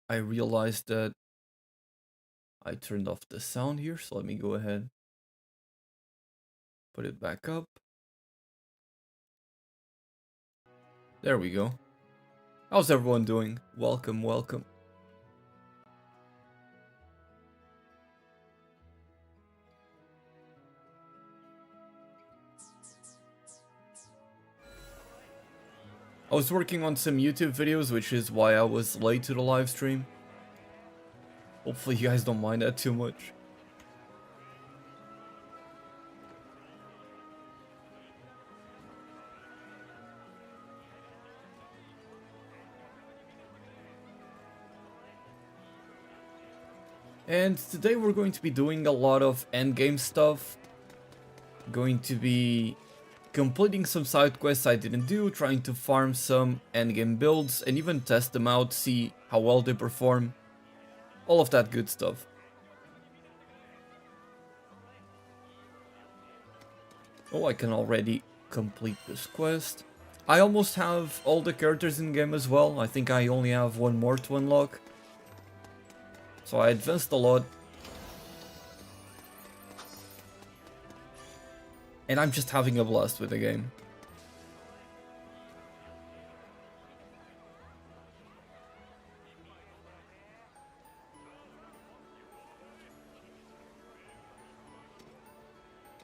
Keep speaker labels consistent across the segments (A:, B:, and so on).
A: I realized that I turned off the sound here, so let me go ahead. Put it back up. There we go. How's everyone doing? Welcome, welcome. I was working on some YouTube videos, which is why I was late to the live stream. Hopefully you guys don't mind that too much. And today we're going to be doing a lot of endgame stuff. Going to be completing some side quests I didn't do, trying to farm some endgame builds, and even test them out, see how well they perform. All of that good stuff. Oh, I can already complete this quest. I almost have all the characters in game as well. I think I only have one more to unlock. So I advanced a lot. And I'm just having a blast with the game.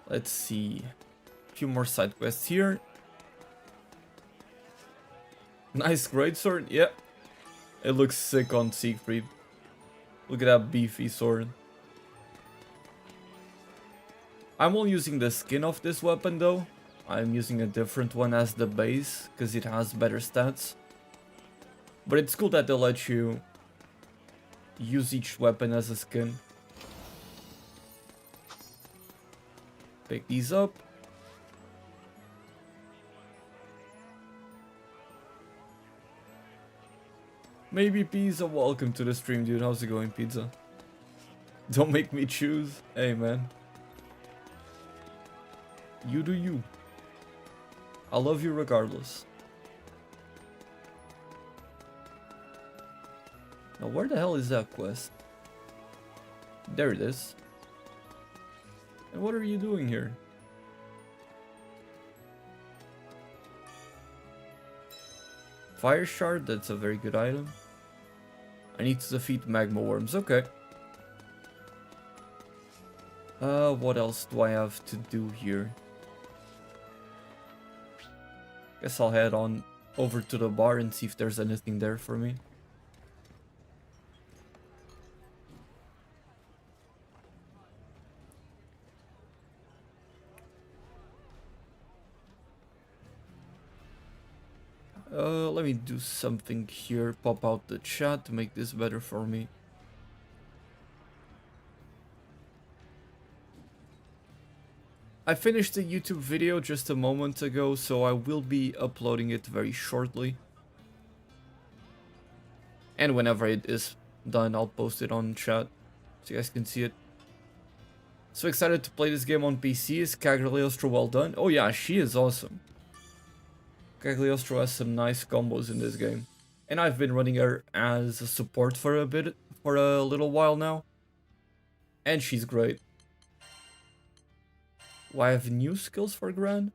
A: Let's see. A few more side quests here. Nice greatsword, yeah. It looks sick on Siegfried. Look at that beefy sword. I'm only using the skin of this weapon though. I'm using a different one as the base, because it has better stats. But it's cool that they let you use each weapon as a skin. Pick these up. Maybe Pizza, welcome to the stream, dude. How's it going, Pizza? Don't make me choose. Hey, man. You do you. I love you regardless. Now, where the hell is that quest? There it is. And what are you doing here? Fire shard, that's a very good item. I need to defeat magma worms, okay. What else do I have to do here? Guess I'll head on over to the bar and see if there's anything there for me. Let me do something here, pop out the chat to make this better for me. I finished the YouTube video just a moment ago, so I will be uploading it very shortly. And whenever it is done, I'll post it on chat, so you guys can see it. So excited to play this game on PC. Is Cagliostro well done? Oh yeah, she is awesome. Cagliostro has some nice combos in this game. And I've been running her as a support for a little while now. And she's great. Do I have new skills for Gran?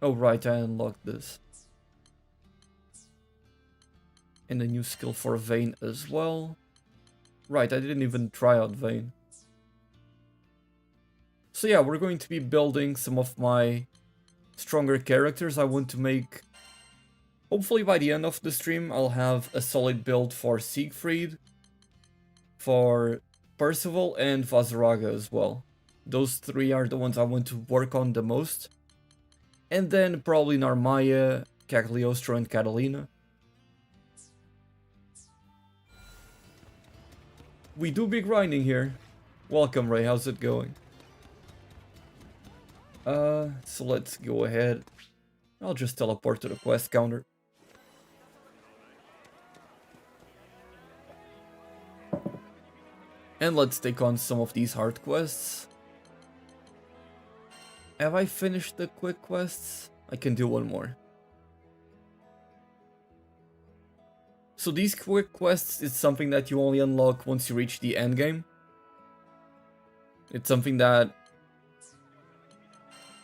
A: Oh right, I unlocked this. And a new skill for Vayne as well. Right, I didn't even try out Vayne. So yeah, we're going to be building some of my stronger characters. I want to make... Hopefully by the end of the stream, I'll have a solid build for Siegfried, for Percival, and Vazraga as well. Those three are the ones I want to work on the most. And then probably Narmaya, Cagliostro, and Catalina. We do be grinding here. Welcome, Ray. How's it going? So let's go ahead. I'll just teleport to the quest counter. And let's take on some of these hard quests. Have I finished the quick quests? I can do one more. So these quick quests is something that you only unlock once you reach the end game. It's something that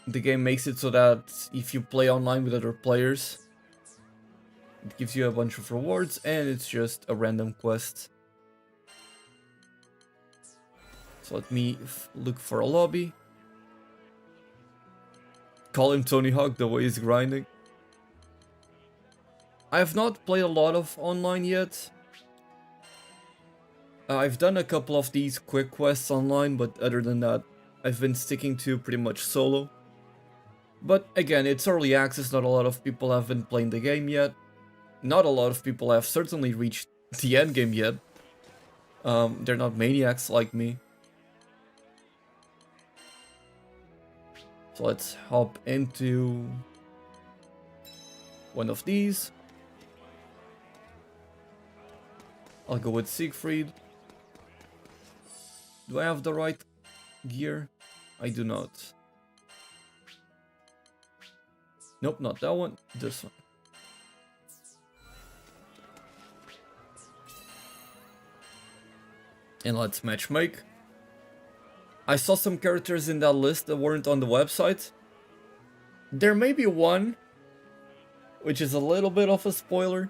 A: the game makes it so that if you play online with other players, it gives you a bunch of rewards, and it's just a random quest. So let me look for a lobby. Call him Tony Hawk, the way he's grinding. I have not played a lot of online yet. I've done a couple of these quick quests online, but other than that, I've been sticking to pretty much solo. But again, it's early access, not a lot of people have been playing the game yet. Not a lot of people have certainly reached the end game yet. They're not maniacs like me. So let's hop into one of these. I'll go with Siegfried. Do I have the right gear? I do not. Nope, not that one. This one. And let's matchmake. I saw some characters in that list that weren't on the website. There may be one, which is a little bit of a spoiler.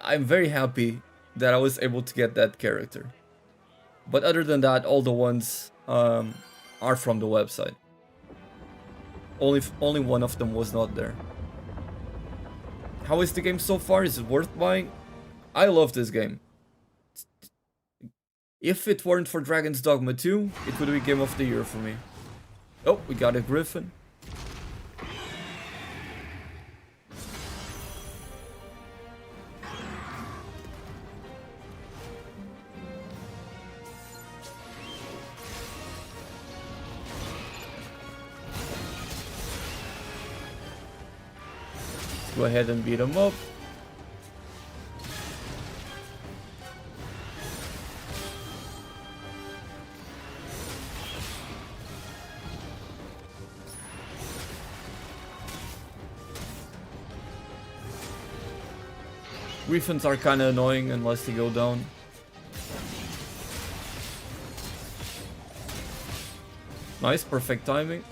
A: I'm very happy that I was able to get that character. But other than that, all the ones are from the website. Only one of them was not there. How is the game so far? Is it worth buying? I love this game. If it weren't for Dragon's Dogma 2, it would be Game of the Year for me. Oh, we got a Griffin. Go ahead and beat him up. Griffins are kinda annoying unless they go down. Nice, perfect timing.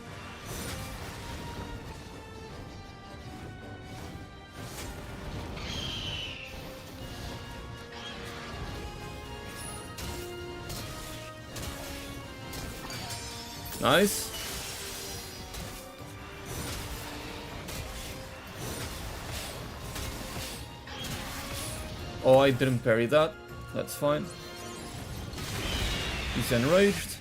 A: Nice. Oh, I didn't parry that. That's fine. He's enraged.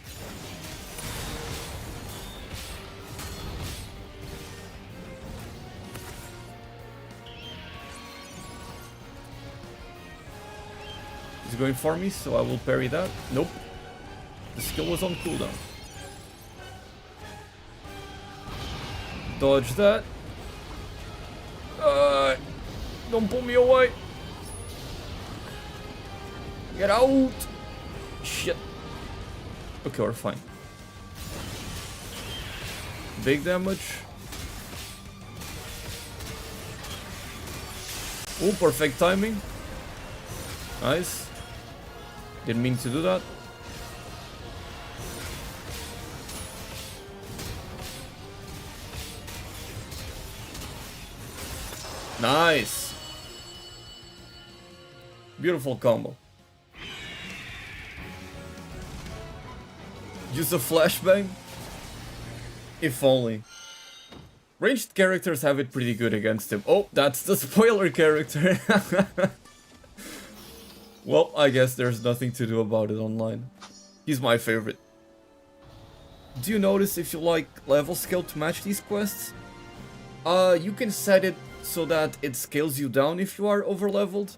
A: He's going for me, so I will parry that. Nope. The skill was on cooldown. Dodge that. Don't pull me away. Get out! Shit. Okay, we're fine. Big damage. Oh, perfect timing. Nice. Didn't mean to do that. Nice. Beautiful combo. Use a flashbang? If only. Ranged characters have it pretty good against him. Oh, that's the spoiler character. Well, I guess there's nothing to do about it online. He's my favorite. Do you notice if you like level scale to match these quests? You can set it so that it scales you down if you are over leveled.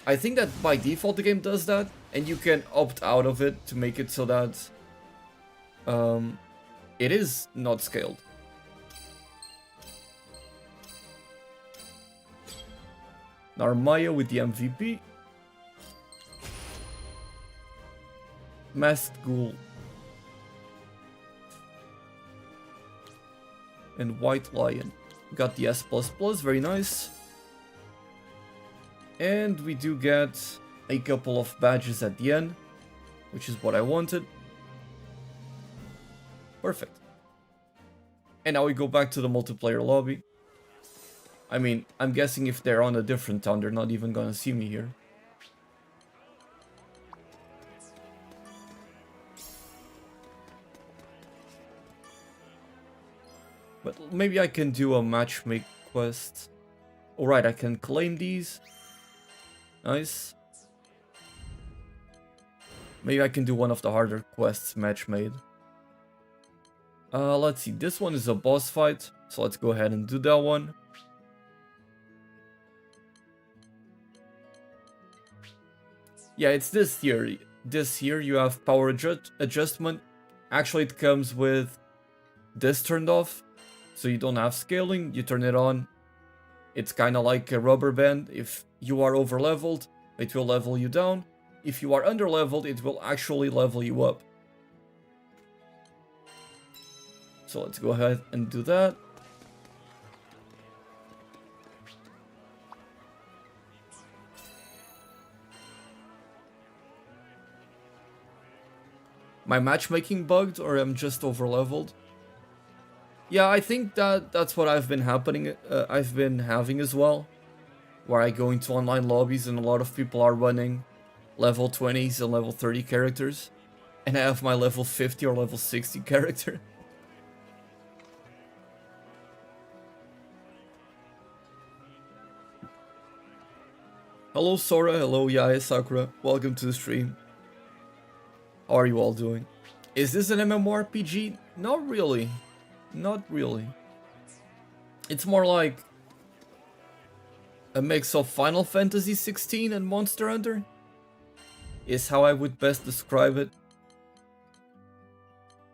A: I think that by default the game does that, and you can opt out of it to make it so that it is not scaled. Narmaya with the MVP. Masked Ghoul. And White Lion. Got the S++, very nice. And we do get a couple of badges at the end, which is what I wanted. Perfect. And now we go back to the multiplayer lobby. I mean, I'm guessing if they're on a different town, they're not even gonna see me here. But maybe I can do a matchmake quest. Alright, I can claim these. Nice. Maybe I can do one of the harder quests match made. Let's see, this one is a boss fight, so let's go ahead and do that one. Yeah, it's this here. This here you have power adjustment. Actually, it comes with this turned off, so you don't have scaling. You turn it on. It's kind of like a rubber band. If you are over leveled, it will level you down. If you are under leveled, it will actually level you up. So let's go ahead and do that. My matchmaking bugged, or I'm just over leveled? Yeah, I think that's what I've been having as well, where I go into online lobbies and a lot of people are running level 20s and level 30 characters, and I have my level 50 or level 60 character. Hello Sora, hello Yae Sakura, welcome to the stream. How are you all doing? Is this an MMORPG? Not really. Not really. It's more like a mix of Final Fantasy 16 and Monster Hunter, is how I would best describe it.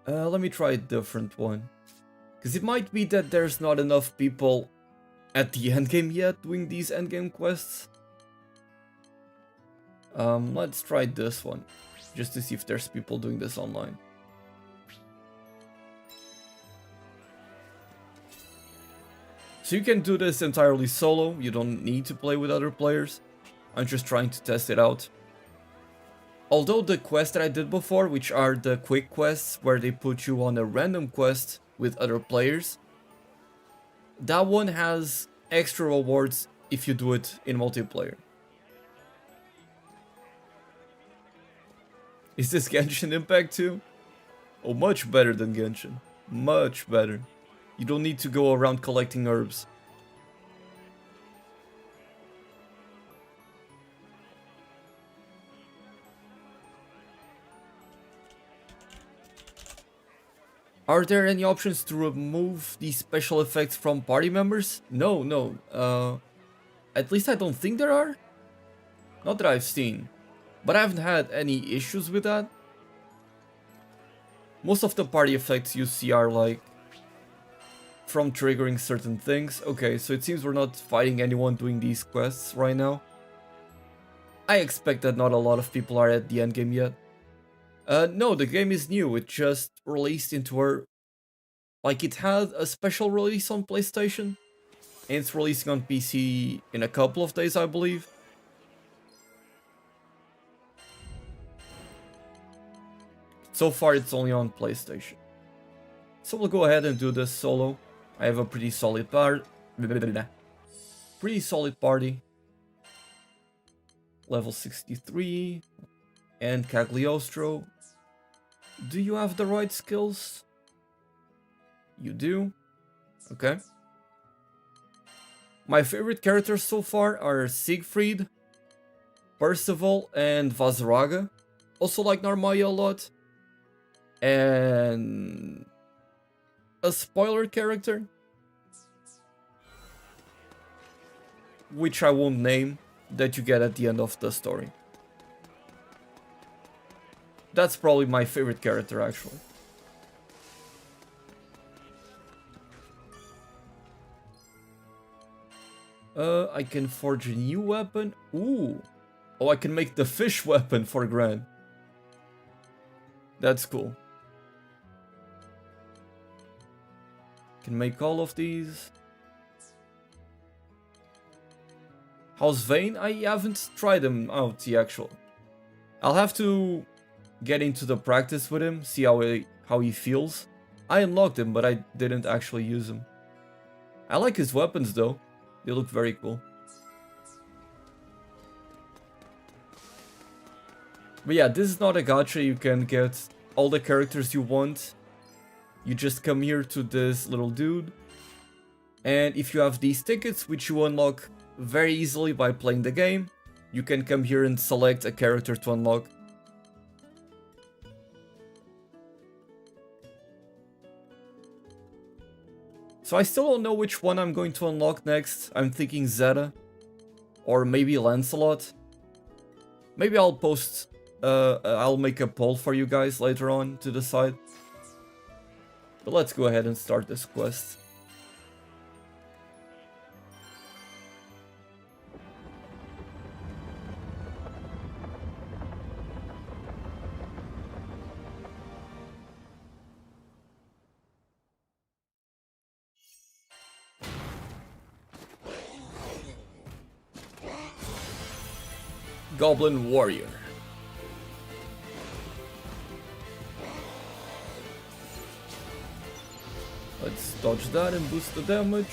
A: Let me try a different one. Because it might be that there's not enough people at the endgame yet doing these endgame quests. Let's try this one, just to see if there's people doing this online. So you can do this entirely solo, you don't need to play with other players. I'm just trying to test it out. Although the quest that I did before, which are the quick quests where they put you on a random quest with other players, that one has extra rewards if you do it in multiplayer. Is this Genshin Impact too? Oh, much better than Genshin. Much better. You don't need to go around collecting herbs. Are there any options to remove these special effects from party members? No. At least I don't think there are. Not that I've seen. But I haven't had any issues with that. Most of the party effects you see are like from triggering certain things. Okay, so it seems we're not fighting anyone doing these quests right now. I expect that not a lot of people are at the endgame yet. No, the game is new. It just released into our... Like, it had a special release on PlayStation. And it's releasing on PC in a couple of days, I believe. So far, it's only on PlayStation. So we'll go ahead and do this solo. I have a pretty solid party. Level 63. And Cagliostro. Do you have the right skills? You do? Okay. My favorite characters so far are Siegfried, Percival, and Vazraga. Also like Narmaya a lot. And a spoiler character, which I won't name, that you get at the end of the story. That's probably my favorite character, actually. I can forge a new weapon. Ooh. Oh, I can make the fish weapon for Gran. That's cool. Can make all of these. How's Vayne? I haven't tried him out yet, actually. I'll have to get into the practice with him, see how he feels. I unlocked him, but I didn't actually use him. I like his weapons though. They look very cool. But yeah, this is not a gacha. You can get all the characters you want. You just come here to this little dude. And if you have these tickets, which you unlock very easily by playing the game, you can come here and select a character to unlock. So I still don't know which one I'm going to unlock next. I'm thinking Zeta. Or maybe Lancelot. Maybe I'll post... I'll make a poll for you guys later on to decide. But let's go ahead and start this quest. Goblin Warrior. Let's dodge that and boost the damage.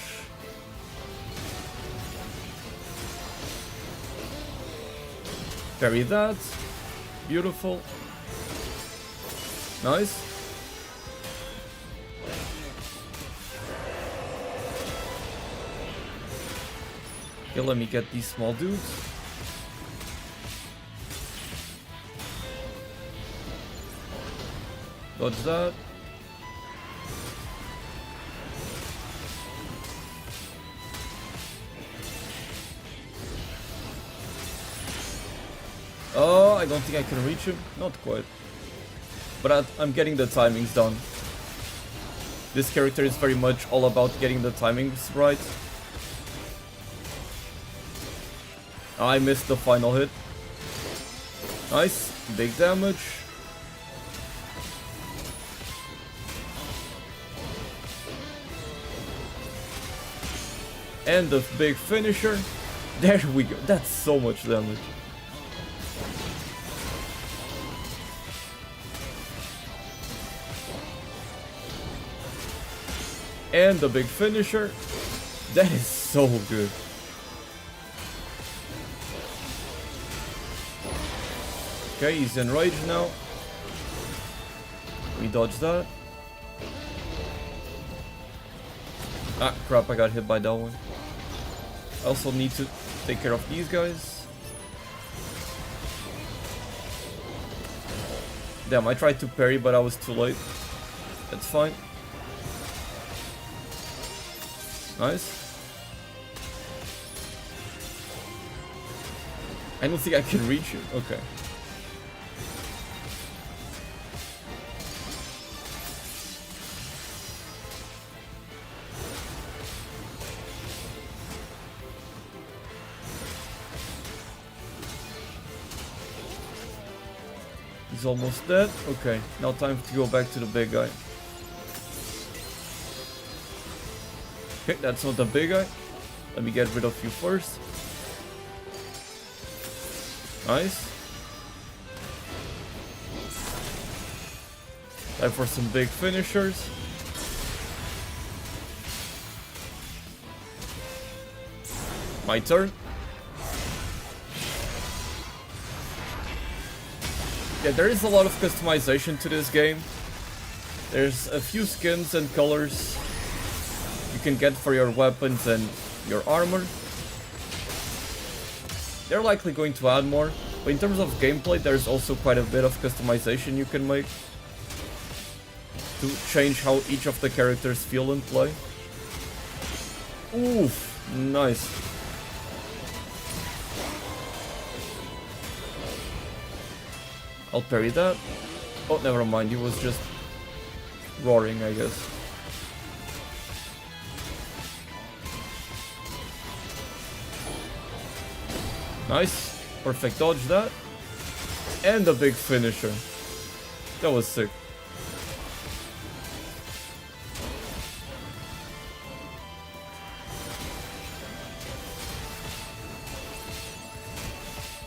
A: Parry that. Beautiful. Nice. Okay, let me get these small dudes. Dodge that. Oh, I don't think I can reach him. Not quite. But I'm getting the timings done. This character is very much all about getting the timings right. I missed the final hit. Nice. Big damage. And the big finisher. There we go. That's so much damage. And the big finisher. That is so good. Okay, he's enraged now. We dodge that. Ah, crap, I got hit by that one. I also need to take care of these guys. Damn, I tried to parry, but I was too late. That's fine. Nice. I don't think I can reach you. Okay. He's almost dead. Okay, now time to go back to the big guy. Okay, that's not the big guy. Let me get rid of you first. Nice. Time for some big finishers. My turn. Yeah, there is a lot of customization to this game. There's a few skins and colors you can get for your weapons and your armor. They're likely going to add more, but in terms of gameplay, there's also quite a bit of customization you can make to change how each of the characters feel in play. Oof, nice. I'll parry that. Oh, never mind, he was just roaring, I guess. Nice. Perfect dodge that. And a big finisher. That was sick.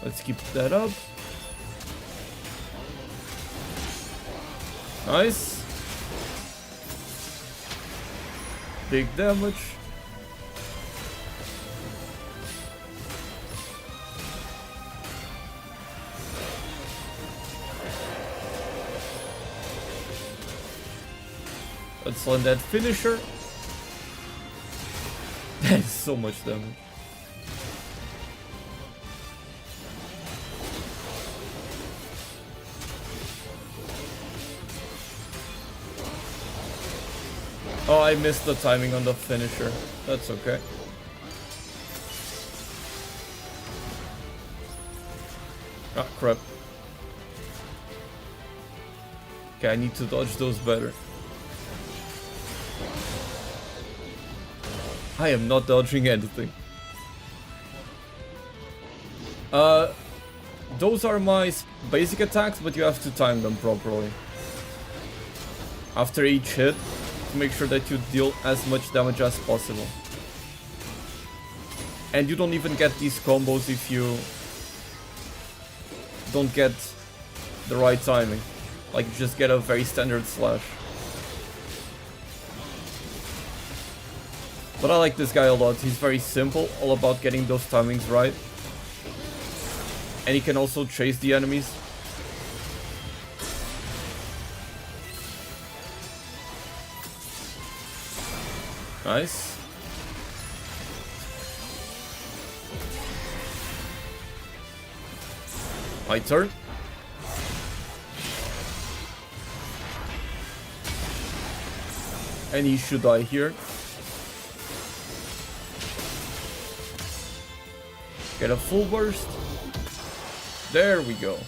A: Let's keep that up. Nice. Big damage. Let's land that finisher. That is so much damage. Oh, I missed the timing on the finisher. That's okay. Ah, crap. Okay, I need to dodge those better. I am not dodging anything. Those are my basic attacks, but you have to time them properly. After each hit, to make sure that you deal as much damage as possible. And you don't even get these combos if you don't get the right timing. Like, you just get a very standard slash. But I like this guy a lot. He's very simple, all about getting those timings right. And he can also chase the enemies. Nice. My turn. And he should die here. Get a full burst. There we go.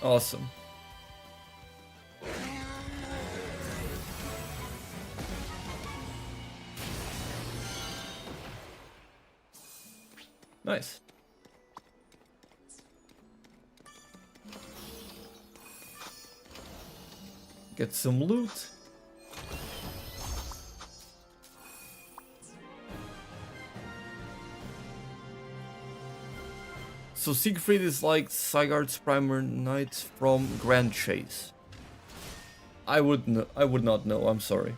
A: Awesome. Nice. Get some loot. So Siegfried is like Sigurd's primer knight from Grand Chase. I would not know, I'm sorry.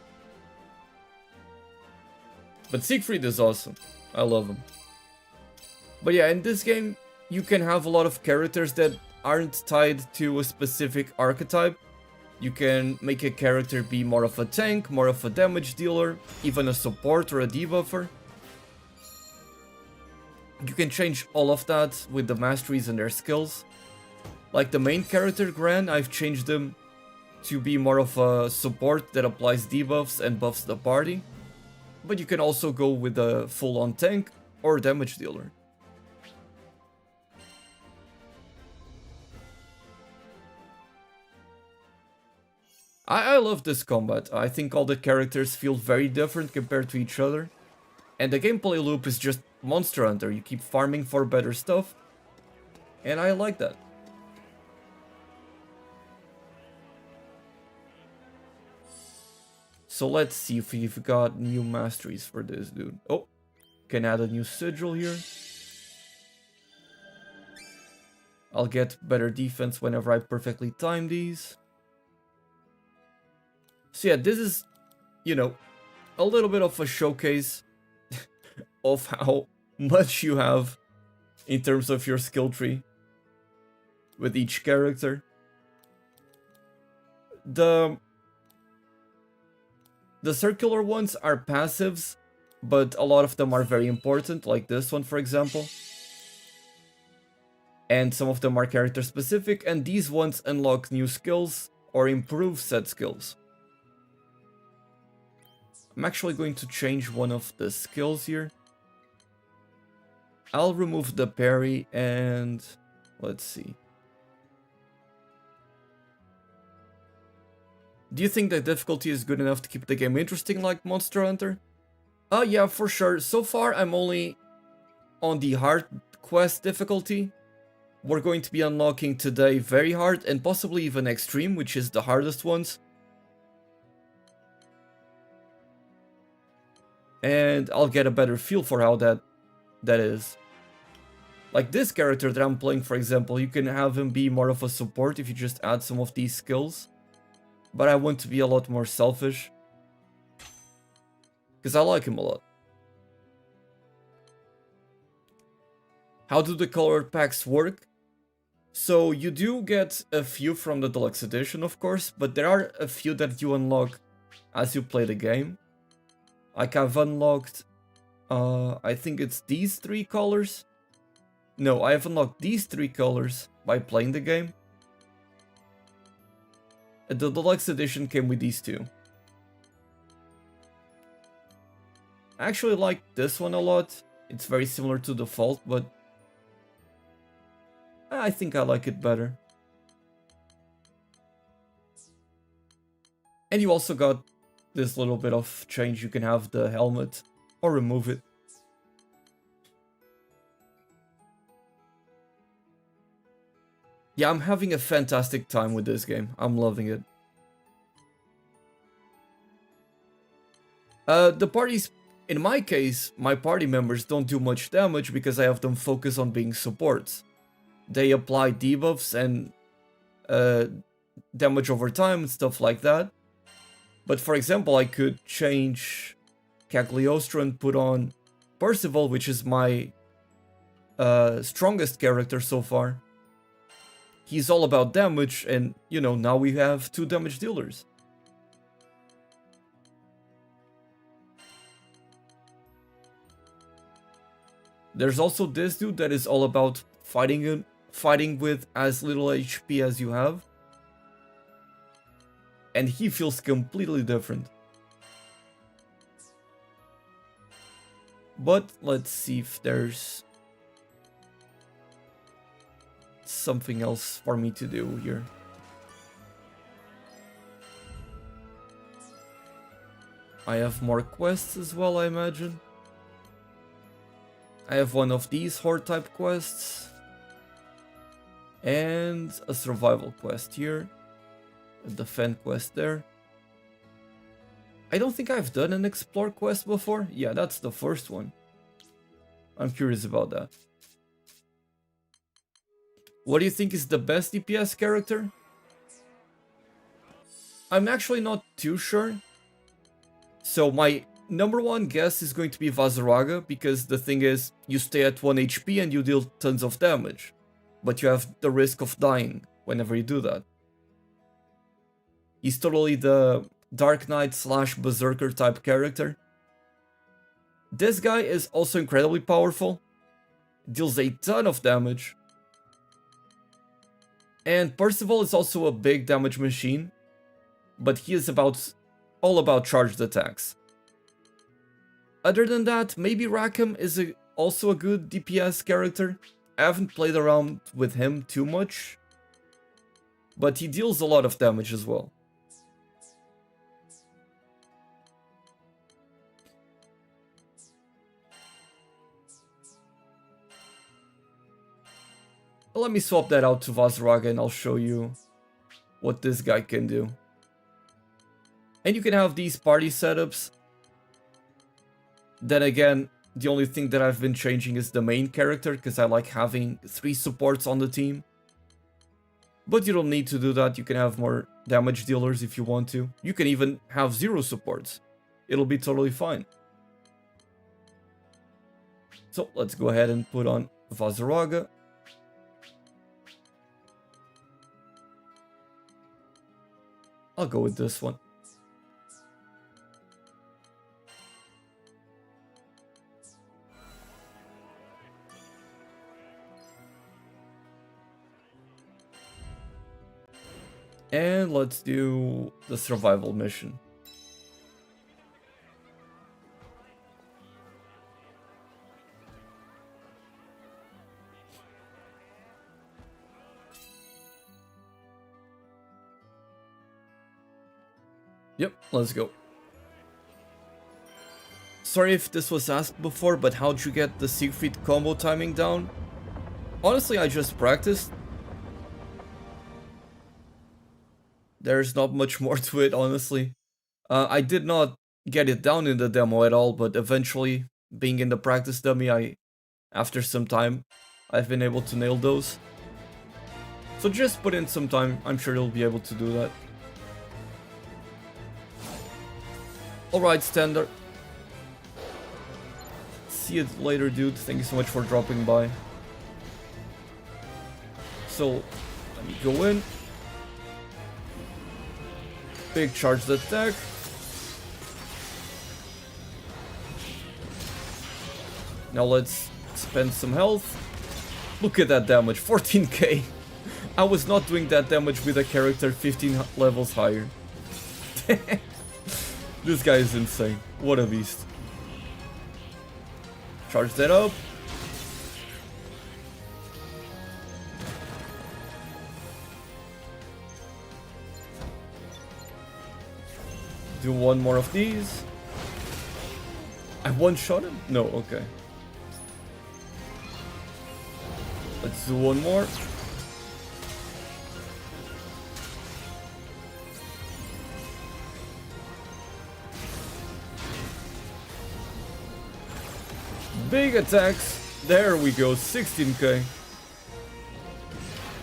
A: But Siegfried is awesome. I love him. But yeah, in this game, you can have a lot of characters that aren't tied to a specific archetype. You can make a character be more of a tank, more of a damage dealer, even a support or a debuffer. You can change all of that with the masteries and their skills. Like the main character, Gran, I've changed him to be more of a support that applies debuffs and buffs the party. But you can also go with a full-on tank or damage dealer. I love this combat. I think all the characters feel very different compared to each other. And the gameplay loop is just Monster Hunter. You keep farming for better stuff. And I like that. So let's see if we've got new masteries for this dude. Oh, can add a new sigil here. I'll get better defense whenever I perfectly time these. So yeah, this is, you know, a little bit of a showcase of how much you have in terms of your skill tree with each character. The circular ones are passives, but a lot of them are very important, like this one, for example. And some of them are character specific, and these ones unlock new skills or improve said skills. I'm actually going to change one of the skills here. I'll remove the parry and let's see. Do you think the difficulty is good enough to keep the game interesting like Monster Hunter? Yeah, for sure. So far I'm only on the hard quest difficulty. We're going to be unlocking today very hard and possibly even extreme, which is the hardest ones. And I'll get a better feel for how that is. Like this character that I'm playing, for example, you can have him be more of a support if you just add some of these skills. But I want to be a lot more selfish, because I like him a lot. How do the color packs work? So you do get a few from the deluxe edition, of course, but there are a few that you unlock as you play the game. Like I've unlocked, I think it's these 3 colors. No, I have unlocked these 3 colors by playing the game. The deluxe edition came with these 2. I actually like this one a lot. It's very similar to default, but I think I like it better. And you also got this little bit of change. You can have the helmet or remove it. Yeah, I'm having a fantastic time with this game. I'm loving it. The parties, in my case, my party members don't do much damage because I have them focus on being supports. They apply debuffs and damage over time and stuff like that. But for example, I could change Cagliostro and put on Percival, which is my strongest character so far. He's all about damage, and you know, now we have 2 damage dealers. There's also this dude that is all about fighting with as little HP as you have. And he feels completely different. But let's see if there's something else for me to do here. I have more quests as well, I imagine. I have one of these horde type quests. And a survival quest here. A defend quest there. I don't think I've done an explore quest before. Yeah, that's the first one. I'm curious about that. What do you think is the best DPS character? I'm actually not too sure. So my number 1 guess is going to be Vazaraga, because the thing is, you stay at 1 HP and you deal tons of damage. But you have the risk of dying whenever you do that. He's totally the Dark Knight / Berserker type character. This guy is also incredibly powerful. Deals a ton of damage. And Percival is also a big damage machine. But he is all about charged attacks. Other than that, maybe Rackham is also a good DPS character. I haven't played around with him too much. But he deals a lot of damage as well. Let me swap that out to Vazaraga and I'll show you what this guy can do. And you can have these party setups. Then again, the only thing that I've been changing is the main character, because I like having 3 supports on the team. But you don't need to do that. You can have more damage dealers if you want to. You can even have 0 supports. It'll be totally fine. So let's go ahead and put on Vazaraga. I'll go with this one. And let's do the survival mission. Yep, let's go. Sorry if this was asked before, but how'd you get the Siegfried combo timing down? Honestly, I just practiced. There's not much more to it, honestly. I did not get it down in the demo at all, but eventually, being in the practice dummy, after some time, I've been able to nail those. So just put in some time, I'm sure you'll be able to do that. Alright, Standard. See you later, dude. Thank you so much for dropping by. So, let me go in. Big charged attack. Now let's spend some health. Look at that damage, 14k. I was not doing that damage with a character 15 levels higher. This guy is insane. What a beast. Charge that up. Do one more of these. I one-shot him? No, okay. Let's do one more. Big attacks. There we go, 16k.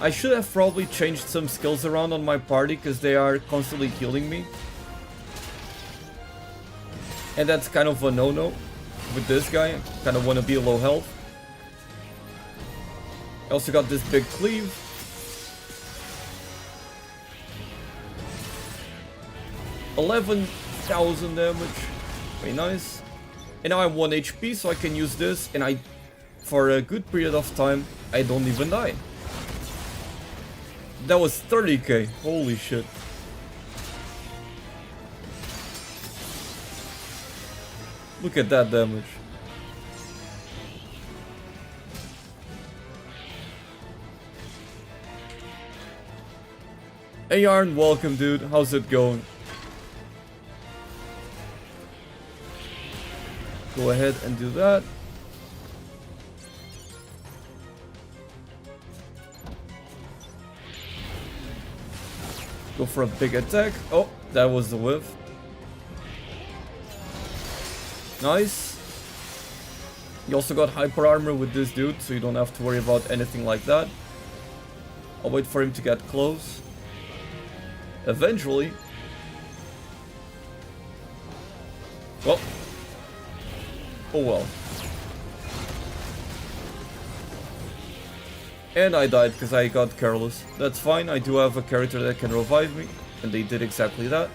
A: I should have probably changed some skills around on my party because they are constantly healing me. And that's kind of a no-no with this guy. I kind of want to be low health. I also got this big cleave. $11,000 damage. Very nice. And now I'm 1 HP, so I can use this, and for a good period of time, I don't even die. That was 30k. Holy shit. Look at that damage. Hey Yarn, welcome dude. How's it going? Go ahead and do that. Go for a big attack. Oh, that was the whiff. Nice. You also got hyper armor with this dude, so you don't have to worry about anything like that. I'll wait for him to get close. Eventually. Well. Oh well. And I died because I got careless. That's fine, I do have a character that can revive me, and they did exactly that.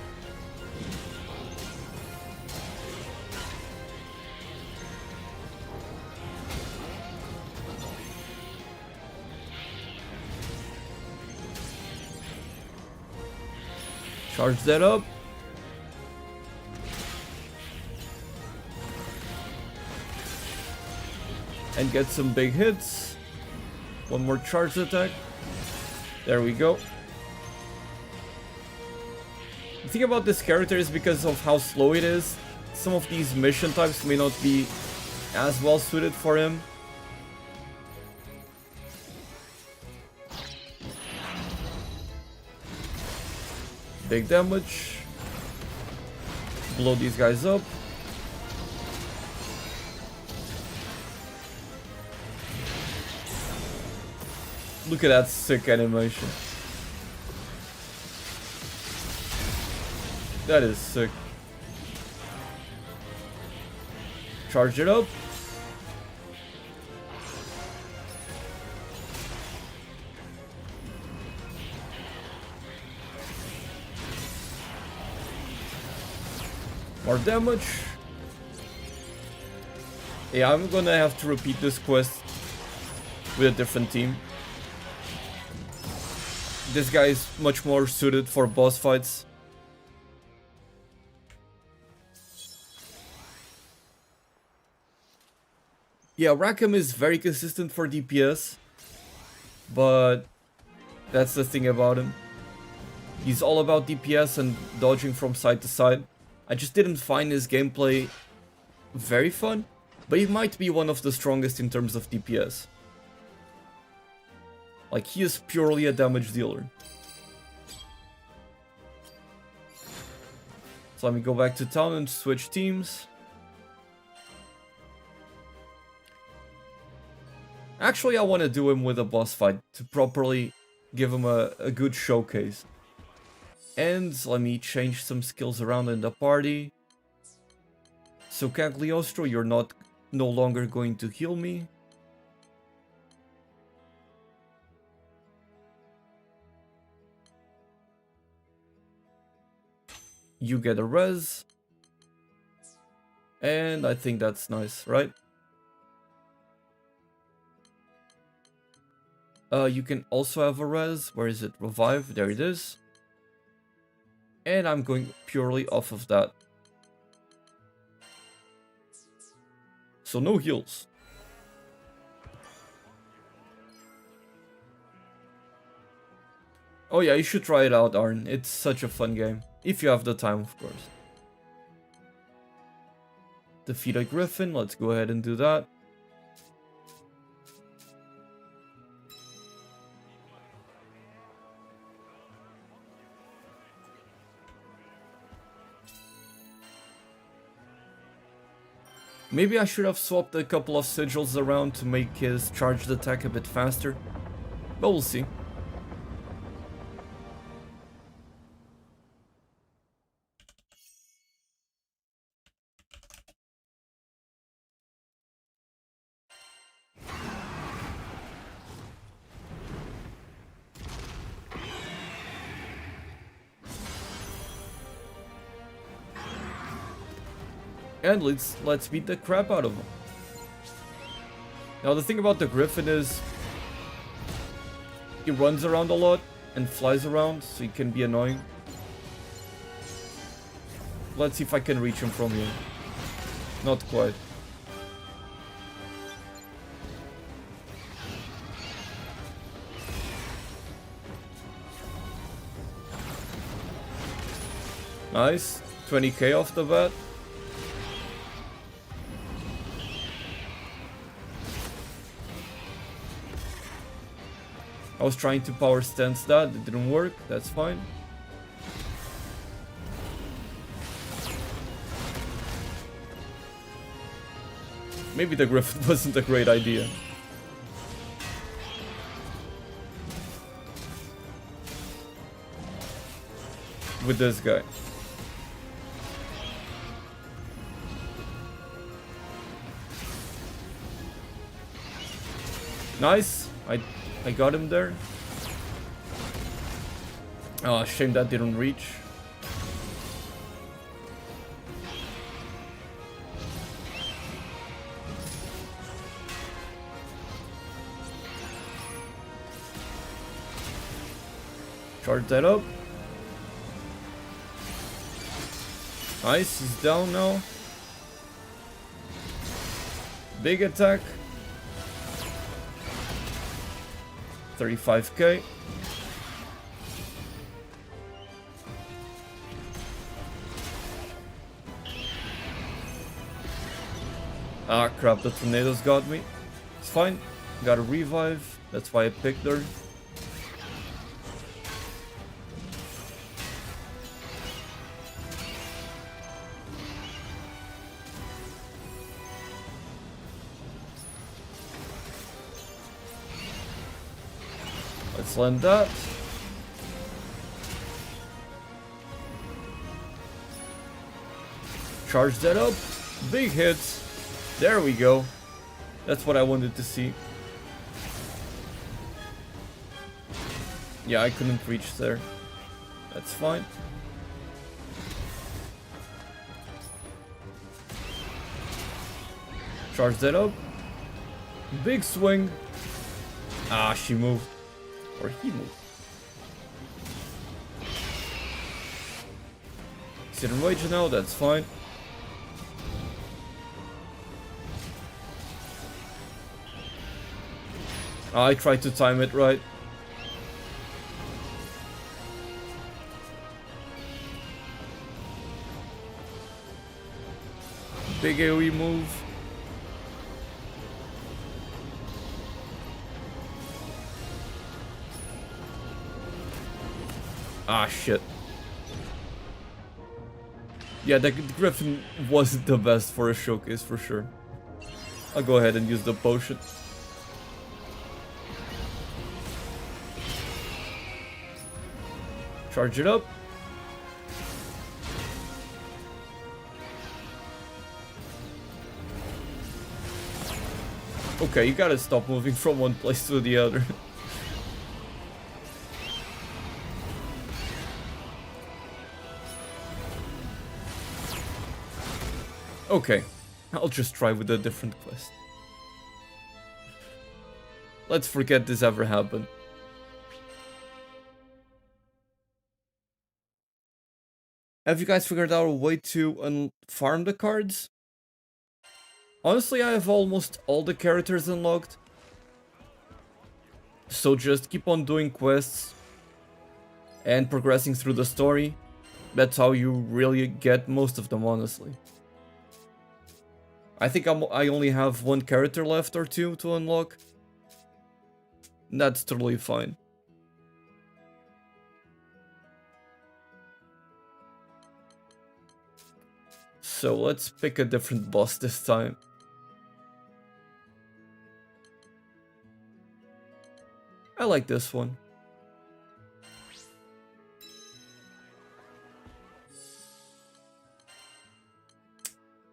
A: Charge that up. And get some big hits. One more charge attack. There we go. The thing about this character is because of how slow it is, some of these mission types may not be as well suited for him. Big damage. Blow these guys up. Look at that sick animation. That is sick. Charge it up. More damage. Yeah, I'm gonna have to repeat this quest with a different team. This guy is much more suited for boss fights. Yeah, Rackham is very consistent for DPS, but that's the thing about him. He's all about DPS and dodging from side to side. I just didn't find his gameplay very fun, but he might be one of the strongest in terms of DPS. Like, he is purely a damage dealer. So let me go back to town and switch teams. Actually, I want to do him with a boss fight to properly give him a good showcase. And let me change some skills around in the party. So Cagliostro, you're no longer going to heal me. You get a res. And I think that's nice, right? You can also have a res. Where is it? Revive. There it is. And I'm going purely off of that. So no heals. Oh yeah, you should try it out, Arn. It's such a fun game. If you have the time, of course. Defeat a griffin. Let's go ahead and do that. Maybe I should have swapped a couple of sigils around to make his charged attack a bit faster. But we'll see. And let's beat the crap out of him. Now the thing about the Griffin is he runs around a lot and flies around, so he can be annoying. Let's see if I can reach him from here. Not quite. Nice. 20k off the bat. I was trying to power stance that, it didn't work, that's fine. Maybe the Griffin wasn't a great idea. With this guy. Nice, I got him there. Oh, shame that didn't reach. Charge that up. Nice, he's down now. Big attack. 35k. Ah crap, the tornadoes got me. It's fine. Got a revive. That's why I picked her. Let's land that. Charge that up. Big hits. There we go. That's what I wanted to see. Yeah, I couldn't reach there. That's fine. Charge that up. Big swing. Ah, she moved. Or he moved. Sit in rage now, that's fine. I tried to time it right. Big AoE move. Ah, shit. Yeah, the Griffin wasn't the best for a showcase, for sure. I'll go ahead and use the potion. Charge it up. Okay, you gotta stop moving from one place to the other. Okay, I'll just try with a different quest. Let's forget this ever happened. Have you guys figured out a way to farm the cards? Honestly, I have almost all the characters unlocked. So just keep on doing quests and progressing through the story. That's how you really get most of them, honestly. I think I only have one character left or two to unlock. That's totally fine. So let's pick a different boss this time. I like this one.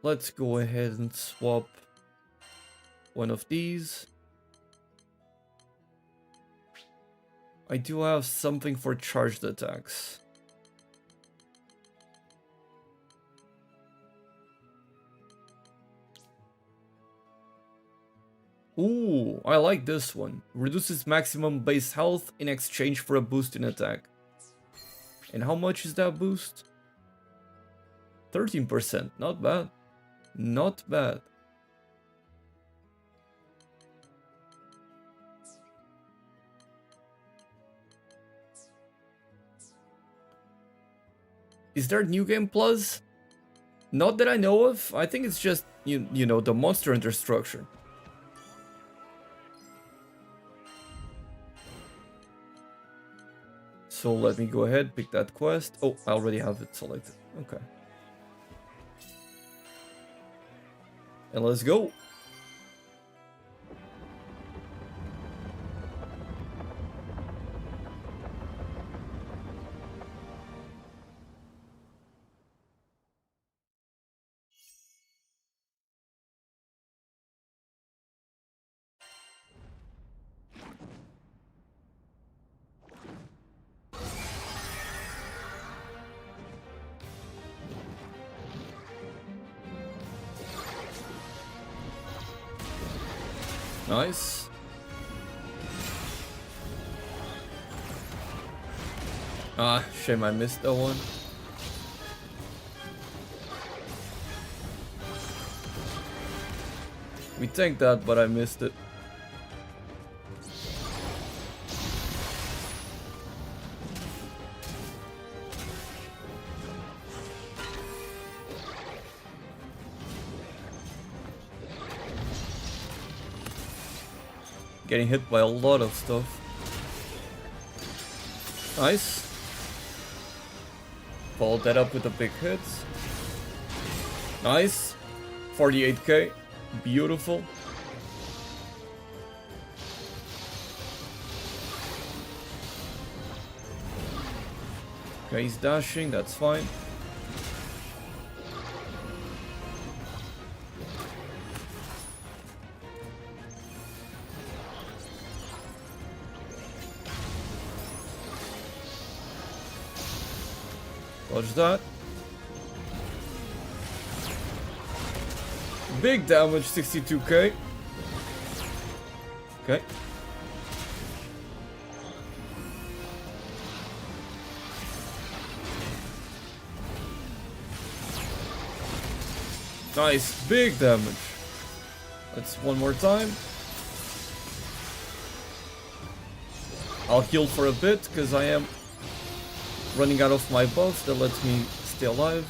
A: Let's go ahead and swap one of these. I do have something for charged attacks. Ooh, I like this one. Reduces maximum base health in exchange for a boost in attack. And how much is that boost? 13%, not bad. Not bad. Is there New Game Plus? Not that I know of. I think it's just, you know, the Monster Hunter structure. So let me go ahead, pick that quest. Oh, I already have it selected. Okay. And let's go. Nice. Ah, shame I missed that one. We tanked that, but I missed it. Getting hit by a lot of stuff. Nice. Followed that up with a big hit. Nice. 48k. Beautiful. Okay, he's dashing, that's fine. Dodge that. Big damage, 62k. Okay. Nice, big damage. Let's one more time. I'll heal for a bit, because I am running out of my buff that lets me stay alive.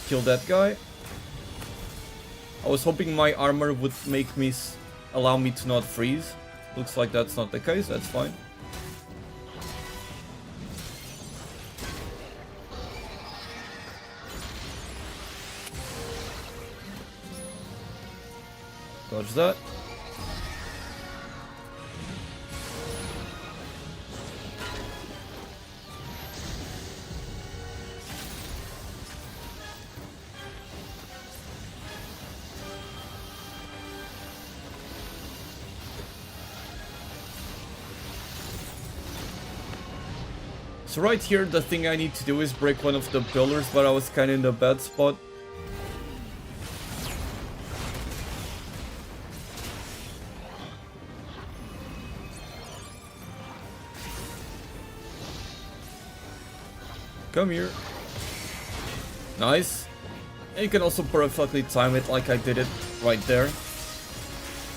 A: Kill that guy. I was hoping my armor would make me allow me to not freeze. Looks like that's not the case, that's fine. Dodge that. So right here, the thing I need to do is break one of the pillars, but I was kind of in a bad spot. Come here. Nice. And you can also perfectly time it like I did it right there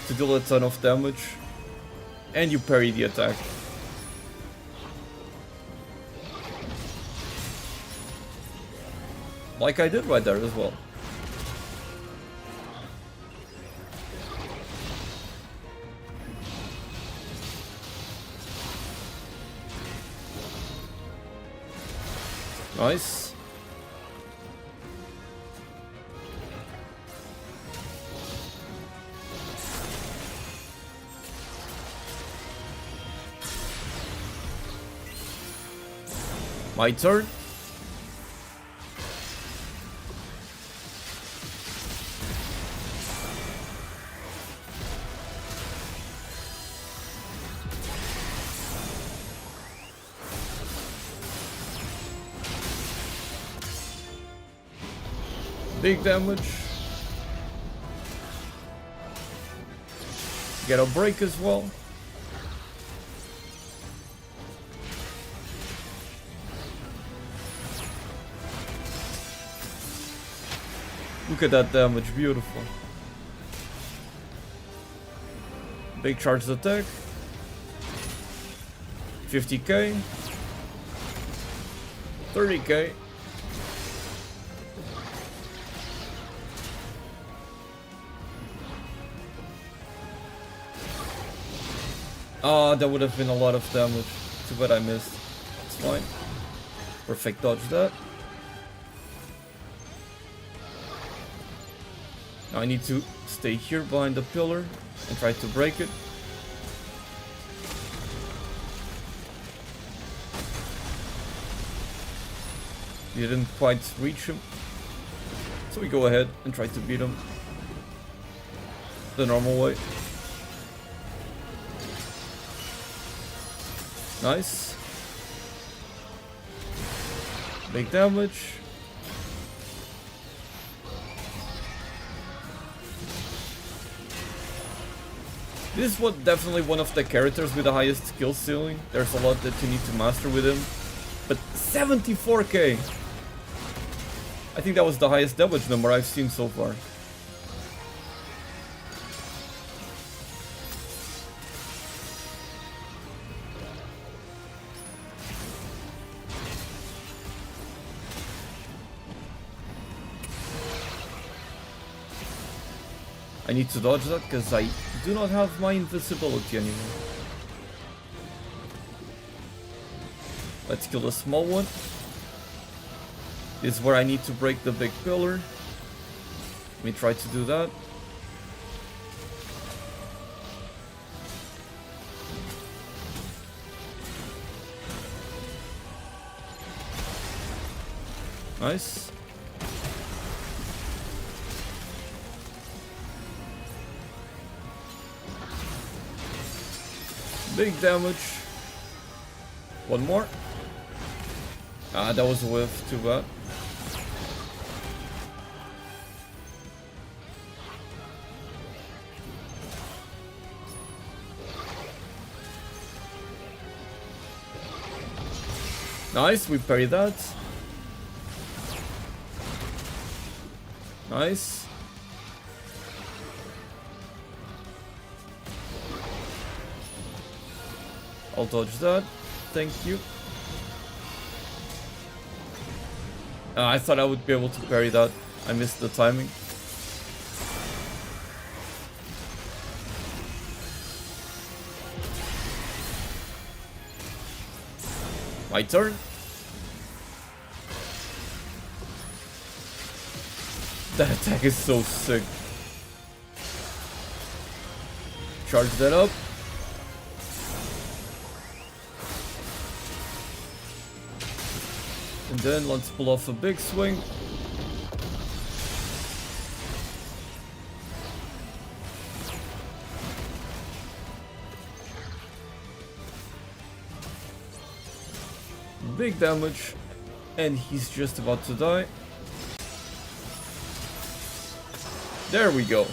A: to deal a ton of damage. And you parry the attack. Like I did right there as well. Nice. My turn. Big damage. Get a break as well. Look at that damage, beautiful. Big charged attack. 50k. 30k. Ah, that would have been a lot of damage. Too bad I missed. It's fine. Perfect dodge that. Now I need to stay here behind the pillar and try to break it. Didn't quite reach him. So we go ahead and try to beat him the normal way. Nice. Big damage. This is definitely one of the characters with the highest skill ceiling. There's a lot that you need to master with him. But 74k! I think that was the highest damage number I've seen so far. I need to dodge that because I do not have my invisibility anymore. Let's kill the small one. This is where I need to break the big pillar. Let me try to do that. Nice. Big damage. One more. Ah, that was a whiff. Too bad. Nice, we parry that. Nice. I'll dodge that. Thank you. I thought I would be able to parry that. I missed the timing. My turn. That attack is so sick. Charge that up. And then let's pull off a big swing. big damage, and he's just about to die. There we go.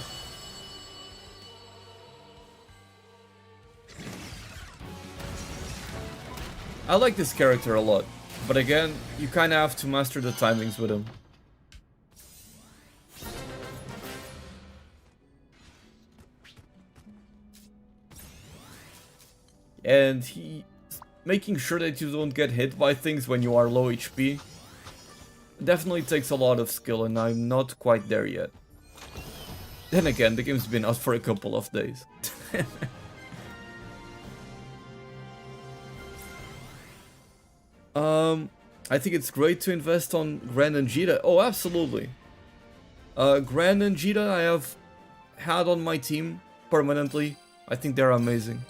A: I like this character a lot, but again, you kinda have to master the timings with him. And making sure that you don't get hit by things when you are low HP definitely takes a lot of skill, and I'm not quite there yet. Then again, the game's been out for a couple of days. I think it's great to invest on Gran and Jita. Oh, absolutely. Gran and Jita I have had on my team permanently. I think they're amazing.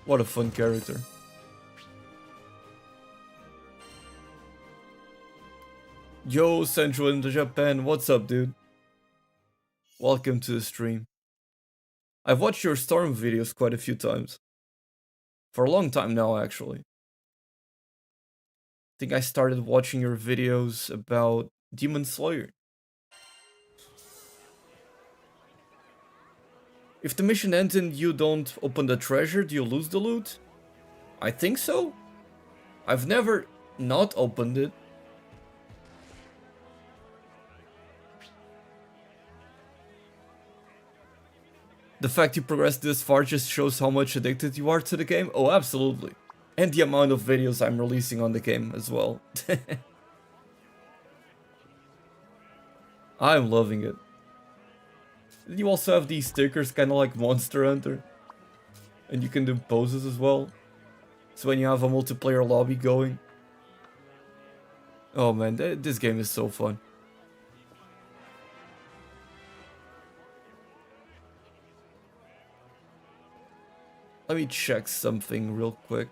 A: What a fun character. Yo, Central into Japan, what's up, dude? Welcome to the stream. I've watched your Storm videos quite a few times. For a long time now, actually. I think I started watching your videos about Demon Slayer. If the mission ends and you don't open the treasure, do you lose the loot? I think so. I've never not opened it. The fact you progressed this far just shows how much addicted you are to the game. Oh, absolutely. And the amount of videos I'm releasing on the game as well. I'm loving it. You also have these stickers, kind of like Monster Hunter. And you can do poses as well. So when you have a multiplayer lobby going. Oh man, this game is so fun. Let me check something real quick.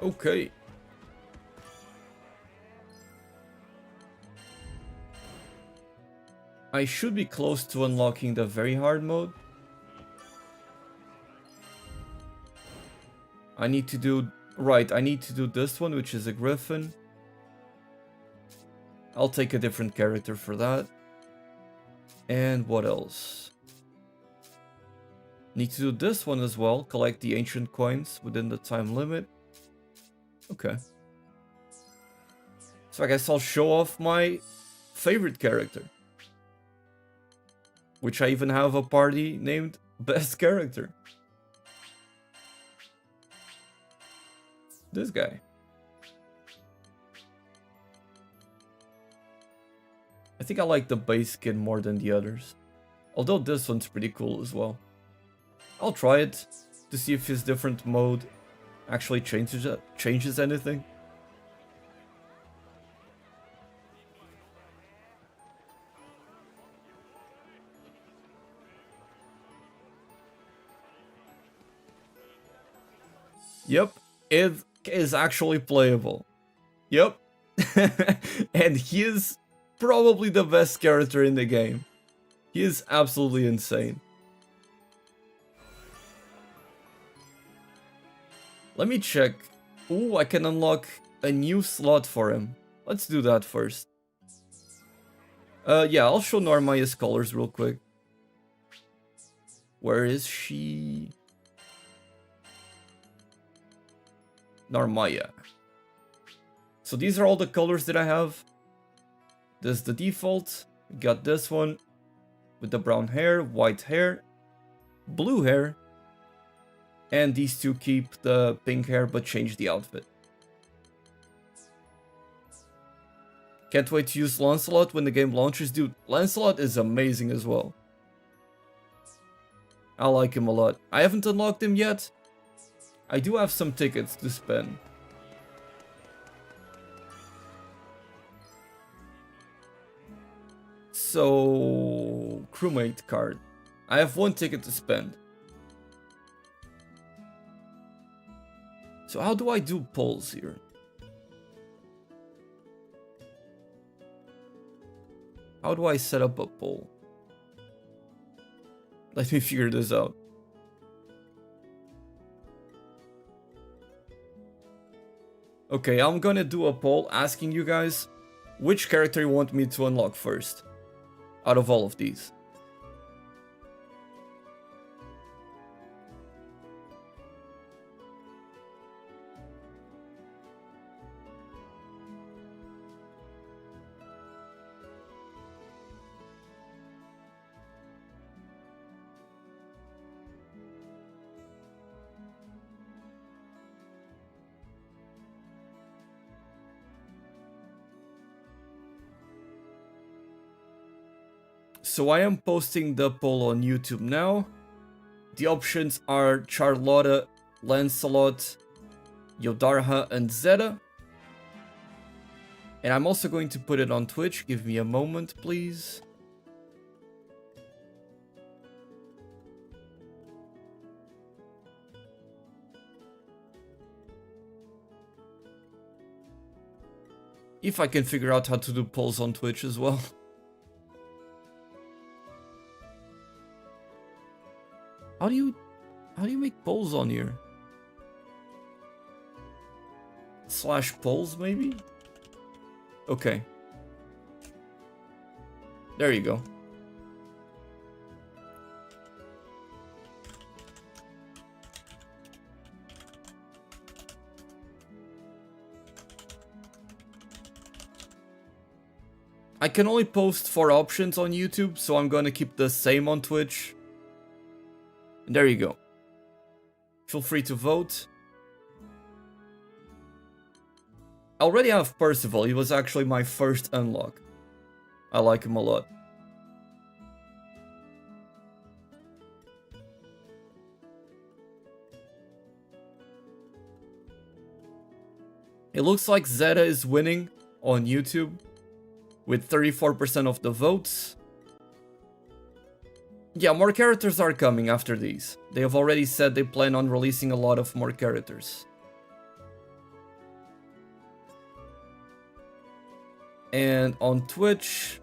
A: Okay. I should be close to unlocking the very hard mode. I need to do... Right, I need to do this one, which is a griffin. I'll take a different character for that. And what else? Need to do this one as well. Collect the ancient coins within the time limit. Okay. So I guess I'll show off my favorite character. Which I even have a party named Best Character. This guy. I think I like the base skin more than the others. Although this one's pretty cool as well. I'll try it to see if his different mode actually changes anything. Yep, it is actually playable. Yep. And he is probably the best character in the game. He is absolutely insane. Let me check. Ooh, I can unlock a new slot for him. Let's do that first. Yeah, I'll show Narmaya's colors real quick. Where is she? Narmaya. So these are all the colors that I have. This is the default. We got this one with the brown hair, white hair, blue hair. And these two keep the pink hair but change the outfit. Can't wait to use Lancelot when the game launches. Dude, Lancelot is amazing as well. I like him a lot. I haven't unlocked him yet. I do have some tickets to spend. So, crewmate card. I have one ticket to spend. So how do I do polls here? How do I set up a poll? Let me figure this out. Okay, I'm gonna do a poll asking you guys which character you want me to unlock first out of all of these. So I am posting the poll on YouTube now. The options are Charlotta, Lancelot, Yodarha, and Zeta. And I'm also going to put it on Twitch. Give me a moment, please. If I can figure out how to do polls on Twitch as well. How do you make polls on here? / polls maybe? Okay. There you go. I can only post 4 options on YouTube, so I'm gonna keep the same on Twitch. And there you go. Feel free to vote. I already have Percival. He was actually my first unlock. I like him a lot. It looks like Zeta is winning on YouTube with 34% of the votes. Yeah, more characters are coming after these. They have already said they plan on releasing a lot of more characters. And on Twitch,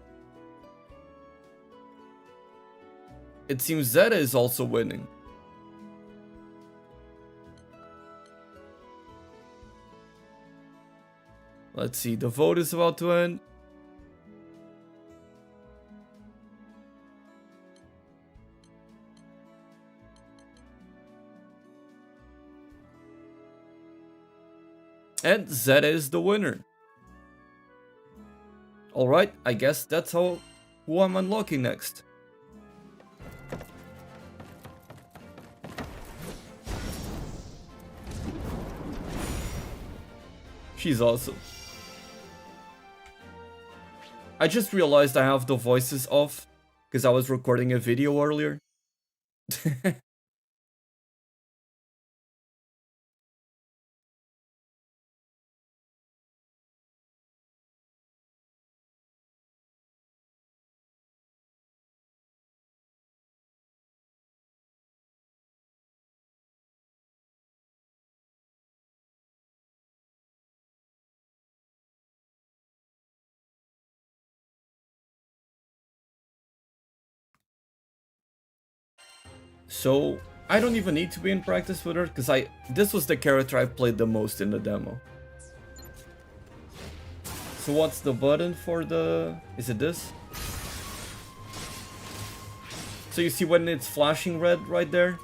A: it seems Zeta is also winning. Let's see, the vote is about to end. And Zeta is the winner. Alright, I guess that's who I'm unlocking next. She's awesome. I just realized I have the voices off because I was recording a video earlier. So, I don't even need to be in practice with her, because this was the character I played the most in the demo. So what's the button for the... is it this? So you see when it's flashing red right there?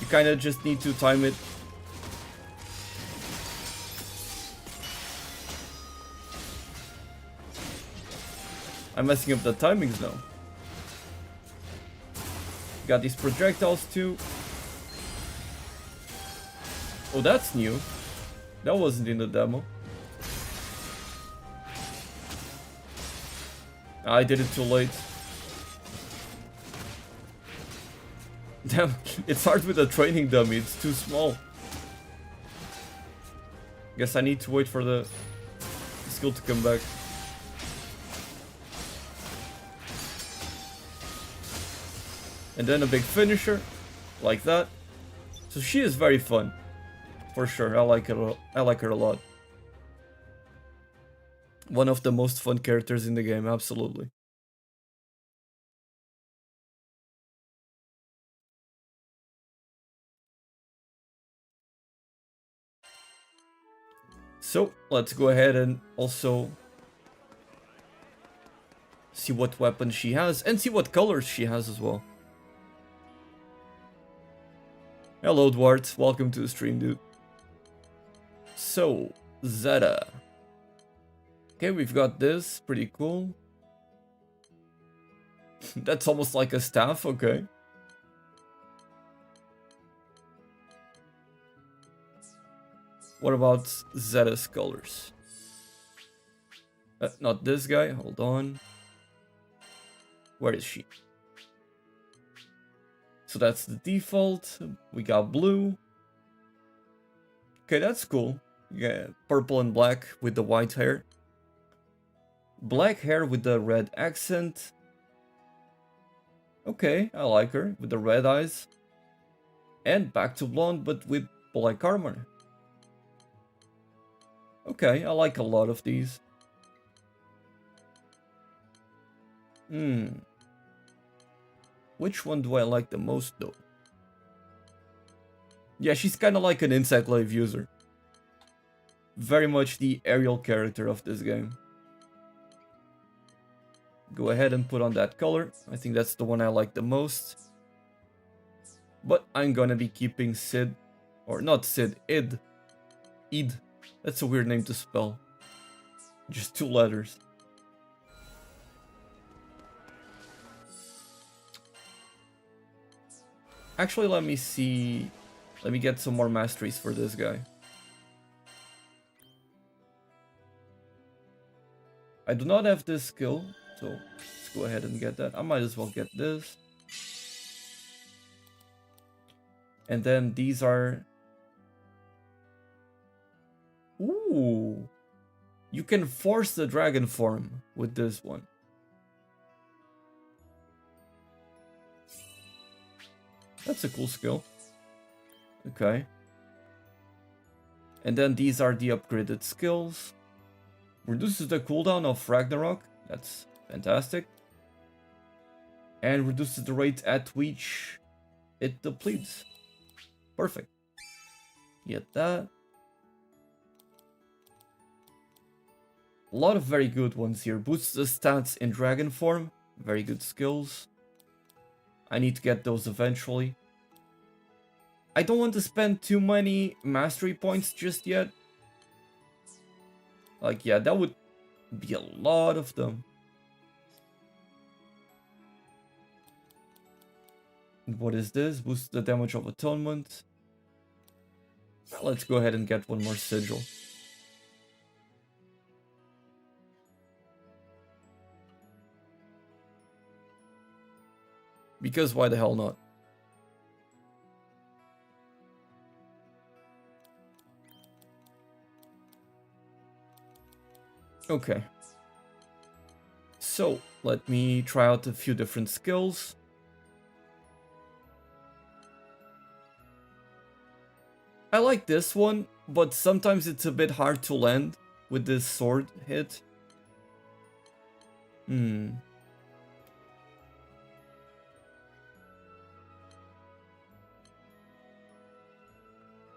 A: You kind of just need to time it. I'm messing up the timings now. Got these projectiles too. Oh, that's new. That wasn't in the demo. I did it too late. Damn, it's hard with a training dummy, it's too small. Guess I need to wait for the skill to come back. And then a big finisher, like that. So she is very fun, for sure. I like her a lot. One of the most fun characters in the game, absolutely. So let's go ahead and also see what weapon she has and see what colors she has as well. Hello, Dwart. Welcome to the stream, dude. So, Zeta. Okay, we've got this. Pretty cool. That's almost like a staff, okay. What about Zeta's colors? Not this guy, hold on. Where is she? So that's the default. We got blue. Okay, that's cool. Yeah, purple and black with the white hair. Black hair with the red accent. Okay, I like her with the red eyes. And back to blonde, but with black armor. Okay, I like a lot of these. Which one do I like the most, though? Yeah, she's kind of like an Insect Glaive user. Very much the aerial character of this game. Go ahead and put on that color. I think that's the one I like the most. But I'm gonna be keeping Sid. Or not Sid, Id. Id. That's a weird name to spell. Just 2 letters. Actually, let me see. Let me get some more masteries for this guy. I do not have this skill, so let's go ahead and get that. I might as well get this. And then these are... Ooh! You can force the dragon form with this one. That's a cool skill. Okay. And then these are the upgraded skills. Reduces the cooldown of Ragnarok. That's fantastic. And reduces the rate at which it depletes. Perfect. Get that. A lot of very good ones here. Boosts the stats in dragon form. Very good skills. I need to get those eventually. I don't want to spend too many mastery points just yet. Like, yeah, that would be a lot of them. What is this? Boosts the damage of atonement. Let's go ahead and get one more sigil. Because why the hell not? Okay. So, let me try out a few different skills. I like this one, but sometimes it's a bit hard to land with this sword hit.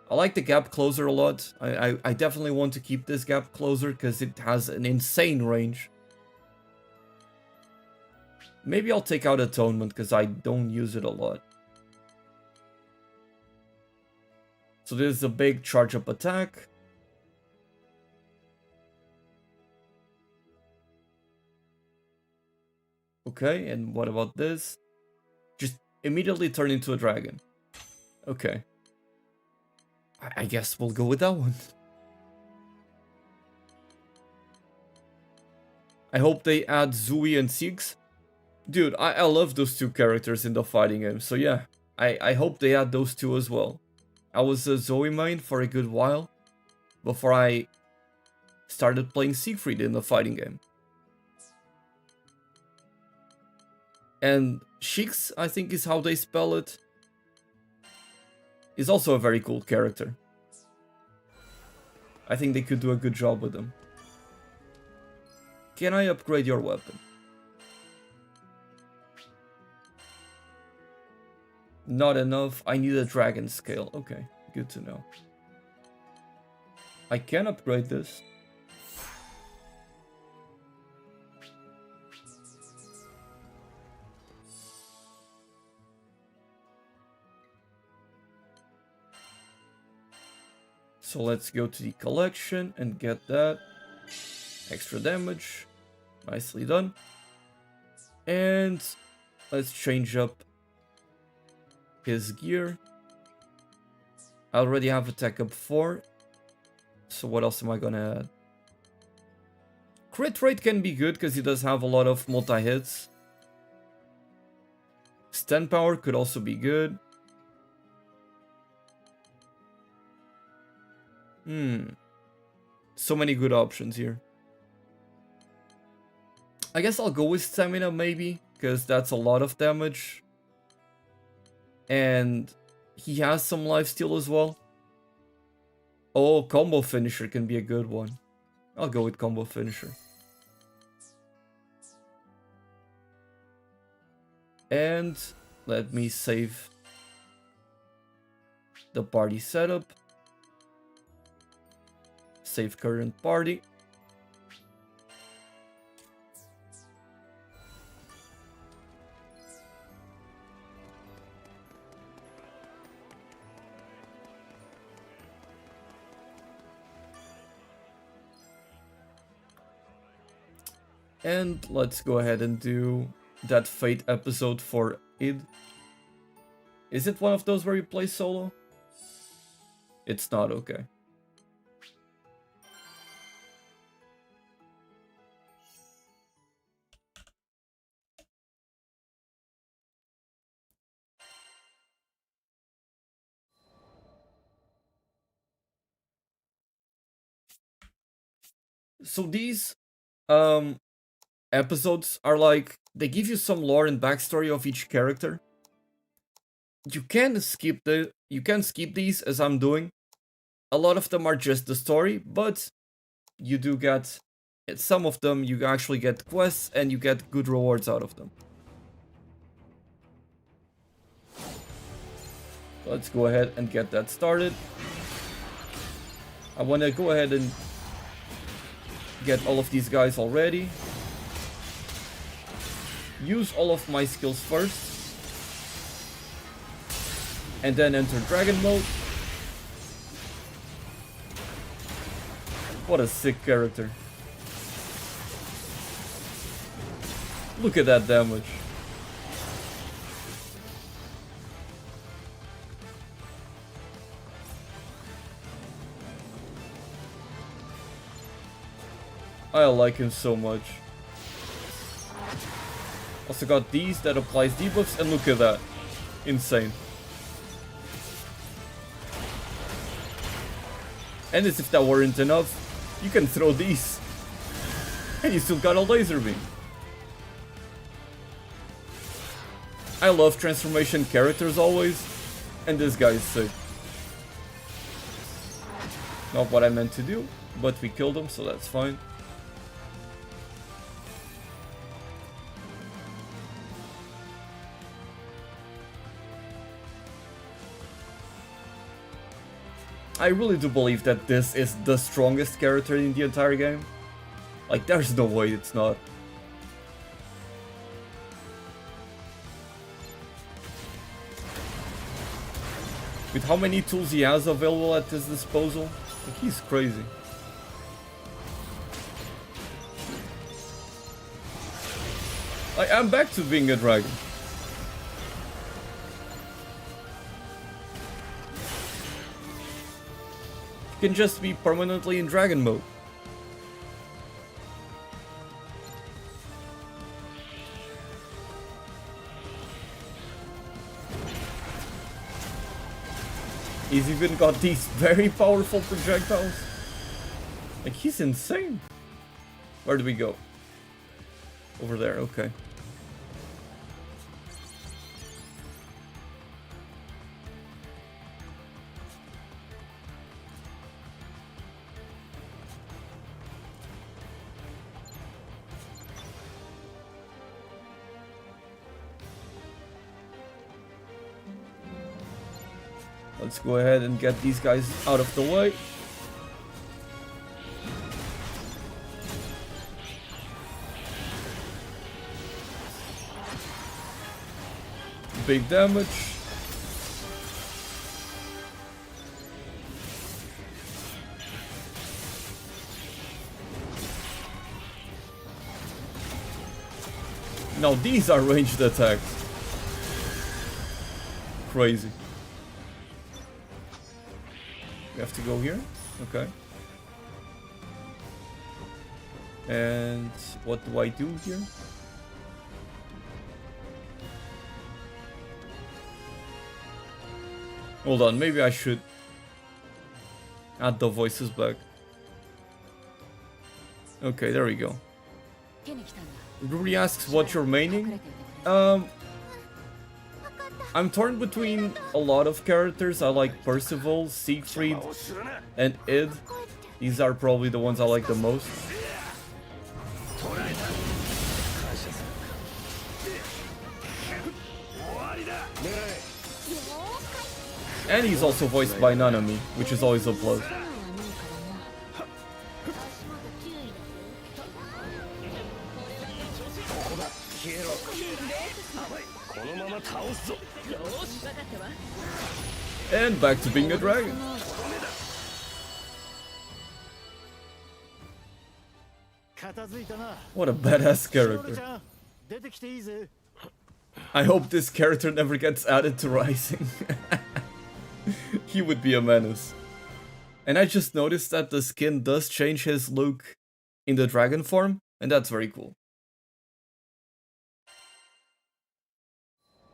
A: I like the gap closer a lot. I definitely want to keep this gap closer because it has an insane range. Maybe I'll take out Atonement because I don't use it a lot. So this is a big charge up attack. Okay, and what about this? Just immediately turn into a dragon. Okay. I guess we'll go with that one. I hope they add Zui and Six. Dude, I love those two characters in the fighting game, so yeah, I hope they add those two as well. I was a Zoe main for a good while, before I started playing Siegfried in the fighting game. And Shix, I think is how they spell it, is also a very cool character. I think they could do a good job with them. Can I upgrade your weapon? Not enough. I need a dragon scale. Okay, good to know. I can upgrade this. So let's go to the collection and get that. Extra damage. Nicely done. And let's change up his gear. I already have attack up 4. So what else am I gonna add? Crit rate can be good because he does have a lot of multi-hits. Stun power could also be good. So many good options here. I guess I'll go with stamina maybe, because that's a lot of damage. And he has some lifesteal as well. Oh, combo finisher can be a good one. I'll go with combo finisher. And let me save the party setup. Save current party. And let's go ahead and do that Fate episode for id. Is it one of those where you play solo? It's not, okay. So these episodes are like, they give you some lore and backstory of each character. You can skip these as I'm doing. A lot of them are just the story, but you do get some of them, you actually get quests and you get good rewards out of them. Let's go ahead and get that started. I want to go ahead and get all of these guys already. Use all of my skills first. And then enter dragon mode. What a sick character. Look at that damage. I like him so much. Also got these that applies debuffs, and look at that. Insane. And as if that weren't enough, you can throw these. And you still got a laser beam. I love transformation characters always, and this guy is sick. Not what I meant to do, but we killed him, so that's fine. I really do believe that this is the strongest character in the entire game. Like, there's no way it's not. With how many tools he has available at his disposal, like, he's crazy. I'm back to being a dragon. You can just be permanently in dragon mode. He's even got these very powerful projectiles. Like, he's insane. Where do we go? Over there, okay. Let's go ahead and get these guys out of the way. Big damage. Now these are ranged attacks. Crazy. We have to go here? Okay. And what do I do here? Hold on, maybe I should add the voices back. Okay, there we go. Ruby asks what you're maining. I'm torn between a lot of characters. I like Percival, Siegfried, and Id. These are probably the ones I like the most. And he's also voiced by Nanami, which is always a plus. And back to being a dragon. What a badass character. I hope this character never gets added to Rising. He would be a menace. And I just noticed that the skin does change his look in the dragon form, and that's very cool.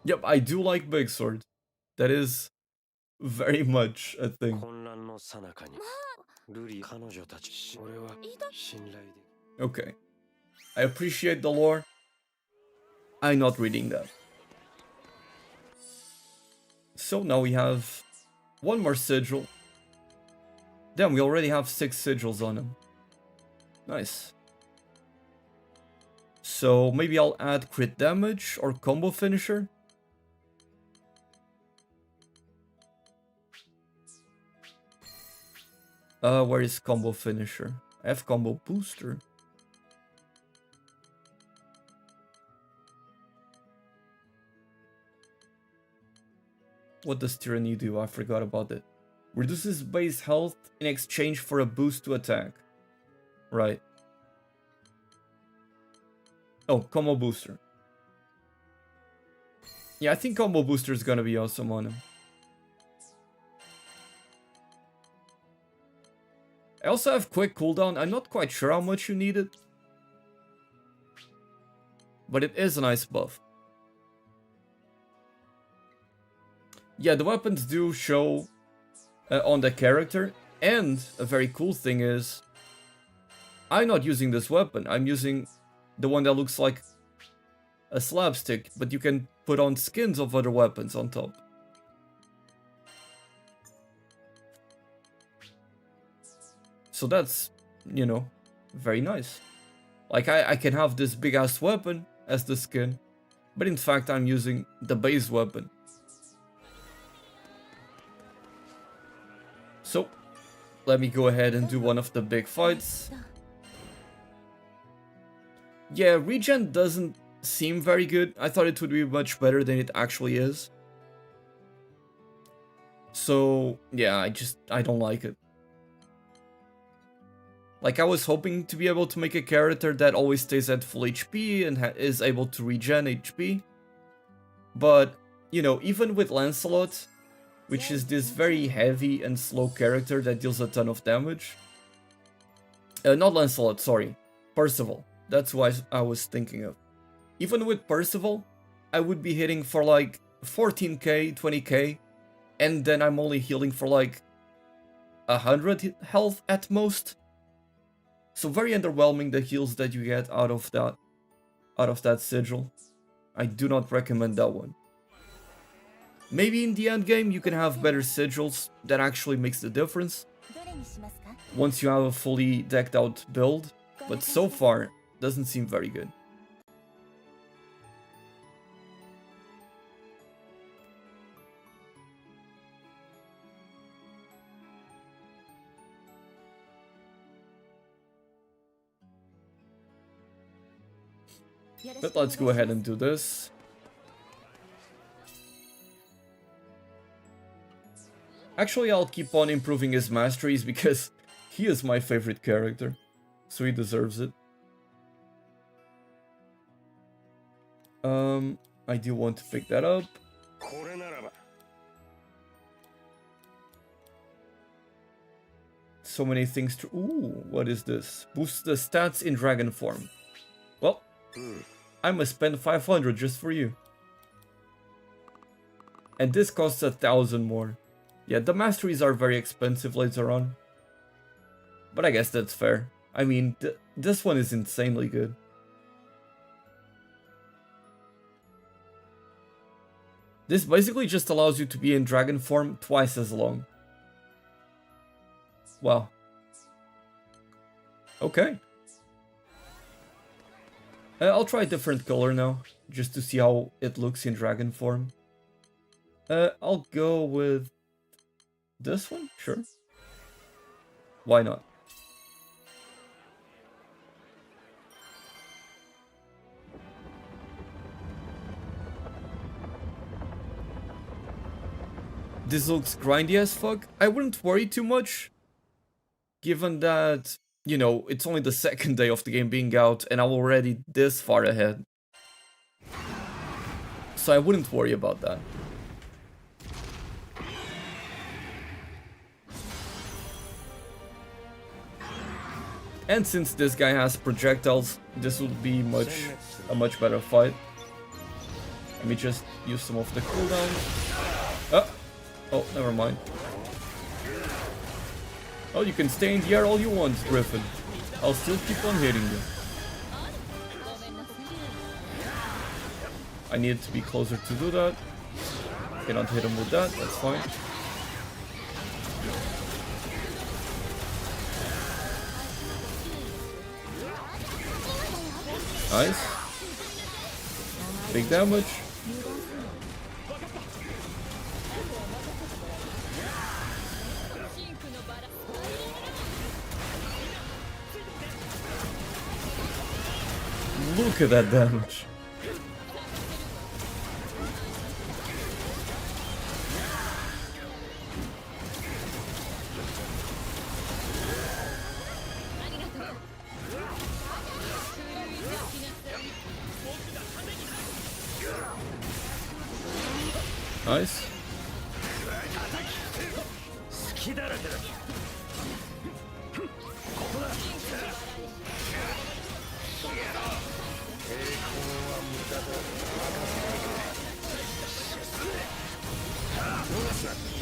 A: Yep, I do like Big Sword. That is very much a thing. Okay. I appreciate the lore. I'm not reading that. So now we have one more sigil. Damn, we already have 6 sigils on him. Nice. So maybe I'll add crit damage or combo finisher. Where is combo finisher? I have combo booster. What does Tyranny do? I forgot about it. Reduces base health in exchange for a boost to attack. Right. Oh, combo booster. Yeah, I think combo booster is gonna be awesome on him. I also have quick cooldown. I'm not quite sure how much you need it, but it is a nice buff. Yeah, the weapons do show on the character, and a very cool thing is I'm not using this weapon. I'm using the one that looks like a slapstick, but you can put on skins of other weapons on top. So that's, you know, very nice. Like, I can have this big ass weapon as the skin, but in fact I'm using the base weapon. So, let me go ahead and do one of the big fights. Yeah, regen doesn't seem very good. I thought it would be much better than it actually is. So, yeah, I don't like it. Like, I was hoping to be able to make a character that always stays at full HP and is able to regen HP. But, you know, even with Lancelot, which is this very heavy and slow character that deals a ton of damage. Not Lancelot, sorry. Percival. That's what I was thinking of. Even with Percival, I would be hitting for like 14k, 20k, and then I'm only healing for like 100 health at most. So very underwhelming, the heals that you get out of that sigil. I do not recommend that one. Maybe in the end game you can have better sigils that actually makes the difference once you have a fully decked out build, but so far doesn't seem very good. But let's go ahead and do this. Actually, I'll keep on improving his masteries because he is my favorite character, so he deserves it. I do want to pick that up. So many things to... Ooh, what is this? Boosts the stats in dragon form. Well, I must spend 500 just for you. And this costs 1,000 more. Yeah, the masteries are very expensive later on. But I guess that's fair. I mean, this one is insanely good. This basically just allows you to be in dragon form twice as long. Wow. Okay. I'll try a different color now, just to see how it looks in dragon form. I'll go with this one, sure. Why not? This looks grindy as fuck. I wouldn't worry too much, given that, you know, it's only the second day of the game being out and I'm already this far ahead. So I wouldn't worry about that. And since this guy has projectiles, this would be a much better fight. Let me just use some of the cooldowns. Oh, never mind. Oh, you can stay in the air all you want, Griffin. I'll still keep on hitting you. I need to be closer to do that. Cannot hit him with that, that's fine. Nice. Big damage. Look at that damage. Nice.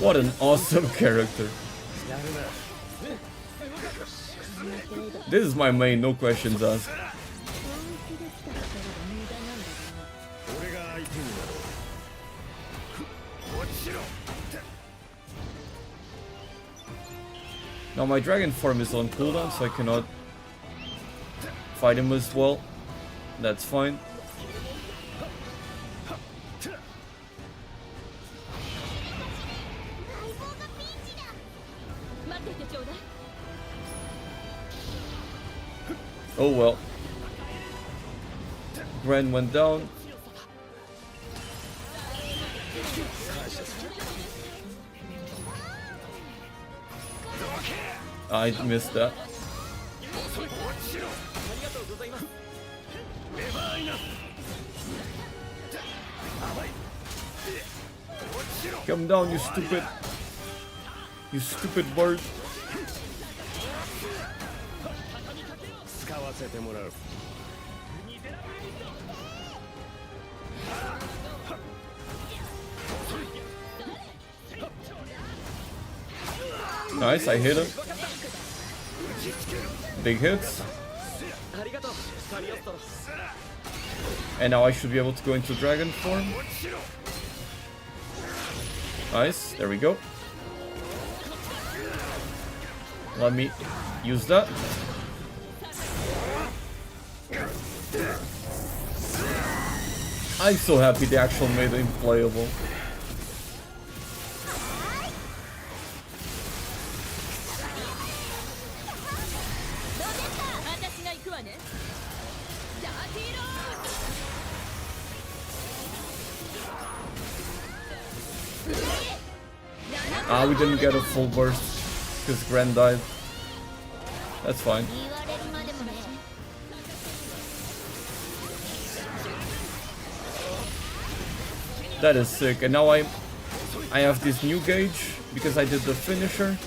A: What an awesome character. This is my main, no questions asked. Now my dragon form is on cooldown, so I cannot fight him as well. That's fine. Oh well. Gran went down. I missed that. Come down, you stupid bird. Nice, I hit him. Big hits. And now I should be able to go into dragon form. Nice, there we go. Let me use that. I'm so happy they actually made him playable. We didn't get a full burst because Gran died. That's fine. That is sick. And now I have this new gauge because I did the finisher.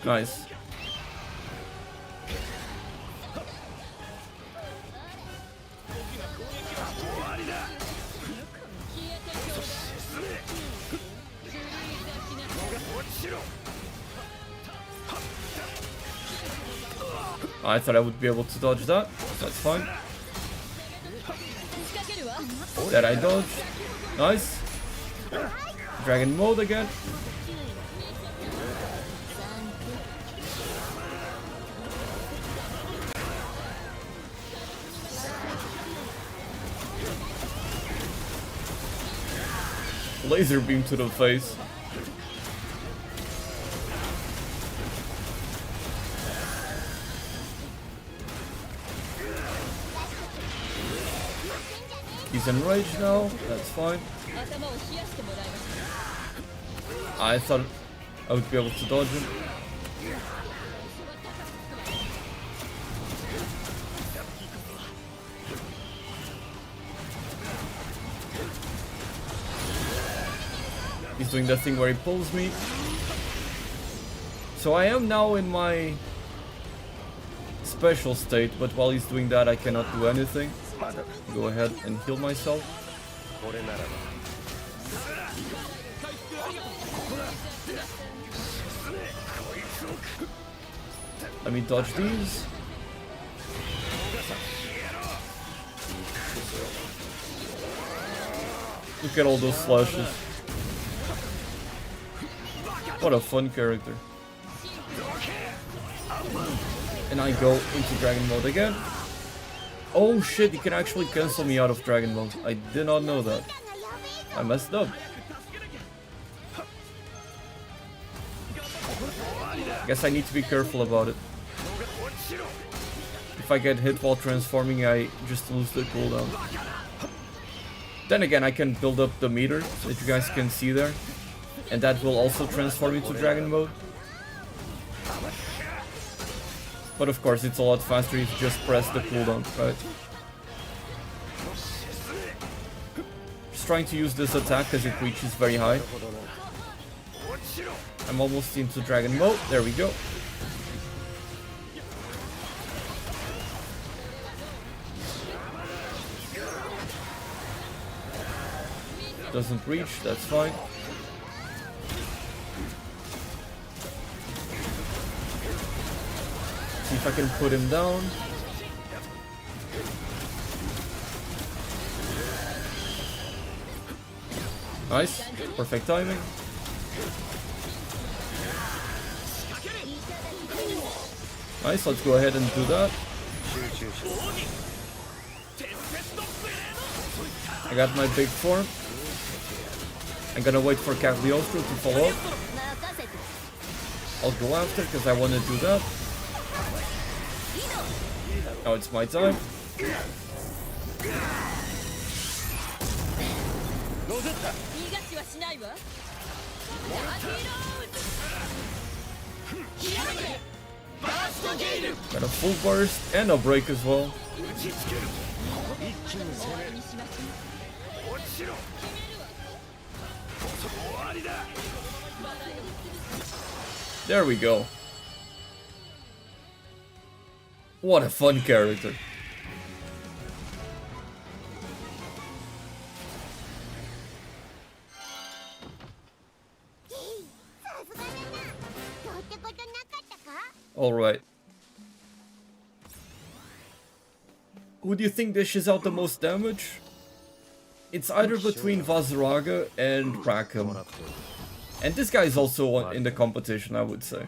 A: Nice. I thought I would be able to dodge that. That's fine. That I dodged. Nice. Dragon mode again. Laser beam to the face. He's enraged now, that's fine. I thought I would be able to dodge him. He's doing that thing where he pulls me. So I am now in my special state, but while he's doing that I cannot do anything. Go ahead and heal myself. Let me dodge these. Look at all those slashes. What a fun character. And I go into dragon mode again. Oh shit, you can actually cancel me out of dragon mode. I did not know that. I messed up. Guess I need to be careful about it. If I get hit while transforming, I just lose the cooldown. Then again, I can build up the meter that you guys can see there. And that will also transform into dragon mode. But of course, it's a lot faster if you just press the cooldown, right? Just trying to use this attack because it reaches very high. I'm almost into dragon mode. There we go. Doesn't reach, that's fine. See if I can put him down. Nice, perfect timing. Nice, let's go ahead and do that. I got my big form. I'm gonna wait for Cagliostro to follow up. I'll go after because I want to do that. Now it's my time. Got a full burst and a break as well. There we go. What a fun character. Alright. Who do you think dishes out the most damage? It's either between Vazaraga and Rackham. And this guy is also in the competition, I would say.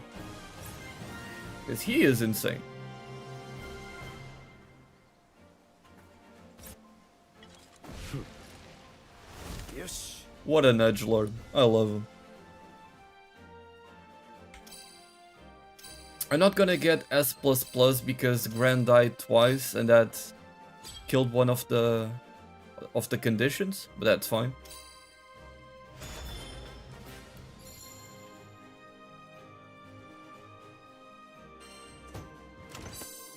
A: Because he is insane. What an edgelord. I love him. I'm not gonna get S++ because Gran died twice and that killed one of the conditions, but that's fine.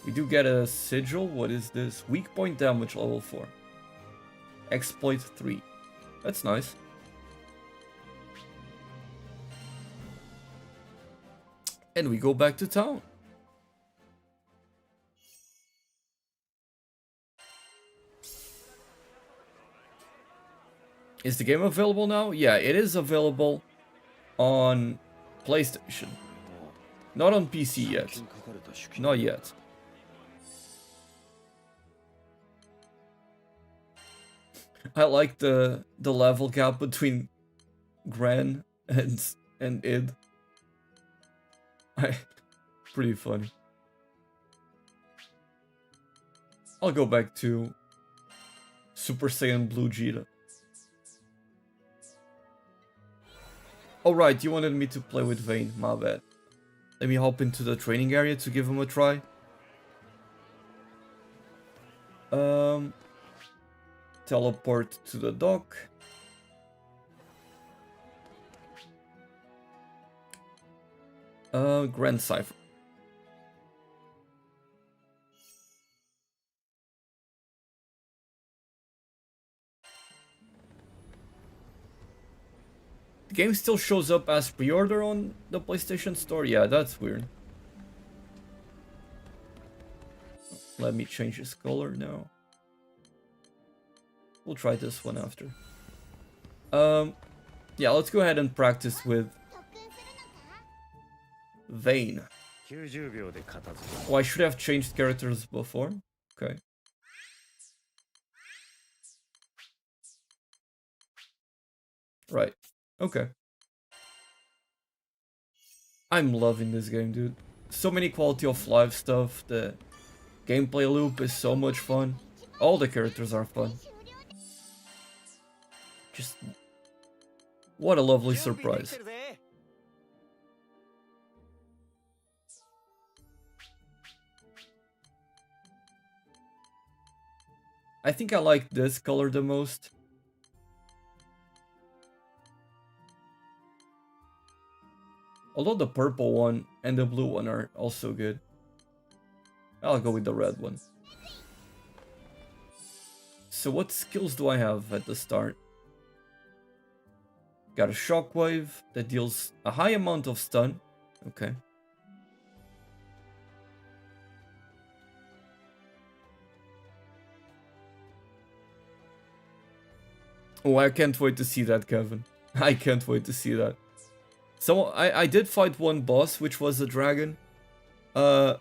A: We do get a sigil. What is this? Weak point damage level 4. Exploit 3. That's nice. And we go back to town. Is the game available now? Yeah, it is available on PlayStation. Not on PC yet. Not yet. I like the level gap between Gran and id. Pretty funny. I'll go back to Super Saiyan Blue Vegeta. Oh right, you wanted me to play with Vayne, my bad. Let me hop into the training area to give him a try. Teleport to the dock. Grand Cipher. The game still shows up as pre-order on the PlayStation Store? Yeah, that's weird. Let me change his color now. We'll try this one after. Yeah, let's go ahead and practice with Vayne. Oh, I should have changed characters before. Okay. Right. Okay. I'm loving this game, dude. So many quality of life stuff. The gameplay loop is so much fun. All the characters are fun. Just... what a lovely surprise. I think I like this color the most. Although the purple one and the blue one are also good. I'll go with the red one. So what skills do I have at the start? Got a shockwave that deals a high amount of stun. Okay. Oh, I can't wait to see that, Kevin. I can't wait to see that. So I did fight one boss, which was a dragon, on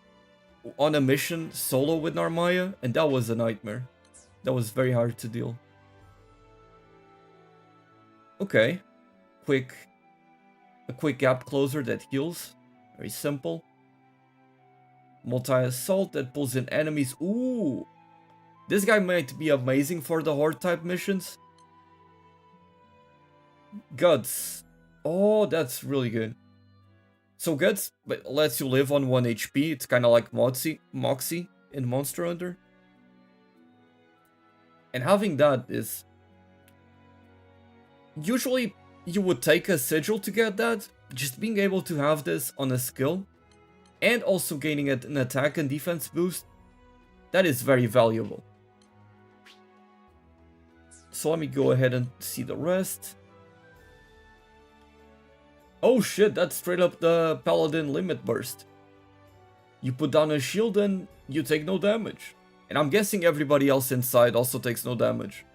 A: a mission solo with Narmaya, and that was a nightmare. That was very hard to deal. Okay. A quick gap closer that heals. Very simple. Multi-assault that pulls in enemies. Ooh! This guy might be amazing for the horde type missions. Guts. Oh, that's really good. So Guts lets you live on 1 HP. It's kind of like Moxie in Monster Hunter. And having that is... usually you would take a sigil to get that. Just being able to have this on a skill and also gaining an attack and defense boost, that is very valuable. So let me go ahead and see the rest. Oh shit, that's straight up the Paladin limit burst. You put down a shield and you take no damage. And I'm guessing everybody else inside also takes no damage.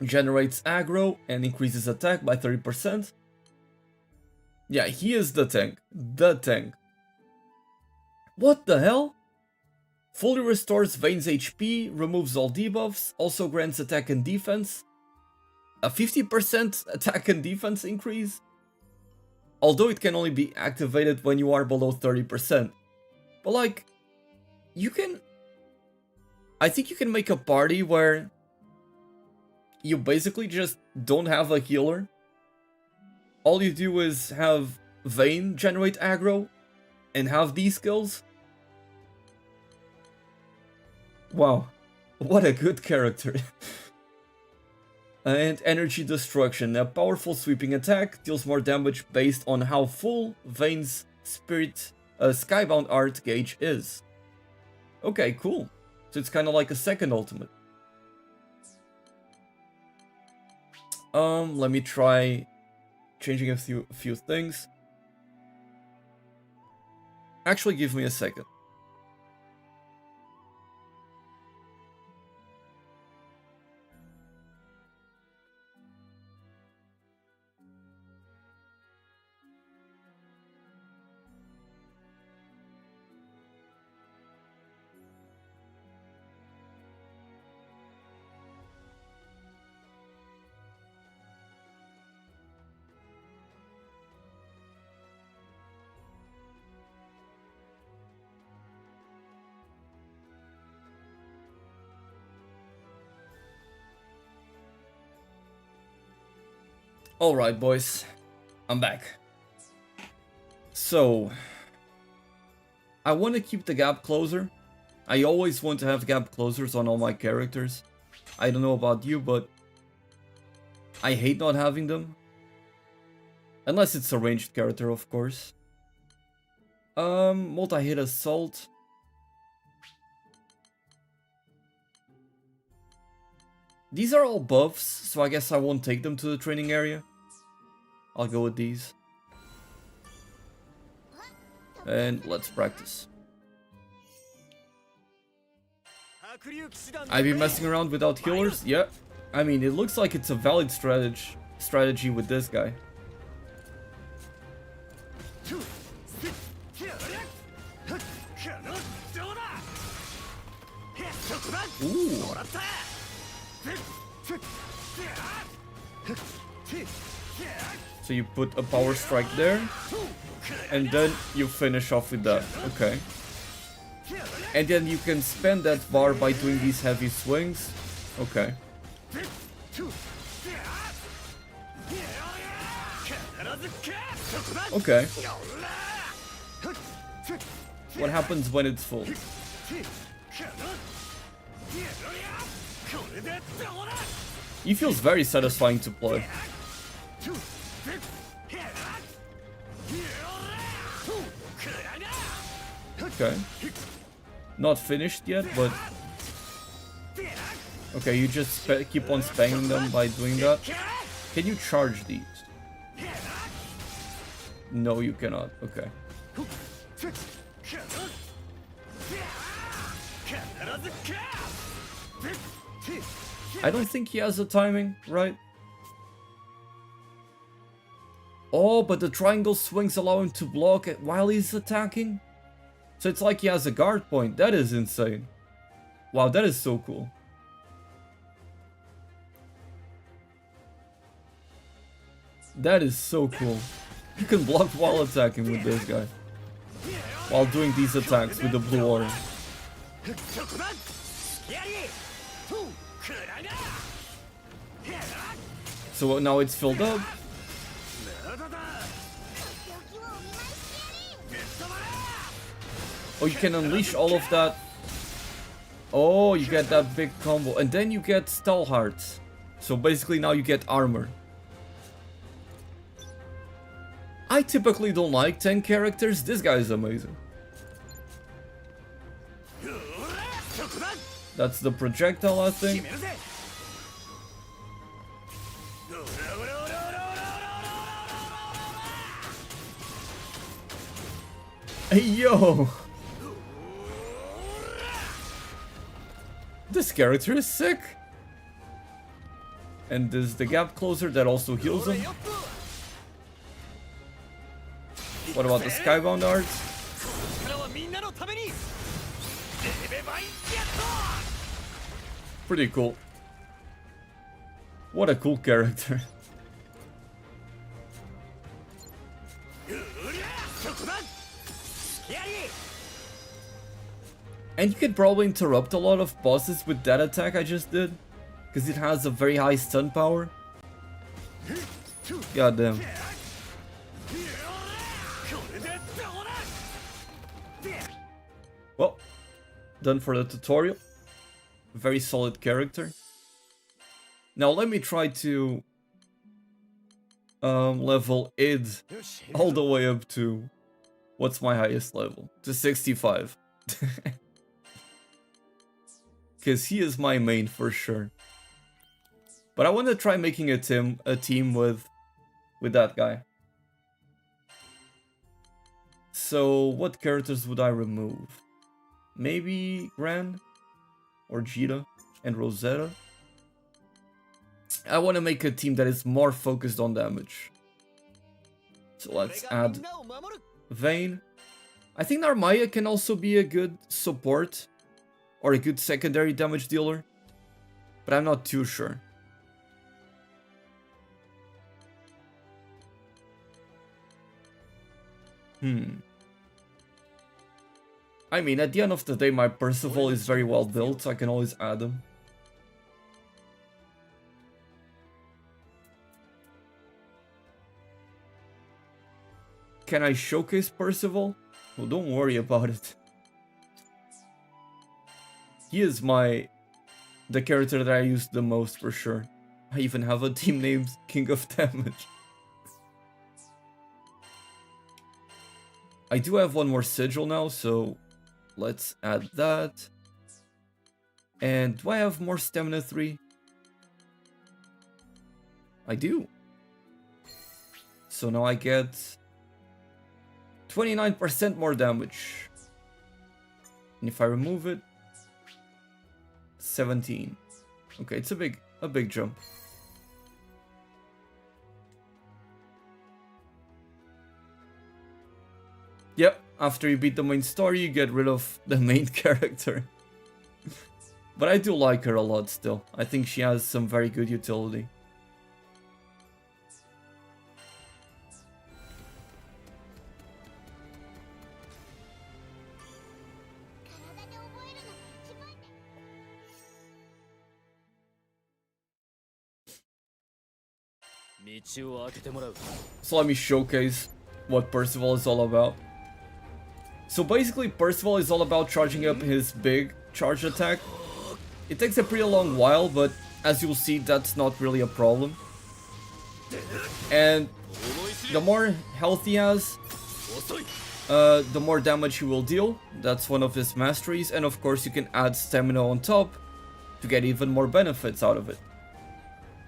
A: generates aggro and increases attack by 30%. Yeah, he is the tank. The tank. What the hell? Fully restores Vayne's HP, removes all debuffs, also grants attack and defense. A 50% attack and defense increase? Although it can only be activated when you are below 30%. But like, you can... I think you can make a party where you basically just don't have a healer. All you do is have Vayne generate aggro and have these skills. Wow, what a good character. And Energy Destruction, a powerful sweeping attack, deals more damage based on how full Vayne's Spirit Skybound Art gauge is. Okay, cool. So it's kind of like a second ultimate. Let me try changing a few things. Actually, give me a second. Alright boys, I'm back. So, I want to keep the gap closer. I always want to have gap closers on all my characters. I don't know about you, but I hate not having them. Unless it's a ranged character, of course. Multi-hit assault. These are all buffs, so I guess I won't take them to the training area. I'll go with these. And let's practice. I've been messing around without healers? Yeah. I mean, it looks like it's a valid strategy with this guy. Ooh. So you put a power strike there, and then you finish off with that. Okay. And then you can spend that bar by doing these heavy swings. Okay. Okay. What happens when it's full? He feels very satisfying to play. Okay. Not finished yet, but... Okay, you just keep on spamming them by doing that. Can you charge these? No, you cannot. Okay. I don't think he has a timing, right? Oh, but the triangle swings allow him to block it while he's attacking? So it's like he has a guard point. That is insane. Wow, that is so cool. That is so cool. You can block while attacking with this guy. While doing these attacks with the blue aura. So now it's filled up. Oh, you can unleash all of that. Oh, you get that big combo. And then you get Stalhearts. So basically now you get armor. I typically don't like 10 characters. This guy is amazing. That's the projectile, I think. Hey, yo! This character is sick. And this is the gap closer that also heals him. What about the Skybound arts? Pretty cool. What a cool character. And you can probably interrupt a lot of bosses with that attack I just did, because it has a very high stun power. God damn. Well, done for the tutorial. Very solid character. Now let me try to level id all the way up to, what's my highest level? To 65. Because he is my main for sure. But I want to try making a team with that guy. So what characters would I remove? Maybe Gran or Jita and Rosetta. I want to make a team that is more focused on damage. So let's add Vayne. I think Narmaya can also be a good support or a good secondary damage dealer, but I'm not too sure. I mean, at the end of the day, my Percival is very well built, so I can always add him. Can I showcase Percival? Well, don't worry about it. He is the character that I use the most for sure. I even have a team named King of Damage. I do have one more sigil now, so let's add that. And do I have more stamina 3? I do. So now I get 29% more damage. And if I remove it, 17. Okay, it's a big jump. Yep, after you beat the main story, you get rid of the main character. But I do like her a lot still. I think she has some very good utility. So let me showcase what Percival is all about. So basically Percival is all about charging up his big charge attack. It takes a pretty long while, but as you'll see, that's not really a problem. And the more health he has, the more damage he will deal. That's one of his masteries, and of course you can add stamina on top to get even more benefits out of it.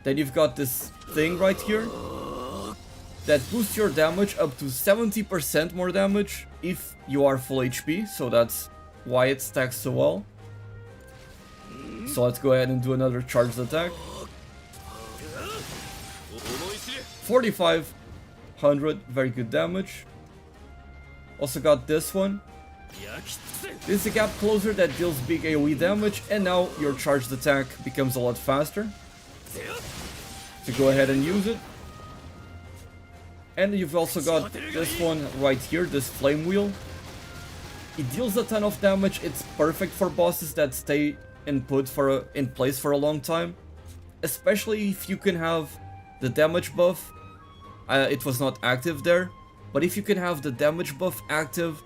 A: Then you've got this thing right here that boosts your damage up to 70% more damage if you are full HP, so that's why it stacks so well. So let's go ahead and do another charged attack. 4500, very good damage. Also got this one. This is a gap closer that deals big AoE damage, and now your charged attack becomes a lot faster. So go ahead and use it. And you've also got this one right here, this flame wheel. It deals a ton of damage. It's perfect for bosses that stay in place for a long time, especially if you can have the damage buff. It was not active there, but if you can have the damage buff active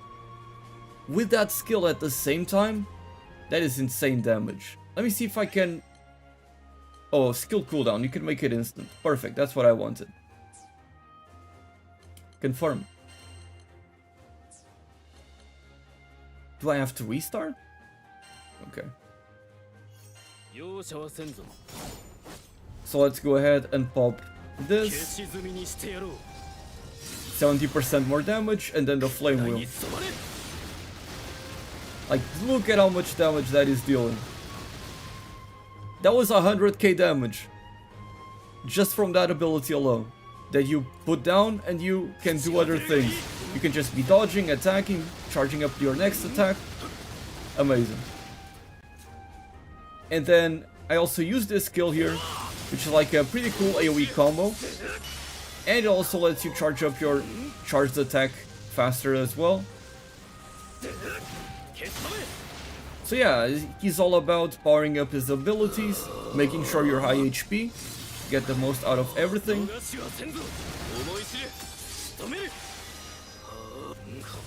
A: with that skill at the same time, that is insane damage. Let me see if I can... Oh, skill cooldown, you can make it instant. Perfect, that's what I wanted. Confirm. Do I have to restart? Okay. So let's go ahead and pop this. 70% more damage, and then the flame wheel. Like, look at how much damage that is dealing. That was 100k damage. just from that ability alone. That you put down and you can do other things. You can just be dodging, attacking, charging up your next attack. Amazing. And then I also use this skill here, which is like a pretty cool AoE combo. And it also lets you charge up your charged attack faster as well. So yeah, he's all about powering up his abilities, making sure you're high HP, get the most out of everything,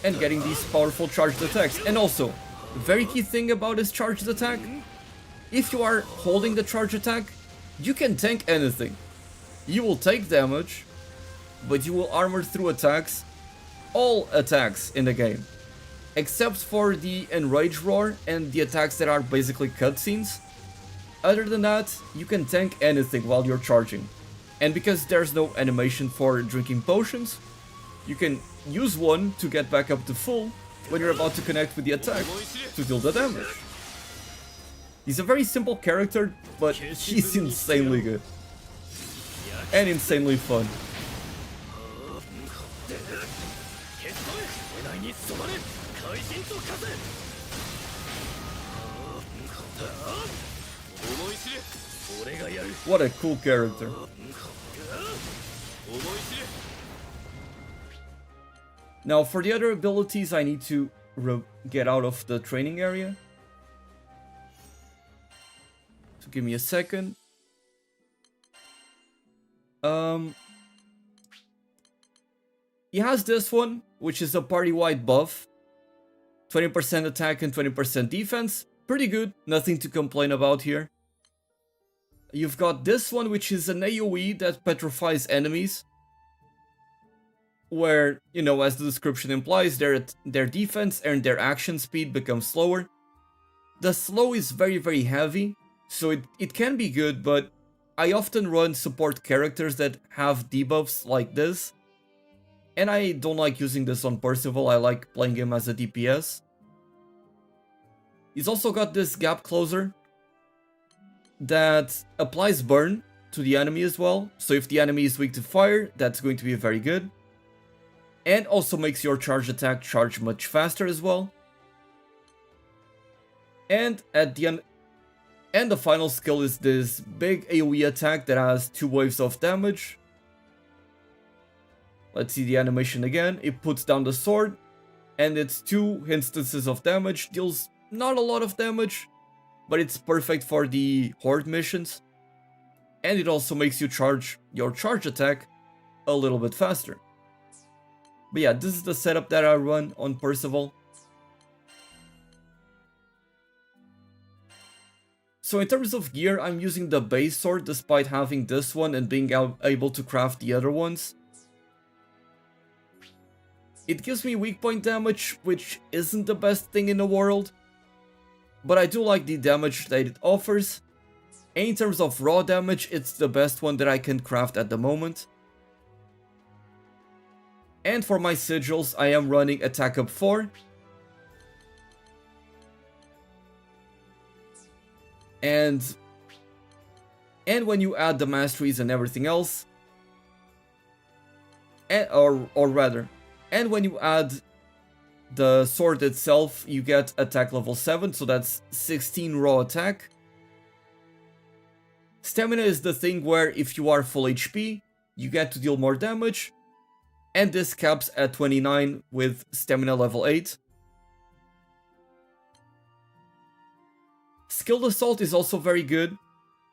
A: and getting these powerful charged attacks. And also, the very key thing about his charged attack, if you are holding the charge attack, you can tank anything. You will take damage, but you will armor through attacks, all attacks in the game, except for the Enrage Roar and the attacks that are basically cutscenes. Other than that, you can tank anything while you're charging. And because there's no animation for drinking potions, you can use one to get back up to full when you're about to connect with the attack to deal the damage. He's a very simple character, but he's insanely good. And insanely fun. What a cool character. Now for the other abilities I need to get out of the training area. So give me a second. He has this one, which is a party-wide buff. 20% attack and 20% defense. Pretty good, nothing to complain about here. You've got this one, which is an AoE that petrifies enemies. Where, you know, as the description implies, their defense and their action speed becomes slower. The slow is very, very heavy, so it can be good, but I often run support characters that have debuffs like this. And I don't like using this on Percival, I like playing him as a DPS. He's also got this gap closer that applies burn to the enemy as well. So if the enemy is weak to fire, that's going to be very good. And also makes your charge attack charge much faster as well. And at the end, and the final skill is this big AoE attack that has 2 waves of damage. Let's see the animation again. It puts down the sword, and it's 2 instances of damage. Deals not a lot of damage, but it's perfect for the horde missions. And it also makes you charge your charge attack a little bit faster. But yeah, this is the setup that I run on Percival. So in terms of gear, I'm using the base sword despite having this one and being able to craft the other ones. It gives me weak point damage, which isn't the best thing in the world. But I do like the damage that it offers. And in terms of raw damage, it's the best one that I can craft at the moment. And for my sigils, I am running attack up 4. And when you add the masteries and everything else, or rather, and when you add the sword itself, you get attack level 7, so that's 16 raw attack. Stamina is the thing where if you are full HP, you get to deal more damage, and this caps at 29 with stamina level 8. Skilled Assault is also very good.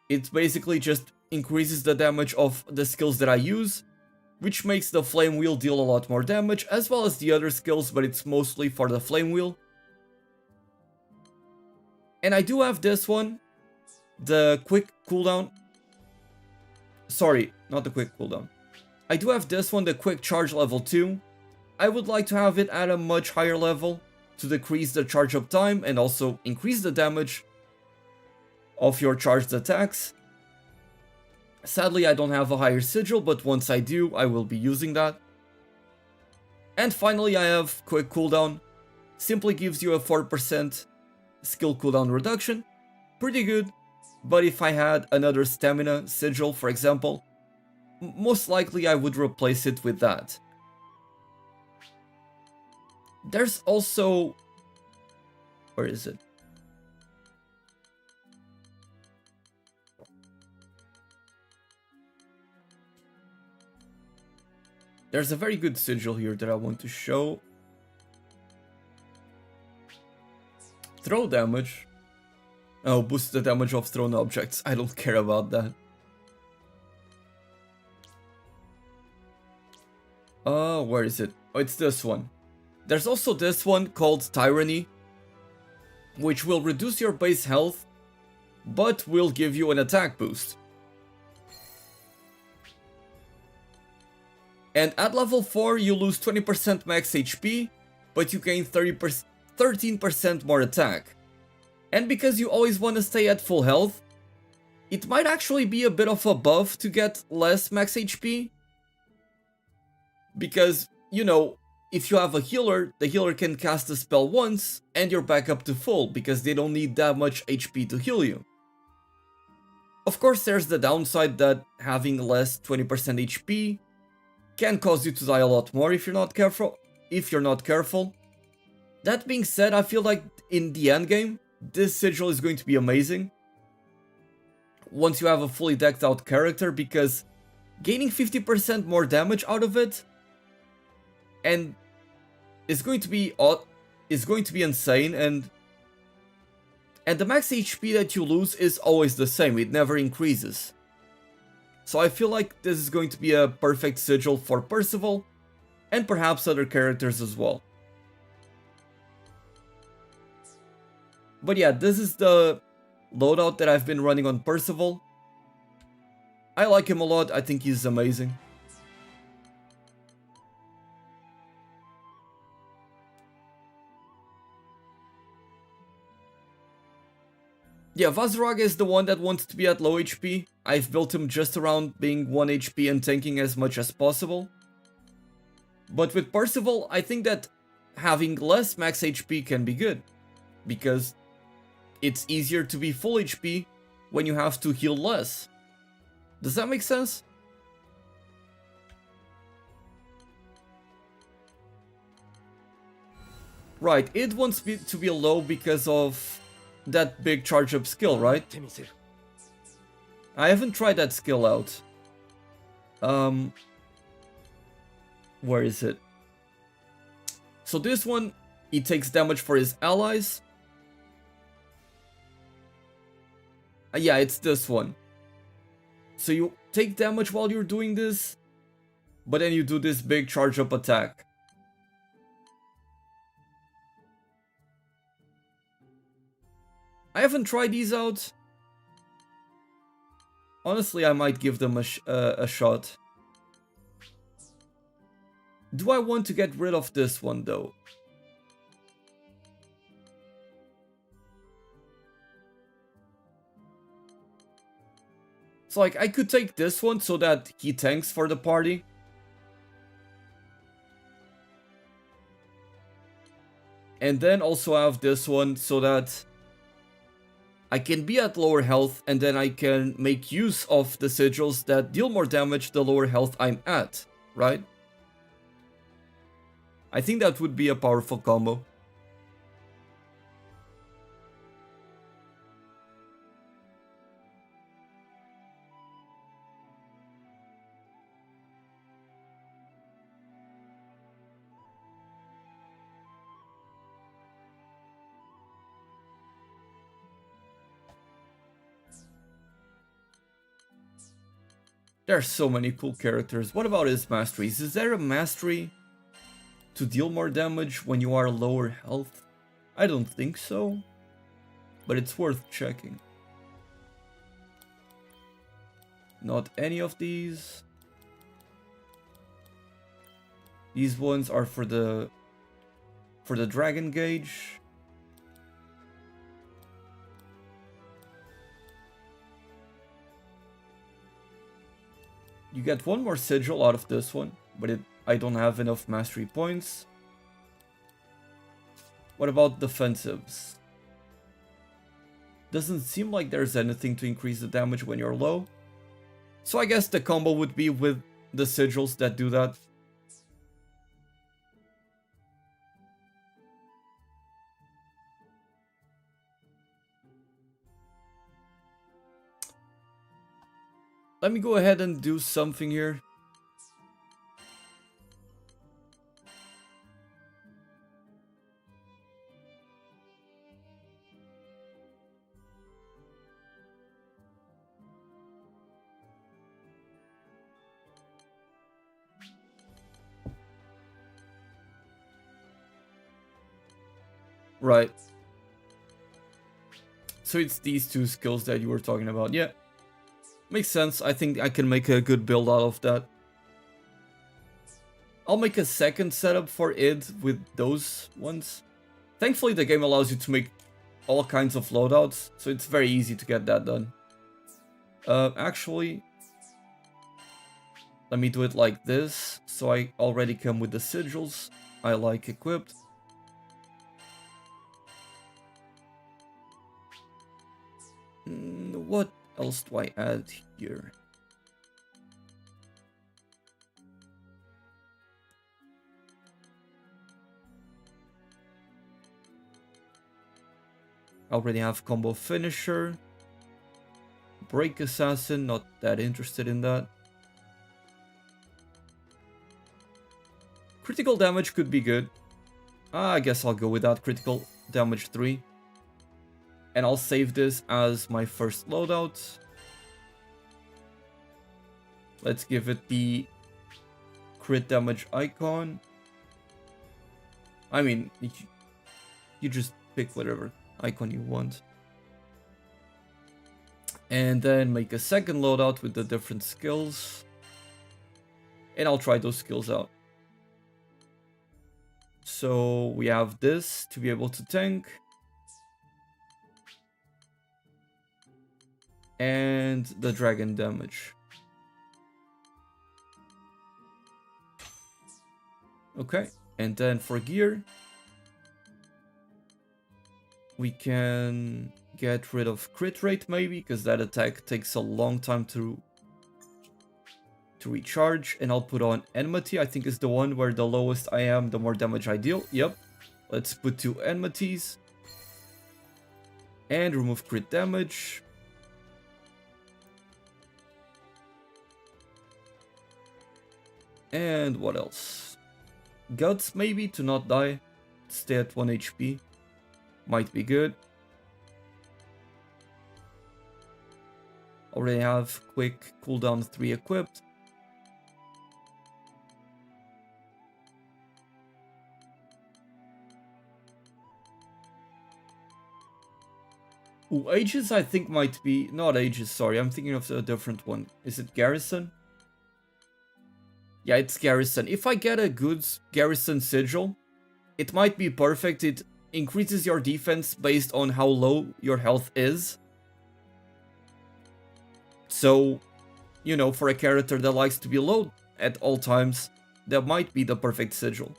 A: It basically just increases the damage of the skills that I use, which makes the Flame Wheel deal a lot more damage, as well as the other skills, but it's mostly for the Flame Wheel. And I do have this one, the quick cooldown. Sorry, not the quick cooldown. I do have this one, the quick charge level 2. I would like to have it at a much higher level to decrease the charge up time and also increase the damage of your charged attacks. Sadly, I don't have a higher sigil, but once I do, I will be using that. And finally, I have quick cooldown. Simply gives you a 4% skill cooldown reduction. Pretty good, but if I had another stamina sigil, for example, most likely I would replace it with that. There's also... Where is it? There's a very good sigil here that I want to show. Throw damage. Oh, boost the damage of thrown objects. I don't care about that. Where is it? Oh, it's this one. There's also this one called Tyranny, which will reduce your base health, but will give you an attack boost. And at level 4, you lose 20% max HP, but you gain 13% more attack. And because you always want to stay at full health, it might actually be a bit of a buff to get less max HP. Because, you know, if you have a healer, the healer can cast a spell once and you're back up to full because they don't need that much HP to heal you. Of course, there's the downside that having less 20% HP can cause you to die a lot more if you're not careful. That being said, I feel like in the endgame, this sigil is going to be amazing once you have a fully decked out character, because gaining 50% more damage out of it and is going to be insane, and the max HP that you lose is always the same, it never increases. So I feel like this is going to be a perfect sigil for Percival and perhaps other characters as well. But yeah, this is the loadout that I've been running on Percival. I like him a lot, I think he's amazing. Yeah, Vazrag is the one that wants to be at low HP. I've built him just around being 1 HP and tanking as much as possible. But with Percival, I think that having less max HP can be good, because it's easier to be full HP when you have to heal less. Does that make sense? Right, it wants me to be low because of that big charge up skill, right? I haven't tried that skill out. Where is it? So this one, he takes damage for his allies. Yeah, it's this one. So you take damage while you're doing this, but then you do this big charge up attack. I haven't tried these out. Honestly, I might give them a shot. Do I want to get rid of this one though? So like, I could take this one so that he tanks for the party. And then also have this one so that I can be at lower health, and then I can make use of the sigils that deal more damage the lower health I'm at, right? I think that would be a powerful combo. There are so many cool characters. What about his masteries? Is there a mastery to deal more damage when you are lower health? I don't think so, but it's worth checking. Not any of these. These ones are for the dragon gauge. You get one more sigil out of this one, but I don't have enough mastery points. What about defensives? Doesn't seem like there's anything to increase the damage when you're low. So I guess the combo would be with the sigils that do that. Let me go ahead and do something here. Right. So it's these two skills that you were talking about. Yeah. Makes sense. I think I can make a good build out of that. I'll make a second setup for it with those ones. Thankfully, the game allows you to make all kinds of loadouts, so it's very easy to get that done. Actually, let me do it like this, so I already come with the sigils I like equipped. What else do I add here? I already have combo finisher. Break assassin, not that interested in that. Critical damage could be good. I guess I'll go with that. Critical damage 3. And I'll save this as my first loadout. Let's give it the crit damage icon. I mean, you just pick whatever icon you want. And then make a second loadout with the different skills. And I'll try those skills out. So we have this to be able to tank. And the dragon damage. Okay, and then for gear, we can get rid of crit rate maybe, because that attack takes a long time to recharge. And I'll put on enmity. I think is the one where the lowest I am, the more damage I deal. Yep. Let's put 2 enmities. And remove crit damage. And what else? Guts maybe to not die. Stay at 1 HP. Might be good. Already have quick cooldown 3 equipped. Ooh, Aegis I think might be... Not Aegis, sorry. I'm thinking of a different one. Is it Garrison? Yeah, it's Garrison. If I get a good Garrison sigil, it might be perfect. It increases your defense based on how low your health is. So, you know, for a character that likes to be low at all times, that might be the perfect sigil.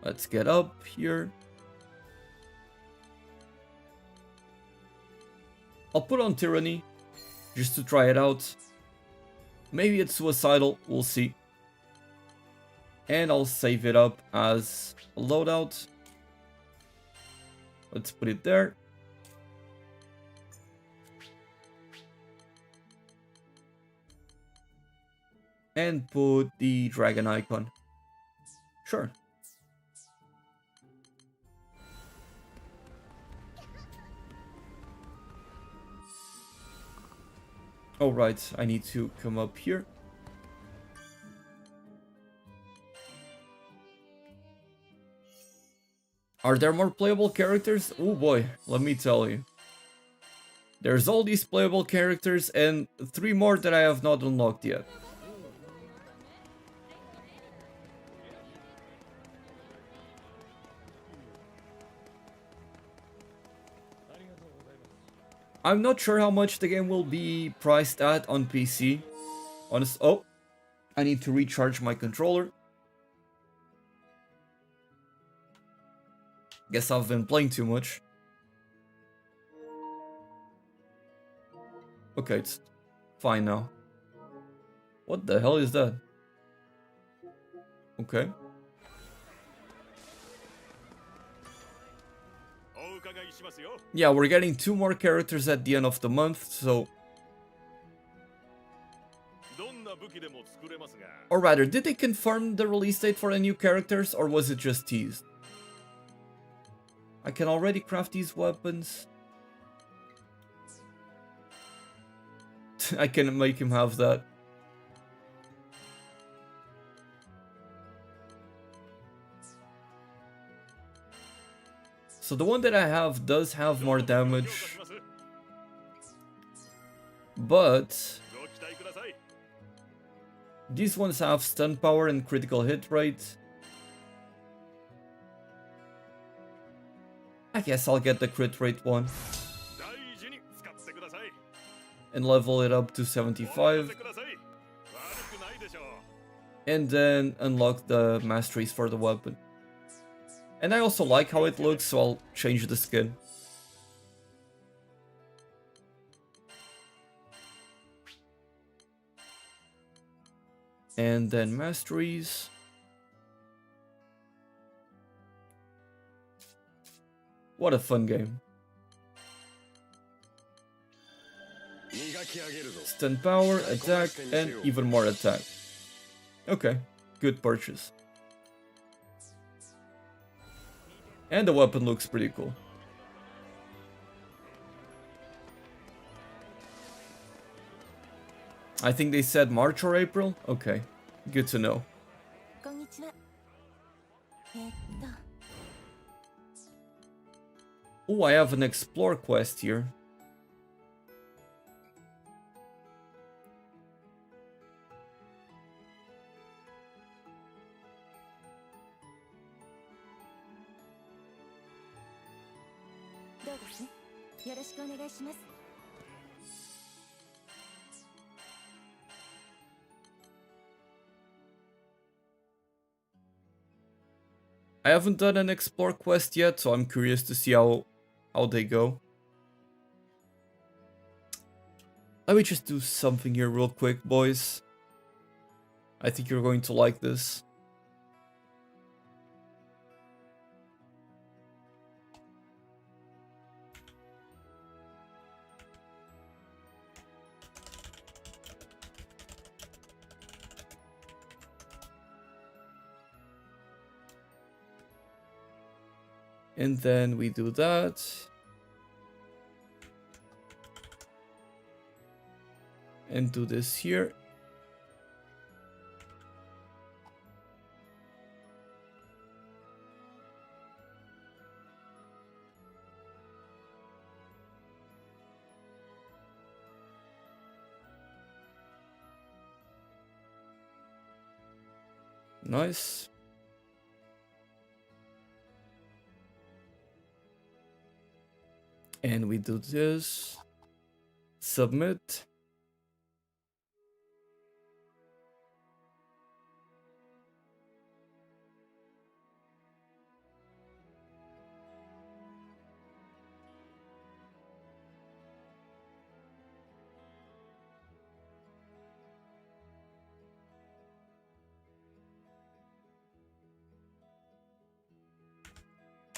A: Let's get up here. I'll put on Tyranny, just to try it out. Maybe it's suicidal, we'll see. And I'll save it up as a loadout. Let's put it there. And put the dragon icon. Sure. Oh, right, I need to come up here. Are there more playable characters? Oh boy, let me tell you. There's all these playable characters and 3 more that I have not unlocked yet. I'm not sure how much the game will be priced at on PC. Oh, I need to recharge my controller. Guess I've been playing too much. Okay, it's fine now. What the hell is that? Okay. Yeah, we're getting 2 more characters at the end of the month, so... Or rather, did they confirm the release date for the new characters, or was it just teased? I can already craft these weapons. I can make him have that. So the one that I have does have more damage. But these ones have stun power and critical hit rate. I guess I'll get the crit rate one. And level it up to 75. And then unlock the masteries for the weapon. And I also like how it looks, so I'll change the skin. And then masteries. What a fun game. Stun power, attack, and even more attack. Okay, good purchase. And the weapon looks pretty cool. I think they said March or April? Okay, good to know. Oh, I have an explore quest here. I haven't done an explore quest yet, so I'm curious to see how they go. Let me just do something here real quick, boys. I think you're going to like this. And then we do that. And do this here. Nice. And we do this. Submit.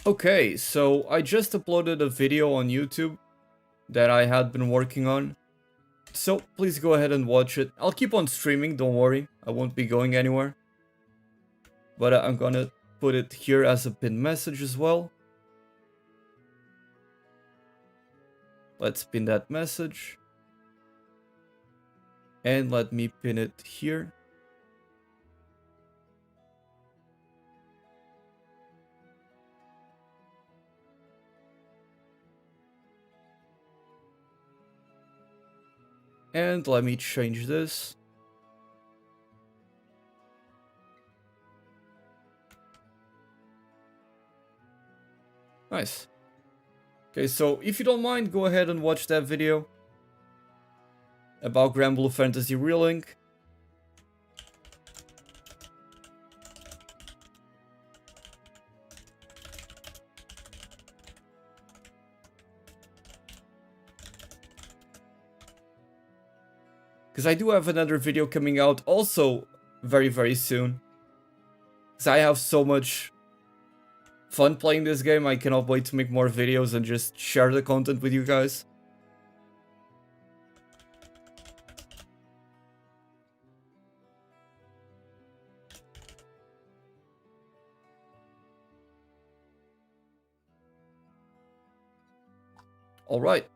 A: Okay, so I just uploaded a video on YouTube that I had been working on. So please go ahead and watch it. I'll keep on streaming, don't worry. I won't be going anywhere. But I'm gonna put it here as a pinned message as well. Let's pin that message. And let me pin it here. And let me change this. Nice. Okay, so if you don't mind, go ahead and watch that video about Granblue Fantasy Relink. Because I do have another video coming out also very soon. Because I have so much fun playing this game, I cannot wait to make more videos and just share the content with you guys. Alright.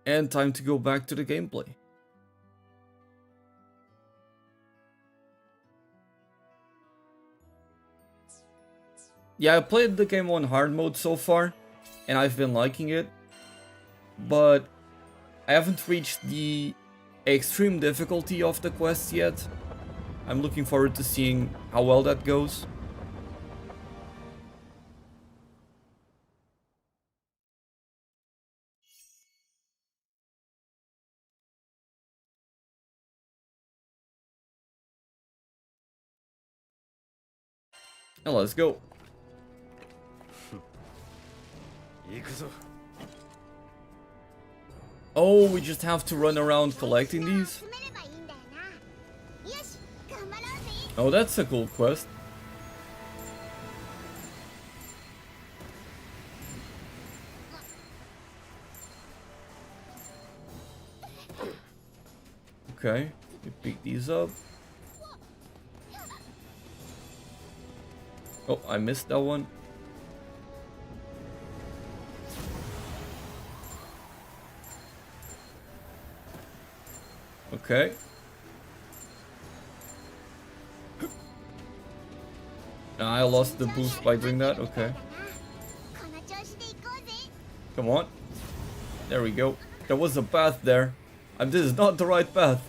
A: And time to go back to the gameplay. Yeah, I played the game on hard mode so far, and I've been liking it, but I haven't reached the extreme difficulty of the quest yet. I'm looking forward to seeing how well that goes. Now let's go. Oh, we just have to run around collecting these? Oh, that's a cool quest. Okay, we pick these up. Oh, I missed that one. Okay. I lost the boost by doing that, okay. Come on. There we go. There was a path there. And this is not the right path.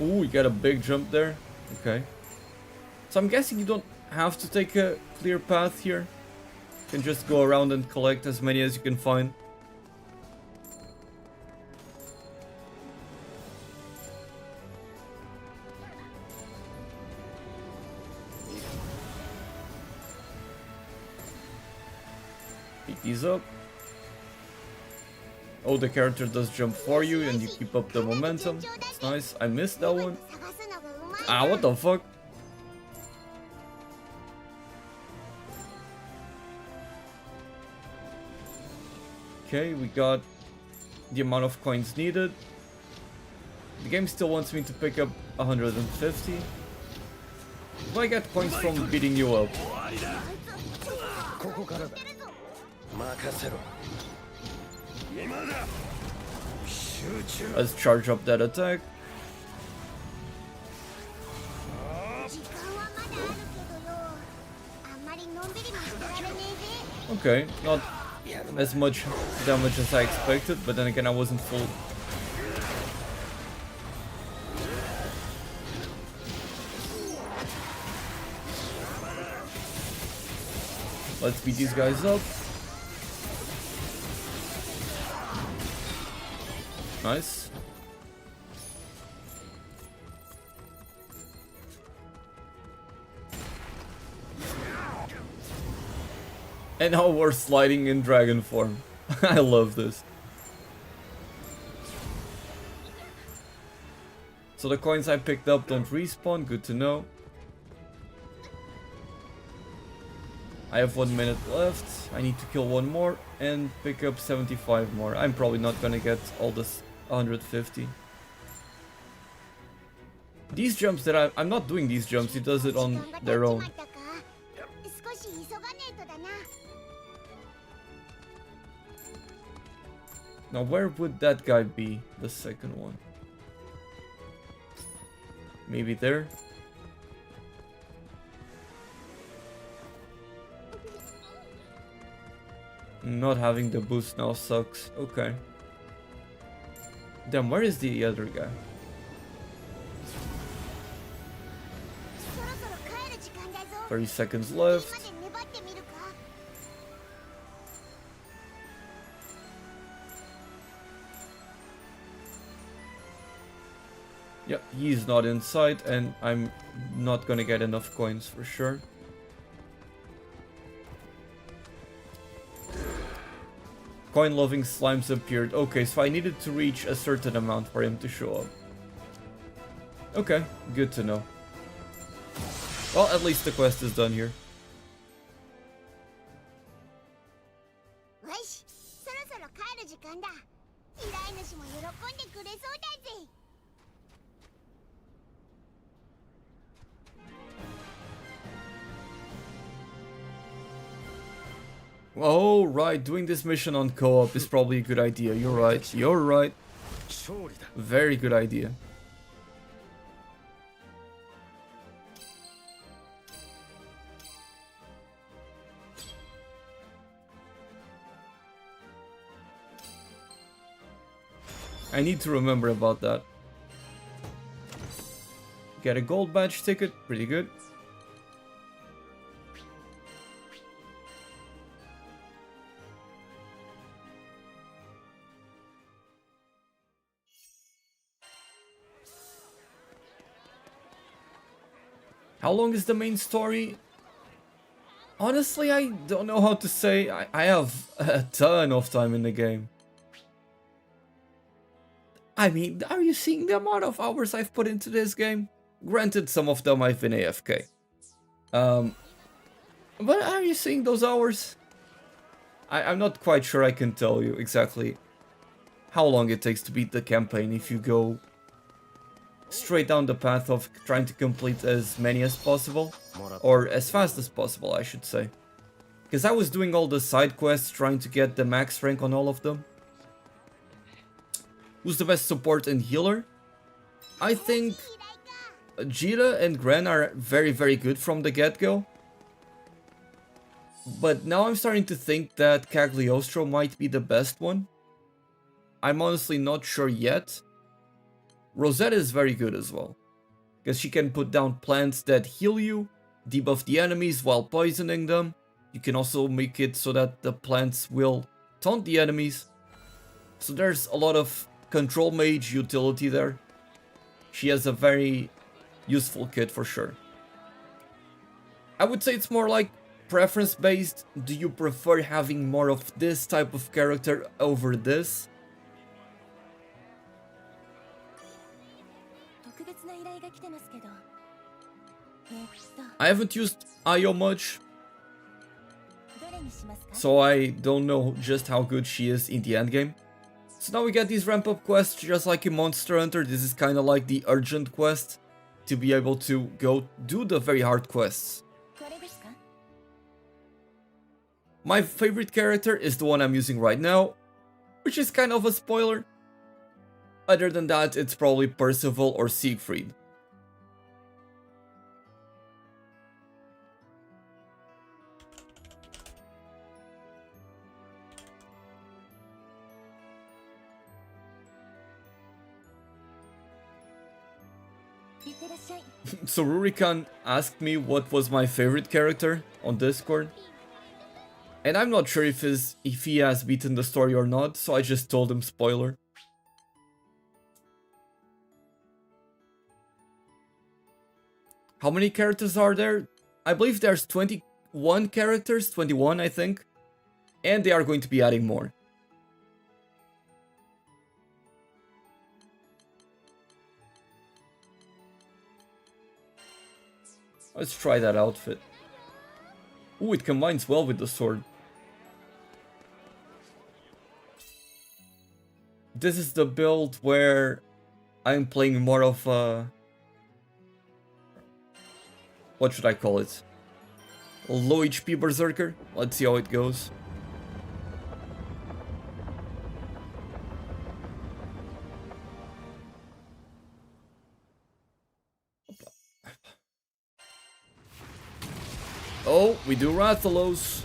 A: Ooh, we got a big jump there. Okay. So I'm guessing you don't have to take a clear path here. You can just go around and collect as many as you can find. Pick these up. Oh, the character does jump for you and you keep up the momentum. That's nice. I missed that one. Ah, what the fuck? Okay, we got the amount of coins needed. The game still wants me to pick up 150. Do I get points from beating you up? Let's charge up that attack. Okay, not as much damage as I expected, but then again I wasn't full. Let's beat these guys up. Nice. And now we're sliding in dragon form. I love this. So the coins I picked up don't respawn, good to know. I have 1 minute left. I need to kill one more and pick up 75 more. I'm probably not gonna get all this 150. These jumps that I'm not doing these jumps, he does it on their own. Now where would that guy be, the second one? Maybe there? Not having the boost now sucks. Okay. Damn, where is the other guy? "30 seconds left. Yep, He's not inside, and I'm not gonna get enough coins for sure. Coin-loving slimes appeared. Okay, so I needed to reach a certain amount for him to show up. Okay, good to know. Well, at least the quest is done here. Oh, right, doing this mission on co-op is probably a good idea. You're right, you're right. Very good idea. I need to remember about that. Get a gold badge ticket, pretty good. How long is the main story? Honestly, I don't know how to say. I have a ton of time in the game. I mean, are you seeing the amount of hours I've put into this game? Granted, some of them I've been AFK. But are you seeing those hours? I'm not quite sure I can tell you exactly how long it takes to beat the campaign if you go straight down the path of trying to complete as many as possible. Or as fast as possible, I should say. Because I was doing all the side quests, trying to get the max rank on all of them. Who's the best support and healer? I think Jira and Gran are very, very good from the get-go. But now I'm starting to think that Cagliostro might be the best one. I'm honestly not sure yet. Rosetta is very good as well. Because she can put down plants that heal you, debuff the enemies while poisoning them. You can also make it so that the plants will taunt the enemies. So there's a lot of control mage utility there. She has a very useful kit for sure. I would say it's more like preference based. Do you prefer having more of this type of character over this? I haven't used Io much, so I don't know just how good she is in the endgame. So now we get these ramp up quests just like in Monster Hunter. This is kind of like the urgent quest to be able to go do the very hard quests. My favorite character is the one I'm using right now, which is kind of a spoiler. Other than that, it's probably Percival or Siegfried. So Rurikan asked me what was my favorite character on Discord. And I'm not sure if he has beaten the story or not, so I just told him spoiler. How many characters are there? I believe there's 21 characters, 21 I think. And they are going to be adding more. Let's try that outfit. Ooh, it combines well with the sword. This is the build where I'm playing more of a... what should I call it? A low HP berserker. Let's see how it goes. Oh, we do Rathalos.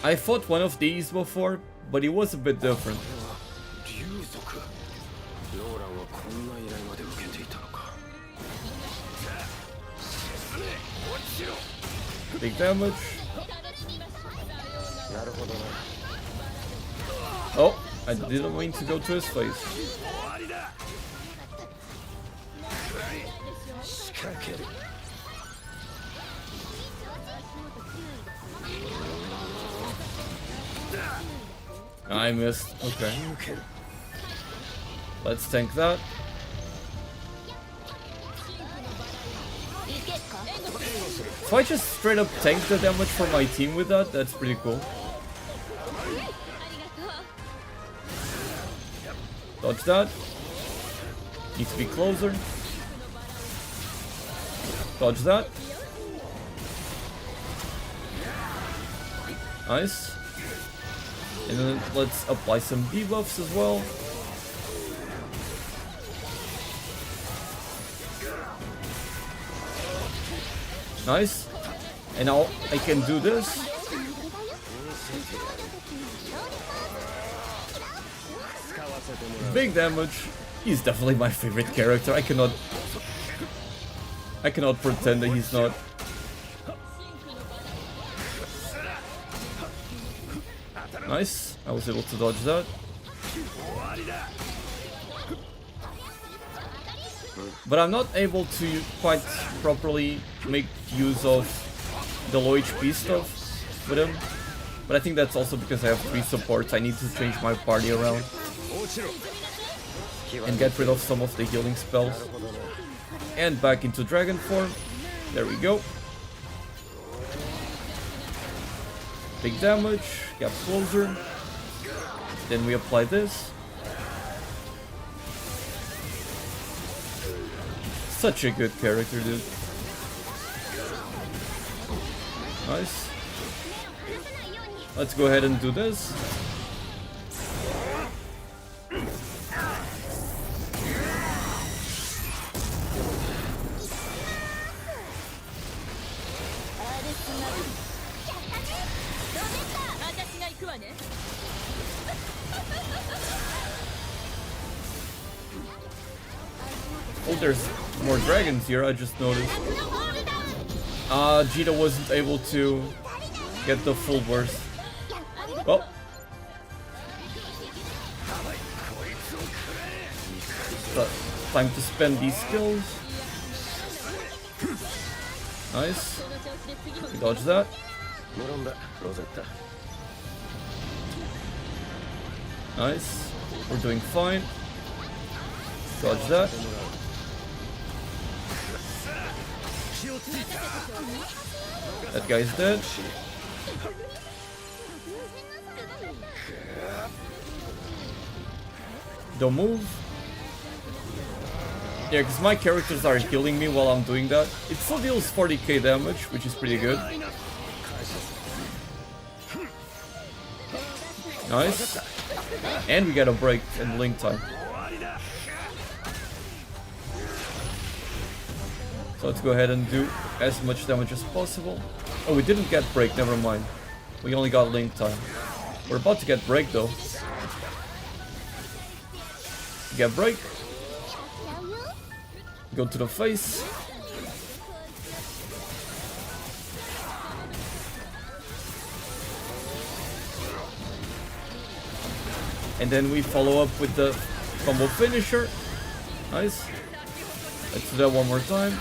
A: I fought one of these before, but it was a bit different. Big damage. Oh, I didn't mean to go to his face. I missed. Okay. Let's tank that. If I just straight up tank the damage for my team with that, that's pretty cool. Dodge that. Need to be closer. Dodge that. Nice. And then let's apply some debuffs as well. Nice. And now I can do this. Big damage. He's definitely my favorite character. I cannot pretend that he's not. Nice. I was able to dodge that. But I'm not able to quite properly make use of the low HP stuff with him. But I think that's also because I have 3 supports. I need to change my party around and get rid of some of the healing spells. And back into dragon form. There we go. Big damage, get closer. Then we apply this. Such a good character, dude. Nice. Let's go ahead and do this. Oh, there's more dragons here, I just noticed. Jita wasn't able to get the full burst. Oh. Time to spend these skills. Nice. Dodge that. Nice. We're doing fine. Dodge that. That guy's dead. Don't move. Yeah, because my characters are healing me while I'm doing that. It still deals 40k damage, which is pretty good. Nice. And we get a break in link time. So let's go ahead and do as much damage as possible. Oh, we didn't get break, never mind. We only got link time. We're about to get break though. Get break. Go to the face. And then we follow up with the combo finisher. Nice. Let's do that one more time.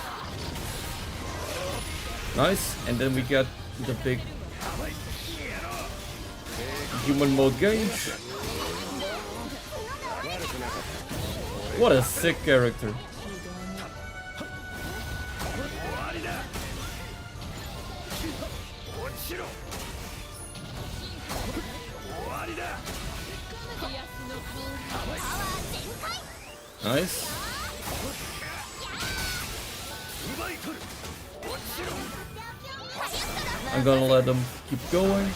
A: Nice. And then we get the big human mode gauge. What a sick character. Nice. I'm gonna let them keep going.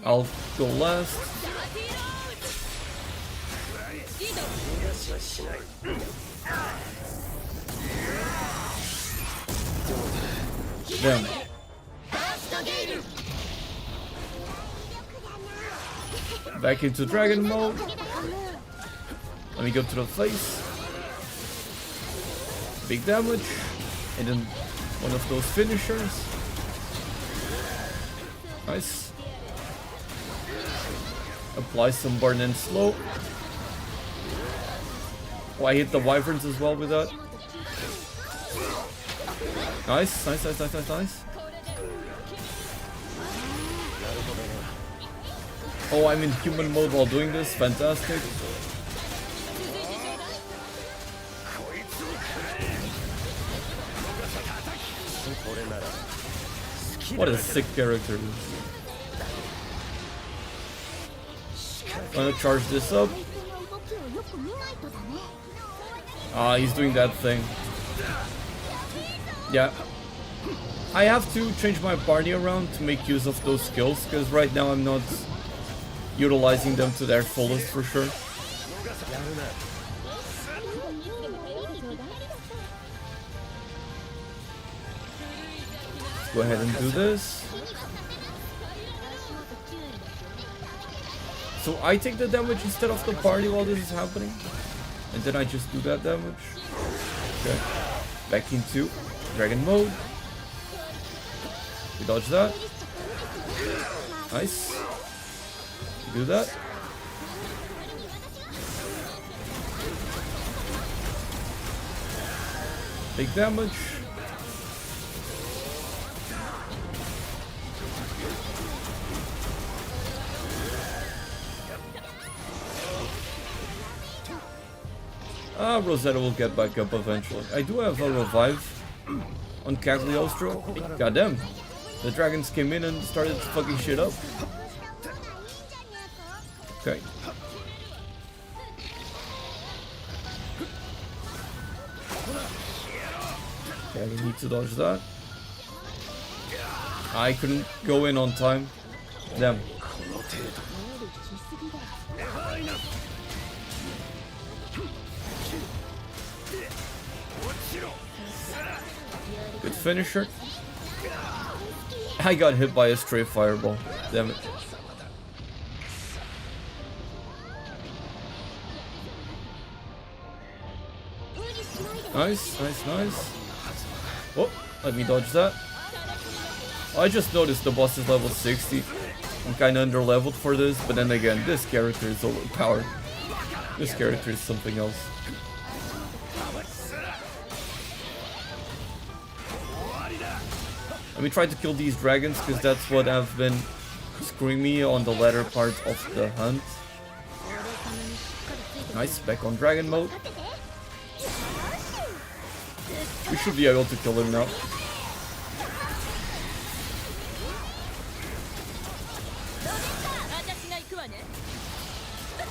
A: I'll go last. Damn. Back into dragon mode. Let me go to the face. Big damage. And then One of those finishers. Nice. Apply some burn and slow. Oh, I hit the wyverns as well with that. Nice, nice, nice, nice, nice, nice. Oh, I'm in human mode while doing this. Fantastic. What a sick character. I'm gonna charge this up. Ah, he's doing that thing. Yeah. I have to change my party around to make use of those skills, because right now I'm not utilizing them to their fullest for sure. Let's go ahead and do this. So I take the damage instead of the party while this is happening, and then I just do that damage. Okay. Back into dragon mode. We dodge that. Nice. Do that. Take damage. Rosetta will get back up eventually. I do have a revive on Cagliostro. Goddamn. The dragons came in and started fucking shit up. Okay. Okay, I need to dodge that. I couldn't go in on time. Damn. Good finisher. I got hit by a stray fireball. Damn it. Nice, nice, nice. Oh, let me dodge that. I just noticed the boss is level 60. I'm kinda under leveled for this, but then again, this character is overpowered. This character is something else. Let me try to kill these dragons, because that's what have been screwing me on the latter part of the hunt. Nice, back on dragon mode. We should be able to kill him now.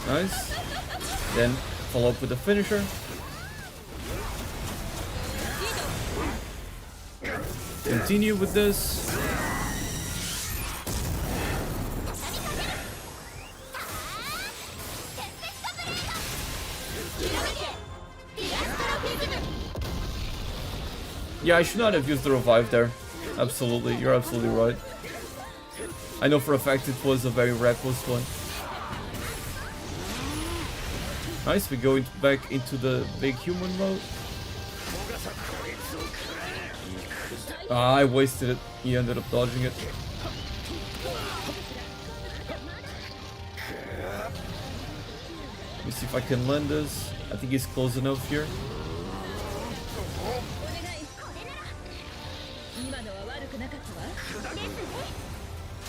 A: Nice. Then follow up with the finisher. Continue with this. Yeah, I should not have used the revive there. Absolutely, you're absolutely right. I know for a fact it was a very reckless one. Nice, we go back into the big human mode. Ah, I wasted it. He ended up dodging it. Let me see if I can land this. I think he's close enough here.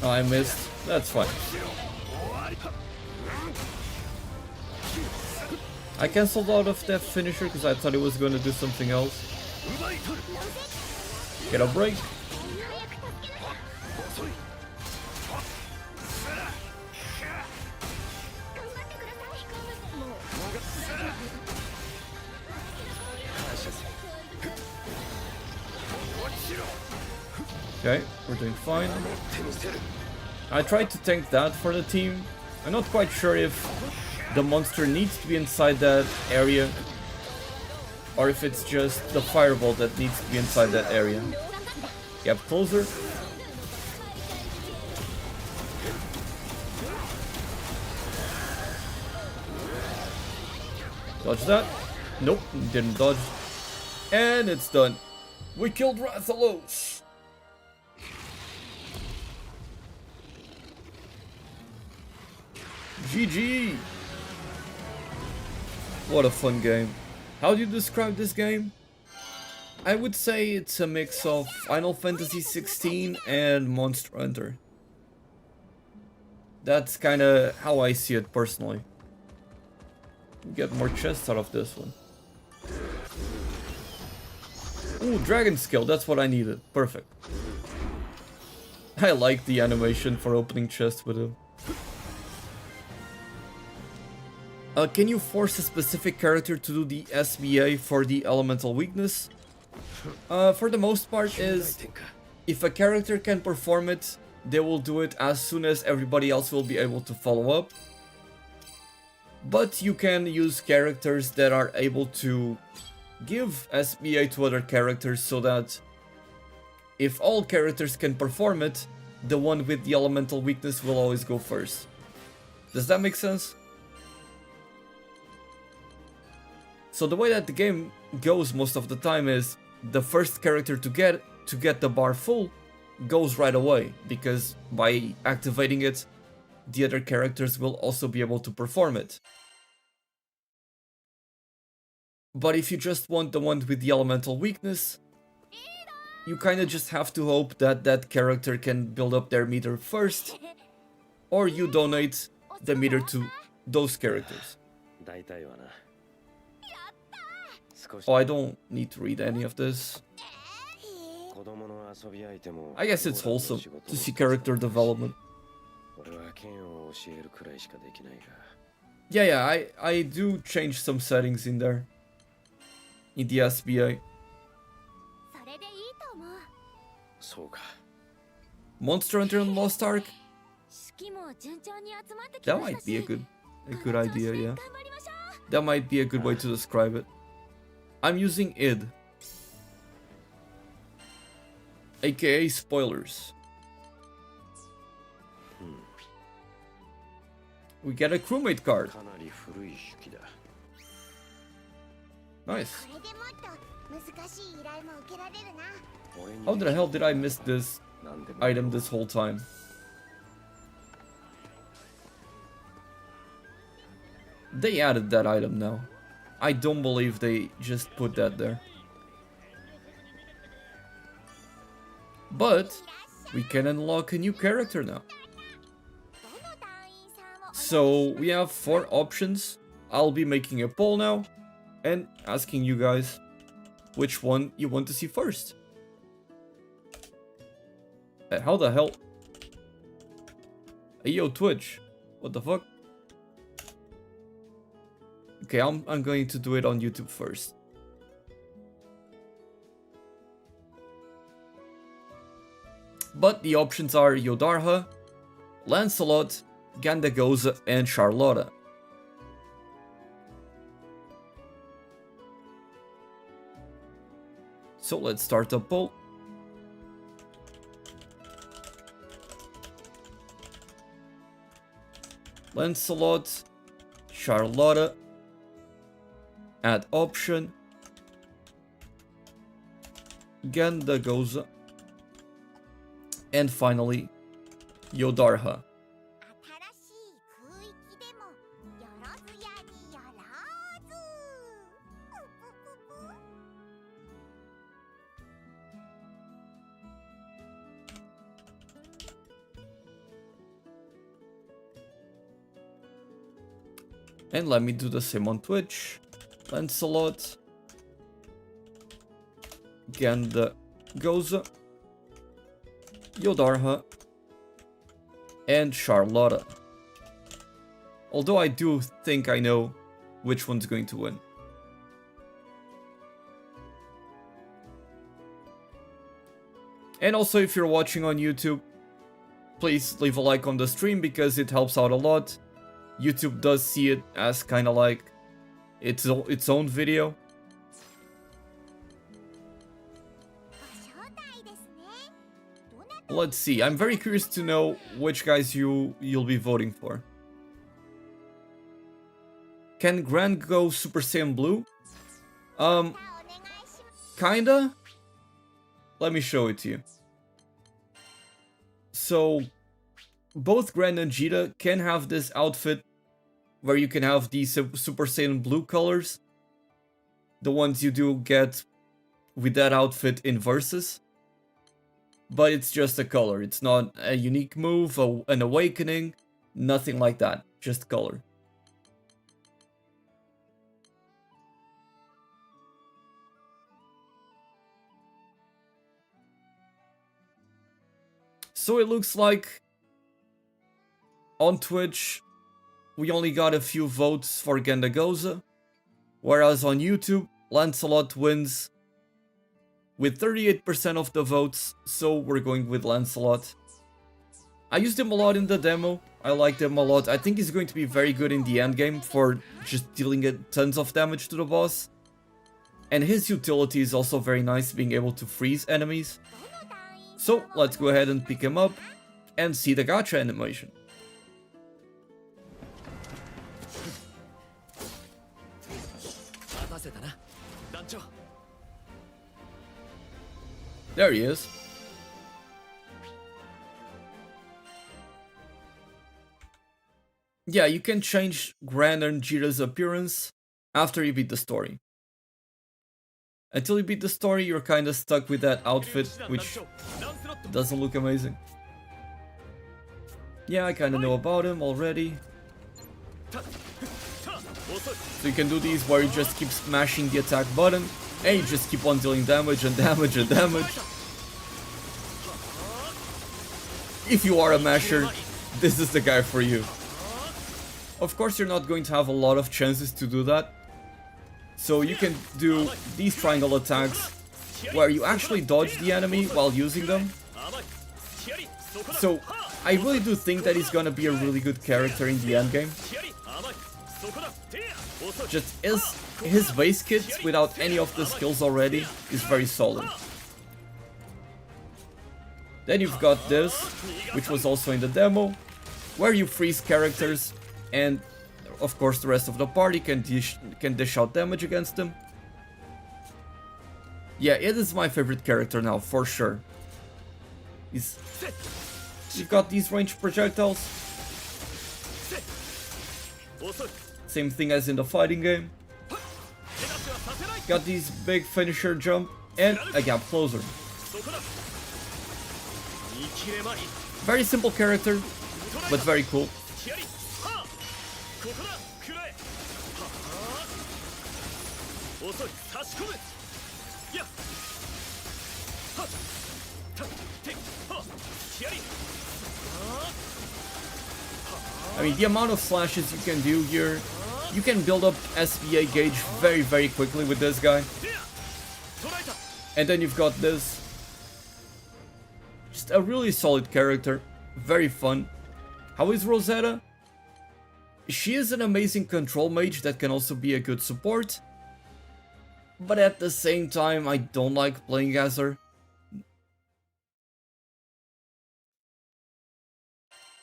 A: Oh, I missed. That's fine. I cancelled out of that finisher because I thought it was going to do something else. Get a break. Okay, we're doing fine. I tried to tank that for the team. I'm not quite sure if the monster needs to be inside that area, or if it's just the fireball that needs to be inside that area. Get closer. Dodge that. Nope, didn't dodge. And it's done. We killed Rathalos! GG! What a fun game. How do you describe this game? I would say it's a mix of Final Fantasy 16 and Monster Hunter. That's kinda how I see it personally. Get more chests out of this one. Ooh, Dragon Skill, that's what I needed. Perfect. I like the animation for opening chests with him. Can you force a specific character to do the SBA for the elemental weakness? For the most part is, if a character can perform it, they will do it as soon as everybody else will be able to follow up. But you can use characters that are able to give SBA to other characters so that if all characters can perform it, the one with the elemental weakness will always go first. Does that make sense? So the way that the game goes most of the time is the first character to get the bar full goes right away, because by activating it, the other characters will also be able to perform it. But if you just want the one with the elemental weakness, you kinda just have to hope that that character can build up their meter first, or you donate the meter to those characters. Oh, I don't need to read any of this. I guess it's wholesome to see character development. Yeah, I do change some settings in there. In the SBA. Monster Hunter and Lost Ark? That might be a good idea, yeah. That might be a good way to describe it. I'm using id, aka spoilers. We get a crewmate card. Nice. How the hell did I miss this item this whole time? They added that item now. I don't believe they just put that there. But we can unlock a new character now. So we have 4 options. I'll be making a poll now and asking you guys which one you want to see first. How the hell? Hey, yo, Twitch. What the fuck? Okay, I'm going to do it on YouTube first. But the options are Yodarha, Lancelot, Gandagoza, and Charlotta. So let's start the poll. Lancelot, Charlotta, add option, Gandagoza, and finally Yodarha. And let me do the same on Twitch. Lancelot, Gandagoza, Yodarha, and Charlotta. Although I do think I know which one's going to win. And also, if you're watching on YouTube, please leave a like on the stream because it helps out a lot. YouTube does see it as kind of like its own video. Let's see. I'm very curious to know which guys you'll be voting for. Can Grand go Super Saiyan Blue? Kinda. let me show it to you. So, both Gran and Jita can have this outfit where you can have these Super Saiyan Blue colors. The ones you do get with that outfit in Versus. But it's just a color. It's not a unique move, an awakening, nothing like that. Just color. So it looks like on Twitch we only got a few votes for Gendagoza, whereas on YouTube Lancelot wins with 38% of the votes, so we're going with Lancelot. I used him a lot in the demo, I liked him a lot. I think he's going to be very good in the endgame for just dealing tons of damage to the boss. And his utility is also very nice, being able to freeze enemies. So let's go ahead and pick him up and see the gacha animation. There he is. Yeah, you can change Gran and Jita's appearance after you beat the story. Until you beat the story, you're kinda stuck with that outfit, which doesn't look amazing. Yeah, I kinda know about him already. So you can do these where you just keep smashing the attack button, and you just keep on dealing damage and damage and damage. If you are a masher, this is the guy for you. Of course, you're not going to have a lot of chances to do that. So you can do these triangle attacks where you actually dodge the enemy while using them. So I really do think that he's gonna be a really good character in the endgame. Just his base kit without any of the skills already is very solid. Then you've got this, which was also in the demo, where you freeze characters and of course the rest of the party can dish out damage against them. Yeah, it is my favorite character now, for sure. You've got these ranged projectiles. Same thing as in the fighting game. Got these big finisher jump and a gap closer. Very simple character, but very cool. I mean, the amount of slashes you can do here, you can build up SPA gauge very quickly with this guy. And then you've got this. Just a really solid character, very fun. How is Rosetta? She is an amazing control mage that can also be a good support. But at the same time, I don't like playing as her.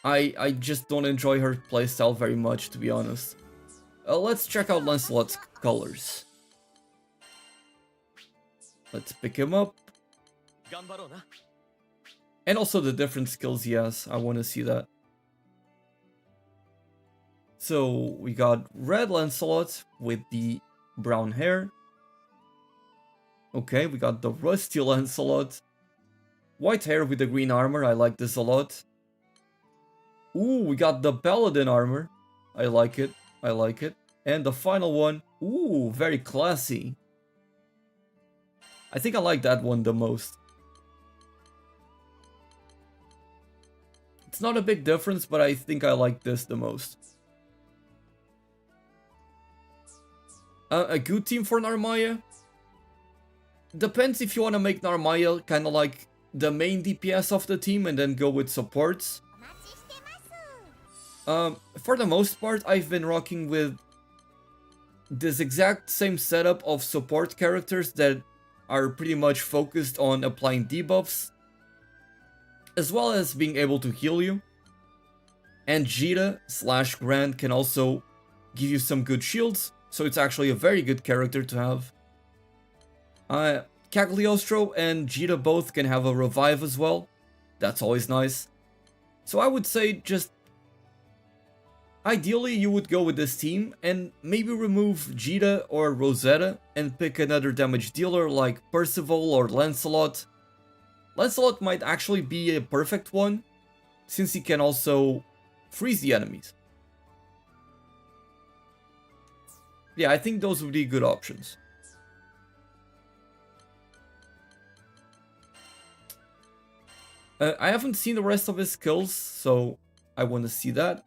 A: I just don't enjoy her playstyle very much, to be honest. Let's check out Lancelot's colors. Let's pick him up. And also the different skills he has, I want to see that. So we got red Lancelot with the brown hair. Okay, we got the rusty Lancelot. White hair with the green armor, I like this a lot. Ooh, we got the paladin armor. I like it, I like it. And the final one, ooh, very classy. I think I like that one the most. It's not a big difference, but I think I like this the most. A good team for Narmaya? Depends if you want to make Narmaya kind of like the main DPS of the team and then go with supports. For the most part, I've been rocking with this exact same setup of support characters that are pretty much focused on applying debuffs, as well as being able to heal you. And Jita/Gran can also give you some good shields, so it's actually a very good character to have. Cagliostro and Jita both can have a revive as well. That's always nice. So I would say just... Ideally you would go with this team and maybe remove Jita or Rosetta and pick another damage dealer like Percival or Lancelot. Lancelot might actually be a perfect one, since he can also freeze the enemies. Yeah, I think those would be good options. I haven't seen the rest of his skills, so I want to see that.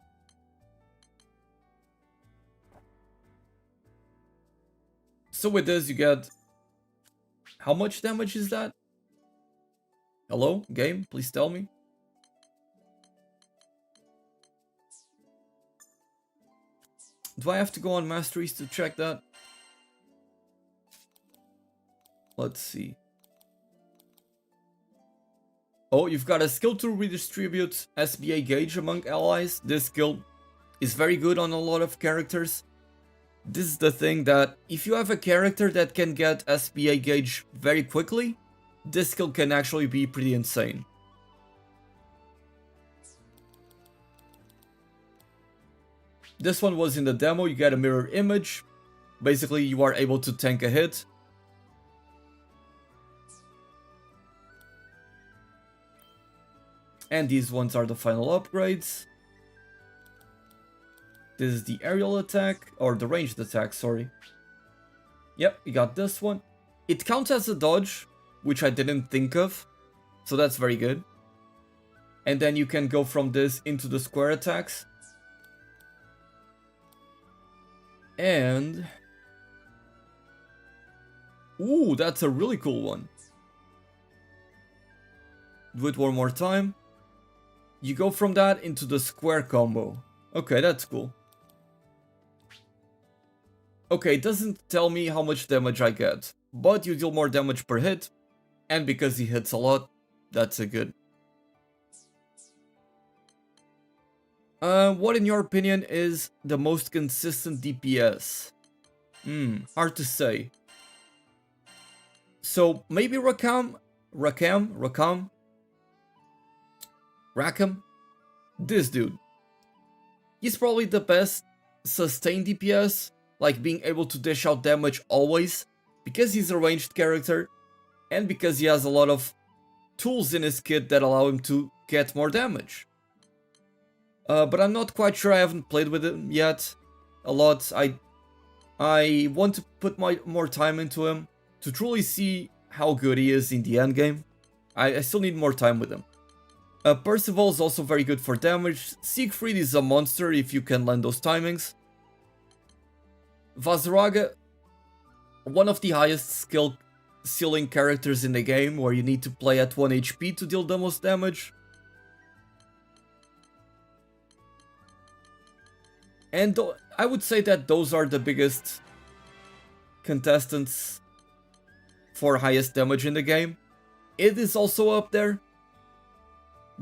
A: So with this, you get... How much damage is that? Hello, game? Please tell me. Do I have to go on masteries to check that? Let's see. Oh, you've got a skill to redistribute SBA gauge among allies. This skill is very good on a lot of characters. This is the thing that if you have a character that can get SBA gauge very quickly, this skill can actually be pretty insane. This one was in the demo. You get a mirror image. Basically, you are able to tank a hit. And these ones are the final upgrades. This is the aerial attack, or the ranged attack, sorry. Yep, you got this one. It counts as a dodge, which I didn't think of, so that's very good. And then you can go from this into the square attacks. And... Ooh, that's a really cool one. Do it one more time. You go from that into the square combo. Okay, that's cool. Okay, it doesn't tell me how much damage I get, but you deal more damage per hit, and because he hits a lot, that's a good. What in your opinion is the most consistent DPS? Hard to say. So maybe Rakam? This dude. He's probably the best sustained DPS, like being able to dish out damage always, because he's a ranged character, and because he has a lot of tools in his kit that allow him to get more damage. But I'm not quite sure, I haven't played with him yet a lot. I want to put more time into him to truly see how good he is in the endgame. I still need more time with him. Percival is also very good for damage. Siegfried is a monster if you can land those timings. Vazraga, one of the highest skill ceiling characters in the game, where you need to play at 1 HP to deal the most damage. And I would say that those are the biggest contestants for highest damage in the game. It is also up there.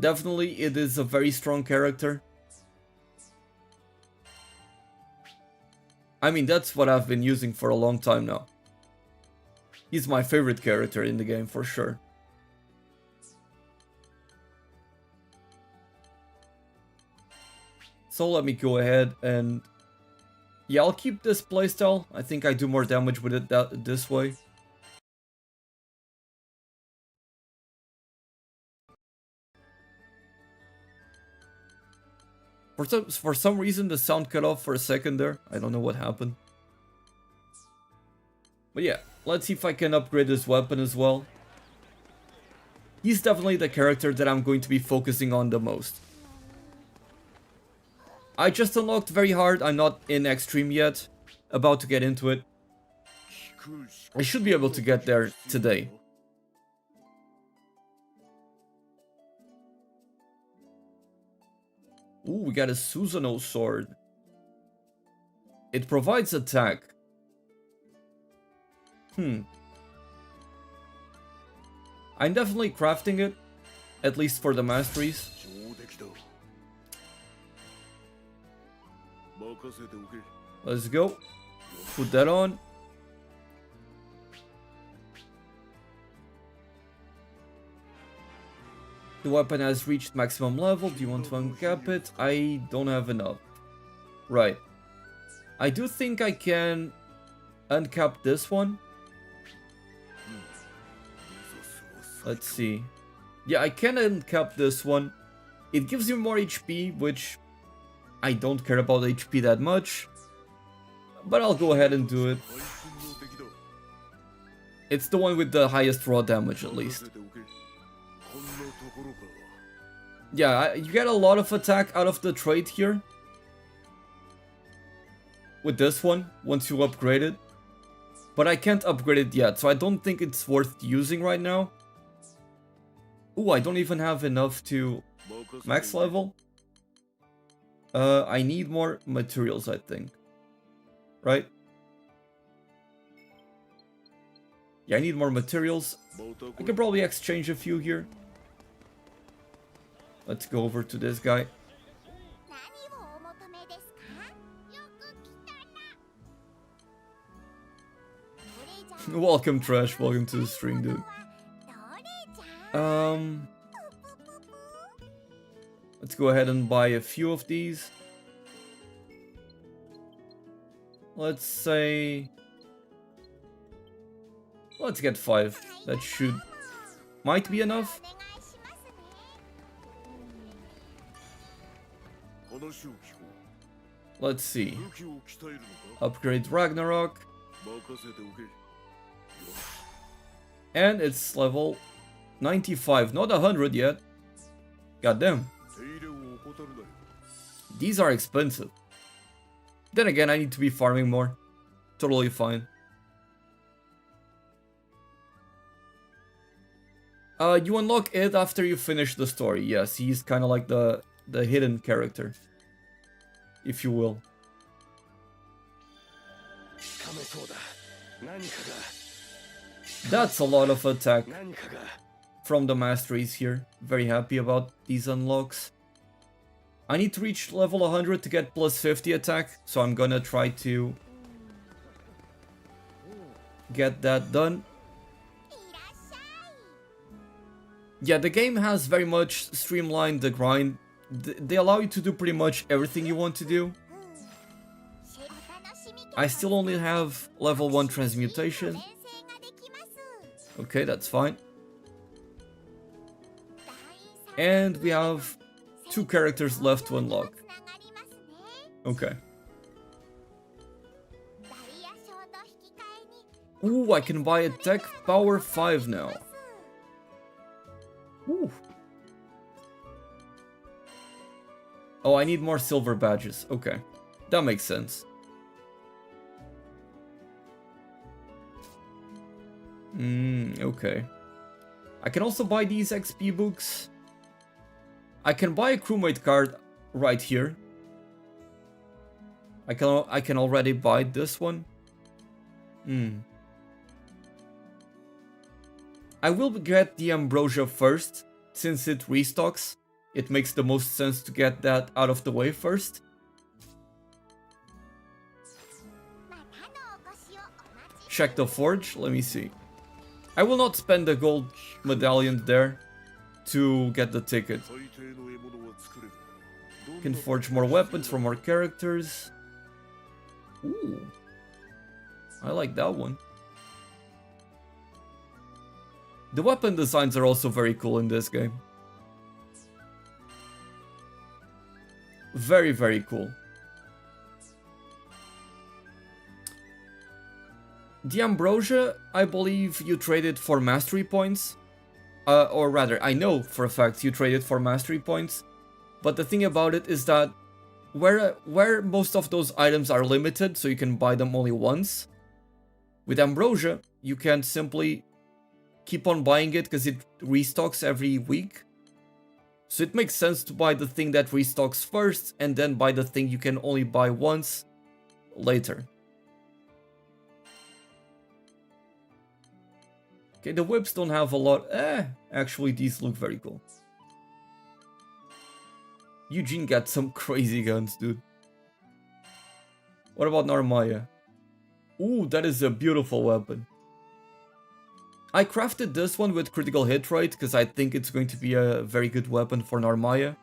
A: Definitely, it is a very strong character. I mean, that's what I've been using for a long time now. He's my favorite character in the game, for sure. So let me go ahead and... Yeah, I'll keep this playstyle. I think I do more damage with it this way. For some reason the sound cut off for a second there. I don't know what happened. But yeah, let's see if I can upgrade this weapon as well. He's definitely the character that I'm going to be focusing on the most. I just unlocked very hard. I'm not in extreme yet. About to get into it. I should be able to get there today. Ooh, we got a Susanoo sword. It provides attack. I'm definitely crafting it, at least for the masteries. Let's go. Put that on. The weapon has reached maximum level. Do you want to uncap it? I don't have enough. Right. I do think I can uncap this one. Let's see. Yeah, I can uncap this one. It gives you more HP, which I don't care about HP that much. But I'll go ahead and do it. It's the one with the highest raw damage, at least. Yeah, you get a lot of attack out of the trait here. With this one, once you upgrade it. But I can't upgrade it yet, so I don't think it's worth using right now. Ooh, I don't even have enough to max level. I need more materials, I think. Right? Yeah, I need more materials. I can probably exchange a few here. Let's go over to this guy. Welcome, Trash. Welcome to the stream, dude. Let's go ahead and buy a few of these. Let's say... Let's get 5. That might be enough. Let's see. Upgrade Ragnarok. And it's level 95, not 100 yet. Goddamn. These are expensive. Then again, I need to be farming more. Totally fine. You unlock it after you finish the story. Yes, he's kind of like the hidden character, if you will. That's a lot of attack from the masteries here. Very happy about these unlocks. I need to reach level 100 to get plus 50 attack, so I'm gonna try to get that done. Yeah, the game has very much streamlined the grind. They allow you to do pretty much everything you want to do. I still only have level 1 transmutation. Okay, that's fine. And we have 2 characters left to unlock. Okay. Ooh, I can buy a tech power 5 now. Ooh. Oh, I need more silver badges. Okay, that makes sense. Okay. I can also buy these XP books. I can buy a crewmate card right here. I can already buy this one. I will get the ambrosia first, since it restocks. It makes the most sense to get that out of the way first. Check the forge, let me see. I will not spend the gold medallion there to get the ticket. Can forge more weapons for more characters. Ooh, I like that one. The weapon designs are also very cool in this game. Very, very cool. The ambrosia, I believe you traded for mastery points. Or rather, I know for a fact you traded for mastery points. But the thing about it is that where most of those items are limited, so you can buy them only once, with ambrosia, you can simply keep on buying it because it restocks every week. So it makes sense to buy the thing that restocks first and then buy the thing you can only buy once later. Okay, the whips don't have a lot. Actually, these look very cool. Eugene got some crazy guns, dude. What about Narmaya? Ooh, that is a beautiful weapon. I crafted this one with critical hit rate because I think it's going to be a very good weapon for Narmaya.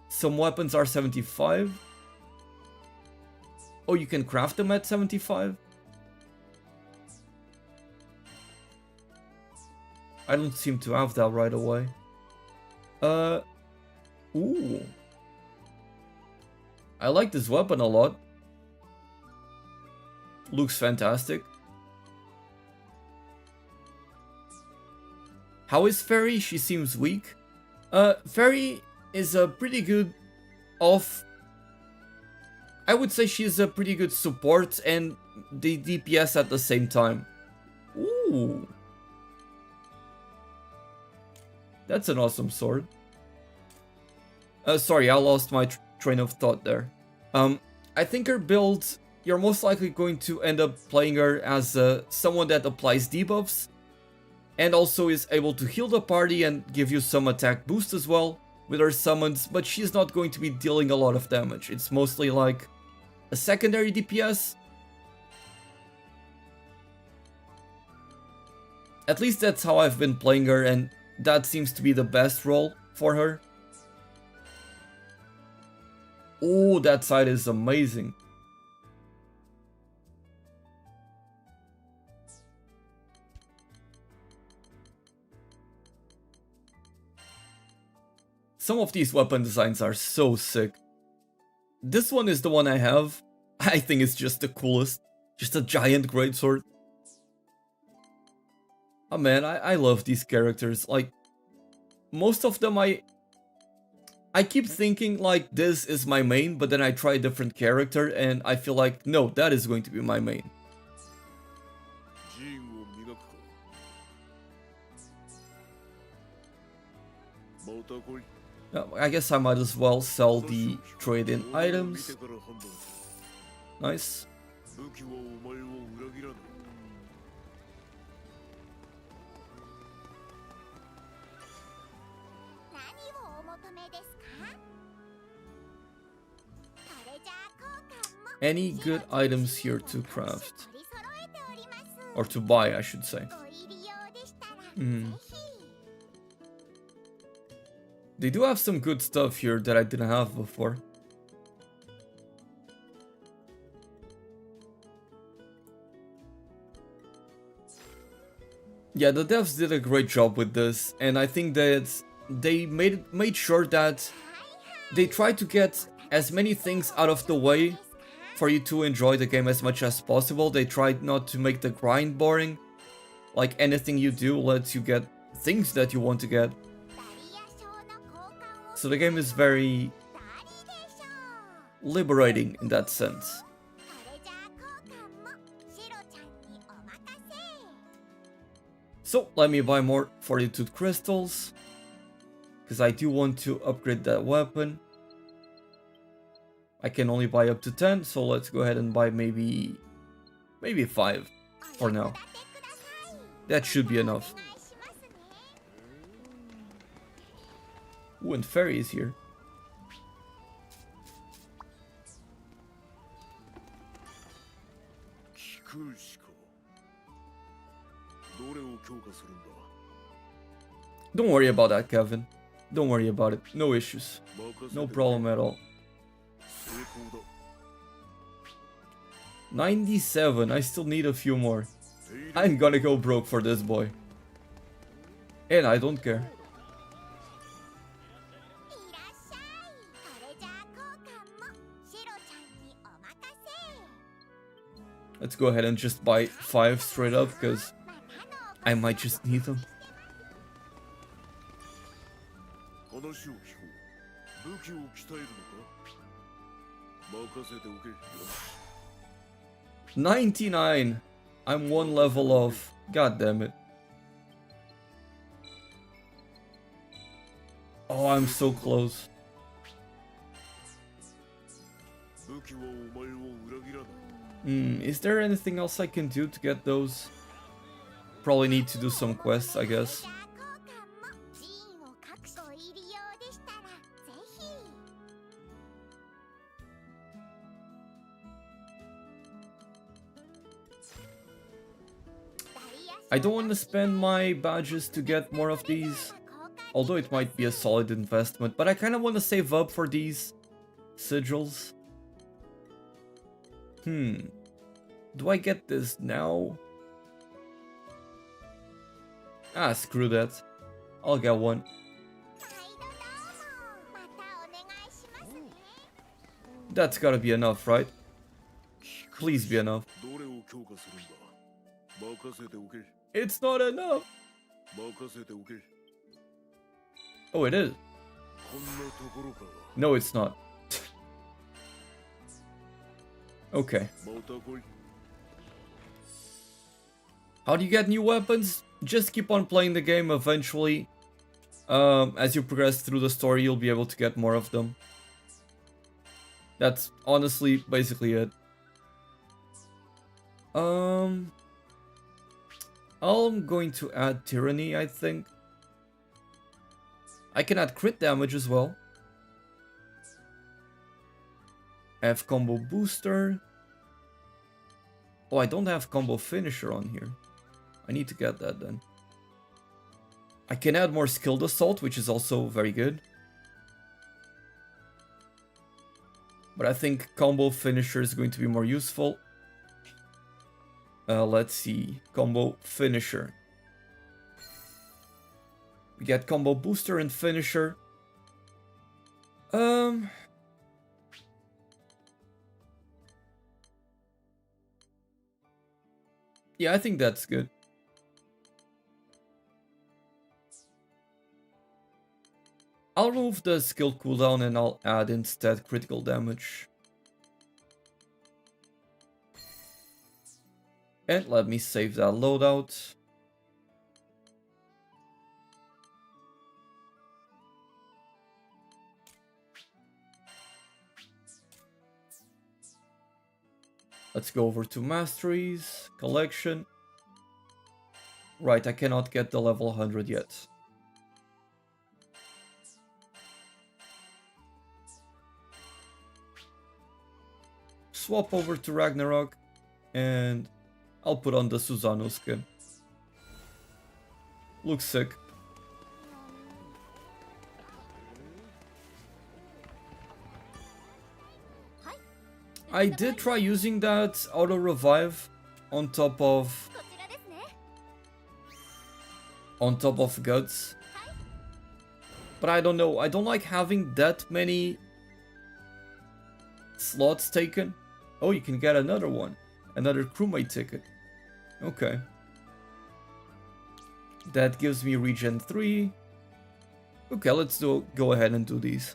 A: Some weapons are 75. Oh, you can craft them at 75? I don't seem to have that right away. Ooh. I like this weapon a lot. Looks fantastic. How is Fairy? She seems weak. Fairy is a pretty good off. I would say she's a pretty good support and the DPS at the same time. Ooh. That's an awesome sword. Sorry, I lost my train of thought there. I think her build, you're most likely going to end up playing her as someone that applies debuffs and also is able to heal the party and give you some attack boost as well with her summons, but she's not going to be dealing a lot of damage. It's mostly like a secondary DPS. At least that's how I've been playing her, and that seems to be the best role for her. Oh, that side is amazing. Some of these weapon designs are so sick. This one is the one I have. I think it's just the coolest. Just a giant greatsword. Oh man, I love these characters. Like, most of them I keep thinking like this is my main, but then I try a different character and I feel like, no, that is going to be my main. I guess I might as well sell the trade-in items. Nice. Any good items here to craft? Or to buy, I should say. They do have some good stuff here that I didn't have before. Yeah, the devs did a great job with this, and I think that they made sure that they tried to get as many things out of the way for you to enjoy the game as much as possible. They tried not to make the grind boring. Like, anything you do lets you get things that you want to get. So the game is very liberating in that sense. So let me buy more fortitude crystals, because I do want to upgrade that weapon. I can only buy up to 10, so let's go ahead and buy maybe 5 for now. That should be enough. Ooh, and Fairy is here. Don't worry about that, Kevin. Don't worry about it. No issues. No problem at all. 97. I still need a few more. I'm gonna go broke for this boy. And I don't care. Let's go ahead and just buy 5 straight up, because I might just need them. $99. I'm 1 level off. God damn it. Oh, I'm so close. Is there anything else I can do to get those? Probably need to do some quests, I guess. I don't want to spend my badges to get more of these, although it might be a solid investment, but I kind of want to save up for these sigils. Do I get this now? Ah, screw that. I'll get one. That's gotta be enough, right? Please be enough. It's not enough! Oh, it is. No, it's not. Okay. How do you get new weapons? Just keep on playing the game. Eventually, as you progress through the story, you'll be able to get more of them. That's honestly basically it. I'm going to add Tyranny, I think. I can add crit damage as well. Have combo booster. Oh, I don't have combo finisher on here. I need to get that then. I can add more skilled assault, which is also very good. But I think combo finisher is going to be more useful. Let's see. Combo finisher. We get combo booster and finisher. Yeah, I think that's good. I'll remove the skill cooldown and I'll add instead critical damage. And let me save that loadout. Let's go over to masteries, collection. Right, I cannot get the level 100 yet. Swap over to Ragnarok and I'll put on the Susano skin. Looks sick. I did try using that auto revive on top of guts, but I don't know. I don't like having that many slots taken. Oh, you can get another one, another crewmate ticket. Okay, that gives me regen 3. Okay, let's go ahead and do these.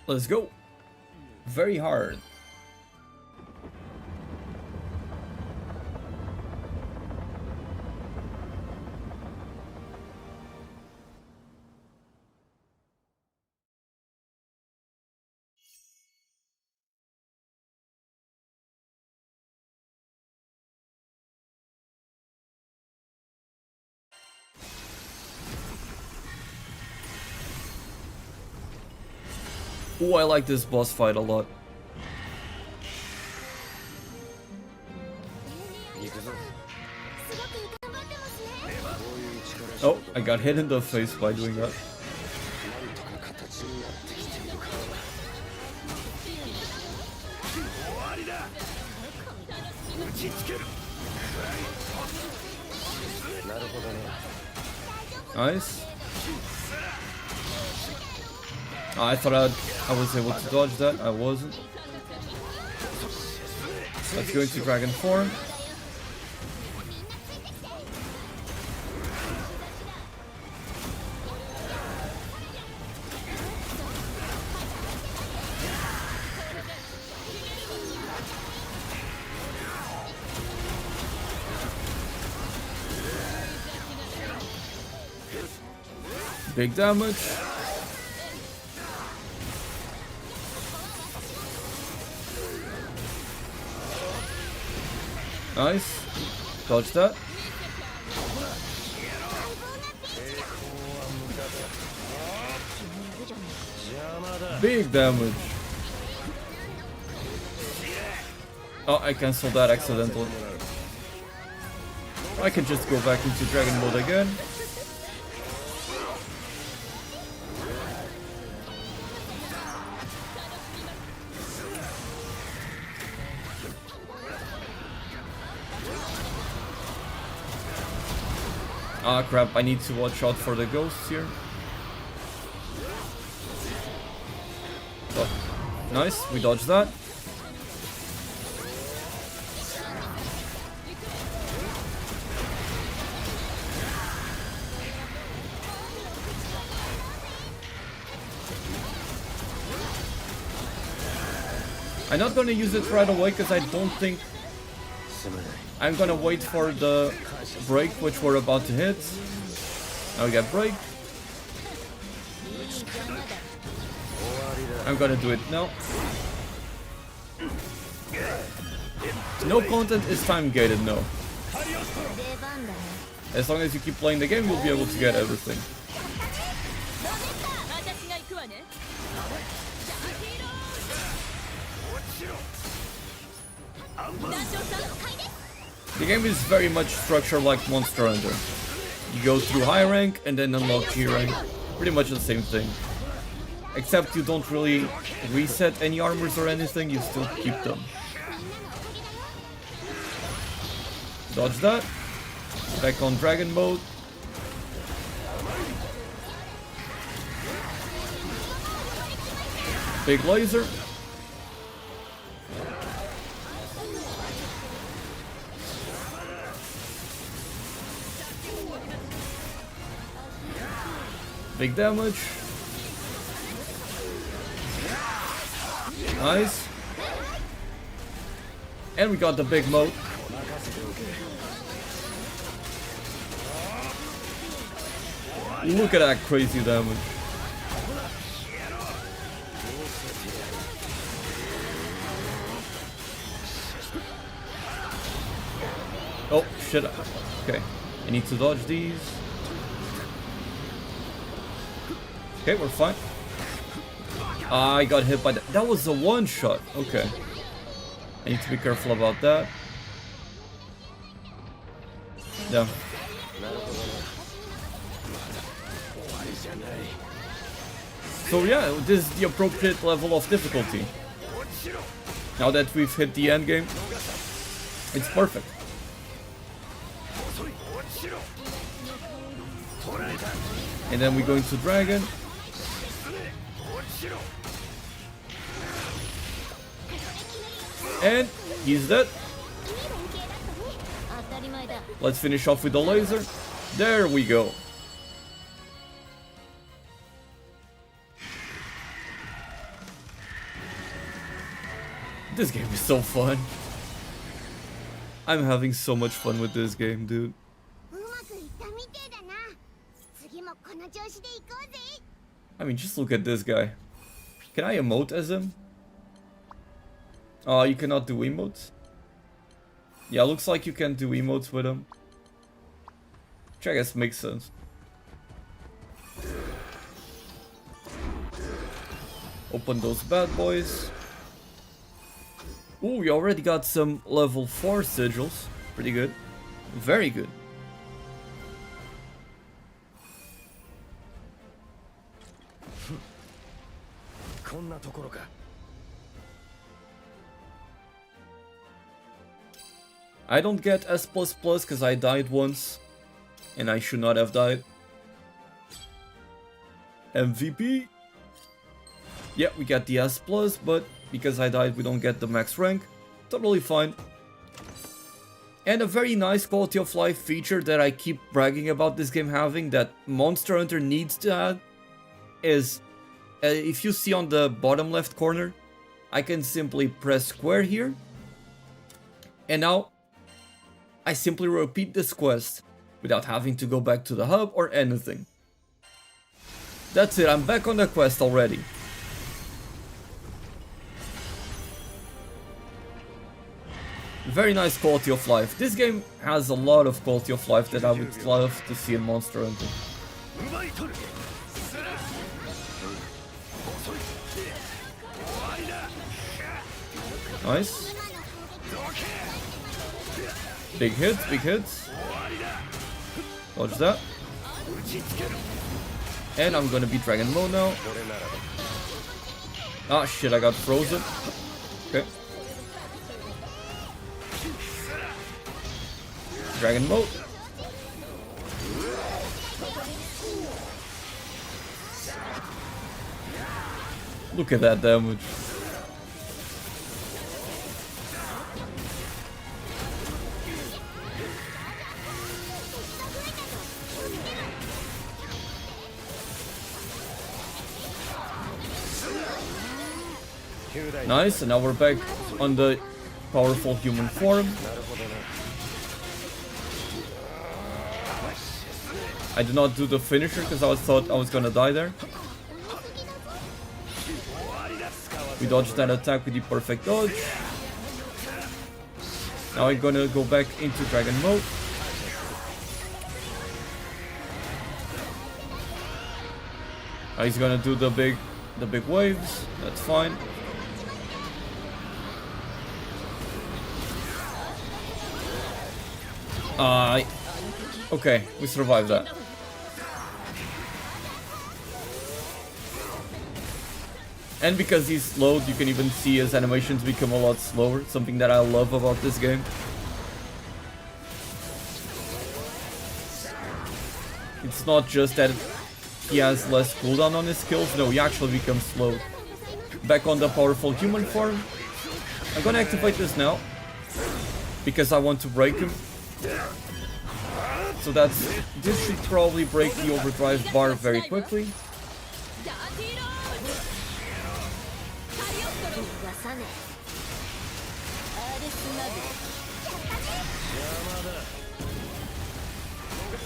A: Let's go. Very hard. Oh, I like this boss fight a lot. Oh, I got hit in the face by doing that. Nice. I thought I was able to dodge that. I wasn't. So let's go into dragon form. Big damage. Nice. Dodge that. Big damage. Oh, I cancelled that accidentally. I can just go back into dragon mode again. Ah crap, I need to watch out for the ghosts here. Oh, nice, we dodged that. I'm not gonna use it right away because I don't think I'm gonna wait for the break which we're about to hit. Now we get break. I'm gonna do it now. No content is time gated, no. As long as you keep playing the game, you'll be able to get everything. The game is very much structured like Monster Hunter. You go through high rank and then unlock G rank. Pretty much the same thing. Except you don't really reset any armors or anything, you still keep them. Dodge that. Back on dragon mode. Big laser. Big damage. Nice. And we got the big moat. Look at that crazy damage. Oh, shit. Okay. I need to dodge these. Okay, we're fine. I got hit by that. That was a one shot. Okay. I need to be careful about that. Yeah. So yeah, this is the appropriate level of difficulty. Now that we've hit the end game, it's perfect. And then we go into dragon. And he's dead. Let's finish off with the laser. There we go. This game is so fun. I'm having so much fun with this game, dude. I mean, just look at this guy. Can I emote as him? Oh, you cannot do emotes? Yeah, looks like you can do emotes with him. Which I guess makes sense. Open those bad boys. Ooh, we already got some level 4 sigils. Pretty good. Very good. I don't get S++ because I died once. And I should not have died. MVP. Yeah, we get the S+, but because I died we don't get the max rank. Totally fine. And a very nice quality of life feature that I keep bragging about this game having, that Monster Hunter needs to add, is if you see on the bottom left corner, I can simply press square here. And now I simply repeat this quest without having to go back to the hub or anything. That's it, I'm back on the quest already. Very nice quality of life. This game has a lot of quality of life that I would love to see in Monster Hunter. Nice. Big hits, big hits. Dodge that. And I'm gonna be Dragon Mode now. Ah shit, I got frozen. Okay. Dragon Mode. Look at that damage. Nice, and now we're back on the powerful human form. I did not do the finisher because I thought I was gonna die there. We dodged that attack with the perfect dodge. Now I'm gonna go back into Dragon Mode. Now he's gonna do the big waves. That's fine. Okay, we survived that. And because he's slowed, you can even see his animations become a lot slower, something that I love about this game. It's not just that he has less cooldown on his skills, no, he actually becomes slowed. Back on the powerful human form. I'm gonna activate this now, because I want to break him. So this should probably break the overdrive bar very quickly.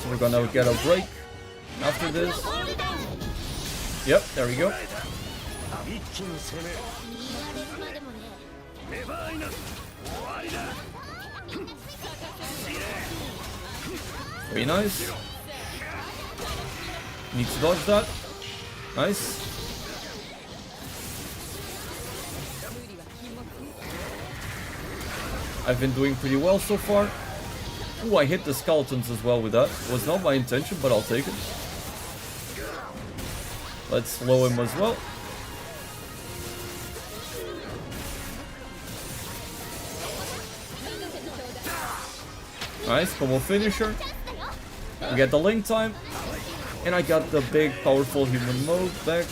A: So we're gonna get a break after this. Yep, there we go. Very nice. Need to dodge that. Nice. I've been doing pretty well so far. Ooh, I hit the skeletons as well with that. Was not my intention, but I'll take it. Let's slow him as well. Nice, combo finisher. We get the link time. And I got the big powerful human mode back.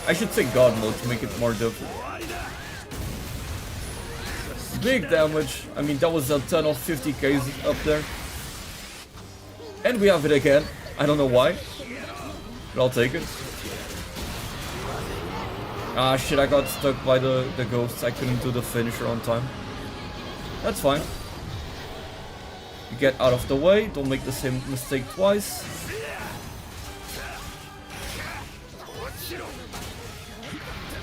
A: I should say god mode to make it more difficult. Big damage. I mean, that was a ton of 50Ks up there. And we have it again. I don't know why, but I'll take it. Ah shit, I got stuck by the ghosts. I couldn't do the finisher on time. That's fine. You get out of the way, don't make the same mistake twice.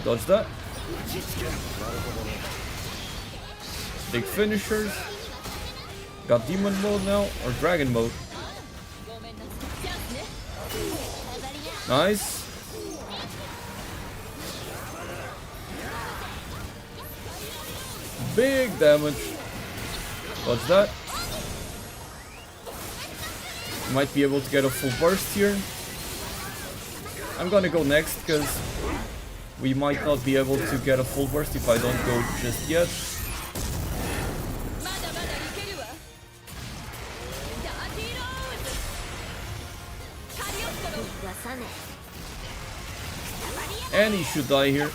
A: Dodge that. Big finishers. Got demon mode now, or dragon mode. Nice. Big damage. Dodge that. Might be able to get a full burst here. I'm gonna go next because we might not be able to get a full burst if I don't go just yet. And he should die here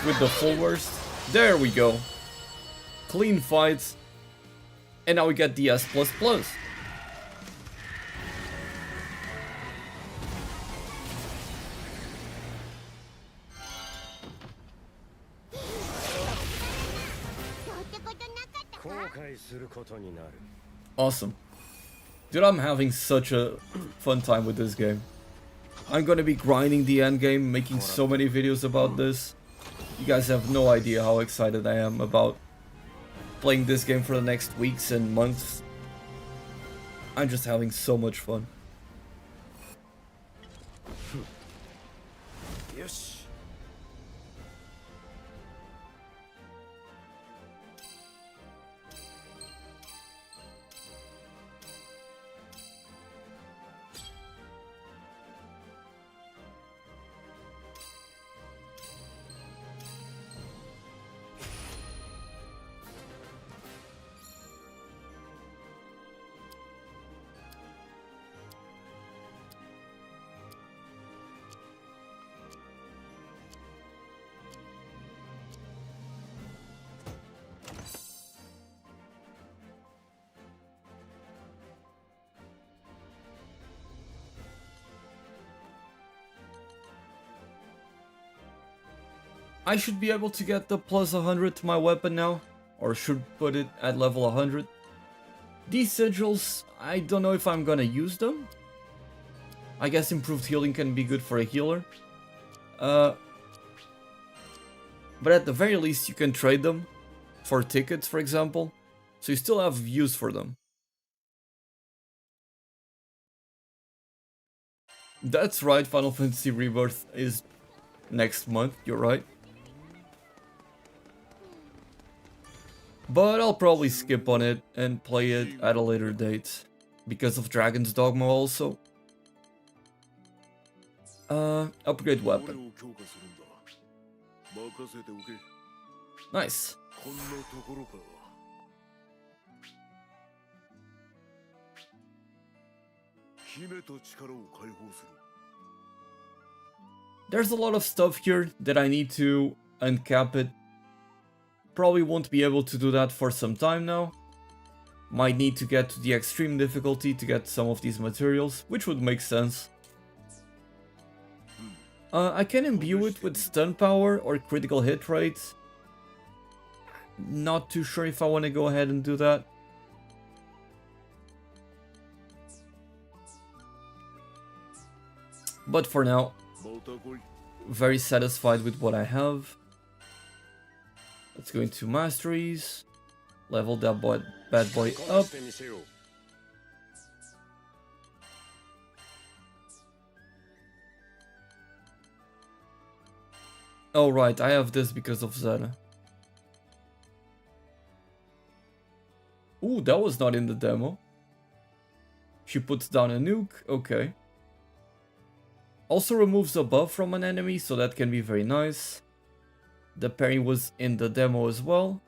A: with the full burst. There we go. Clean fights. And now we get the S++. Awesome. Dude, I'm having such a fun time with this game. I'm gonna be grinding the endgame, making so many videos about this. You guys have no idea how excited I am about playing this game for the next weeks and months. I'm just having so much fun.
B: Yes.
A: I should be able to get the plus 100 to my weapon now, or should put it at level 100. These sigils, I don't know if I'm gonna use them. I guess improved healing can be good for a healer. But at the very least you can trade them for tickets, for example. So you still have use for them. That's right, Final Fantasy Rebirth is next month, you're right. But I'll probably skip on it and play it at a later date. Because of Dragon's Dogma also. Upgrade weapon. Nice. There's a lot of stuff here that I need to uncap it. Probably won't be able to do that for some time now. Might need to get to the extreme difficulty to get some of these materials, which would make sense. I can imbue it with stun power or critical hit rates. Not too sure if I want to go ahead and do that. But for now, very satisfied with what I have. Let's go into masteries. Level that bad boy up. Oh right, I have this because of Zeta. Ooh, that was not in the demo. She puts down a nuke, okay. Also removes a buff from an enemy, so that can be very nice. The parry was in the demo as well.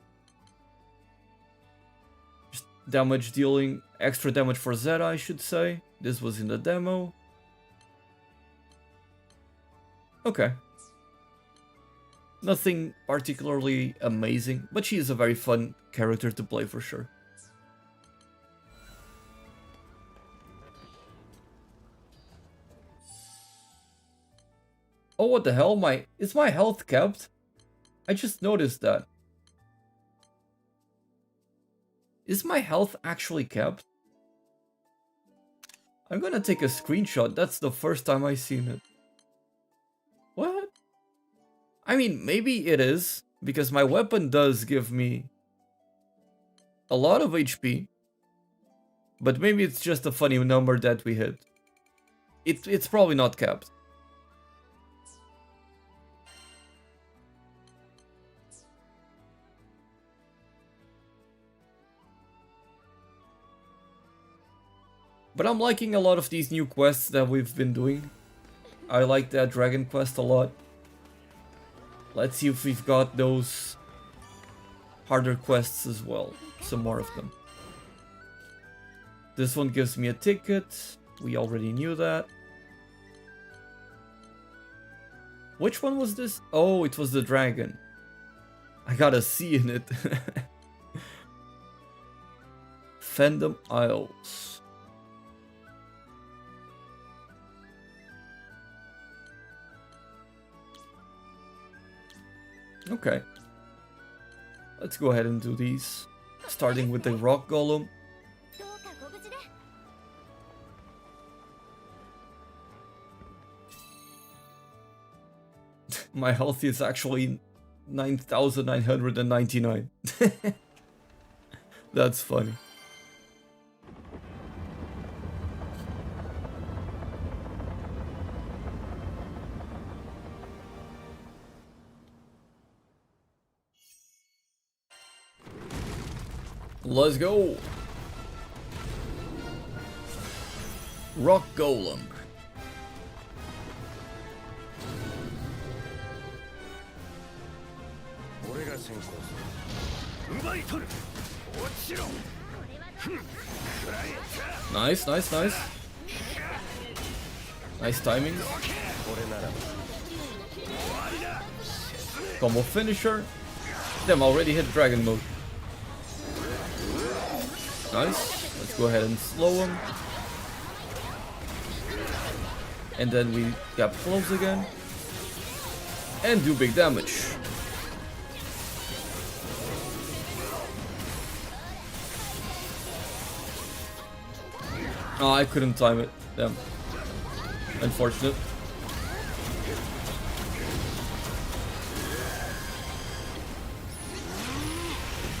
A: Just damage dealing, extra damage for Zeta, I should say. This was in the demo. Okay. Nothing particularly amazing, but she is a very fun character to play for sure. Oh, what the hell? Is my health capped? I just noticed that. Is my health actually capped? I'm gonna take a screenshot. That's the first time I've seen it. What? I mean, maybe it is, because my weapon does give me a lot of HP. But maybe it's just a funny number that we hit. It's probably not capped. But I'm liking a lot of these new quests that we've been doing. I like that dragon quest a lot. Let's see if we've got those harder quests as well. Some more of them. This one gives me a ticket. We already knew that. Which one was this? Oh, it was the dragon. I got a C in it. Fandom Isles. Okay. Let's go ahead and do these. Starting with the rock golem. My health is actually 9,999. That's funny. Let's go! Rock Golem. Nice, nice, nice. Nice timing. Combo finisher. Damn, already hit dragon mode. Nice. Let's go ahead and slow him. And then we get close again. And do big damage. Oh, I couldn't time it. Damn. Unfortunate.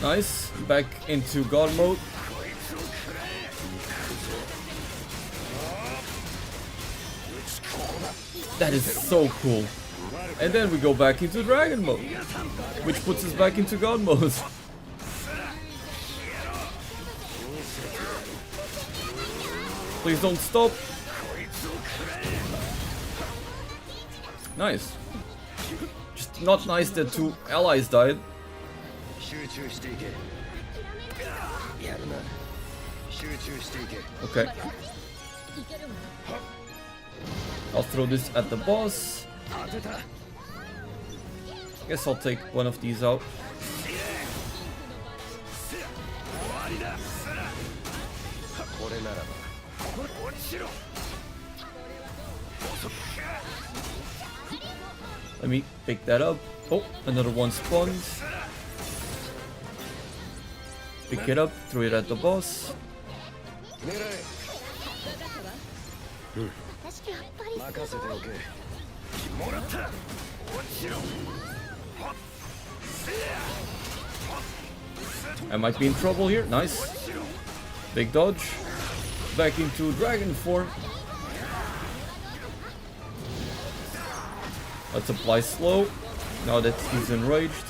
A: Nice. Back into God mode. That is so cool. And then we go back into Dragon mode, which puts us back into God mode. Please don't stop. Nice. Just not nice that 2 allies died. Okay. I'll throw this at the boss. Guess I'll take one of these out. Let me pick that up. Oh, another one spawns. Pick it up, throw it at the boss. I might be in trouble here. Nice. Big dodge. Back into dragon form. Let's apply slow. Now that he's enraged.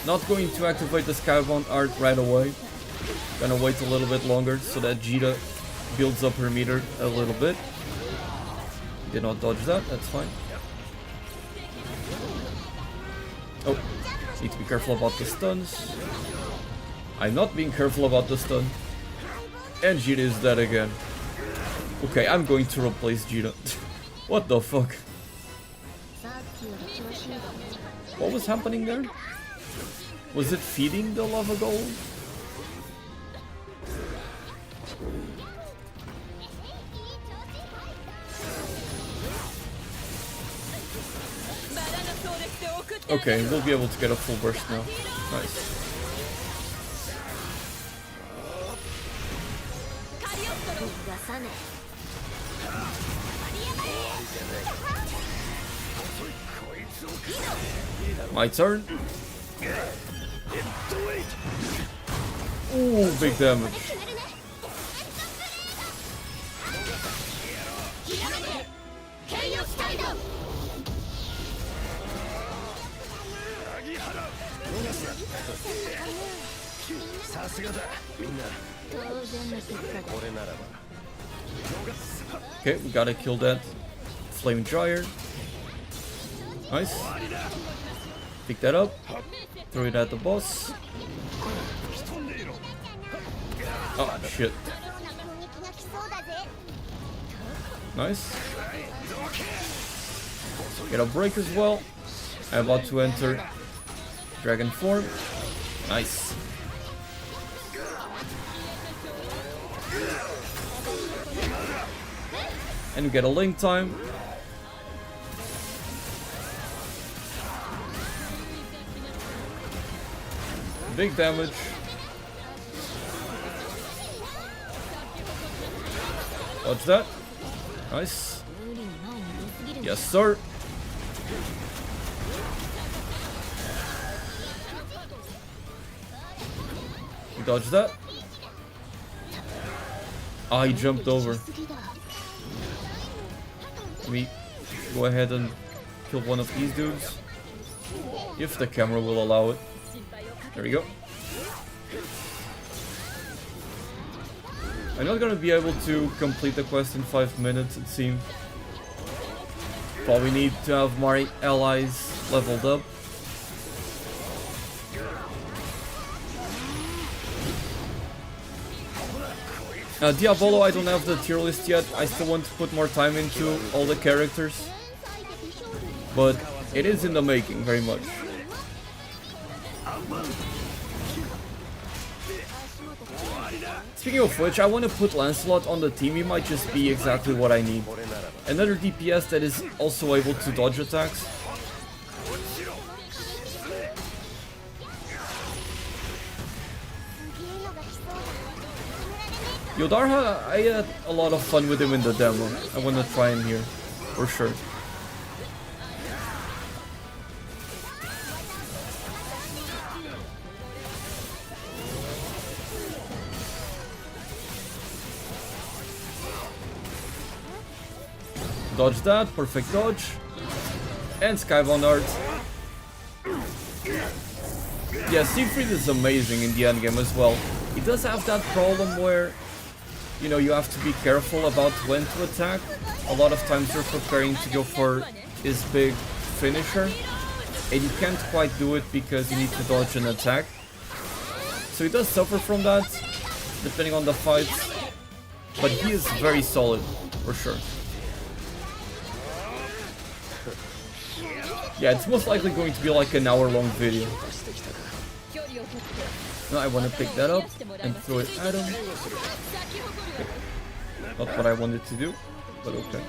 A: Not going to activate the Skybound art right away. Gonna wait a little bit longer so that Jita builds up her meter a little bit. Did not dodge that, that's fine. Oh, need to be careful about the stuns. I'm not being careful about the stun. And Jita is dead again. Okay, I'm going to replace Jita. What the fuck? What was happening there? Was it feeding the lava golem? Okay, we'll be able to get a full burst now. Nice. My turn. Ooh, big damage. Okay, we gotta kill that flame gyre. Nice. Pick that up. Throw it at the boss. Oh shit. Nice. Get a break as well. I'm about to enter dragon form. Nice. And we get a link time. Big damage. Dodge that. Nice. Yes, sir. Dodge that. Ah, he jumped over. Let me go ahead and kill one of these dudes. If the camera will allow it. There we go. I'm not gonna be able to complete the quest in 5 minutes, it seems. Probably need to have my allies leveled up. Diabolo, I don't have the tier list yet. I still want to put more time into all the characters. But it is in the making, very much. Speaking of which, I want to put Lancelot on the team. He might just be exactly what I need. Another DPS that is also able to dodge attacks. Yodarha, I had a lot of fun with him in the demo. I want to try him here, for sure. Dodge that, perfect dodge. And Skybound Art. Yeah, Siegfried is amazing in the endgame as well. He does have that problem where, you know, you have to be careful about when to attack. A lot of times you're preparing to go for his big finisher, and you can't quite do it because you need to dodge an attack. So he does suffer from that, depending on the fights. But he is very solid, for sure. Yeah, it's most likely going to be like an hour-long video. Now I want to pick that up and throw it at him. Okay. Not what I wanted to do, but okay.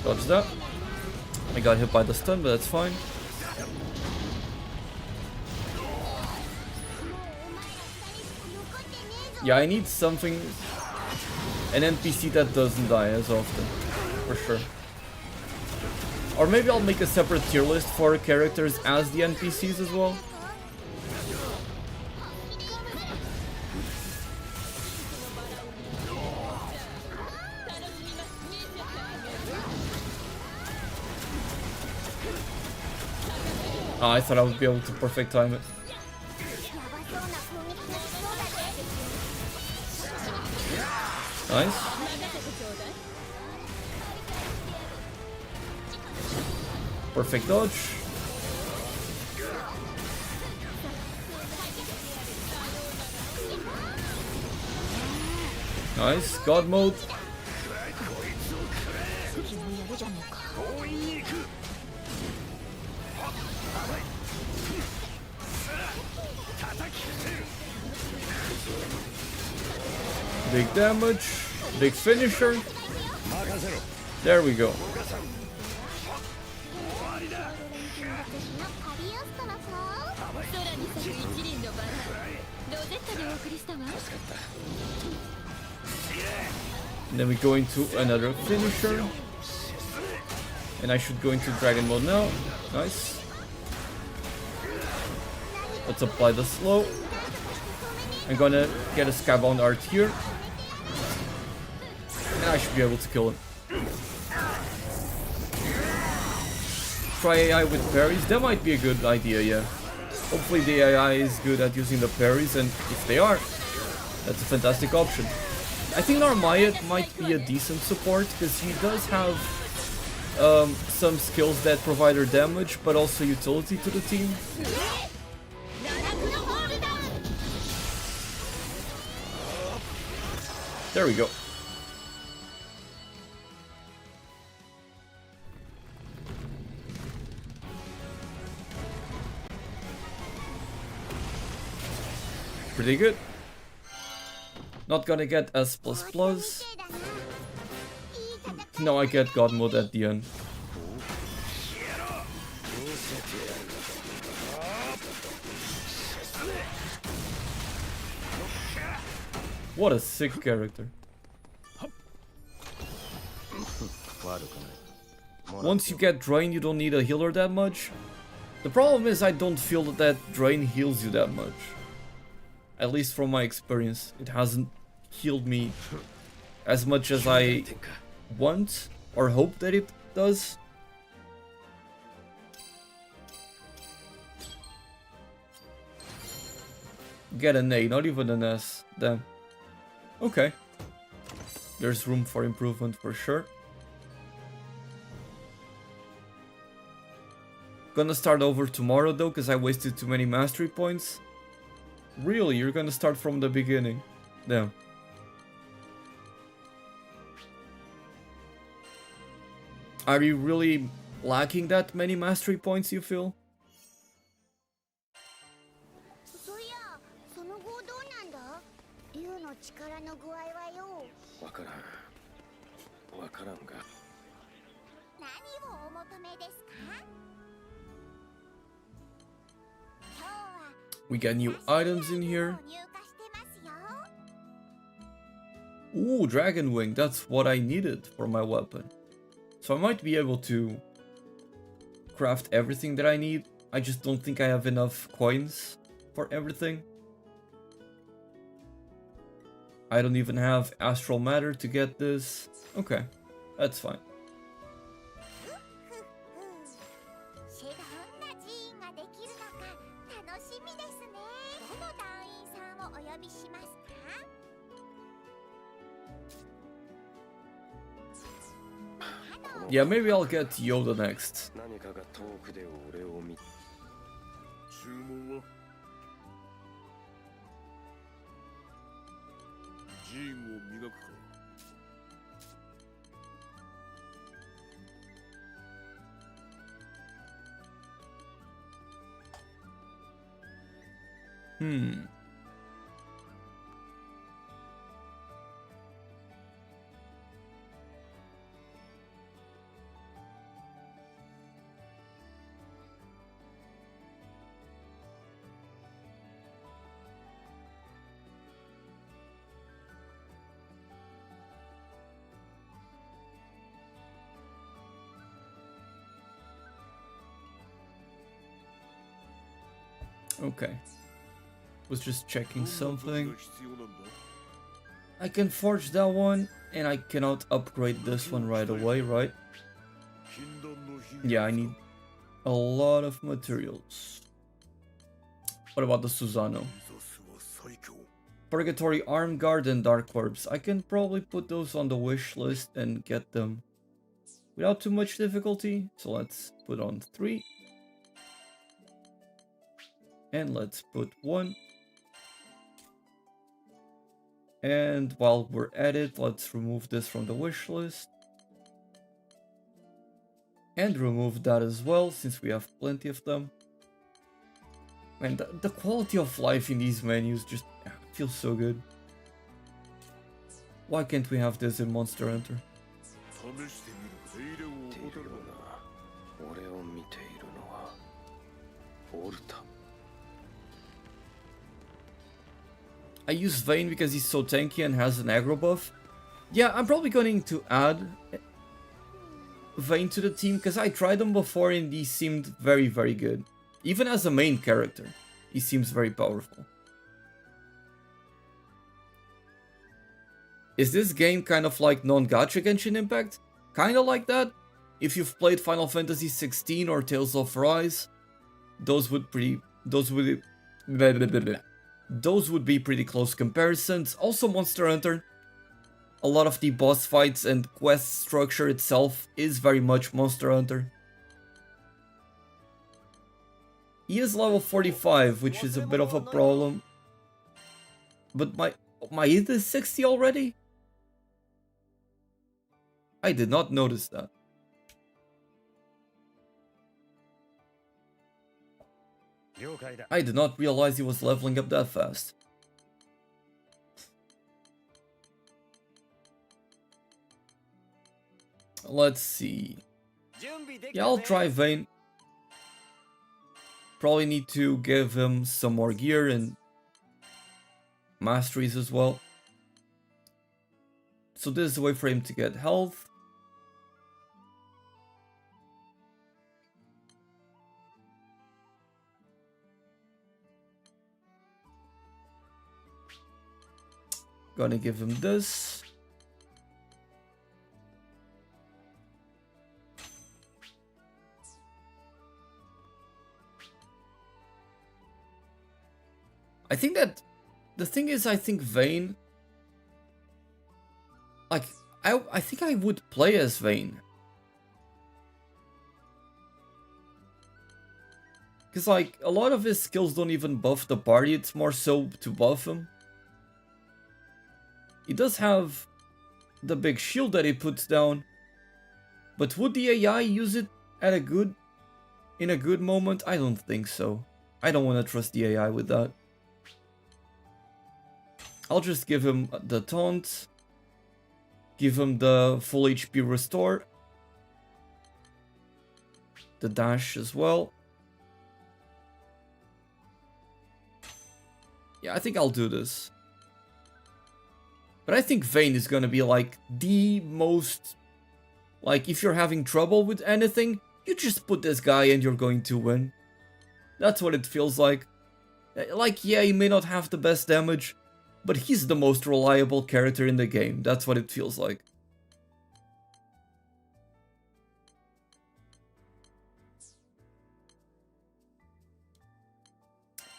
A: Dodge that. I got hit by the stun, but that's fine. Yeah, I need something, an NPC that doesn't die as often, for sure. Or maybe I'll make a separate tier list for characters as the NPCs as well. I thought I would be able to perfect time it. Nice. Perfect dodge. Nice. God mode. Big damage, big finisher. There we go. And then we go into another finisher. And I should go into dragon mode now. Nice. Let's apply the slow. I'm gonna get a Skybound Art here. And I should be able to kill him. Try AI with parries. That might be a good idea, yeah. Hopefully the AI is good at using the parries, and if they are, that's a fantastic option. I think Narmayat might be a decent support, because he does have some skills that provide her damage, but also utility to the team. There we go. Pretty good. Not gonna get S++. No, I get God mode at the end. What a sick character. Once you get drained, you don't need a healer that much. The problem is I don't feel that drain heals you that much. At least from my experience, it hasn't healed me as much as I want or hope that it does. Get an A, not even an S. Damn. Okay. There's room for improvement for sure. Gonna start over tomorrow though, because I wasted too many mastery points. Really? You're gonna start from the beginning? Damn. Are you really lacking that many mastery points, you feel? We got new items in here. Ooh, Dragon Wing, that's what I needed for my weapon. So I might be able to craft everything that I need. I just don't think I have enough coins for everything. I don't even have Astral Matter to get this. Okay, that's fine. Yeah, maybe I'll get Yoda next. Okay. Was just checking something. I can forge that one, and I cannot upgrade this one right away, right? Yeah, I need a lot of materials. What about the Susano? Purgatory Arm Guard and Dark Orbs. I can probably put those on the wish list and get them without too much difficulty. So let's put on 3. And let's put 1. And while we're at it, let's remove this from the wish list. And remove that as well, since we have plenty of them. And the quality of life in these menus just feels so good. Why can't we have this in Monster Hunter? I use Vayne because he's so tanky and has an aggro buff. Yeah, I'm probably going to add Vayne to the team because I tried him before and he seemed very, very good. Even as a main character, he seems very powerful. Is this game kind of like non-gacha Genshin Impact? Kinda like that. If you've played Final Fantasy 16 or Tales of Rise, those would be pretty close comparisons. Also Monster Hunter. A lot of the boss fights and quest structure itself is very much Monster Hunter. He is level 45, which is a bit of a problem. But my int is 60 already? I did not notice that. I did not realize he was leveling up that fast. Let's see. Yeah, I'll try Vayne. Probably need to give him some more gear and masteries as well. So this is a way for him to get health. Gonna give him this. I think that the thing is, I think Vayne, like, I think I would play as Vayne. Because, like, a lot of his skills don't even buff the party, it's more so to buff him. He does have the big shield that he puts down, but would the AI use it at in a good moment? I don't think so. I don't want to trust the AI with that. I'll just give him the taunt, give him the full HP restore, the dash as well. Yeah, I think I'll do this. But I think Vayne is gonna be like the most, like, if you're having trouble with anything, you just put this guy and you're going to win. That's what it feels like. Like, yeah, he may not have the best damage, but he's the most reliable character in the game. That's what it feels like.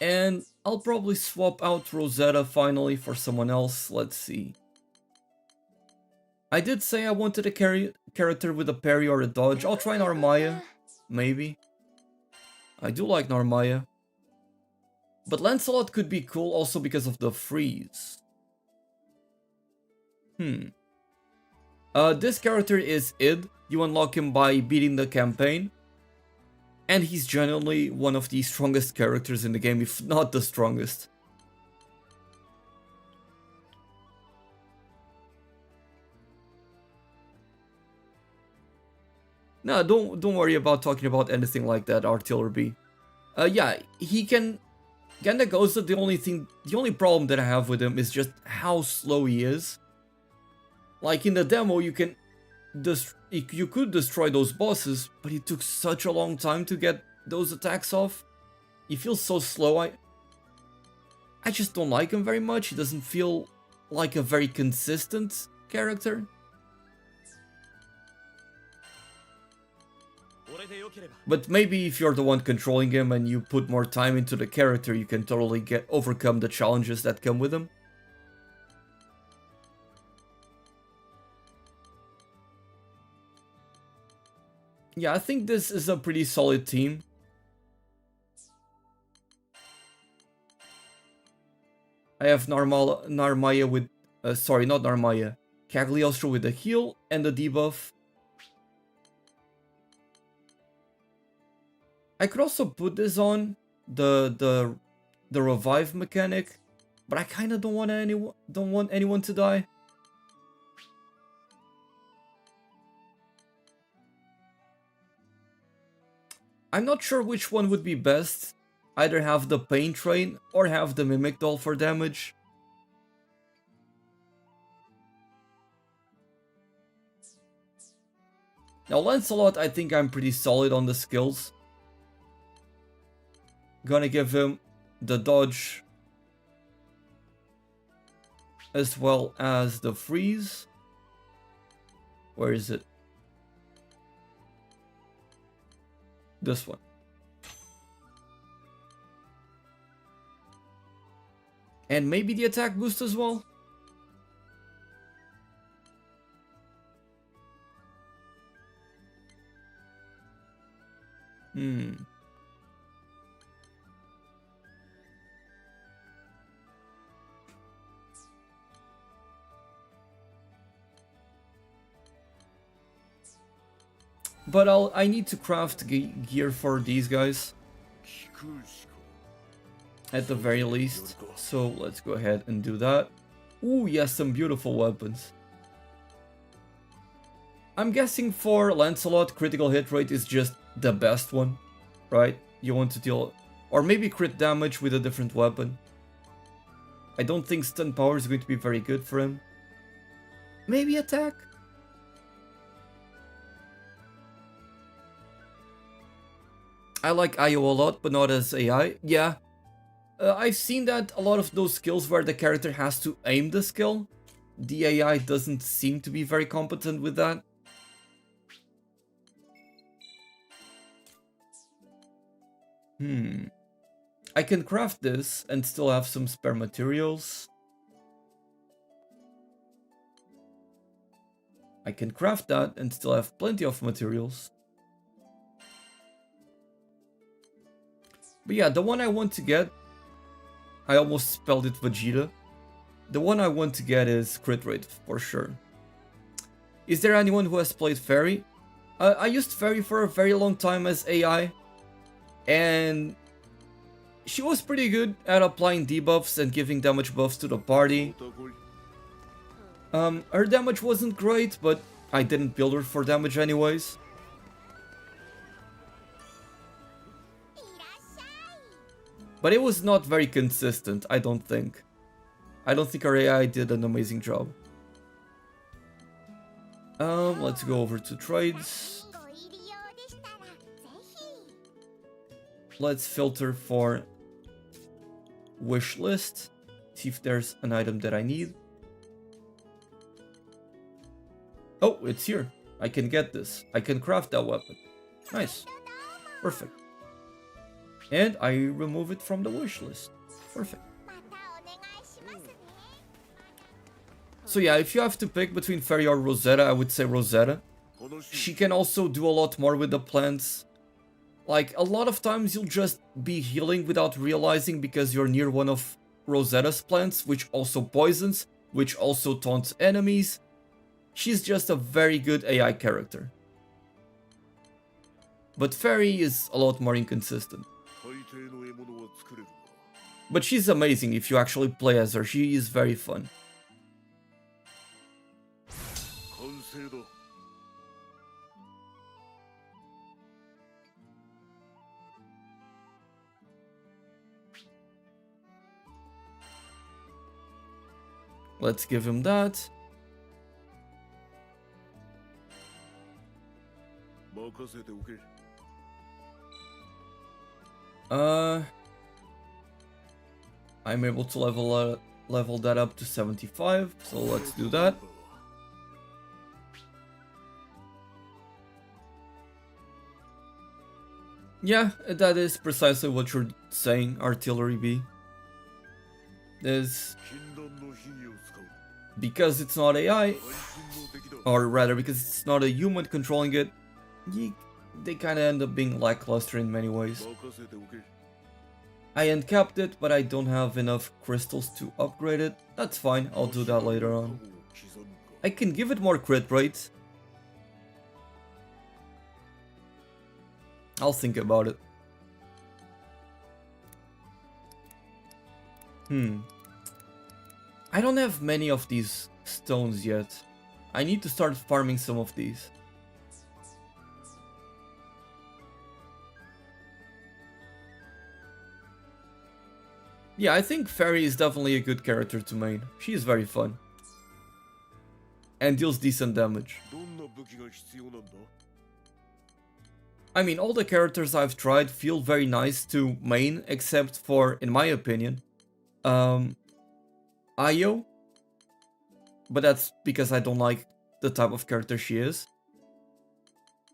A: And I'll probably swap out Rosetta finally for someone else. Let's see. I did say I wanted a character with a parry or a dodge. I'll try Narmaya, maybe. I do like Narmaya. But Lancelot could be cool also because of the freeze. This character is Id. You unlock him by beating the campaign. And he's genuinely one of the strongest characters in the game, if not the strongest. No, don't worry about talking about anything like that, Artillery. Yeah, he can. Gendagoza, the only problem that I have with him is just how slow he is. Like in the demo, you could destroy those bosses, but it took such a long time to get those attacks off. He feels so slow. I just don't like him very much. He doesn't feel like a very consistent character. But maybe if you're the one controlling him and you put more time into the character, you can totally overcome the challenges that come with him. Yeah, I think this is a pretty solid team. I have Narmaya with... sorry, not Narmaya. Cagliostro with the heal and the debuff. I could also put this on the revive mechanic, but I kind of don't want anyone to die. I'm not sure which one would be best. Either have the Pain Train or have the Mimic Doll for damage. Now Lancelot, I think I'm pretty solid on the skills. Gonna give him the dodge as well as the freeze. Where is it? This one. And maybe the attack boost as well. But I need to craft gear for these guys. At the very least. So let's go ahead and do that. Ooh, yes, some beautiful weapons. I'm guessing for Lancelot, critical hit rate is just the best one, right? You want to deal... Or maybe crit damage with a different weapon. I don't think stun power is going to be very good for him. Maybe attack? I like IO a lot, but not as AI. Yeah. I've seen that a lot of those skills where the character has to aim the skill, the AI doesn't seem to be very competent with that. I can craft this and still have some spare materials. I can craft that and still have plenty of materials. But yeah, the one I want to get, I almost spelled it Vegeta. The one I want to get is crit rate, for sure. Is there anyone who has played Fairy? I used Fairy for a very long time as AI. And she was pretty good at applying debuffs and giving damage buffs to the party. Her damage wasn't great, but I didn't build her for damage anyways. But it was not very consistent, I don't think. I don't think our AI did an amazing job. Let's go over to trades. Let's filter for wish list. See if there's an item that I need. Oh, it's here. I can get this. I can craft that weapon. Nice. Perfect. And I remove it from the wish list. Perfect. So yeah, if you have to pick between Fairy or Rosetta, I would say Rosetta. She can also do a lot more with the plants. Like, a lot of times you'll just be healing without realizing because you're near one of Rosetta's plants, which also poisons, which also taunts enemies. She's just a very good AI character. But Fairy is a lot more inconsistent. But she's amazing if you actually play as her, she is very fun. Let's give him that. I'm able to level that up to 75, so let's do that. Yeah, that is precisely what you're saying, Artillery B. Because it's not AI, or rather because it's not a human controlling it, they kinda end up being lackluster in many ways. I uncapped it, but I don't have enough crystals to upgrade it. That's fine, I'll do that later on. I can give it more crit rate. I'll think about it. I don't have many of these stones yet. I need to start farming some of these. Yeah, I think Fairy is definitely a good character to main. She is very fun. And deals decent damage. I mean, all the characters I've tried feel very nice to main, except for, in my opinion, Io. But that's because I don't like the type of character she is.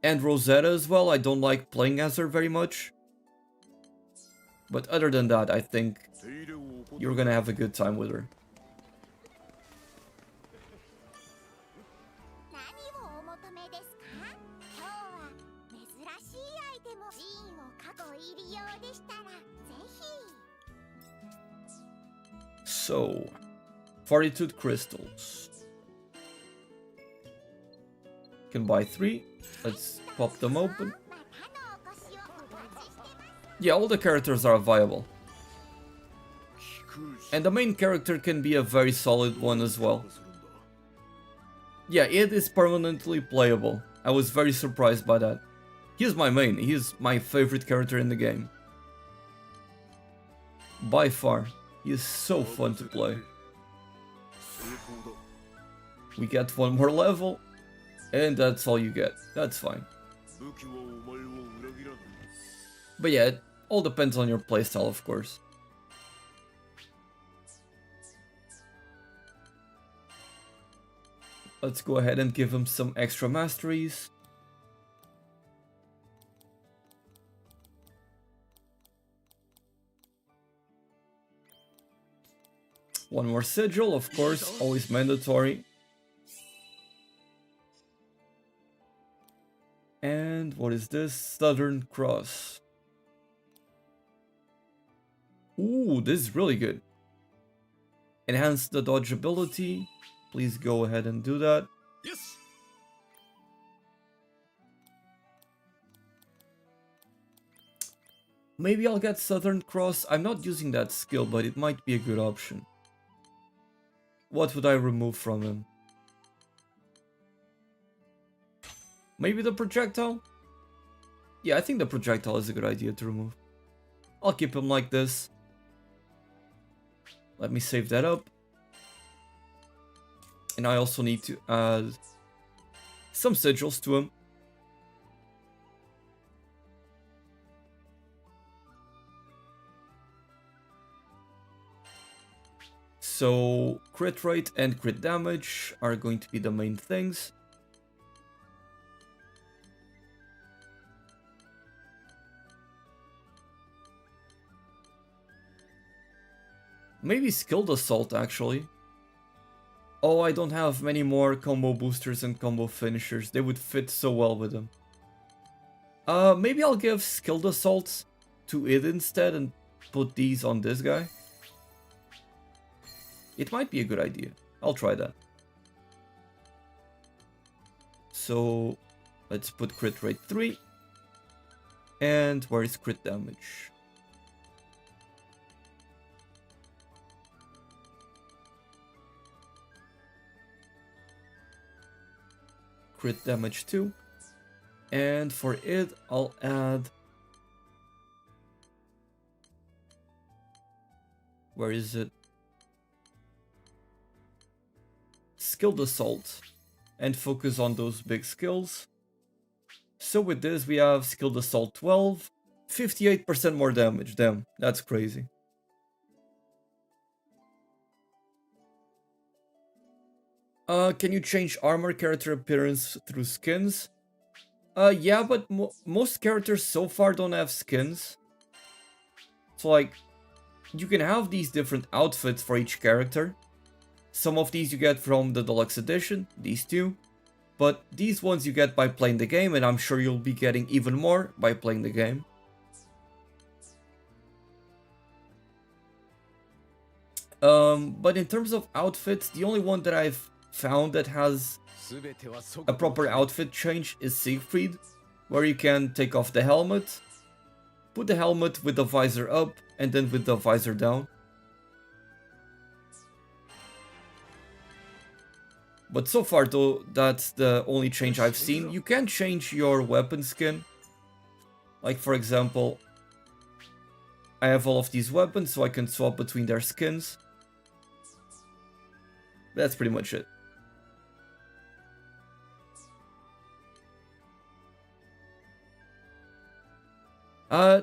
A: And Rosetta as well, I don't like playing as her very much. But other than that, I think you're gonna have a good time with her. So, Fortitude crystals. Can buy 3. Let's pop them open. Yeah, all the characters are viable. And the main character can be a very solid one as well. Yeah, it is permanently playable. I was very surprised by that. He's my main, he's my favorite character in the game. By far, he is so fun to play. We get one more level, and that's all you get. That's fine. But yeah, it all depends on your playstyle, of course. Let's go ahead and give him some extra masteries. One more sigil, of course, always mandatory. And what is this? Southern Cross. Ooh, this is really good. Enhance the dodge ability. Please go ahead and do that.
B: Yes.
A: Maybe I'll get Southern Cross. I'm not using that skill, but it might be a good option. What would I remove from him? Maybe the projectile? Yeah, I think the projectile is a good idea to remove. I'll keep him like this. Let me save that up. And I also need to add some sigils to him. So crit rate and crit damage are going to be the main things. Maybe skilled assault actually. Oh, I don't have many more combo boosters and combo finishers. They would fit so well with them. Maybe I'll give skilled assault to it instead and put these on this guy. It might be a good idea. I'll try that. So let's put crit rate 3. And where is crit damage? Crit damage 2. And for it, I'll add... Where is it? Skilled assault. And focus on those big skills. So with this, we have skilled assault 12. 58% more damage. Damn, that's crazy. Can you change armor character appearance through skins? Yeah, but most characters so far don't have skins. So like, you can have these different outfits for each character. Some of these you get from the deluxe edition, these two. But these ones you get by playing the game, and I'm sure you'll be getting even more by playing the game. But in terms of outfits, the only one that I've found that has a proper outfit change is Siegfried, where you can take off the helmet, put the helmet with the visor up, and then with the visor down. But so far though, that's the only change I've seen. You can change your weapon skin. Like for example, I have all of these weapons so I can swap between their skins. That's pretty much it.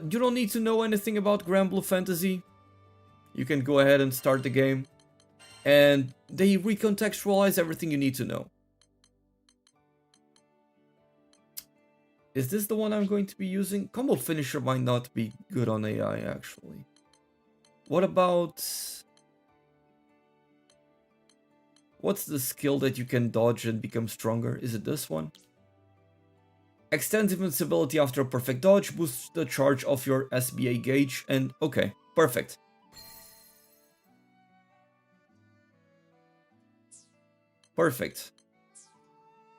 A: You don't need to know anything about Granblue Fantasy. You can go ahead and start the game. And they recontextualize everything you need to know. Is this the one I'm going to be using? Combo Finisher might not be good on AI, actually. What about... What's the skill that you can dodge and become stronger? Is it this one? Extends invincibility after a perfect dodge, boosts the charge of your SBA gauge, and okay, perfect. Perfect.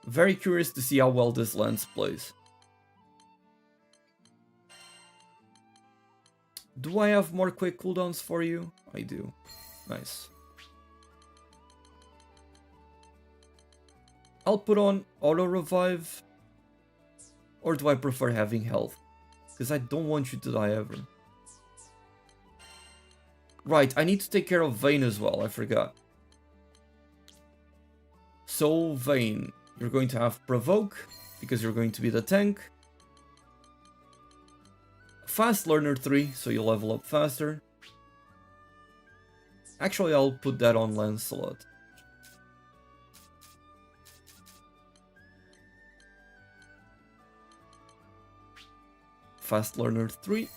A: Very curious to see how well this lens plays. Do I have more quick cooldowns for you? I do. Nice. I'll put on auto revive. Or do I prefer having health? Because I don't want you to die ever. Right, I need to take care of Vayne as well, I forgot. So, Vayne, you're going to have Provoke, because you're going to be the tank. Fast Learner 3, so you level up faster. Actually, I'll put that on Lancelot. Fast Learner 3.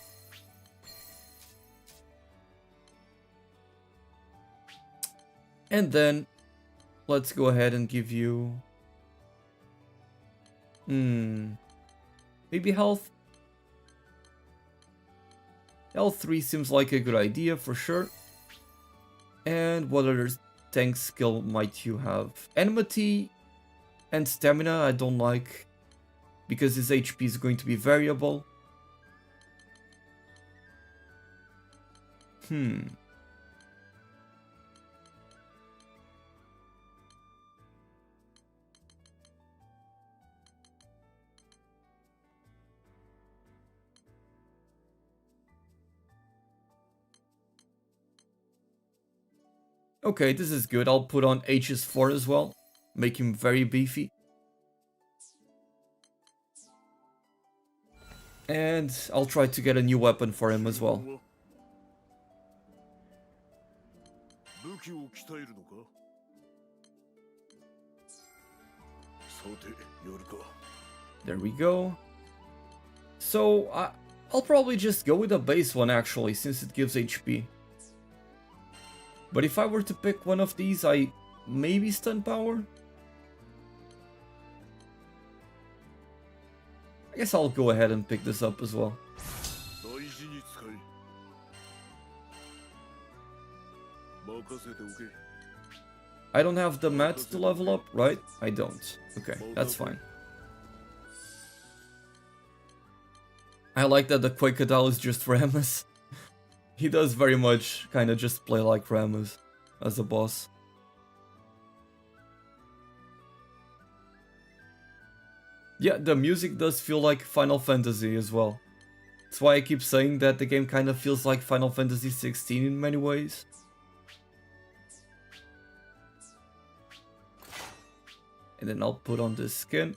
A: And then, let's go ahead and give you... maybe health? Health 3 seems like a good idea for sure. And what other tank skill might you have? Enmity and Stamina I don't like, because his HP is going to be variable. Okay, this is good. I'll put on HS4 as well. Make him very beefy. And I'll try to get a new weapon for him as well. There we go. So, I'll probably just go with the base one actually, since it gives HP. But if I were to pick one of these, I maybe stun power? I guess I'll go ahead and pick this up as well. I don't have the mats to level up, right? I don't. Okay, that's fine. I like that the Quakadal is just Rammus. He does very much kind of just play like Rammus as a boss. Yeah, the music does feel like Final Fantasy as well. That's why I keep saying that the game kind of feels like Final Fantasy 16 in many ways. And then I'll put on this skin.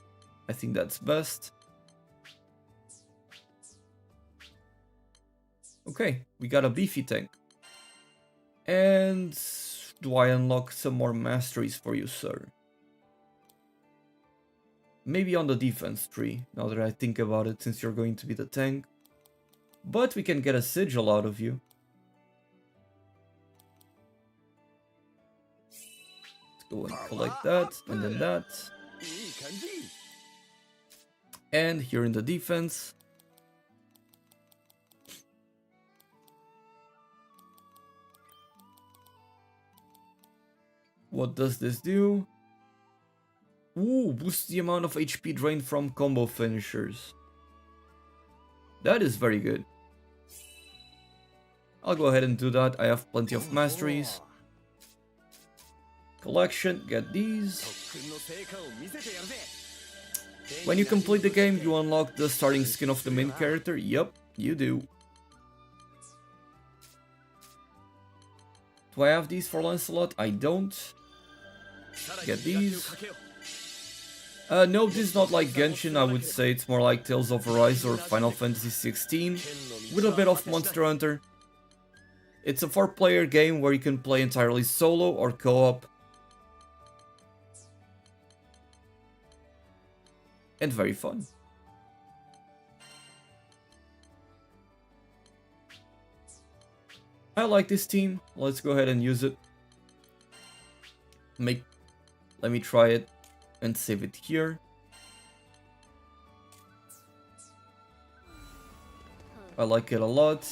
A: I think that's best. Okay, we got a beefy tank. And do I unlock some more masteries for you, sir? Maybe on the defense tree, now that I think about it, since you're going to be the tank. But we can get a sigil out of you. Let's go and collect that, and then that. And here in the defense. What does this do? Ooh, boosts the amount of HP drained from combo finishers. That is very good. I'll go ahead and do that. I have plenty of masteries. Collection, get these. When you complete the game, you unlock the starting skin of the main character. Yup, you do. Do I have these for Lancelot? I don't. Get these. No, this is not like Genshin, I would say it's more like Tales of Arise or Final Fantasy 16, with a bit of Monster Hunter. It's a 4-player game where you can play entirely solo or co-op. And very fun. I like this team, let's go ahead and use it. Let me try it and save it here. I like it a lot.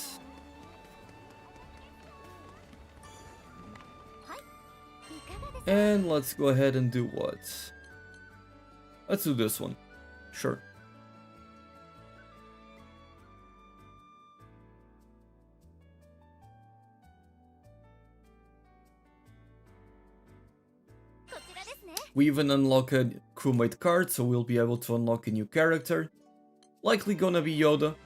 A: And let's go ahead and do what? Let's do this one. Sure. We even unlock a crewmate card, so we'll be able to unlock a new character. Likely gonna be Yoda.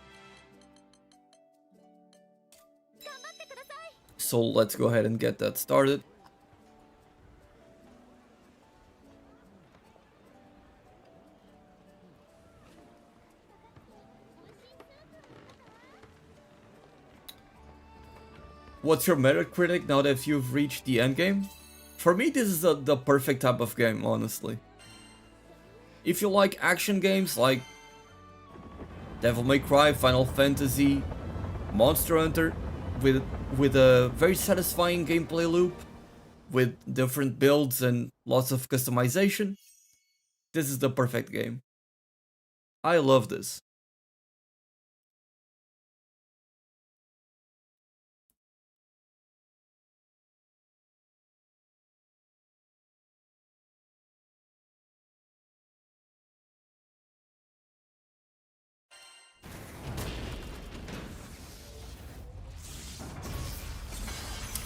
A: So let's go ahead and get that started. What's your Metacritic now that you've reached the endgame? For me, this is the perfect type of game, honestly. If you like action games like Devil May Cry, Final Fantasy, Monster Hunter, with a very satisfying gameplay loop, with different builds and lots of customization, this is the perfect game. I love this.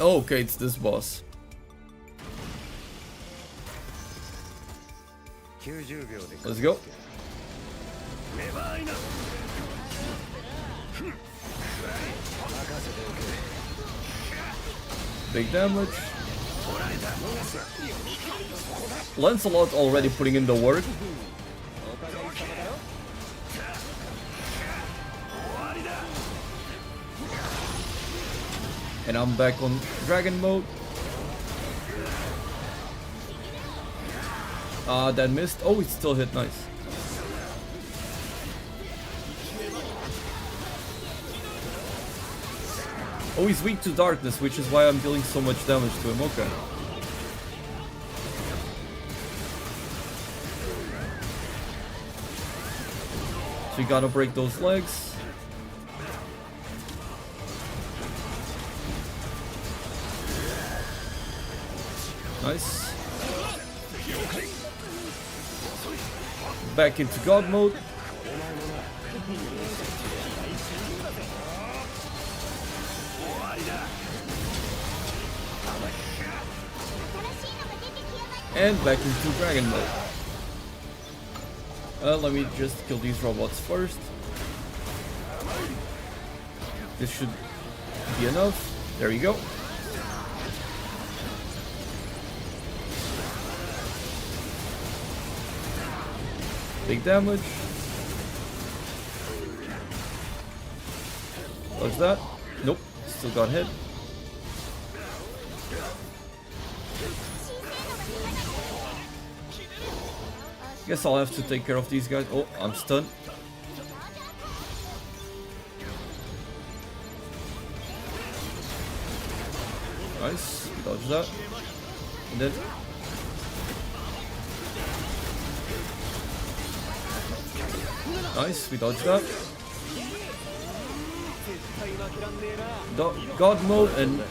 A: Oh, okay, it's this boss. Let's go. Big damage. Lancelot already putting in the work. And I'm back on dragon mode. That missed. Oh, it still hit. Nice. Oh, he's weak to darkness, which is why I'm dealing so much damage to him. Okay. So you gotta break those legs. Nice. Back into God mode. And back into dragon mode. Let me just kill these robots first. This should be enough. There you go. Big damage. What's that? Nope, still got hit. Guess I'll have to take care of these guys. Oh, I'm stunned. Nice, dodge that. And then nice, we dodged that. God mode, and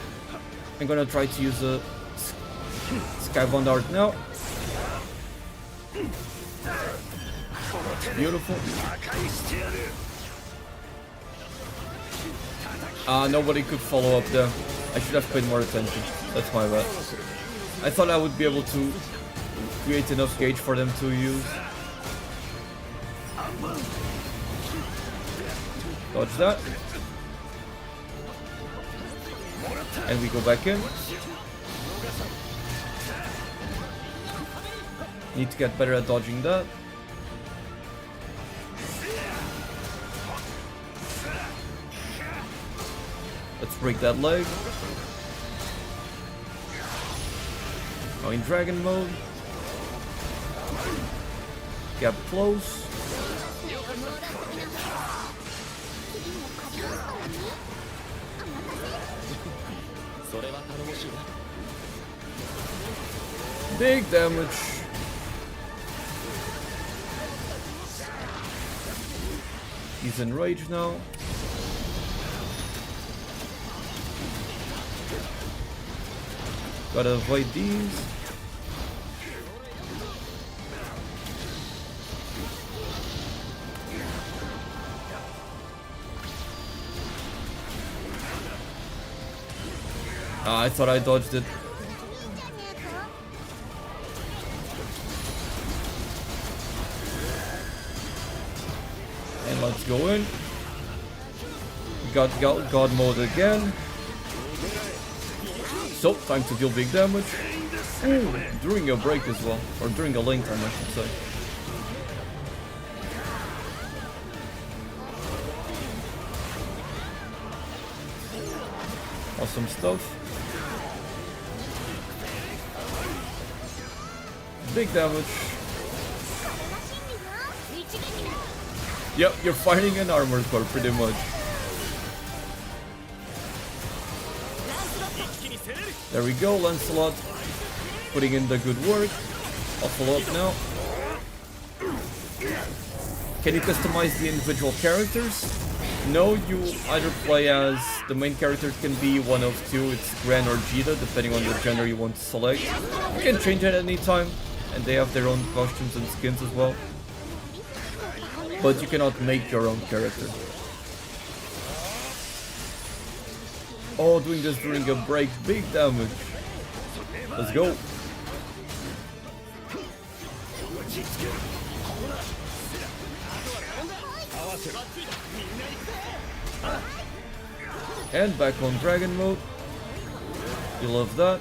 A: I'm gonna try to use a Skybound Art now. Beautiful. Nobody could follow up there. I should have paid more attention. That's my bad. I thought I would be able to create enough gauge for them to use. Dodge that. And we go back in. Need to get better at dodging that. Let's break that leg. Now in dragon mode. Gap close. Big damage. He's in rage now. Gotta avoid these. I thought I dodged it. And let's go in. We got God mode again. So, time to deal big damage. Ooh, during a break as well. Or during a lane time, I should say. Awesome stuff. Big damage. Yep, you're fighting an armored core pretty much. There we go, Lancelot. Putting in the good work. I'll follow up now. Can you customize the individual characters? No, you either play as the main character can be one of two, it's Gran or Jita, depending on the genre you want to select. You can change at any time, and they have their own costumes and skins as well. But you cannot make your own character. Oh, doing this during a break, big damage. Let's go. And back on dragon mode. You love that.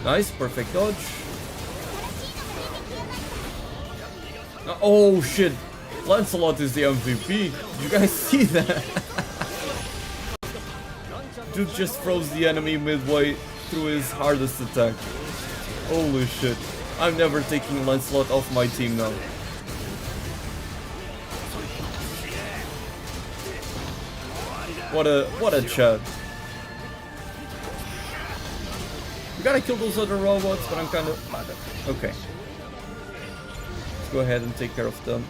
A: Nice, perfect dodge. Oh shit, Lancelot is the MVP. Did you guys see that? Dude just froze the enemy midway through his hardest attack. Holy shit. I'm never taking Lancelot off my team now. What a chat. We gotta kill those other robots, but I'm kind of... Okay. Let's go ahead and take care of them.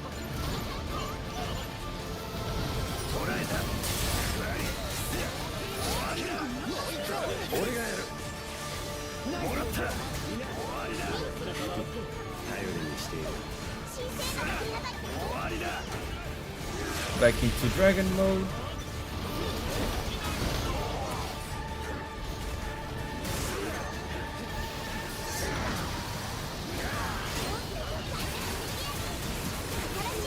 A: Back into dragon mode.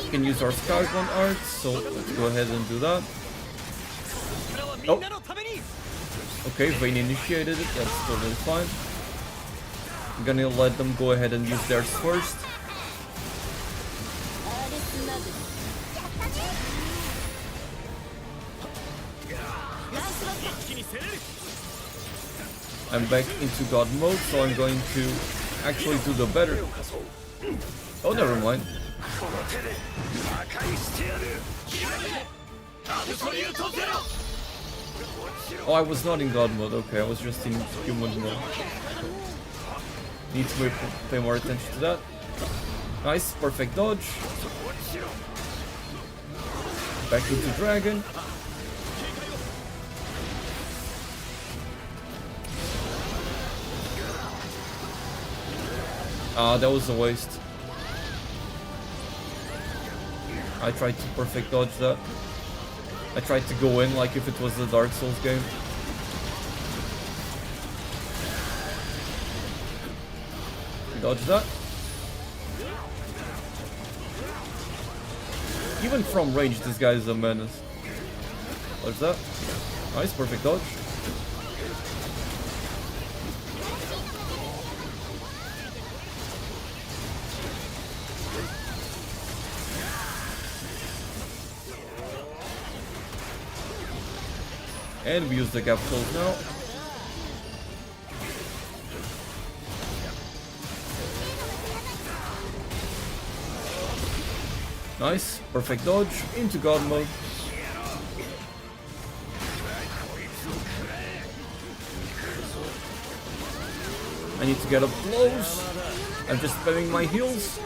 A: We can use our Scargon art, so let's go ahead and do that. Oh. Okay, Vayne initiated it, that's totally fine. I'm gonna let them go ahead and use theirs first. I'm back into God mode, so I'm going to actually do the better. Oh, never mind. Oh, I was not in God mode, okay, I was just in human mode. Need to pay more attention to that. Nice, perfect dodge. Back into dragon. Ah, that was a waste. I tried to perfect dodge that. I tried to go in like if it was a Dark Souls game. Dodge that. Even from range, this guy is a menace. Dodge that. Nice, perfect dodge. And we use the capsules now. Nice, perfect dodge, into God mode. I need to get up close. I'm just spamming my heals.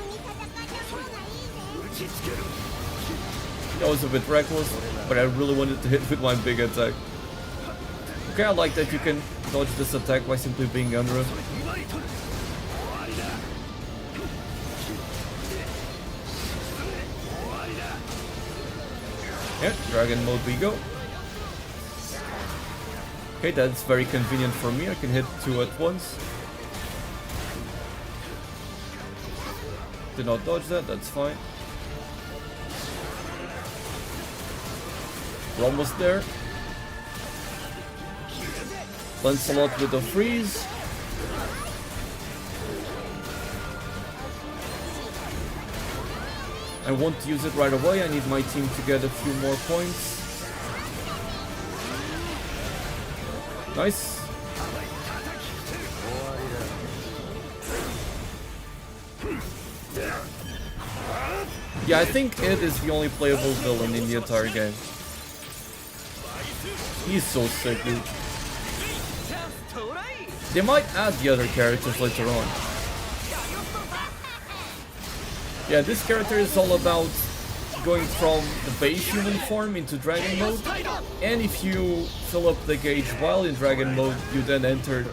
A: That was a bit reckless, but I really wanted to hit with my big attack. Okay, I like that you can dodge this attack by simply being under it. Yeah, dragon mode we go. Okay, that's very convenient for me. I can hit two at once. Did not dodge that, that's fine. We're almost there. Lancelot with a freeze. I won't use it right away, I need my team to get a few more points. Nice. Yeah, I think Id is the only playable villain in the entire game. He's so sick, dude. They might add the other characters later on. Yeah, this character is all about going from the base human form into dragon mode, and if you fill up the gauge while in dragon mode, you then enter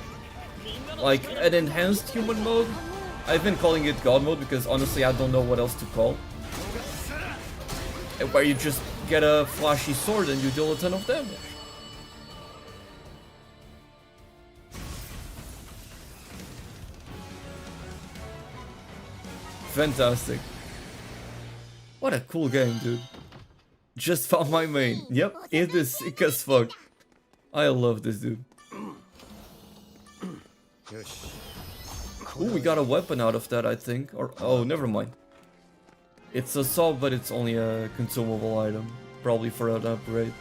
A: like an enhanced human mode. I've been calling it god mode because honestly I don't know what else to call. Where you just get a flashy sword and you deal a ton of damage. Fantastic. What a cool game, dude. Just found my main. Yep, it is sick as fuck. I love this dude. Ooh, we got a weapon out of that, I think. Or oh, never mind. It's a saw, but it's only a consumable item. Probably for an upgrade.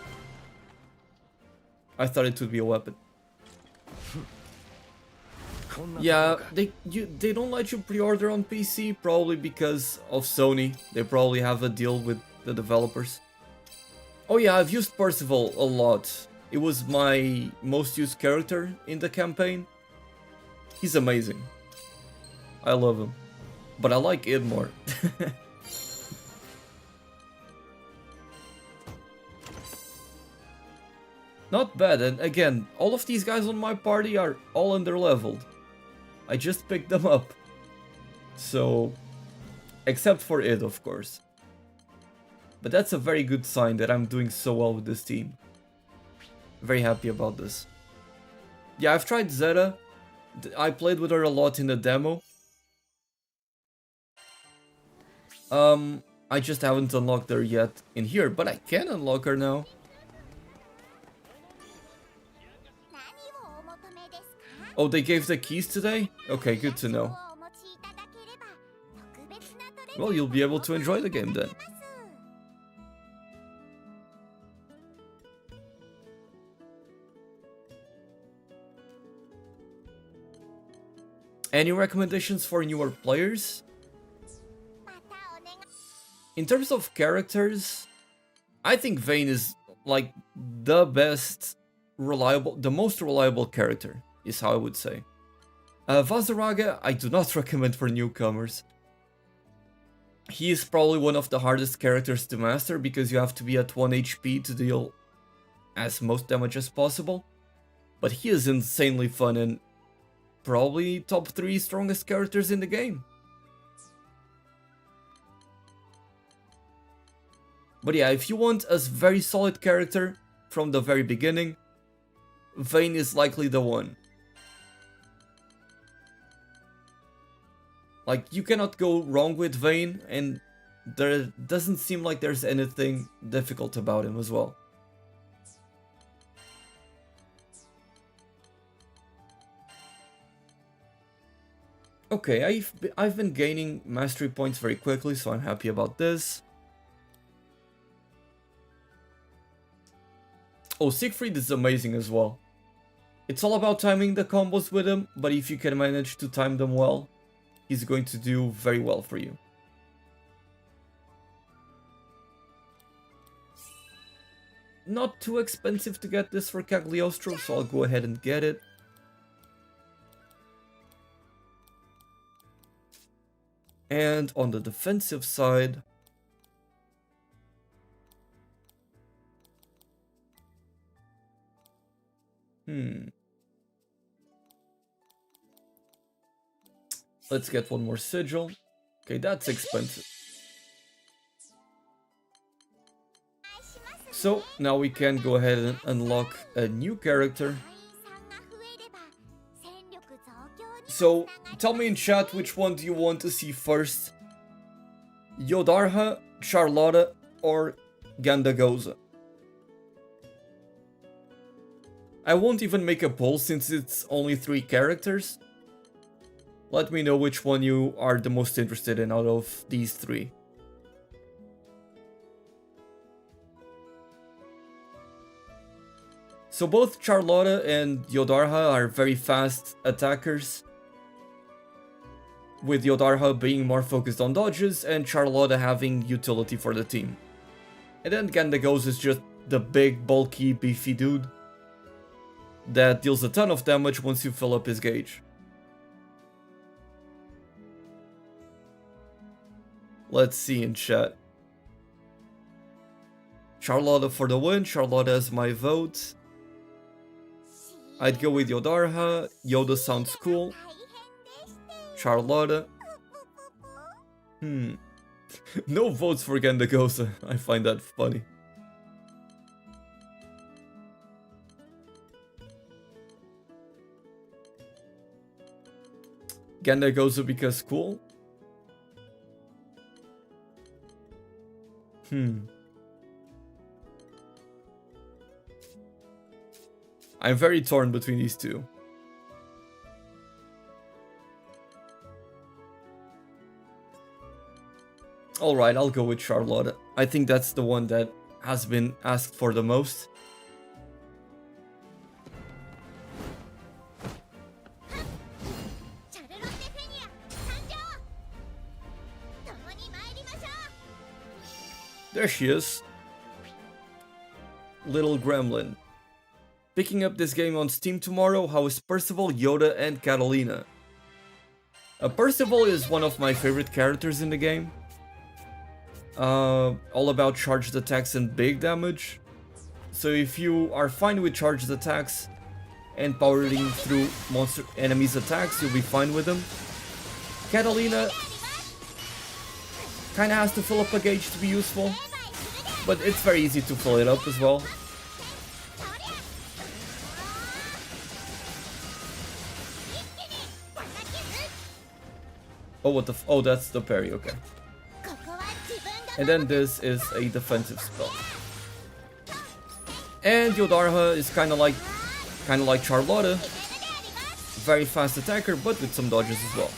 A: I thought it would be a weapon. Yeah, they don't let you pre-order on PC, probably because of Sony. They probably have a deal with the developers. Oh yeah, I've used Percival a lot. It was my most used character in the campaign. He's amazing. I love him. But I like Id more. Not bad, and again, all of these guys on my party are all under-leveled. I just picked them up. So, except for Id, of course. But that's a very good sign that I'm doing so well with this team. Very happy about this. Yeah, I've tried Zeta. I played with her a lot in the demo. I just haven't unlocked her yet in here, but I can unlock her now. Oh, they gave the keys today? Okay, good to know. Well, you'll be able to enjoy the game then. Any recommendations for newer players? In terms of characters, I think Vayne is like the best reliable, the most reliable character, is how I would say. Vazaraga, I do not recommend for newcomers. He is probably one of the hardest characters to master because you have to be at 1 HP to deal as most damage as possible. But he is insanely fun and probably top 3 strongest characters in the game. But yeah, if you want a very solid character from the very beginning, Vayne is likely the one. Like, you cannot go wrong with Vayne, and there doesn't seem like there's anything difficult about him as well. Okay, I've been gaining mastery points very quickly, so I'm happy about this. Oh, Siegfried is amazing as well. It's all about timing the combos with him, but if you can manage to time them well, he's going to do very well for you. Not too expensive to get this for Cagliostro, so I'll go ahead and get it. And on the defensive side, let's get one more sigil. Okay, that's expensive. So now we can go ahead and unlock a new character. So tell me in chat which one do you want to see first? Yodarha, Charlotta, or Gandagoza? I won't even make a poll since it's only 3 characters. Let me know which one you are the most interested in out of these 3. So both Charlotta and Yodarha are very fast attackers, with Yodarha being more focused on dodges and Charlotta having utility for the team. And then Gandagos is just the big, bulky, beefy dude that deals a ton of damage once you fill up his gauge. Let's see in chat. Charlotta for the win. Charlotta has my vote. I'd go with Yodarha. Yoda sounds cool. Charlotta. No votes for Gendagosa. I find that funny. Gendagosa because cool? I'm very torn between these two. Alright, I'll go with Charlotte. I think that's the one that has been asked for the most. There she is. Little Gremlin. Picking up this game on Steam tomorrow. How is Percival, Yoda, and Catalina? Percival is one of my favorite characters in the game. All about charged attacks and big damage. So if you are fine with charged attacks and powering through monster enemies' attacks, you'll be fine with them. Catalina kinda has to fill up a gauge to be useful, but it's very easy to fill it up as well. Oh, what the oh, that's the parry, okay. And then this is a defensive spell. And Yodarha is kinda like Charlotta. Very fast attacker, but with some dodges as well.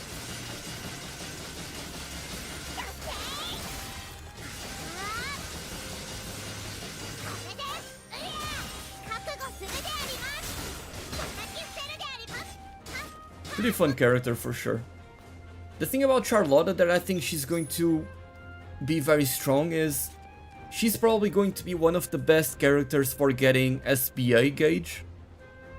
A: Pretty fun character for sure. The thing about Charlotta that I think she's going to be very strong is she's probably going to be one of the best characters for getting SBA gauge.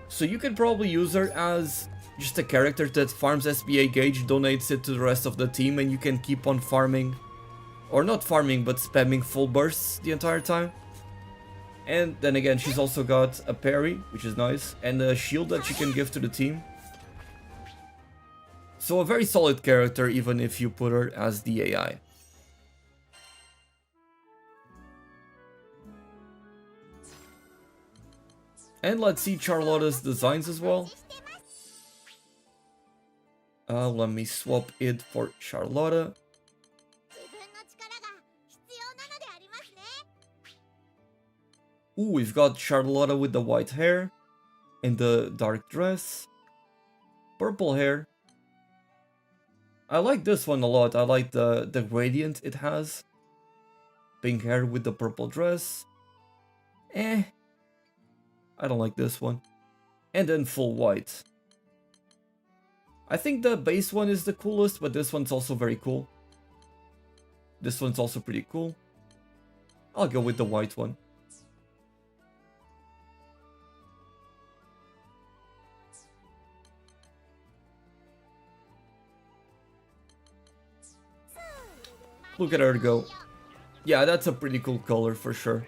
A: So you can probably use her as just a character that farms SBA gauge, donates it to the rest of the team, and you can keep on farming, or not farming, but spamming full bursts the entire time. And then again, she's also got a parry, which is nice, and a shield that she can give to the team. So a very solid character, even if you put her as the AI. And let's see Charlotta's designs as well. Let me swap it for Charlotta. Ooh, we've got Charlotta with the white hair and the dark dress. Purple hair. I like this one a lot. I like the gradient it has. Pink hair with the purple dress. I don't like this one. And then full white. I think the base one is the coolest, but this one's also very cool. This one's also pretty cool. I'll go with the white one. Look at her go. Yeah, that's a pretty cool color for sure.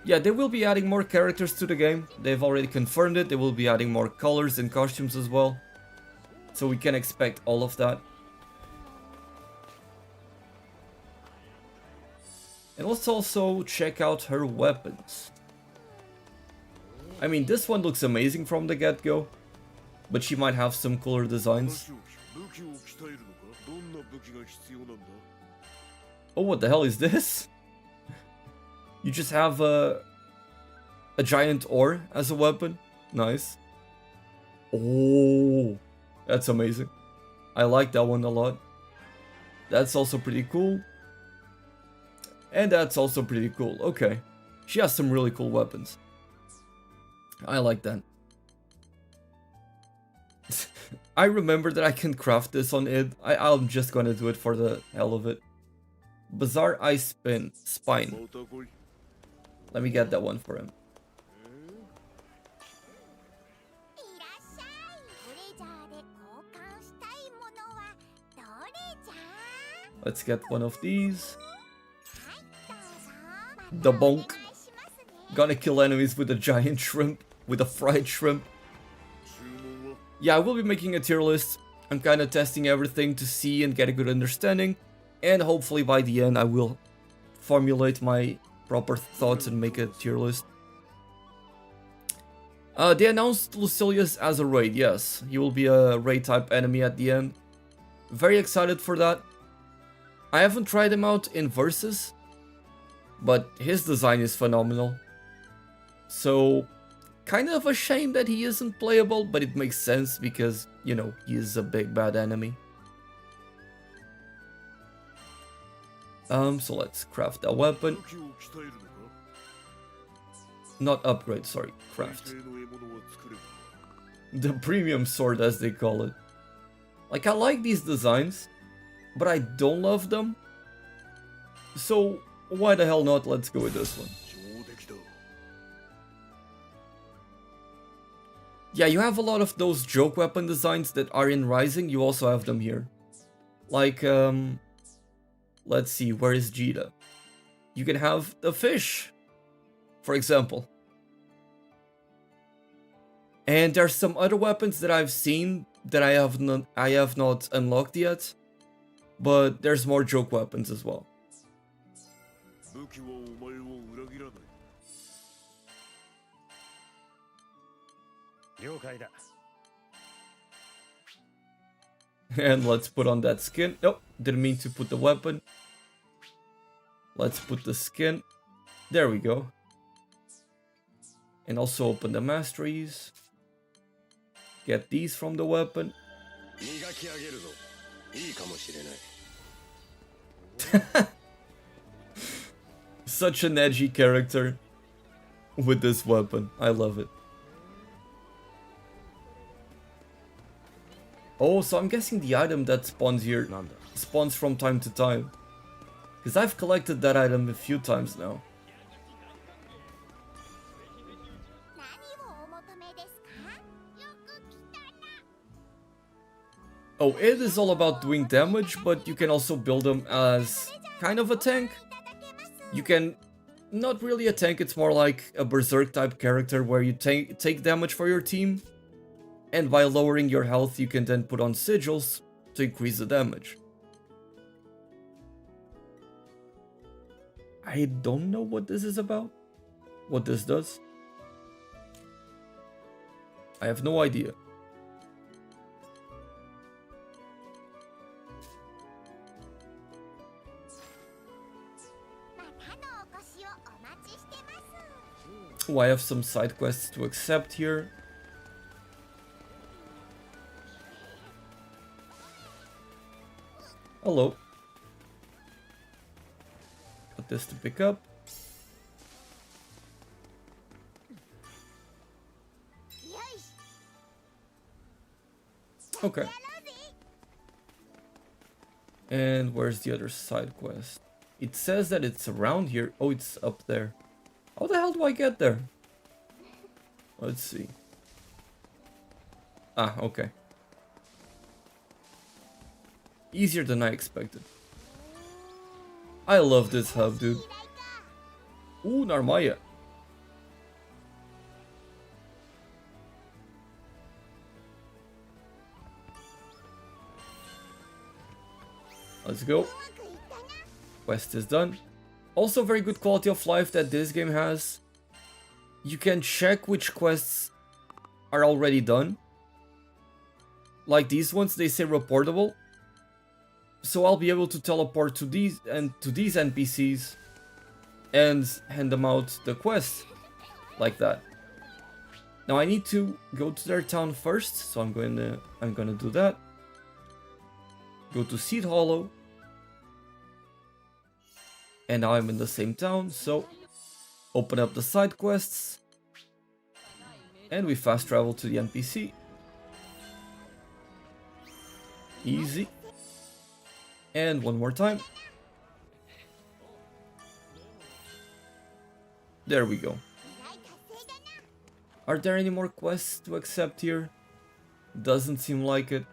A: Yeah, they will be adding more characters to the game. They've already confirmed it. They will be adding more colors and costumes as well. So we can expect all of that. And let's also check out her weapons. I mean, this one looks amazing from the get-go, but she might have some cooler designs. Oh, what the hell is this? You just have a giant ore as a weapon. Nice. Oh, that's amazing. I like that one a lot. That's also pretty cool. And that's also pretty cool. Okay. She has some really cool weapons. I like that. I remember that I can craft this on it. I'm just gonna do it for the hell of it. Bizarre Ice Spine. Let me get that one for him. Let's get one of these. The bonk. Gonna kill enemies with a giant shrimp. With a fried shrimp. Yeah, I will be making a tier list. I'm kind of testing everything to see and get a good understanding. And hopefully by the end I will formulate my proper thoughts and make a tier list. They announced Lucilius as a raid, yes. He will be a raid type enemy at the end. Very excited for that. I haven't tried him out in Versus, but his design is phenomenal. So, kind of a shame that he isn't playable, but it makes sense because, you know, he is a big bad enemy. So let's craft a weapon. Not upgrade, sorry, craft. The premium sword, as they call it. Like, I like these designs, but I don't love them. So, why the hell not? Let's go with this one. Yeah, you have a lot of those joke weapon designs that are in Rising. You also have them here. Like, let's see, where is Jita? You can have the fish, for example. And there's some other weapons that I've seen that I have not unlocked yet. But there's more joke weapons as well. And let's put on that skin. Nope, didn't mean to put the weapon. Let's put the skin. There we go. And also open the masteries. Get these from the weapon. Such an edgy character with this weapon. I love it. Oh, so I'm guessing the item that spawns here spawns from time to time. Because I've collected that item a few times now. Oh, it is all about doing damage, but you can also build them as kind of a tank. You can... Not really a tank, it's more like a berserk type character where you take damage for your team. And by lowering your health, you can then put on sigils to increase the damage. I don't know what this is about. What this does. I have no idea. Oh, I have some side quests to accept here. Hello. Got this to pick up. Okay. And where's the other side quest? It says that it's around here. Oh, it's up there. How the hell do I get there? Let's see. Ah, okay. Easier than I expected. I love this hub, dude. Ooh, Narmaya. Let's go. Quest is done. Also very good quality of life that this game has. You can check which quests are already done. like these ones, they say reportable. So I'll be able to teleport to these NPCs and hand them out the quest like that. Now I need to go to their town first, so I'm gonna do that. Go to Seed Hollow. And now I'm in the same town, so open up the side quests. And we fast travel to the NPC. Easy. And one more time. There we go. Are there any more quests to accept here? Doesn't seem like it.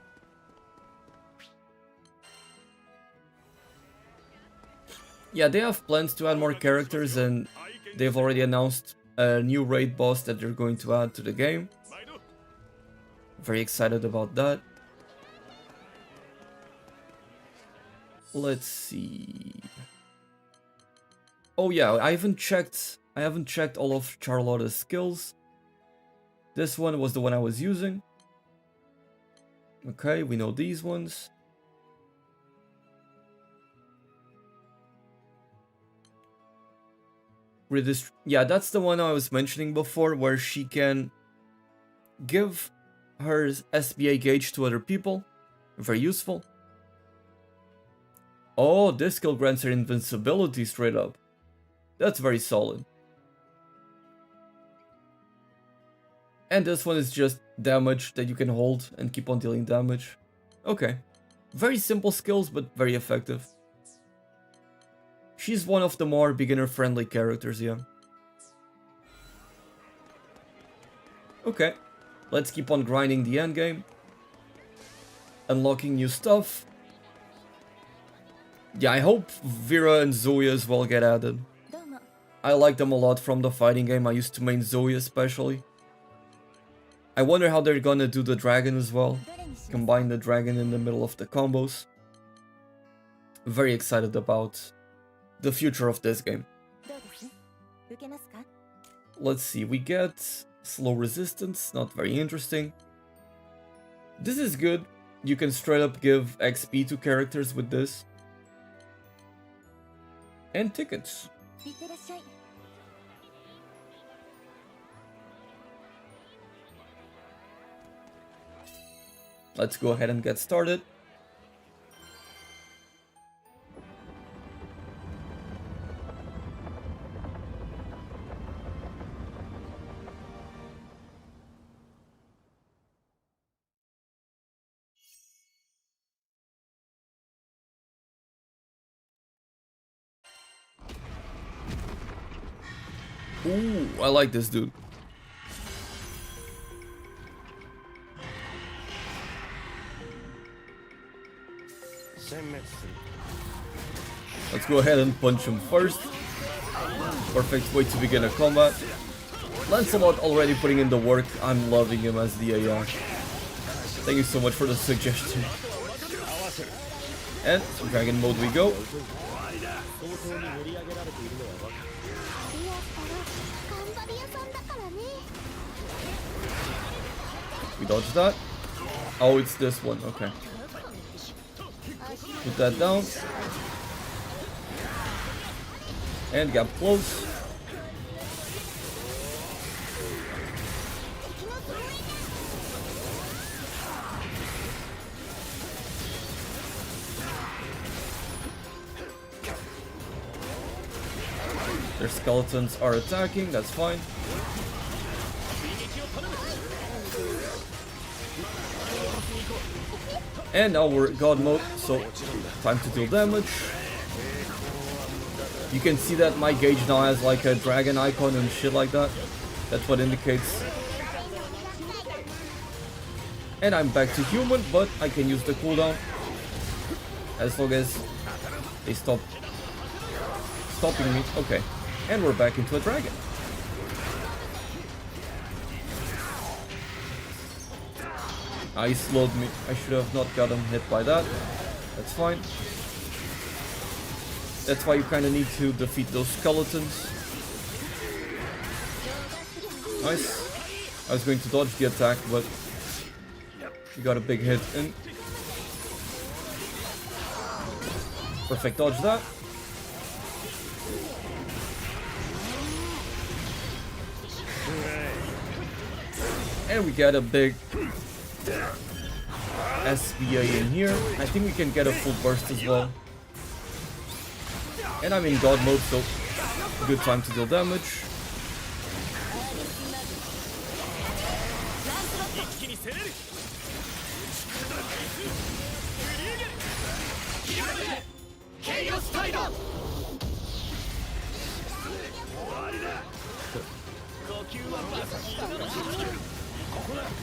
A: Yeah, they have plans to add more characters, and they've already announced a new raid boss that they're going to add to the game. Very excited about that. Let's see. Oh yeah, I haven't checked all of Charlotta's skills. This one was the one I was using. Okay, we know these ones. Yeah, that's the one I was mentioning before, where she can give her SBA gauge to other people. Very useful. Oh, this skill grants her invincibility straight up. That's very solid. And this one is just damage that you can hold and keep on dealing damage. Okay. Very simple skills, but very effective. She's one of the more beginner-friendly characters, yeah. Okay. Let's keep on grinding the endgame. Unlocking new stuff. Yeah, I hope Vera and Zoe as well get added. I like them a lot from the fighting game. I used to main Zoe especially. I wonder how they're gonna do the dragon as well. Combine the dragon in the middle of the combos. Very excited about the future of this game. Let's see, we get slow resistance, not very interesting. This is good. You can straight up give XP to characters with this. And tickets. Let's go ahead and get started. Ooh, I like this dude. Let's go ahead and punch him first. Perfect way to begin a combat. Lancelot already putting in the work. I'm loving him as the AI. Thank you so much for the suggestion. And dragon mode we go. We dodge that. Oh, it's this one. Okay. Put that down. And gap close. Their skeletons are attacking, that's fine. And now we're God mode, so time to deal damage. You can see that my gauge now has like a dragon icon and shit like that. That's what indicates. And I'm back to human, but I can use the cooldown. As long as they stop stopping me. Okay. And we're back into a dragon. He slowed me. I should have not gotten hit by that. That's fine. That's why you kind of need to defeat those skeletons. Nice. I was going to dodge the attack, but We got a big hit in. Perfect dodge that. And we get a big SBA in here. I think we can get a full burst as well. And I'm in God mode, so good time to deal damage.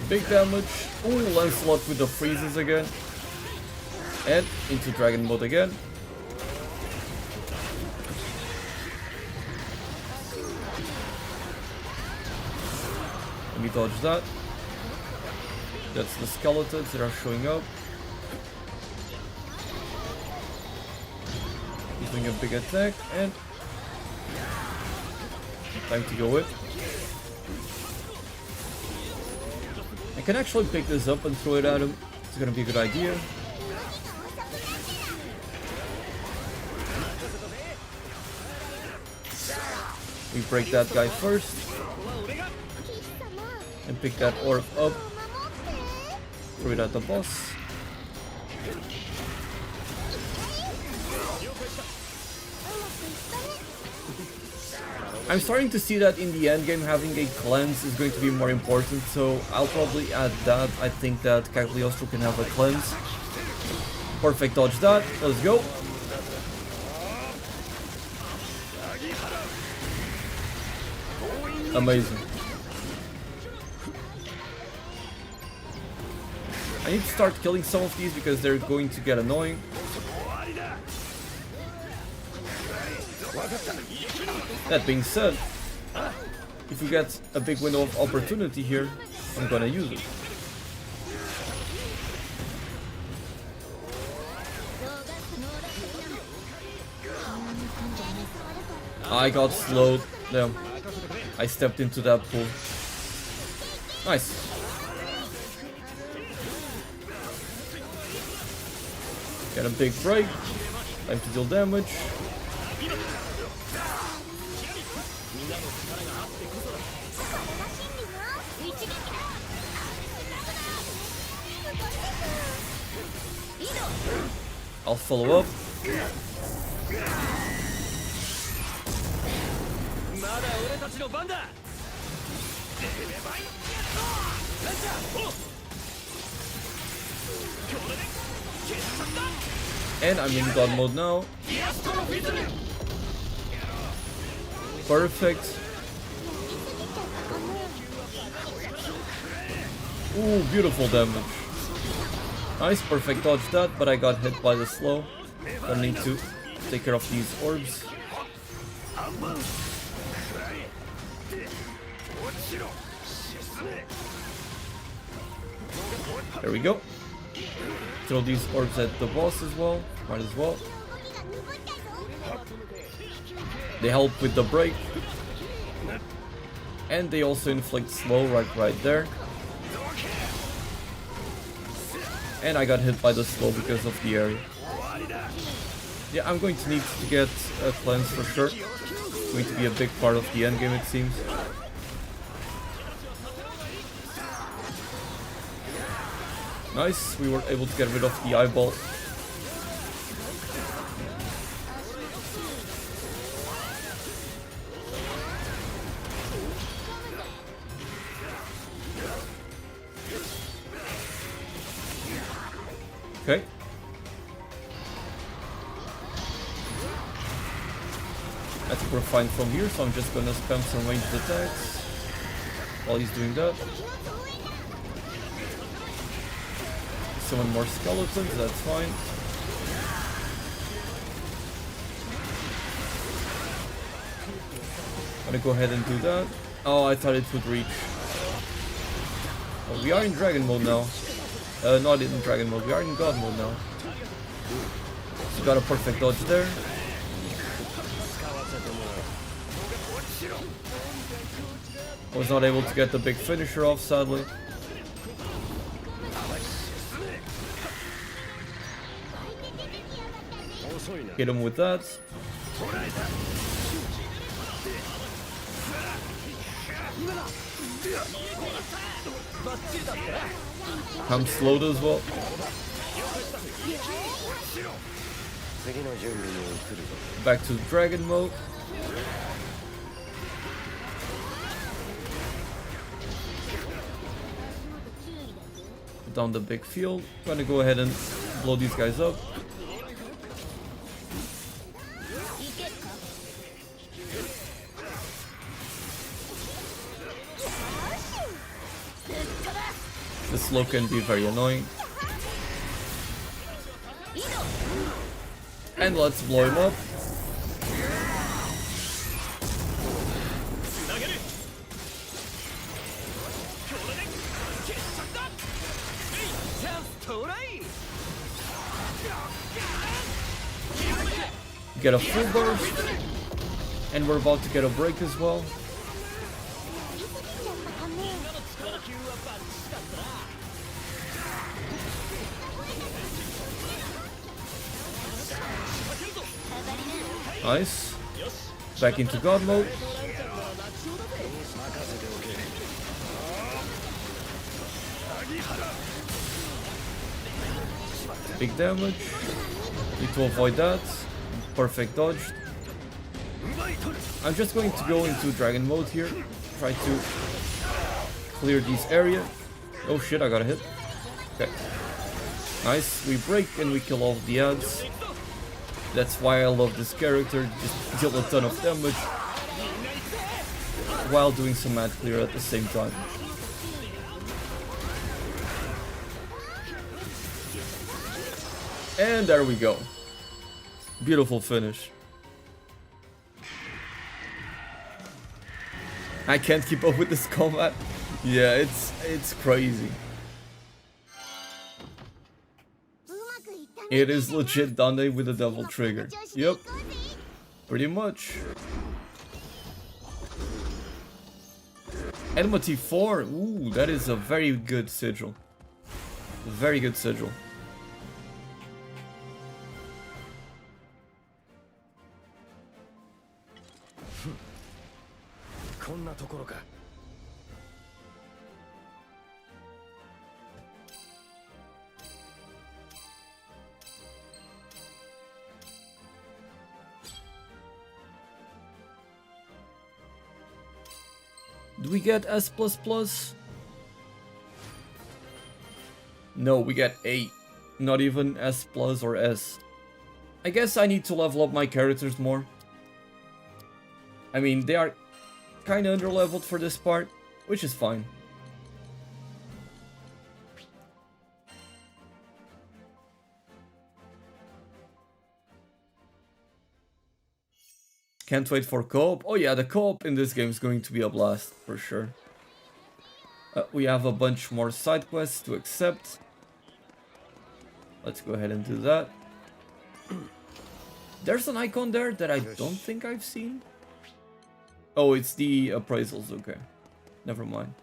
A: Big damage. Ooh, Lancelot with the freezes again. And into dragon mode again. Let me dodge that. That's the skeletons that are showing up. He's doing a big attack and time to go in. I can actually pick this up and throw it at him. It's gonna be a good idea. We break that guy first. And pick that orb up. Throw it at the boss. I'm starting to see that in the endgame having a cleanse is going to be more important, so I'll probably add that. I think that Cagliostro can have a cleanse. Perfect dodge that. Let's go. Amazing. I need to start killing some of these because they're going to get annoying. That being said, if we get a big window of opportunity here, I'm gonna use it. I got slowed. Damn. I stepped into that pool. Nice. Get a big break. Time to deal damage. I'll follow up. And I'm in God mode now. Perfect. Ooh, beautiful damage. Nice, perfect dodge that, but I got hit by the slow. I need to take care of these orbs. There we go. Throw these orbs at the boss as well. Might as well. They help with the break. And they also inflict slow right there. And I got hit by the slow because of the area. Yeah, I'm going to need to get a cleanse for sure. It's going to be a big part of the endgame, it seems. Nice, we were able to get rid of the eyeball. Okay. I think we're fine from here, so I'm just gonna spam some ranged attacks while he's doing that. Summon more skeletons, that's fine. Gonna go ahead and do that. Oh, I thought it would reach. Oh, we are in dragon mode now. Not in dragon mode, we are in god mode now. So got a perfect dodge there. I was not able to get the big finisher off, sadly. Hit him with that. I'm slowed as well. Back to dragon mode. Put down the big field. Gonna go ahead and blow these guys up. The slow can be very annoying. And let's blow him up. Get a full burst. And we're about to get a break as well. Nice. Back into God mode. Big damage. Need to avoid that. Perfect dodge. I'm just going to go into dragon mode here. Try to clear this area. Oh shit, I got a hit. Okay. Nice. We break and we kill all of the ads. That's why I love this character. Just deal a ton of damage while doing some ad clear at the same time. And there we go. Beautiful finish. I can't keep up with this combat. Yeah, it's crazy. It is legit Dande with a double trigger. Yep. Pretty much. Enmity 4. Ooh, that is a very good sigil. Very good sigil. Do we get S++? No, we get 8. Not even S+ or S. I guess I need to level up my characters more. I mean, they are kinda underleveled for this part, which is fine. Can't wait for co-op. Oh yeah, the co-op in this game is going to be a blast, for sure. We have a bunch more side quests to accept. Let's go ahead and do that. There's an icon there that I don't think I've seen. Oh, it's the appraisals, okay. Never mind.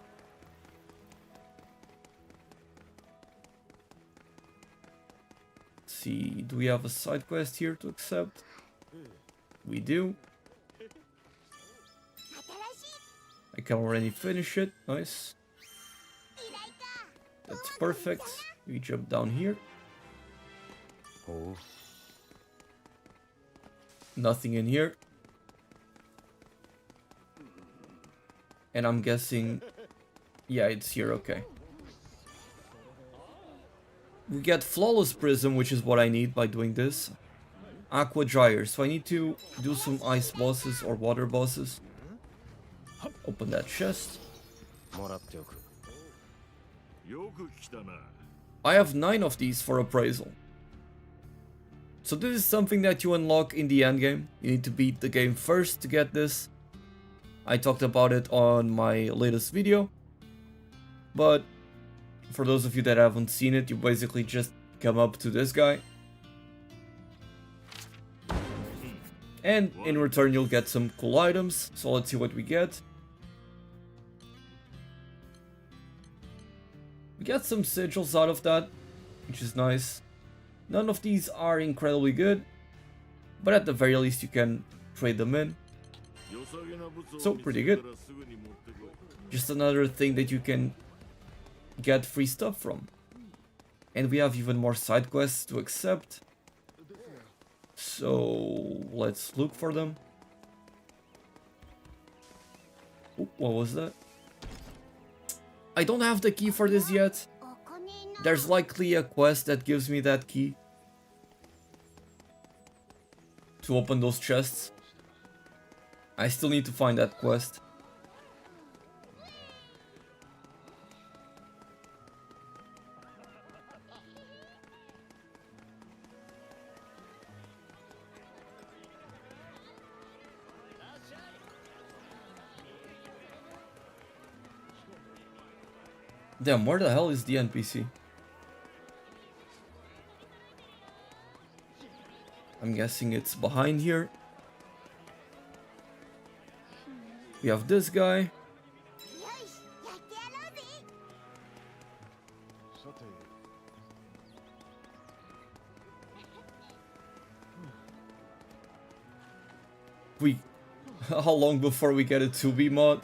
A: Let's see, do we have a side quest here to accept? We do. I can already finish it, nice. That's perfect. We jump down here. Nothing in here. And I'm guessing... Yeah, it's here, okay. We get Flawless Prism, which is what I need by doing this. Aqua Gyre, so I need to do some ice bosses or water bosses. Open that chest. I have 9 of these for appraisal. So this is something that you unlock in the endgame. You need to beat the game first to get this. I talked about it on my latest video. But for those of you that haven't seen it, you basically just come up to this guy. And in return you'll get some cool items. So let's see what we get. We get some sigils out of that, which is nice. None of these are incredibly good. but at the very least you can trade them in. So pretty good. Just another thing that you can get free stuff from. And we have even more side quests to accept. So let's look for them. Ooh, what was that? I don't have the key for this yet. There's likely a quest that gives me that key to open those chests. I still need to find that quest. Damn, where the hell is the NPC? I'm guessing it's behind here. We have this guy. How long before we get a 2B mod?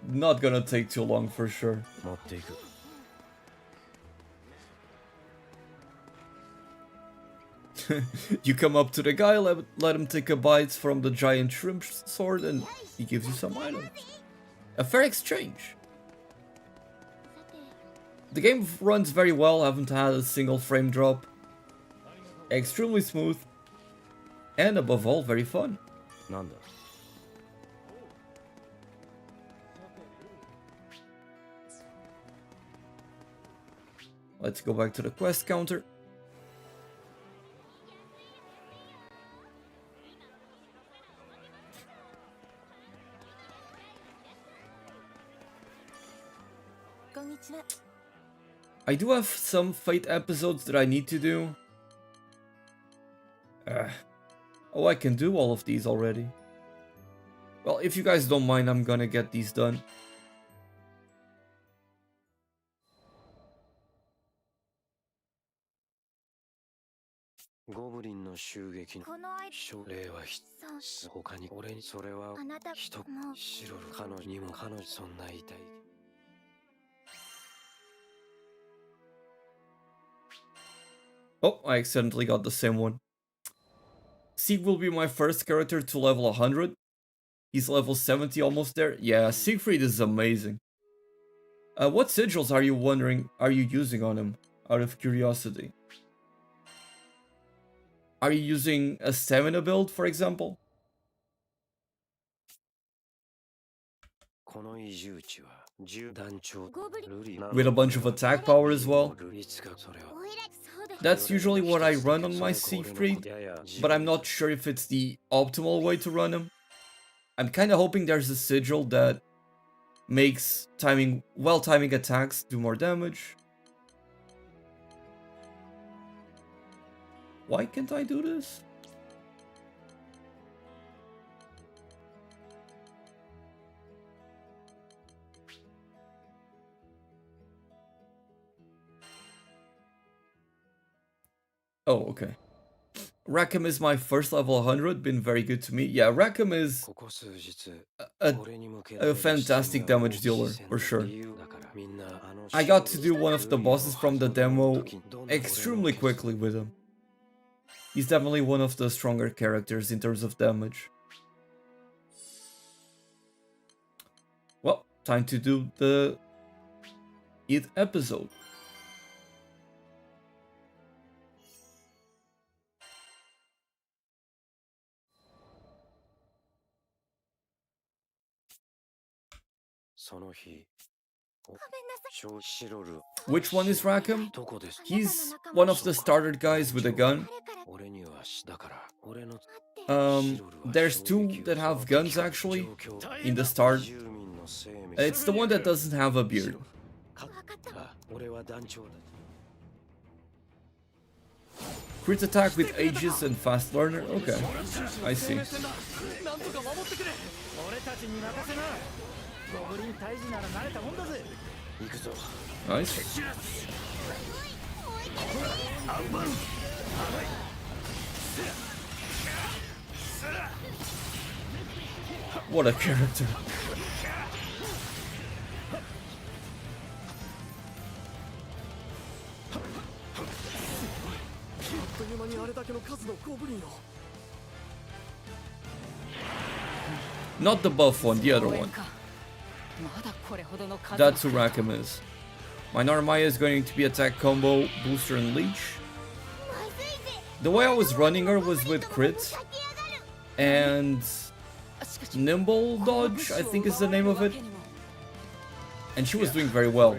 A: Not gonna take too long for sure. You come up to the guy, let him take a bite from the giant shrimp sword, and he gives you some items. A fair exchange. The game runs very well, haven't had a single frame drop. Extremely smooth. And above all, very fun. Let's go back to the quest counter. I do have some Fate episodes that I need to do. Oh, I can do all of these already. Well, if you guys don't mind, I'm gonna get these done. Oh, I accidentally got the same one. Sieg will be my first character to level 100. He's level 70, almost there. Yeah, Siegfried is amazing. What sigils are you using on him, out of curiosity? Are you using a stamina build, for example? With a bunch of attack power as well? That's usually what I run on my Siegfried, but I'm not sure if it's the optimal way to run him. I'm kinda hoping there's a sigil that makes timing attacks do more damage. Why can't I do this? Oh, okay. Rackham is my first level 100, been very good to me. Yeah, Rackham is a fantastic damage dealer, for sure. I got to do one of the bosses from the demo extremely quickly with him. He's definitely one of the stronger characters in terms of damage. Well, time to do the 8th episode. Which one is Rackham? He's one of the starter guys with a gun. There's two that have guns actually, in the start. It's the one that doesn't have a beard. Crit attack with Aegis and fast learner? Okay, I see. Nice. What a character. Not the buff one, the other one. That's who Rakim is. My Narmaya is going to be attack combo, booster and leech. The way I was running her was with crit and nimble dodge, I think is the name of it. And she was doing very well.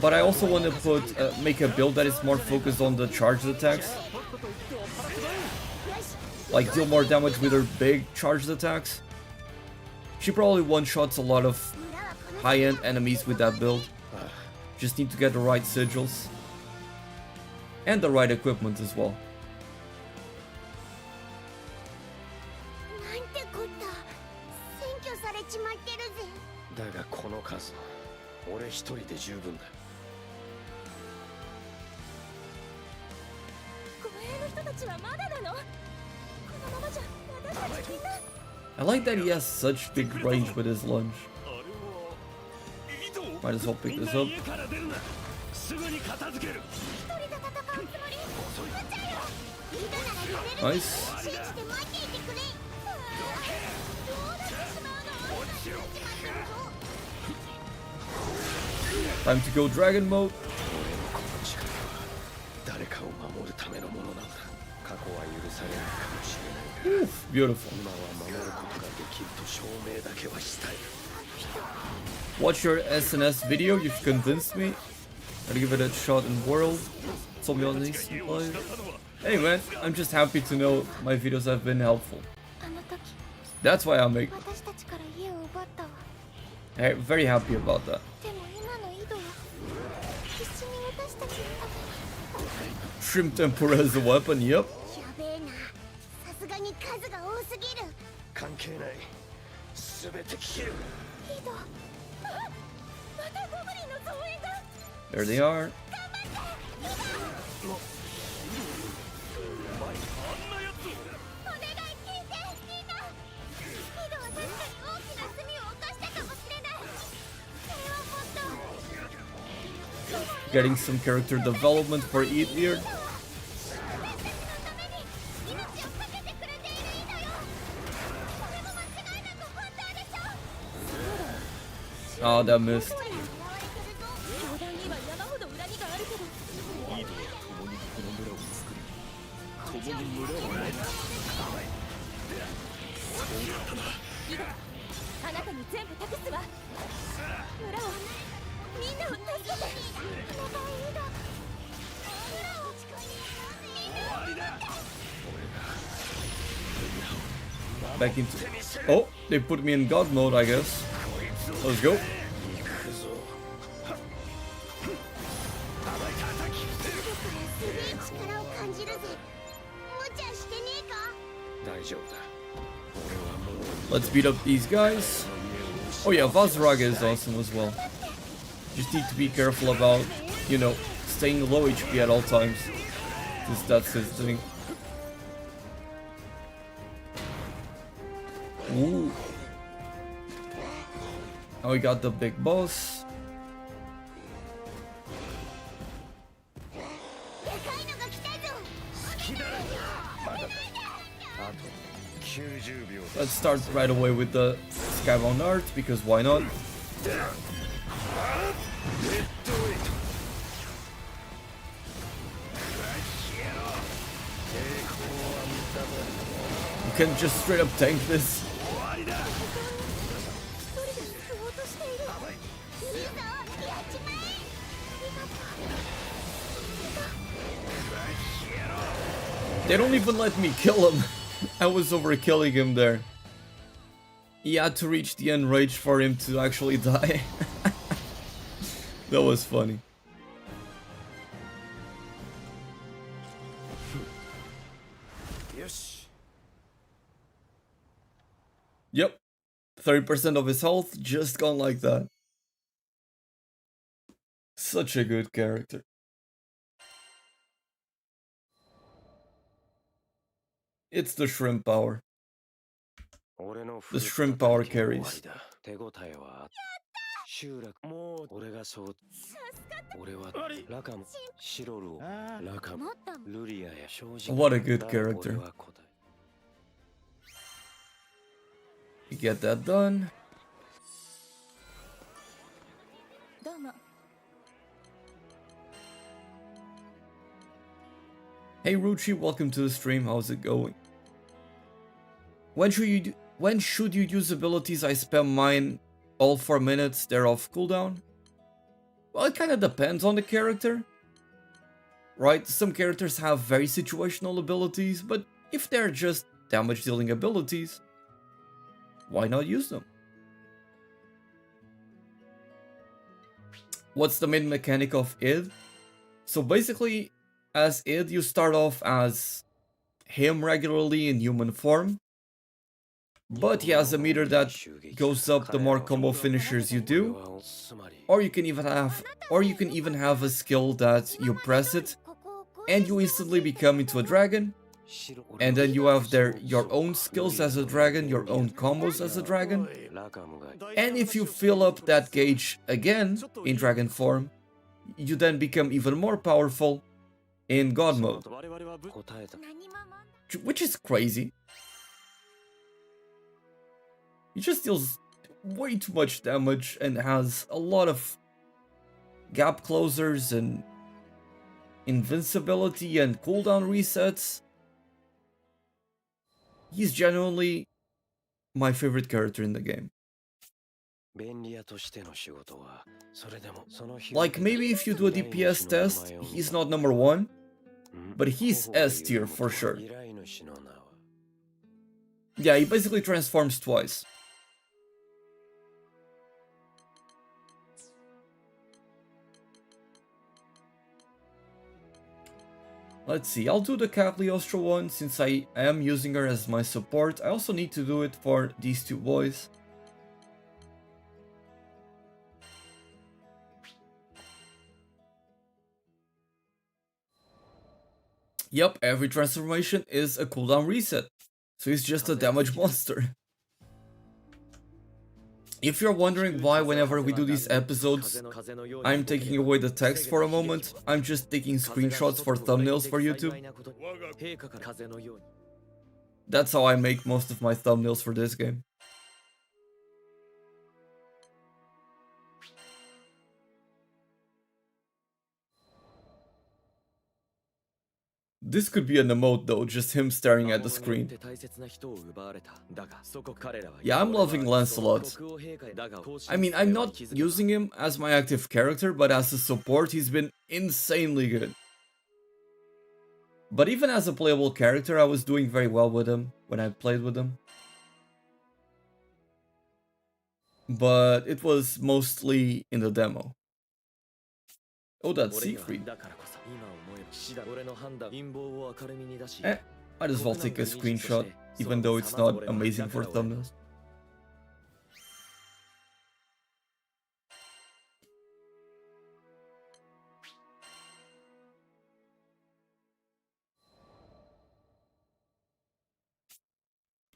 A: But I also want to make a build that is more focused on the charged attacks. Like deal more damage with her big charged attacks. She probably one-shots a lot of high-end enemies with that build. Just need to get the right sigils. And the right equipment as well. I like that he has such big range with his lunge. Might as well pick this up. Nice. Time to go dragon mode. Oof, beautiful. Watch your SNS video, you've convinced me. I'll give it a shot in world. Hey man, I'm just happy to know my videos have been helpful. That's why I make. Hey, very happy about that. Shrimp tempura is a weapon, yep. There they are. Getting some character development for Eat here. Oh, that missed. Back into. Oh, they put me in God mode, I guess. Let's go. Let's beat up these guys. Oh yeah, Vazraga is awesome as well. Just need to be careful about, you know, staying low HP at all times. Because that's his thing. Ooh. Now we got the big boss. Let's start right away with the Skybound Art, because why not? You can just straight up tank this. They don't even let me kill him. I was overkilling him there. He had to reach the end range for him to actually die. That was funny. Yep. 30% of his health just gone like that. Such a good character. It's the shrimp power. The shrimp power carries. What a good character. You get that done. Hey Ruchi, welcome to the stream. How's it going? When should you use abilities? I spam mine all 4 minutes. They're off cooldown. Well, it kind of depends on the character, right? Some characters have very situational abilities, but if they're just damage dealing abilities, why not use them? What's the main mechanic of id? So basically, as id, you start off as him regularly in human form, but he has a meter that goes up the more combo finishers you do, or you can even have a skill that you press it and you instantly become into a dragon, and then you have your own skills as a dragon, your own combos as a dragon, and if you fill up that gauge again in dragon form, you then become even more powerful in god mode, which is crazy. He just deals way too much damage and has a lot of gap closers and invincibility and cooldown resets. He's genuinely my favorite character in the game. Like, maybe if you do a DPS test, he's not number 1, but he's S tier for sure. Yeah, he basically transforms twice. Let's see, I'll do the Cagliostro one since I am using her as my support. I also need to do it for these two boys. Yep, every transformation is a cooldown reset, so he's just a damage monster. If you're wondering why whenever we do these episodes, I'm taking away the text for a moment, I'm just taking screenshots for thumbnails for YouTube. That's how I make most of my thumbnails for this game. This could be an emote though, just him staring at the screen. Yeah, I'm loving Lancelot. I mean, I'm not using him as my active character, but as a support, he's been insanely good. But even as a playable character, I was doing very well with him when I played with him. But it was mostly in the demo. Oh, that's Siegfried. Might as well take a screenshot, even though it's not amazing for thumbnails.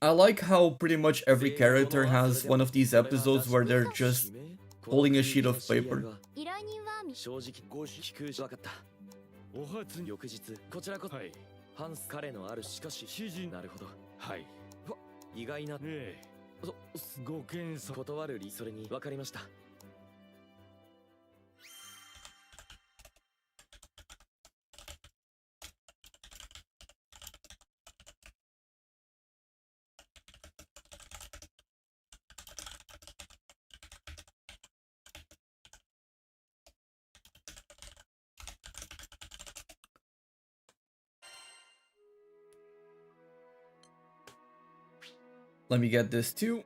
A: I like how pretty much every character has one of these episodes where they're just holding a sheet of paper. Let me get this too.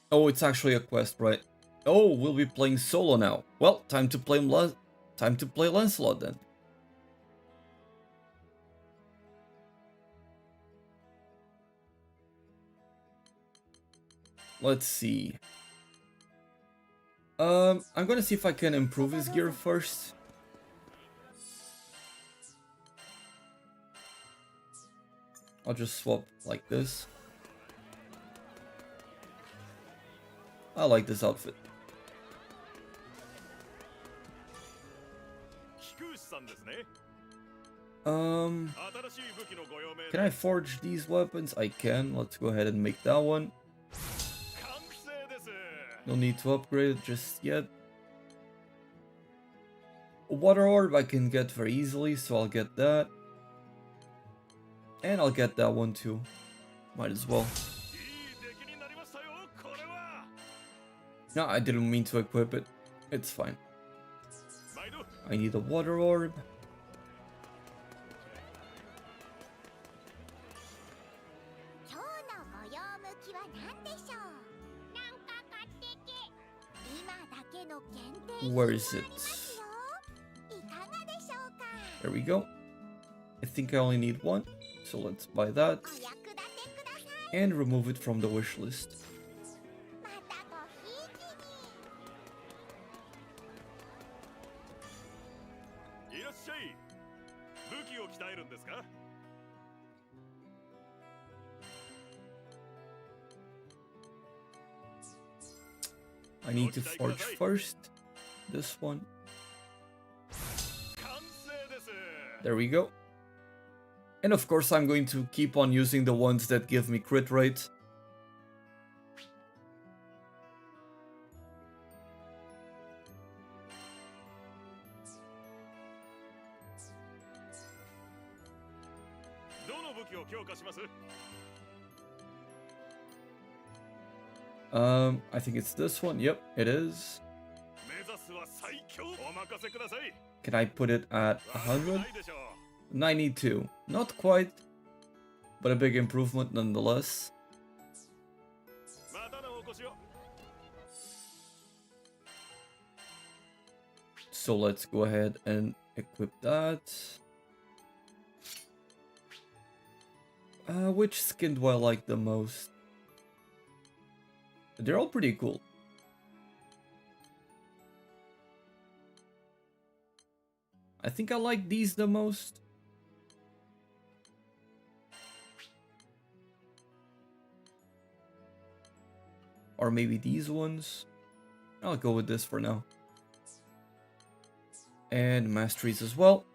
A: Oh, it's actually a quest, right? Oh, we'll be playing solo now. Well, time to play Lancelot then. Let's see. I'm gonna see if I can improve his gear first. I'll just swap like this. I like this outfit. Can I forge these weapons? I can. Let's go ahead and make that one. No need to upgrade it just yet. A water orb I can get very easily, so I'll get that. And I'll get that one too. Might as well. No, I didn't mean to equip it. It's fine. I need a water orb. Where is it? There we go. I think I only need one, so let's buy that. And remove it from the wish list. I need to forge first. This one. There we go. And of course I'm going to keep on using the ones that give me crit rate. I think it's this one. Yep, it is. Can I put it at 100? 92. Not quite, but a big improvement nonetheless. So let's go ahead and equip that. Which skin do I like the most? They're all pretty cool. I think I like these the most. Or maybe these ones. I'll go with this for now. And masteries as well.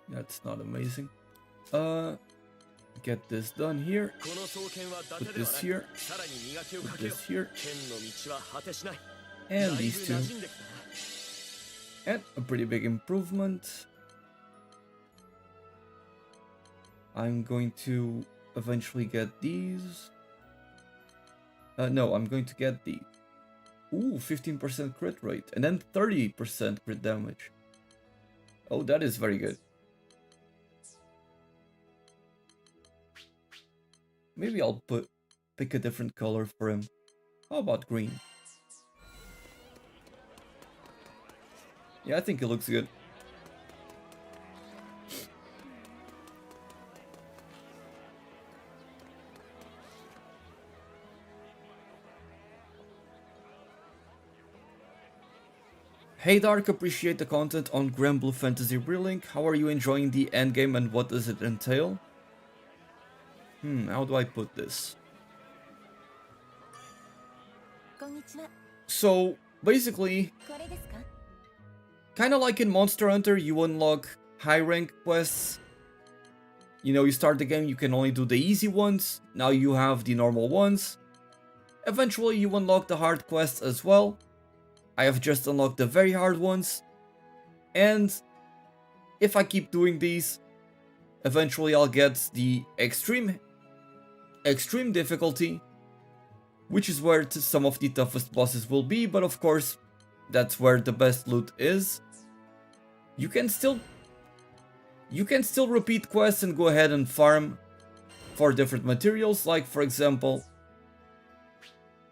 A: That's not amazing. Get this done here. Put this here. Put this here. And these two. And a pretty big improvement. I'm going to eventually get these. No, I'm going to get these. Ooh, 15% crit rate. And then 30% crit damage. Oh, that is very good. Maybe I'll pick a different color for him. How about green? Yeah, I think it looks good. Hey Dark, appreciate the content on Granblue Fantasy Relink. How are you enjoying the endgame and what does it entail? How do I put this? So, basically, kinda like in Monster Hunter, you unlock high rank quests. You know, you start the game, you can only do the easy ones. Now you have the normal ones. Eventually you unlock the hard quests as well. I have just unlocked the very hard ones. And if I keep doing these, eventually I'll get the extreme difficulty, which is where some of the toughest bosses will be, but of course, that's where the best loot is. You can still repeat quests and go ahead and farm for different materials, like for example,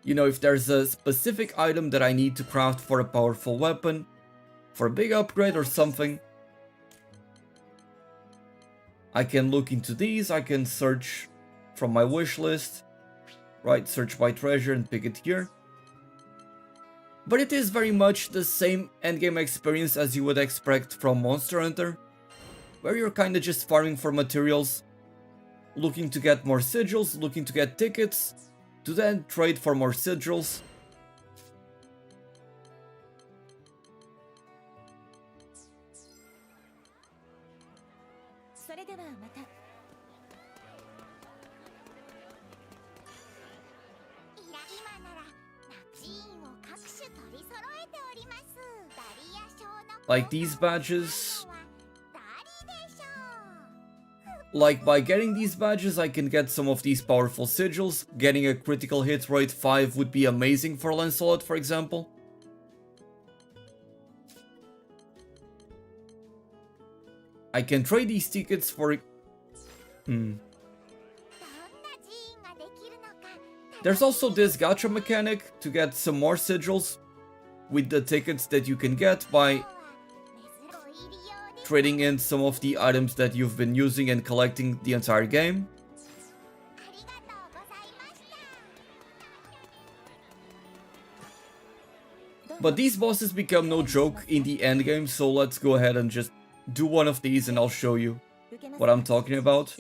A: you know, if there's a specific item that I need to craft for a powerful weapon, for a big upgrade or something, I can look into these, I can search from my wish list, right? Search by treasure and pick it here. But it is very much the same endgame experience as you would expect from Monster Hunter, where you're kinda just farming for materials, looking to get more sigils, looking to get tickets, to then trade for more sigils. Like these badges. Like by getting these badges I can get some of these powerful sigils. Getting a critical hit rate 5 would be amazing for Lancelot, for example. I can trade these tickets for... There's also this gacha mechanic to get some more sigils with the tickets that you can get by trading in some of the items that you've been using and collecting the entire game. But these bosses become no joke in the endgame, so let's go ahead and just do one of these and I'll show you what I'm talking about.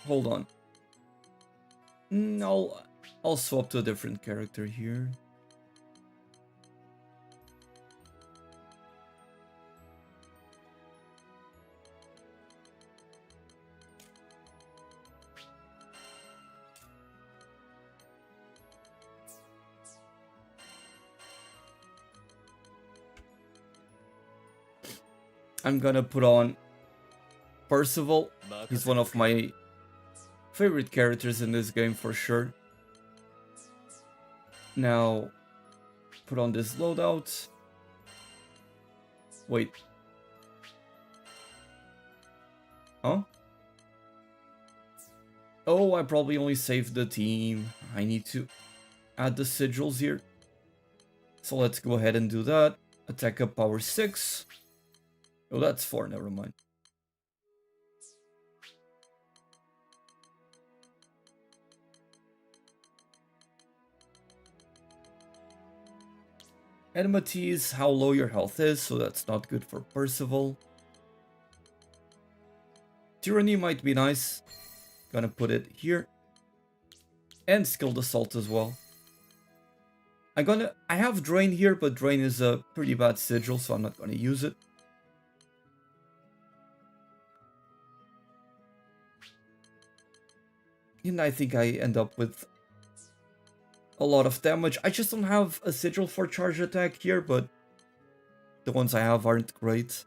A: Hold on. I'll swap to a different character here. I'm gonna put on Percival. He's one of my favorite characters in this game for sure. Now, put on this loadout. Wait. Huh? Oh, I probably only saved the team. I need to add the sigils here. So let's go ahead and do that. Attack up power 6. Oh, that's 4, never mind. Enmity is how low your health is, so that's not good for Percival. Tyranny might be nice. Gonna put it here. And Skilled Assault as well. I have Drain here, but Drain is a pretty bad sigil, so I'm not gonna use it. And I think I end up with a lot of damage. I just don't have a sigil for charge attack here, but the ones I have aren't great.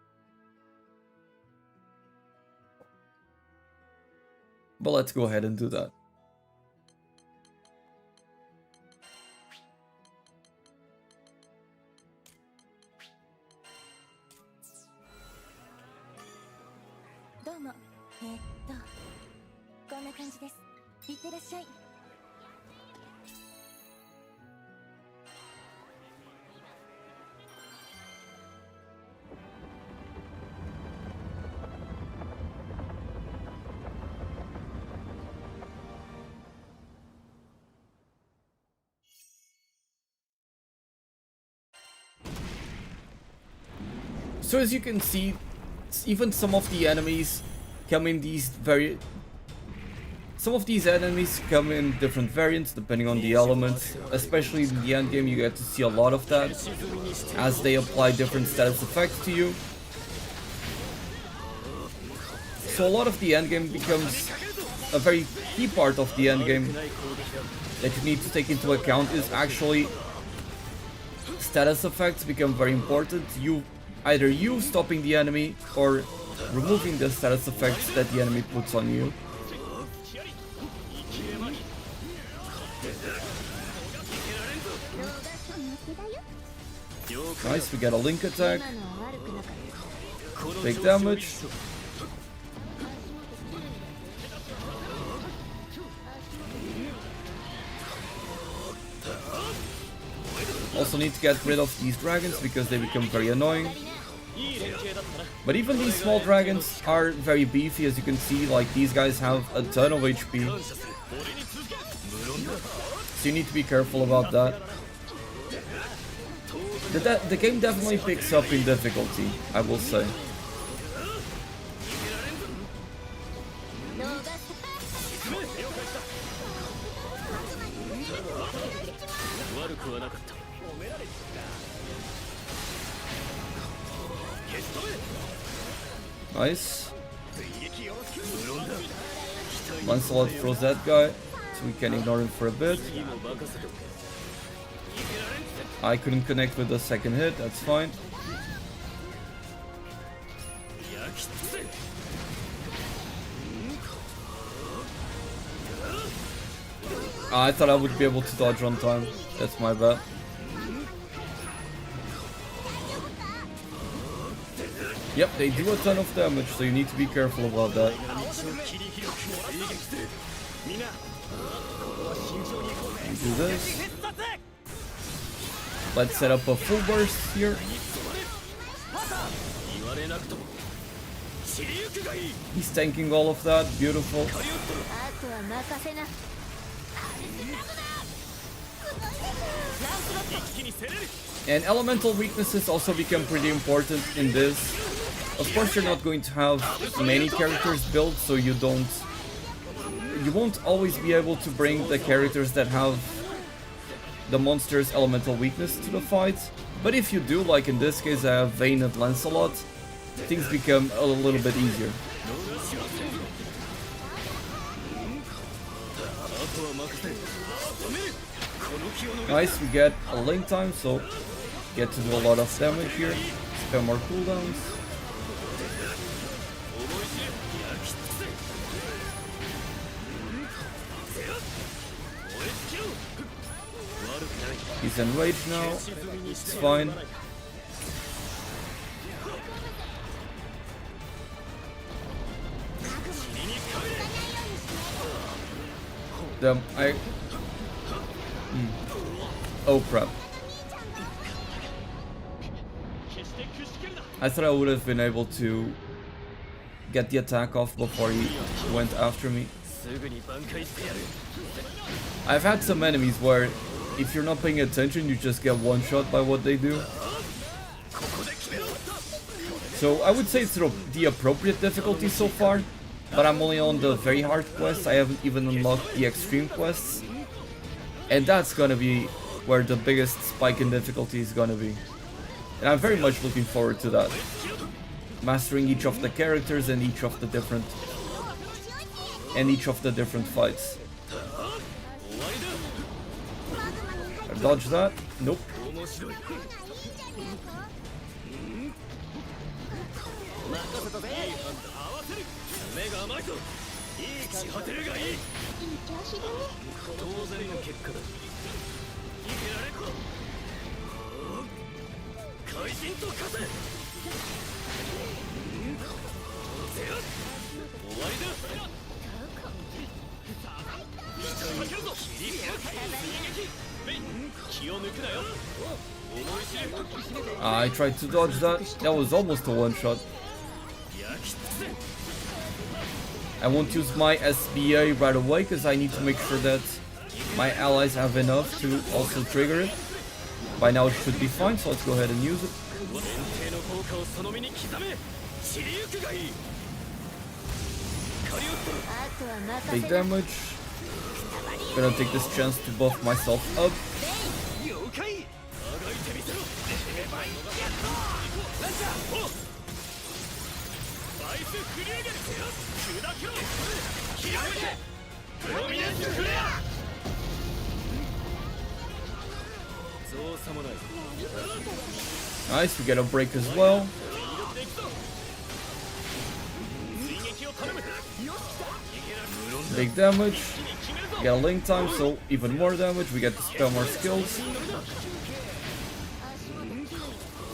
A: But let's go ahead and do that. So as you can see, even some of the enemies come in some of these enemies come in different variants depending on the element. Especially in the endgame, you get to see a lot of that as they apply different status effects to you. So a lot of the endgame becomes a very key part of the endgame that you need to take into account is actually status effects become very important. Either you stopping the enemy or removing the status effects that the enemy puts on you. Nice, we get a link attack. Big damage. Also need to get rid of these dragons because they become very annoying. But even these small dragons are very beefy, as you can see. Like, these guys have a ton of HP. So you need to be careful about that. The game definitely picks up in difficulty, I will say. Nice. Lancelot throws that guy, so we can ignore him for a bit. I couldn't connect with the second hit, that's fine. I thought I would be able to dodge on time, that's my bad. Yep, they do a ton of damage, so you need to be careful about that. Do this. Let's set up a full burst here. He's tanking all of that, beautiful. And elemental weaknesses also become pretty important in this. Of course, you're not going to have many characters built, so you won't always be able to bring the characters that have the monster's elemental weakness to the fight. But if you do, like in this case I have Vayne and Lancelot, things become a little bit easier. Nice, we get a link time, so get to do a lot of damage here. Spam more cooldowns. He's enraged now, it's fine. Damn, Oh crap. I thought I would have been able to get the attack off before he went after me. I've had some enemies where if you're not paying attention, you just get one shot by what they do. So I would say it's the appropriate difficulty so far, but I'm only on the very hard quests. I haven't even unlocked the extreme quests. And that's gonna be where the biggest spike in difficulty is gonna be. And I'm very much looking forward to that. Mastering each of the characters and each of the different fights. Dodge that. Nope. I tried to dodge that. That was almost a one-shot. I won't use my SBA right away because I need to make sure that my allies have enough to also trigger it. By now it should be fine, so let's go ahead and use it. Big damage. Gonna take this chance to buff myself up. Nice, we get a break as well. Big damage. We get a link time, so even more damage. We get to spell more skills.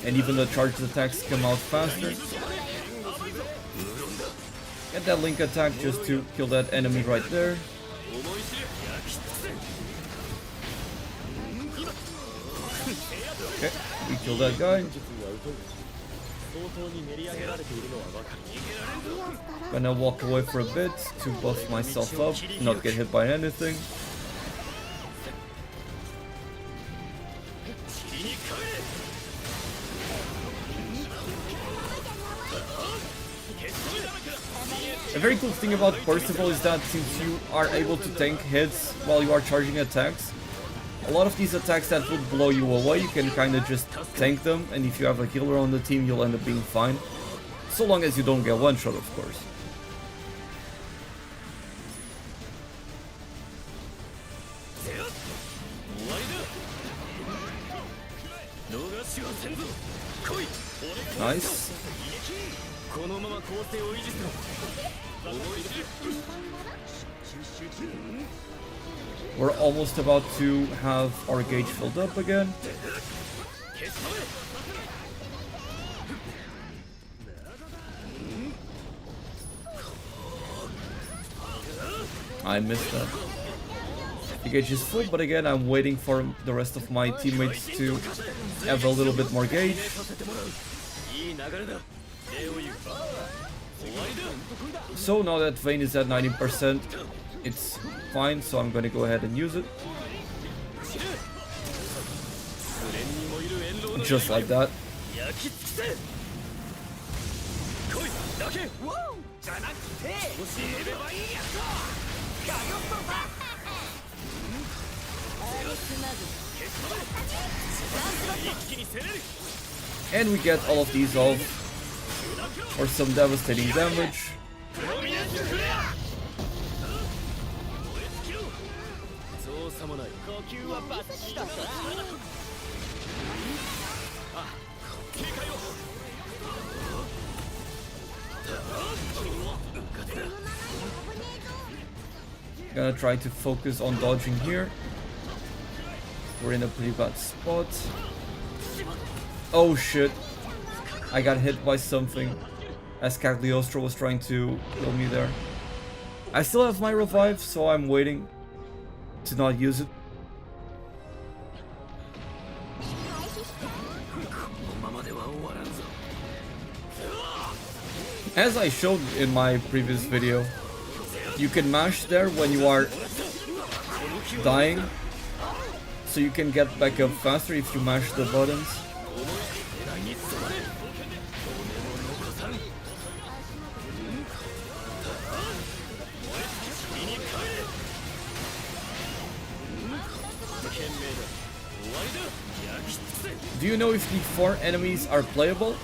A: And even the charged attacks come out faster. Get that link attack just to kill that enemy right there. We kill that guy. Gonna walk away for a bit to buff myself up, not get hit by anything. A very cool thing about Percival is that since you are able to tank hits while you are charging attacks, a lot of these attacks that would blow you away, you can kind of just tank them, and if you have a healer on the team, you'll end up being fine. So long as you don't get one shot, of course. Nice. We're almost about to have our gauge filled up again. I missed that. The gauge is full, but again, I'm waiting for the rest of my teammates to have a little bit more gauge. So now that Vayne is at 90%, it's fine, so I'm gonna go ahead and use it. Just like that. And we get all of these off for some devastating damage. Gonna try to focus on dodging here. We're in a pretty bad spot. Oh shit. I got hit by something as Cagliostro was trying to kill me there. I still have my revive, so I'm waiting to not use it. As I showed in my previous video, you can mash there when you are dying, so you can get back up faster if you mash the buttons. Do you know if the 4 enemies are playable?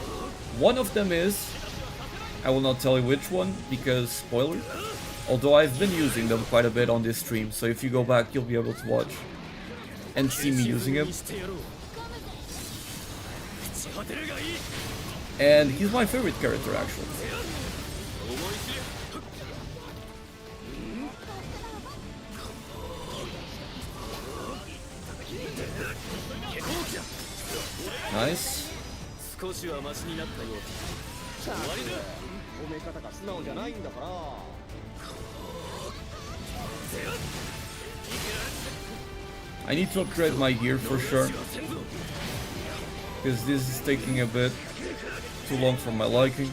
A: One of them is. I will not tell you which one because spoiler. Although I've been using them quite a bit on this stream, so if you go back you'll be able to watch and see me using him. And he's my favorite character actually. Nice. I need to upgrade my gear for sure, because this is taking a bit too long for my liking.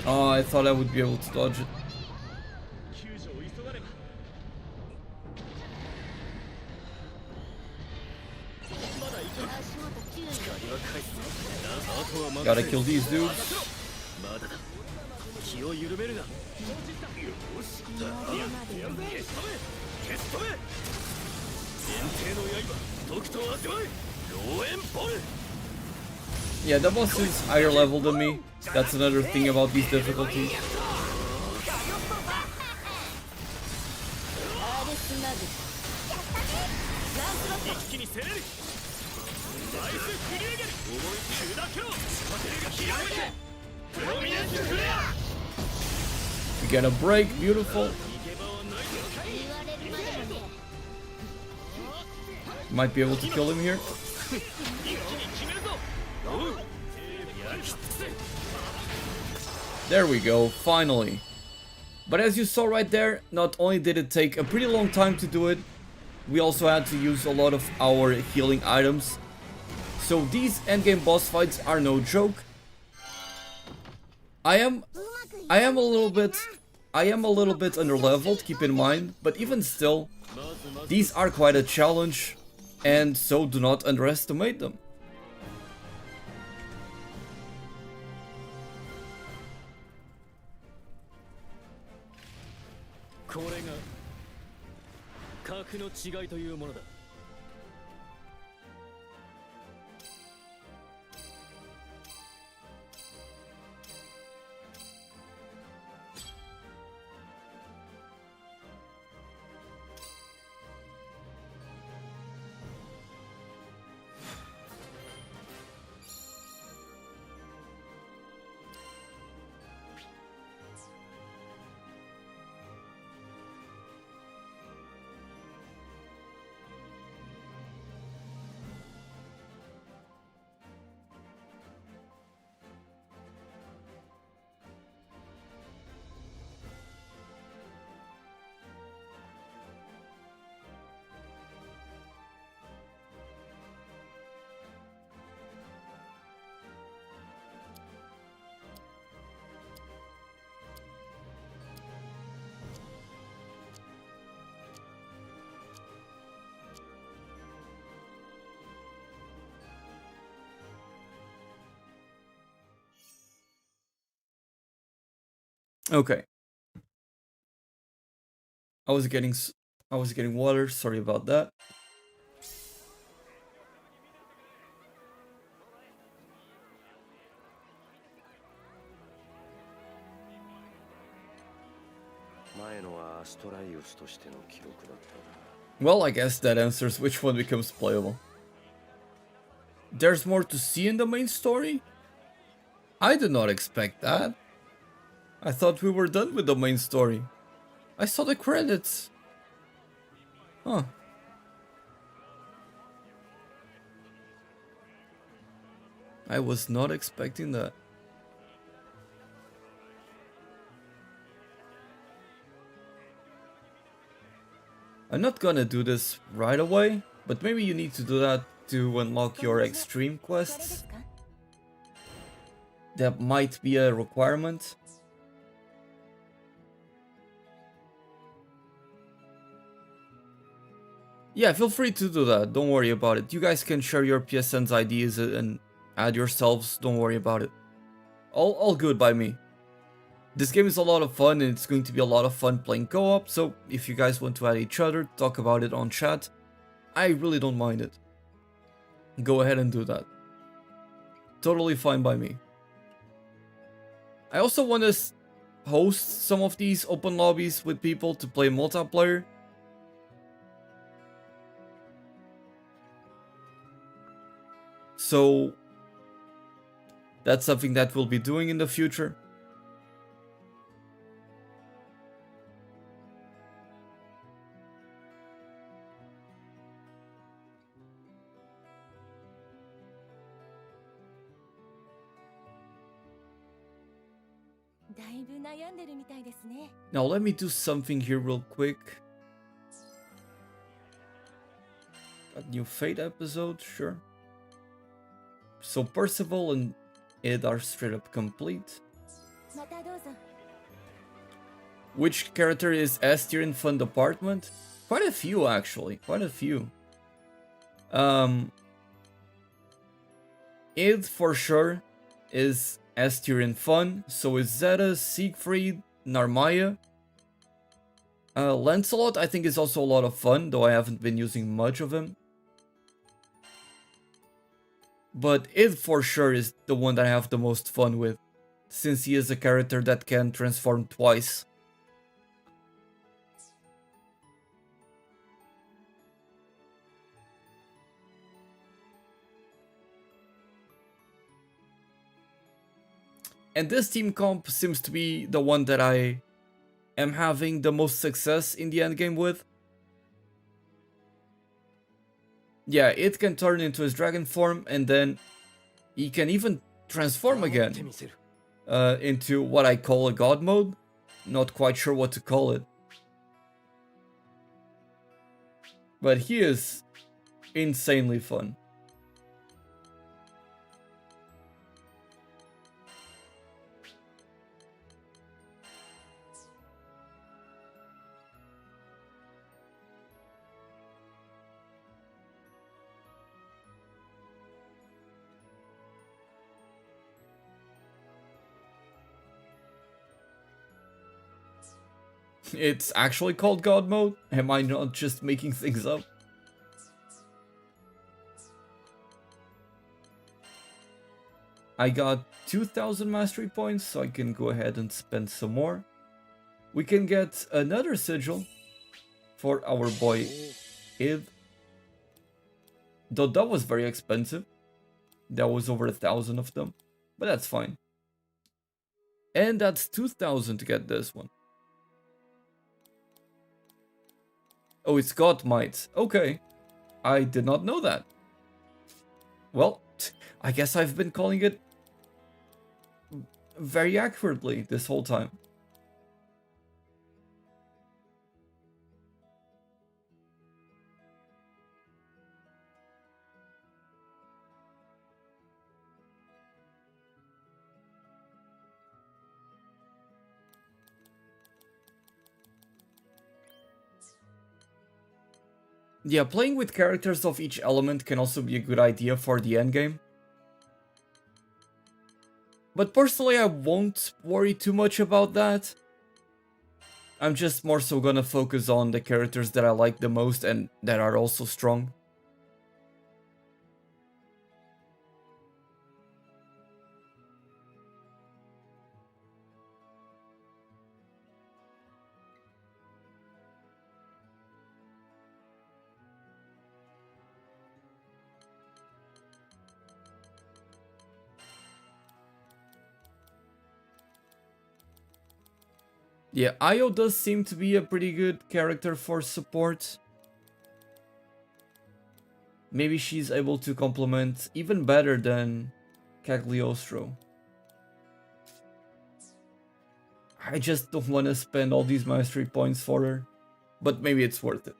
A: Oh, I thought I would be able to dodge it. Gotta kill these dudes. Yeah, the boss is higher level than me. That's another thing about these difficulties. We get a break, beautiful. Might be able to kill him here. There we go, finally. But as you saw right there, not only did it take a pretty long time to do it, we also had to use a lot of our healing items. So these endgame boss fights are no joke. I am a little bit underleveled, keep in mind, but even still, these are quite a challenge, and so do not underestimate them. Okay. I was getting water, sorry about that. Well, I guess that answers which one becomes playable. There's more to see in the main story? I did not expect that. I thought we were done with the main story. I saw the credits. Huh. I was not expecting that. I'm not gonna do this right away, but maybe you need to do that to unlock your extreme quests. That might be a requirement. Yeah, feel free to do that, don't worry about it. You guys can share your PSN's IDs and add yourselves, don't worry about it. All good by me. This game is a lot of fun and it's going to be a lot of fun playing co-op, so if you guys want to add each other, talk about it on chat, I really don't mind it. Go ahead and do that. Totally fine by me. I also want to host some of these open lobbies with people to play multiplayer. So that's something that we'll be doing in the future. Now let me do something here real quick. A new Fate episode, sure. So Percival and Ed are straight up complete. Which character is S tier in Fun Department? Quite a few actually, quite a few. Ed for sure is S tier in Fun, so is Zeta, Siegfried, Narmaya. Lancelot I think is also a lot of fun, though I haven't been using much of him. but Id for sure is the one that I have the most fun with, since he is a character that can transform twice. And this team comp seems to be the one that I am having the most success in the endgame with. Yeah, it can turn into his dragon form, and then he can even transform again into what I call a god mode. Not quite sure what to call it. But he is insanely fun. It's actually called God Mode? Am I not just making things up? I got 2000 mastery points, so I can go ahead and spend some more. We can get another sigil for our boy Id. Though that was very expensive. That was over 1,000 of them, but that's fine. And that's 2,000 to get this one. Oh, it's God Might. Okay. I did not know that. Well, I guess I've been calling it very accurately this whole time. Yeah, playing with characters of each element can also be a good idea for the endgame. But personally, I won't worry too much about that. I'm just more so gonna focus on the characters that I like the most and that are also strong. Yeah, Io does seem to be a pretty good character for support. Maybe she's able to complement even better than Cagliostro. I just don't want to spend all these mastery points for her, but maybe it's worth it.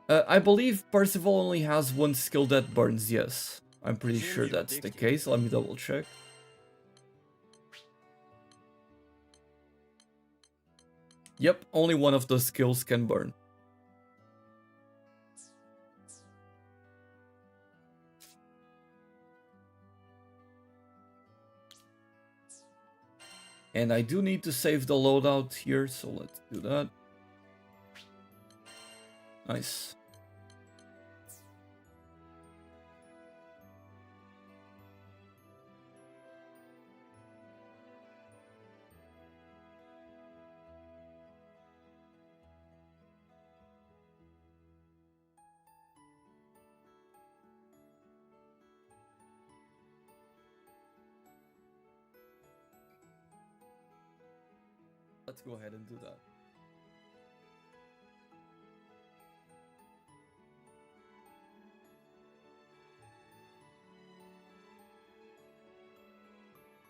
A: I believe Percival only has one skill that burns, yes. I'm pretty sure that's the case, let me double check. Yep, only one of those skills can burn. And I do need to save the loadout here, so let's do that. Nice. Let's go ahead and do that.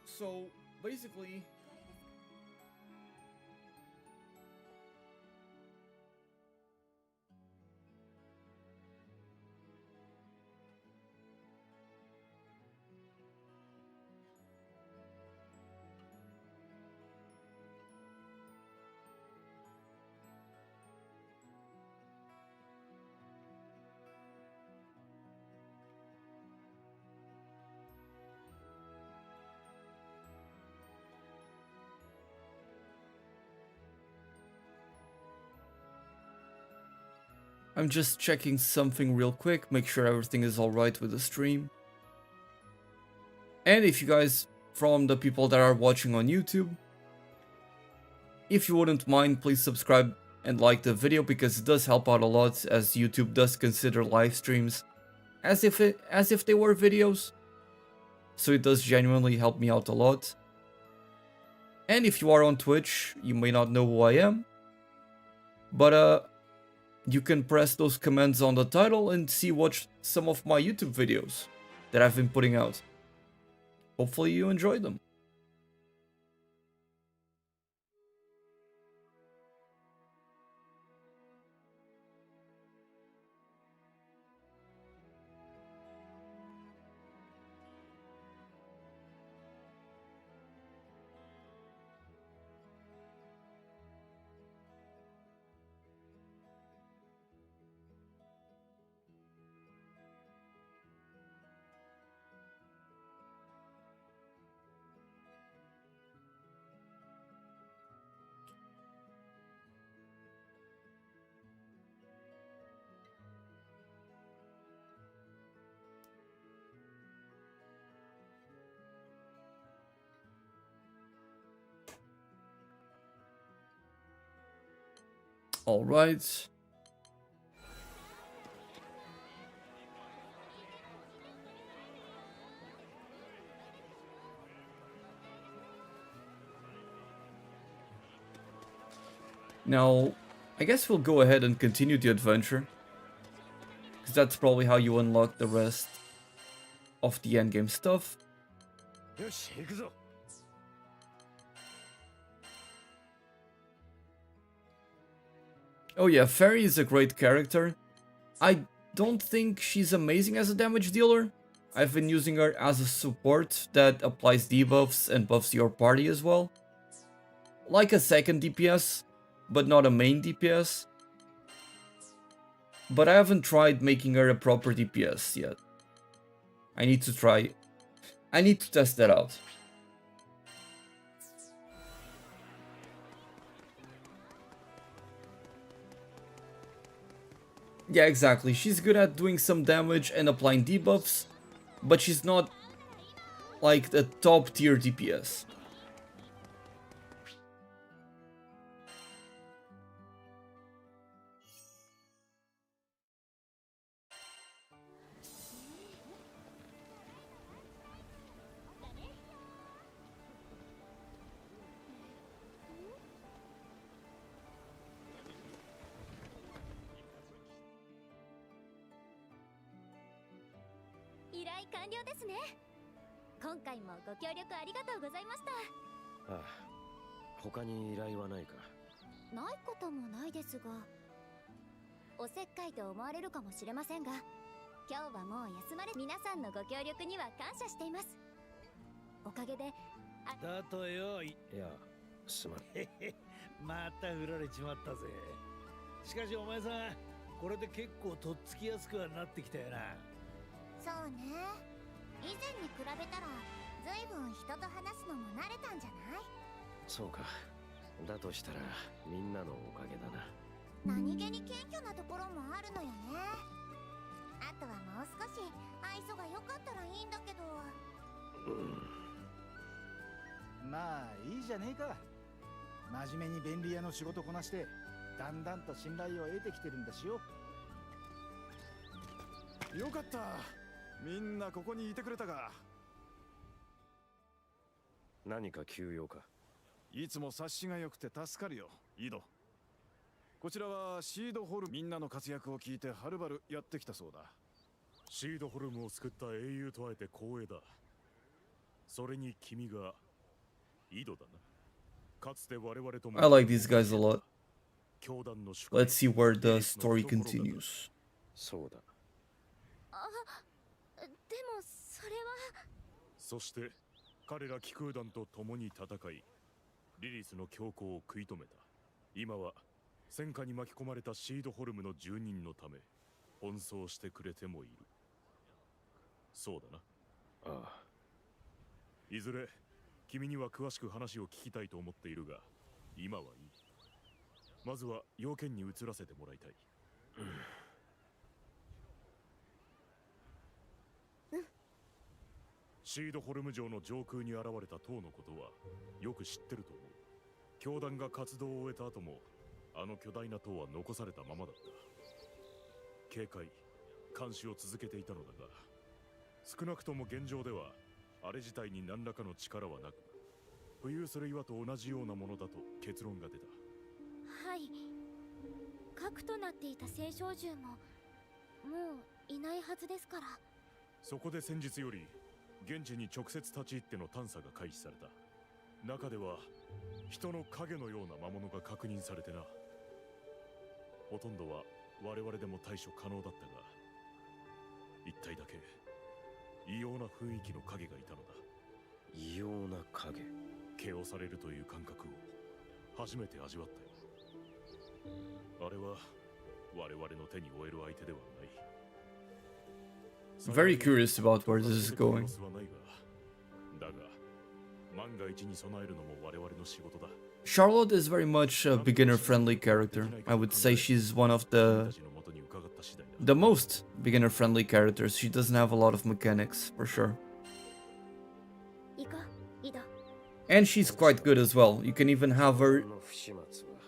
A: So, basically, I'm just checking something real quick, make sure everything is alright with the stream. And if you guys, from the people that are watching on YouTube, if you wouldn't mind, please subscribe and like the video, because it does help out a lot, as YouTube does consider live streams as if they were videos. So it does genuinely help me out a lot. And if you are on Twitch, you may not know who I am, but you can press those commands on the title and watch some of my YouTube videos that I've been putting out. Hopefully you enjoy them. All right. Now, I guess we'll go ahead and continue the adventure, because that's probably how you unlock the rest of the endgame stuff. Oh yeah, Fairy is a great character. I don't think she's amazing as a damage dealer. I've been using her as a support that applies debuffs and buffs your party as well. Like a second DPS, but not a main DPS. But I haven't tried making her a proper DPS yet. I need to test that out. Yeah, exactly. She's good at doing some damage and applying debuffs, but she's not like the top tier DPS. I like these guys a lot. Let's see where the story continues.
B: そして彼ら気空団と共に戦い、リリスの強行を食い止めた。今は戦火に巻き込まれたシードホルムの住人のため奔走してくれてもいる。そうだな。ああ。いずれ君には詳しく話を聞きたいと思っているが、今はいい。まずは要件に移らせてもらいたい。シードホルム城の上空に現れた塔のことはよく知ってると思う。教団が活動を終えた後もあの巨大な塔は残されたままだった。警戒監視を続けていたのだが、少なくとも現状ではあれ自体に何らかの力はなく、浮遊する岩と同じようなものだと結論が出た。
C: はい。核となっていた青少獣ももういないはずですから。
B: そこで先日より現地に直接立ち入っての探査が開始された。中では人の影のような魔物が確認されてな。ほとんどは我々でも対処可能だったが、一体だけ異様な雰囲気の影がいたのだ。
D: 異様な影。
B: 毛をされるという感覚を初めて味わったよ。あれは我々の手に負える相手ではない。
A: Very curious about where this is going.
B: だが万が一に備えるのも我々の仕事だ。
A: Charlotte is very much a beginner-friendly character. I would say she's one of the most beginner-friendly characters. She doesn't have a lot of mechanics, for sure. And she's quite good as well. You can even have her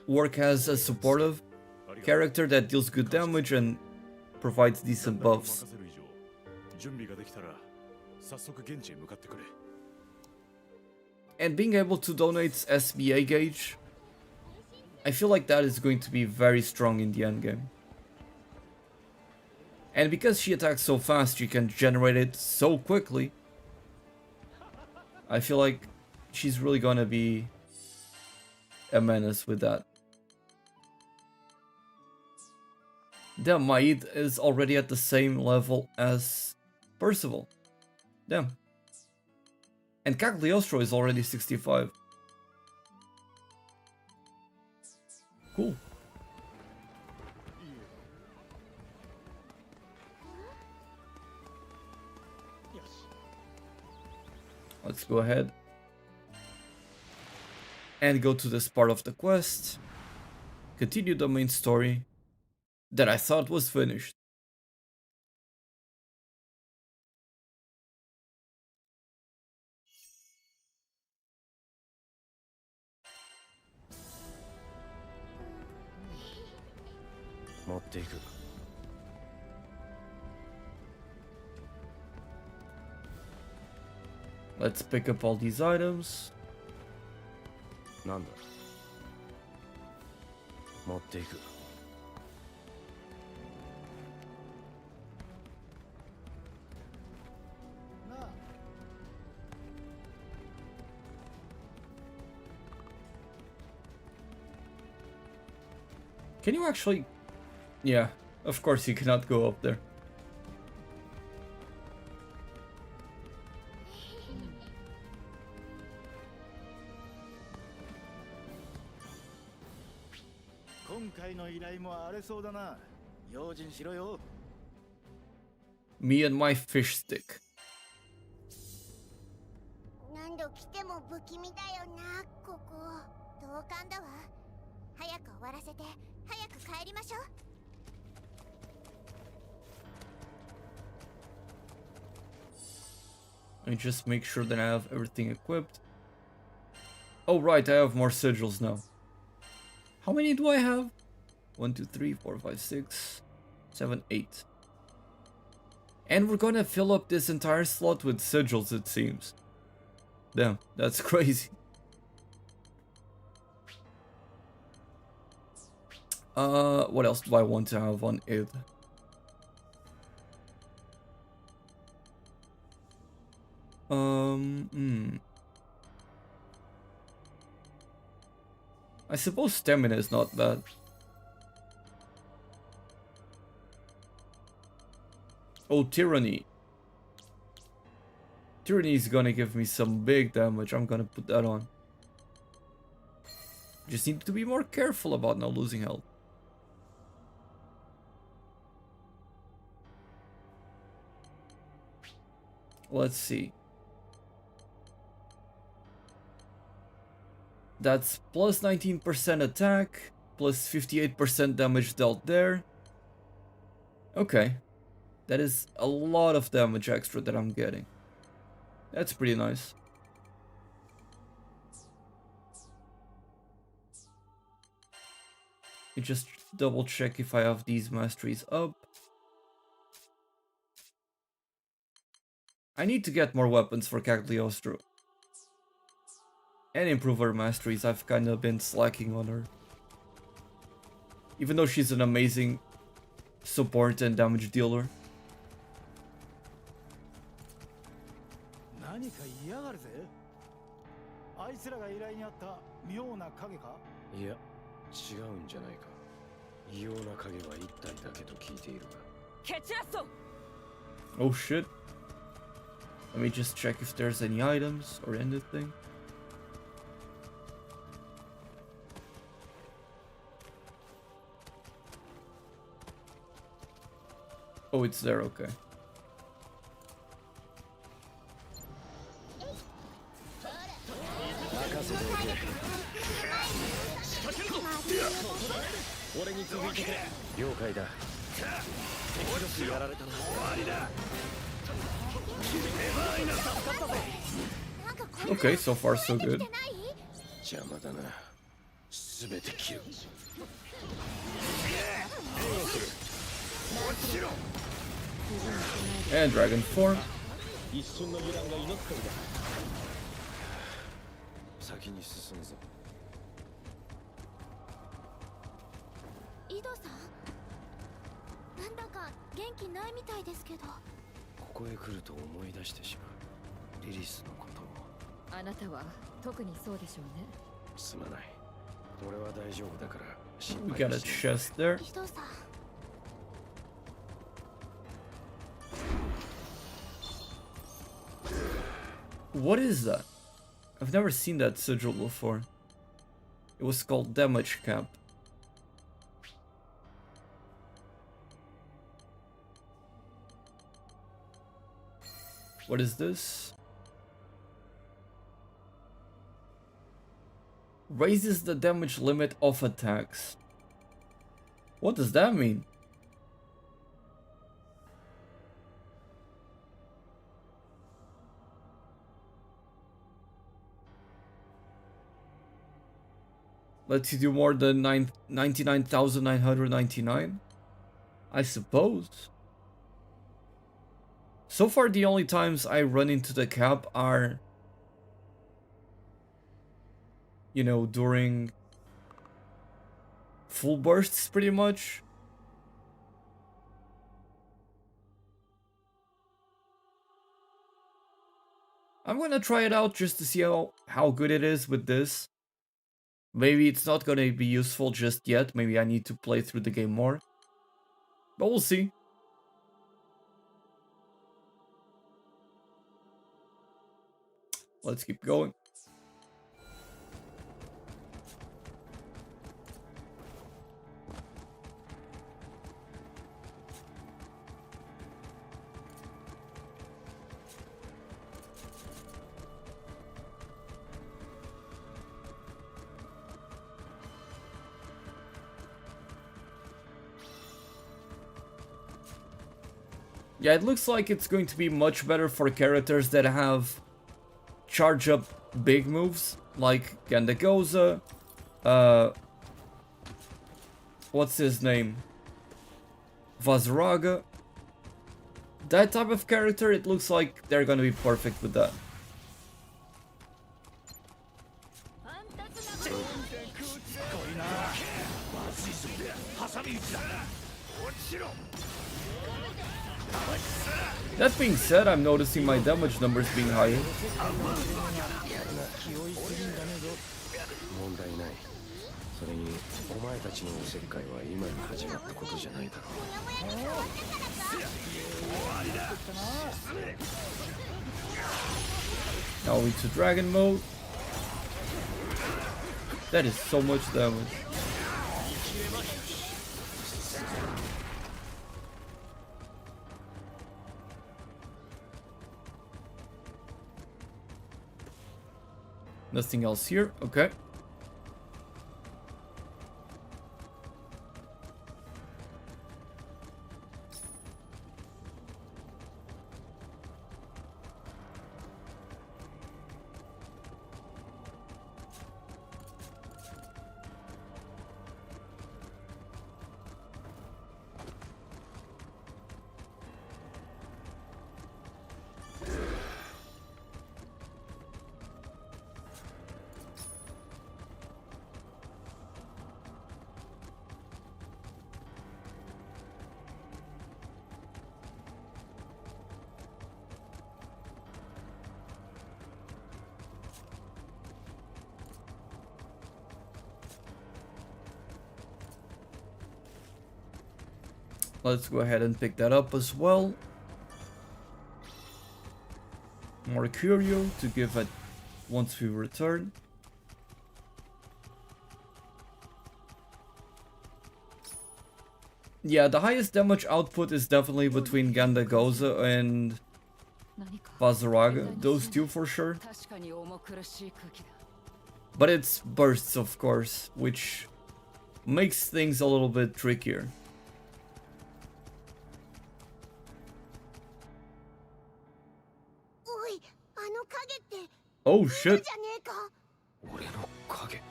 A: work as a supportive character that deals good damage and provides decent buffs. And being able to donate SBA gauge, I feel like that is going to be very strong in the endgame. And because she attacks so fast, she can generate it so quickly. I feel like she's really gonna be a menace with that. Damn, Maid is already at the same level as Percival. Damn. And Cagliostro is already 65. Cool. Let's go ahead and go to this part of the quest. Continue the main story that I thought was finished. Let's pick up all these items. Can you actually... Yeah, of course you cannot go up there. Me and my fish stick.
E: 何度来ても不気味だよな、ここ。同感だわ。早く終わらせて、早く帰りましょう。
A: And just make sure that I have everything equipped. Oh right, I have more sigils now. How many do I have? 1, 2, 3, 4, 5, 6, 7, 8. And we're gonna fill up this entire slot with sigils, it seems. Damn, that's crazy. What else do I want to have on it? I suppose stamina is not bad. Oh, Tyranny. Tyranny is gonna give me some big damage. I'm gonna put that on. Just need to be more careful about not losing health. Let's see. That's plus 19% attack, plus 58% damage dealt there. Okay. That is a lot of damage extra that I'm getting. That's pretty nice. Let me just double check if I have these masteries up. I need to get more weapons for Cagliostro. And improve her masteries. I've kind of been slacking on her. Even though she's an amazing support and damage dealer.
F: 何か嫌がるぜ。あいつらが依頼にあった妙な影か？
D: いや、違うんじゃないか。異様な影は一体だけと聞いているが。
G: 蹴散らすぞ。
A: Oh shit. Let me just check if there's any items or anything. Oh, it's there, okay. Okay, so far so good.
D: 邪魔だな。すべて切る。
A: And dragon form.
D: 一瞬の油断が命取りだ。先に進むぞ。
C: 井戸さん、なんだか元気ないみたいですけど。
D: ここへ来ると思い出してしまう。リリスのことを。
G: あなたは特にそうでしょうね。
D: すまない。俺は大丈夫だから心
A: We
D: 配
A: got a
D: してない。
A: chest there.
C: 井戸さん。
A: What is that? I've never seen that sigil before. It was called damage cap. What is this? Raises the damage limit of attacks. What does that mean? Lets you do more than 99,999? I suppose. So far, the only times I run into the cap are, you know, during full bursts, pretty much. I'm gonna try it out just to see how good it is with this. Maybe it's not gonna be useful just yet. Maybe I need to play through the game more. But we'll see. Let's keep going. Yeah, it looks like it's going to be much better for characters that have charge up big moves, like Gandagoza, what's his name? Vazraga. That type of character, it looks like they're gonna be perfect with that. That being said, I'm noticing my damage numbers being higher.
D: 問題ない。それにお前たちのおせっかいは今に始まったことじゃないだろう。
A: Now into dragon mode. That is so much damage. Nothing else here. Okay. Let's go ahead and pick that up as well. More curio to give it once we return. Yeah, the highest damage output is definitely between Gandagoza and
G: 何か
A: Bazaraga, those two for sure.
G: 確かに重苦しい空気だ。
A: But it's bursts, of course, which makes things a little bit trickier.
E: おい、あの影って
A: Oh
E: じ
A: shit!
E: ゃねえか。
D: 俺の影。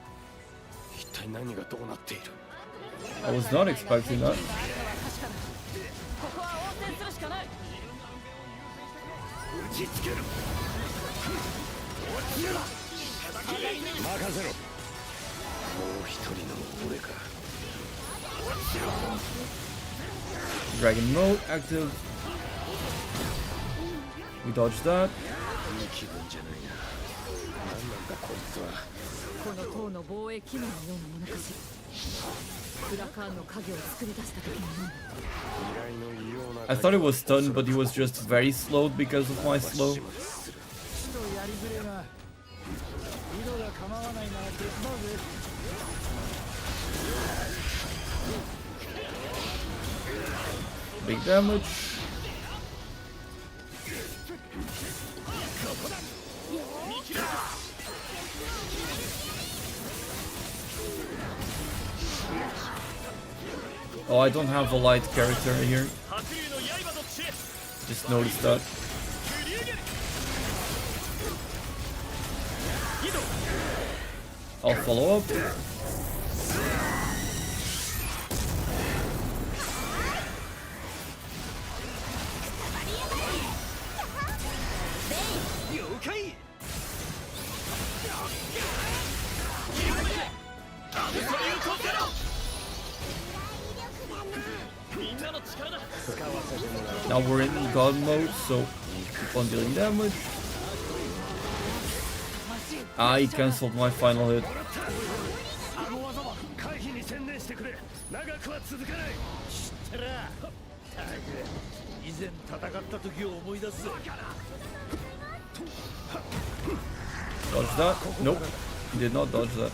D: 一体何がどうなっている？
A: I was not expecting that.
G: ここは応戦するしかない。
D: 打ちつける。任せろ。もう一人の俺か。
A: Dragon mode active. We dodged that.
D: いい気分じゃないな。何なんだこいつは。
G: この塔の防衛機能のようなものかしら。フラカーンの影を作り出した時のような。
D: 依頼の異様な
A: I thought it was stunned, but he was just very slowed because of my slow.
F: 死とやりづれが色が構わないなら手伝うぜ。
A: Big damage. Oh, I don't have a light character here. Just noticed that. I'll follow up. Now we're in god mode, so keep on dealing damage. Ah, he cancelled my final hit.
F: あの技は回避に専念してくれ。長くは続かない。知ってら。たく以前戦った時を思い出す。
A: Dodge that. Nope. He did not dodge that.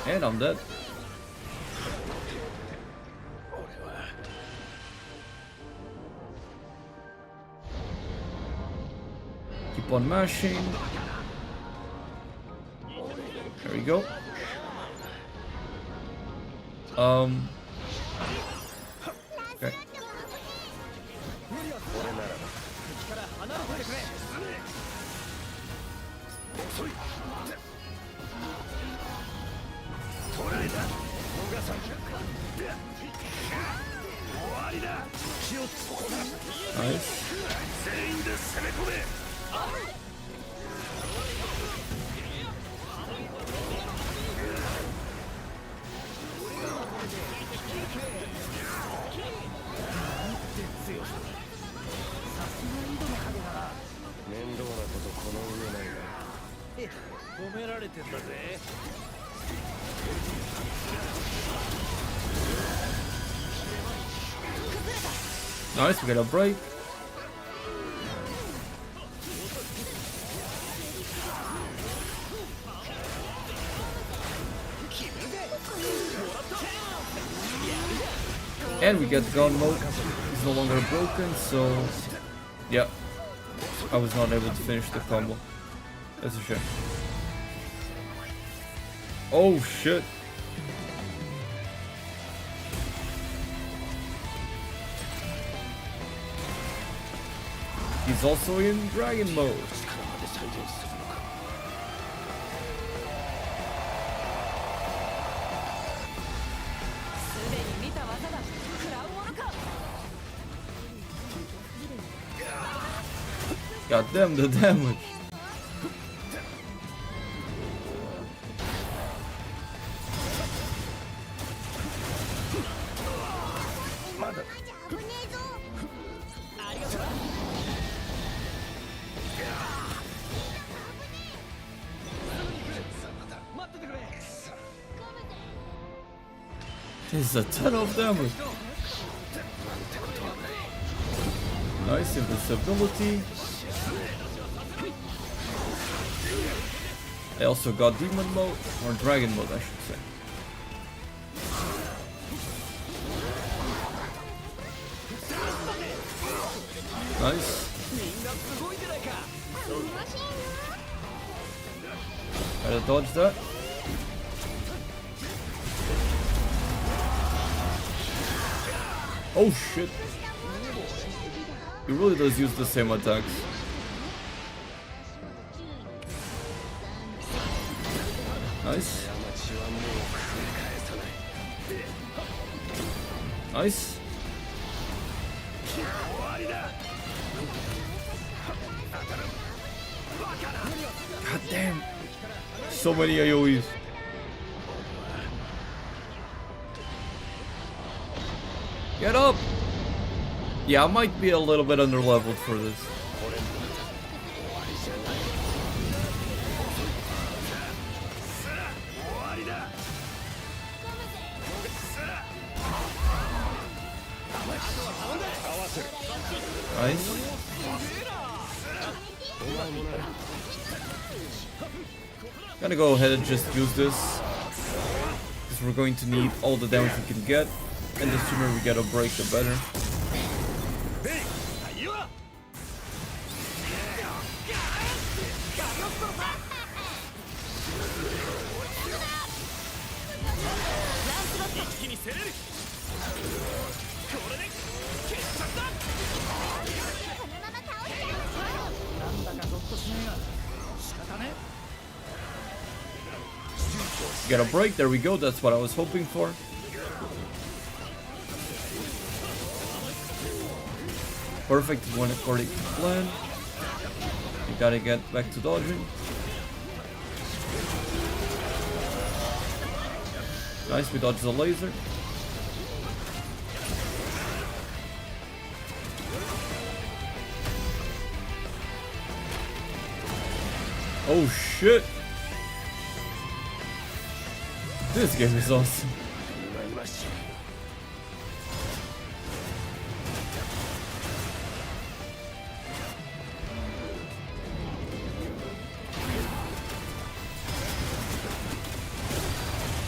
A: And I'm dead. Keep on mashing. There we go. Okay. ナイス。
D: 面倒なことこの上ないが。
F: 褒められてんだぜ。
A: Nice, we get a break. And we get gun mode. It's no longer broken, so yeah, I was not able to finish the combo. That's a shame. Oh shit. He's also in dragon mode. God damn the damage. This is a ton of damage. Nice invisibility. I also got demon mode, or dragon mode I should say. Nice. Try to dodge that. Oh shit. He really does use the same attacks. Nice. Nice. God damn. So many AoEs. Get up! Yeah, I might be a little bit underleveled for this. Nice. Gonna go ahead and just use this, because we're going to need all the damage we can get, and the sooner we get a break, the better. Get a break, there we go, that's what I was hoping for. Perfect, one according to plan. We gotta get back to dodging. Nice, we dodged the laser. Oh shit! This game is awesome.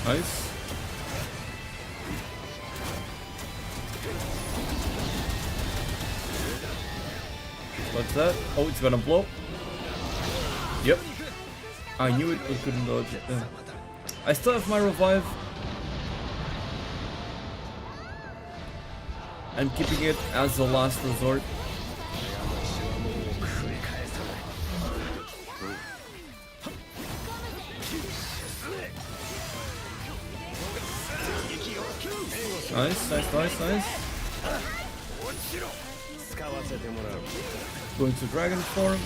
A: Nice. What's that? Oh, it's gonna blow. Yep. I knew it, but couldn't dodge it. I still have my revive. I'm keeping it as the last resort. Nice, nice, nice, nice. Going to dragon form.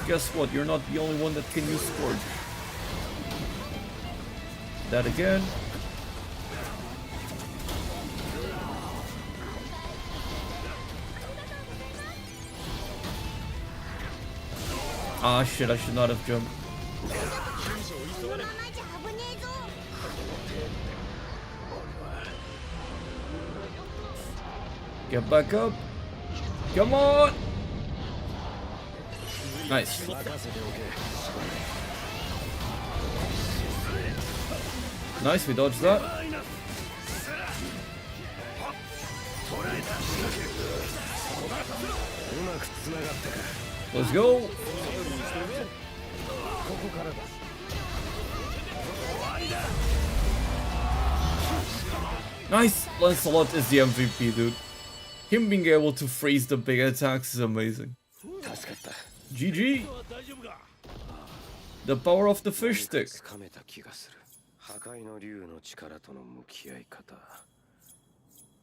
A: Guess what? You're not the only one that can use Scourge. That again. Ah shit, I should not have jumped. Get back up. Come on! Nice. Nice, we dodged that. Let's go. Nice. Lancelot is the MVP, dude. Him being able to freeze the big attacks is amazing. GG. The power of the fish stick.
D: 破壊の竜の力との向き合い方。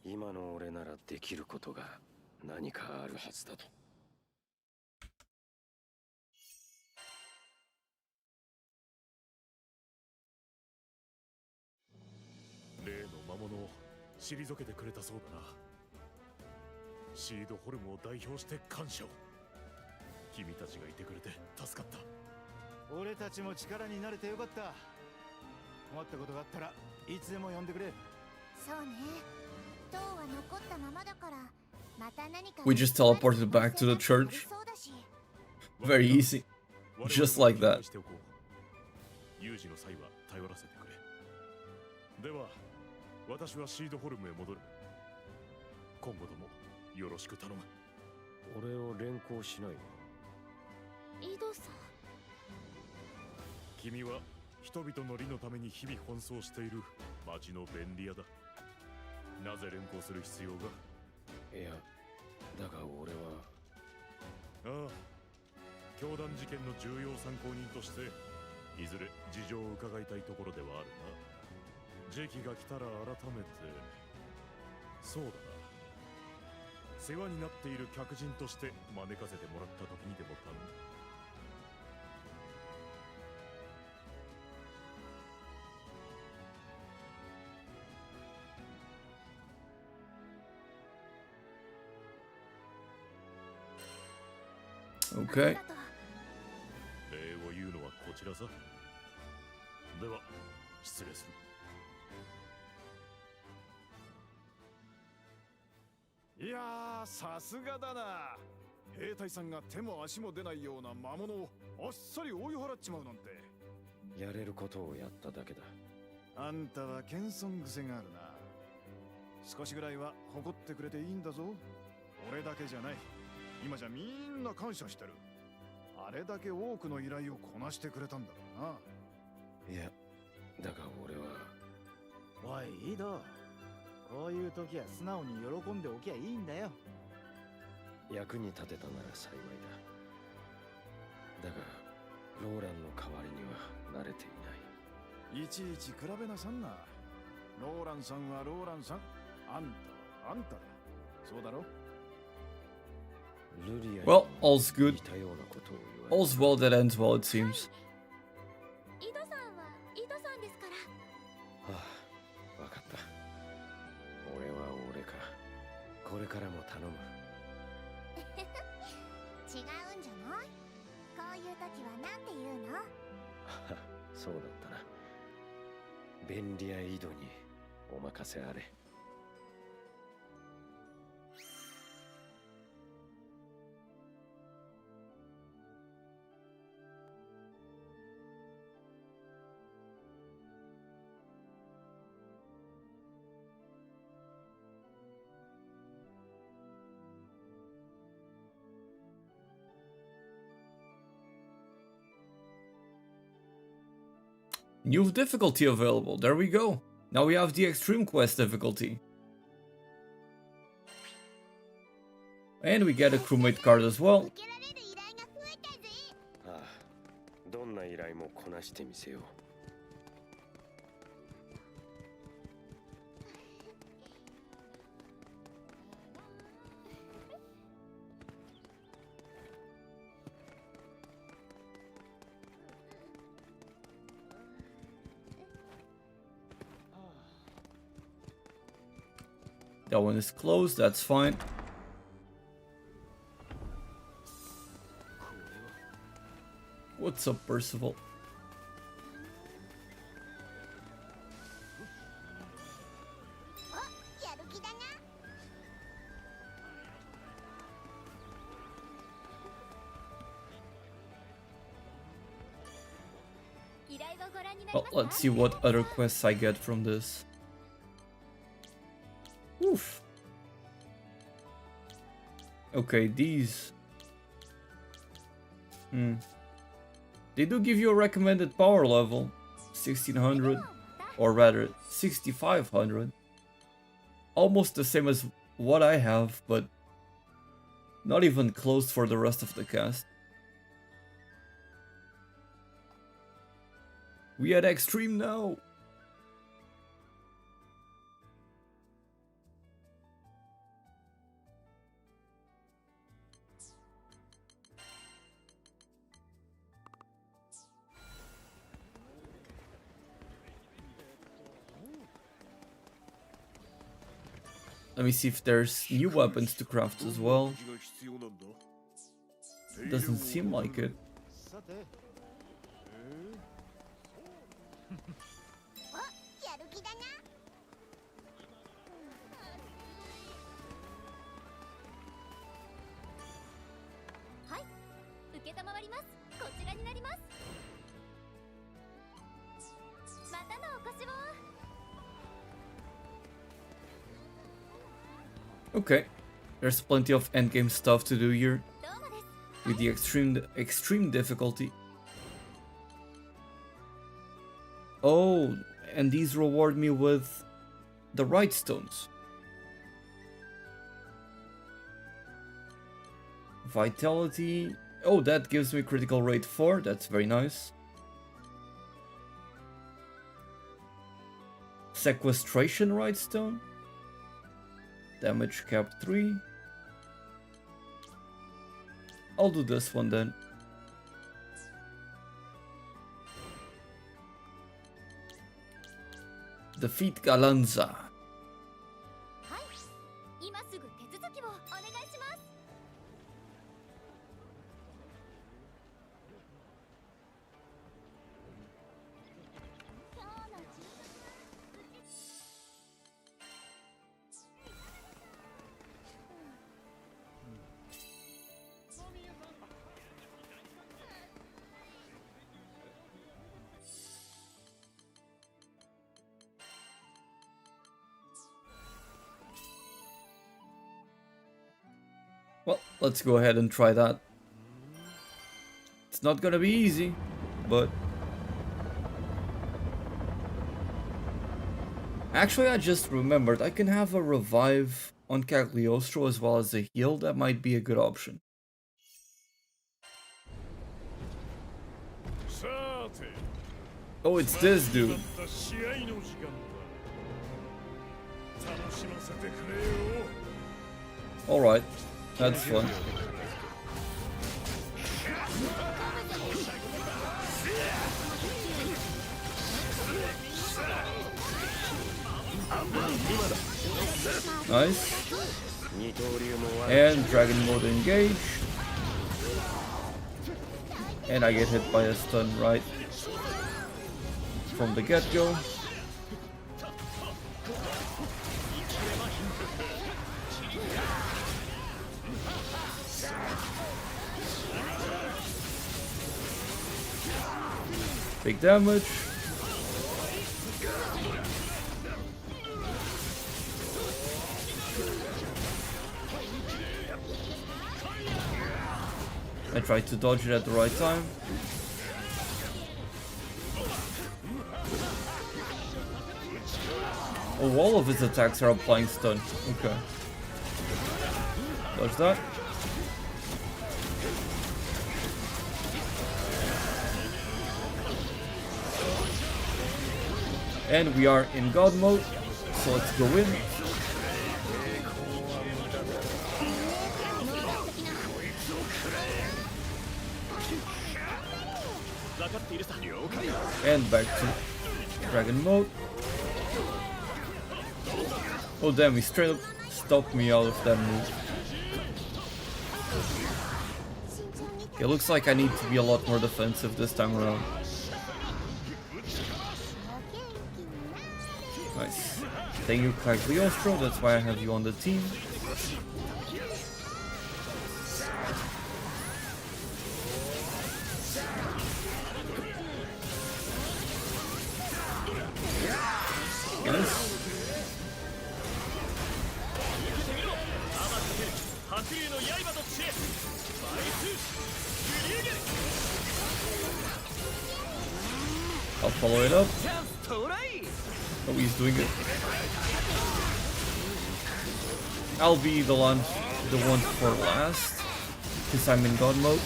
D: 今の俺ならできることが何かあるはずだと。
B: 例の魔物を退けてくれたそうだな。シードホルムを代表して感謝を。君たちがいてくれて助かった。
F: 俺たちも力になれてよかった。困ったことがあったらいつでも呼んでくれ。
E: そうね。塔は残ったままだから、また何か
A: We just teleported back to the church. Very easy. Just like that.
B: 有事の際は頼らせてくれ。では、私はシードホルムへ戻る。今後ともよろしく頼む。
D: 俺を連行しないの？
C: 井戸さん。
B: 君は人々の利のために日々奔走している町の便利屋だ。なぜ連行する必要が？
D: いや、だが俺は。
B: ああ、教団事件の重要参考人としていずれ事情を伺いたいところではあるな。時期が来たら改めて。そうだな、世話になっている客人として招かせてもらった時にでも頼む。
A: Okay.
B: 礼を言うのはこちらさ。では失礼する。いやー、さすがだな。兵隊さんが手も足も出ないような魔物をあっさり追い払っちまうなんて。
D: やれることをやっただけだ。
B: あんたは謙遜癖があるな。少しぐらいは誇ってくれていいんだぞ。俺だけじゃない。今じゃみんな感謝してる。あれだけ多くの依頼をこなしてくれたんだからな。
D: いや、だが俺は。
F: おい、井戸。こういう時は素直に喜んでおきゃいいんだよ。
D: 役に立てたなら幸いだ。だが、ローランの代わりには慣れていない。
B: いちいち比べなさんな。ローランさんはローランさん。あんたはあんただ。そうだろ？
A: Well, all's good.
D: 似たようなことを言われ
A: All's well that ends well, it seems.
C: 井戸さんは井戸さんですから。
D: はあ、わかった。俺は俺か。これからも頼む。
E: 違うんじゃない？こういう時はなんて言うの？
D: そうだったな。便利屋井戸にお任せあれ。
A: New difficulty available. There we go. Now we have the extreme quest difficulty. And we get a crewmate card as well.
E: 受けられる依頼が増えたぜ。
D: ああ、どんな依頼もこなしてみせよう。
A: That one is closed, that's fine. What's up, Percival? Well, let's see what other quests I get from this. Oof. Okay, these. They do give you a recommended power level, 1600, or rather 6500. Almost the same as what I have, but not even close for the rest of the cast. We at Extreme now! Let me see if there's new weapons to craft as well. Doesn't seem like it.
E: やる気だな。
C: はい、承ります。こちらになります。またのお越しを。
A: Okay, there's plenty of endgame stuff to do here
C: どうもです。
A: with the extreme difficulty. Oh, and these reward me with the right stones. Vitality. Oh, that gives me critical rate 4. That's very nice. Sequestration right stone. Damage cap 3. I'll do this one then. Defeat Galanza.
C: はい、今すぐ手続きをお願いします。
A: Well, let's go ahead and try that. It's not gonna be easy, but... Actually, I just remembered I can have a revive on Cagliostro as well as a heal. That might be a good option.
B: さて
A: Oh, it's this dude.
B: 試合の時間だ。楽しませてくれよ。
A: Alright, that's fun. Nice. And dragon mode engage. And I get hit by a stun right from the get-go. Big damage. I tried to dodge it at the right time. Oh, all of his attacks are applying stun. Okay. Dodge that. And we are in God mode, so let's go in. And back to dragon mode. Oh damn, he straight up stopped me out of that move. Okay, looks like I need to be a lot more defensive this time around. Nice. Thank you, Cagliostro, that's why I have you on the team. Yes. I'll follow it up. Oh, he's doing it. I'll be the one for last, because I'm in God mode.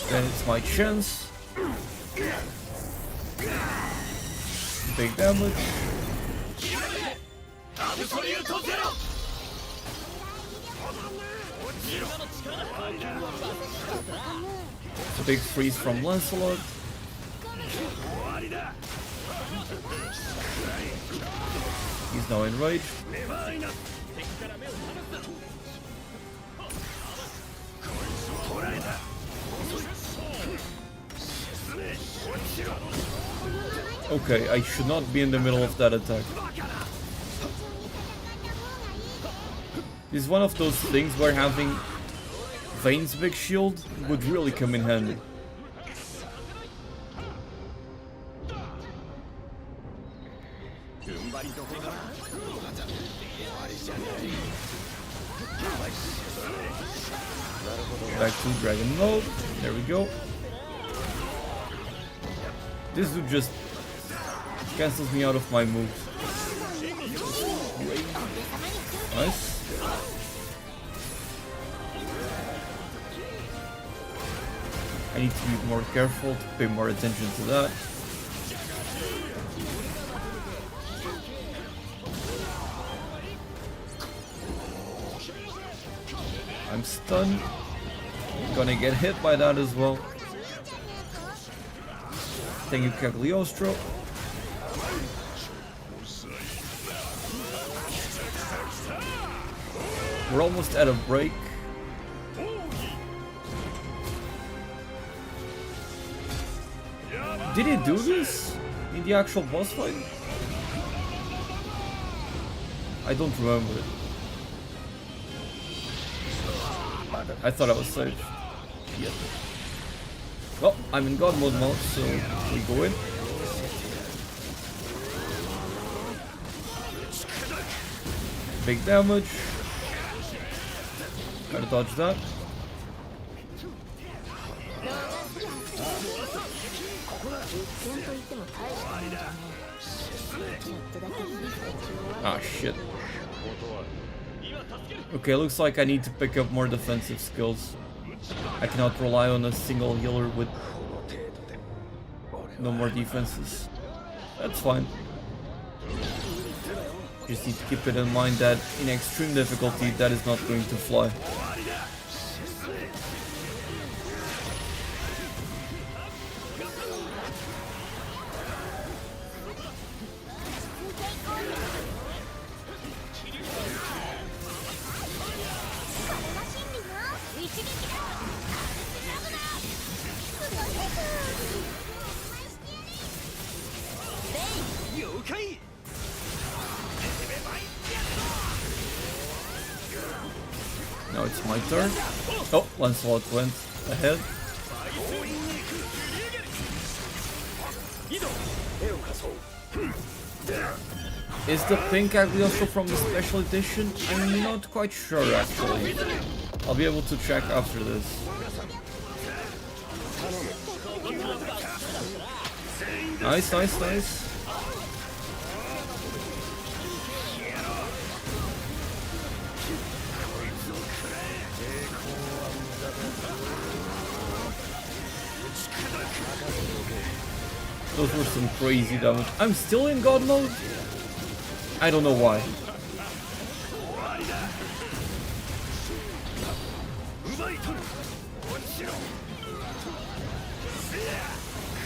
A: Then it's my chance. Big damage. It's a big freeze from Lancelot. He's now enraged. Okay, I should not be in the middle of that attack. This is one of those things where having Vayne's big shield would really come in handy. Back to dragon mode. There we go. This dude just cancels me out of my moves. Nice. I need to be more careful to pay more attention to that. I'm stunned. Gonna get hit by that as well. Thank you, Cagliostro. We're almost at a break. Did he do this in the actual boss fight? I don't remember it. I thought I was safe. Yeah. Well, I'm in God mode now, so we go in. Big damage. Gotta dodge that. Ah, shit. Okay, looks like I need to pick up more defensive skills. I cannot rely on a single healer with no more defenses. That's fine. Just need to keep it in mind that in extreme difficulty that is not going to fly. Now it's my turn. Oh, Lancelot went ahead. Is the pink Cagliostro from the special edition? I'm not quite sure actually. I'll be able to check after this. Nice, nice, nice. Those were some crazy damage. I'm still in God mode? I don't know why.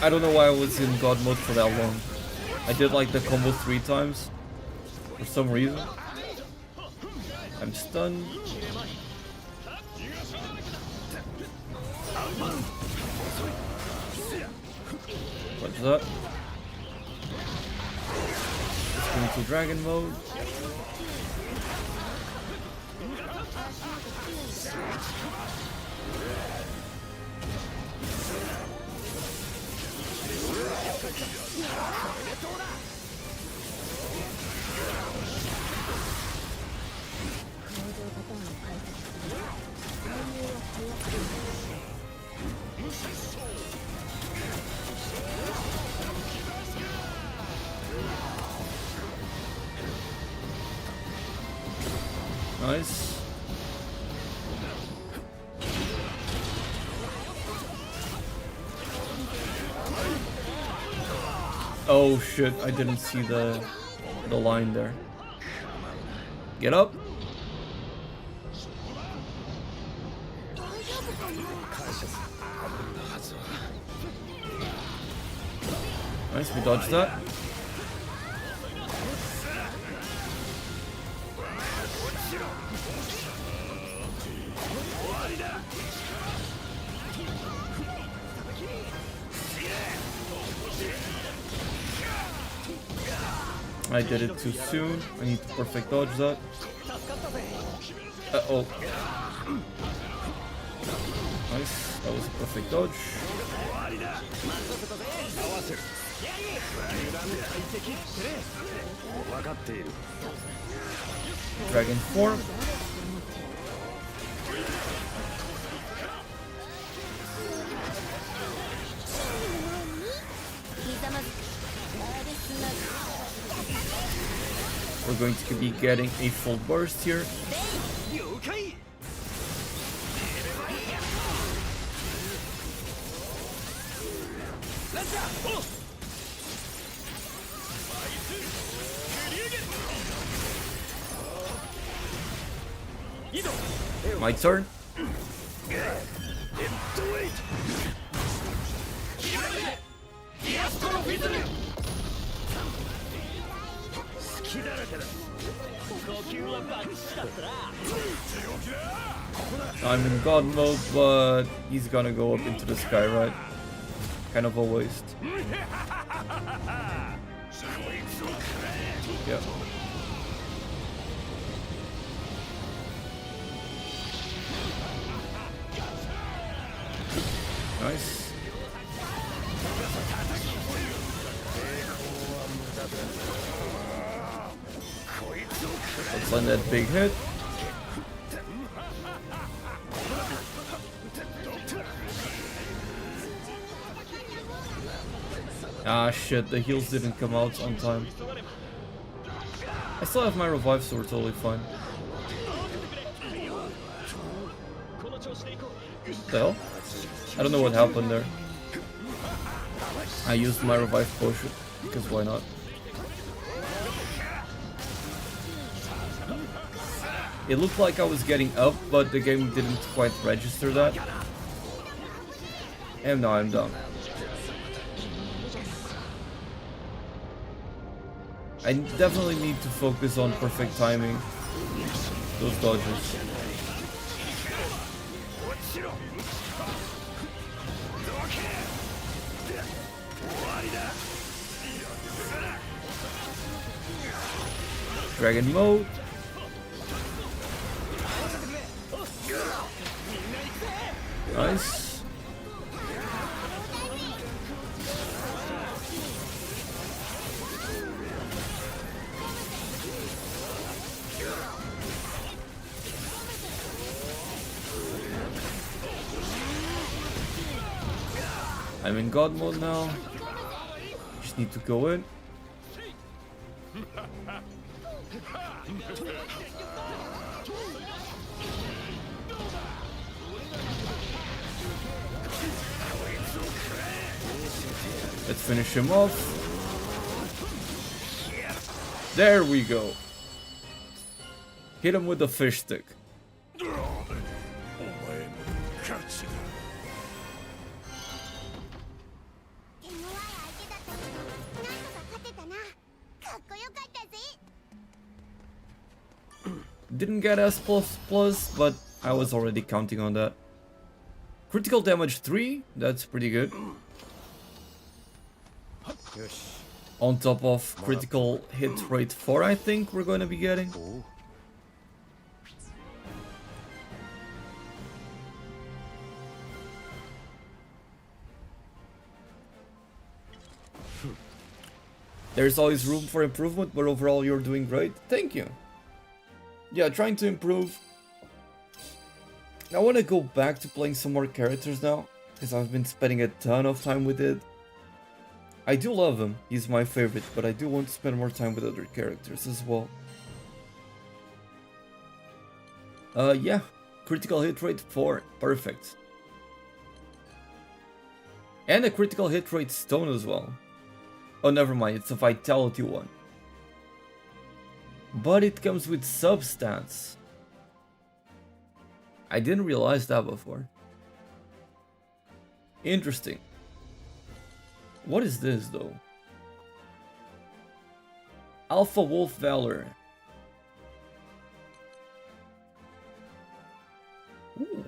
A: I don't know why I was in God mode for that long. I did like the combo 3 times. For some reason. I'm stunned. What's that? Let's go into dragon mode. Nice. Oh shit, I didn't see the line there. Get up. Nice, we dodged that. I did it too soon. I need to perfect dodge that. Uh-oh. Nice. That was a perfect dodge. Dragon form. We're going to be getting a full burst here. My turn. I'm in god mode, but he's gonna go up into the sky, right? Kind of a waste. Yeah. Nice. Let's land that big hit. Ah shit, the heals didn't come out on time. I still have my revive, so we're totally fine. What the hell? I don't know what happened there. I used my revive potion, because why not? It looked like I was getting up, but the game didn't quite register that. And now I'm done. I definitely need to focus on perfect timing those dodges. Dragon mode. Nice. I'm in god mode now. Just need to go in. Let's finish him off. There we go. Hit him with the fish stick. Didn't get S++, but I was already counting on that. Critical damage 3, that's pretty good. On top of critical hit rate 4, I think we're going to be getting. There's always room for improvement, but overall you're doing great. Thank you. Yeah, trying to improve. I want to go back to playing some more characters now, because I've been spending a ton of time with it. I do love him, he's my favorite, but I do want to spend more time with other characters as well. Yeah, critical hit rate 4, perfect. And a critical hit rate stone as well. Oh, never mind, it's a vitality one. But it comes with substance. I didn't realize that before. Interesting. What is this though? Alpha Wolf Valor. Ooh.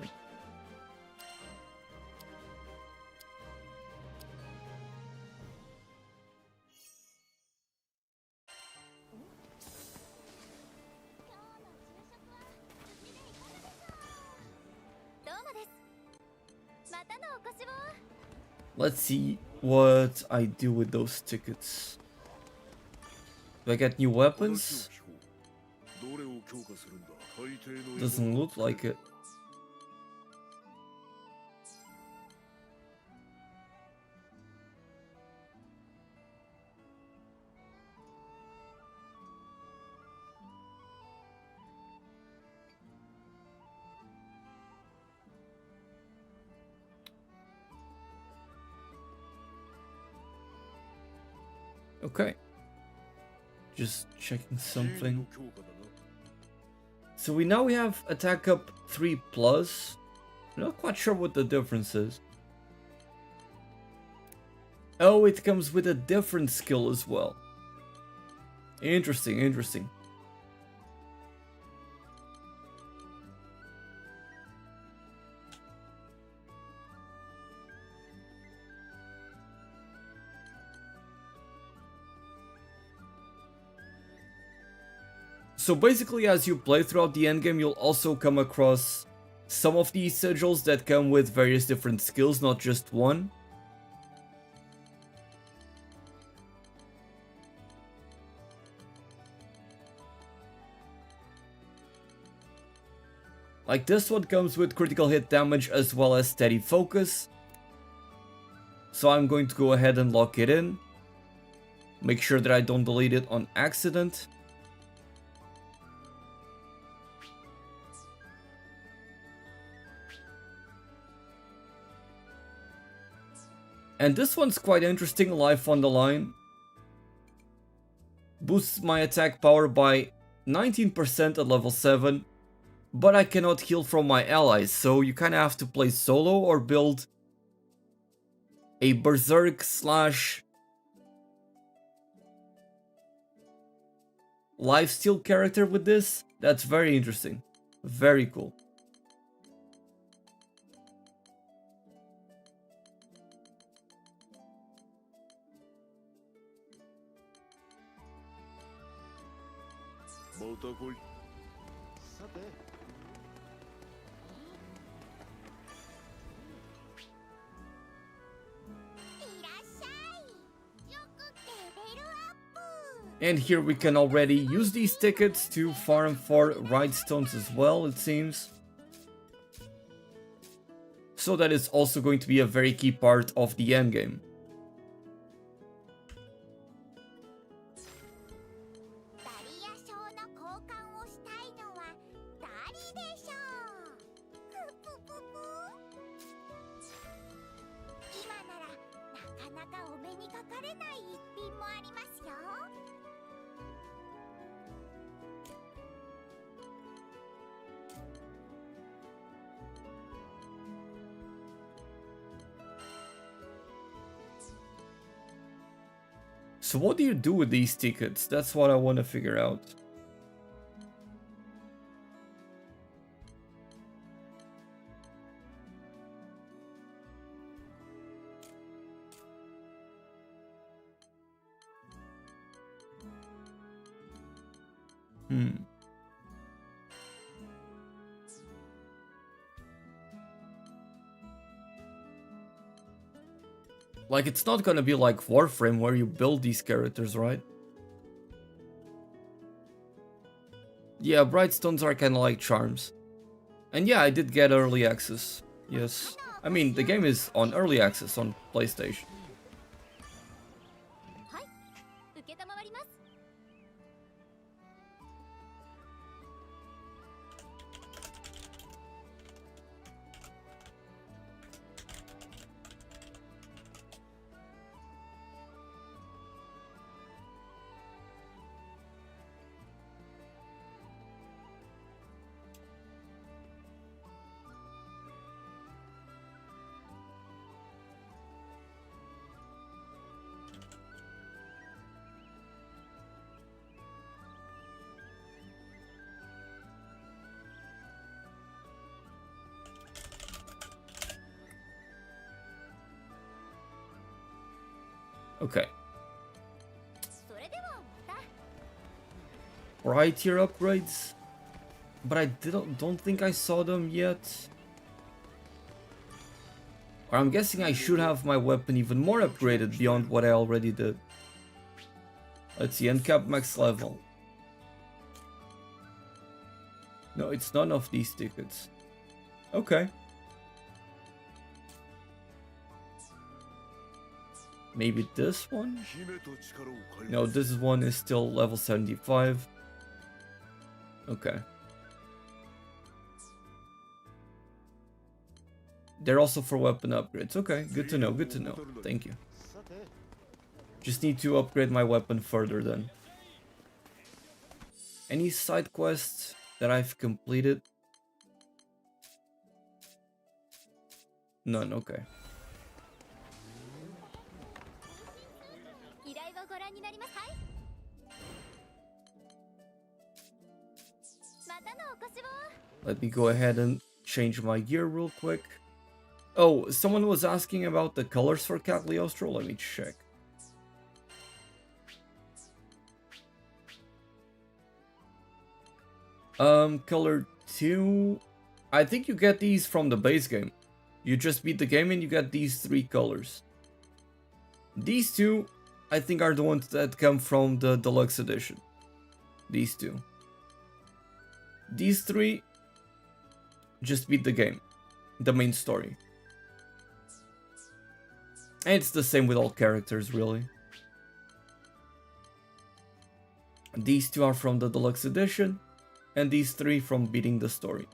C: 証を。
A: Let's see what I do with those tickets. Do I get new weapons?
B: どれを強化するんだ。大抵の
A: Doesn't look like it. Okay. Just checking something. So we have attack up 3 plus. I'm not quite sure what the difference is. Oh, it comes with a different skill as well. Interesting, interesting. So basically, as you play throughout the endgame, you'll also come across some of these sigils that come with various different skills, not just one. Like this one comes with critical hit damage as well as steady focus. So I'm going to go ahead and lock it in. Make sure that I don't delete it on accident. And this one's quite interesting, Life on the Line. Boosts my attack power by 19% at level 7, but I cannot heal from my allies, so you kinda have to play solo or build a berserk slash lifesteal character with this. That's very interesting. Very cool. And here we can already use these tickets to farm for Rhinestones as well, it seems. So that is also going to be a very key part of the endgame. So what do you do with these tickets? That's what I want to figure out. Like, it's not gonna be like Warframe where you build these characters, right? Yeah, Brightstones are kinda like charms. And yeah, I did get early access. Yes. I mean, the game is on early access on PlayStation. Okay. Right tier upgrades, but I don't think I saw them yet. Or I'm guessing I should have my weapon even more upgraded beyond what I already did. Let's see, uncap max level. No, it's none of these tickets. Okay. Maybe this one? No, this one is still level 75. Okay. They're also for weapon upgrades. Okay, good to know, good to know. Thank you. Just need to upgrade my weapon further then. Any side quests that I've completed? None, okay. Let me go ahead and change my gear real quick. Oh, someone was asking about the colors for Cagliostro. Let me check. Color 2. I think you get these from the base game. You just beat the game and you get these 3 colors. These 2, I think, are the ones that come from the deluxe edition. These 2. These 3 just beat the game, the main story. And it's the same with all characters, really. These 2 are from the deluxe edition, and these 3 from beating the story.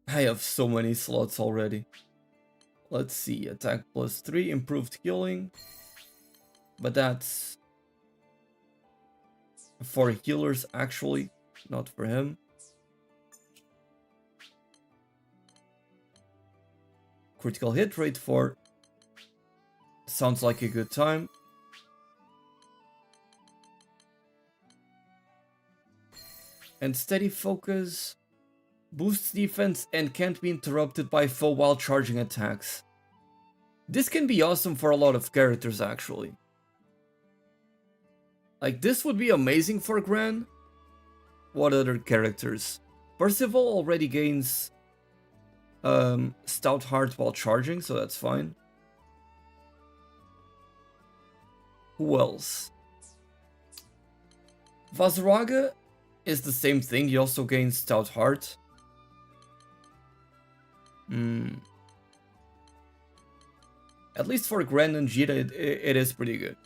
A: I have so many slots already. Let's see, attack plus 3, improved healing. But that's for healers actually, not for him. Critical hit rate 4. Sounds like a good time. And steady focus. Boosts defense and can't be interrupted by foe while charging attacks. This can be awesome for a lot of characters actually. Like, this would be amazing for Gran. What other characters? Percival already gains Stout Heart while charging, so that's fine. Who else? Vazuraga is the same thing, he also gains Stout Heart. At least for Gran and Jita, it is pretty good.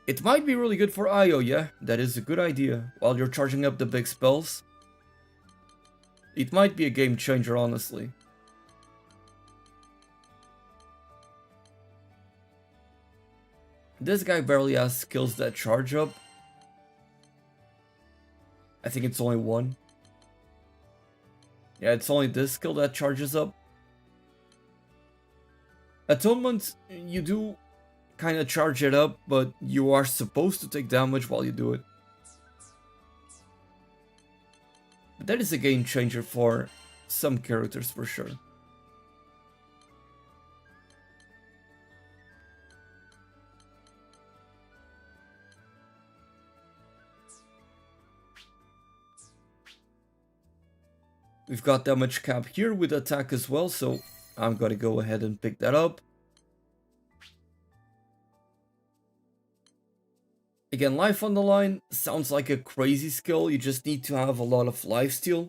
A: It might be really good for Io, yeah, that is a good idea. While you're charging up the big spells. It might be a game changer, honestly. This guy barely has skills that charge up. I think it's only one. Yeah, it's only this skill that charges up. Atonement, you do kind of charge it up, but you are supposed to take damage while you do it. But that is a game changer for some characters for sure. We've got damage cap here with attack as well, so I'm gonna go ahead and pick that up. Again, life on the line sounds like a crazy skill, you just need to have a lot of lifesteal.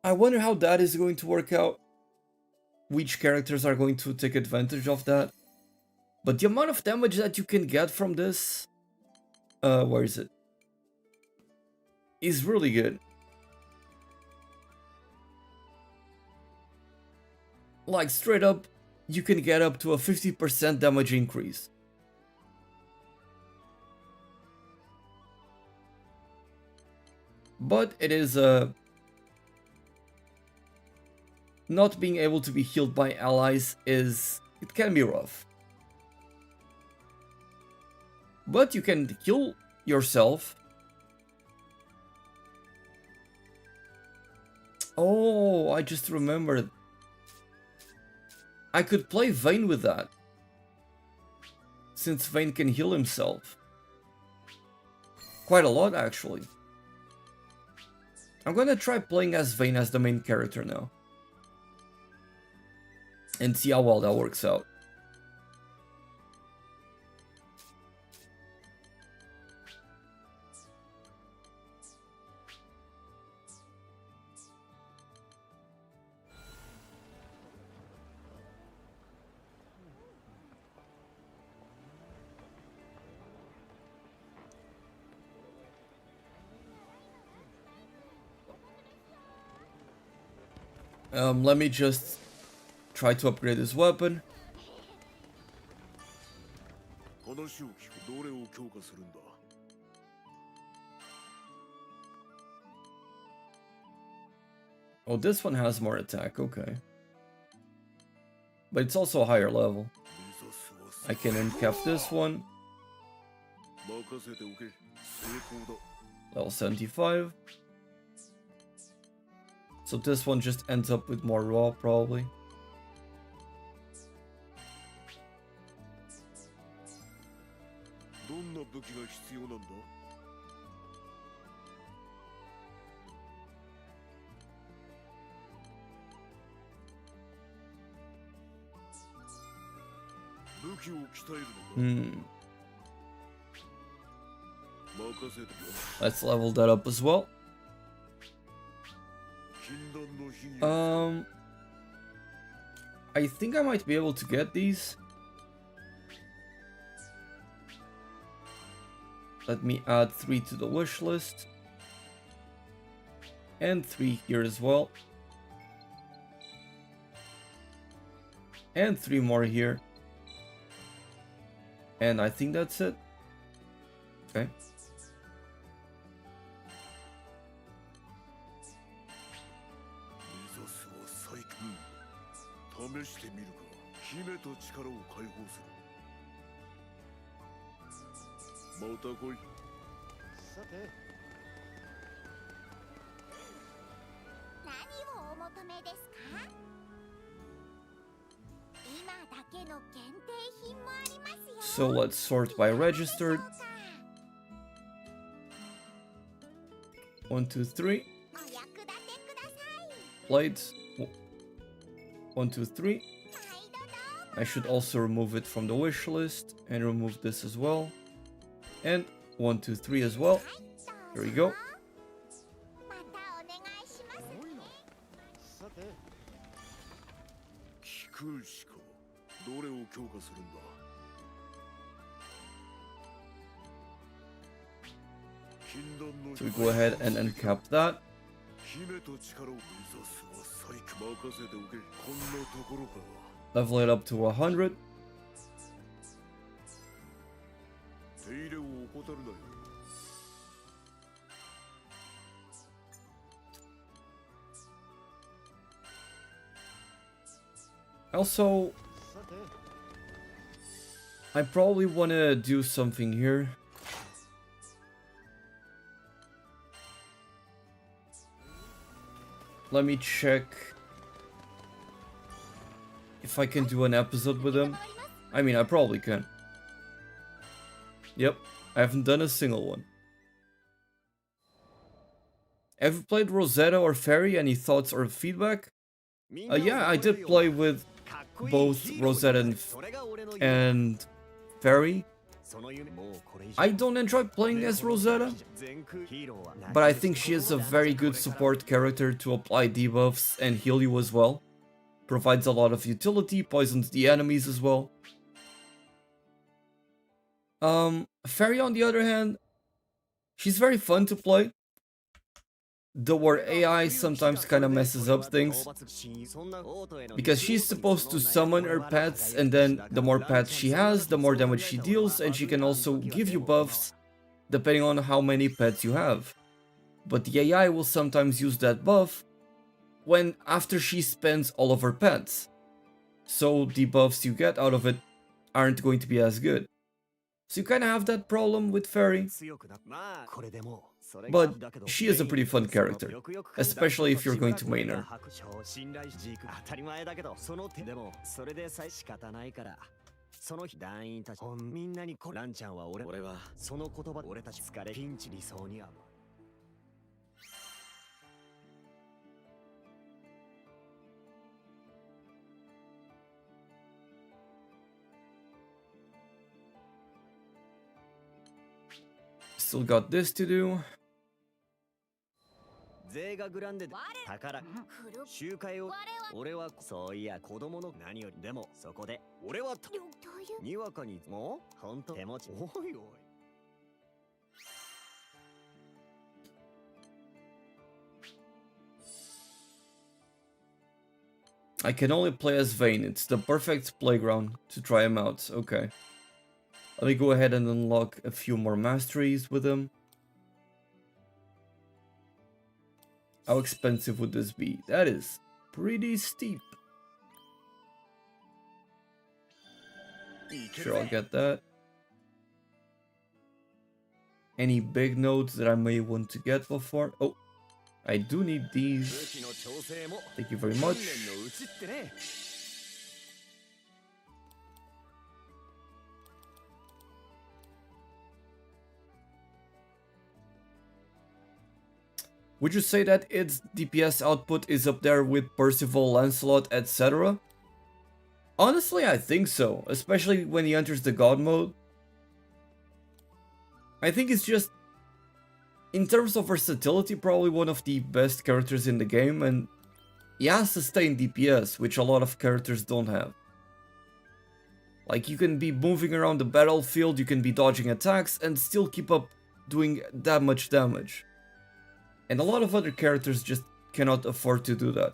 A: I wonder how that is going to work out. Which characters are going to take advantage of that. But the amount of damage that you can get from this... where is it? Is really good. Like, straight up, you can get up to a 50% damage increase. But it is not being able to be healed by allies it can be rough. But you can heal yourself. Oh, I just remembered. I could play Vayne with that. Since Vayne can heal himself. Quite a lot, actually. I'm gonna try playing as Vayne as the main character now. And see how well that works out. Let me just try to upgrade this weapon.
B: 話を聞く。どれを強化するんだ。
A: Oh, this one has more attack, okay. But it's also a higher level. I can uncap this one.
B: 任せておけ。成功だ。
A: Level 75. So this one just ends up with more raw, probably.
B: どんな武器が必要なんだ。武器を鍛えるのか。任せてよ。
A: Let's level that up as well.
B: 禁断の火に。
A: I think I might be able to get these. Let me add 3 to the wish list. And 3 here as well. And 3 more here. And I think that's it. Okay.
B: 試してみるか。姫と力を解放する。また来い。
E: さて。何をお求めですか？今だけの限定品もありますよ。
A: So let's sort by registered. 1, 2, 3.
E: お役立てください。
A: Plates. 1, 2, 3. I should also remove it from the wish list and remove this as well. And 1, 2, 3 as well. There we go.
E: またお願いしますね。さて。
B: 聞くしか。どれを強化するんだ。
A: So we go ahead and uncap that.
B: 姫と力を目指すは最強。任せておけ。こんなところか。
A: Level it up to 100.
B: 手入れを怠るなよ。
A: Also, I probably want to do something here. Let me check if I can do an episode with him. I mean, I probably can. Yep, I haven't done a single one. Have you played Rosetta or Fairy? Any thoughts or feedback? Yeah, I did play with both Rosetta and Fairy. I don't enjoy playing as Rosetta, but I think she is a very good support character to apply debuffs and heal you as well. Provides a lot of utility, poisons the enemies as well. Fairy on the other hand, she's very fun to play. Though her AI sometimes kind of messes up things, because she's supposed to summon her pets, and then the more pets she has, the more damage she deals, and she can also give you buffs depending on how many pets you have. But the AI will sometimes use that buff when after she spends all of her pets, so the buffs you get out of it aren't going to be as good. So you kind of have that problem with Fairy. But she is a pretty fun character, especially if you're going to main her.
H: その日団員たちみんなにランちゃんは俺はその言葉俺たち疲れピンチ理想に合う
A: Still got this to do.
H: 税がグランデで宝集会を俺はそういや子供の何よりでもそこで俺はにわかにもうほんと手持ちおいおい
A: I can only play as Vayne. It's the perfect playground to try him out. Okay. Let me go ahead and unlock a few more masteries with him. How expensive would this be? That is pretty steep. Sure, I'll get that. Any big nodes that I may want to get before? Oh, I do need these. Thank you very much. Would you say that its DPS output is up there with Percival, Lancelot, etc.? Honestly, I think so, especially when he enters the God mode. I think it's just, in terms of versatility, probably one of the best characters in the game, and he has sustained DPS, which a lot of characters don't have. Like, you can be moving around the battlefield, you can be dodging attacks, and still keep up doing that much damage. And a lot of other characters just cannot afford to do that.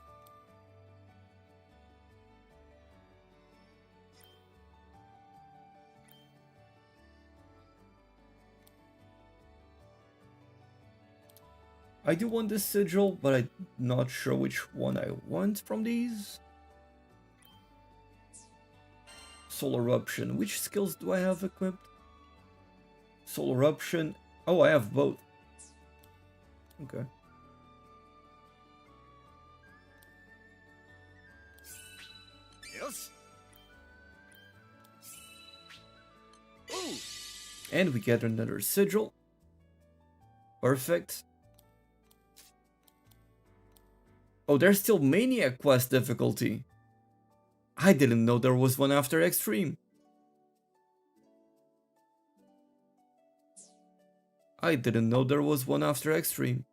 A: I do want this sigil, but I'm not sure which one I want from these. Soul Eruption. Which skills do I have equipped? Soul Eruption. Oh, I have both. Okay.
H: Yes.
A: And we get another sigil. Perfect. Oh, there's still Maniac Quest difficulty. I didn't know there was one after Extreme. I didn't know there was one after Extreme.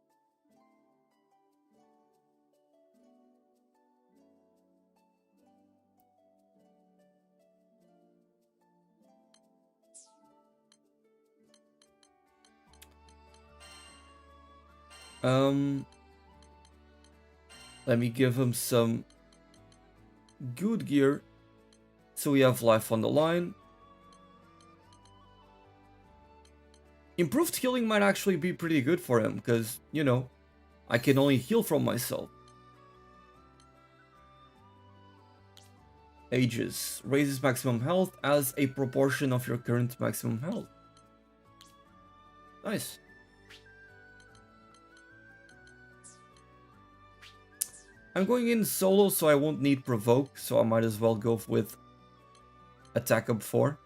A: Let me give him some good gear so we have life on the line. Improved healing might actually be pretty good for him, because, you know, I can only heal from myself. Aegis raises maximum health as a proportion of your current maximum health. Nice. I'm going in solo, so I won't need provoke, so I might as well go with attack up 4.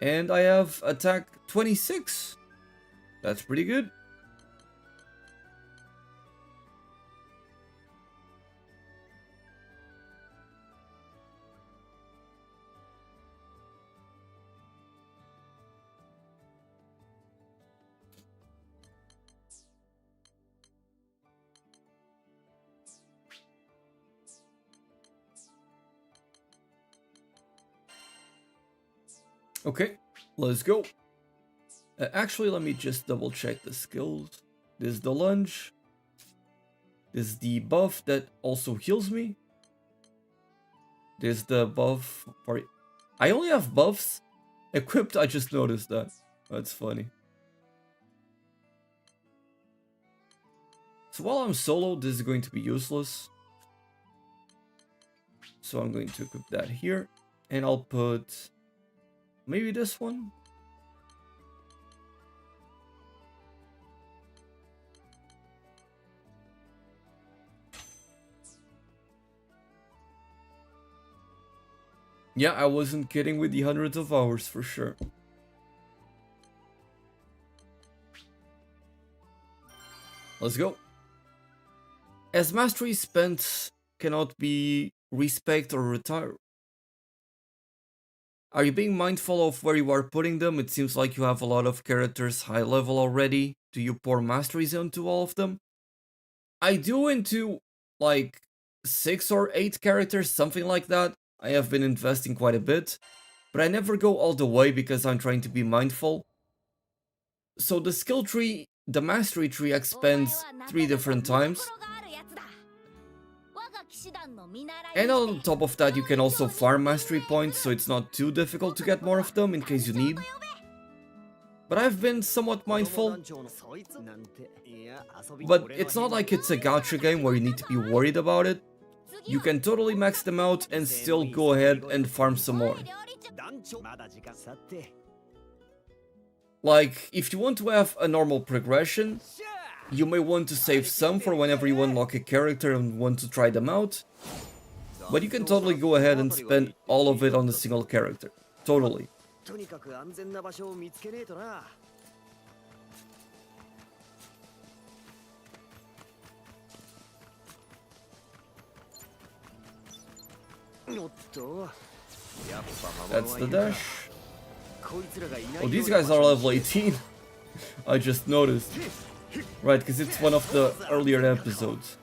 A: And I have attack 26. That's pretty good. Okay, let's go. Actually, let me just double check the skills. This is the lunge. This is the buff that also heals me. This is the buff for... I only have buffs equipped, I just noticed that. That's funny. So while I'm solo, this is going to be useless. So I'm going to equip that here. And I'll put maybe this one. Yeah, I wasn't kidding with the hundreds of hours for sure. Let's go. As mastery spent cannot be respect or retire. Are you being mindful of where you are putting them? It seems like you have a lot of characters high level already. Do you pour masteries into all of them? I do into like 6 or 8 characters, something like that. I have been investing quite a bit, but I never go all the way because I'm trying to be mindful. So the skill tree, the mastery tree expands 3 different times. And on top of that, you can also farm mastery points, so it's not too difficult to get more of them in case you need. But I've been somewhat mindful. But it's not like it's a gacha game where you need to be worried about it. You can totally max them out and still go ahead and farm some more. Like, if you want to have a normal progression, you may want to save some for whenever you unlock a character and want to try them out. But you can totally go ahead and spend all of it on a single character. Totally. That's the dash. Oh, these guys are level 18. I just noticed. Right, because it's one of the earlier episodes.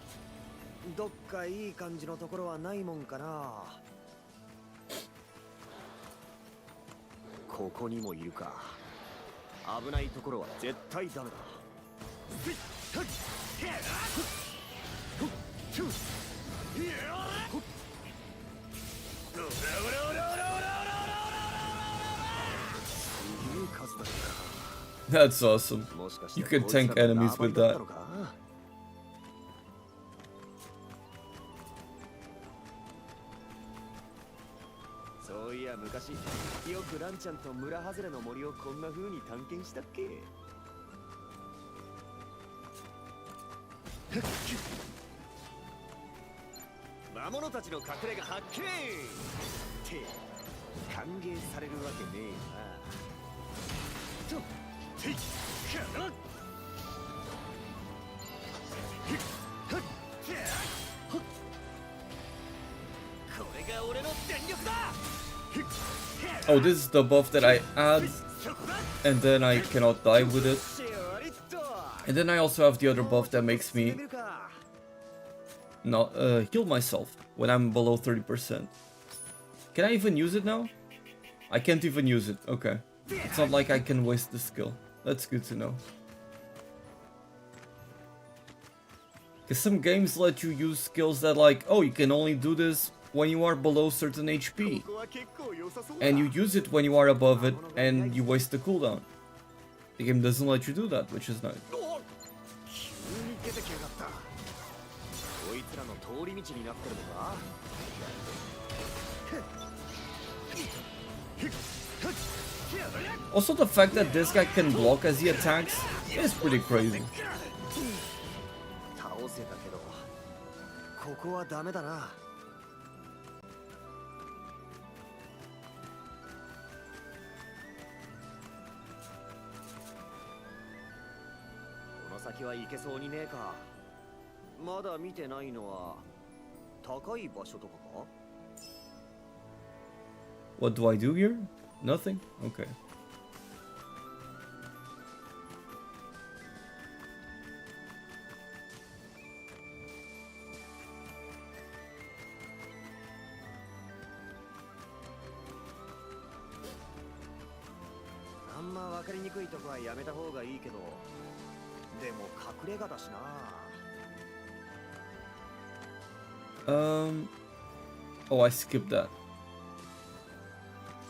A: That's awesome. You can tank enemies with that. Oh, this is the buff that I add, and then I cannot die with it. And then I also have the other buff that makes me not heal myself when I'm below 30%. Can I even use it now? I can't even use it. Okay. It's not like I can waste the skill. That's good to know. Because some games let you use skills that like, oh, you can only do this when you are below certain HP. And you use it when you are above it and you waste the cooldown. The game doesn't let you do that, which is nice. Also, the fact that this guy can block as he attacks is pretty crazy. What do I do here? Nothing? Okay. Oh, I skipped that.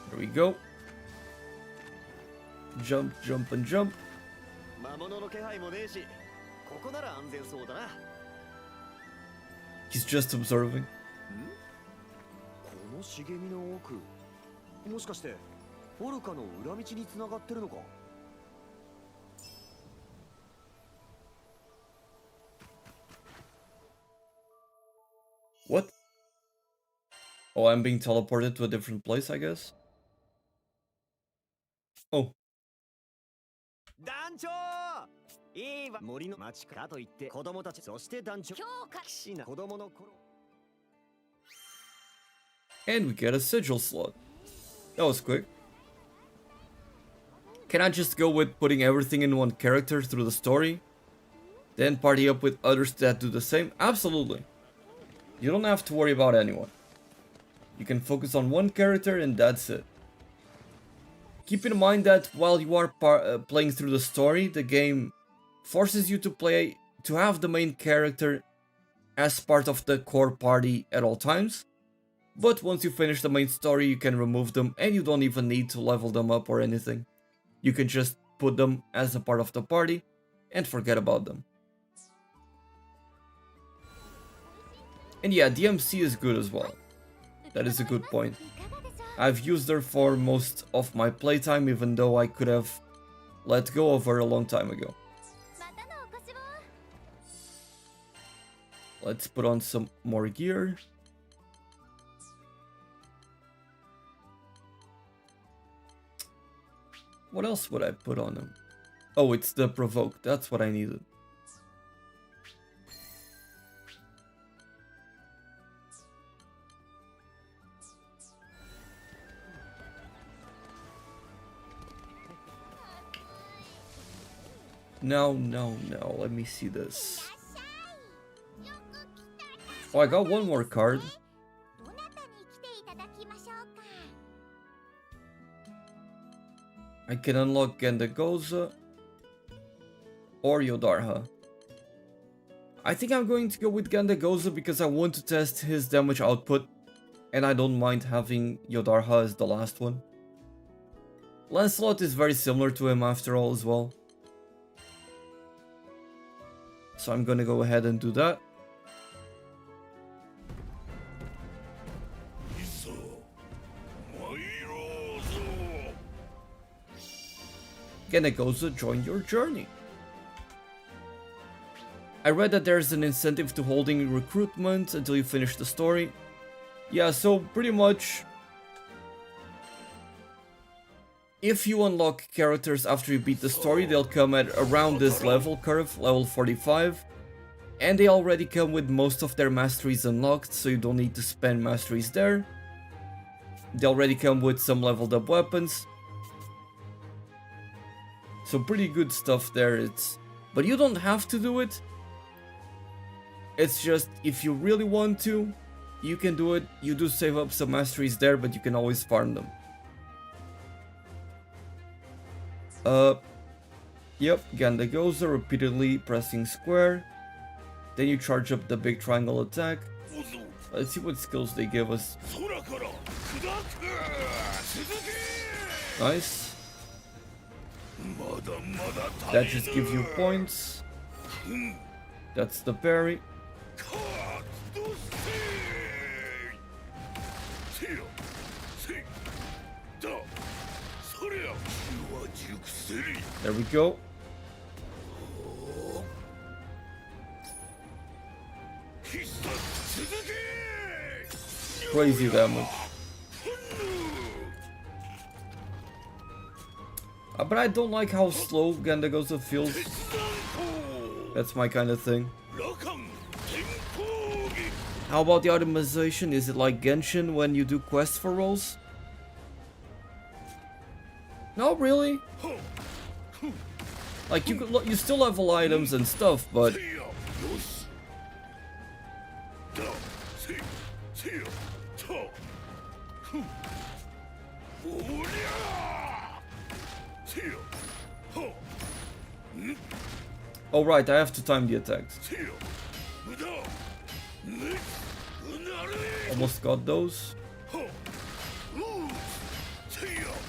A: There we go. Jump, jump, and jump. He's just observing.
H: の茂みの奥、もしかしてフォルカの裏道に繋がってるのか。
A: What? Oh, I'm being teleported to a different place, I guess. Oh.
H: 団長、いいわ。森の町かといって子供たち、そして団長、騎士な子供の頃。
A: And we get a sigil slot. That was quick. Can I just go with putting everything in one character through the story? Then party up with others that do the same? Absolutely. You don't have to worry about anyone. You can focus on one character and that's it. Keep in mind that while you are playing through the story, the game forces you to have the main character as part of the core party at all times. But once you finish the main story, you can remove them and you don't even need to level them up or anything. You can just put them as a part of the party and forget about them. And yeah, DMC is good as well. That is a good point. I've used her for most of my playtime, even though I could have let go of her a long time ago. Let's put on some more gear. What else would I put on him? Oh, it's the provoke. That's what I needed. No. Let me see this. Oh, I got one more card. I can unlock Gendagoza or Yodarha. I think I'm going to go with Gendagoza because I want to test his damage output, and I don't mind having Yodarha as the last one. Lancelot is very similar to him after all as well. So I'm gonna go ahead and do that. Gendagoza, join your journey. I read that there's an incentive to holding recruitment until you finish the story. Yeah, so pretty much if you unlock characters after you beat the story, they'll come at around this level curve, level 45. And they already come with most of their masteries unlocked, so you don't need to spend masteries there. They already come with some leveled up weapons. So pretty good stuff there. But you don't have to do it. It's just if you really want to, you can do it. You do save up some masteries there, but you can always farm them. Yep, Gendagoza, repeatedly pressing square. Then you charge up the big triangle attack. Let's see what skills they give us. Nice. That just gives you points. That's the parry. There we go. Crazy damage. But I don't like how slow Gendagoza feels. That's my kind of thing. How about the optimization? Is it like Genshin when you do quests for roles? No, really. Like you still level items and stuff, but oh right, I have to time the attacks. Almost got those.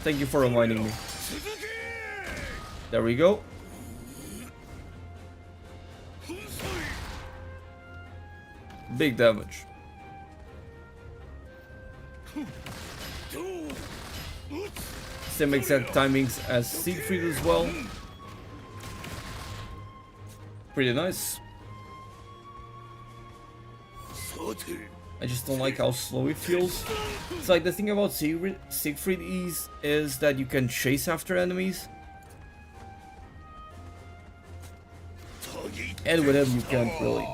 A: Thank you for reminding me. There we go. Big damage. same exact timings as Siegfried as well. Pretty nice. I just don't like how slow it feels. It's like the thing about Siegfried is that you can chase after enemies. And with him you can't really.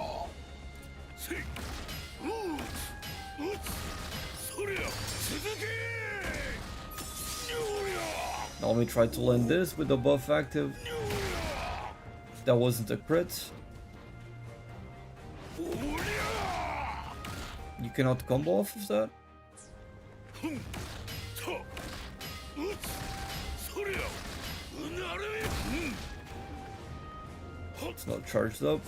A: Now let me try to land this with the buff active. That wasn't a crit. You cannot combo off of that. It's not charged up.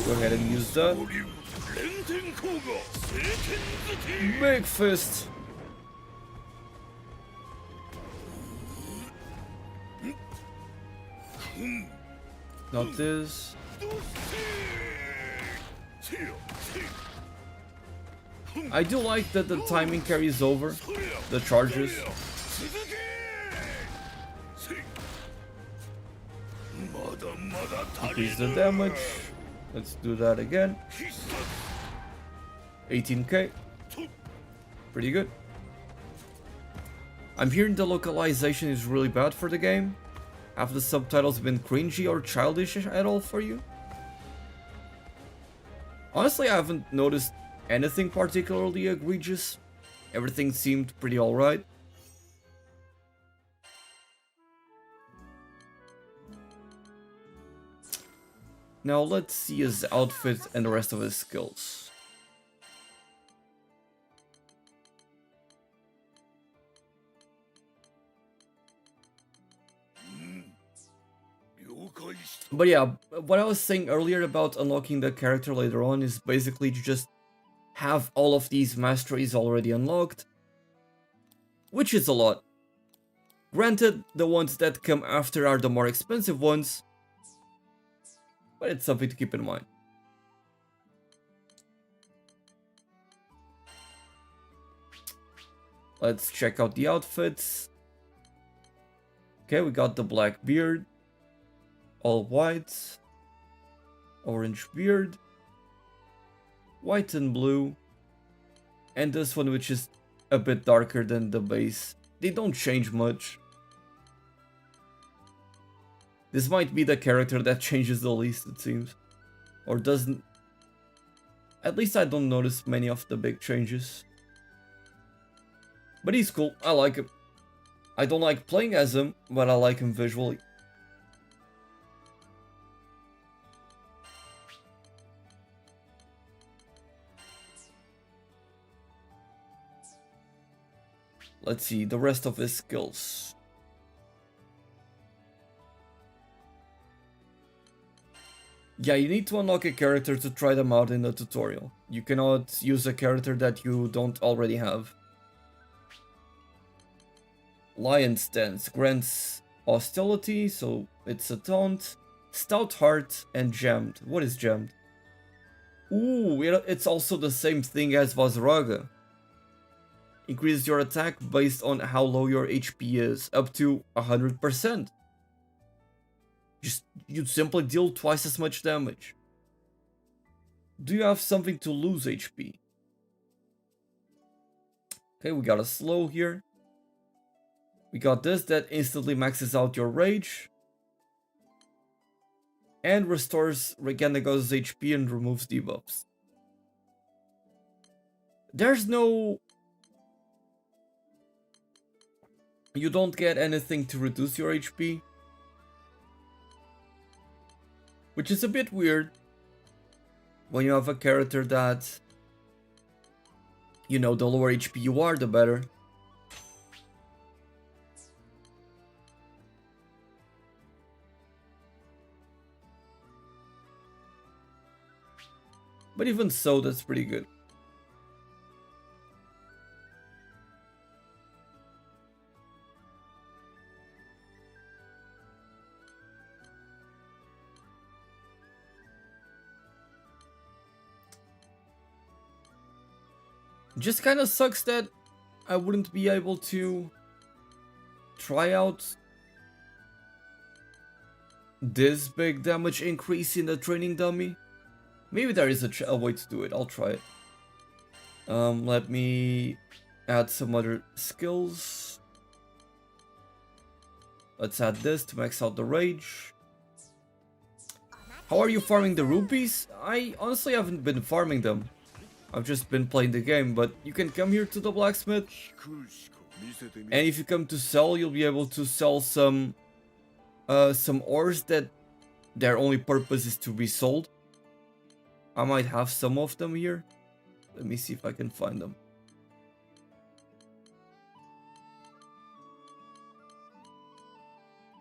A: Go ahead and use that. Big fist. Not this. I do like that the timing carries over the charges. Increase the damage. Let's do that again. 18k. Pretty good. I'm hearing the localization is really bad for the game. Have the subtitles been cringy or childish at all for you? Honestly, I haven't noticed anything particularly egregious. Everything seemed pretty alright. Now let's see his outfit and the rest of his skills. But yeah, what I was saying earlier about unlocking the character later on is basically to just have all of these masteries already unlocked, which is a lot. Granted, the ones that come after are the more expensive ones, but it's something to keep in mind. Let's check out the outfits. Okay, we got the black beard. All white, orange beard, white and blue, and this one which is a bit darker than the base. They don't change much. This might be the character that changes the least, it seems. Or doesn't. At least I don't notice many of the big changes. But he's cool, I like him. I don't like playing as him, but I like him visually. Let's see the rest of his skills. Yeah, you need to unlock a character to try them out in the tutorial. You cannot use a character that you don't already have. Lion Stance grants hostility, so it's a taunt. Stout Heart and Jammed. What is Jammed? Ooh, it's also the same thing as Vazraga. Increase your attack based on how low your HP is, up to 100%. You simply deal twice as much damage. Do you have something to lose HP? Okay, we got a slow here. We got this that instantly maxes out your rage. And restores Reganaga's HP and removes debuffs. There's no... You don't get anything to reduce your HP. Which is a bit weird. When you have a character that... You know, the lower HP you are, the better. But even so, that's pretty good. Just kind of sucks that I wouldn't be able to try out this big damage increase in the training dummy. Maybe there is a way to do it. I'll try it. Let me add some other skills. Let's add this to max out the rage. How are you farming the rupees? I honestly haven't been farming them. I've just been playing the game, but you can come here to the blacksmith. And if you come to sell, you'll be able to sell some ores that their only purpose is to be sold. I might have some of them here. Let me see if I can find them.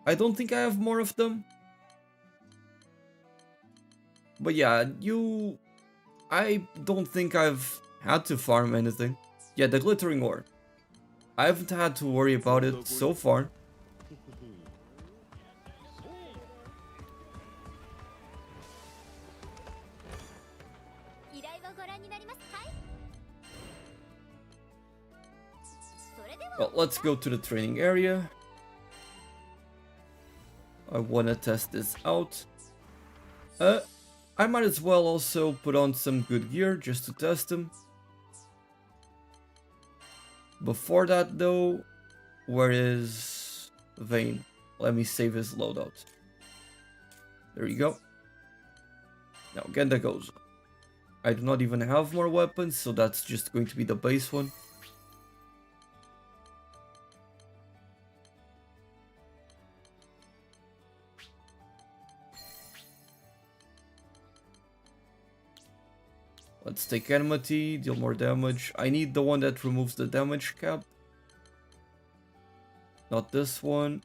A: I don't think I have more of them. But yeah, I don't think I've had to farm anything. Yeah, the glittering ore. I haven't had to worry about it so far. Well, let's go to the training area. I wanna test this out. I might as well also put on some good gear just to test them. Before that though, where is Vayne? Let me save his loadout. There you go. Now Genda goes. I do not even have more weapons, so that's just going to be the base one. Let's take enmity, deal more damage. I need the one that removes the damage cap. Not this one.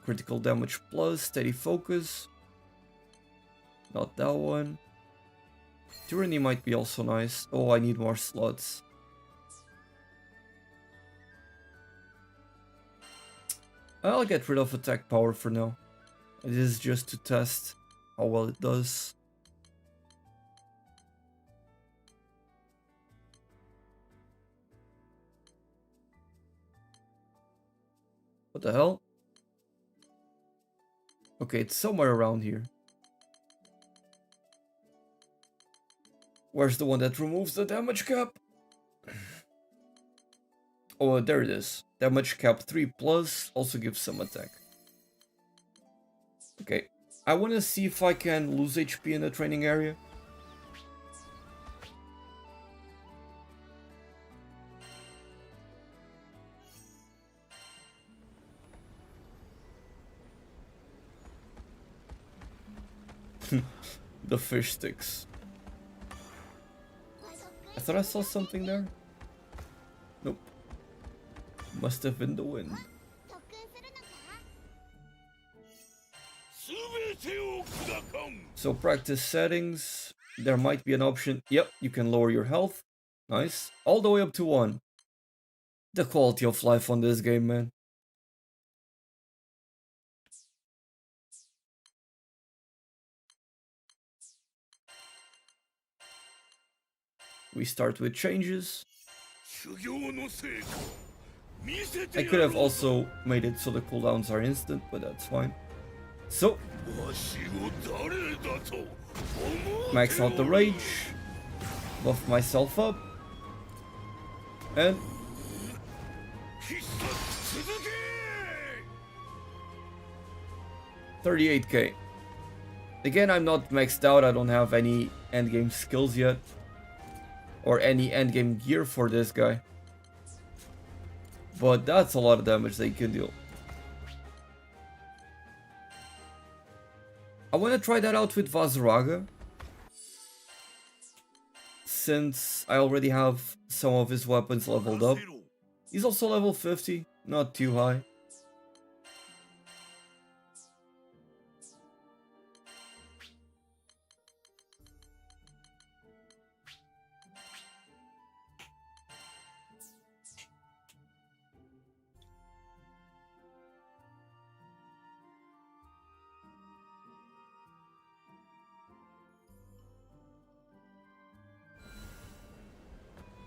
A: Critical damage plus, steady focus. Not that one. Tyranny might be also nice. Oh, I need more slots. I'll get rid of attack power for now. It is just to test how well it does. What the hell? Okay, it's somewhere around here. Where's the one that removes the damage cap? Oh, there it is. Damage cap 3 plus also gives some attack. Okay, I want to see if I can lose HP in the training area. The fish sticks. I thought I saw something there. Nope. Must have been the wind. So practice settings. There might be an option. Yep, you can lower your health. Nice. All the way up to 1. The quality of life on this game, man. We start with changes. I could have also made it so the cooldowns are instant, but that's fine. So, max out the rage, buff myself up, and $38k. Again, I'm not maxed out, I don't have any endgame skills yet. Or any endgame gear for this guy. But that's a lot of damage they can deal. I want to try that out with Vazraga. Since I already have some of his weapons leveled up. He's also level 50, not too high.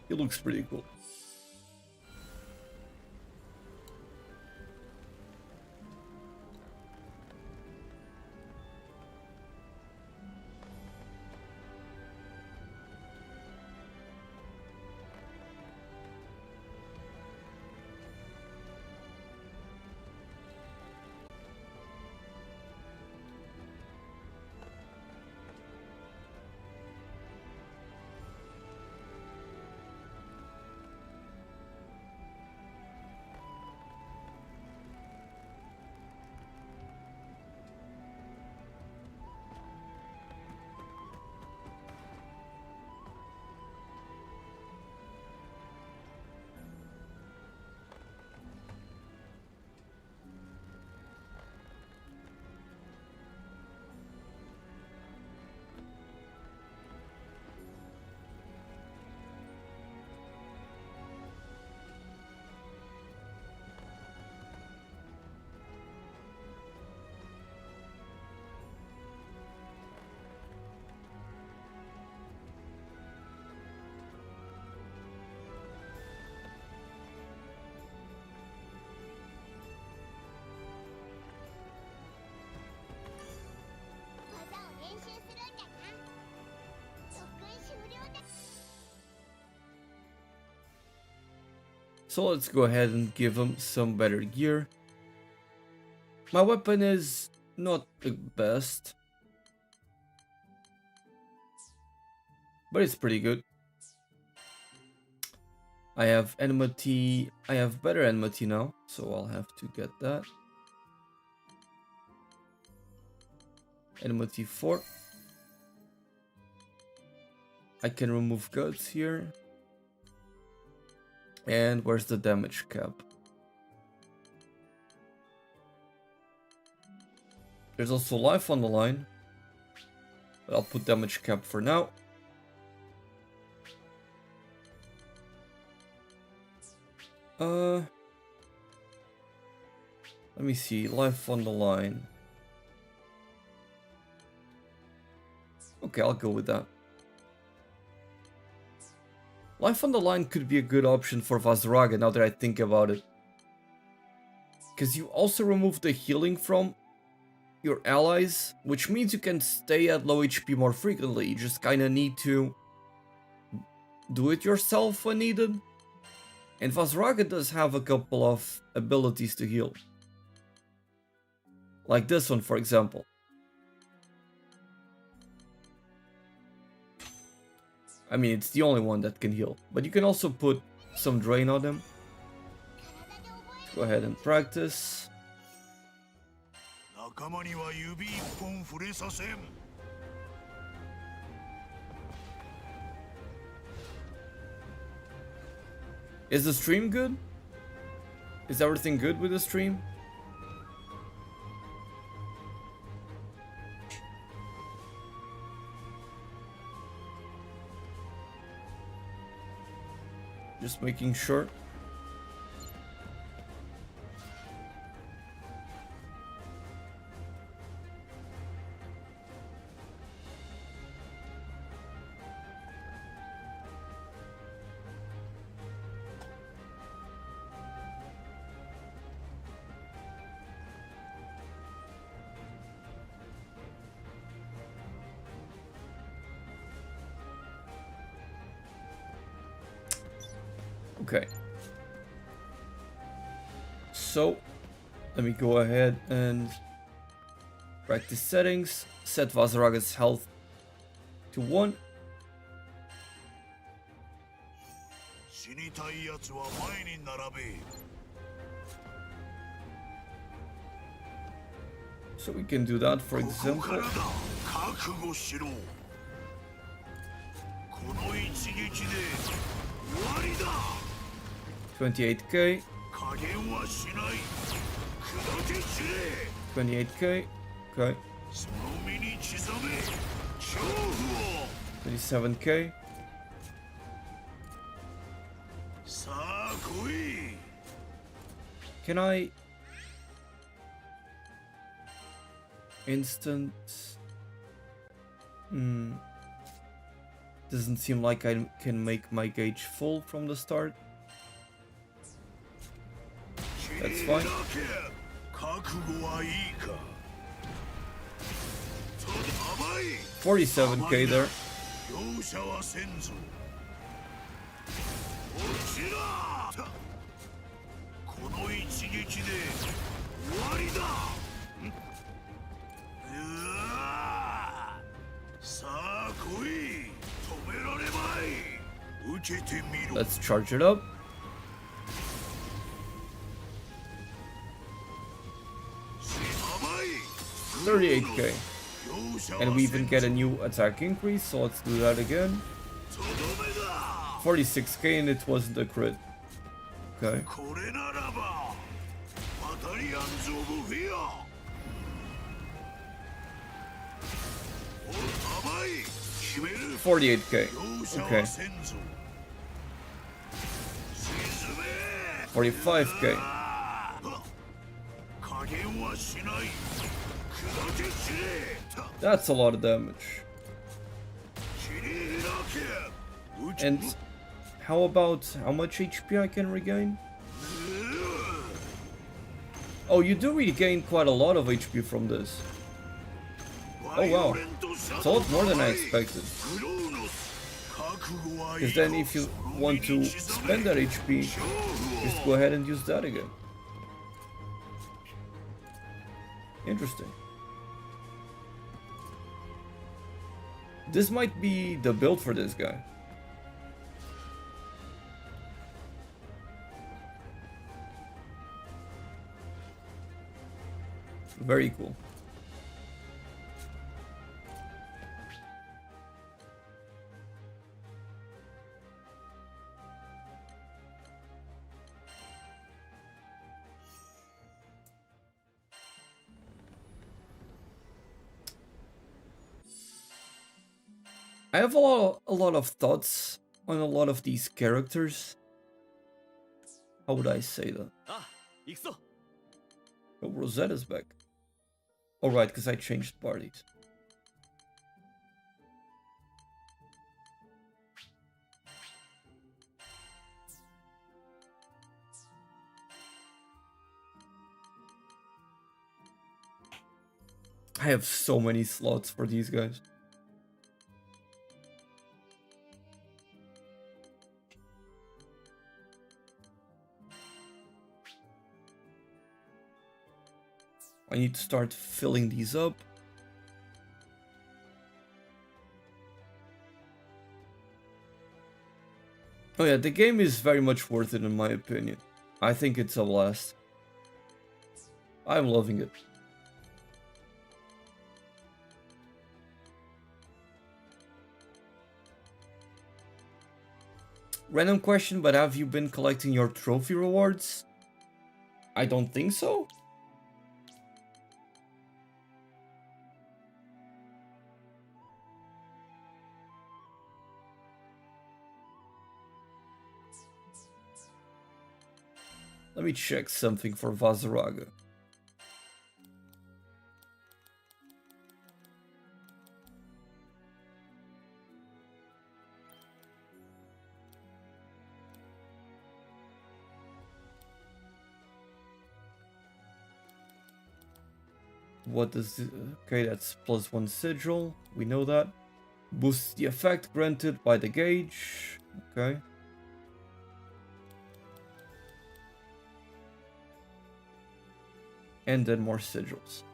A: He looks pretty cool. So let's go ahead and give him some better gear. My weapon is not the best, but it's pretty good. I have enmity. I have better enmity now, so I'll have to get that. Enmity 4. I can remove guts here. And where's the damage cap? There's also life on the line, but I'll put damage cap for now. Let me see, life on the line. Okay, I'll go with that. Life on the line could be a good option for Vazraga now that I think about it. Because you also remove the healing from your allies, which means you can stay at low HP more frequently. You just kinda need to do it yourself when needed. And Vazraga does have a couple of abilities to heal. Like this one, for example. I mean, it's the only one that can heal. But you can also put some drain on him. Go ahead and practice. Is the stream good? Is everything good with the stream? Just making sure. Okay. So, let me go ahead and practice settings. Set Vazraga's health to 1. So we can do that, for example. 28k. 28k. Okay. 27k. Can I instant Doesn't seem like I can make my gauge full from the start. That's fine. 47k there.
F: この一撃で終わりだ。さあ来い。止められまい。受けてみろ。
A: Let's charge it up. 38k. And we even get a new attack increase, so let's do that again. 46k and it wasn't a crit. Okay.
F: これならばバタリアンズ・オブ・フィア。甘い決める。
A: 48k. Okay. 45k.
F: 加減はしない。砕け散れ。
A: That's a lot of damage.
F: 切り開け。
A: And how about how much HP I can regain? Oh, you do regain quite a lot of HP from this. Oh wow, it's a lot more than I expected. Because then if you want to spend that HP, just go ahead and use that again. Interesting. This might be the build for this guy. Very cool. I have a lot of thoughts on a lot of these characters. How would I say that? Oh, Rosetta's back. Alright, because I changed parties. I have so many slots for these guys. I need to start filling these up. Oh yeah, the game is very much worth it in my opinion. I think it's a blast. I'm loving it. Random question, but have you been collecting your trophy rewards? I don't think so. Let me check something for Vazaraga. What does it, okay, that's +1 sigil, we know that. Boosts the effect granted by the gauge, okay. And then more sigils.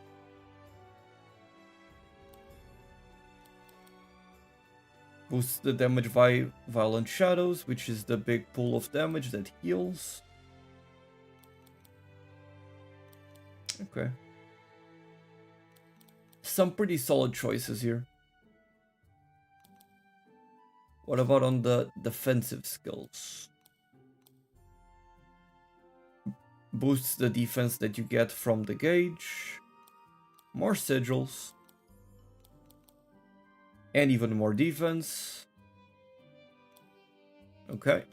A: Boosts the damage by violent shadows, which is the big pool of damage that heals. Okay. Some pretty solid choices here. What about on the defensive skills? Boosts the defense that you get from the gauge. More sigils. And even more defense. Okay.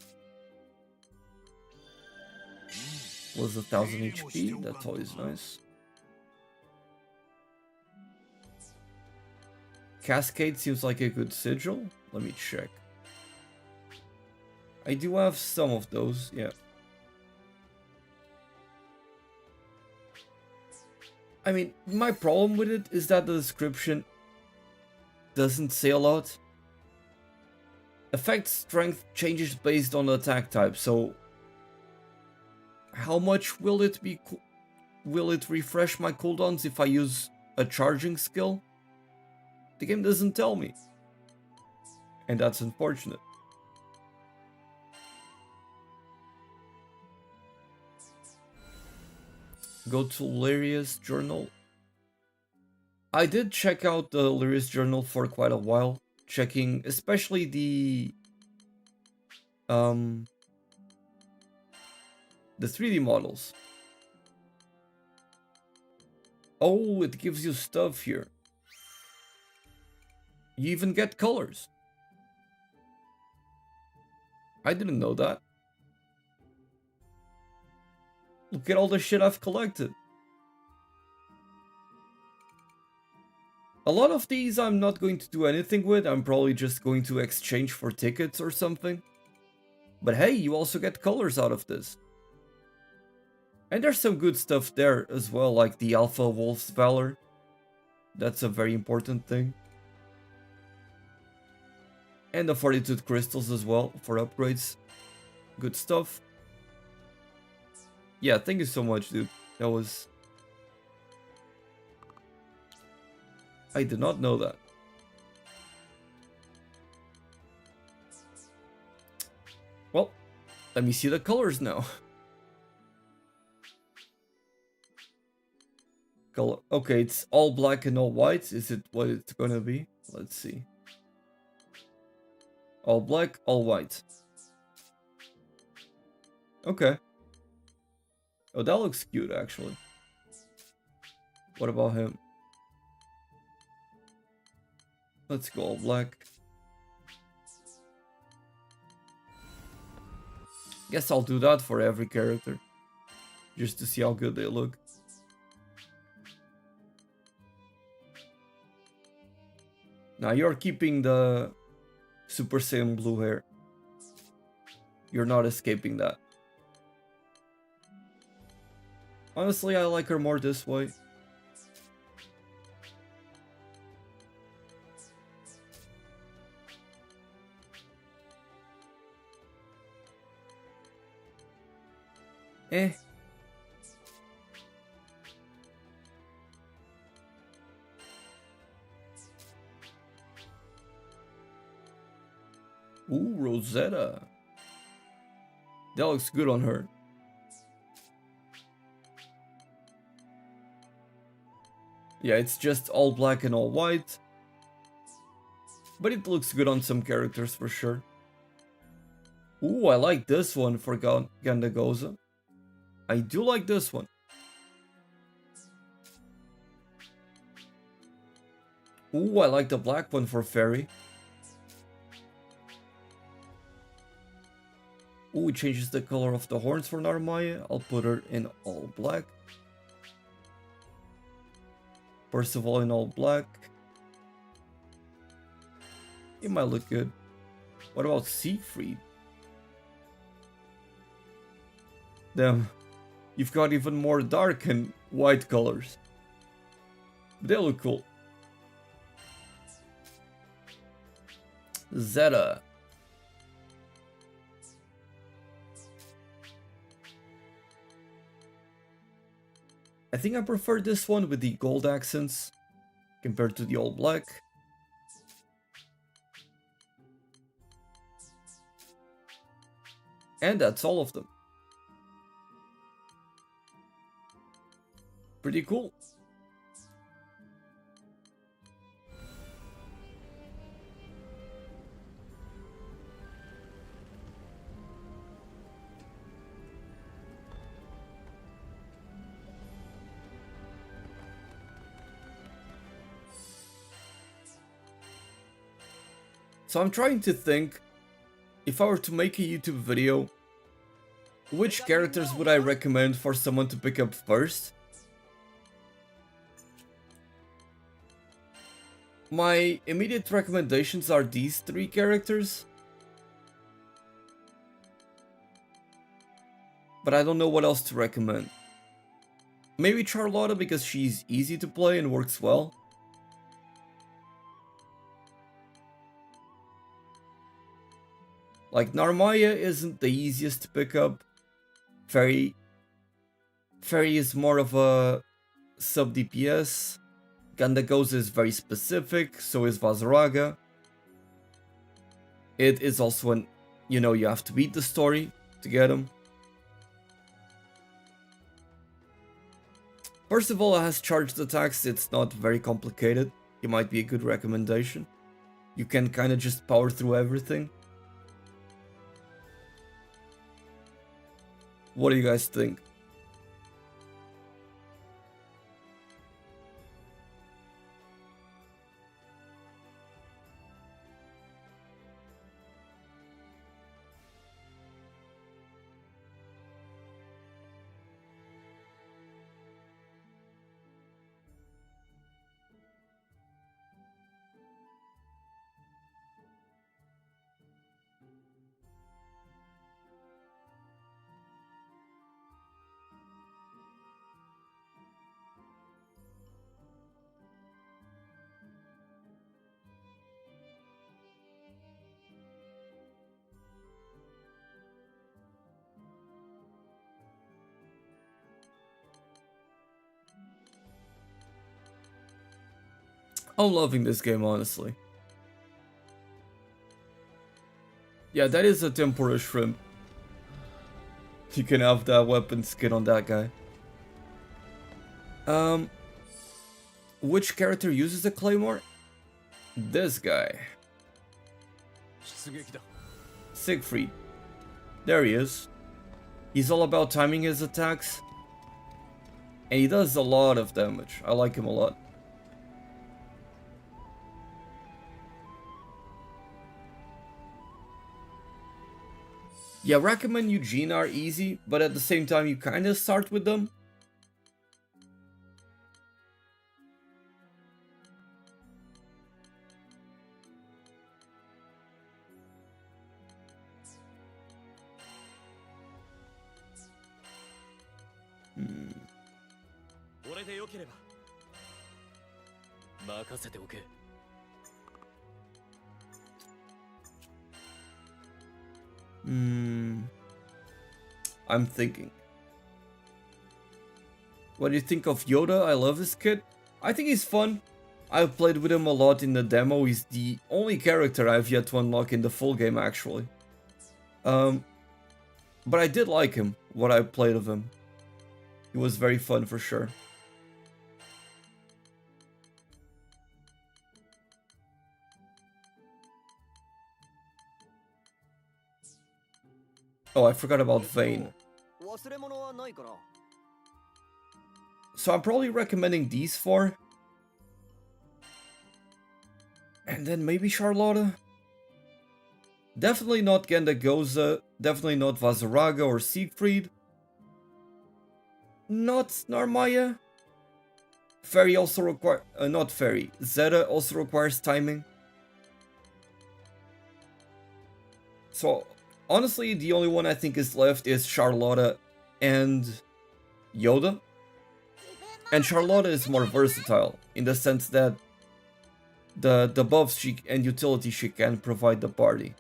A: Was 1000 HP, that's always nice. Cascade seems like a good sigil. Let me check. I do have some of those, yeah. I mean, my problem with it is that the description doesn't say a lot. Effect strength changes based on the attack type, so how much will it be? Will it refresh my cooldowns if I use a charging skill? The game doesn't tell me, and that's unfortunate. Go to Lyria's journal. I did check out the Lyria's journal for quite a while, checking especially the 3D models. Oh, it gives you stuff here. You even get colors. I didn't know that. Look at all the shit I've collected. A lot of these I'm not going to do anything with. I'm probably just going to exchange for tickets or something. But hey, you also get colors out of this. And there's some good stuff there as well, like the Alpha Wolf's Valor. That's a very important thing. And the Fortitude Crystals as well for upgrades. Good stuff. Yeah, thank you so much, dude. That was... I did not know that. Well, let me see the colors now. Color. Okay, it's all black and all white. Is it what it's gonna be? Let's see. All black, all white. Okay. Oh, that looks cute, actually. What about him? Let's go all black. Guess I'll do that for every character. Just to see how good they look. Now you're keeping the Super Saiyan blue hair. You're not escaping that. Honestly, I like her more this way. Eh. Ooh, Rosetta. That looks good on her. Yeah, it's just all black and all white. But it looks good on some characters for sure. Ooh, I like this one for Gandagoza. I do like this one. Ooh, I like the black one for Fairy. Ooh, it changes the color of the horns for Narmaya. I'll put her in all black. Percival in all black. It might look good. What about Siegfried? Damn, you've got even more dark and white colors. They look cool. Zeta. I think I prefer this one with the gold accents compared to the all black. And that's all of them. Pretty cool. So I'm trying to think, if I were to make a YouTube video, which characters would I recommend for someone to pick up first? My immediate recommendations are these 3 characters. But I don't know what else to recommend. Maybe Charlotta because she's easy to play and works well. Like, Narmaya isn't the easiest to pick up. Fairy is more of a sub DPS. Gandagoza is very specific, so is Vazaraga. It is also an, you know, you have to beat the story to get him. First of all, it has charged attacks, it's not very complicated. It might be a good recommendation. You can kind of just power through everything. What do you guys think? I'm loving this game, honestly. Yeah, that is a Tempura Shrimp. You can have that weapon skin on that guy. Which character uses a claymore? This guy. Siegfried. There he is. He's all about timing his attacks. And he does a lot of damage. I like him a lot. Yeah, recommend Eugene are easy, but at the same time you kinda start with them. I'm thinking. What do you think of Yoda? I love this kid. I think he's fun. I've played with him a lot in the demo. He's the only character I've yet to unlock in the full game, actually. But I did like him, what I played of him. He was very fun for sure. Oh, I forgot about Vayne. So I'm probably recommending these 4. And then maybe Charlotta? Definitely not Gandagoza, definitely not Vazaraga or Siegfried. Not Narmaya. Fairy also requires... not Fairy. Zeta also requires timing. So, honestly, the only one I think is left is Charlotta and Yoda. And Charlotta is more versatile, in the sense that the buffs and utility she can provide the party.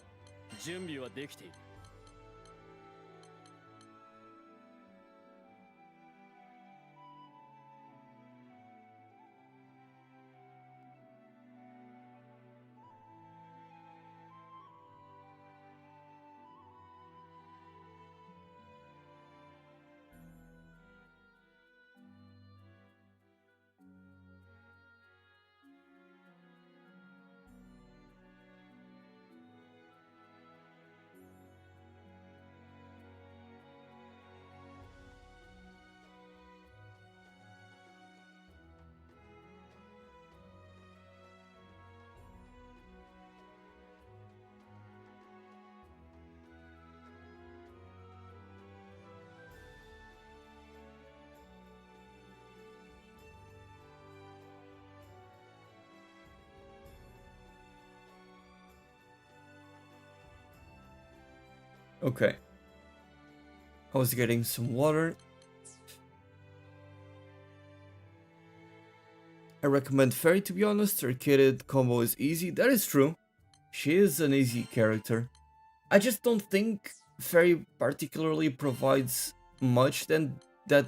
A: Okay. I was getting some water. I recommend Fairy, to be honest. Her kitted combo is easy. That is true. She is an easy character. I just don't think Fairy particularly provides much than that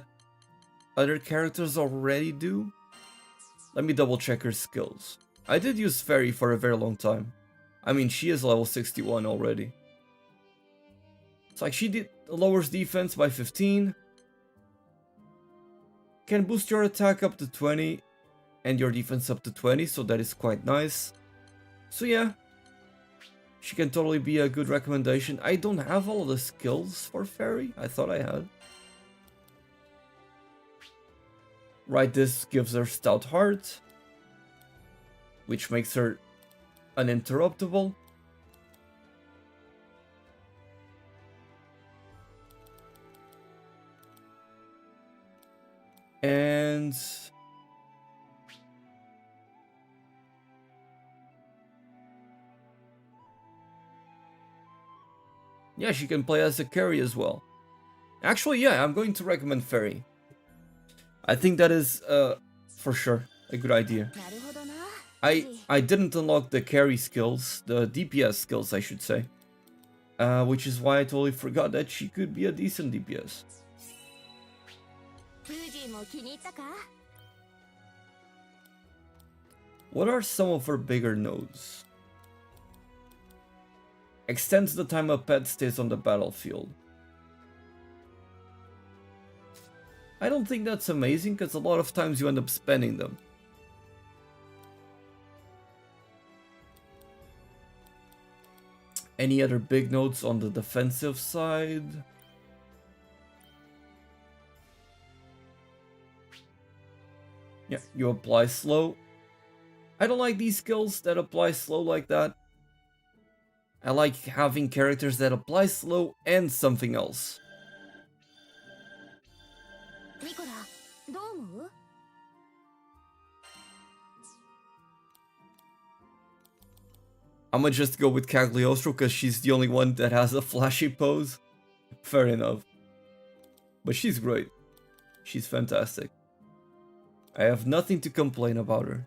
A: other characters already do. Let me double check her skills. I did use Fairy for a very long time. I mean, she is level 61 already. It's like she lowers defense by 15. Can boost your attack up to 20 and your defense up to 20, so that is quite nice. So yeah, she can totally be a good recommendation. I don't have all the skills for Fairy. I thought I had. Right, this gives her Stout Heart, which makes her uninterruptible. And yeah, she can play as a carry as well. Actually, yeah, I'm going to recommend Fairy. I think that is, for sure, a good idea. I didn't unlock the carry skills, the DPS skills, I should say. Which is why I totally forgot that she could be a decent DPS. What are some of her bigger nodes? Extends the time a pet stays on the battlefield. I don't think that's amazing, because a lot of times you end up spending them. Any other big nodes on the defensive side? Yeah, you apply slow. I don't like these skills that apply slow like that. I like having characters that apply slow and something else. I'ma just go with Cagliostro because she's the only one that has a flashy pose. Fair enough. But she's great. She's fantastic. I have nothing to complain about her.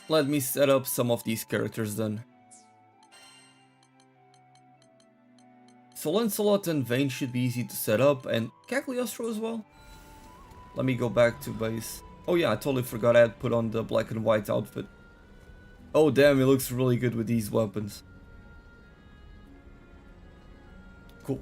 A: Let me set up some of these characters then. So Lancelot and Vayne should be easy to set up, and Cagliostro as well. Let me go back to base. Oh yeah, I totally forgot I had put on the black and white outfit. Oh damn, it looks really good with these weapons. Cool.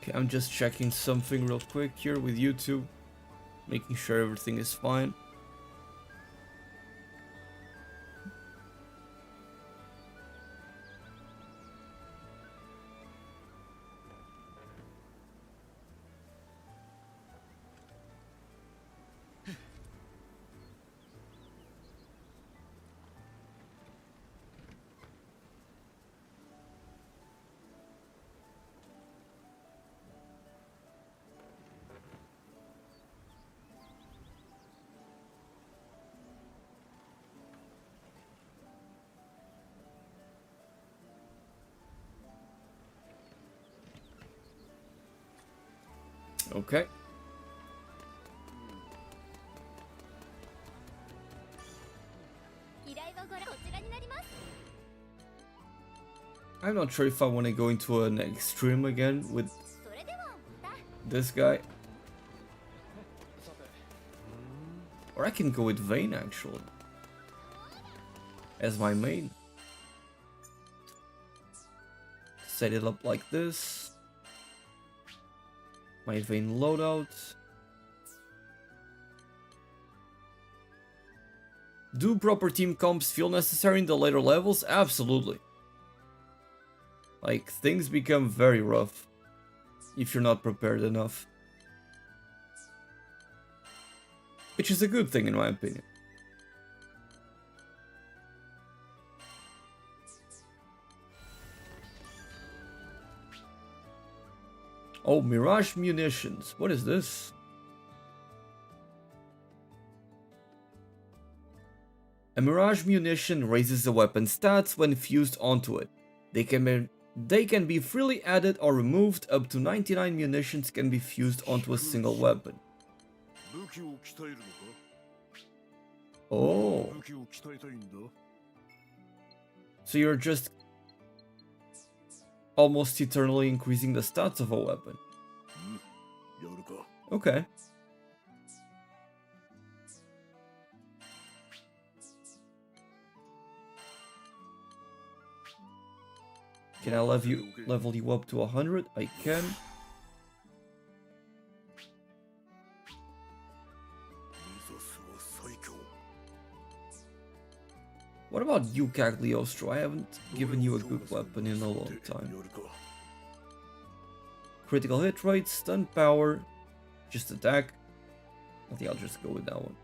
A: Okay, I'm just checking something real quick here with YouTube, making sure everything is fine. Okay. I'm not sure if I want to go into an extreme again with this guy. Or I can go with Vayne actually. As my main. Set it up like this. My Vayne loadout. Do proper team comps feel necessary in the later levels? Absolutely. Like, things become very rough if you're not prepared enough. Which is a good thing in my opinion. Oh, Mirage Munitions. What is this? A Mirage Munition raises the weapon stats when fused onto it. They can be freely added or removed. Up to 99 munitions can be fused onto a single weapon. Oh. So you're just almost eternally increasing the stats of a weapon. Okay. Can I level you up to 100? I can. What about you, Cagliostro? I haven't given you a good weapon in a long time. Critical hit rate, stun power, just attack. I think I'll just go with that one.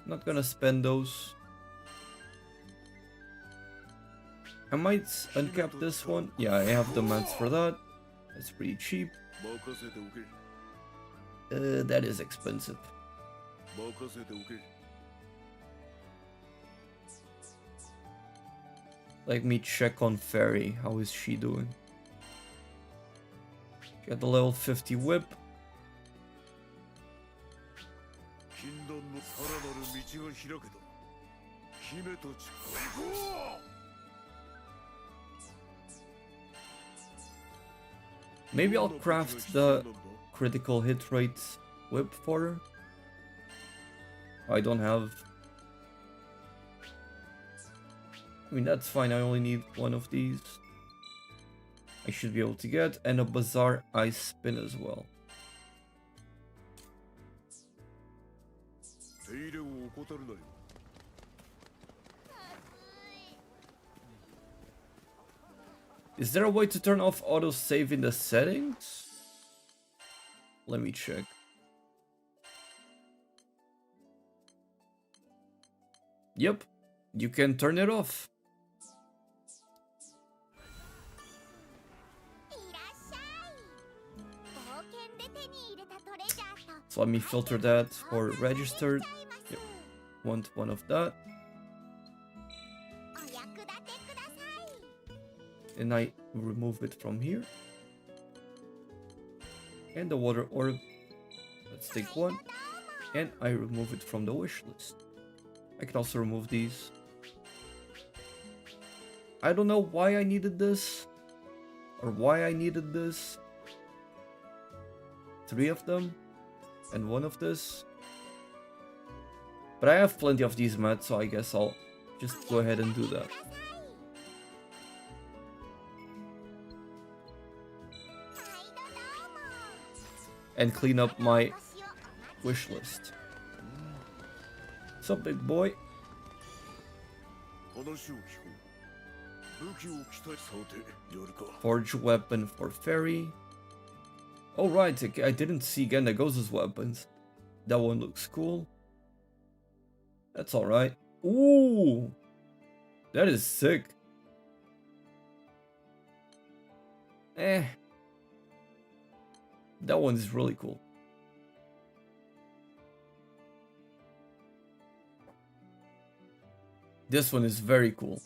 A: Not gonna spend those. I might uncap this one. Yeah, I have the mats for that. That's pretty cheap. That is expensive. Let me check on Fairy. How is she doing? Got the level 50 whip. Maybe I'll craft the critical hit rate whip for her. I don't have... I mean, that's fine, I only need one of these. I should be able to get, and a Bazaar Ice Spin as well. Is there a way to turn off autosave in the settings? Let me check. Yep, you can turn it off. So let me filter that for registered. Yep. Want one of that. And I remove it from here. And the water orb. Let's take one. And I remove it from the wish list. I can also remove these. I don't know why I needed this. Or why I needed this. 3 of them. And 1 of this. But I have plenty of these mats, so I guess I'll just go ahead and do that. And clean up my wish list. What's up, big boy? Forge weapon for fairy. Oh right, I didn't see Gendagoza's weapons. That one looks cool. That's alright. Ooh! That is sick. That one is really cool. This one is very cool.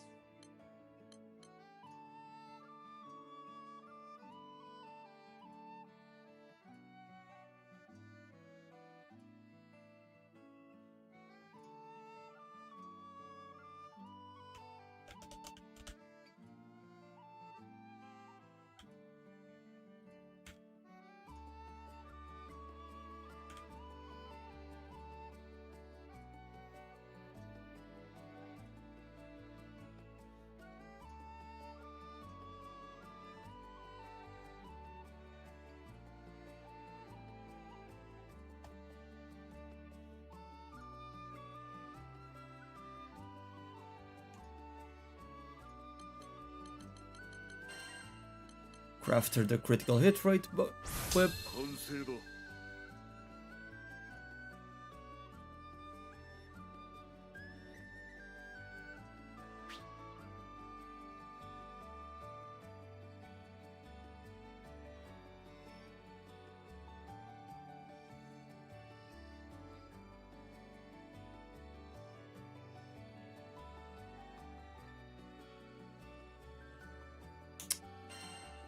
A: Crafter the critical hit rate whip.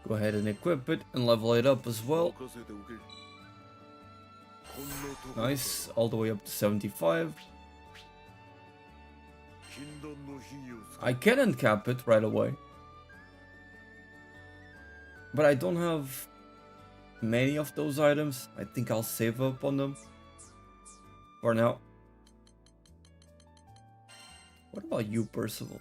A: Go ahead and equip it and level it up as well. Nice, all the way up to 75. I can uncap it right away. But I don't have many of those items. I think I'll save up on them for now. What about you, Percival?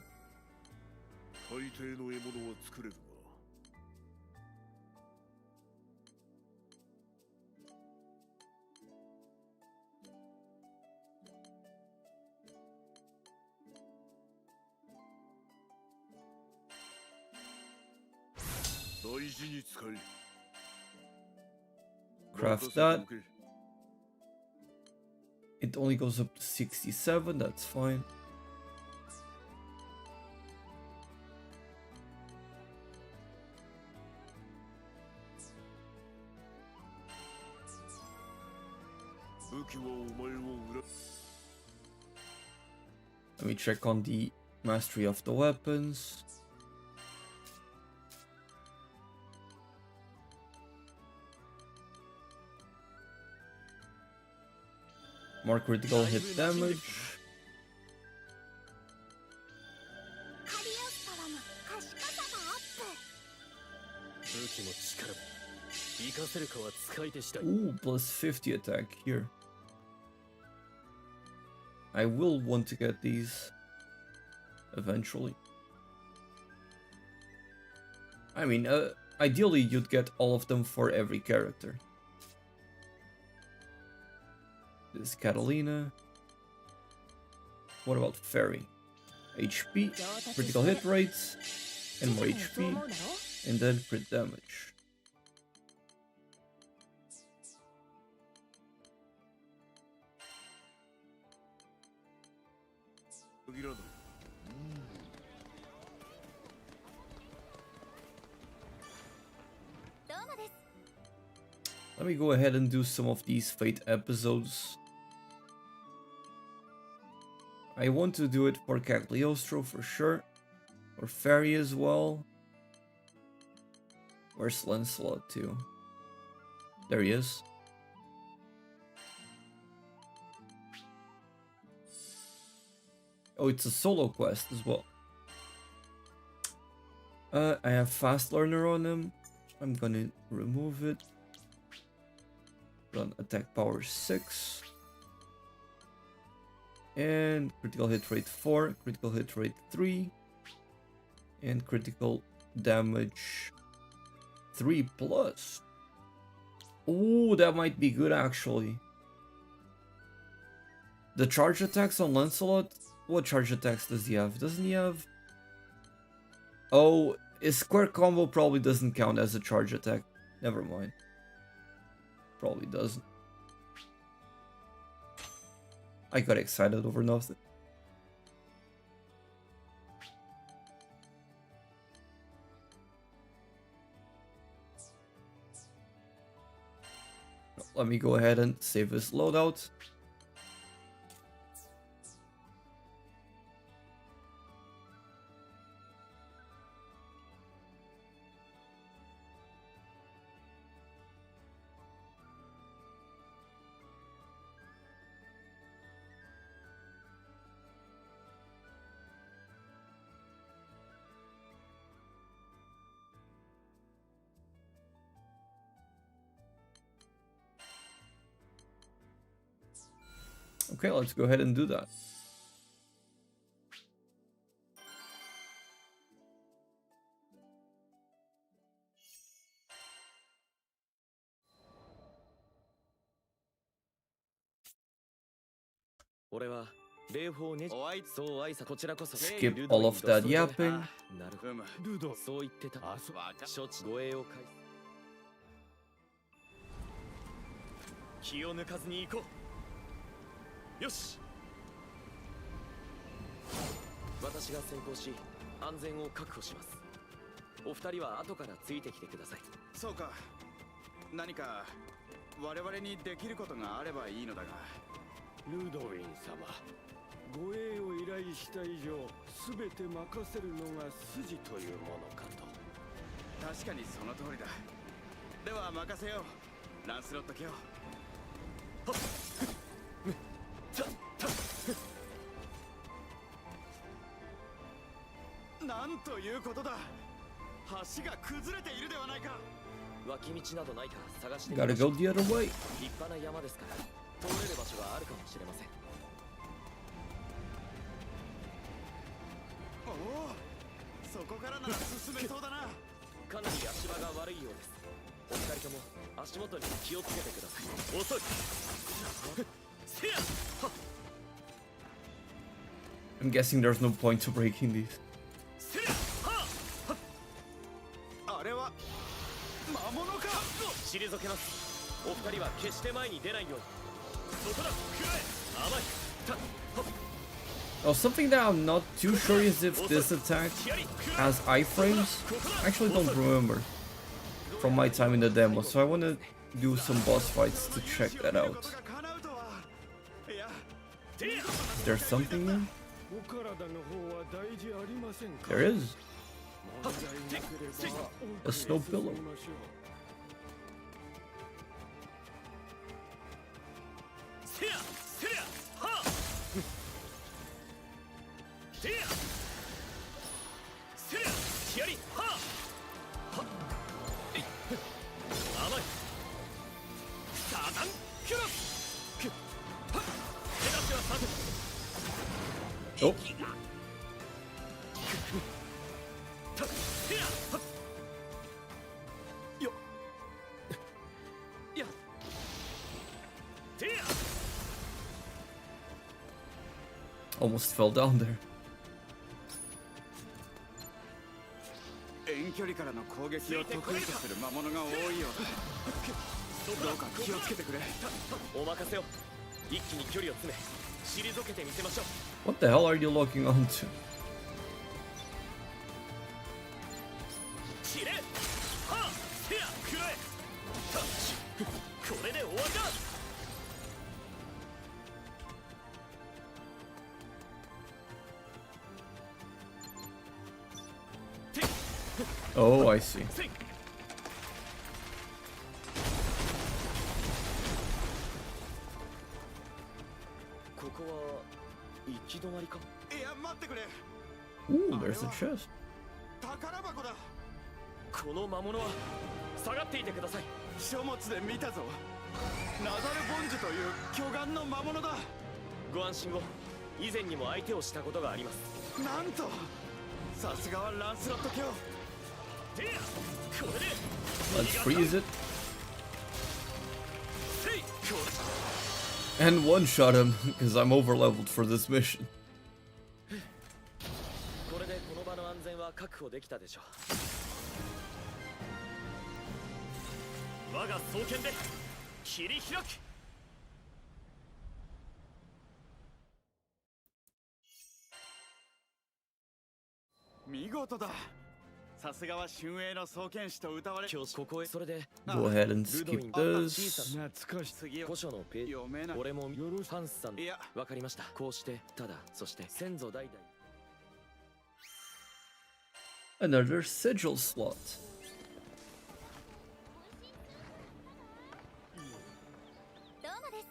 A: Craft that. It only goes up to 67, that's fine. Let me check on the mastery of the weapons. More critical hit damage. Ooh, plus 50 attack here. I will want to get these eventually. I mean, ideally you'd get all of them for every character. This is Catalina. What about Fairy? HP, critical hit rates, and more HP, and then crit damage. Let me go ahead and do some of these Fate episodes. I want to do it for Cagliostro for sure. For Fairy as well. Where's Lancelot too? There he is. Oh, it's a solo quest as well. I have Fast Learner on him. I'm gonna remove it. Run attack power 6. And critical hit rate 4, critical hit rate 3, and critical damage 3 plus. Oh, that might be good actually. The charge attacks on Lancelot? What charge attacks does he have? Doesn't he have... Oh, his square combo probably doesn't count as a charge attack. Never mind. Probably doesn't. I got excited over nothing. Let me go ahead and save this loadout. Okay, let's go ahead and do that. Skip all of that yapping.
F: そう言ってた。処置護衛を返す。気を抜かずに行こう。よし。私が先行し、安全を確保します。お二人は後からついてきてください。
I: そうか。何か我々にできることがあればいいのだが。
F: ルドウィン様、護衛を依頼した以上、すべて任せるのが筋というものかと。
I: 確かにその通りだ。では任せよう、ランスロット卿。なんということだ。橋が崩れているではないか。
F: 脇道などないか探して。
A: Gotta go the other way.
F: 立派な山ですから、通れる場所があるかもしれません。
I: おお、そこからなら進めそうだな。
F: かなり足場が悪いようです。お二人とも足元に気をつけてください。遅い。せや。
A: I'm guessing there's no point to breaking these.
I: あれは魔物か。
F: 退けます。お二人は決して前に出ないように。そこだ、くらえ。甘い。
A: Oh, something that I'm not too sure is if this attack has iframes. I actually don't remember from my time in the demo, so I want to do some boss fights to check that out. Is there something there? There is. A snow pillow. Oh. Almost fell down there.
I: 遠距離からの攻撃を得意とする魔物が多いようだ。どうか気をつけてくれ。
F: お任せを。一気に距離を詰め、退けてみせましょう。
A: What the hell are you locking onto?
F: 切れ。はあ、せや、くらえ。これで終わりだ。
A: Oh, I see.
F: ここは行き止まりか。
I: いや、待ってくれ。
A: Ooh, there's a chest.
I: 宝箱だ。
F: この魔物は下がっていてください。
I: 書物で見たぞ。ナザルボンジュという巨岩の魔物だ。
F: ご安心を。
H: 以前にも相手をしたことがあります。
I: なんとさすがはランスロット卿。
H: てやこれで
A: Let's freeze it. And one-shot him, because I'm overleveled for this mission.
H: これでこの場の安全は確保できたでしょう。我が双剣で切り開く。
I: 見事だ。さすがは春英の双剣士と歌われ。
H: 今日ここへそれで
A: Go ahead and skip this.
F: 懐かしい。
I: 次
H: 古書のページ。
I: 読めない。
H: 俺もハンスさん。
I: いや
H: わかりました。こうしてただそして先祖代々。
A: Another sigil slot.
C: どうもです。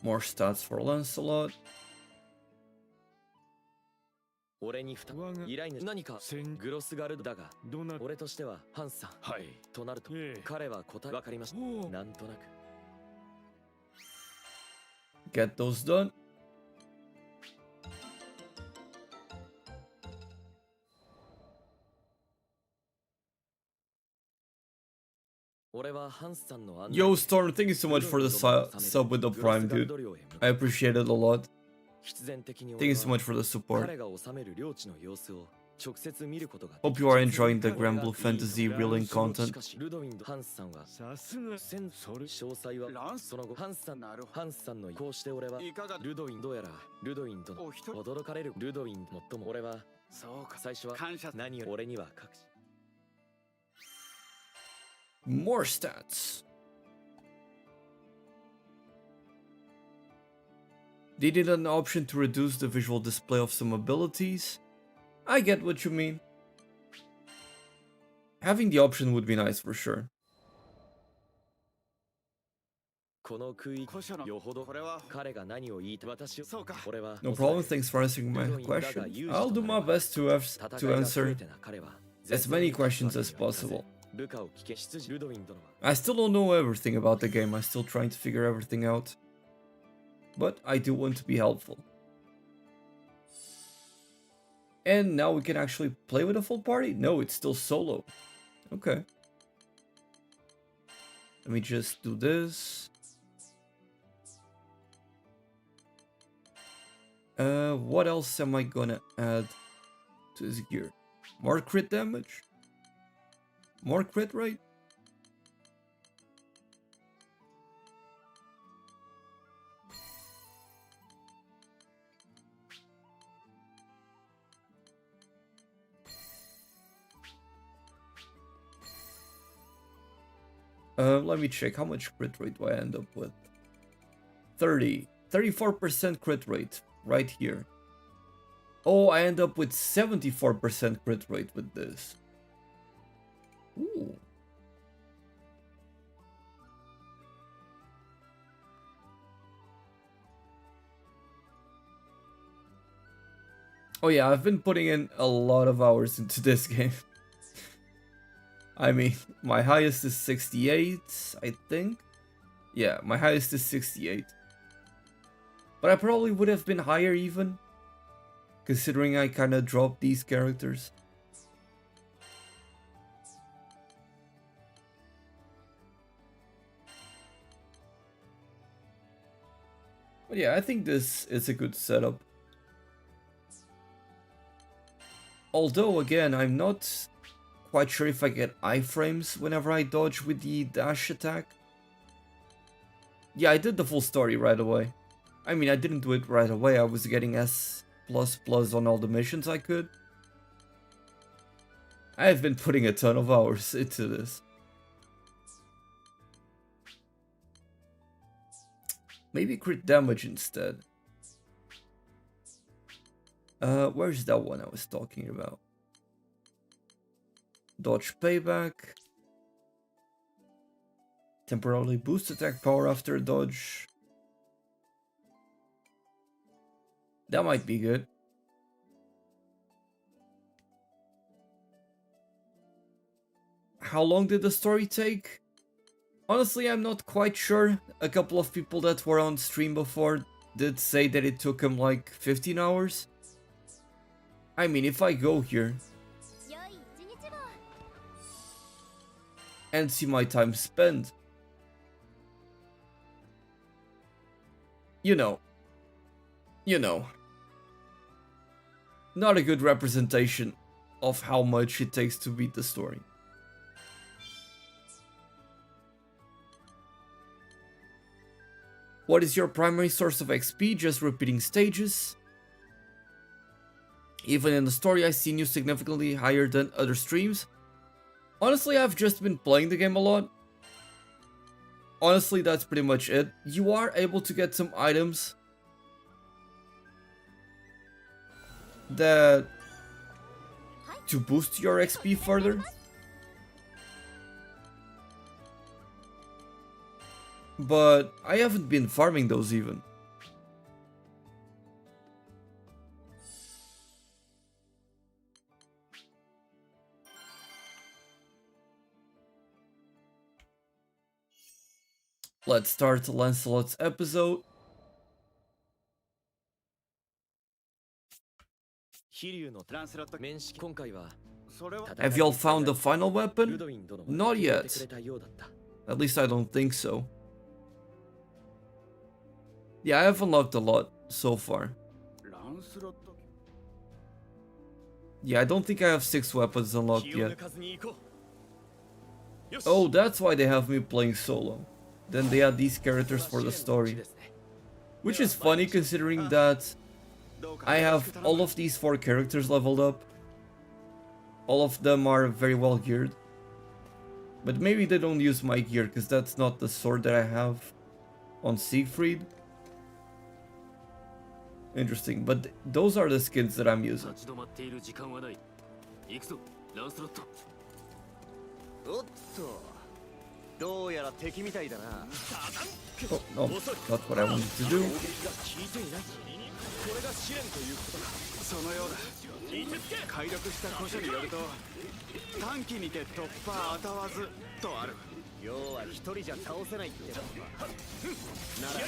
A: More stats for Lancelot.
H: 俺に依頼主何かグロスガルドだが俺としてはハンスさんはいとなると彼は答えわかりましたなんとなく
A: Get those done.
H: 俺はハンスさんの
A: Yo, Storm, thank you so much for the sub with the Prime, dude. I appreciate it a lot. Thank you so much for the support.
H: 彼が治める領地の様子を直接見ることが
A: Hope you are enjoying the Granblue Fantasy Relink content.
H: しかしルドウィンとハンスさんは
F: さすが
H: 詳細はその後ハンスさんのこうして俺はい
I: かが
H: ルドウィンどうやらルドウィンとの
I: お一人
H: 驚かれるルドウィン最も俺は
I: そうか
H: 最初は
I: 感謝
H: 何を俺には隠し
A: More stats. They did an option to reduce the visual display of some abilities. I get what you mean. Having the option would be nice for sure.
H: この区域よほど彼が何を言いた私
I: そうか
H: 俺は
A: No problem, thanks for answering my question. I'll do my best to answer as many questions as possible.
H: 部下を聞け執事ルドウィン殿は
A: I still don't know everything about the game, I'm still trying to figure everything out. But I do want to be helpful. And now we can actually play with a full party? No, it's still solo. Okay. Let me just do this. What else am I gonna add to his gear? More crit damage? More crit rate? Let me check how much crit rate do I end up with. 34% crit rate right here. Oh, I end up with 74% crit rate with this. Ooh. Oh yeah, I've been putting in a lot of hours into this game. I mean, my highest is 68, I think. Yeah, my highest is 68. But I probably would have been higher even, considering I kind of dropped these characters. But yeah, I think this is a good setup. Although, again, I'm not quite sure if I get iframes whenever I dodge with the dash attack. Yeah, I did the full story right away. I mean, I didn't do it right away, I was getting S++ on all the missions I could. I have been putting a ton of hours into this. Maybe crit damage instead. Where's that one I was talking about? Dodge payback. Temporarily boost attack power after dodge. That might be good. how long did the story take? Honestly, I'm not quite sure. A couple of people that were on stream before did say that it took them like 15 hours. I mean, if I go here and see my time spent, you know, not a good representation of how much it takes to beat the story. What is your primary source of XP? Just repeating stages. Even in the story, I've seen you significantly higher than other streams. Honestly, I've just been playing the game a lot. Honestly, that's pretty much it. You are able to get some items that to boost your XP further. But I haven't been farming those even. Let's start Lancelot's episode. Have y'all found the final weapon? Not yet. At least I don't think so. Yeah, I have unlocked a lot so far. Yeah, I don't think I have 6 weapons unlocked yet. Oh, that's why they have me playing solo. Then they add these characters for the story. Which is funny considering that I have all of these 4 characters leveled up. All of them are very well geared. But maybe they don't use my gear because that's not the sword that I have on Siegfried. Interesting, but those are the skins that I'm using. Oh no, not what I wanted to do.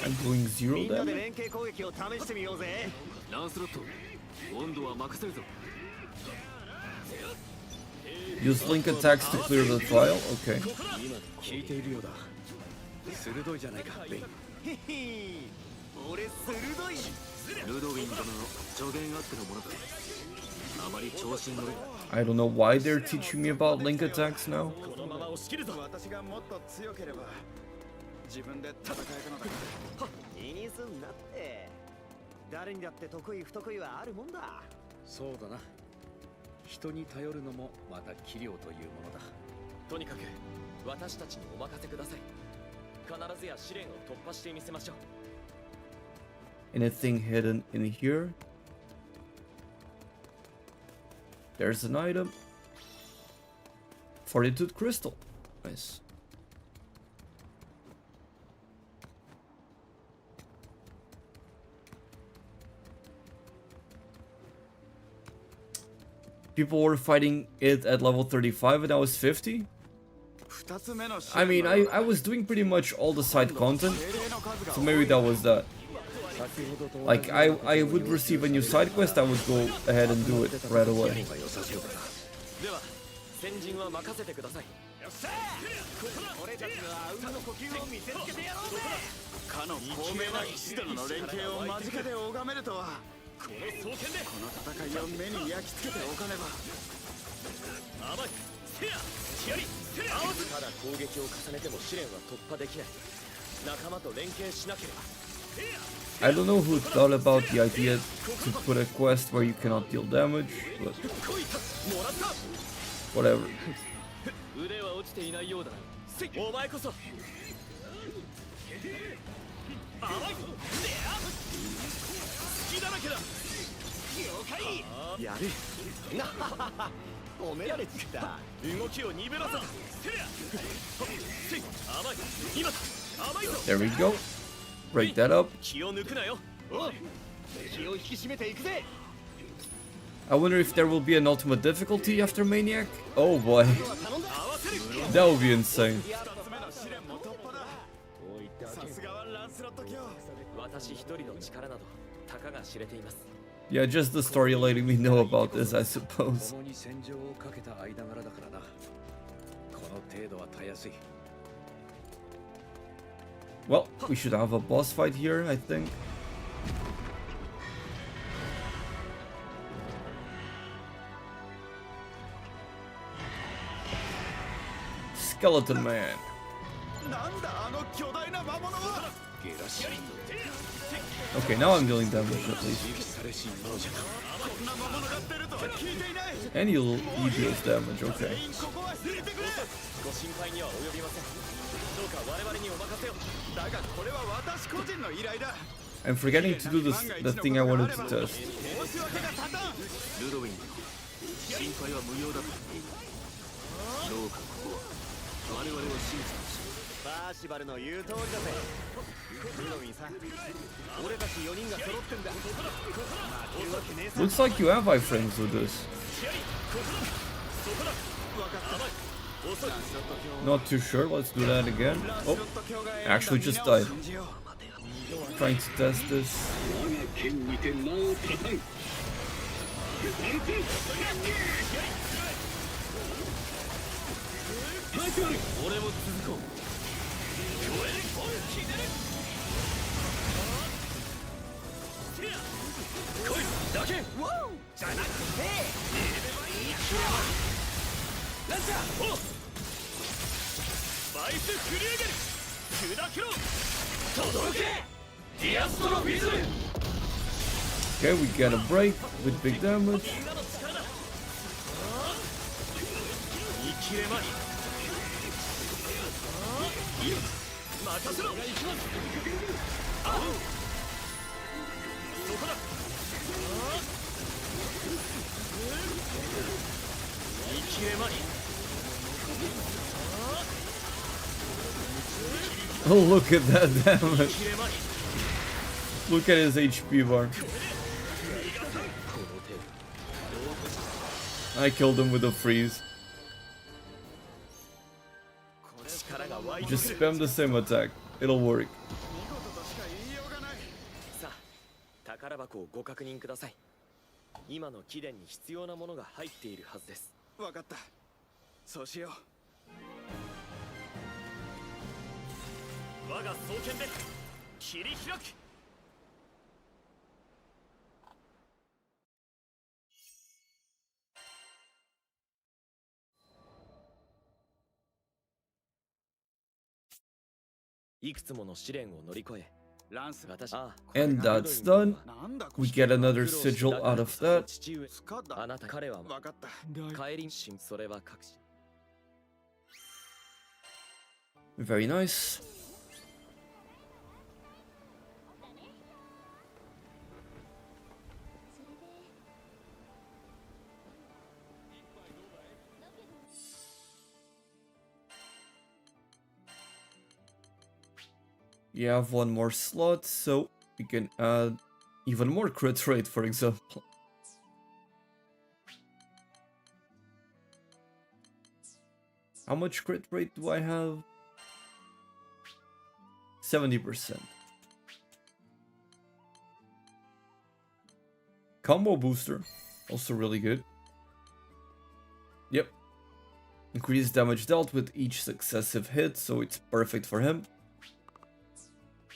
A: I'm doing 0 damage. Use link attacks to clear the trial? Okay. I don't know why they're teaching me about link attacks now. Anything hidden in here? There's an item. Fortitude crystal. Nice. People were fighting it at level 35 and I was 50. I mean, I was doing pretty much all the side content, so maybe that was that. Like, I would receive a new side quest, I would go ahead and do it right away. I don't know who thought about the idea to put a quest where you cannot deal damage, but whatever. There we go. Break that up. I wonder if there will be an ultimate difficulty after Maniac. Oh boy. That would be insane.
B: さすがはランスロット卿。私一人の力などたかが知れています。
A: Yeah, just the story letting me know about this, I suppose.
F: 共に戦場をかけた間柄だからな。この程度はたやすい。
A: Well, we should have a boss fight here, I think. Skeleton Man. Okay, now I'm dealing damage at least. And he deals damage, okay. I'm forgetting to do the thing I wanted to test. Looks like you have iframes with this. Not too sure, let's do that again. Oh, actually just died. Trying to test this. Okay, we get a break with big damage. Oh, look at that damage. Look at his HP bar. I killed him with a freeze. Just spam the same attack. It'll work.
B: 宝箱をご確認ください。今の貴殿に必要なものが入っているはずです。わかった。そうしよう。我が双剣で切り開く。いくつもの試練を乗り越え。
A: And that's done. We get another sigil out of that. Very nice. You have one more slot, so we can add even more crit rate, for example. How much crit rate do I have? 70%. Combo booster, also really good. Yep. Increased damage dealt with each successive hit, so it's perfect for him.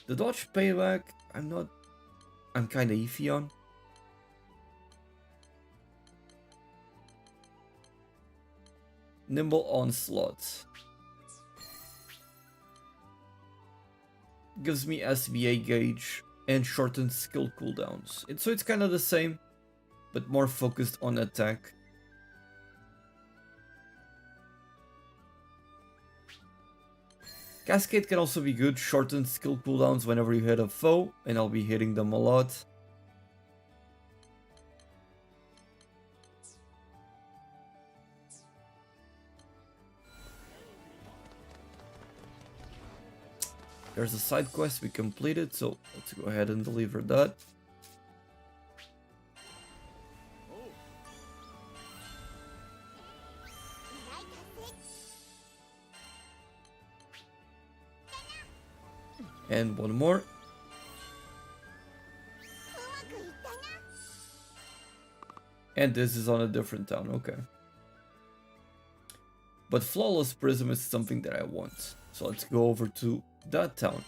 A: The dodge payback, I'm kinda iffy on. Nimble onslaught. Gives me SVA gauge and shortened skill cooldowns. So it's kinda the same, but more focused on attack. Cascade can also be good, shorten skill cooldowns whenever you hit a foe, and I'll be hitting them a lot. There's a side quest we completed, so let's go ahead and deliver that. And one more. And this is on a different town, okay. But Flawless Prism is something that I want. So let's go over to that town.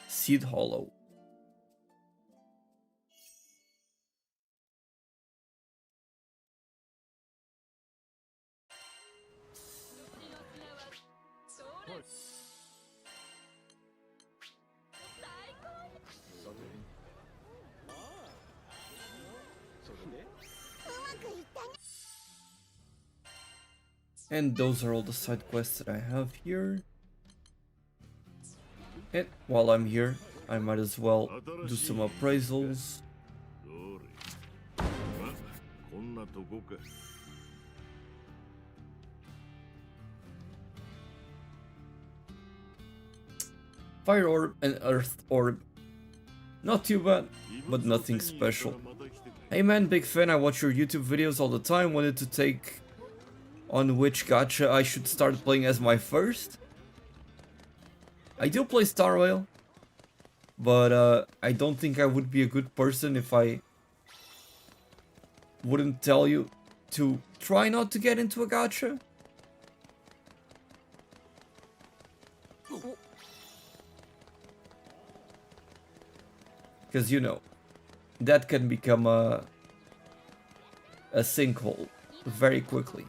A: Seed Hollow. And those are all the side quests that I have here. And while I'm here, I might as well do some appraisals. Fire Orb and Earth Orb. Not too bad, but nothing special. Hey man, big fan, I watch your YouTube videos all the time. Wanted to take on which gacha I should start playing as my first. I do play Star Rail, but I don't think I would be a good person if I wouldn't tell you to try not to get into a gacha. Because, you know, that can become a sinkhole very quickly.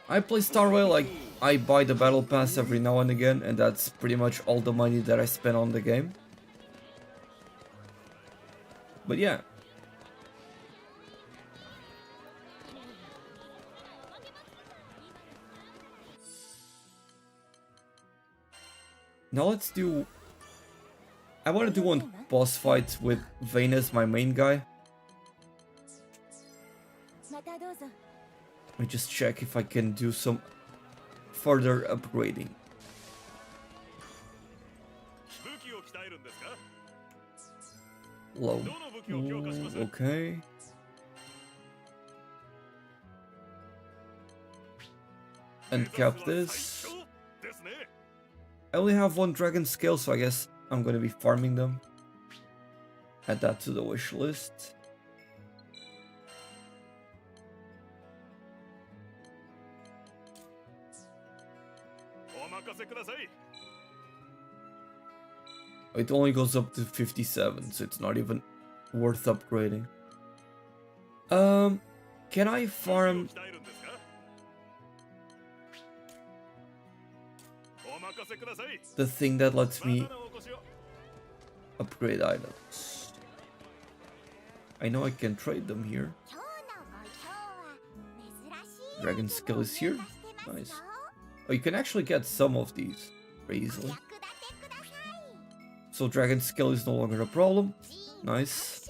A: I play Star Rail, like, I buy the battle pass every now and again, and that's pretty much all the money that I spend on the game. But yeah. Now let's do... I want to do one boss fight with Vayne as my main guy. Let me just check if I can do some further upgrading. Low. Ooh, okay. And cap this. I only have one dragon scale, so I guess I'm gonna be farming them. Add that to the wish list. It only goes up to 57, so it's not even worth upgrading. Can I farm the thing that lets me upgrade items? I know I can trade them here. Dragon skill is here. Nice. Oh, you can actually get some of these very easily. So dragon skill is no longer a problem. Nice.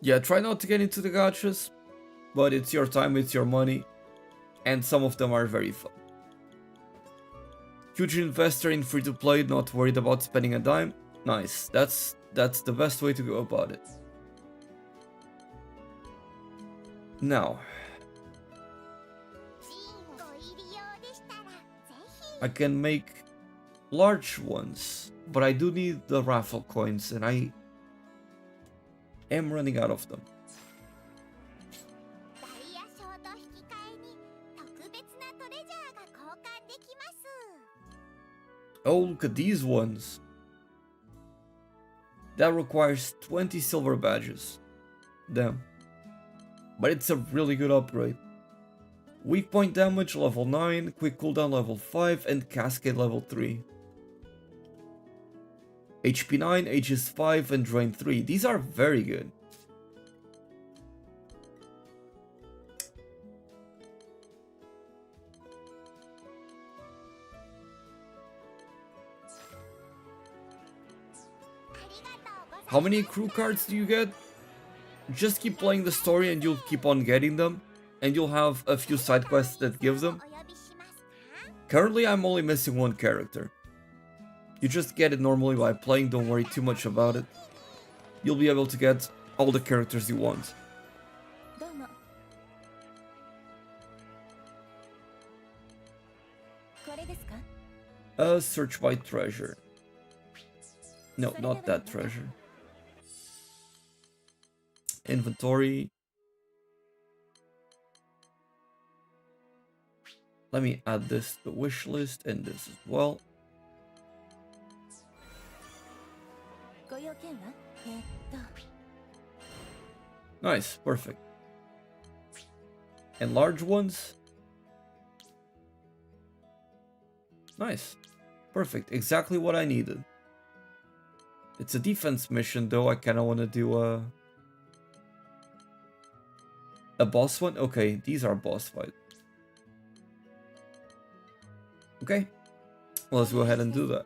A: Yeah, try not to get into the gachas, but it's your time, it's your money, and some of them are very fun. Huge investor in free-to-play, not worried about spending a dime. Nice, that's the best way to go about it. Now, I can make large ones, but I do need the raffle coins, and I am running out of them. Oh, look at these ones. That requires 20 silver badges. Damn. But it's a really good upgrade. Weak point damage level 9, quick cooldown level 5, and cascade level 3. HP 9, Aegis 5, and Drain 3. These are very good. How many crew cards do you get? Just keep playing the story and you'll keep on getting them, and you'll have a few side quests that give them. Currently I'm only missing one character. You just get it normally by playing, don't worry too much about it. You'll be able to get all the characters you want. Search by treasure. No, not that treasure. Inventory. Let me add this to the wish list and this as well. Nice, perfect. And large ones. Nice. Perfect, exactly what I needed. It's a defense mission though, I kinda wanna do a boss one? Okay, these are boss fights. Okay, well, let's go ahead and do that.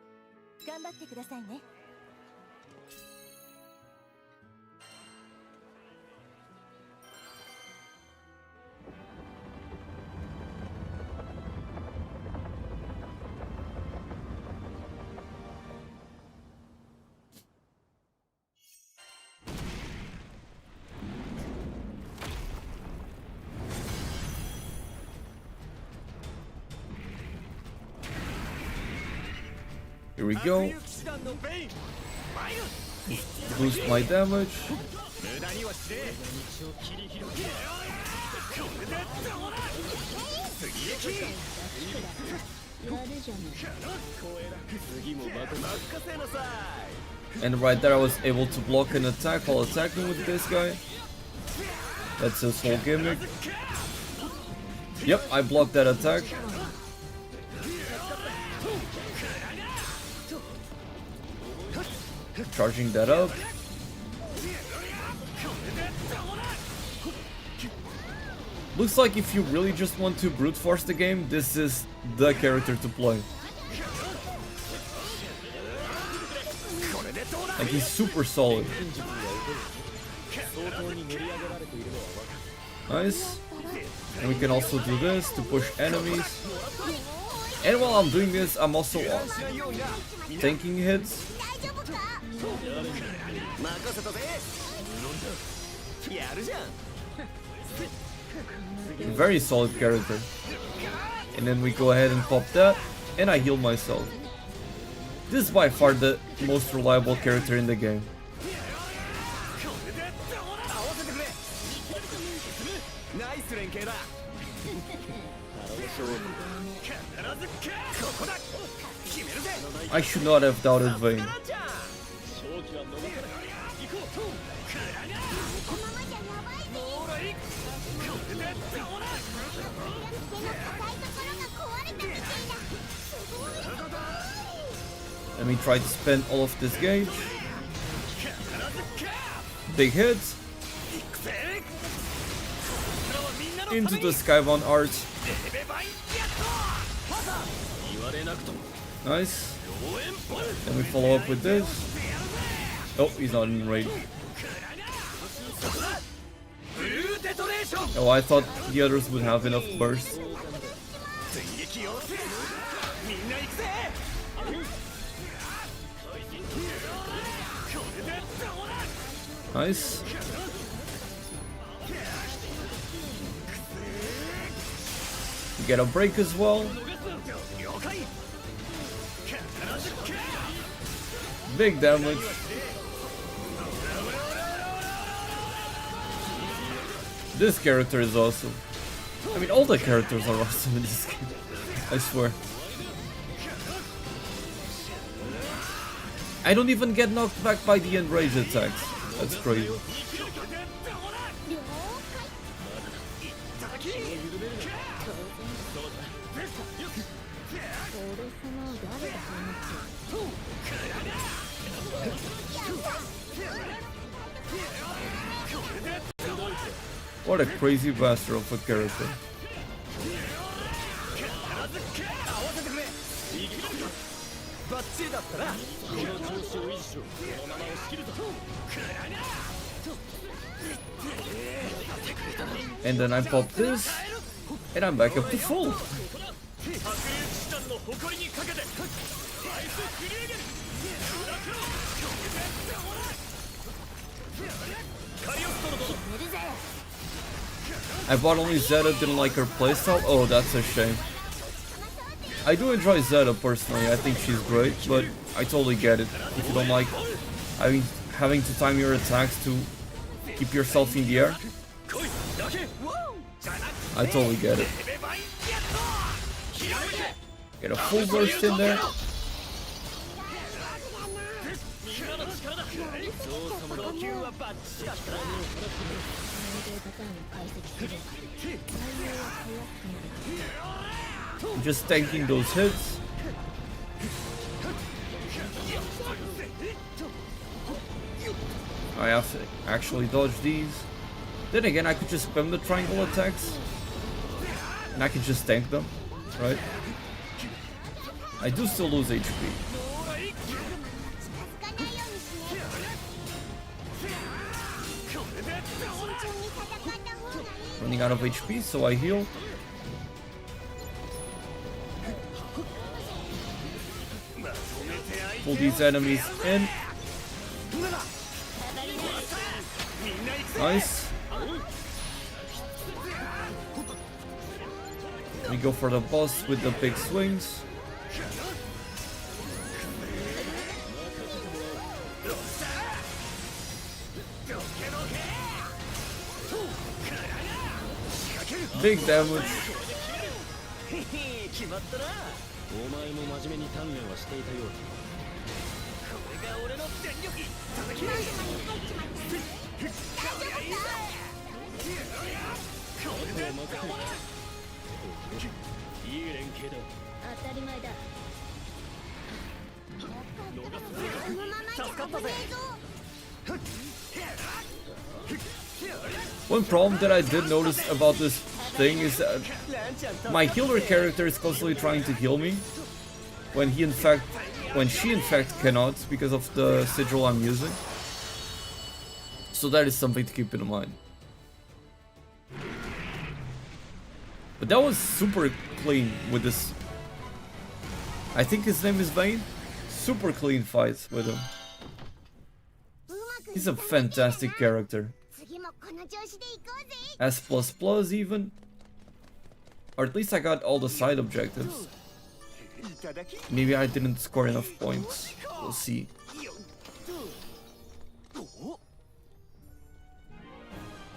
A: Here we go. Boost my damage. And right there I was able to block an attack while attacking with this guy. That's his whole gimmick. Yep, I blocked that attack. Charging that up. Looks like if you really just want to brute force the game, this is the character to play. Like, he's super solid. Nice. And we can also do this to push enemies. And while I'm doing this, I'm also tanking hits. Very solid character. And then we go ahead and pop that, and I heal myself. This is by far the most reliable character in the game. I should not have doubted Vayne. Let me try to spend all of this gauge. Big hits. Into the Skybound Arch. Nice. Then we follow up with this. Oh, he's not in range. Oh, I thought the others would have enough burst. Nice. You get a break as well. Big damage. This character is awesome. I mean, all the characters are awesome in this game. I swear. I don't even get knocked back by the enrage attacks. That's crazy. What a crazy bastard of a character. And then I pop this, and I'm back up to full. I bought only Zeta, didn't like her playstyle. Oh, that's a shame. I do enjoy Zeta personally, I think she's great, but I totally get it. If you don't like having to time your attacks to keep yourself in the air, I totally get it. Get a full burst in there. Just tanking those hits. I have to actually dodge these. Then again, I could just spam the triangle attacks. And I could just tank them, right? I do still lose HP. Running out of HP, so I heal. Pull these enemies in. Nice. We go for the boss with the big swings. Big damage. One problem that I did notice about this thing is that my healer character is constantly trying to heal me when she in fact cannot because of the sigil I'm using. So that is something to keep in mind. But that was super clean with this. I think his name is Vayne. Super clean fights with him. He's a fantastic character. S++ even. Or at least I got all the side objectives. Maybe I didn't score enough points. We'll see.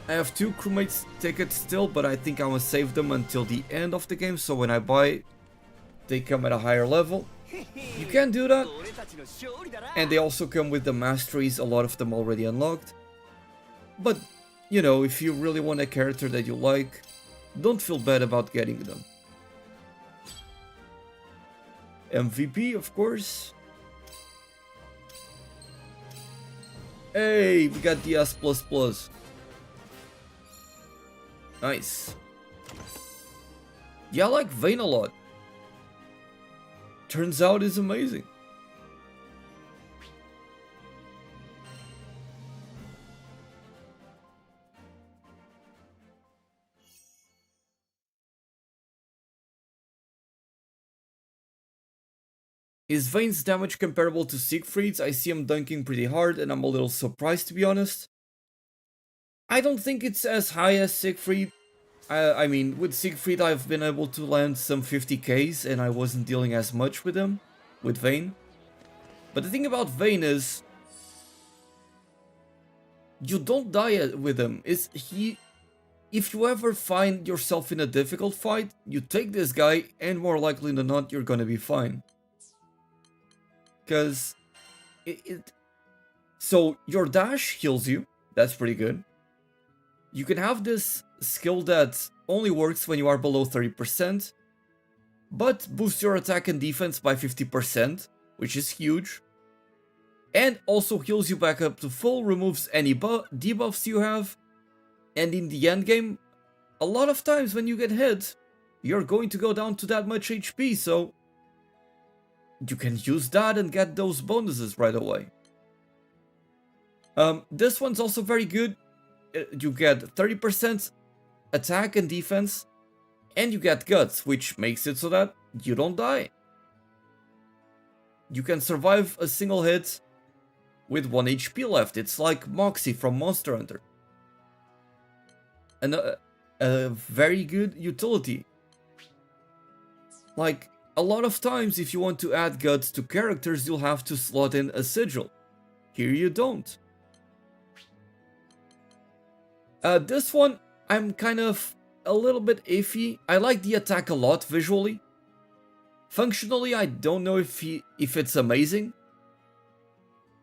A: I have 2 crewmates tickets still, but I think I will save them until the end of the game, so when I buy, they come at a higher level. You can do that. And they also come with the masteries, a lot of them already unlocked. But, you know, if you really want a character that you like, don't feel bad about getting them. MVP, of course. Hey, we got the S++. Nice. Yeah, I like Vayne a lot. Turns out he's amazing. Is Vayne's damage comparable to Siegfried's? I see him dunking pretty hard and I'm a little surprised, to be honest. I don't think it's as high as Siegfried. I mean, with Siegfried I've been able to land some 50Ks and I wasn't dealing as much with him, with Vayne. But the thing about Vayne is, you don't die with him. If you ever find yourself in a difficult fight, you take this guy and more likely than not you're gonna be fine. Because so your dash heals you, that's pretty good. You can have this skill that only works when you are below 30%, but boosts your attack and defense by 50%, which is huge. And also heals you back up to full, removes any debuffs you have. And in the end game, a lot of times when you get hit, you're going to go down to that much HP, so you can use that and get those bonuses right away. This one's also very good. You get 30% attack and defense, and you get guts, which makes it so that you don't die. You can survive a single hit with 1 HP left. It's like Moxie from Monster Hunter. And a very good utility. Like, a lot of times if you want to add guts to characters, you'll have to slot in a sigil. Here you don't. This one, I'm kind of a little bit iffy. I like the attack a lot visually. Functionally, I don't know if it's amazing.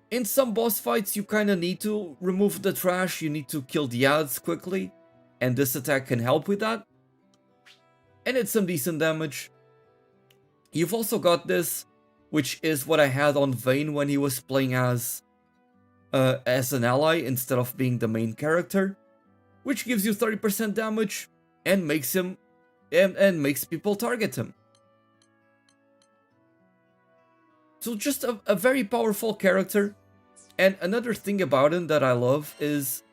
A: In some boss fights, you kind of need to remove the trash, you need to kill the ads quickly, and this attack can help with that. And it's some decent damage. You've also got this, which is what I had on Vayne when he was playing as an ally instead of being the main character, which gives you 30% damage and makes him and makes people target him. So just a very powerful character. And another thing about him that I love is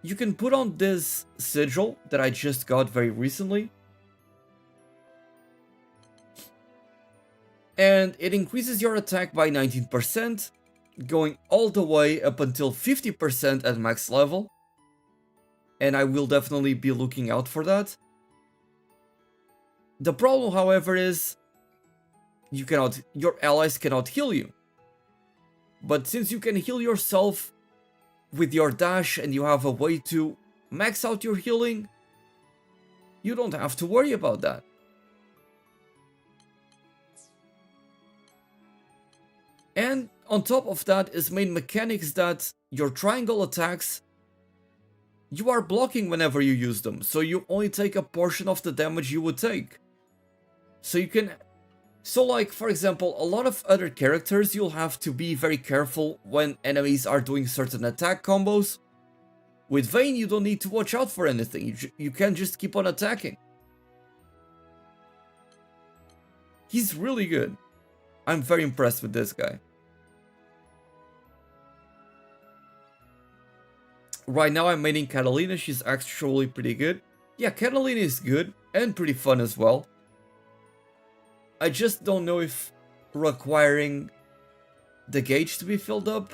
A: you can put on this sigil that I just got very recently. And it increases your attack by 19%, going all the way up until 50% at max level. And I will definitely be looking out for that. The problem, however, is your allies cannot heal you. But since you can heal yourself with your dash and you have a way to max out your healing, you don't have to worry about that. And on top of that is main mechanics that your triangle attacks, you are blocking whenever you use them, so you only take a portion of the damage you would take. So like, for example, a lot of other characters, you'll have to be very careful when enemies are doing certain attack combos. With Vayne, you don't need to watch out for anything, you can just keep on attacking. He's really good. I'm very impressed with this guy. Right now I'm maining Catalina, she's actually pretty good. Yeah, Catalina is good and pretty fun as well. I just don't know if requiring the gauge to be filled up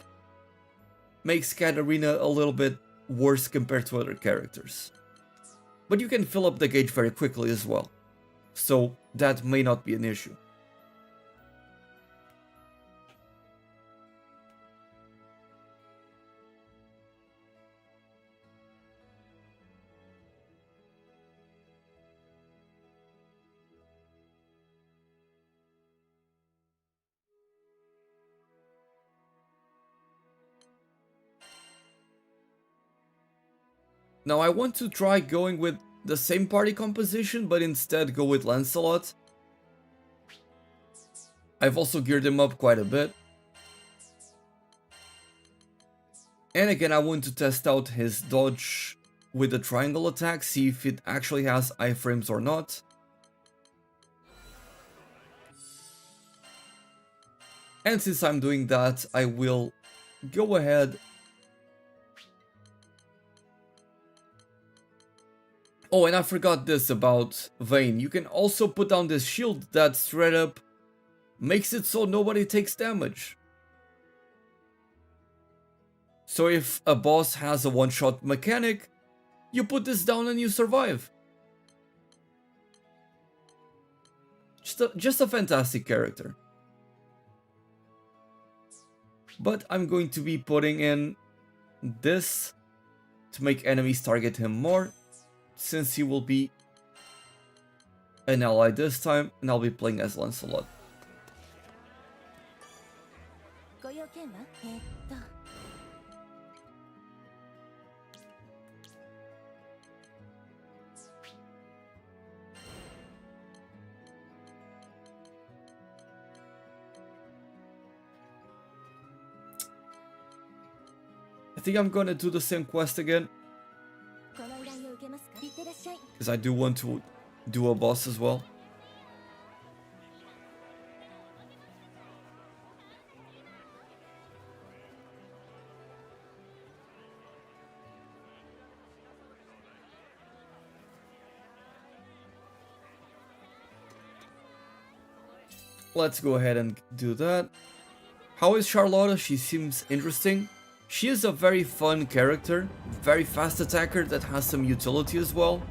A: makes Katarina a little bit worse compared to other characters. But you can fill up the gauge very quickly as well, so that may not be an issue. Now I want to try going with the same party composition, but instead go with Lancelot. I've also geared him up quite a bit. And again, I want to test out his dodge with the triangle attack, see if it actually has iframes or not. And since I'm doing that, I will go ahead. Oh, and I forgot this about Vayne. You can also put down this shield that straight up makes it so nobody takes damage. So if a boss has a one-shot mechanic, you put this down and you survive. Just a fantastic character. But I'm going to be putting in this to make enemies target him more, since he will be an ally this time, and I'll be playing as Lancelot. I think I'm gonna do the same quest again, because I do want to do a boss as well. let's go ahead and do that. How is Charlotta? She seems interesting. She is a very fun character, very fast attacker that has some utility as well.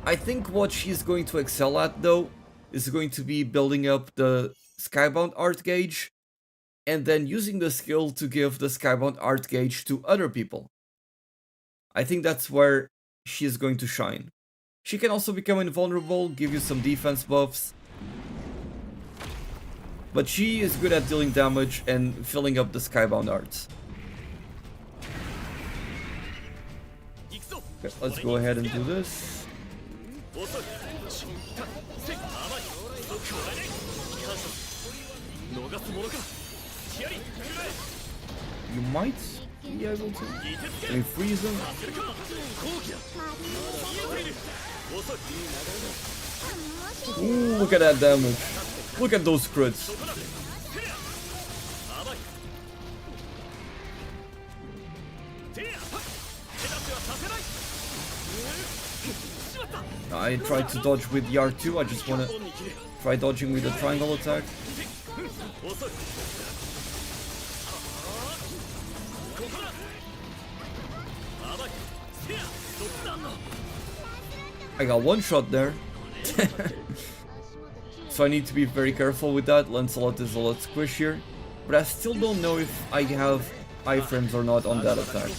A: I think what she's going to excel at though is going to be building up the Skybound art gauge and then using the skill to give the Skybound art gauge to other people. I think that's where she is going to shine. She can also become invulnerable, give you some defense buffs. But she is good at dealing damage and filling up the Skybound arts. Okay, let's go ahead and do this. You might be able to. Can you freeze him? Ooh, look at that damage. Look at those crits. I tried to dodge with the R2, I just wanna try dodging with the triangle attack. I got one shot there. So I need to be very careful with that. Lancelot is a lot squishier. But I still don't know if I have iframes or not on that attack.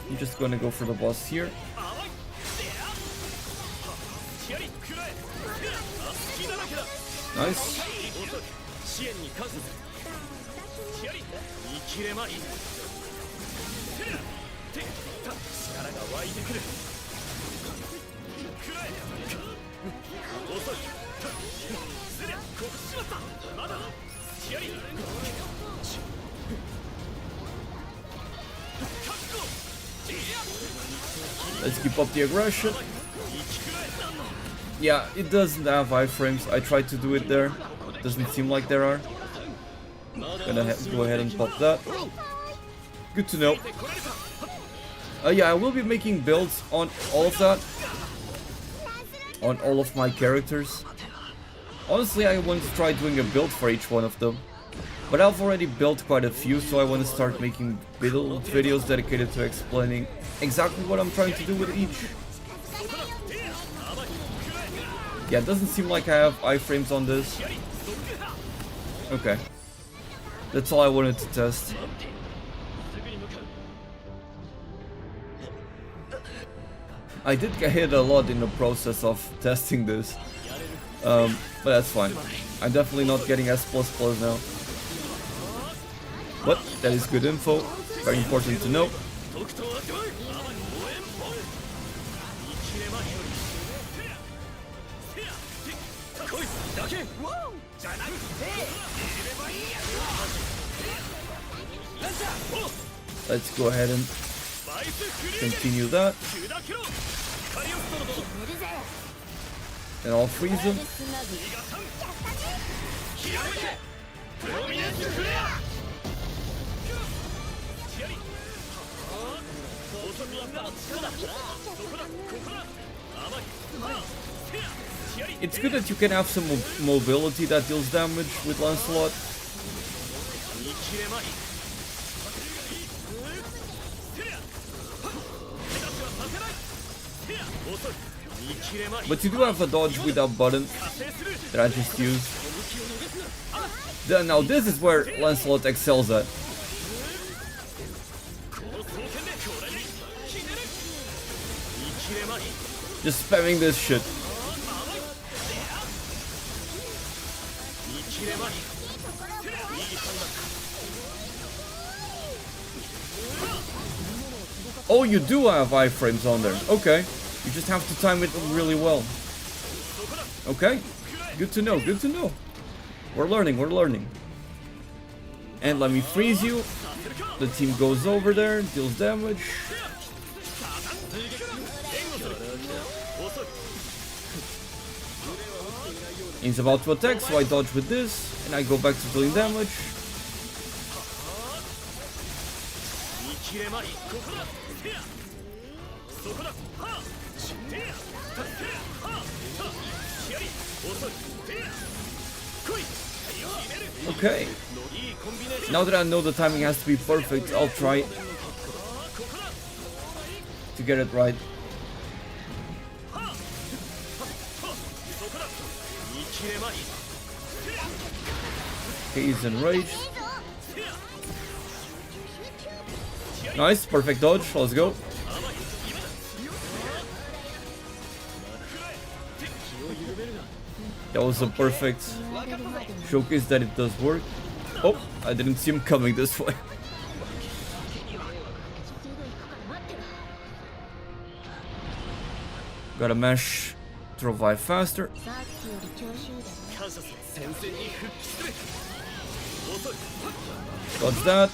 A: I'm just gonna go for the boss here. Nice. Let's keep up the aggression. Yeah, it doesn't have iframes. I tried to do it there. Doesn't seem like there are. Gonna go ahead and pop that. Good to know. Yeah, I will be making builds on all of that. On all of my characters. Honestly, I want to try doing a build for each one of them. But I've already built quite a few, so I want to start making build videos dedicated to explaining exactly what I'm trying to do with each. Yeah, it doesn't seem like I have iframes on this. Okay. That's all I wanted to test. I did get hit a lot in the process of testing this. But that's fine. I'm definitely not getting S++ now. But that is good info. Very important to know. Let's go ahead and continue that. And I'll freeze him. It's good that you can have some mobility that deals damage with Lancelot. But you do have a dodge with that button that I just used. Now this is where Lancelot excels at. Just spamming this shit. Oh, you do have iframes on there. Okay. You just have to time it really well. Okay. Good to know, good to know. We're learning, we're learning. And let me freeze you. The team goes over there, deals damage. He's about to attack, so I dodge with this, and I go back to dealing damage. Okay. Now that I know the timing has to be perfect, I'll try to get it right. Okay, he's enraged. Nice, perfect dodge, let's go. That was a perfect showcase that it does work. Oh, I didn't see him coming this way. Gotta mash to revive faster. Dodge that.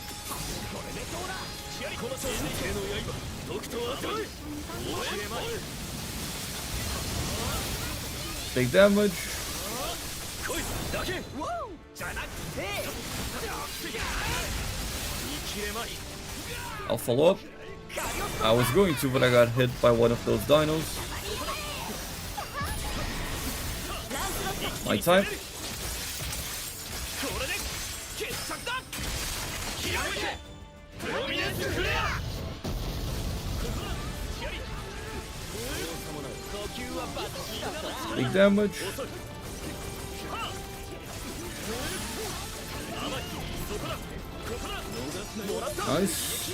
A: Take damage. I'll follow up. I was going to, but I got hit by one of those dinos. My time. Big damage. Nice.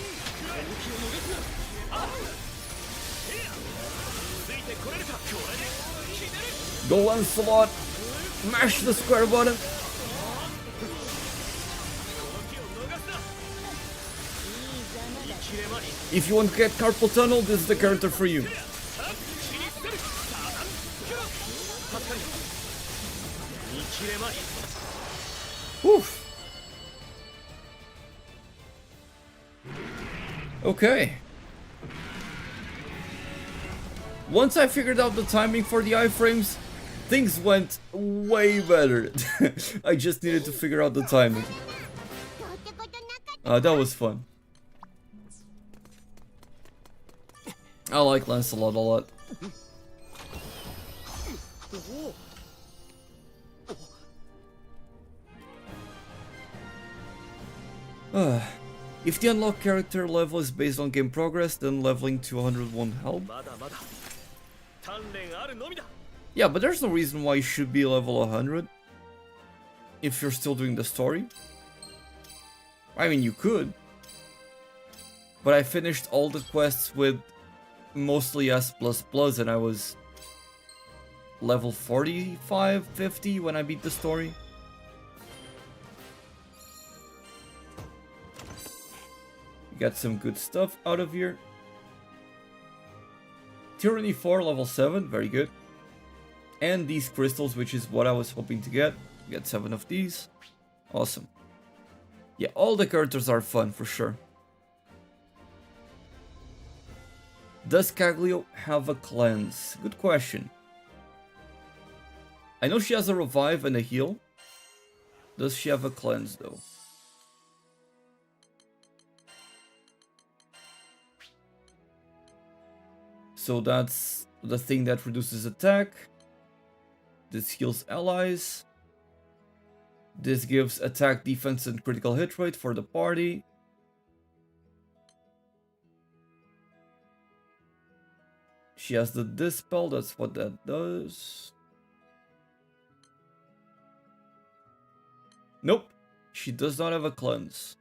A: Go Lancelot. Mash the square button. If you want to get carpal tunnel, this is the character for you. Oof. Okay. Once I figured out the timing for the iframes, things went way better. I just needed to figure out the timing. That was fun. I like Lancelot a lot. If the unlocked character level is based on game progress, then leveling to 100 won't help. Yeah, but there's no reason why you should be level 100 if you're still doing the story. I mean, you could. But I finished all the quests with mostly S++ and I was level 45, 50 when I beat the story. Got some good stuff out of here. Tyranny 4, level 7, very good. And these crystals, which is what I was hoping to get. Get 7 of these. Awesome. Yeah, all the characters are fun for sure. Does Caglio have a cleanse? Good question. I know she has a revive and a heal. Does she have a cleanse though? So that's the thing that reduces attack. This heals allies. This gives attack, defense, and critical hit rate for the party. She has the Dispel, that's what that does. Nope, she does not have a cleanse.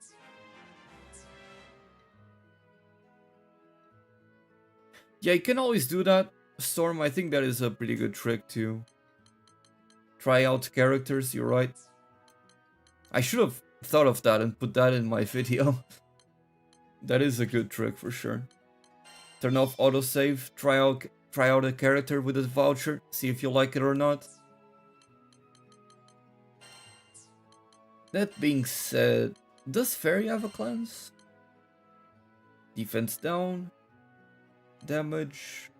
A: Yeah, you can always do that, Storm. I think that is a pretty good trick to try out characters, you're right. I should have thought of that and put that in my video. That is a good trick for sure. Turn off autosave, try out a character with a voucher, see if you like it or not. That being said, does Fairy have a cleanse? Defense down. Damage,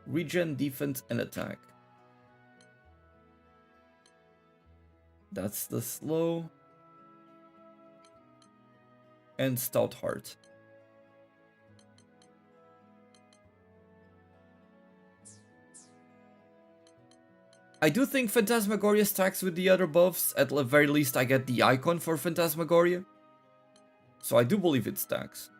A: regen, defense, and attack. That's the slow. And Stout Heart. I do think Phantasmagoria stacks with the other buffs. At the very least, I get the icon for Phantasmagoria. So I do believe it stacks.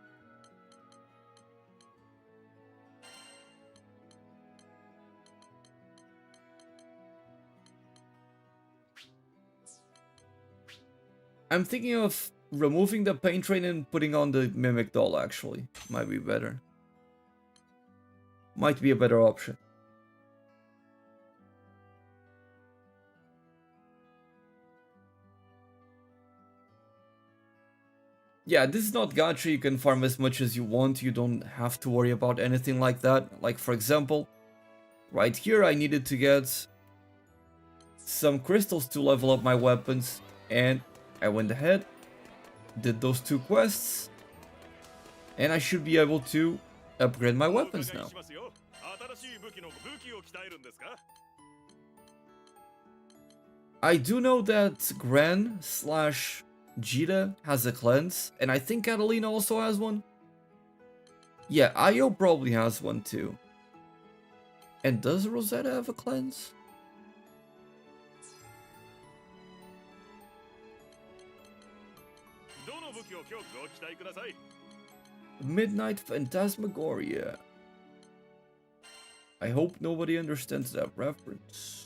A: I'm thinking of removing the Pain Train and putting on the Mimic Doll, actually. Might be better. Might be a better option. Yeah, this is not gacha, you can farm as much as you want, you don't have to worry about anything like that. Like, for example, right here I needed to get some crystals to level up my weapons, and I went ahead, did those 2 quests, and I should be able to upgrade my weapons now. I do know that Gran / Jita has a cleanse, and I think Catalina also has one. Yeah, Io probably has one too. And does Rosetta have a cleanse? Midnight Phantasmagoria. I hope nobody understands that reference.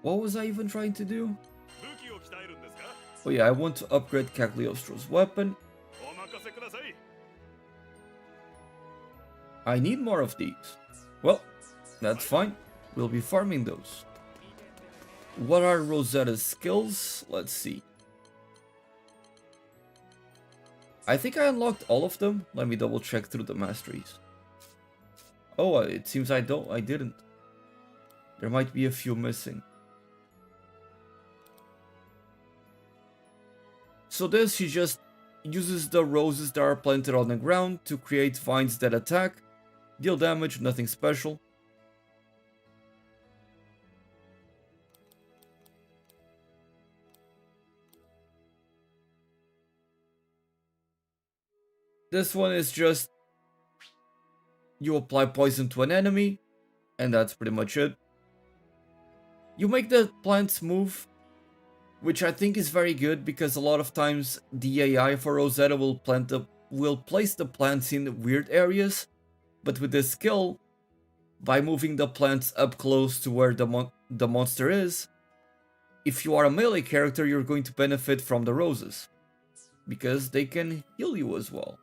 A: What was I even trying to do? Oh yeah, I want to upgrade Cagliostro's weapon. I need more of these. Well, that's fine. We'll be farming those. What are Rosetta's skills? Let's see. I think I unlocked all of them. Let me double check through the masteries. Oh, it seems I didn't. There might be a few missing. So this, she just uses the roses that are planted on the ground to create vines that attack, deal damage, nothing special. This one is just you apply poison to an enemy, and that's pretty much it. You make the plants move, which I think is very good because a lot of times the AI for Rosetta will place the plants in weird areas, but with this skill, by moving the plants up close to where the monster is, if you are a melee character, you're going to benefit from the roses, because they can heal you as well.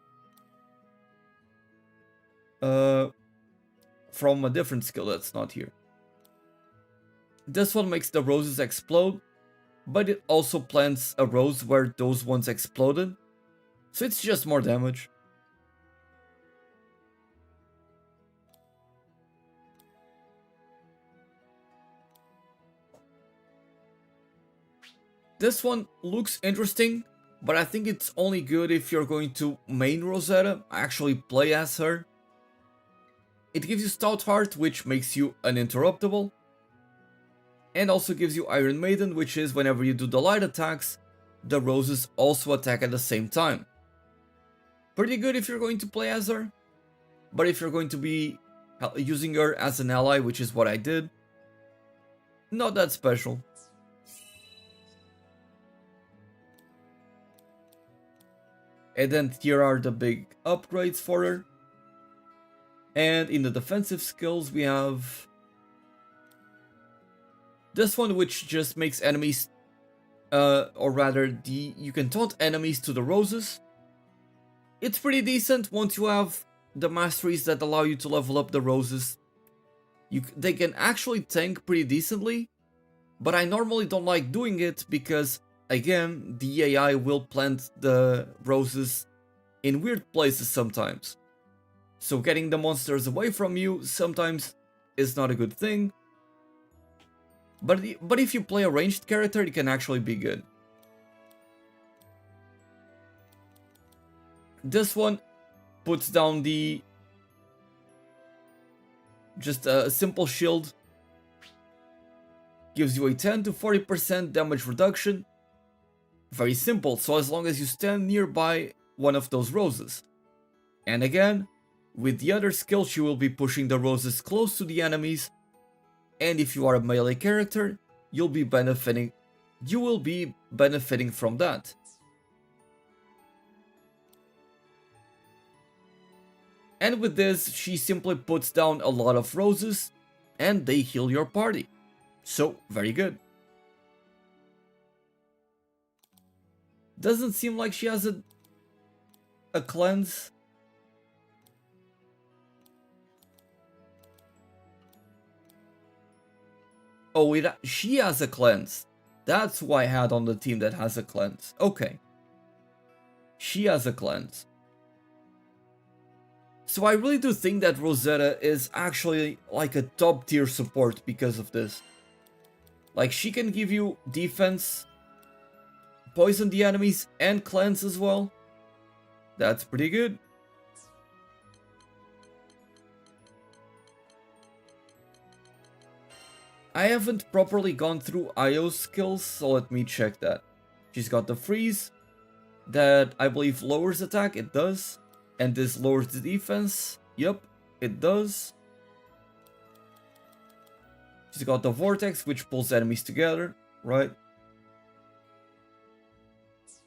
A: From a different skill that's not here. This one makes the roses explode, but it also plants a rose where those ones exploded, so it's just more damage. This one looks interesting, but I think it's only good if you're going to main Rosetta, actually play as her. It gives you Stout Heart, which makes you uninterruptible, and also gives you Iron Maiden, which is whenever you do the light attacks, the roses also attack at the same time. Pretty good if you're going to play as her, but if you're going to be using her as an ally, which is what I did, not that special. And then here are the big upgrades for her. And in the defensive skills we have this one, which just makes enemies, or rather you can taunt enemies to the roses. It's pretty decent once you have the masteries that allow you to level up the roses. They can actually tank pretty decently, but I normally don't like doing it because, again, the AI will plant the roses in weird places sometimes. So getting the monsters away from you sometimes is not a good thing. But if you play a ranged character, it can actually be good. This one puts down the just a simple shield, gives you a 10 to 40% damage reduction. Very simple, so as long as you stand nearby one of those roses. And again, with the other skill, she will be pushing the roses close to the enemies. And if you are a melee character, you will be benefiting from that. And with this, she simply puts down a lot of roses and they heal your party. So, very good. Doesn't seem like she has a cleanse. Oh, she has a cleanse. That's who I had on the team that has a cleanse. Okay. She has a cleanse. So I really do think that Rosetta is actually like a top tier support because of this. Like, she can give you defense, poison the enemies, and cleanse as well. That's pretty good. I haven't properly gone through Io's skills, so let me check that. She's got the freeze, that I believe lowers attack, it does. And this lowers the defense, yep, it does. She's got the vortex, which pulls enemies together, right?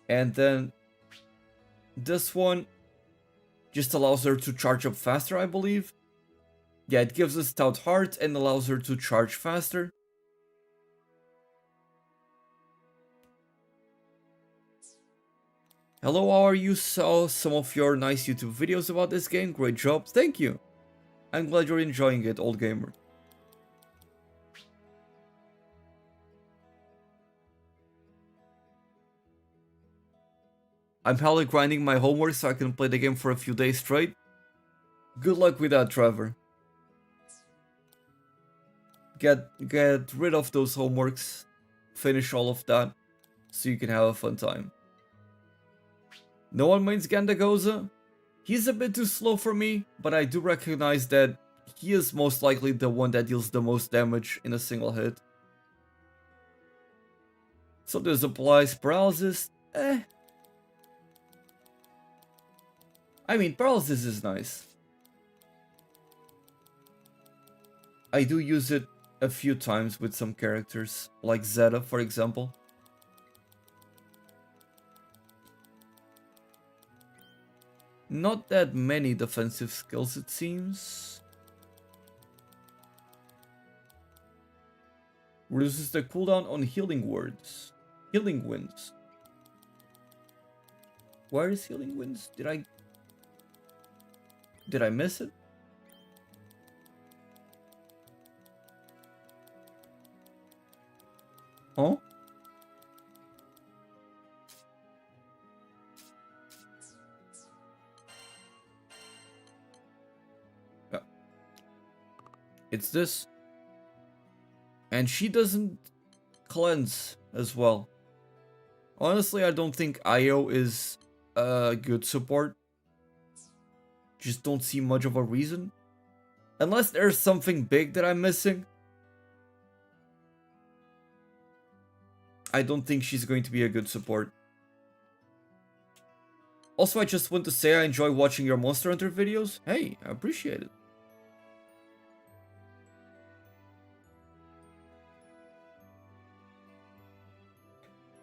A: And then this one just allows her to charge up faster, I believe. Yeah, it gives a stout heart and allows her to charge faster. Hello, how are you? Saw some of your nice YouTube videos about this game. Great job. Thank you. I'm glad you're enjoying it, old gamer. I'm hella grinding my homework so I can play the game for a few days straight. Good luck with that, Trevor. Get rid of those homeworks. Finish all of that so you can have a fun time. No one mains Gandagoza. He's a bit too slow for me, but I do recognize that he is most likely the one that deals the most damage in a single hit. So this applies paralysis. I mean, paralysis is nice. I do use it a few times with some characters, like Zeta, for example. Not that many defensive skills, it seems. Reduces the cooldown on healing words. Healing winds. Where is healing winds? Did I miss it? Huh? Yeah. It's this. And she doesn't cleanse as well. Honestly, I don't think Io is a good support. Just don't see much of a reason. Unless there's something big that I'm missing. I don't think she's going to be a good support. Also, I just want to say I enjoy watching your Monster Hunter videos. Hey, I appreciate it.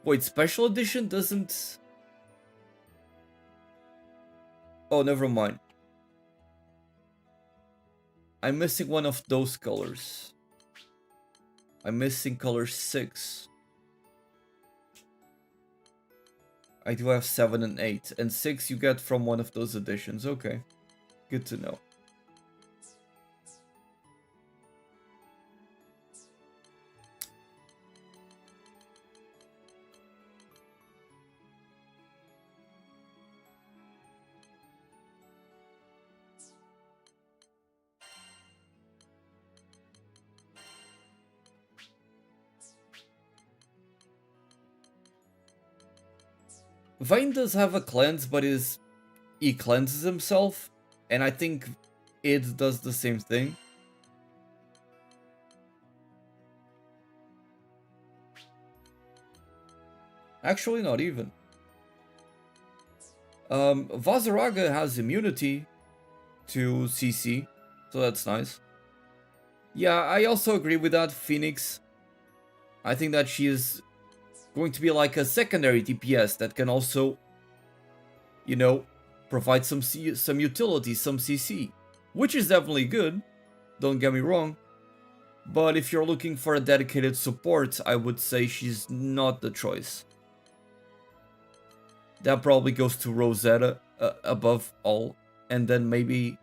A: Wait, Special Edition doesn't... Oh, never mind. I'm missing one of those colors. I'm missing color 6. I do have 7 and 8. And 6 you get from one of those editions. Okay. Good to know. Vayne does have a cleanse, but he cleanses himself, and I think it does the same thing. Actually, not even. Vazaraga has immunity to CC, so that's nice. Yeah, I also agree with that, Phoenix. I think that she is going to be like a secondary DPS that can also, you know, provide some utility, some CC, which is definitely good, don't get me wrong. But if you're looking for a dedicated support, I would say she's not the choice. That probably goes to Rosetta above all, and then maybe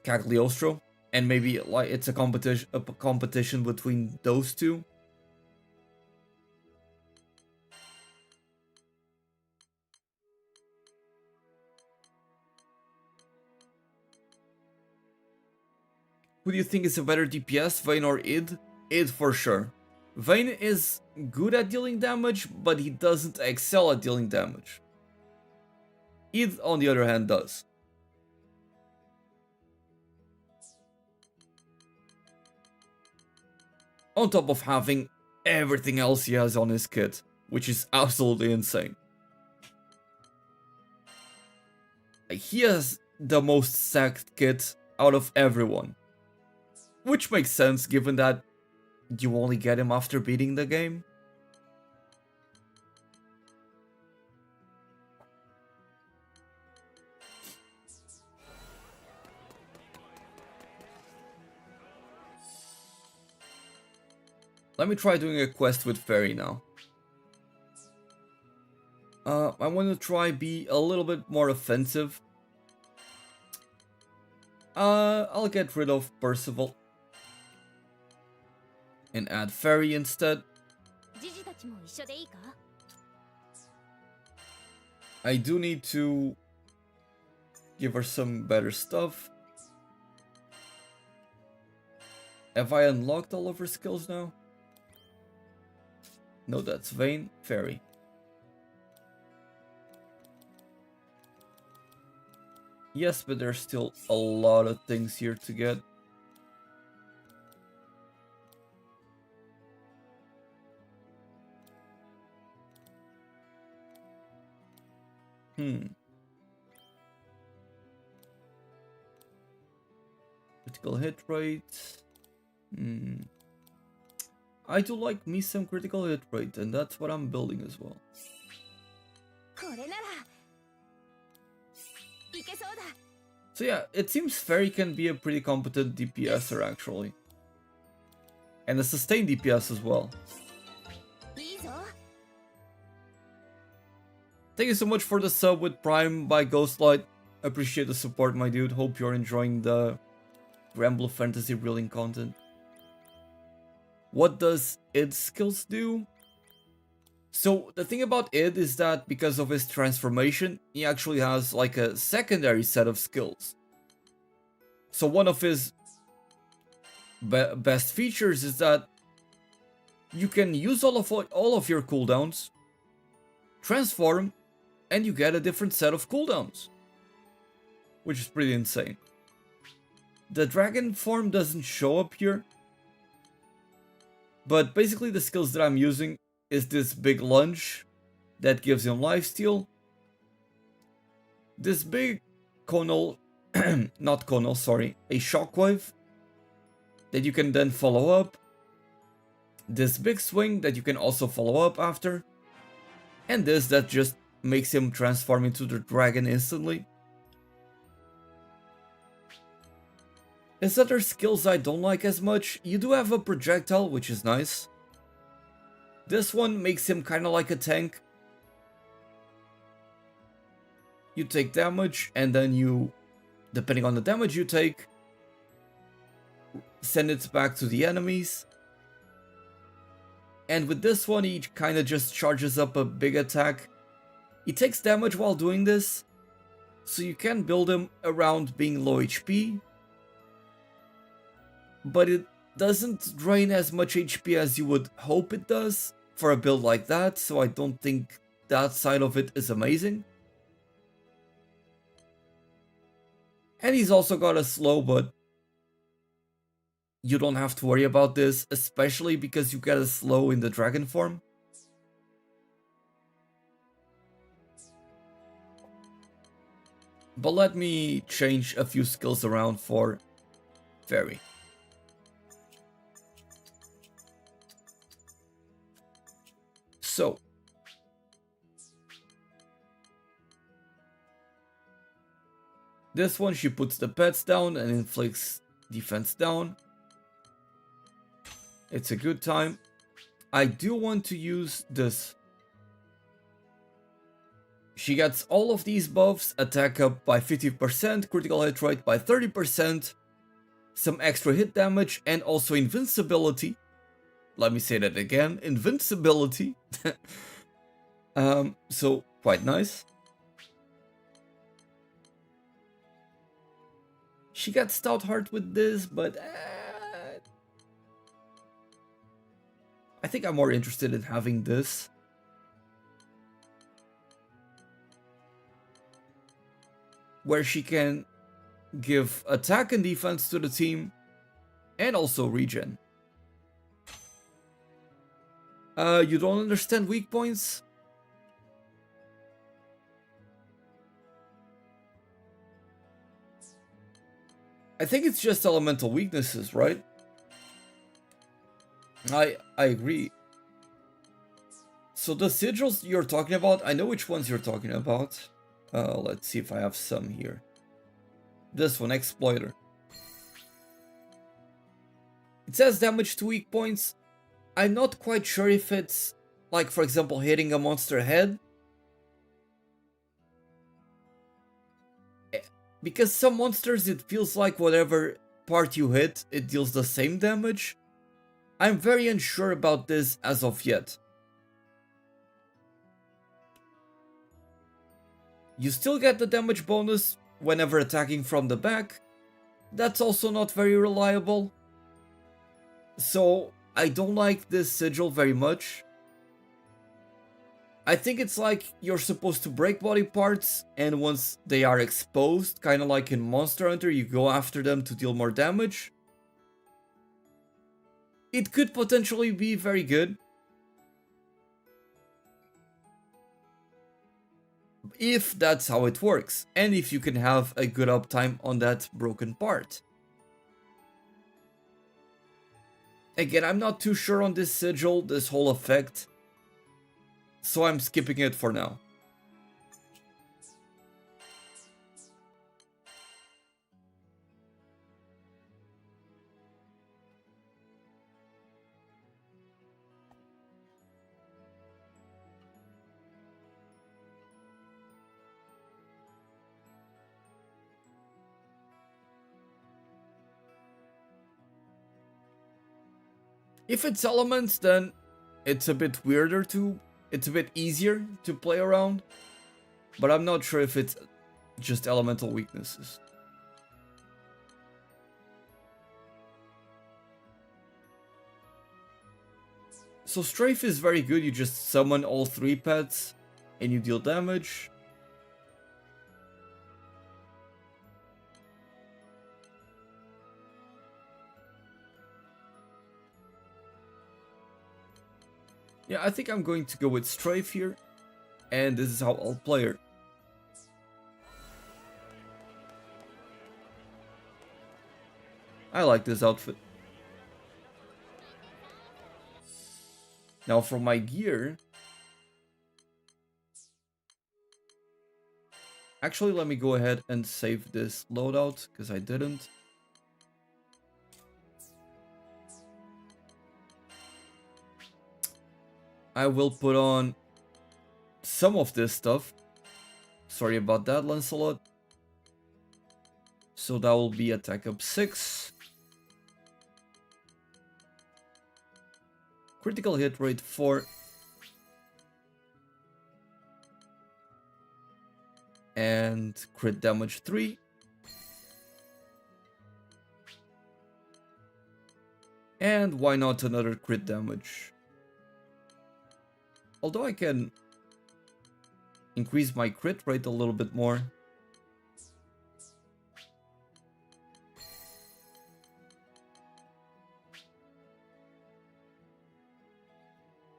A: Cagliostro, and maybe like it's a competition between those two. Who do you think is a better DPS, Vayne or Id? Id for sure. Vayne is good at dealing damage, but he doesn't excel at dealing damage. Id, on the other hand, does. On top of having everything else he has on his kit, which is absolutely insane. He has the most stacked kit out of everyone. Which makes sense given that you only get him after beating the game. Let me try doing a quest with Fairy now. I want to try be a little bit more offensive. I'll get rid of Percival and add Fairy instead. I do need to give her some better stuff. Have I unlocked all of her skills now? No, that's Vayne, Fairy. Yes, but there's still a lot of things here to get. Critical hit rate. I do like me some critical hit rate, and that's what I'm building as well. So yeah, it seems Fairy can be a pretty competent DPSer actually. And a sustained DPS as well. Thank you so much for the sub with Prime by Ghostlight. Appreciate the support, my dude. Hope you're enjoying the Granblue Fantasy Relink content. What does Id's skills do? So the thing about Id is that because of his transformation, he actually has like a secondary set of skills. So one of his best features is that you can use all of your cooldowns, transform, and you get a different set of cooldowns, which is pretty insane. The dragon form doesn't show up here, but basically the skills that I'm using is this big lunge that gives him lifesteal, this big conal, not conal, sorry, a shockwave that you can then follow up, this big swing that you can also follow up after, and this that just makes him transform into the dragon instantly. His other skills I don't like as much. You do have a projectile, which is nice. This one makes him kind of like a tank. You take damage, and then you, depending on the damage you take, send it back to the enemies. And with this one, he kind of just charges up a big attack. He takes damage while doing this, so you can build him around being low HP. But it doesn't drain as much HP as you would hope it does for a build like that, so I don't think that side of it is amazing. And he's also got a slow, but you don't have to worry about this, especially because you get a slow in the dragon form. But let me change a few skills around for Fairy. So, this one, she puts the pets down and inflicts defense down. It's a good time. I do want to use this. She gets all of these buffs, attack up by 50%, critical hit rate by 30%, some extra hit damage, and also invincibility. Let me say that again, invincibility. So quite nice. She got Stout Heart with this, but I think I'm more interested in having this. Where she can give attack and defense to the team, and also regen. You don't understand weak points? I think it's just elemental weaknesses, right? I agree. So the sigils you're talking about, I know which ones you're talking about. Let's see if I have some here. This one, Exploiter. It says damage to weak points. I'm not quite sure if it's, like, for example, hitting a monster head. Because some monsters, it feels like whatever part you hit, it deals the same damage. I'm very unsure about this as of yet. You still get the damage bonus whenever attacking from the back. That's also not very reliable. So I don't like this sigil very much. I think it's like you're supposed to break body parts, and once they are exposed, kind of like in Monster Hunter, you go after them to deal more damage. It could potentially be very good. If that's how it works, and if you can have a good uptime on that broken part. Again, I'm not too sure on this sigil, this whole effect, so I'm skipping it for now. If it's elements, then it's a bit weirder to, it's a bit easier to play around, but I'm not sure if it's just elemental weaknesses. So Strafe is very good, you just summon all 3 pets and you deal damage. Yeah, I think I'm going to go with Strafe here, and this is how I'll play her. I like this outfit. Now for my gear... Actually, let me go ahead and save this loadout, because I didn't. I will put on some of this stuff. Sorry about that, Lancelot. So that will be attack up 6. Critical hit rate 4. And crit damage 3. And why not another crit damage? Although I can increase my crit rate a little bit more.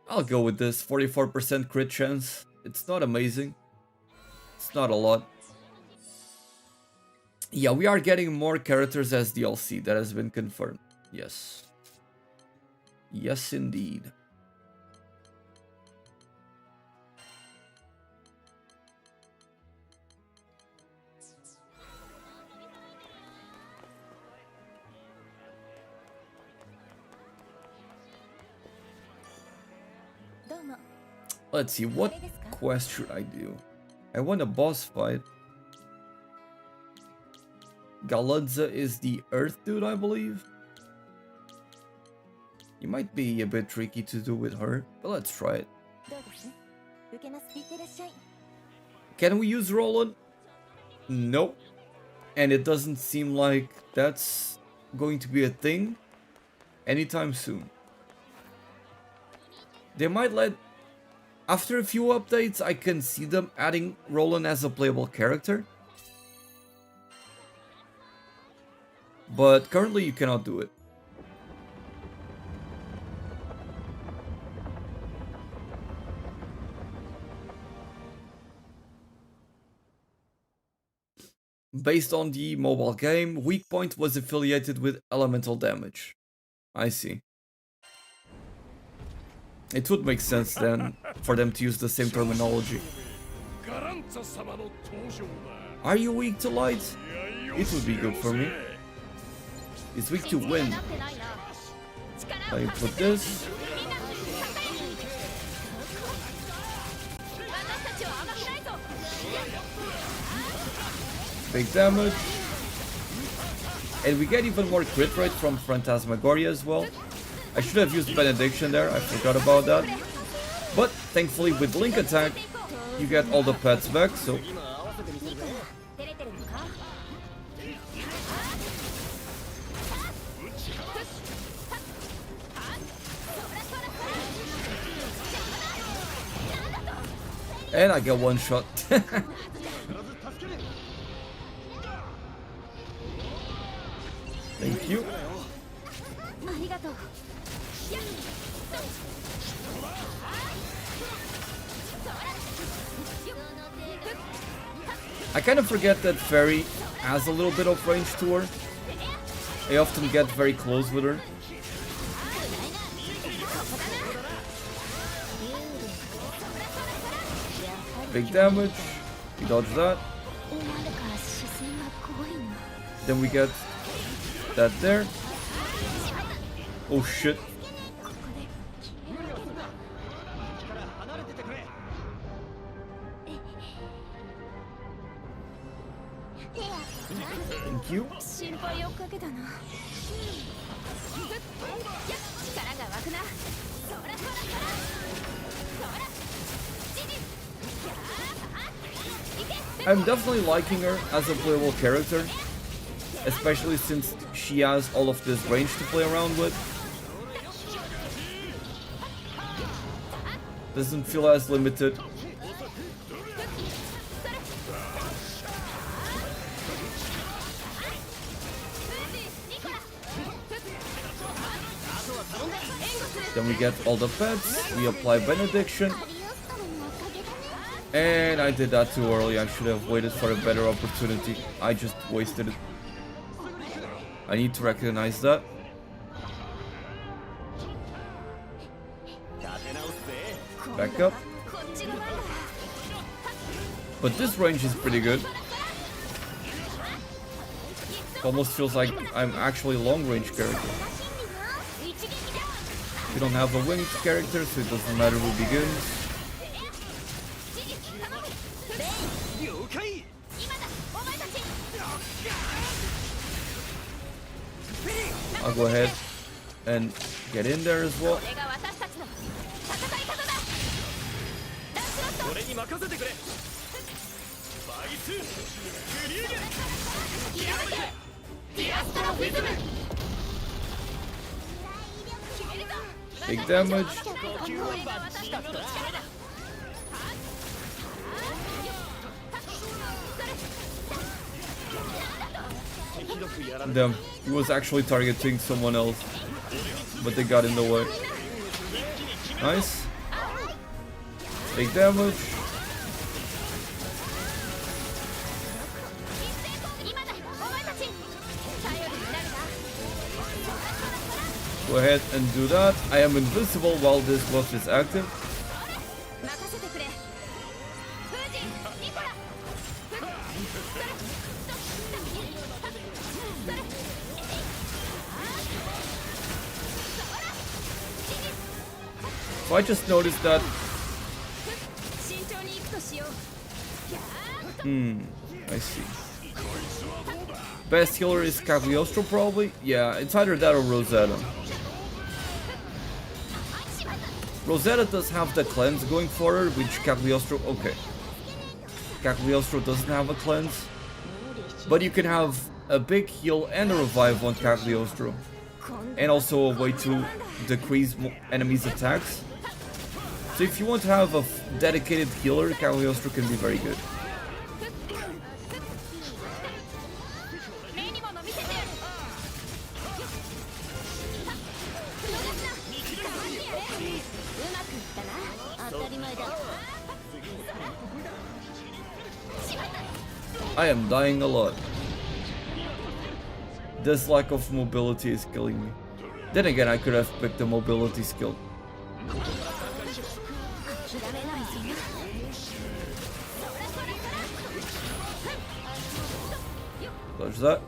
A: I'll go with this 44% crit chance. It's not amazing. It's not a lot. Yeah, we are getting more characters as DLC. That has been confirmed. Yes. Yes, indeed. Let's see, what quest should I do? I want a boss fight. Galadza is the Earth dude, I believe. It might be a bit tricky to do with her, but let's try it. Can we use Roland? Nope. And it doesn't seem like that's going to be a thing anytime soon. They might let... After a few updates, I can see them adding Roland as a playable character. But currently you cannot do it. Based on the mobile game, weak point was affiliated with elemental damage. I see. It would make sense then for them to use the same terminology. Are you weak to light? It would be good for me. It's weak to wind. I put this. Big damage. And we get even more crit rate from Phantasmagoria as well. I should have used Benediction there, I forgot about that. But thankfully with Link Attack, you get all the pets back, so... And I get one shot. Thank you. I kind of forget that Fairy has a little bit of range to her. I often get very close with her. Big damage. We dodge that. Then we get that there. Oh shit. Thank you. I'm definitely liking her as a playable character, especially since she has all of this range to play around with. Doesn't feel as limited. Then we get all the pets, we apply Benediction. And I did that too early, I should have waited for a better opportunity. I just wasted it. I need to recognize that. Back up. But this range is pretty good. It almost feels like I'm actually a long range character. We don't have a winged character, so it doesn't matter who begins. I'll go ahead and get in there as well. Big damage. Damn, he was actually targeting someone else, but they got in the way. Nice. Take damage. Go ahead and do that. I am invisible while this buff is active. So I just noticed that. I see. Best healer is Cagliostro probably? Yeah, it's either that or Rosetta. Rosetta does have the cleanse going for her, which Cagliostro... Okay. Cagliostro doesn't have a cleanse. But you can have a big heal and a revive on Cagliostro. And also a way to decrease enemies' attacks. So if you want to have a dedicated healer, Cagliostro can be very good. I am dying a lot. This lack of mobility is killing me. Then again, I could have picked the mobility skill. Dodge that.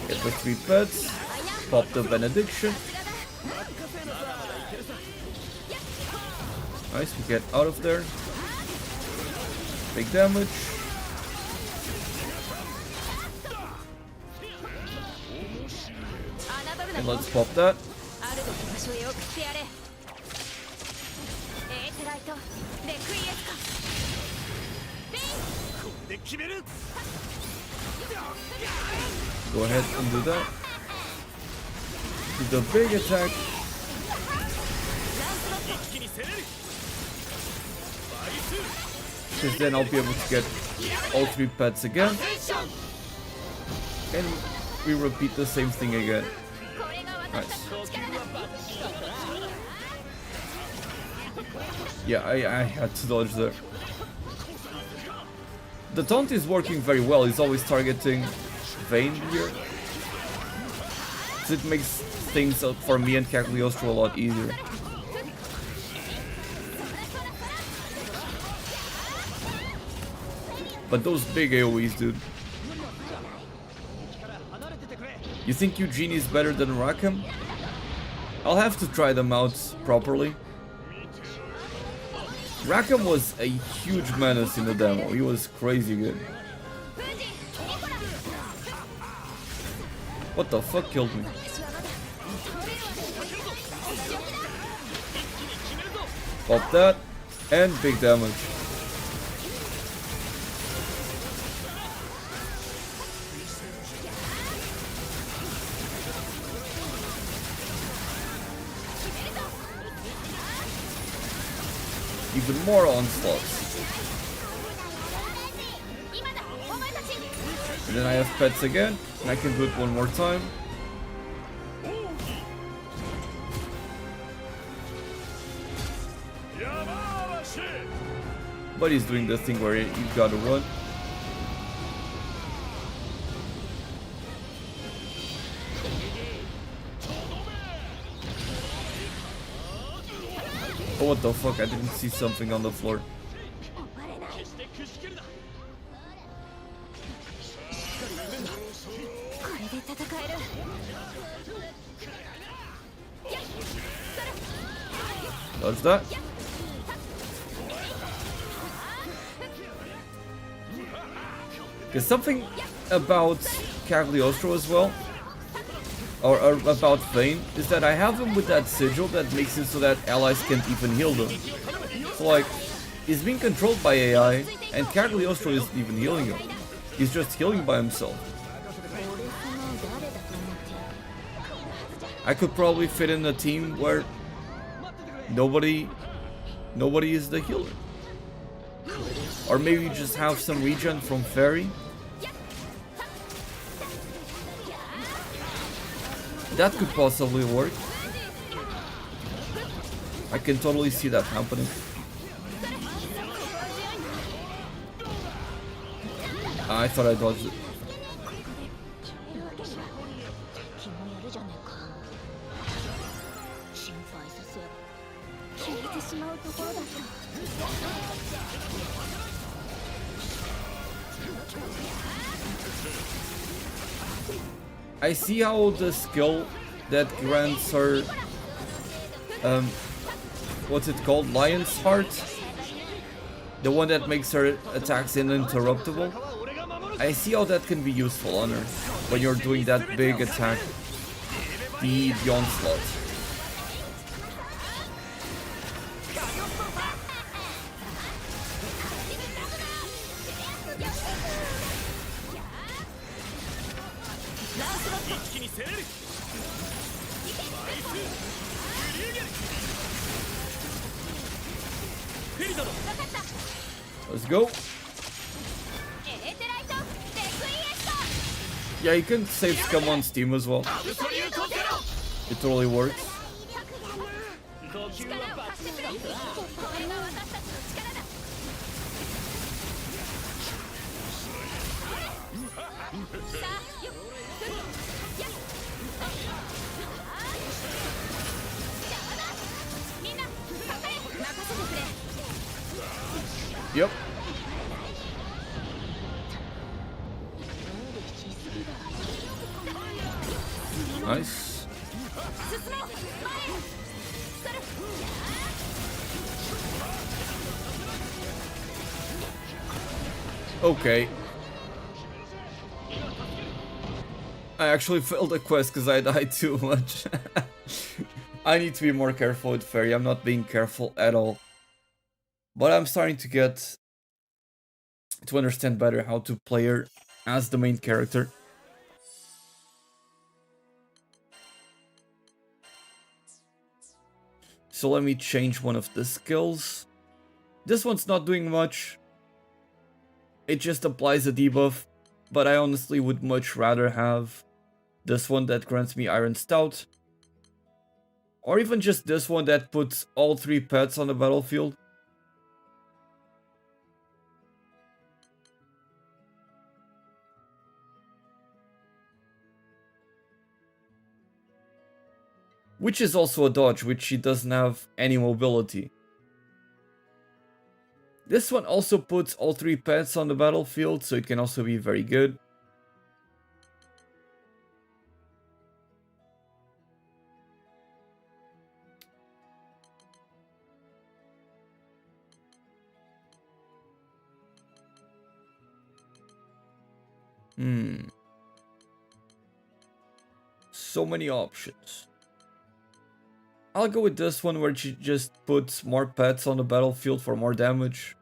A: Get the 3 pets, pop the benediction. Nice, we get out of there. Big damage. And let's pop that. Go ahead and do that. Do the big attack. Because then I'll be able to get all 3 pets again. And we repeat the same thing again. Nice. Yeah, I had to dodge there. The taunt is working very well. He's always targeting Vayne here. So it makes things for me and Cagliostro a lot easier. But those big AoEs, dude. You think Eugene is better than Rackham? I'll have to try them out properly. Rackham was a huge menace in the demo. He was crazy good. What the fuck killed me? Pop that, and big damage. Even more onslaughts. And then I have pets again, and I can do it one more time. But he's doing the thing where you gotta run. Oh, what the fuck, I didn't see something on the floor. Dodge that. There's something about Cagliostro as well, or about Vayne, is that I have him with that sigil that makes it so that allies can't even heal them. So like, he's being controlled by AI, and Cagliostro isn't even healing him. He's just healing by himself. I could probably fit in a team where nobody is the healer. Or maybe just have some regen from Fairy. That could possibly work. I can totally see that happening. I thought I dodged it. I see how the skill that grants her, what's it called? Lion's Heart? The one that makes her attacks uninterruptible. I see how that can be useful on her when you're doing that big attack, the onslaught. Let's go. Yeah, you can save scum on Steam as well. It totally works. Yep. Nice. Okay. I actually failed the quest because I died too much. I need to be more careful with Fairy. I'm not being careful at all. But I'm starting to get to understand better how to play her as the main character. So let me change one of the skills. This one's not doing much. It just applies a debuff, but I honestly would much rather have this one that grants me Iron Stout. Or even just this one that puts all 3 pets on the battlefield. Which is also a dodge, which she doesn't have any mobility. This one also puts all 3 pets on the battlefield, so it can also be very good. So many options. I'll go with this one where she just puts more pets on the battlefield for more damage.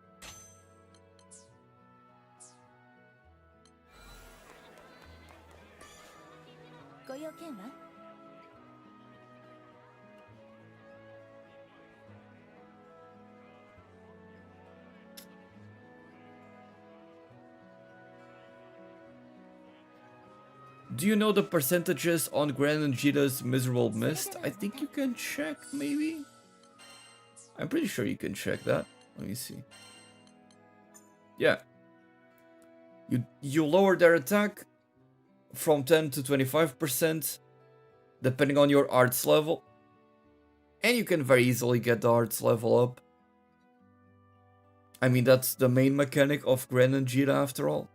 A: Do you know the percentages on Gran and Jita's Miserable Mist? I think you can check, maybe? I'm pretty sure you can check that. Let me see. Yeah. You lower their attack from 10 to 25%, depending on your arts level. And you can very easily get the arts level up. I mean, that's the main mechanic of Gran and Jita after all.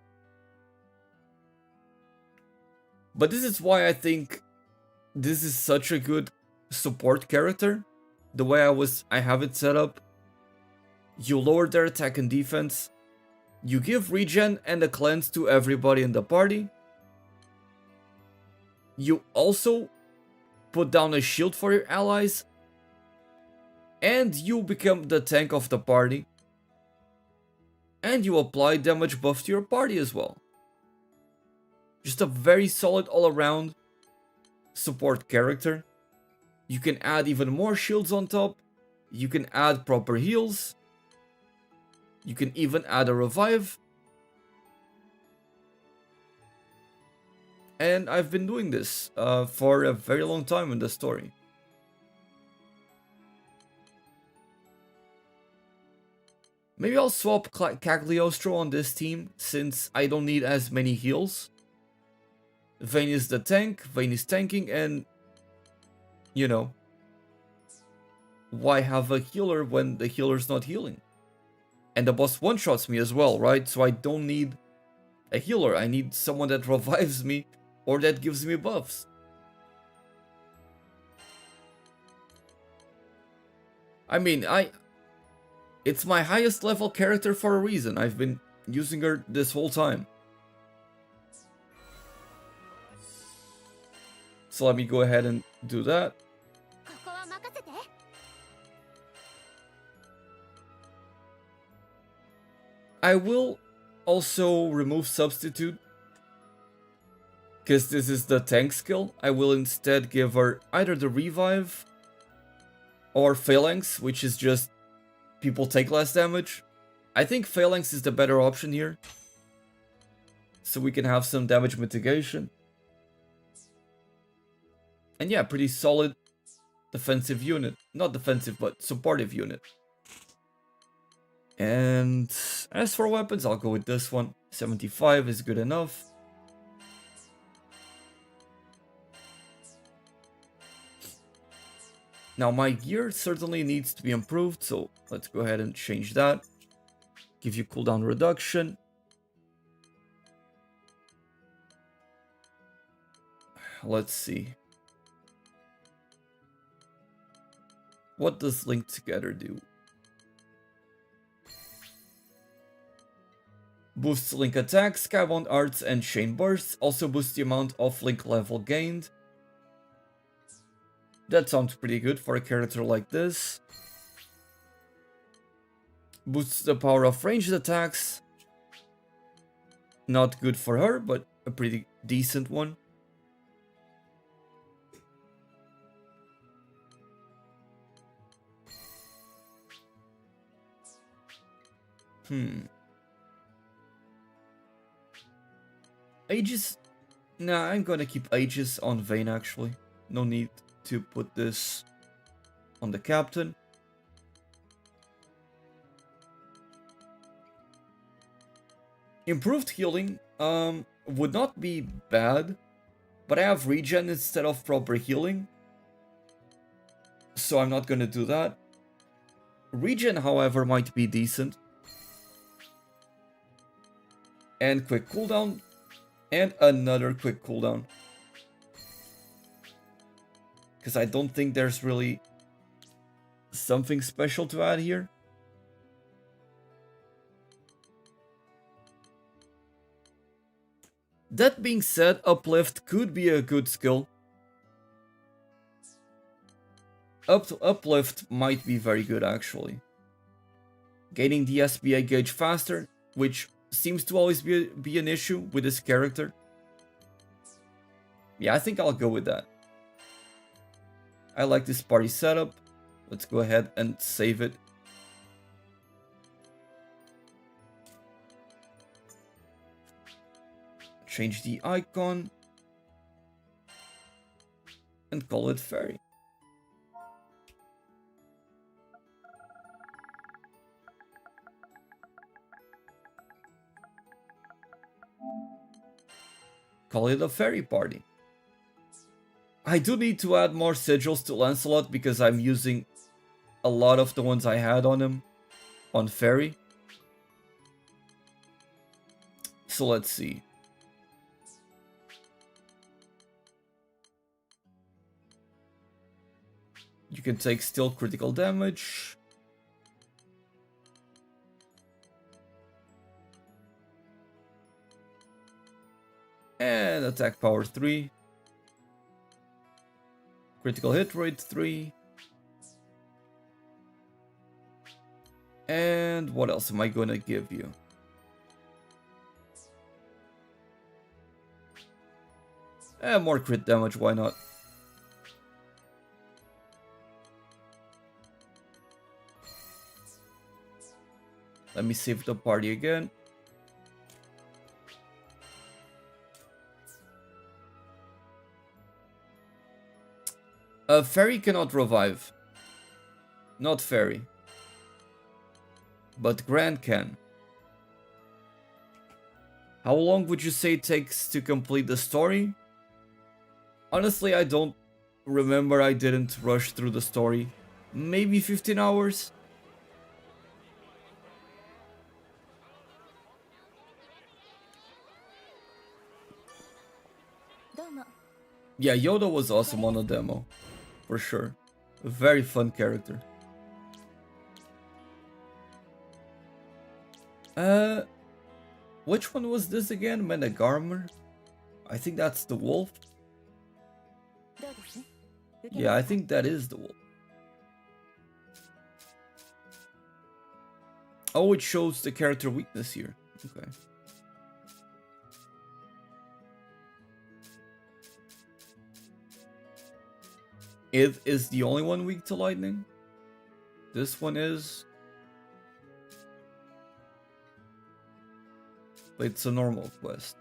A: But this is why I think this is such a good support character. The way I have it set up. You lower their attack and defense. You give regen and a cleanse to everybody in the party. You also put down a shield for your allies. And you become the tank of the party. And you apply damage buff to your party as well. Just a very solid all-around support character. You can add even more shields on top. You can add proper heals. You can even add a revive. And I've been doing this for a very long time in the story. Maybe I'll swap Cagliostro on this team, since I don't need as many heals. Vayne is the tank, Vayne is tanking, and... you know... why have a healer when the healer's not healing? And the boss one-shots me as well, right? So I don't need a healer, I need someone that revives me, or that gives me buffs. I mean, it's my highest level character for a reason. I've been using her this whole time. So let me go ahead and do that. I will also remove Substitute, because this is the tank skill. I will instead give her either the Revive or Phalanx, which is just people take less damage. I think Phalanx is the better option here, so we can have some damage mitigation. And yeah, pretty solid defensive unit. Not defensive, but supportive unit. And as for weapons, I'll go with this one. 75 is good enough. Now my gear certainly needs to be improved, so let's go ahead and change that. Give you cooldown reduction. Let's see. What does Link Together do? Boosts Link attack, Skybound arts, and chain bursts. Also boosts the amount of Link level gained. That sounds pretty good for a character like this. Boosts the power of ranged attacks. Not good for her, but a pretty decent one. Aegis? Nah, I'm gonna keep Aegis on Vayne actually. No need to put this on the captain. Improved healing would not be bad, but I have regen instead of proper healing, so I'm not gonna do that. Regen, however, might be decent. And quick cooldown, and another quick cooldown. Because I don't think there's really something special to add here. That being said, Uplift could be a good skill. Uplift might be very good actually. Gaining the SBA gauge faster, which seems to always be an issue with this character. Yeah, I think I'll go with that. I like this party setup. Let's go ahead and save it. Change the icon. And call it Fairy. Call it a fairy party. I do need to add more sigils to Lancelot because I'm using a lot of the ones I had on him on fairy. So let's see. You can take still critical damage. And attack power 3. Critical hit rate 3. And what else am I gonna give you? More crit damage, why not? Let me save the party again. Fairy cannot revive. Not Fairy. But Gran can. How long would you say it takes to complete the story? Honestly, I don't remember. I didn't rush through the story. Maybe 15 hours? Yeah, Yoda was awesome on the demo. For sure. A very fun character. Which one was this again? Menegarmer? I think that's the wolf. Yeah, I think that is the wolf. Oh, it shows the character weakness here. Okay. It is the only one weak to lightning. This one is. But it's a normal quest.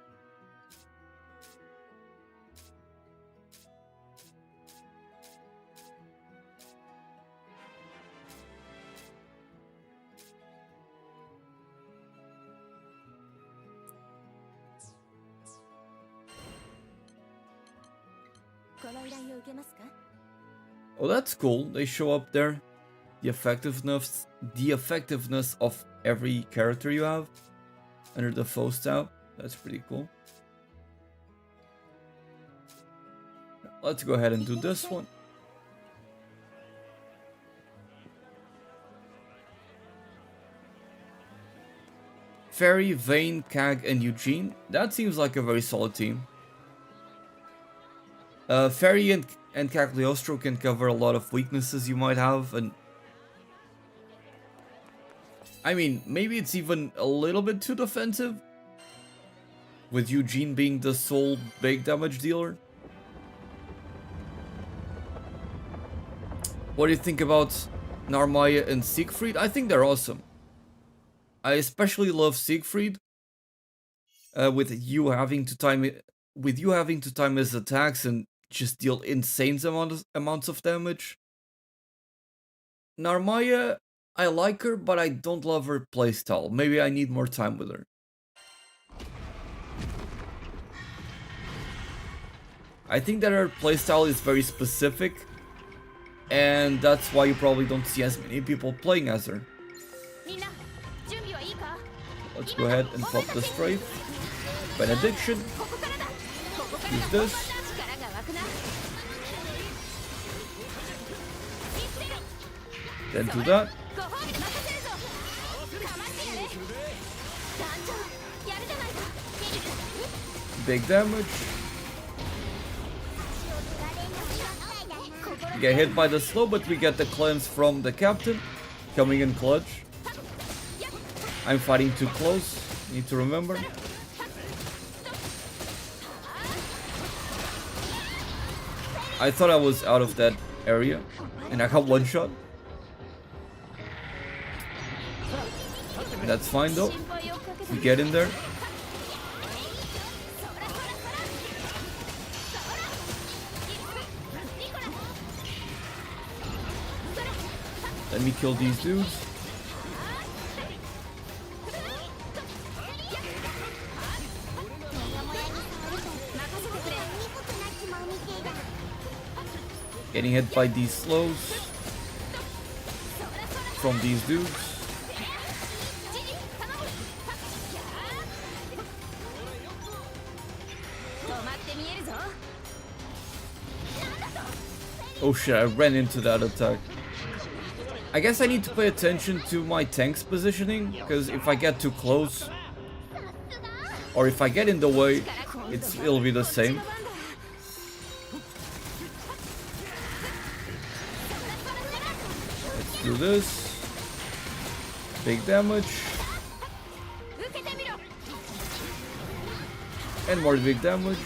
A: Oh, that's cool. They show up there. The effectiveness of every character you have under the foe tab. That's pretty cool. Let's go ahead and do this one. Fairy, Vayne, Kag, and Eugene. That seems like a very solid team. Fairy and Cagliostro can cover a lot of weaknesses you might have, and I mean, maybe it's even a little bit too defensive, with Eugene being the sole big damage dealer. What do you think about Narmaya and Siegfried? I think they're awesome. I especially love Siegfried, with you having to time his attacks and just deal insane amounts of damage. Narmaya, I like her, but I don't love her playstyle. Maybe I need more time with her. I think that her playstyle is very specific, and that's why you probably don't see as many people playing as her. Let's go ahead and pop the Strafe. Benediction. Use this. Then do that. Big damage. We get hit by the slow, but we get the cleanse from the captain. Coming in clutch. I'm fighting too close. Need to remember. I thought I was out of that area, and I got one shot. That's fine though. We get in there. Let me kill these dudes. Getting hit by these slows from these dudes. Oh shit, I ran into that attack. I guess I need to pay attention to my tank's positioning, because if I get too close, or if I get in the way, it'll be the same. Let's do this. Big damage. And more big damage.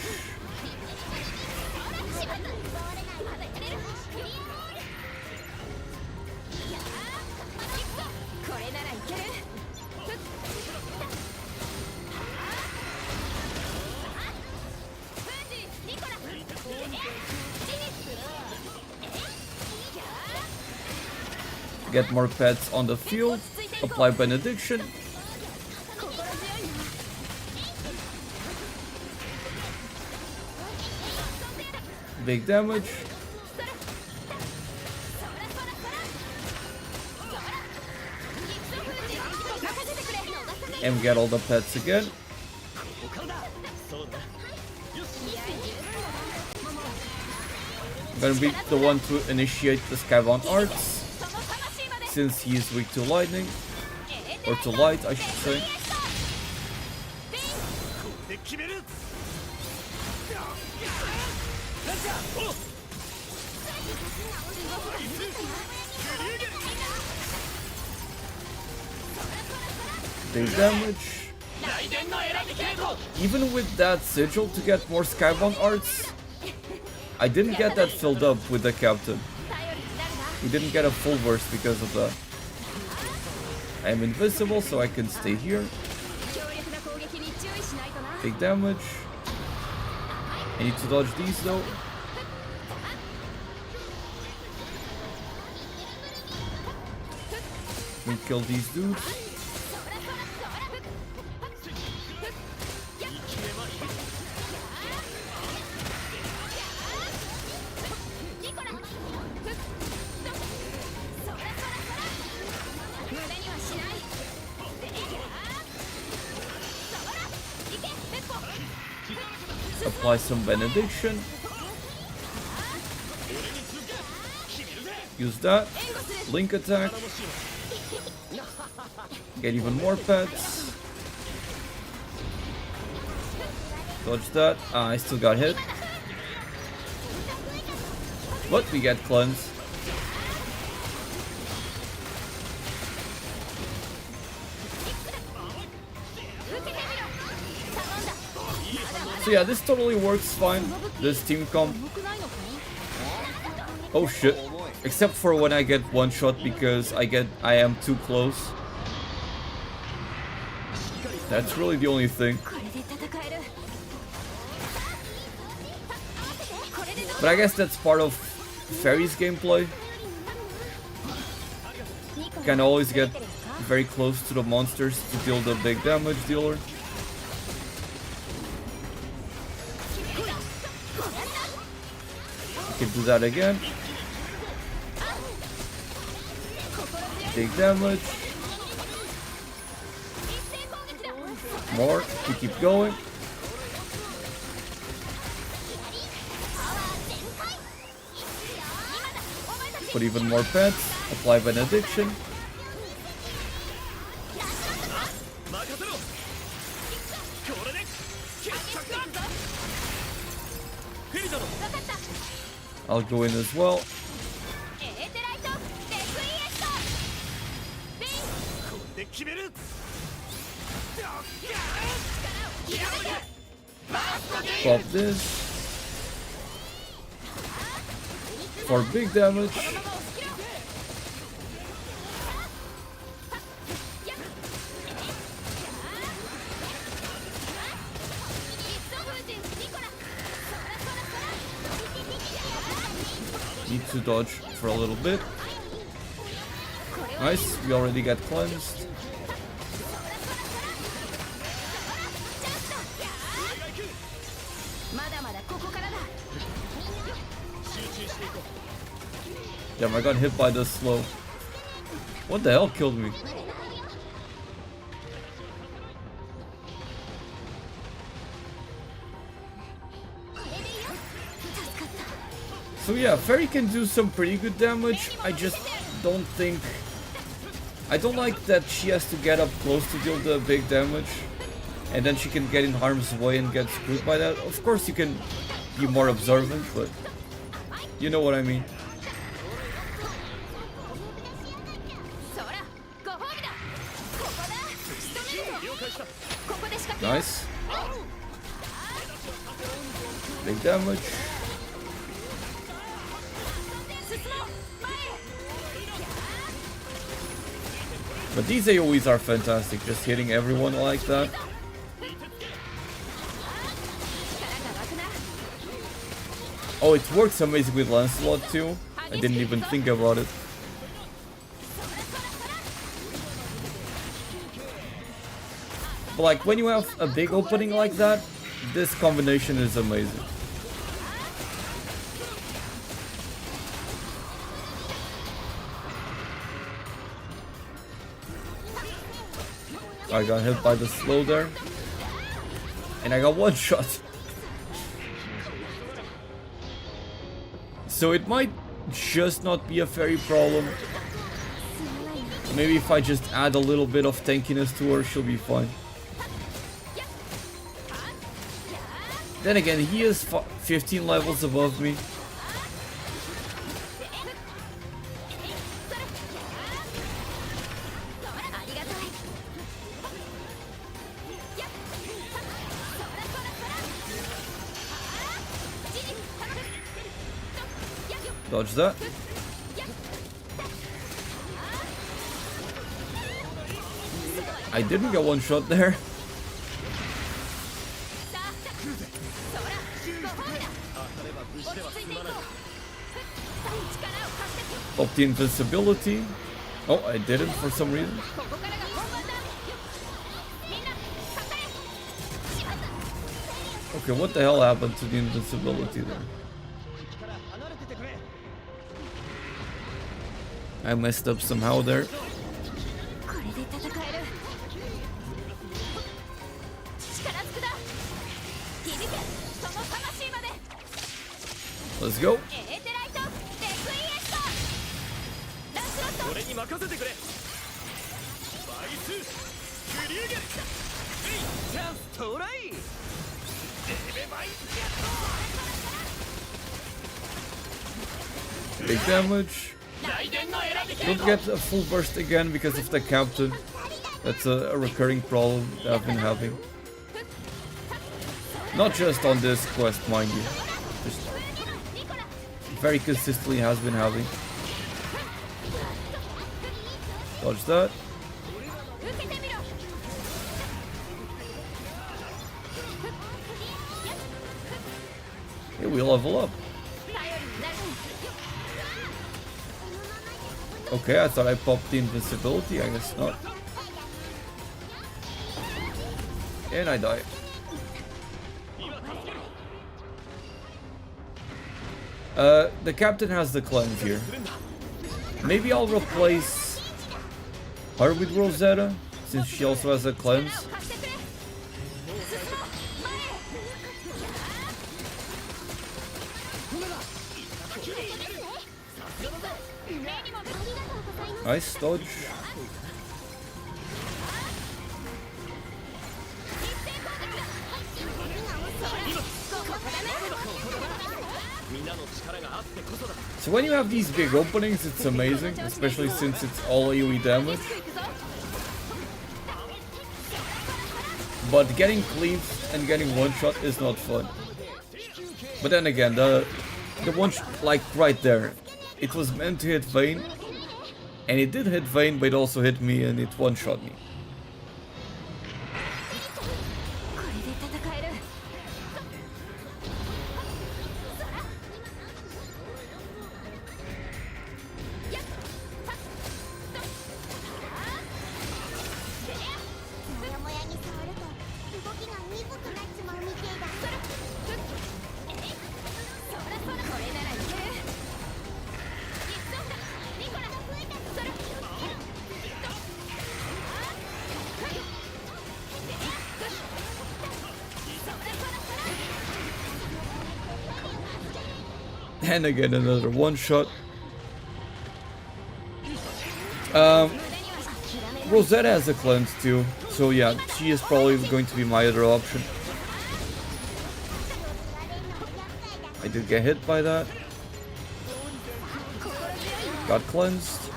A: Get more pets on the field. Apply benediction. Big damage. And we get all the pets again. I'm gonna be the one to initiate the Skybound arts, since he is weak to lightning, or to light I should say. Big damage. Even with that sigil to get more Skybound arts, I didn't get that filled up with the captain. We didn't get a full burst because of that. I am invisible, so I can stay here. Big damage. I need to dodge these though. We kill these dudes. Apply some benediction. Use that. Link attack. Get even more pets. Dodge that. Ah, I still got hit. But we get cleansed. So yeah, this totally works fine. This team comp. Oh shit. Except for when I get one shot because I am too close. That's really the only thing. But I guess that's part of Fairy's gameplay. You can always get very close to the monsters to deal the big damage dealer. You can do that again. Big damage. More to keep going. Put even more pets. Apply benediction. I'll go in as well. Pop this for big damage. Need to dodge for a little bit. Nice, we already got cleansed. Damn, I got hit by the slow. What the hell killed me? So yeah, Fairy can do some pretty good damage. I just don't think... I don't like that she has to get up close to deal the big damage. And then she can get in harm's way and get screwed by that. Of course you can be more observant, but you know what I mean. Nice. Big damage. But these AoEs are fantastic, just hitting everyone like that. Oh, it works amazing with Lancelot too. I didn't even think about it. But like when you have a big opening like that, this combination is amazing. I got hit by the slow there. And I got one shot. So it might just not be a fairy problem. Maybe if I just add a little bit of tankiness to her, she'll be fine. Then again, he is 15 levels above me. Dodge that. I didn't get one shot there. Pop the invincibility. Oh, I didn't for some reason. Okay, what the hell happened to the invincibility there? I messed up somehow there. Let's go. Big damage. Don't get a full burst again because of the captain. That's a recurring problem that I've been having. Not just on this quest, mind you. Just very consistently has been having. Dodge that. Hey, we level up. Okay, I thought I popped the invincibility, I guess not. And I die. The captain has the cleanse here. Maybe I'll replace her with Rosetta, since she also has a cleanse. Nice dodge. So when you have these big openings, it's amazing, especially since it's all AoE damage. But getting cleaved and getting one shot is not fun. But then again, the one like right there, it was meant to hit Vayne, and it did hit Vayne, but it also hit me and it one shot me. And again another one shot. Rosetta has a cleanse too, so yeah, she is probably going to be my other option. I did get hit by that. Got cleansed.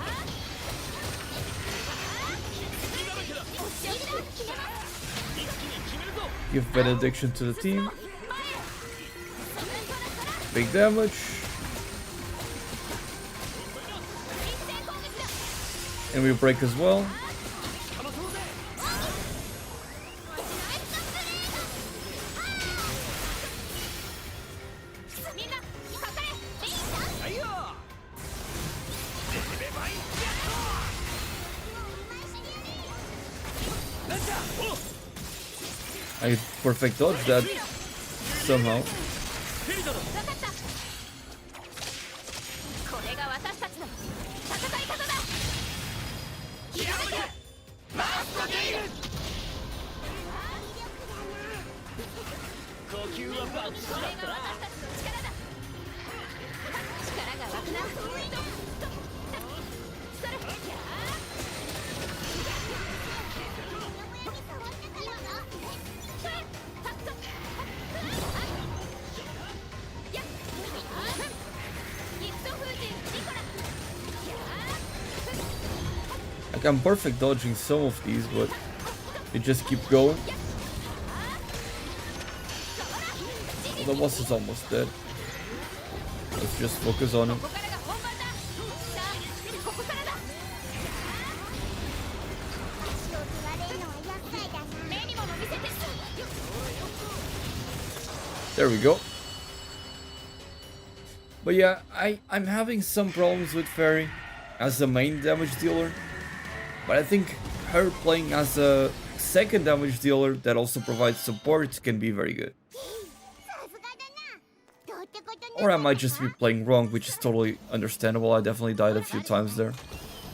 A: Give benediction to the team. Big damage. And we break as well. I perfect dodged that somehow.
C: これが私たちの戦い方だ。
F: 呼吸はバッチリだったな。
C: 力が湧くな。
A: Like I'm perfect dodging some of these, but they just keep going. Well, the boss is almost dead. Let's just focus on him. There we go. But yeah, I'm having some problems with Fairy as the main damage dealer. But I think her playing as a second damage dealer that also provides support can be very good. Or I might just be playing wrong, which is totally understandable. I definitely died a few times there.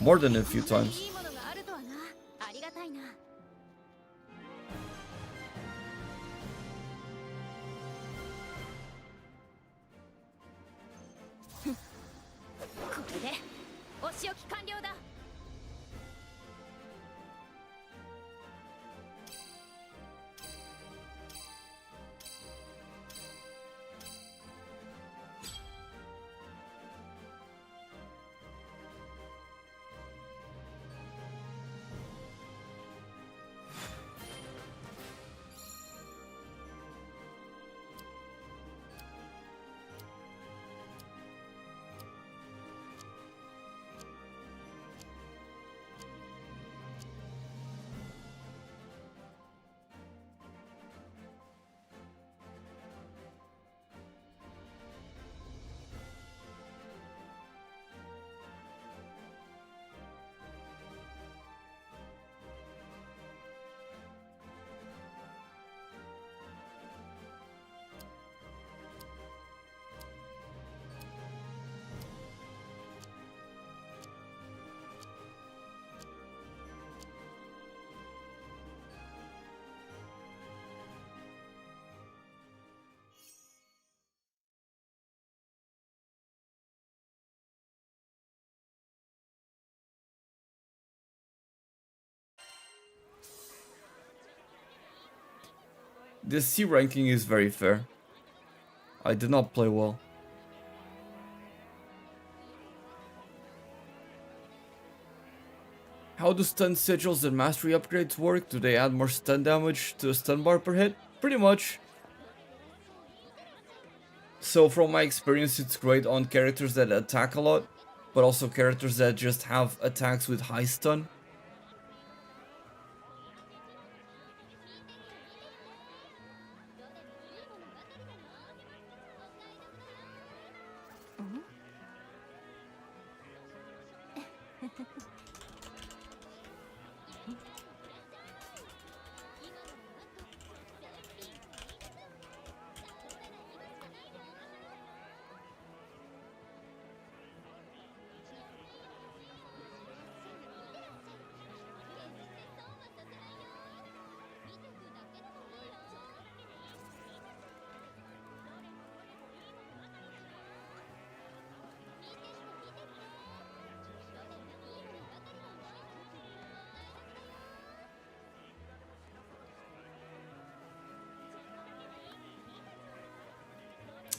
A: More than a few times. This C ranking is very fair. I did not play well. How do stun sigils and mastery upgrades work? Do they add more stun damage to a stun bar per hit? Pretty much. So from my experience, it's great on characters that attack a lot, but also characters that just have attacks with high stun.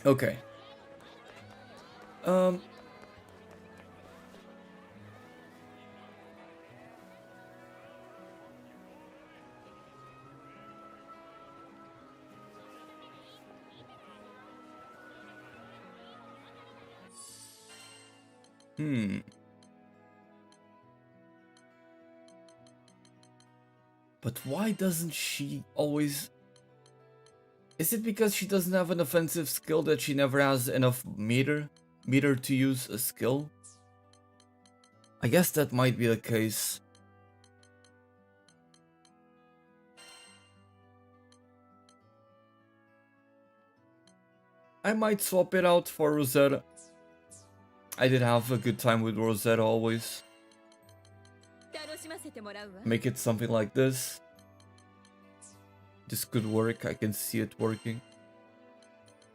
A: Okay. But why doesn't she always... Is it because she doesn't have an offensive skill that she never has enough meter to use a skill? I guess that might be the case. I might swap it out for Rosetta. I did have a good time with Rosetta always. Make it something like this. This could work, I can see it working.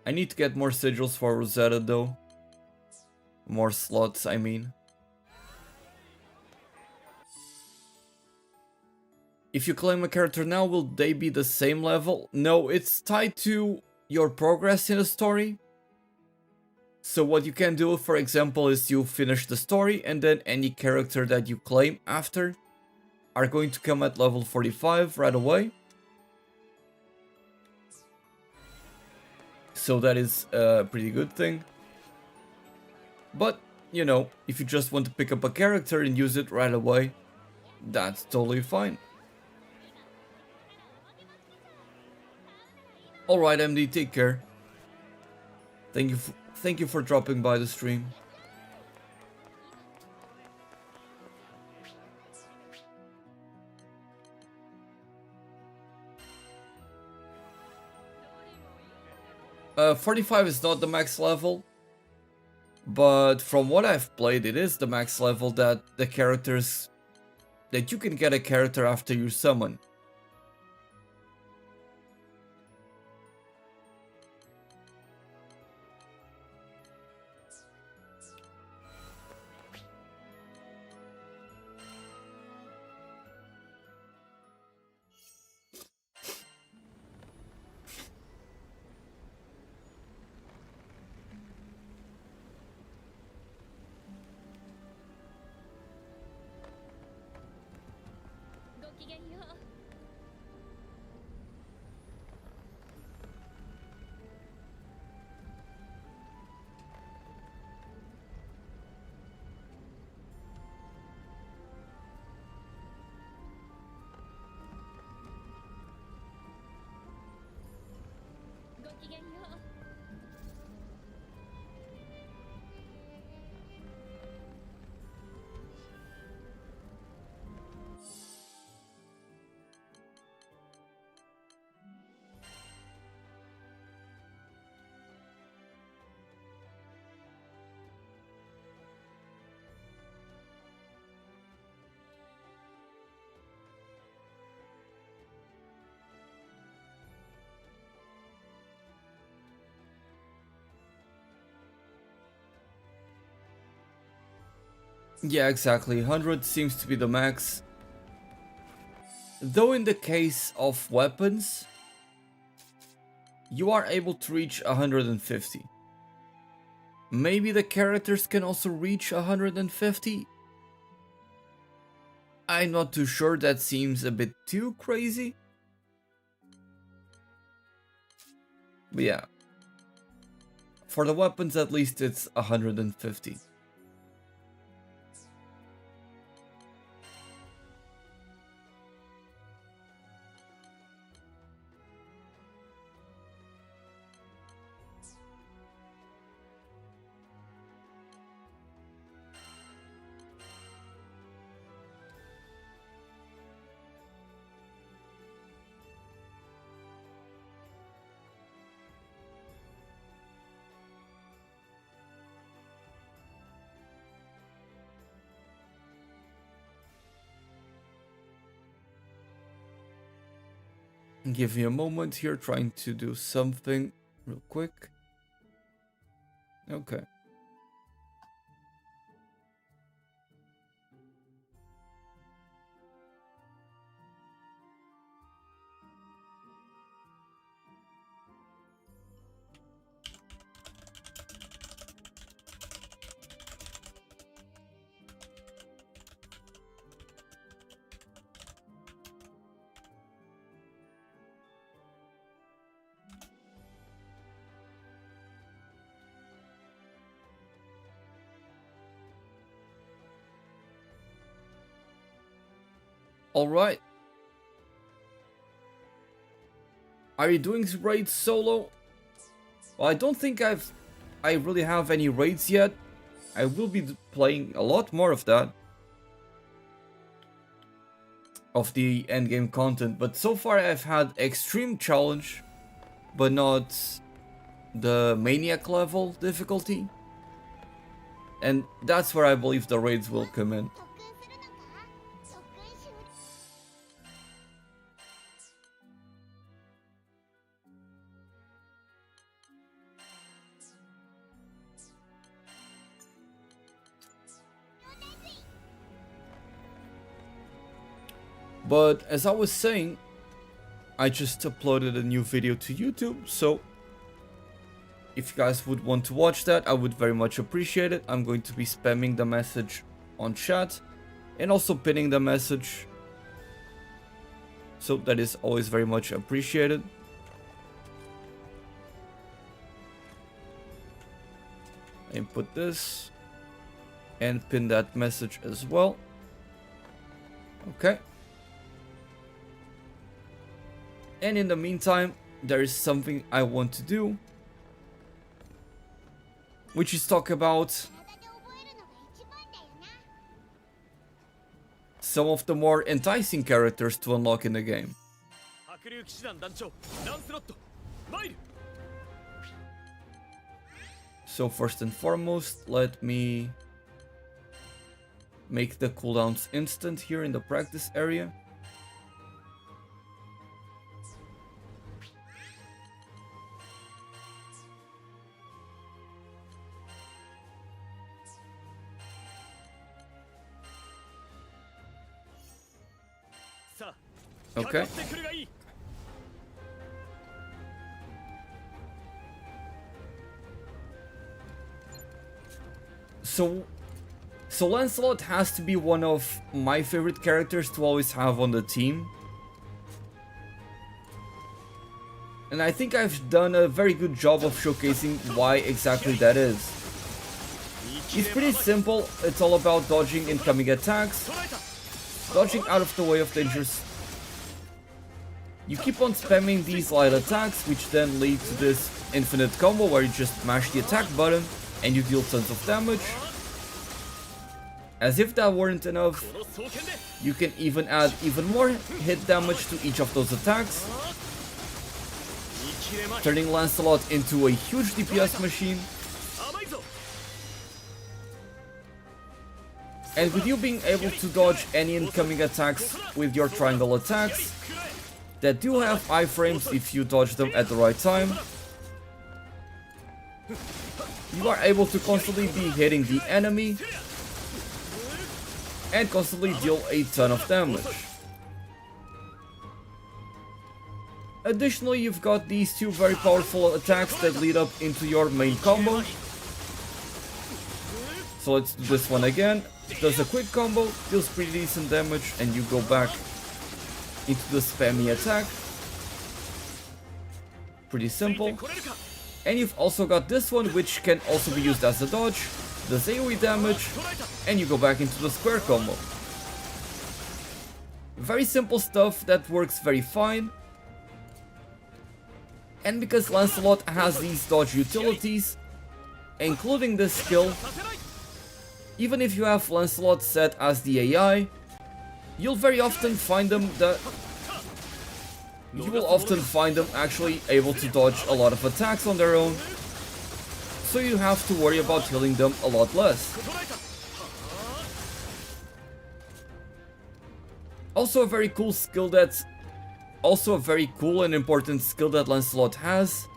A: I need to get more sigils for Rosetta though. More slots, I mean. If you claim a character now, will they be the same level? No, it's tied to your progress in the story. So what you can do, for example, is you finish the story and then any character that you claim after are going to come at level 45 right away. So that is a pretty good thing. But, you know, if you just want to pick up a character and use it right away, that's totally fine. Alright, MD, take care. Thank you for dropping by the stream. 45 is not the max level, but from what I've played, it is the max level that the characters that you can get a character after you summon. Yeah, exactly. 100 seems to be the max. Though in the case of weapons, you are able to reach 150. Maybe the characters can also reach 150? I'm not too sure, that seems a bit too crazy. But yeah. For the weapons at least it's 150. Give me a moment here, trying to do something real quick. Okay. Alright. Are you doing raids solo? Well, I don't think I really have any raids yet. I will be playing a lot more of that. Of the endgame content, but so far I've had extreme challenge, but not the Maniac level difficulty. And that's where I believe the raids will come in. But as I was saying, I just uploaded a new video to YouTube, so if you guys would want to watch that, I would very much appreciate it. I'm going to be spamming the message on chat and also pinning the message, so that is always very much appreciated. Input this and pin that message as well. Okay. And in the meantime, there is something I want to do, which is talk about some of the more enticing characters to unlock in the game. So first and foremost, let me make the cooldowns instant here in the practice area. Okay. So Lancelot has to be one of my favorite characters to always have on the team. And I think I've done a very good job of showcasing why exactly that is. It's pretty simple. It's all about dodging incoming attacks, dodging out of the way of dangerous. You keep on spamming these light attacks, which then lead to this infinite combo where you just mash the attack button and you deal tons of damage. As if that weren't enough, you can even add even more hit damage to each of those attacks, turning Lancelot into a huge DPS machine. And with you being able to dodge any incoming attacks with your triangle attacks, that do have iframes if you dodge them at the right time, you are able to constantly be hitting the enemy and constantly deal a ton of damage. Additionally, you've got these two very powerful attacks that lead up into your main combo. So let's do this one again. It does a quick combo, deals pretty decent damage, and you go back into the spammy attack. Pretty simple. And you've also got this one, which can also be used as a dodge, does AoE damage, and you go back into the square combo. Very simple stuff that works very fine. And because Lancelot has these dodge utilities, including this skill, even if you have Lancelot set as the AI, you'll very often find them that you will often find them actually able to dodge a lot of attacks on their own, so you have to worry about healing them a lot less. Also a very cool skill that's also a very cool and important skill that Lancelot has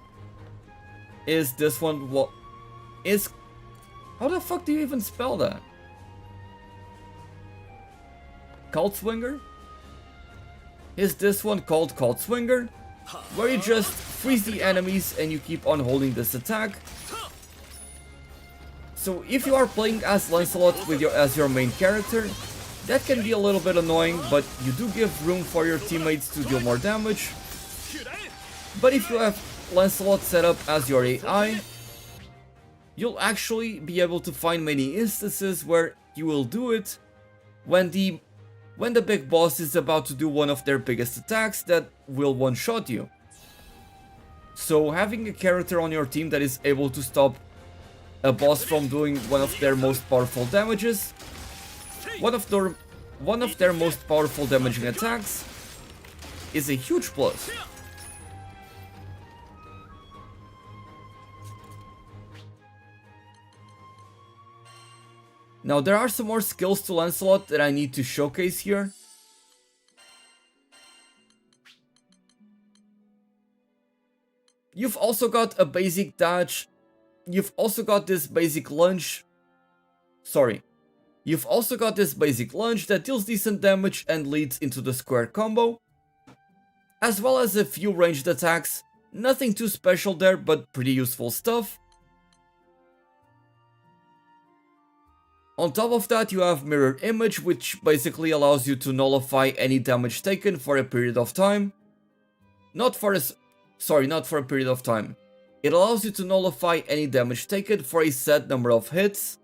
A: is this one. What is, how the fuck do you even spell that? Cult Swinger? Is this one called Cult Swinger, where you just freeze the enemies and you keep on holding this attack. So if you are playing as Lancelot with as your main character, that can be a little bit annoying, but you do give room for your teammates to deal more damage. But if you have Lancelot set up as your AI, you'll actually be able to find many instances where you will do it when the big boss is about to do one of their biggest attacks that will one-shot you. So having a character on your team that is able to stop a boss from doing one of their most powerful damages, one of their most powerful damaging attacks, is a huge plus. Now there are some more skills to Lancelot that I need to showcase here. You've also got a basic dodge. You've also got this basic lunge. Sorry. You've also got this basic lunge that deals decent damage and leads into the square combo. As well as a few ranged attacks. Nothing too special there, but pretty useful stuff. On top of that, you have Mirror Image, which basically allows you to nullify any damage taken for a period of time. Not for a period of time. It allows you to nullify any damage taken for a set number of hits.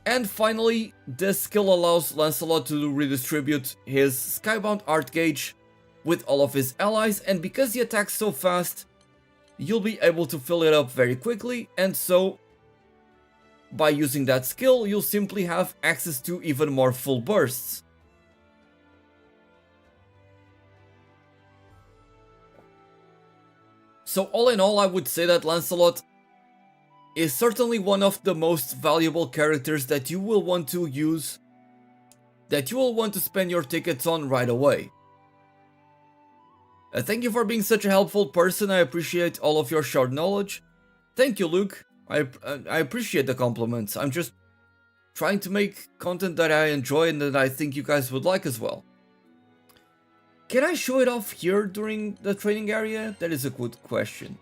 A: And finally, this skill allows Lancelot to redistribute his Skybound art gauge with all of his allies, and because he attacks so fast, you'll be able to fill it up very quickly, and so by using that skill, you'll simply have access to even more full bursts. So all in all, I would say that Lancelot is certainly one of the most valuable characters that you will want to use, that you will want to spend your tickets on right away. Thank you for being such a helpful person, I appreciate all of your shared knowledge. Thank you, Luke, I appreciate the compliments. I'm just trying to make content that I enjoy and that I think you guys would like as well. Can I show it off here during the training area? That is a good question.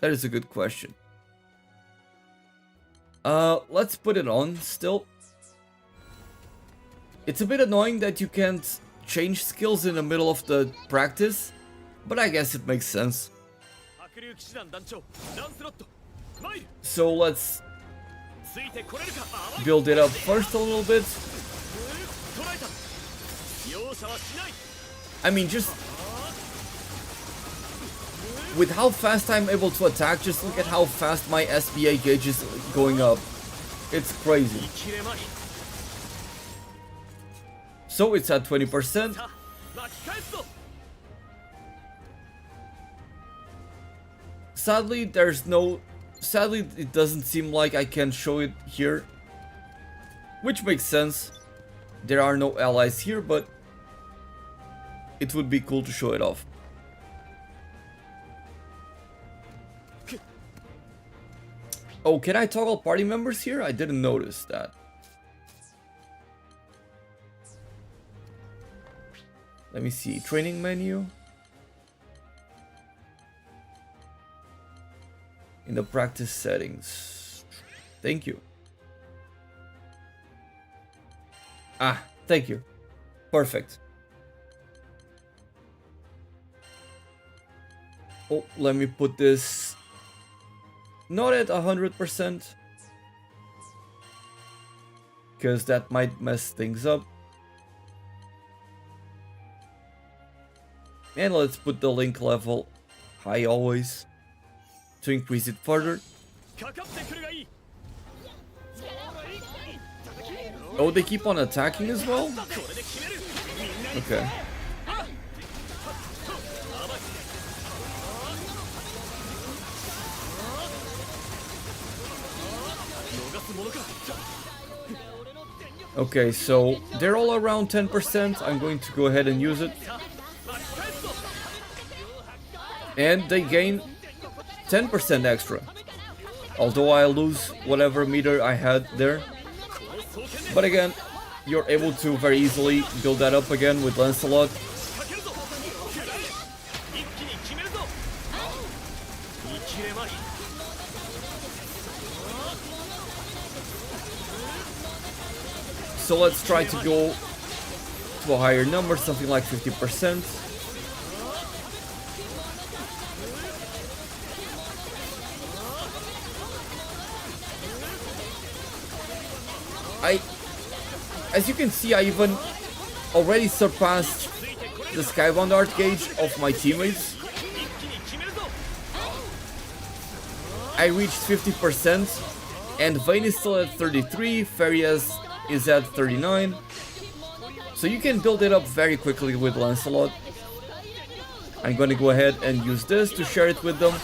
A: That is a good question. Let's put it on still. It's a bit annoying that you can't change skills in the middle of the practice, but I guess it makes sense. So let's build it up first a little bit. I mean, just with how fast I'm able to attack, just look at how fast my SBA gauge is going up. It's crazy. So it's at 20%. Sadly, it doesn't seem like I can show it here. Which makes sense. There are no allies here, but it would be cool to show it off. Oh, can I toggle party members here? I didn't notice that. Let me see. Training menu. In the practice settings. Thank you. Ah, thank you. Perfect. Oh, let me put this not at 100%, because that might mess things up. And let's put the link level high always to increase it further. Oh, they keep on attacking as well? Okay. Okay, so they're all around 10%. I'm going to go ahead and use it. And they gain 10% extra. Although I lose whatever meter I had there. But again, you're able to very easily build that up again with Lancelot. So let's try to go to a higher number, something like 50%. As you can see, I even already surpassed the Skybound art gauge of my teammates. I reached 50%, and Vayne is still at 33, Farias is at 39. So you can build it up very quickly with Lancelot. I'm gonna go ahead and use this to share it with them.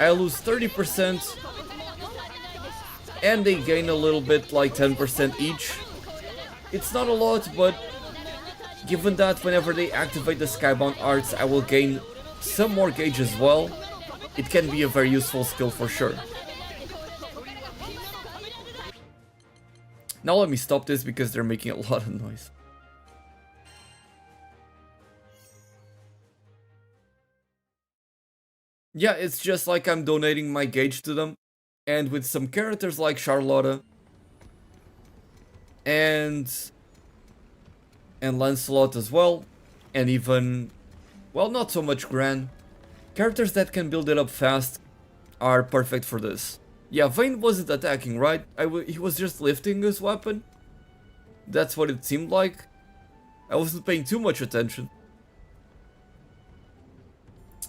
A: I lose 30%, and they gain a little bit, like 10% each. It's not a lot, but given that whenever they activate the Skybound arts, I will gain some more gauge as well, it can be a very useful skill for sure. Now let me stop this because they're making a lot of noise. Yeah, it's just like I'm donating my gauge to them. And with some characters like Charlotta and Lancelot as well, and even, well, not so much Gran, characters that can build it up fast are perfect for this. Yeah, Vayne wasn't attacking, right? He was just lifting his weapon. That's what it seemed like. I wasn't paying too much attention.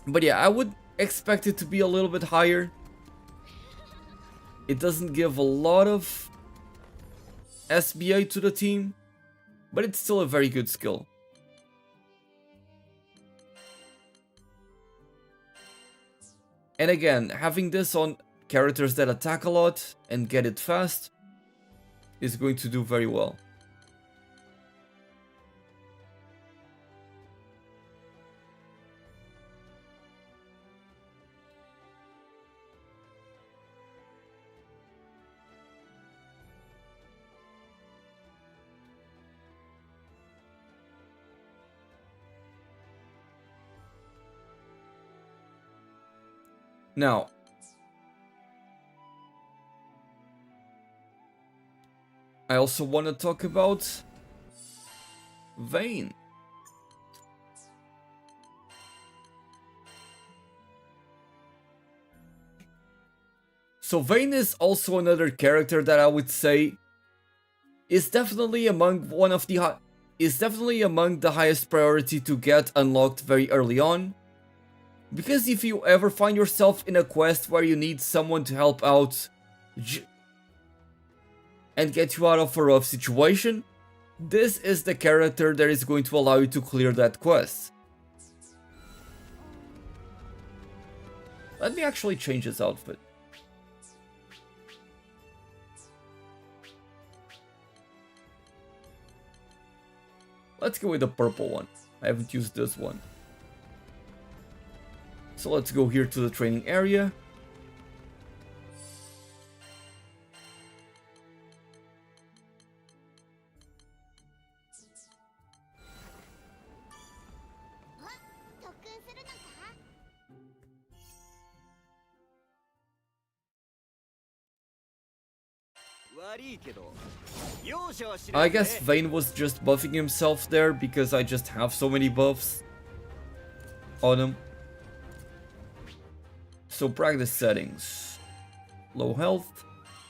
A: But yeah, I would expect it to be a little bit higher. It doesn't give a lot of SBA to the team, but it's still a very good skill. And again, having this on characters that attack a lot and get it fast is going to do very well. Now, I also want to talk about Vayne. So Vayne is also another character that I would say is definitely among the highest priority to get unlocked very early on. Because if you ever find yourself in a quest where you need someone to help out and get you out of a rough situation, this is the character that is going to allow you to clear that quest. Let me actually change his outfit. Let's go with the purple one. I haven't used this one. So let's go here to the training area. I guess Vayne was just buffing himself there because I just have so many buffs on him. So practice settings, low health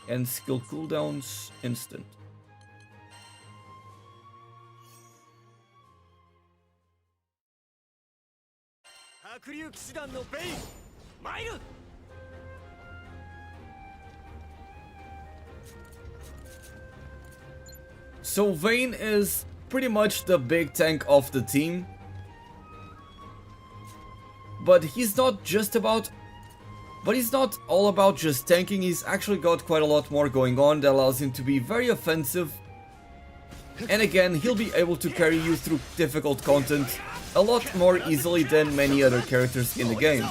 A: and skill cooldowns instant. So Vayne is pretty much the big tank of the team, but he's not all about just tanking. He's actually got quite a lot more going on that allows him to be very offensive. And again, he'll be able to carry you through difficult content a lot more easily than many other characters in the game.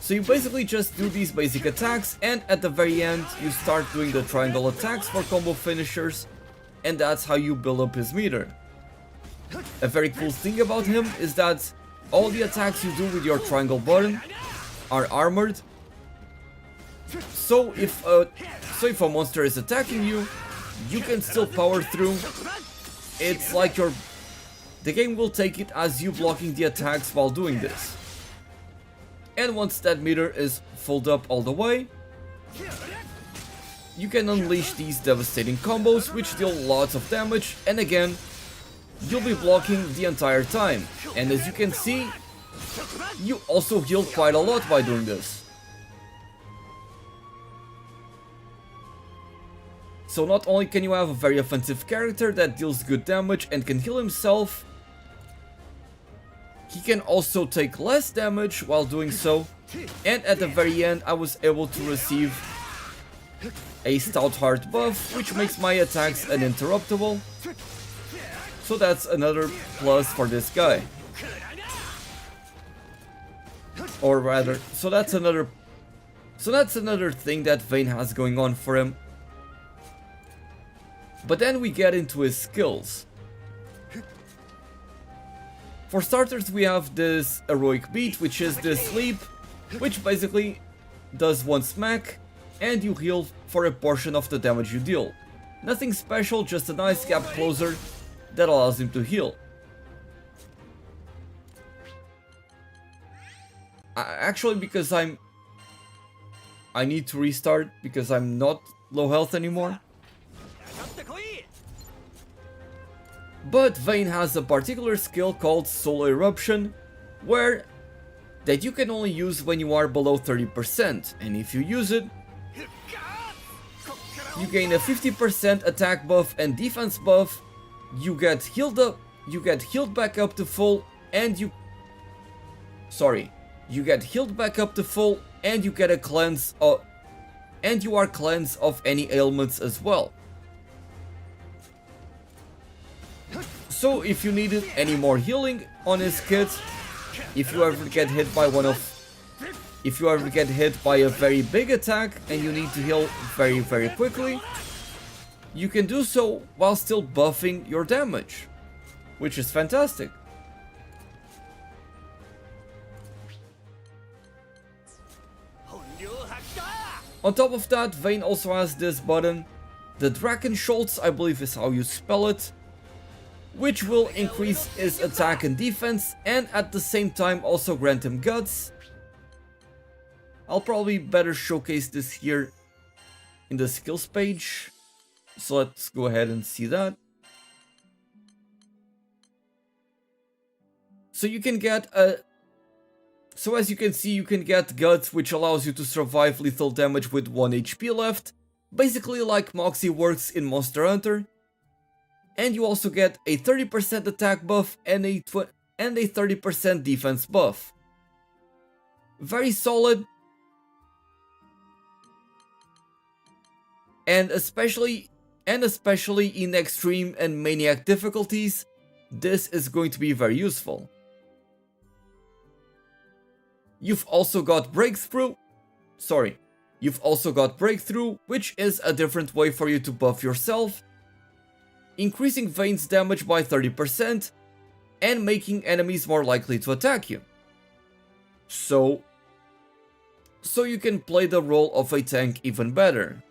A: So you basically just do these basic attacks, and at the very end you start doing the triangle attacks for combo finishers, and that's how you build up his meter. A very cool thing about him is that all the attacks you do with your triangle button are armored. So if a monster is attacking you, you can still power through. It's like the game will take it as you blocking the attacks while doing this. And once that meter is filled up all the way, you can unleash these devastating combos which deal lots of damage, and again, you'll be blocking the entire time. And as you can see, you also heal quite a lot by doing this. So not only can you have a very offensive character that deals good damage and can heal himself, he can also take less damage while doing so. And at the very end, I was able to receive a Stout Heart buff, which makes my attacks uninterruptible. So that's another plus for this guy. Or rather, so that's another thing that Vayne has going on for him. But then we get into his skills. For starters, we have this Heroic Beat, which is this sleep, which basically does one smack, and you heal for a portion of the damage you deal. Nothing special, just a nice gap closer that allows him to heal. Actually, because I need to restart because I'm not low health anymore. But Vayne has a particular skill called Solar Eruption, that you can only use when you are below 30%, and if you use it, you gain a 50% attack buff and defense buff. You get healed back up to full, and you get healed back up to full, and you get a cleanse and you are cleansed of any ailments as well. So if you needed any more healing on his kit, if you ever get hit by a very big attack and you need to heal very, very quickly, you can do so while still buffing your damage, which is fantastic. On top of that, Vayne also has this button, the Drakenscholz, I believe is how you spell it, which will increase his attack and defense, and at the same time also grant him guts. I'll probably better showcase this here in the skills page, so let's go ahead and see that. So you can get so as you can see, you can get guts, which allows you to survive lethal damage with 1 HP left, basically like Moxie works in Monster Hunter. And you also get a 30% attack buff and a 30% defense buff. Very solid. And especially in extreme and maniac difficulties, this is going to be very useful. You've also got Breakthrough, which is a different way for you to buff yourself, increasing Vayne's damage by 30% and making enemies more likely to attack you. So you can play the role of a tank even better.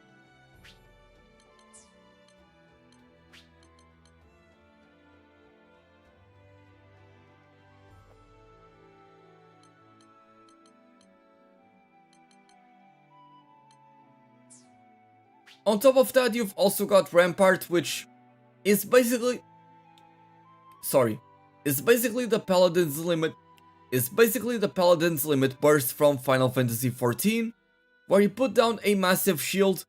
A: On top of that, you've also got Rampart, which is basically the Paladin's limit burst from Final Fantasy XIV, where you put down a massive shield,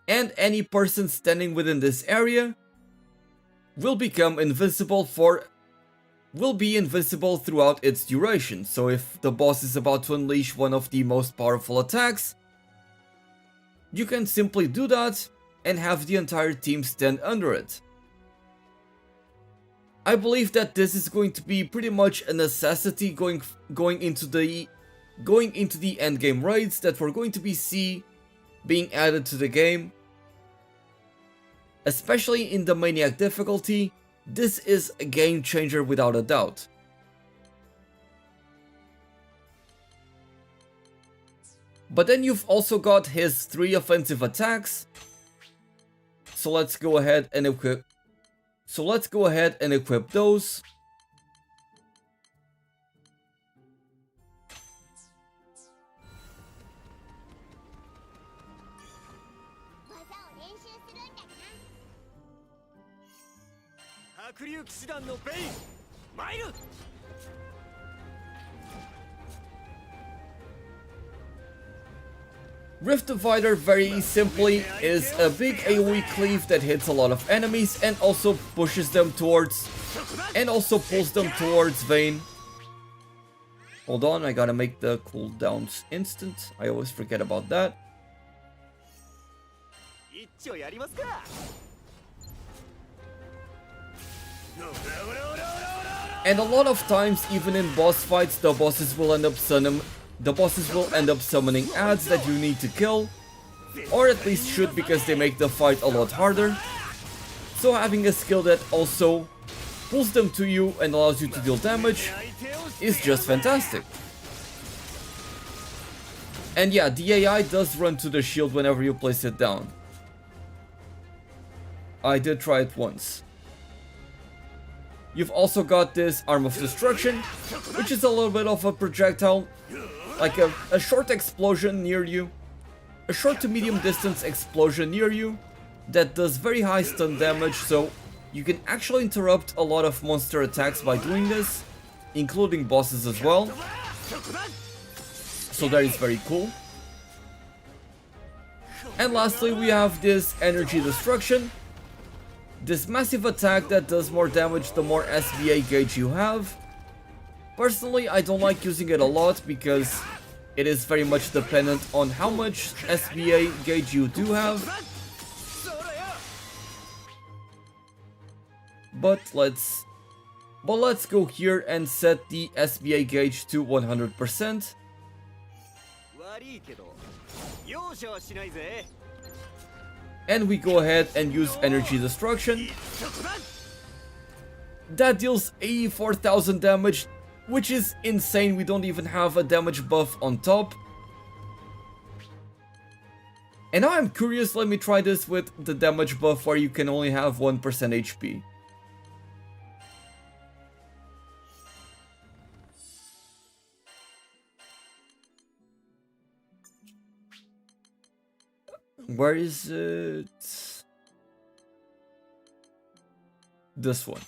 A: and any person standing within this area will be invincible throughout its duration. So if the boss is about to unleash one of the most powerful attacks, you can simply do that and have the entire team stand under it. I believe that this is going to be pretty much a necessity going into the endgame raids that we're going to see being added to the game. Especially in the Maniac difficulty, this is a game changer without a doubt. But then you've also got his 3 offensive attacks. So let's go ahead and equip those. Rift Divider, very simply, is a big AoE cleave that hits a lot of enemies and also pushes them towards, and also pulls them towards Vayne Hold on, I gotta make the cooldowns instant. I always forget about that. And a lot of times, even in boss fights, the bosses will end up summoning ads that you need to kill, or at least should, because they make the fight a lot harder. So having a skill that also pulls them to you and allows you to deal damage is just fantastic. And yeah, the AI does run to the shield whenever you place it down. I did try it once. You've also got this Arm of Destruction, which is a little bit of a projectile, like a short explosion near you, a short to medium distance explosion near you that does very high stun damage, so you can actually interrupt a lot of monster attacks by doing this, including bosses as well. So that is very cool. And lastly, we have this Energy Destruction. This massive attack that does more damage the more SBA gauge you have. Personally, I don't like using it a lot because it is very much dependent on how much SBA gauge you do have. But let's go here and set the SBA gauge to 100%. And we go ahead and use Energy Destruction. That deals 84,000 damage, which is insane. We don't even have a damage buff on top. And now I'm curious, let me try this with the damage buff where you can only have 1% HP. Where is it? This one.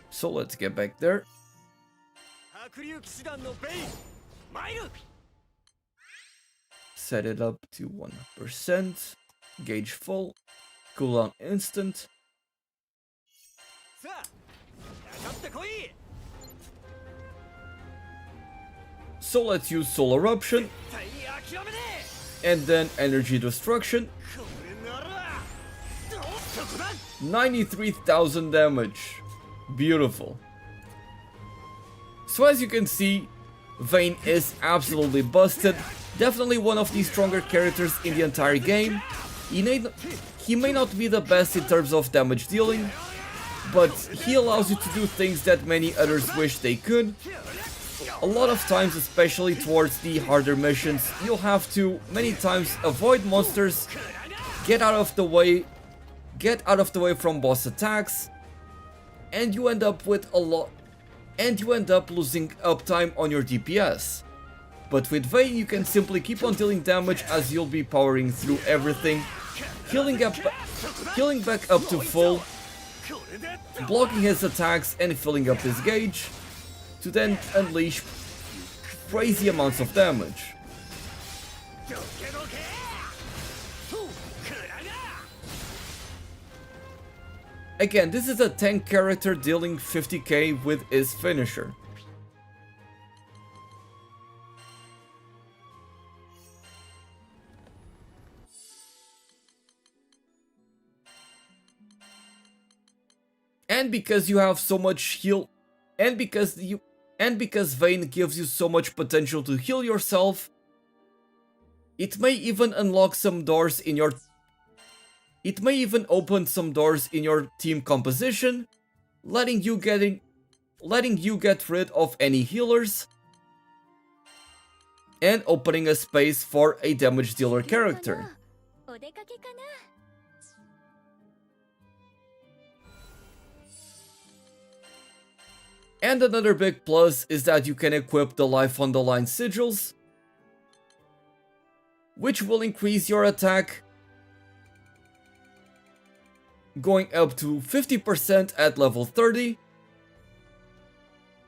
A: So let's get back there. Set it up to 100%. Gauge full. Cooldown instant. So let's use Soul Eruption. And then Energy Destruction. 93,000 damage. Beautiful. So as you can see, Vayne is absolutely busted. Definitely one of the stronger characters in the entire game. He may not be the best in terms of damage dealing, but he allows you to do things that many others wish they could. A lot of times, especially towards the harder missions, you'll have to many times avoid monsters, get out of the way from boss attacks, and you end up with losing uptime on your DPS. But with Vayne, you can simply keep on dealing damage as you'll be powering through everything, healing back up to full, blocking his attacks and filling up his gauge, to then unleash crazy amounts of damage. Again, this is a tank character dealing 50k with his finisher. And because you have so much heal, and because Vayne gives you so much potential to heal yourself, it may even unlock some doors in your It may even open some doors in your team composition, letting you get rid of any healers and opening a space for a damage dealer character. And another big plus is that you can equip the Life on the Line sigils, which will increase your attack, going up to 50% at level 30,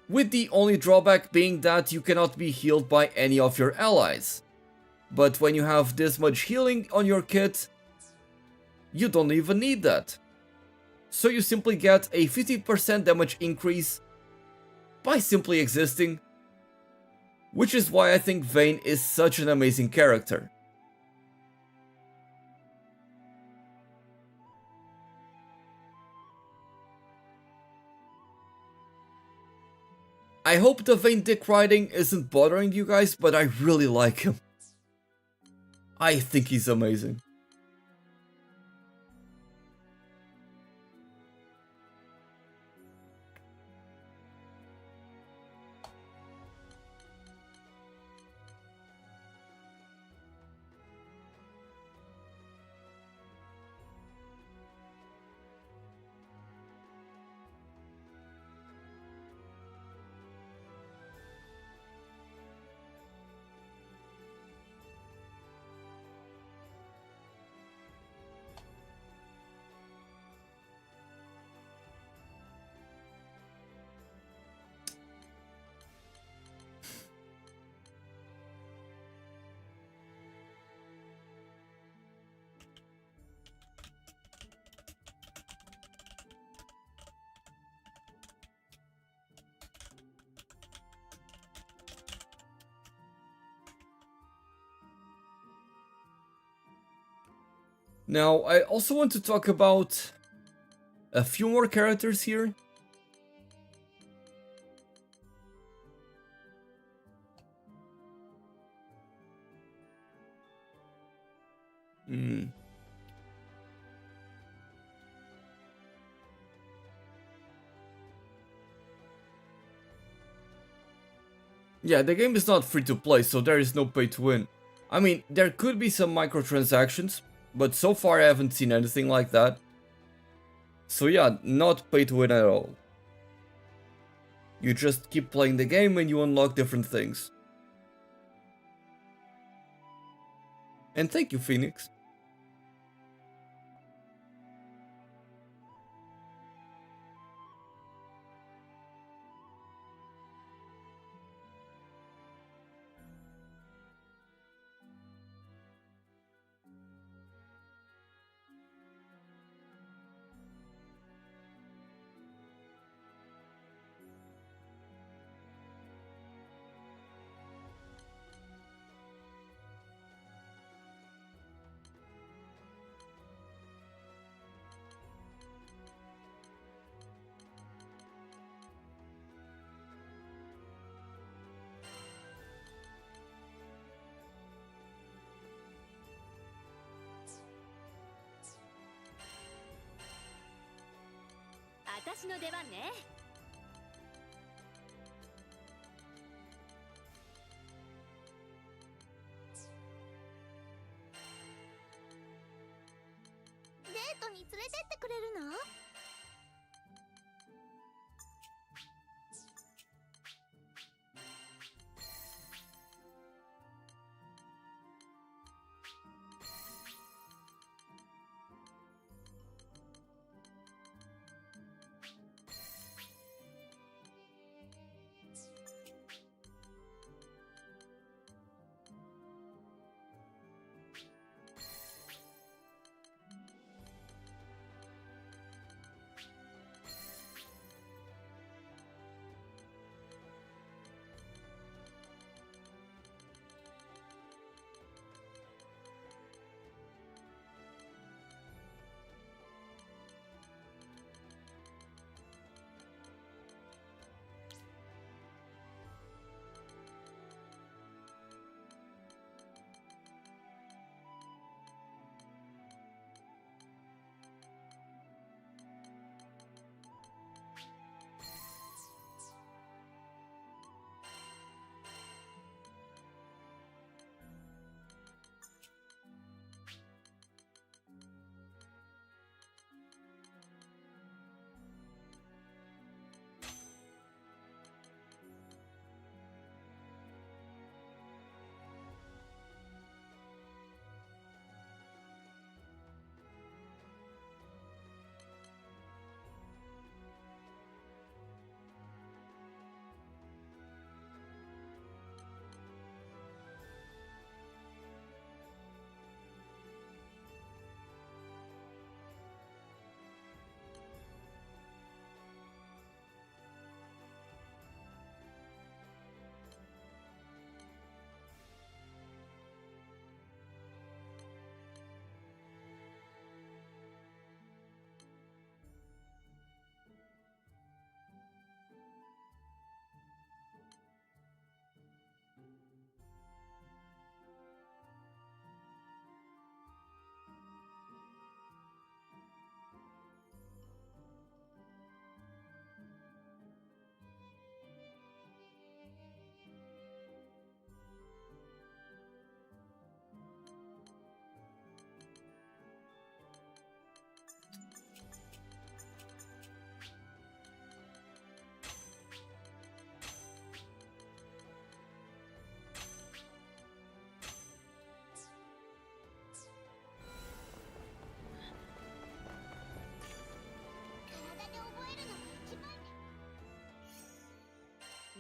A: with the only drawback being that you cannot be healed by any of your allies. But when you have this much healing on your kit, you don't even need that. So you simply get a 50% damage increase by simply existing, which is why I think Vayne is such an amazing character. I hope the Vayne dick riding isn't bothering you guys, but I really like him. I think he's amazing. Now, I also want to talk about a few more characters here. Yeah, the game is not free to play, so there is no pay to win. I mean, there could be some microtransactions, but so far I haven't seen anything like that. So yeah, not pay to win at all. You just keep playing the game and you unlock different things. And thank you, Phoenix.
E: デートに連れてってくれるの？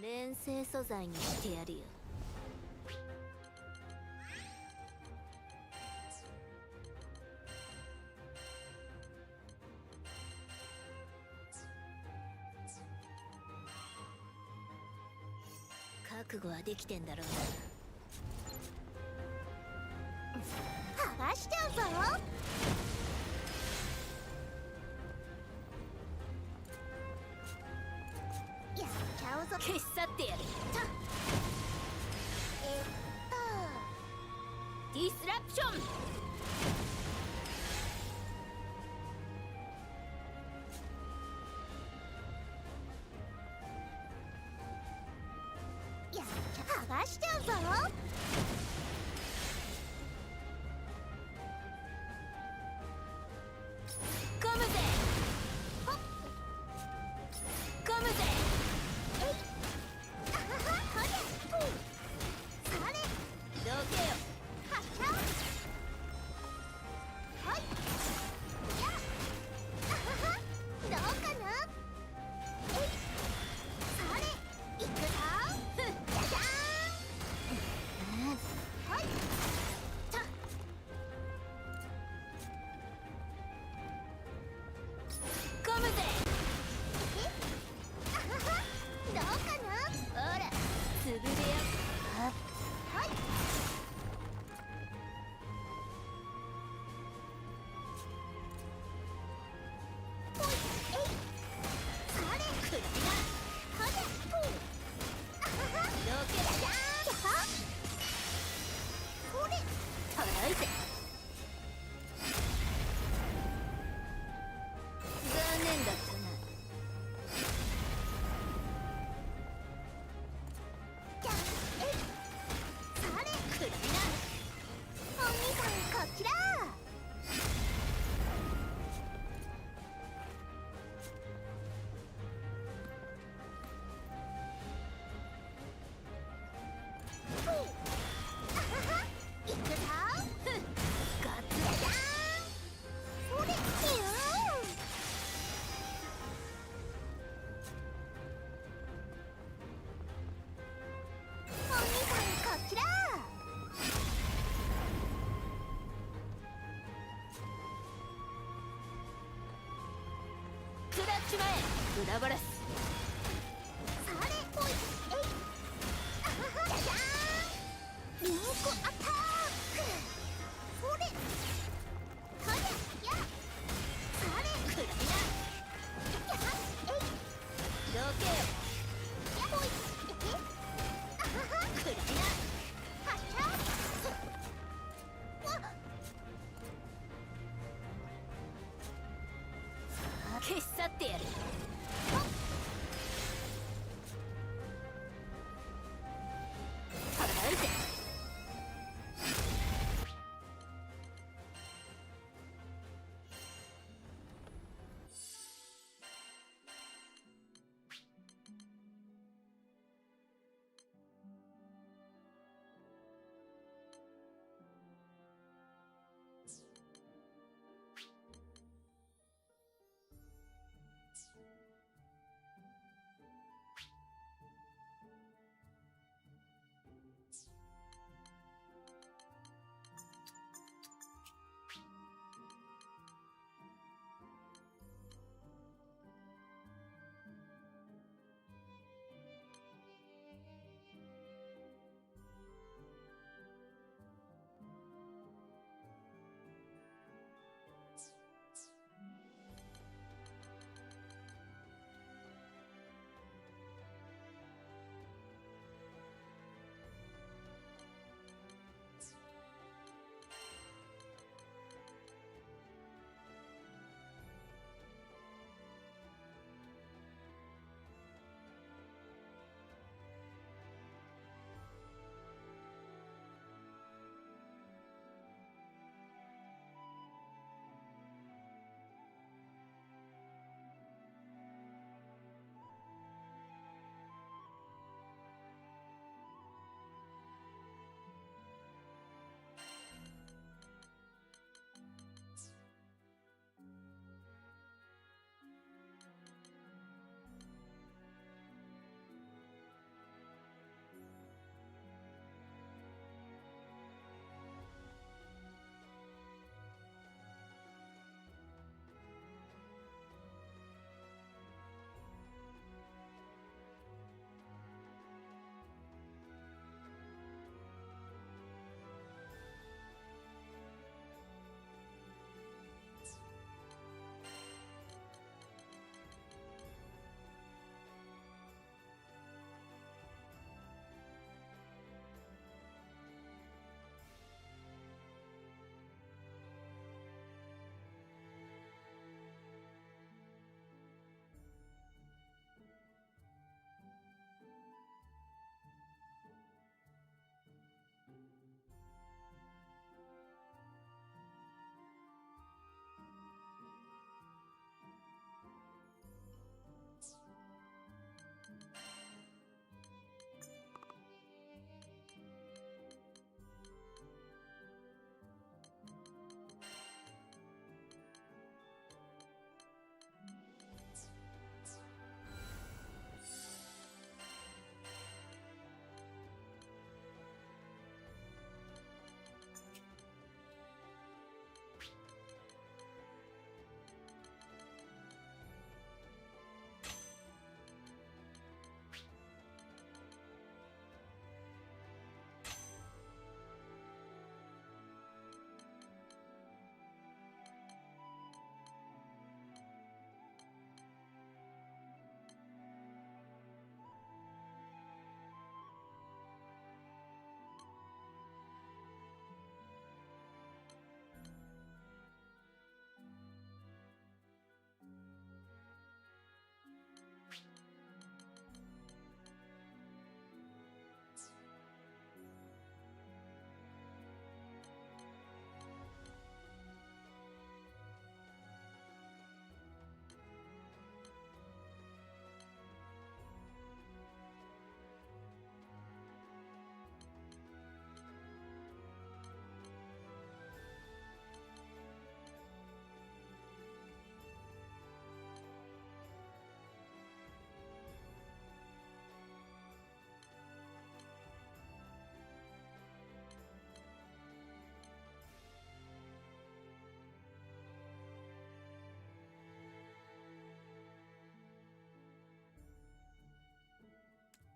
C: 連成素材にしてやるよ。覚悟はできてんだろうな。剥がしちゃうぞ。やっちゃうぞ。消し去ってやる。ディスラプション。剥がしちゃうぞ。込むぜ。込むぜ。えい。あはは。ほりゃ。それ。どけよ。はっちゃう。はい。や。あはは。どうかな。えい。それ。いくぞ。じゃじゃーん。はい。た。込むぜ。え。あはは。どうかな。ほら。つぶれよ。はい。ほい。えい。それ。くらいな。ほりゃ。あはは。どけだじゃーん。これ払いぜ。残念だったな。じゃえい。それくらいな。お兄さんこっちだ。いくぞ。ガッツじゃじゃーん。それ。お兄さんこっちだ。食らっちまえ。裏バラス。それ。ほい。えい。あはは。じゃじゃーん。リンクアタック。それ。ほりゃ。や。それ。くらいな。やは。えい。どけよ。やほい。え。あはは。くらいな。はっちゃう。わっ。消し去ってやる。払うぜ。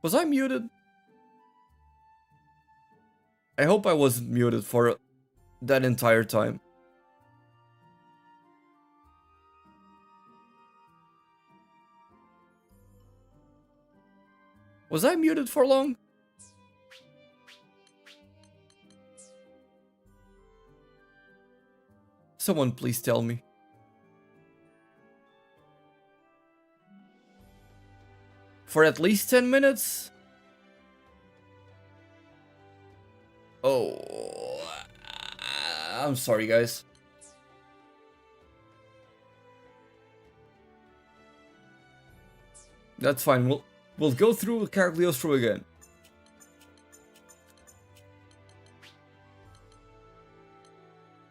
A: Was I muted? I hope I wasn't muted for that entire time. Was I muted for long? Someone please tell me. For at least 10 minutes? Oh, I'm sorry, guys. That's fine. We'll go through Cagliostro again.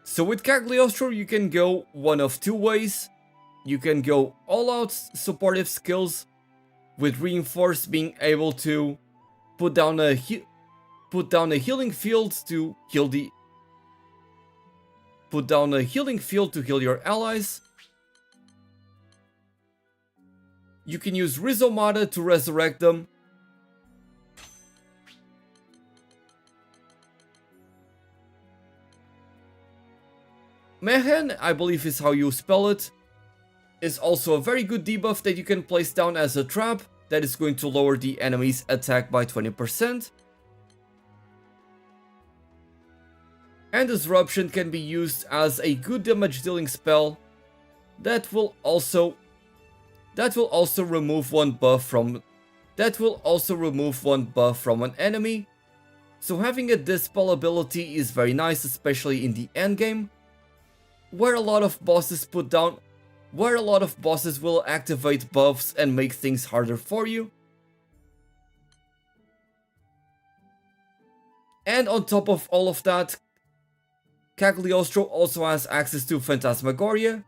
A: So with Cagliostro, you can go one of two ways. You can go all-out supportive skills, with Reinforce being able to put down a healing field to heal your allies. You can use Rizomata to resurrect them. Mehen, I believe is how you spell it, is also a very good debuff that you can place down as a trap that is going to lower the enemy's attack by 20%. And Disruption can be used as a good damage dealing spell that will also remove one buff from an enemy. So having a Dispel ability is very nice, especially in the endgame, where a lot of bosses will activate buffs and make things harder for you. And on top of all of that, Cagliostro also has access to Phantasmagoria,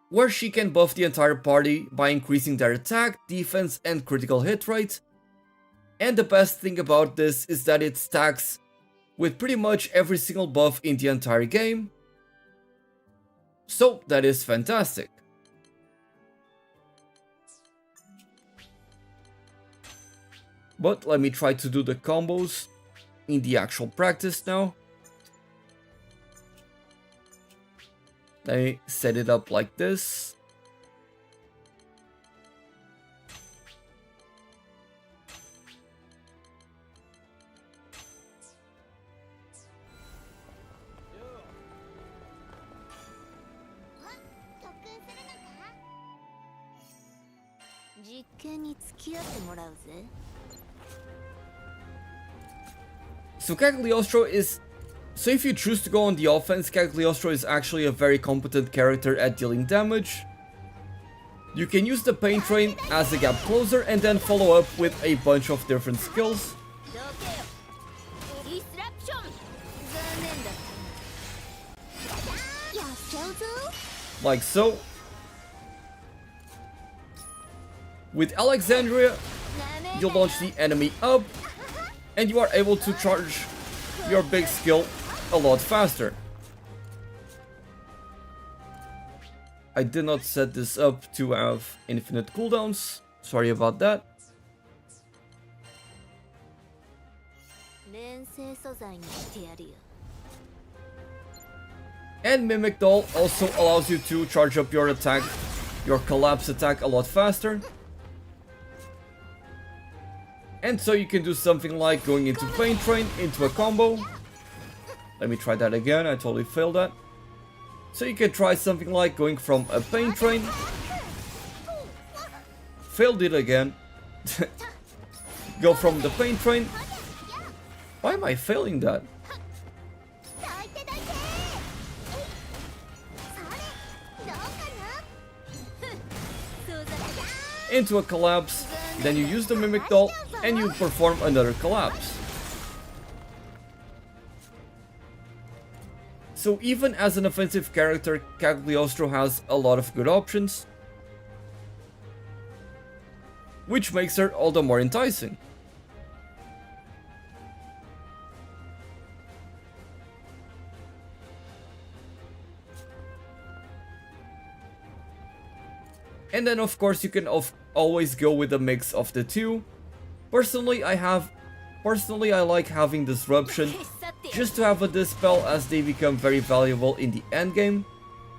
A: where she can buff the entire party by increasing their attack, defense, and critical hit rate. And the best thing about this is that it stacks with pretty much every single buff in the entire game. So that is fantastic. But let me try to do the combos in the actual practice now. Let me set it up like this. So Cagliostro is... So if you choose to go on the offense, Cagliostro is actually a very competent character at dealing damage. You can use the Pain Train as a gap closer and then follow up with a bunch of different skills. Like so. With Alexandria, you launch the enemy up, and you are able to charge your big skill a lot faster. I did not set this up to have infinite cooldowns. Sorry about that. And Mimic Doll also allows you to charge up your attack, your collapse attack a lot faster. And so you can do something like going into Pain Train into a combo. Let me try that again, I totally failed that. So you can try something like going from a Pain Train. Failed it again. Go from the Pain Train. Why am I failing that? Into a collapse. Then you use the Mimic Doll and you perform another collapse. So even as an offensive character, Cagliostro has a lot of good options, which makes her all the more enticing. And then of course you can always go with a mix of the two. Personally, I like having Disruption just to have a Dispel as they become very valuable in the endgame,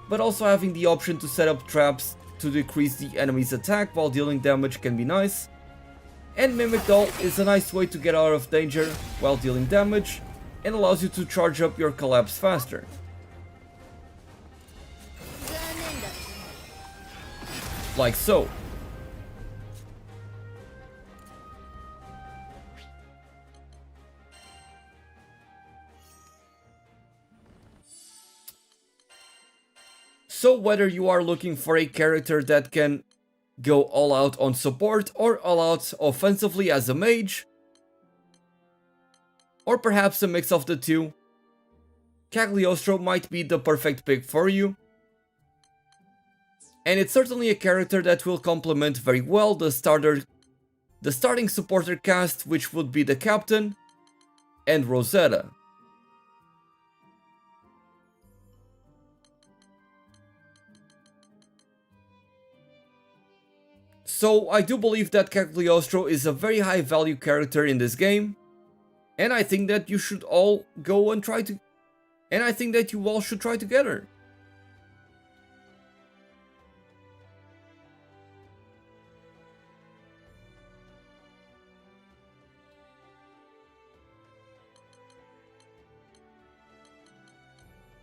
A: but also having the option to set up traps to decrease the enemy's attack while dealing damage can be nice. And Mimic Doll is a nice way to get out of danger while dealing damage and allows you to charge up your collapse faster. Like so. So whether you are looking for a character that can go all out on support or all out offensively as a mage, or perhaps a mix of the two, Cagliostro might be the perfect pick for you. And it's certainly a character that will complement very well the starting supporter cast, which would be the Captain and Rosetta. So I do believe that Cagliostro is a very high value character in this game, and I think that you should all go and try to, and I think that you all should try together.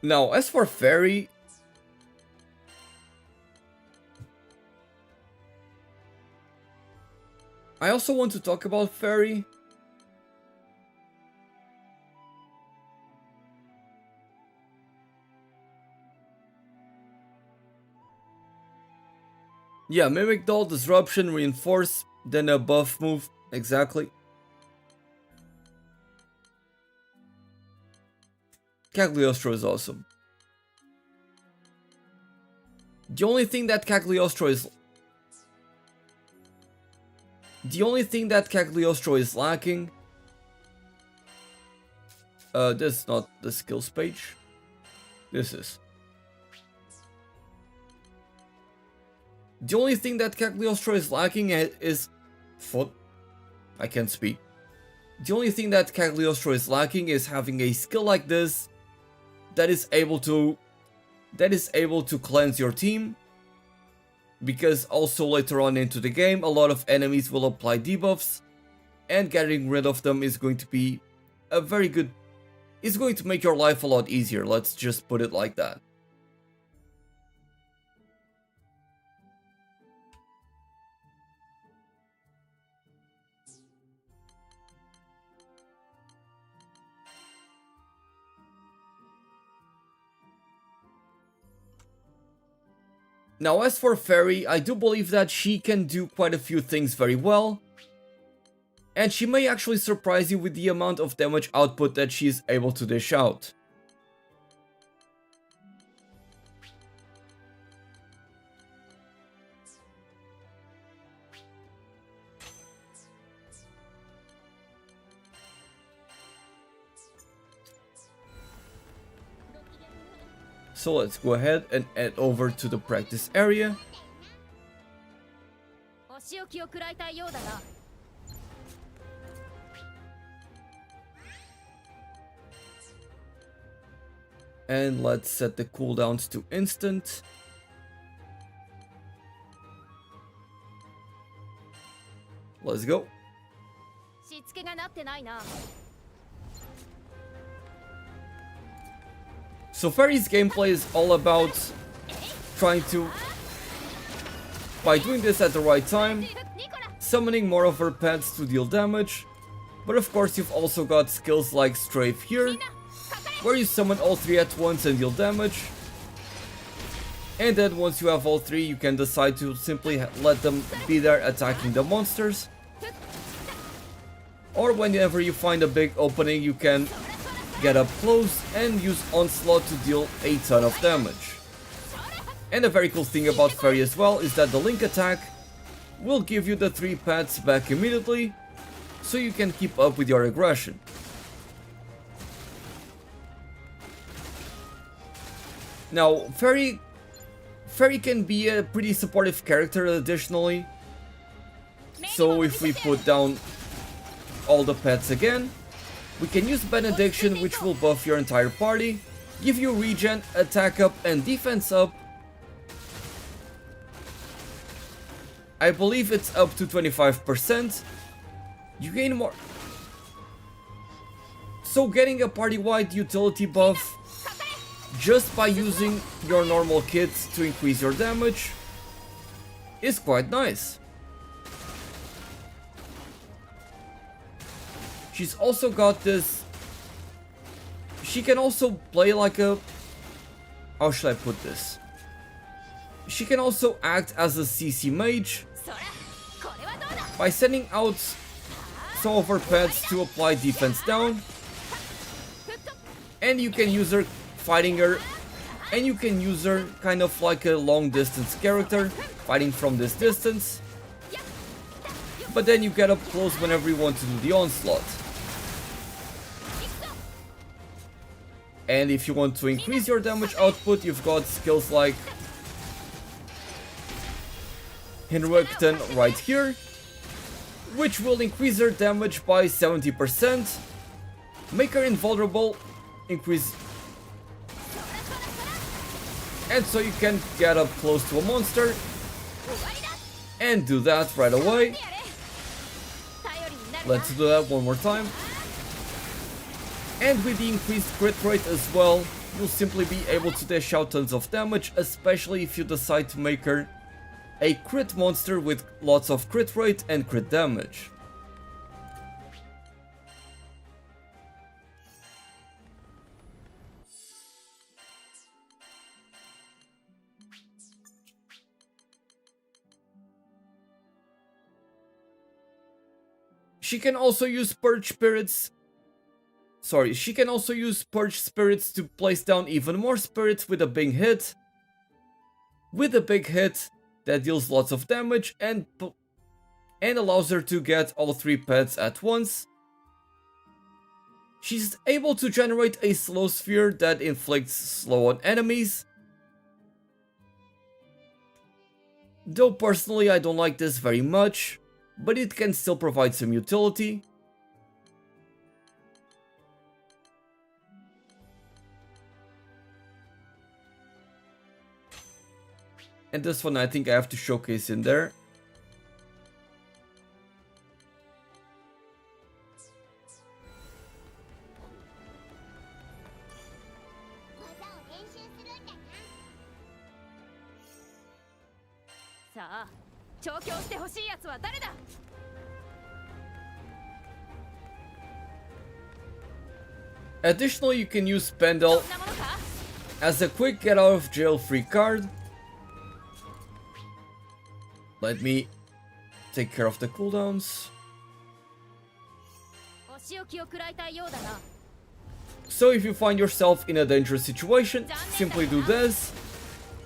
A: Now, as for Fairy, I also want to talk about Fairy. Yeah, Mimic Doll, Disruption, Reinforce, then a buff move, exactly. Cagliostro is awesome. The only thing that Cagliostro is lacking. This is not the skills page. This is. The only thing that Cagliostro is lacking is foot. I can't speak. The only thing that Cagliostro is lacking is having a skill like this that is able to cleanse your team. Because also later on into the game, a lot of enemies will apply debuffs, and getting rid of them is going to be a very good... It's going to make your life a lot easier, let's just put it like that. Now, as for Fairy, I do believe that she can do quite a few things very well, and she may actually surprise you with the amount of damage output that she is able to dish out. So let's go ahead and head over to the practice area. And let's set the cooldowns to instant. Let's go. So Fairy's gameplay is all about trying to, by doing this at the right time, summoning more of her pets to deal damage. But of course you've also got skills like Strafe here, where you summon all three at once and deal damage. And then once you have all three, you can decide to simply let them be there attacking the monsters. Or whenever you find a big opening, you can get up close and use Onslaught to deal a ton of damage. And a very cool thing about Fairy as well is that the Link attack will give you the 3 pets back immediately, so you can keep up with your aggression. Now, Fairy can be a pretty supportive character additionally. So if we put down all the pets again. We can use Benediction, which will buff your entire party, give you regen, attack up, and defense up. I believe it's up to 25%. You gain more. So getting a party-wide utility buff just by using your normal kits to increase your damage is quite nice. She's also got this... She can also play like a... How should I put this? She can also act as a CC mage by sending out some of her pets to apply defense down. And you can use her fighting her, and you can use her kind of like a long distance character, fighting from this distance. But then you get up close whenever you want to do the onslaught. And if you want to increase your damage output, you've got skills like Hinrichten right here, which will increase her damage by 70%, make her invulnerable, increase, and so you can get up close to a monster and do that right away. Let's do that one more time. And with the increased crit rate as well, you'll simply be able to dash out tons of damage, especially if you decide to make her a crit monster with lots of crit rate and crit damage. She can also use Purge Spirits. She can also use Purge Spirits to place down even more spirits with a big hit. With a big hit that deals lots of damage and allows her to get all 3 pets at once. She's able to generate a slow sphere that inflicts slow on enemies. Though personally I don't like this very much, but it can still provide some utility. And this one I think I have to showcase in there. Additionally, you can use Pendle as a quick get out of jail free card. Let me take care of the cooldowns. So if you find yourself in a dangerous situation, simply do this,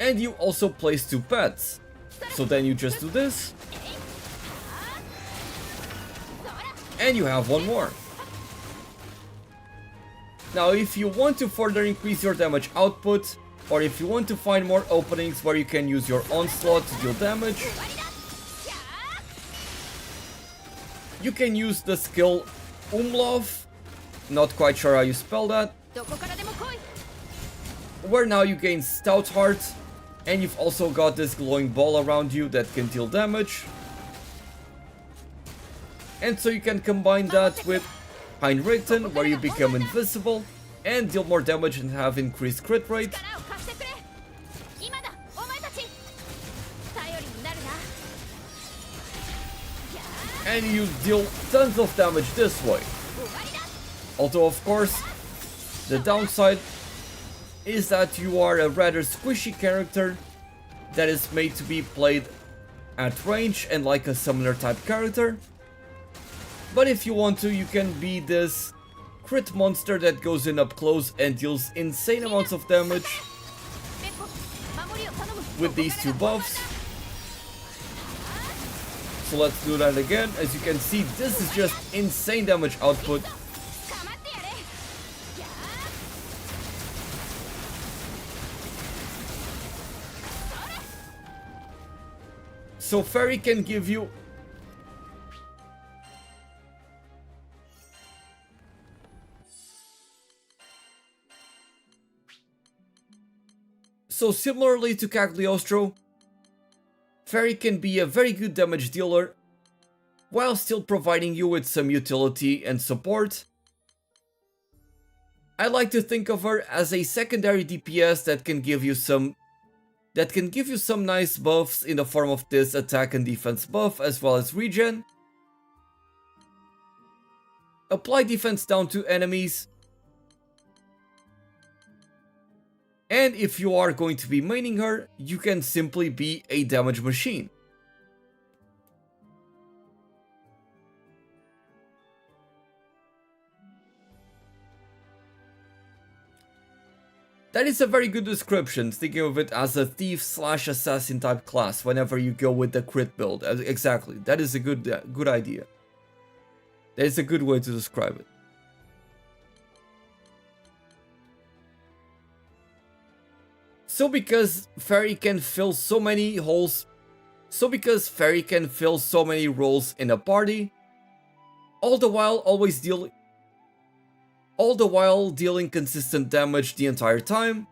A: and you also place 2 pets. So then you just do this, and you have 1 more. Now if you want to further increase your damage output, or if you want to find more openings where you can use your onslaught to deal damage, you can use the skill Umlauf, not quite sure how you spell that, where now you gain Stout Heart, and you've also got this glowing ball around you that can deal damage. And so you can combine that with Hinrichten, where you become invisible and deal more damage and have increased crit rate. And you deal tons of damage this way. Although of course, the downside is that you are a rather squishy character that is made to be played at range and like a summoner type character. But if you want to, you can be this crit monster that goes in up close and deals insane amounts of damage with these 2 buffs. So let's do that again. As you can see, this is just insane damage output. So Fairy can give you So similarly to Cagliostro, Fairy can be a very good damage dealer while still providing you with some utility and support. I like to think of her as a secondary DPS that can give you some nice buffs in the form of this attack and defense buff as well as regen. Apply defense down to enemies. And if you are going to be maining her, you can simply be a damage machine. That is a very good description, thinking of it as a thief/assassin type class whenever you go with the crit build. Exactly, that is a good idea. That is a good way to describe it. So because Fairy can fill so many roles in a party, all the while dealing consistent damage the entire time,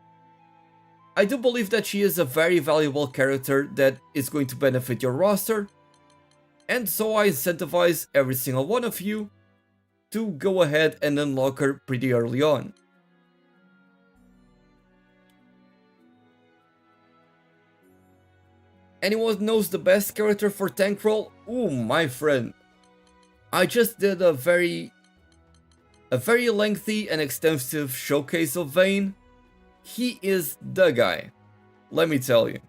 A: I do believe that she is a very valuable character that is going to benefit your roster, and so I incentivize every single one of you to go ahead and unlock her pretty early on. Anyone knows the best character for tank role? Ooh, my friend. I just did a very lengthy and extensive showcase of Vayne. He is the guy. Let me tell you.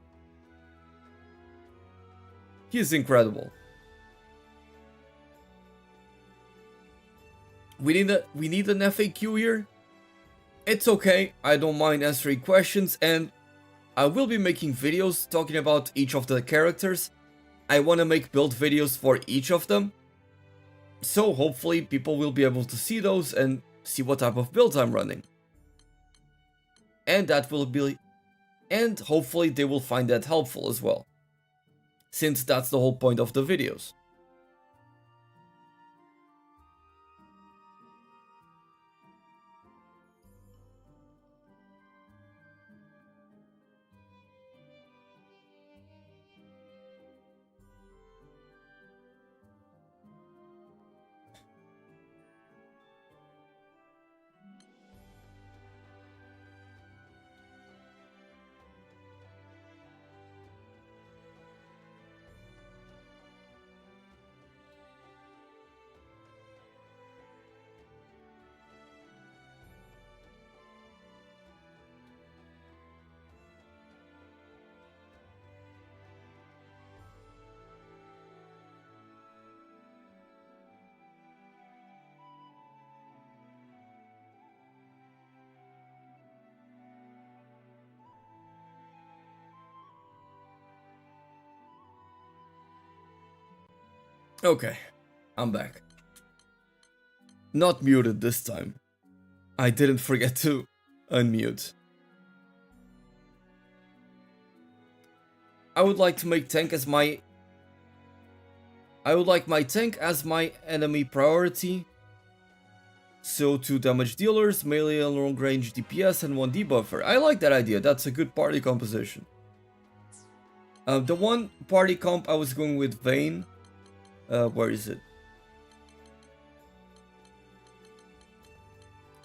A: He is incredible. We need an FAQ here. It's okay, I don't mind answering questions, and I will be making videos talking about each of the characters. I want to make build videos for each of them. So hopefully people will be able to see those and see what type of builds I'm running. And hopefully they will find that helpful as well, since that's the whole point of the videos. Okay, I'm back. Not muted this time. I didn't forget to unmute. I would like my tank as my enemy priority. So 2 damage dealers, melee and long range DPS, and 1 debuffer. I like that idea, that's a good party composition. The one party comp I was going with Vayne. Where is it?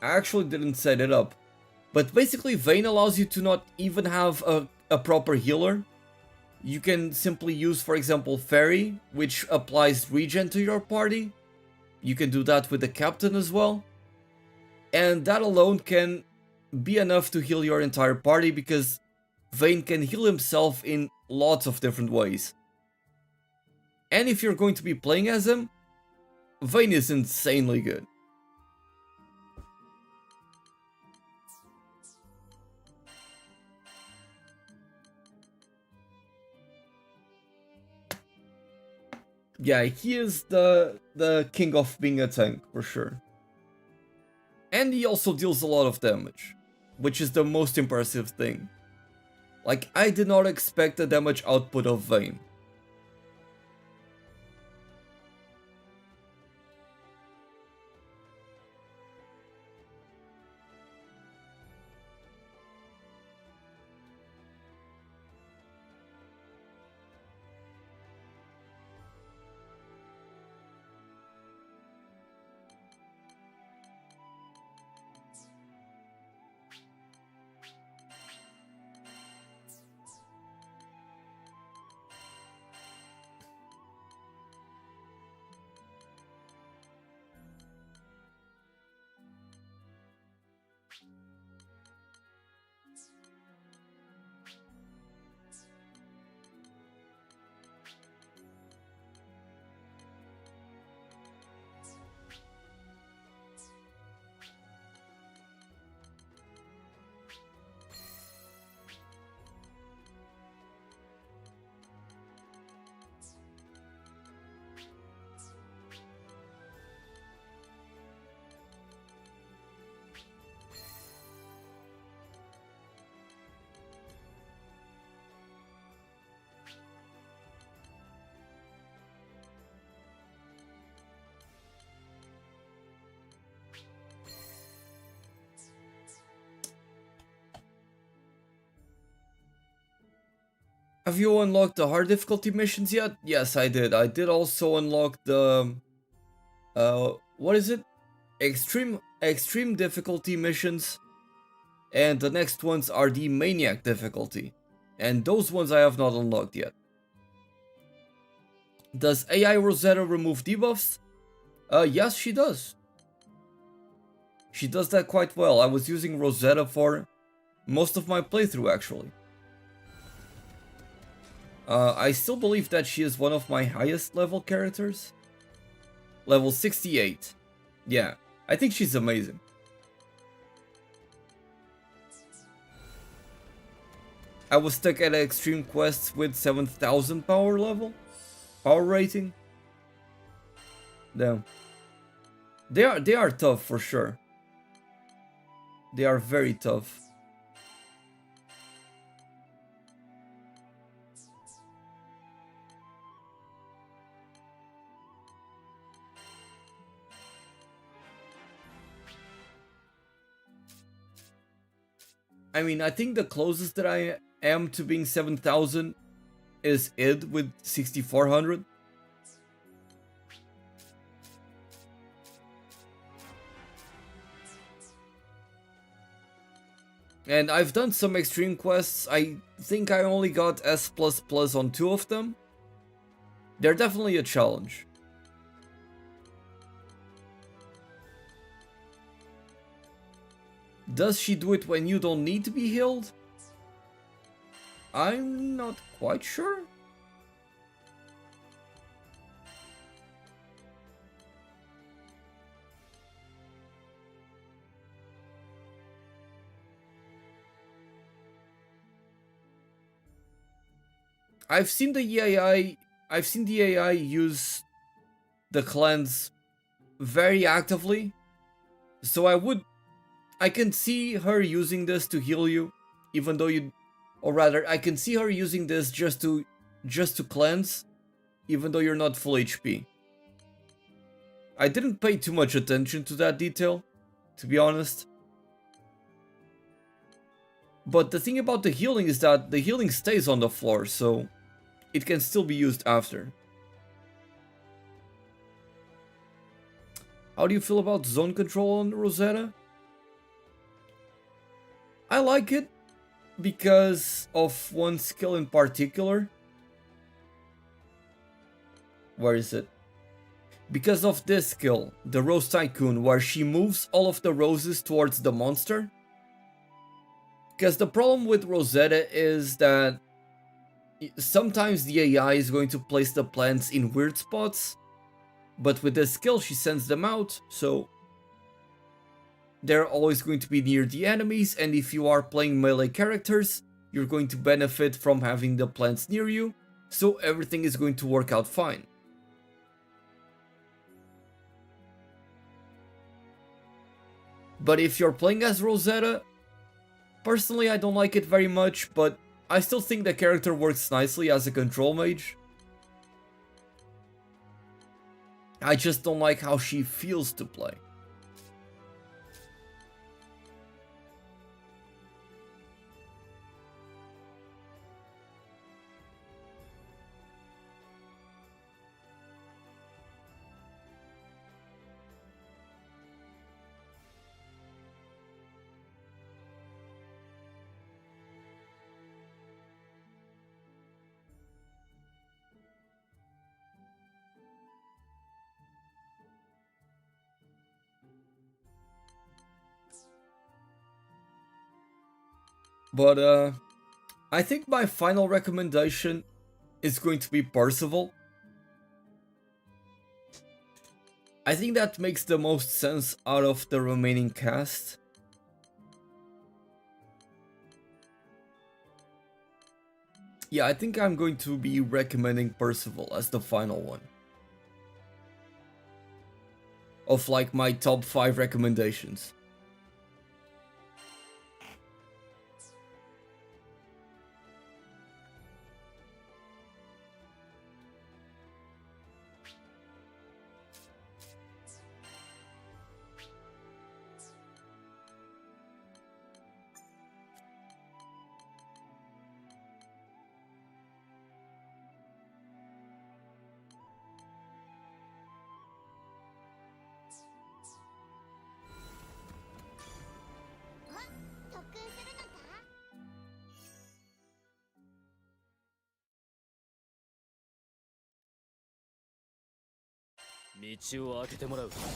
A: I actually didn't set it up. But basically Vayne allows you to not even have a proper healer. You can simply use, for example, Fairy, which applies regen to your party. You can do that with the captain as well. And that alone can be enough to heal your entire party, because Vayne can heal himself in lots of different ways. And if you're going to be playing as him, Vayne is insanely good. Yeah, he is the king of being a tank, for sure. And he also deals a lot of damage, which is the most impressive thing. Like, I did not expect the damage output of Vayne. Have you unlocked the hard difficulty missions yet? Yes, I did. I did also unlock the what is it? Extreme difficulty missions. And the next ones are the maniac difficulty. And those ones I have not unlocked yet. Does AI Rosetta remove debuffs? Yes, she does. She does that quite well. I was using Rosetta for most of my playthrough, actually. I still believe that she is one of my highest level characters. Level 68. Yeah, I think she's amazing. I was stuck at extreme quests with 7,000 power rating. Damn. They are tough for sure. They are very tough. I mean, I think the closest that I am to being 7,000 is id with 6,400. And I've done some extreme quests. I think I only got S++ on 2 of them. They're definitely a challenge. Does she do it when you don't need to be healed? I'm not quite sure. I've seen the AI use the cleanse very actively, so I can see her using this to heal you, even though or rather, I can see her using this just to cleanse, even though you're not full HP. I didn't pay too much attention to that detail, to be honest. But the thing about the healing is that the healing stays on the floor, so it can still be used after. How do you feel about zone control on Rosetta? I like it because of one skill in particular. Where is it? Because of this skill, the Rose Tycoon, where she moves all of the roses towards the monster. Because the problem with Rosetta is that sometimes the AI is going to place the plants in weird spots, but with this skill she sends them out, so they're always going to be near the enemies, and if you are playing melee characters, you're going to benefit from having the plants near you, so everything is going to work out fine. But if you're playing as Rosetta, personally I don't like it very much, but I still think the character works nicely as a control mage. I just don't like how she feels to play. But I think my final recommendation is going to be Percival. I think that makes the most sense out of the remaining cast. Yeah, I think I'm going to be recommending Percival as the final one. Of like my top 5 recommendations.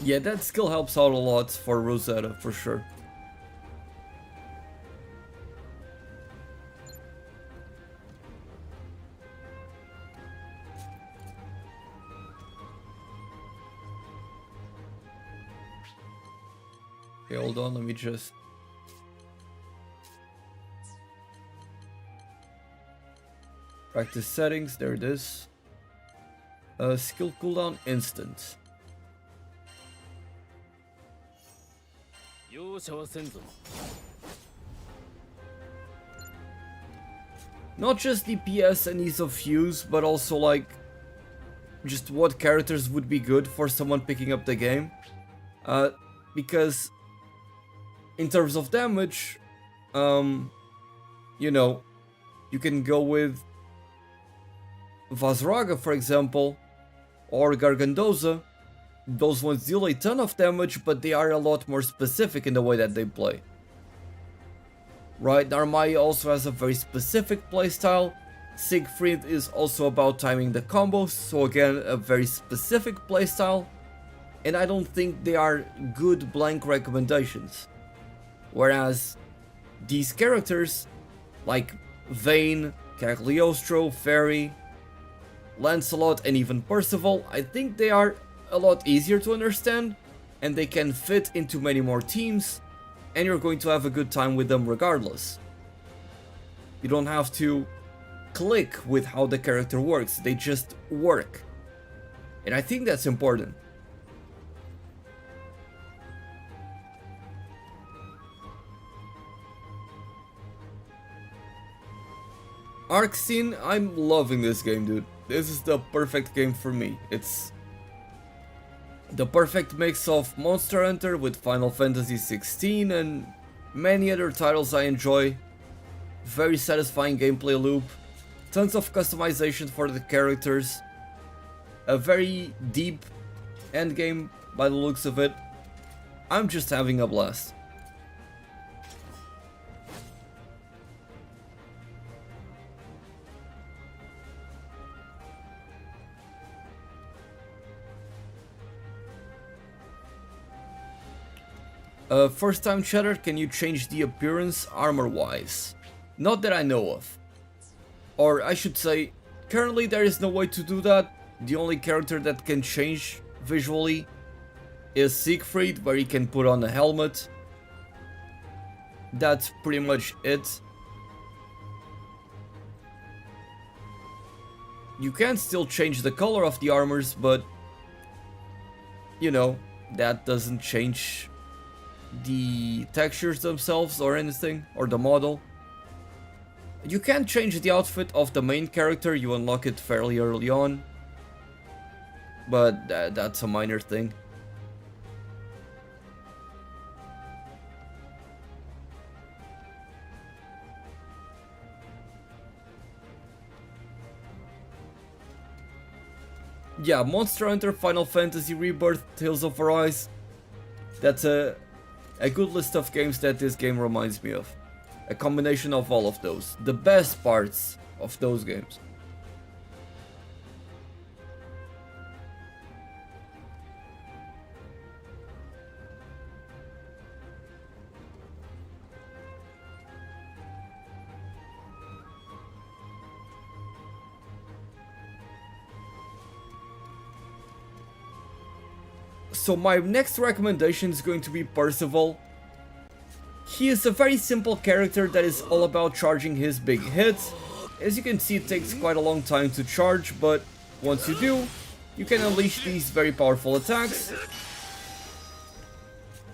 A: Yeah, that skill helps out a lot for Rosetta, for sure. Okay, hold on, let me just... Practice settings, there it is. Skill cooldown instant. Not just DPS and ease of use, but also like just what characters would be good for someone picking up the game. Because in terms of damage, you know, you can go with Vazraga, for example, or Gargandoza. Those ones deal a ton of damage, but they are a lot more specific in the way that they play. Right, Narmai also has a very specific playstyle. Siegfried is also about timing the combos, so again, a very specific playstyle. And I don't think they are good blank recommendations. Whereas these characters, like Vayne, Cagliostro, Fairy, Lancelot, and even Percival, I think they are a lot easier to understand, and they can fit into many more teams, and you're going to have a good time with them regardless. You don't have to click with how the character works, they just work. And I think that's important. Arc Scene, I'm loving this game, dude. This is the perfect game for me. It's the perfect mix of Monster Hunter with Final Fantasy 16 and many other titles I enjoy. Very satisfying gameplay loop, tons of customization for the characters, a very deep endgame by the looks of it. I'm just having a blast. First time chatter, can you change the appearance armor wise? Not that I know of. Or I should say, currently there is no way to do that. The only character that can change visually is Siegfried, where he can put on a helmet. That's pretty much it. You can still change the color of the armors, but you know, that doesn't change the textures themselves or anything, or the model. You can change the outfit of the main character, you unlock it fairly early on, but that's a minor thing. Yeah, Monster Hunter, Final Fantasy Rebirth, Tales of Arise. That's a good list of games that this game reminds me of. A combination of all of those. The best parts of those games. So my next recommendation is going to be Percival. He is a very simple character that is all about charging his big hits. As you can see, it takes quite a long time to charge, but once you do, you can unleash these very powerful attacks.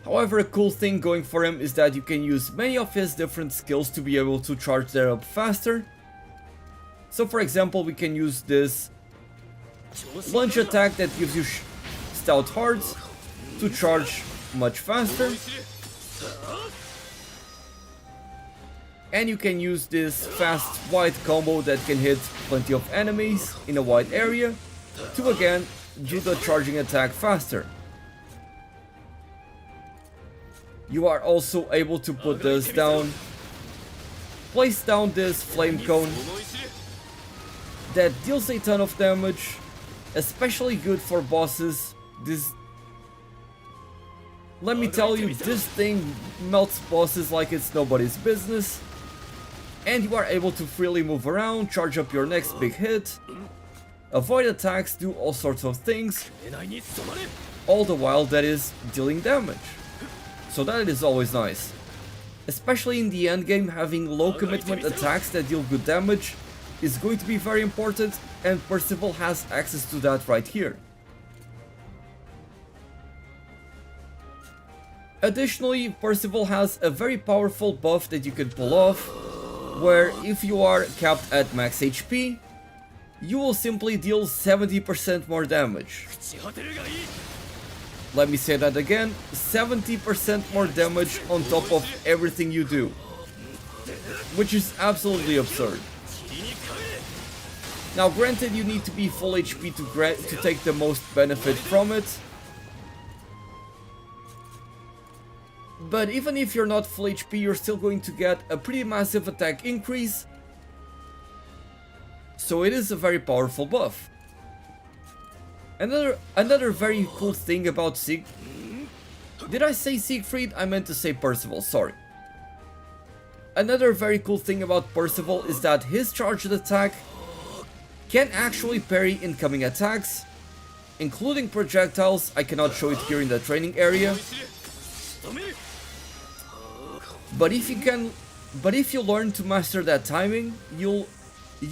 A: However, a cool thing going for him is that you can use many of his different skills to be able to charge them up faster. So for example, we can use this lunge attack that gives you stout hearts to charge much faster. And you can use this fast wide combo that can hit plenty of enemies in a wide area to again do the charging attack faster. You are also able to put this down, place down this flame cone that deals a ton of damage, especially good for bosses Let me tell you, this thing melts bosses like it's nobody's business. And you are able to freely move around, charge up your next big hit, avoid attacks, do all sorts of things, all the while that is dealing damage. So that is always nice. Especially in the endgame, having low commitment attacks that deal good damage is going to be very important, and Percival has access to that right here. Additionally, Percival has a very powerful buff that you can pull off, where if you are capped at max HP, you will simply deal 70% more damage. Let me say that again, 70% more damage on top of everything you do, which is absolutely absurd. Now granted, you need to be full HP to take the most benefit from it, but even if you're not full HP, you're still going to get a pretty massive attack increase, so it is a very powerful buff. Another very cool thing about Did I say Siegfried? I meant to say Percival, sorry. Another very cool thing about Percival is that his charged attack can actually parry incoming attacks, including projectiles. I cannot show it here in the training area. But if you learn to master that timing, you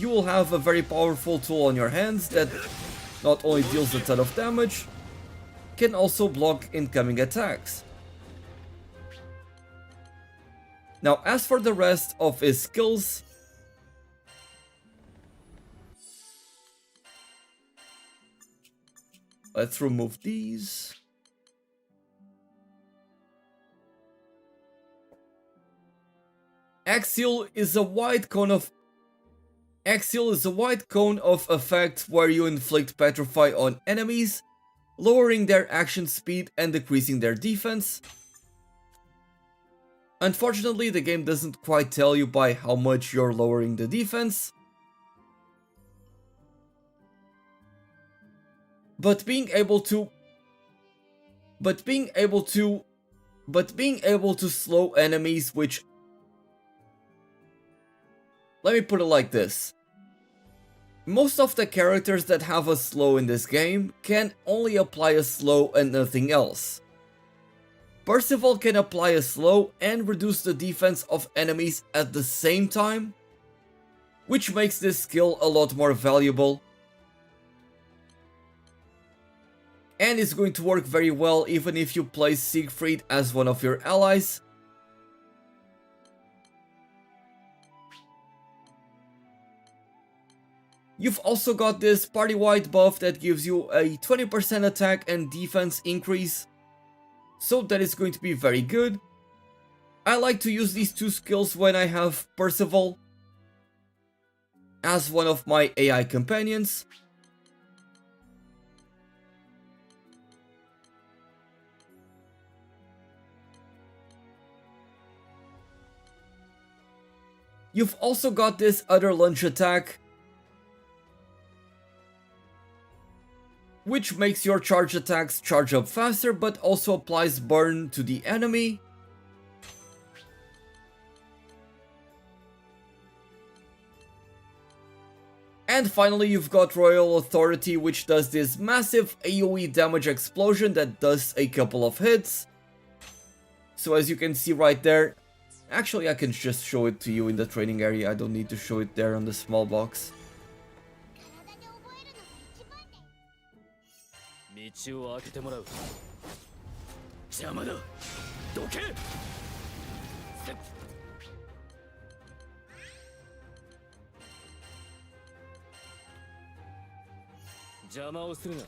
A: will have a very powerful tool on your hands that not only deals a ton of damage, can also block incoming attacks. Now, as for the rest of his skills, let's remove these. Axial is a wide cone of effect where you inflict petrify on enemies, lowering their action speed and decreasing their defense. Unfortunately, the game doesn't quite tell you by how much you're lowering the defense, but being able to slow enemies, which, let me put it like this. Most of the characters that have a slow in this game can only apply a slow and nothing else. Percival can apply a slow and reduce the defense of enemies at the same time, which makes this skill a lot more valuable. And it's going to work very well even if you place Siegfried as one of your allies. You've also got this party-wide buff that gives you a 20% attack and defense increase, so that is going to be very good. I like to use these two skills when I have Percival as one of my AI companions. You've also got this other lunge attack, which makes your charge attacks charge up faster, but also applies burn to the enemy. And finally, you've got Royal Authority, which does this massive AoE damage explosion that does a couple of hits. So as you can see right there, actually I can just show it to you in the training area, I don't need to show it there on the small box.
F: 道を開けてもらう。邪魔だ。どけ。邪魔をするな。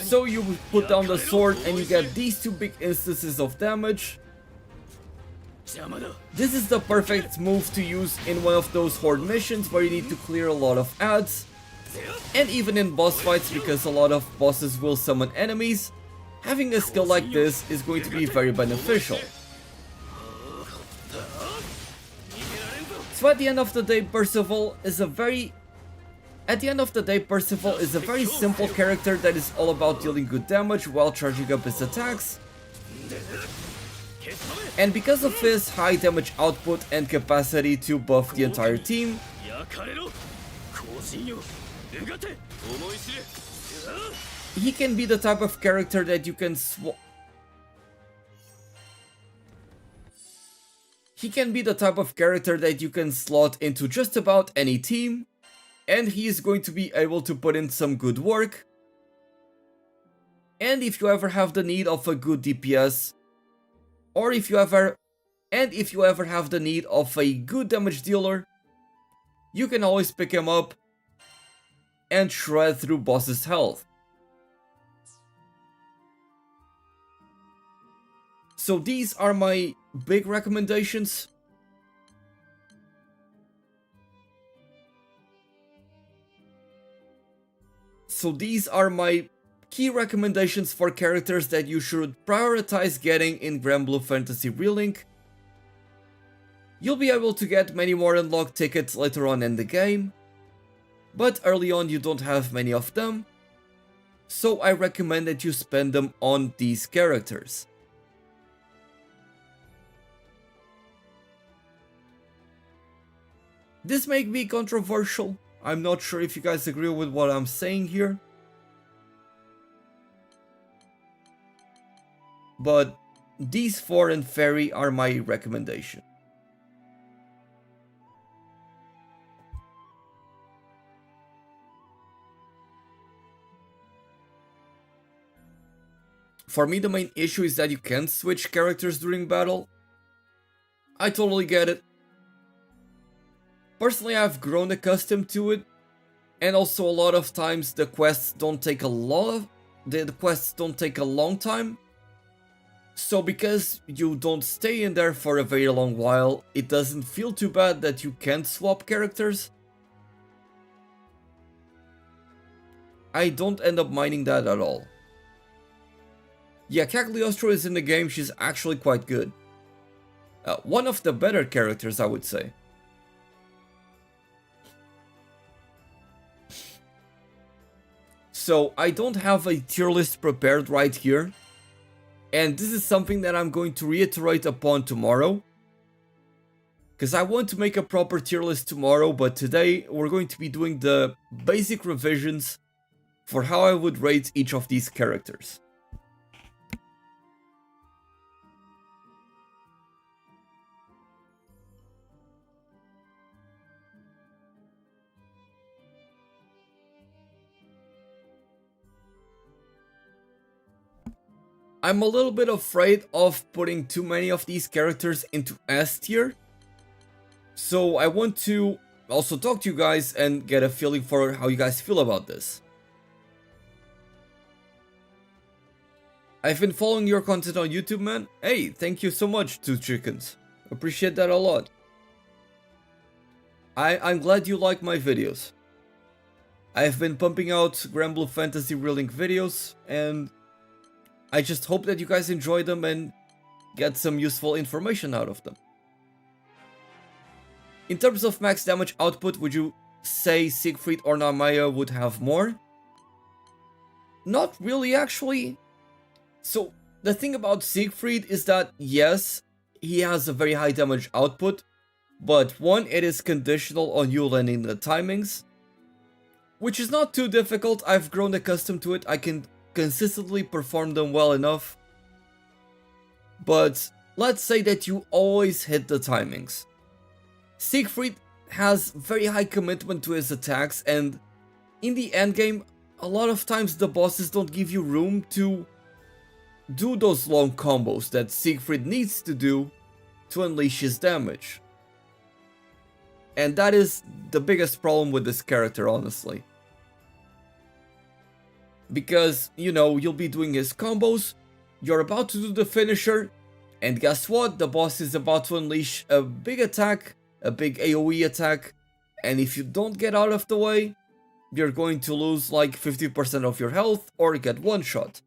A: So you put down the sword and you get these two big instances of damage. This is the perfect move to use in one of those horde missions where you need to clear a lot of ads. And even in boss fights, because a lot of bosses will summon enemies, having a skill like this is going to be very beneficial. So at the end of the day, Percival is a very At the end of the day, Percival is a very simple character that is all about dealing good damage while charging up his attacks. And because of his high damage output and capacity to buff the entire team, he can be the type of character that you can slot into just about any team, and he is going to be able to put in some good work. And if you ever have the need of a good DPS, or if you ever have the need of a good damage dealer, you can always pick him up and shred through bosses' health. So these are my big recommendations. So these are my key recommendations for characters that you should prioritize getting in Granblue Fantasy Relink. You'll be able to get many more unlocked tickets later on in the game, but early on you don't have many of them, so I recommend that you spend them on these characters. This may be controversial. I'm not sure if you guys agree with what I'm saying here, but these 4 and Fairy are my recommendation. For me, the main issue is that you can't switch characters during battle. I totally get it. Personally, I've grown accustomed to it, and also a lot of times the quests don't take a long time. So because you don't stay in there for a very long while, it doesn't feel too bad that you can't swap characters. I don't end up minding that at all. Yeah, Cagliostro is in the game, she's actually quite good. One of the better characters, I would say. So I don't have a tier list prepared right here, and this is something that I'm going to reiterate upon tomorrow, because I want to make a proper tier list tomorrow, but today we're going to be doing the basic revisions for how I would rate each of these characters. I'm a little bit afraid of putting too many of these characters into S tier, so I want to also talk to you guys and get a feeling for how you guys feel about this. I've been following your content on YouTube, man. Hey, thank you so much, Two Chickens. Appreciate that a lot. I'm glad you like my videos. I've been pumping out Granblue Fantasy Relink videos, and I just hope that you guys enjoy them and get some useful information out of them. In terms of max damage output, would you say Siegfried or Narmaya would have more? Not really, actually. So, the thing about Siegfried is that, yes, he has a very high damage output, but one, it is conditional on you landing the timings, which is not too difficult. I've grown accustomed to it. I can consistently perform them well enough. But let's say that you always hit the timings. Siegfried has very high commitment to his attacks, and in the endgame, a lot of times the bosses don't give you room to do those long combos that Siegfried needs to do to unleash his damage. And that is the biggest problem with this character, honestly. Because, you know, you'll be doing his combos, you're about to do the finisher, and guess what? The boss is about to unleash a big attack, a big AoE attack, and if you don't get out of the way, you're going to lose like 50% of your health or get one shot.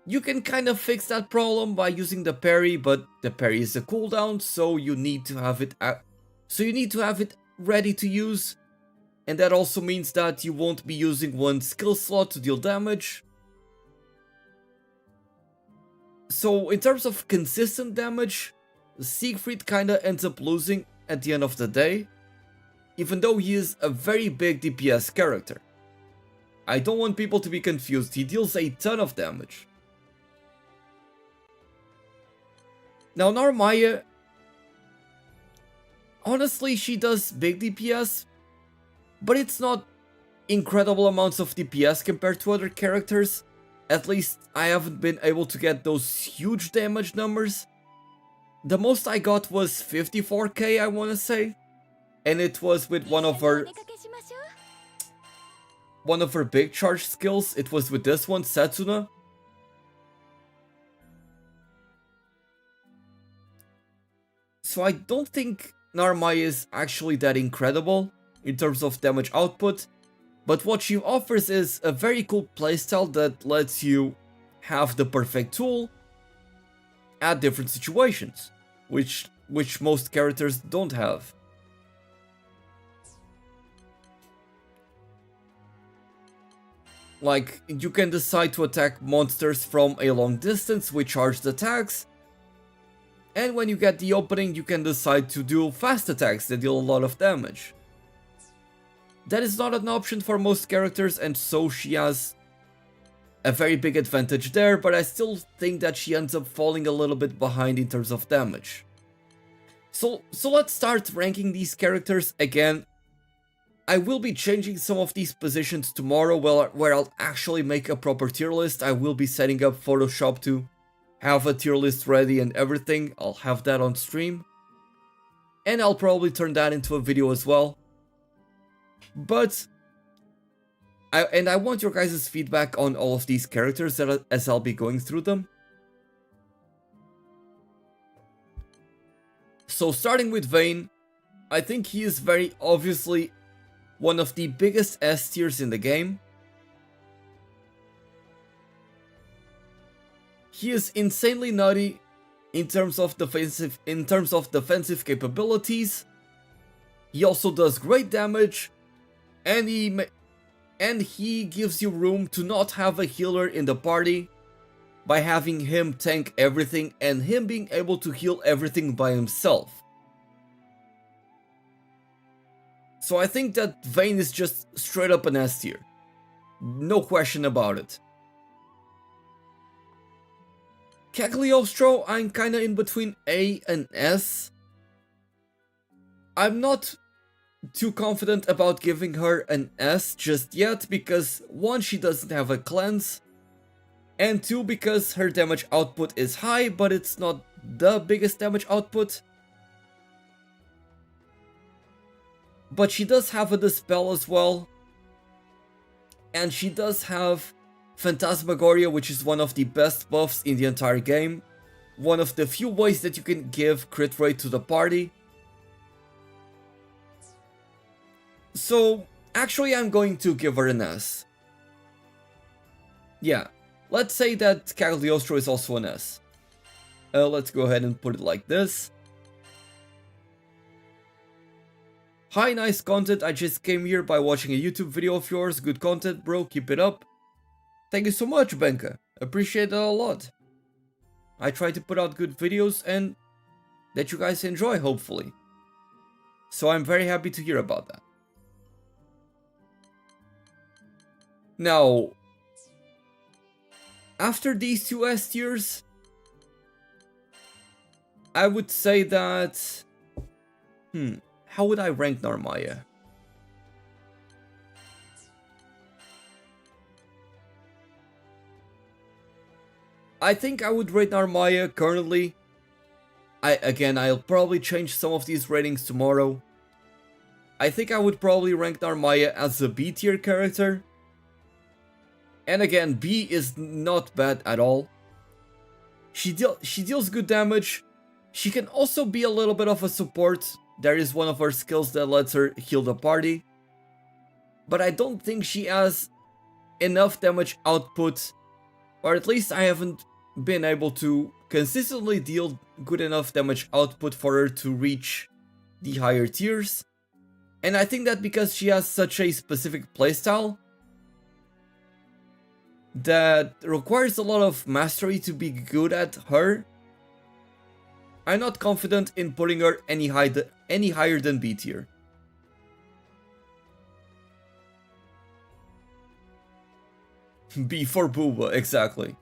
A: You can kind of fix that problem by using the parry, but the parry is a cooldown, so you need to have it ready to use. and that also means that you won't be using one skill slot to deal damage. So in terms of consistent damage, Siegfried kinda ends up losing at the end of the day, even though he is a very big DPS character. I don't want people to be confused, he deals a ton of damage. Now Narmaya, honestly she does big DPS, but it's not incredible amounts of DPS compared to other characters. At least I haven't been able to get those huge damage numbers. The most I got was 54k, I wanna say. And it was with one of her big charge skills. It was with this one, Setsuna. So I don't think Narmaya is actually that incredible in terms of damage output. But what she offers is a very cool playstyle that lets you have the perfect tool at different situations, which most characters don't have. Like, you can decide to attack monsters from a long distance with charged attacks, and when you get the opening you can decide to do fast attacks that deal a lot of damage. That is not an option for most characters, and so she has a very big advantage there, but I still think that she ends up falling a little bit behind in terms of damage. So let's start ranking these characters again. I will be changing some of these positions tomorrow where I'll actually make a proper tier list. I will be setting up Photoshop to have a tier list ready and everything. I'll have that on stream. And I'll probably turn that into a video as well. But I want your guys' feedback on all of these characters as I'll be going through them. So starting with Vayne, I think he is very obviously one of the biggest S tiers in the game. He is insanely nutty in terms of defensive capabilities. He also does great damage. And he gives you room to not have a healer in the party by having him tank everything and him being able to heal everything by himself. So I think that Vayne is just straight up an S tier. No question about it. Cagliostro, I'm kinda in between A and S. I'm not too confident about giving her an S just yet because 1, she doesn't have a cleanse, and 2, because her damage output is high but it's not the biggest damage output. But she does have a Dispel as well, and she does have Phantasmagoria, which is one of the best buffs in the entire game, one of the few ways that you can give crit rate to the party. So, actually I'm going to give her an S. Yeah, let's say that Cagliostro is also an S. Let's go ahead and put it like this. Hi, nice content, I just came here by watching a YouTube video of yours. Good content, bro, keep it up. Thank you so much, Benka. Appreciate it a lot. I try to put out good videos and that you guys enjoy, hopefully. So I'm very happy to hear about that. Now, after these two S tiers, I would say that... how would I rank Narmaya? I think I would rate Narmaya currently. I'll probably change some of these ratings tomorrow. I think I would probably rank Narmaya as a B tier character. And again, B is not bad at all. She deals good damage. She can also be a little bit of a support. There is one of her skills that lets her heal the party. But I don't think she has enough damage output, or at least I haven't been able to consistently deal good enough damage output for her to reach the higher tiers. And I think that because she has such a specific playstyle that requires a lot of mastery to be good at her, I'm not confident in putting her any higher than B tier. B for Booba, exactly.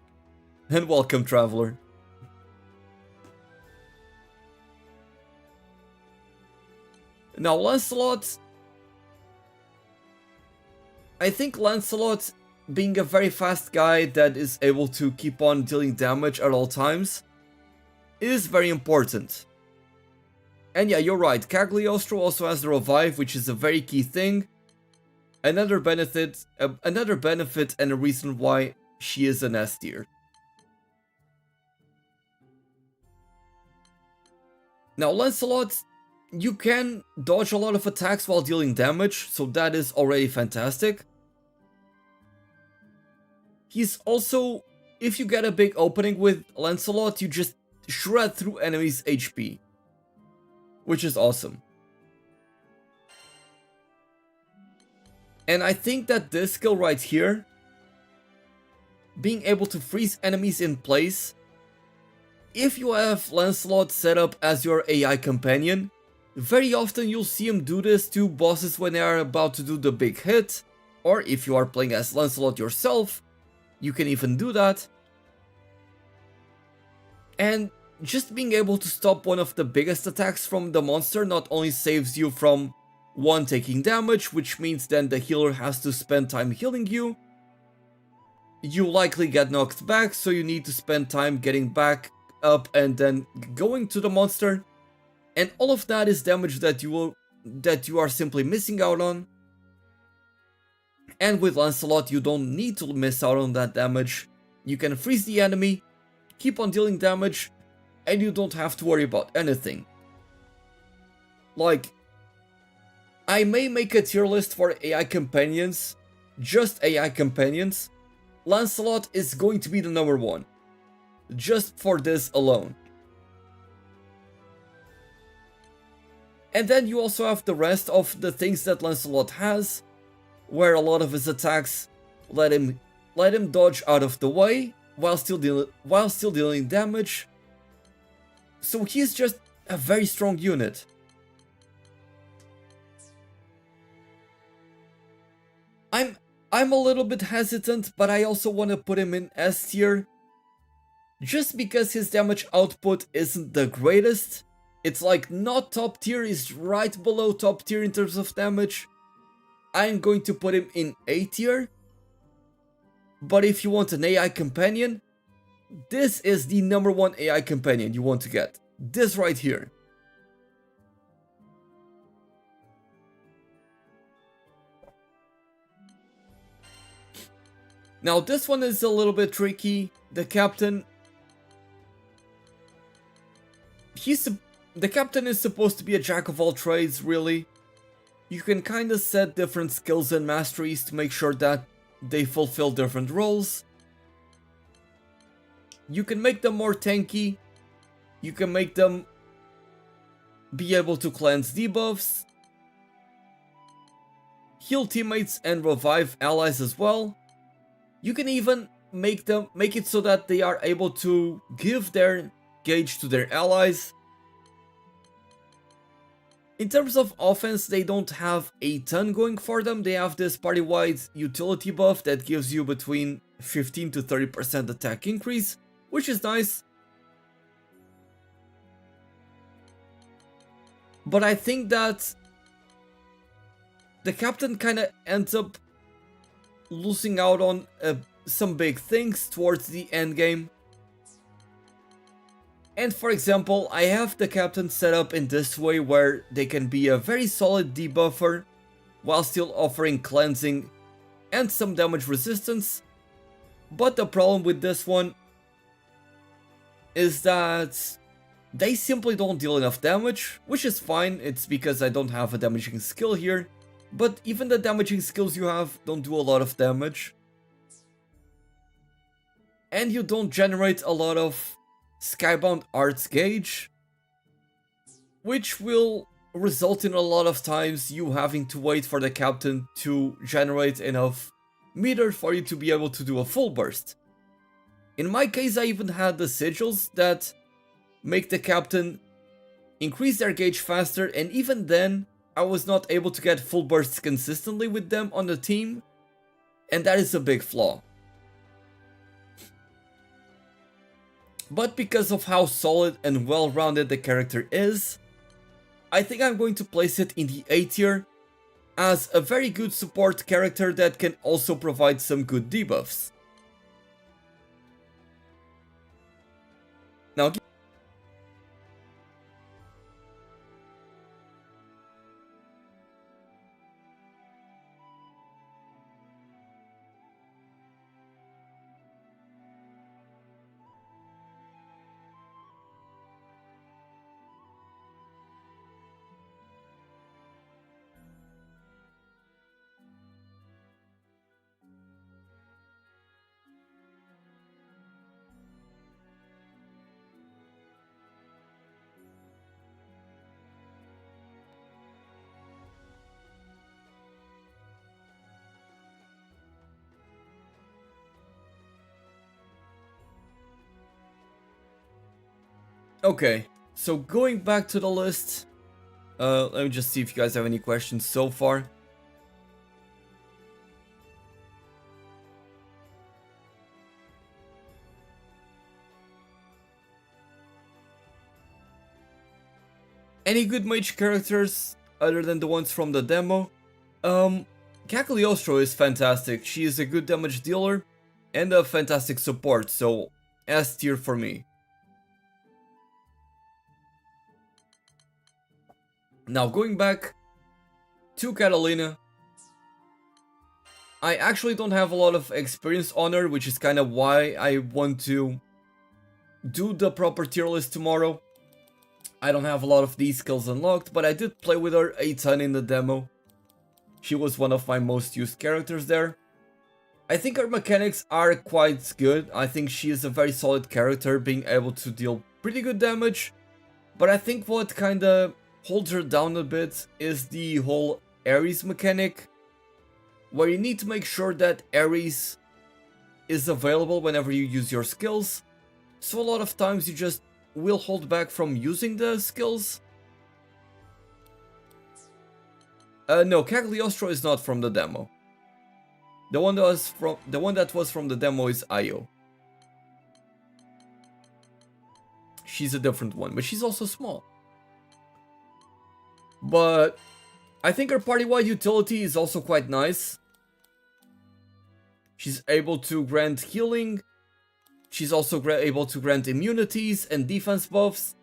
A: And welcome, Traveler. Now, Lancelot... I think Lancelot, being a very fast guy that is able to keep on dealing damage at all times, is very important. And yeah, you're right, Cagliostro also has the revive, which is a very key thing. Another benefit and a reason why she is an S tier. Now, Lancelot, you can dodge a lot of attacks while dealing damage, so that is already fantastic. He's also, if you get a big opening with Lancelot, you just shred through enemies' HP, which is awesome. And I think that this skill right here, being able to freeze enemies in place, if you have Lancelot set up as your AI companion, very often you'll see him do this to bosses when they are about to do the big hit, or if you are playing as Lancelot yourself, you can even do that. And just being able to stop one of the biggest attacks from the monster not only saves you from one taking damage, which means then the healer has to spend time healing you. You likely get knocked back, so you need to spend time getting back up and then going to the monster. And all of that is damage that you are simply missing out on. And with Lancelot, you don't need to miss out on that damage. You can freeze the enemy, keep on dealing damage, and you don't have to worry about anything. Like, I may make a tier list for AI companions, just AI companions. Lancelot is going to be the number one, just for this alone. And then you also have the rest of the things that Lancelot has, where a lot of his attacks let him dodge out of the way while still dealing damage. So he's just a very strong unit. I'm a little bit hesitant, but I also want to put him in S tier, just because his damage output isn't the greatest. It's like not top tier, is right below top tier in terms of damage. I'm going to put him in A tier. But if you want an AI companion, this is the number one AI companion you want to get. This right here. Now this one is a little bit tricky. The captain... The captain is supposed to be a jack of all trades, really. You can kinda set different skills and masteries to make sure that they fulfill different roles. You can make them more tanky. You can make them be able to cleanse debuffs, heal teammates and revive allies as well. You can even make it so that they are able to give their gauge to their allies. In terms of offense, they don't have a ton going for them. They have this party-wide utility buff that gives you between 15 to 30% attack increase, which is nice. But I think that the captain kinda ends up losing out on some big things towards the end game. And for example, I have the captain set up in this way where they can be a very solid debuffer while still offering cleansing and some damage resistance. But the problem with this one is that they simply don't deal enough damage, which is fine. It's because I don't have a damaging skill here. But even the damaging skills you have don't do a lot of damage. And you don't generate a lot of Skybound Arts gauge, which will result in a lot of times you having to wait for the captain to generate enough meter for you to be able to do a full burst. In my case, I even had the sigils that make the captain increase their gauge faster, and even then I was not able to get full bursts consistently with them on the team, and that is a big flaw. But because of how solid and well-rounded the character is, I think I'm going to place it in the A tier as a very good support character that can also provide some good debuffs. Now, okay, so going back to the list, let me just see if you guys have any questions so far. Any good mage characters other than the ones from the demo? Cagliostro is fantastic. She is a good damage dealer and a fantastic support, so S tier for me. Now going back to Catalina, I actually don't have a lot of experience on her, which is kind of why I want to do the proper tier list tomorrow. I don't have a lot of these skills unlocked, but I did play with her a ton in the demo. She was one of my most used characters there. I think her mechanics are quite good. I think she is a very solid character, being able to deal pretty good damage. But I think what kinda holds her down a bit is the whole Ares mechanic, where you need to make sure that Ares is available whenever you use your skills. So a lot of times you just will hold back from using the skills. No, Cagliostro is not from the demo. The one that was from the demo is Io. She's a different one, but she's also small. But I think her party-wide utility is also quite nice. She's able to grant healing. She's also able to grant immunities and defense buffs.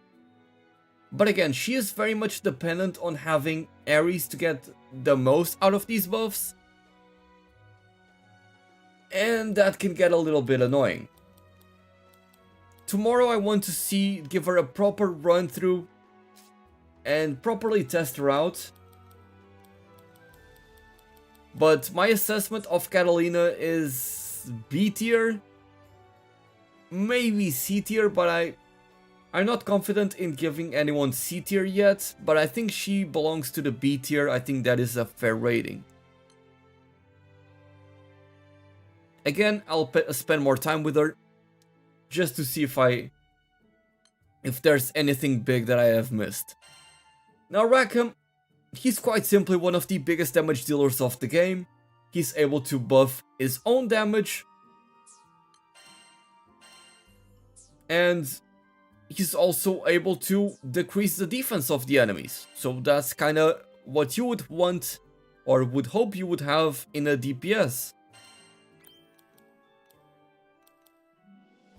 A: But again, she is very much dependent on having Ares to get the most out of these buffs. And that can get a little bit annoying. Tomorrow I want to give her a proper run through and properly test her out. But my assessment of Catalina is B tier. Maybe C tier, but I'm not confident in giving anyone C tier yet. But I think she belongs to the B tier. I think that is a fair rating. Again, I'll spend more time with her just to see if there's anything big that I have missed. Now Rackham, he's quite simply one of the biggest damage dealers of the game. He's able to buff his own damage. And he's also able to decrease the defense of the enemies. So that's kind of what you would want or would hope you would have in a DPS.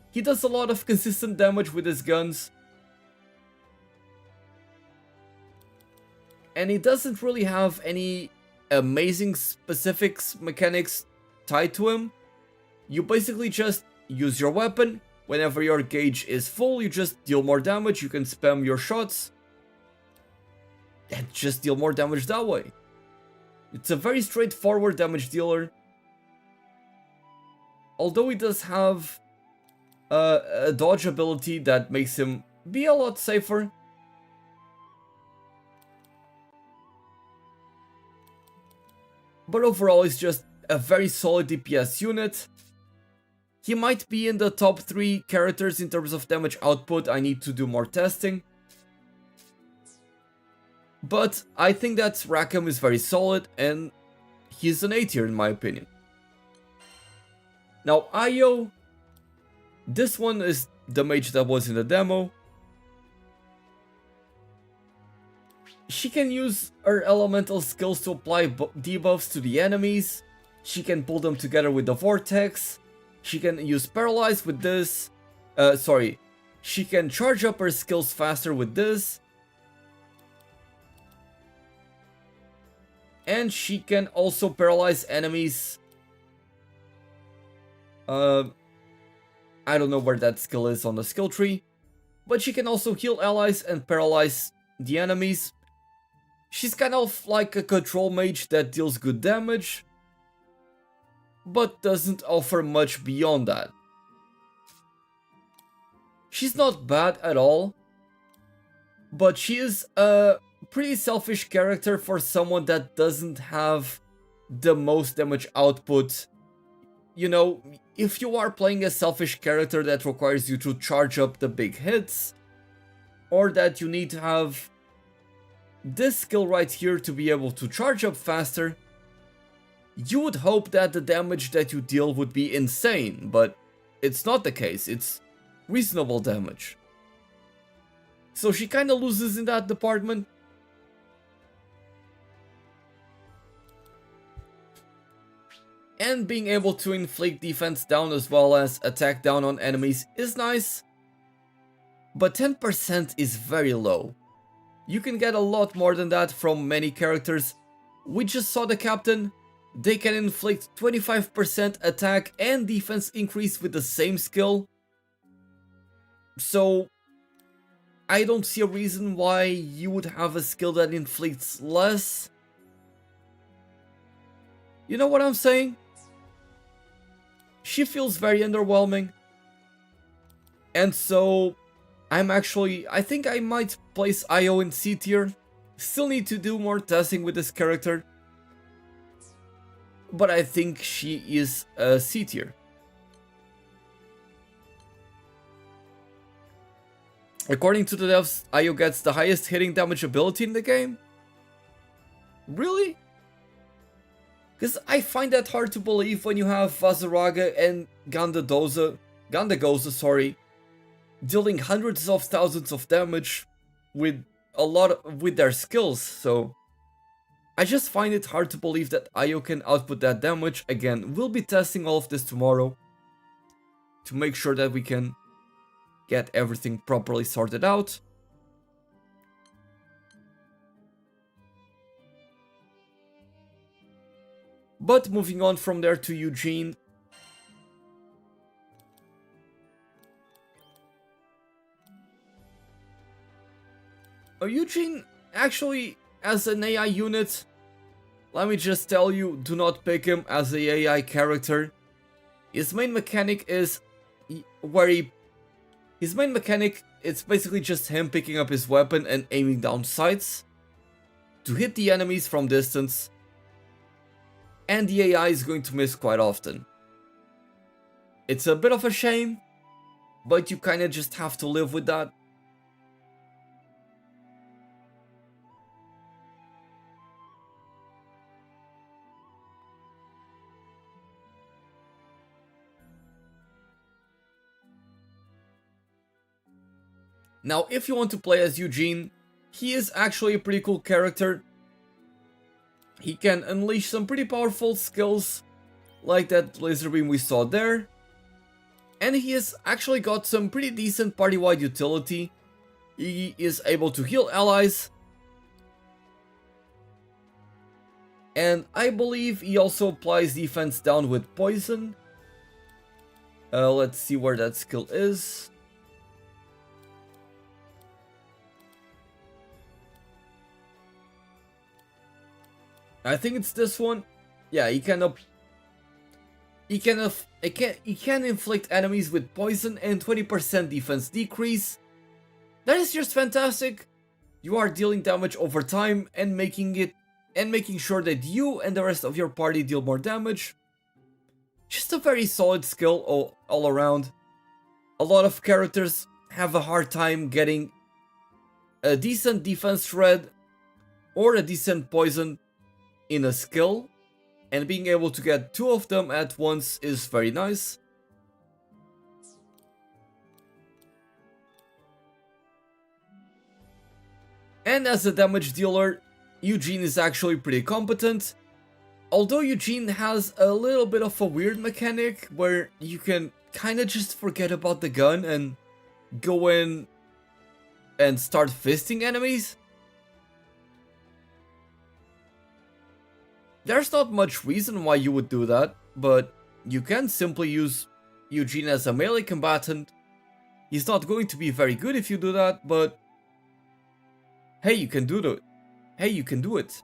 A: He does a lot of consistent damage with his guns. And he doesn't really have any amazing specifics mechanics tied to him. You basically just use your weapon. Whenever your gauge is full, you just deal more damage. You can spam your shots and just deal more damage that way. It's a very straightforward damage dealer. Although he does have a dodge ability that makes him be a lot safer. but overall he's just a very solid DPS unit. He might be in the top 3 characters in terms of damage output. I need to do more testing. But I think that Rackham is very solid and he's an A tier in my opinion. Now Io, this one is the mage that was in the demo. She can use her elemental skills to apply debuffs to the enemies. She can pull them together with the vortex. She can use paralyze with this. She can charge up her skills faster with this. And she can also paralyze enemies. I don't know where that skill is on the skill tree. But she can also heal allies and paralyze the enemies. She's kind of like a control mage that deals good damage, but doesn't offer much beyond that. She's not bad at all, but she is a pretty selfish character for someone that doesn't have the most damage output. You know, if you are playing a selfish character that requires you to charge up the big hits, or that you need to have this skill right here to be able to charge up faster, you would hope that the damage that you deal would be insane, but it's not the case, it's reasonable damage. So she kinda loses in that department. And being able to inflict defense down as well as attack down on enemies is nice, but 10% is very low. You can get a lot more than that from many characters. We just saw the captain. They can inflict 25% attack and defense increase with the same skill. So I don't see a reason why you would have a skill that inflicts less. You know what I'm saying? She feels very underwhelming. And so I think I might place Io in C tier. Still need to do more testing with this character, but I think she is a C tier. According to the devs, Io gets the highest hitting damage ability in the game. Really? Because I find that hard to believe when you have Vazaraga and Gandagoza, dealing hundreds of thousands of damage with their skills, so I just find it hard to believe that Io can output that damage. Again, we'll be testing all of this tomorrow to make sure that we can get everything properly sorted out. But moving on from there to Eugene. Eugene, actually, as an AI unit, let me just tell you, do not pick him as an AI character. His main mechanic is it's basically just him picking up his weapon and aiming down sights to hit the enemies from distance, and the AI is going to miss quite often. It's a bit of a shame, but you kinda just have to live with that. Now, if you want to play as Eugene, he is actually a pretty cool character. He can unleash some pretty powerful skills, like that laser beam we saw there. And he has actually got some pretty decent party-wide utility. He is able to heal allies. And I believe he also applies defense down with poison. Let's see where that skill is. I think it's this one. Yeah, he can inflict enemies with poison and 20% defense decrease. That is just fantastic. You are dealing damage over time and making it and making sure that you and the rest of your party deal more damage. Just a very solid skill all around. A lot of characters have a hard time getting a decent defense shred or a decent poison in a skill, and being able to get 2 of them at once is very nice. And as a damage dealer, Eugene is actually pretty competent. Although Eugene has a little bit of a weird mechanic where you can kinda just forget about the gun and go in and start fisting enemies. There's not much reason why you would do that, but you can simply use Eugene as a melee combatant. He's not going to be very good if you do that, but hey, you can do it. Hey, you can do it.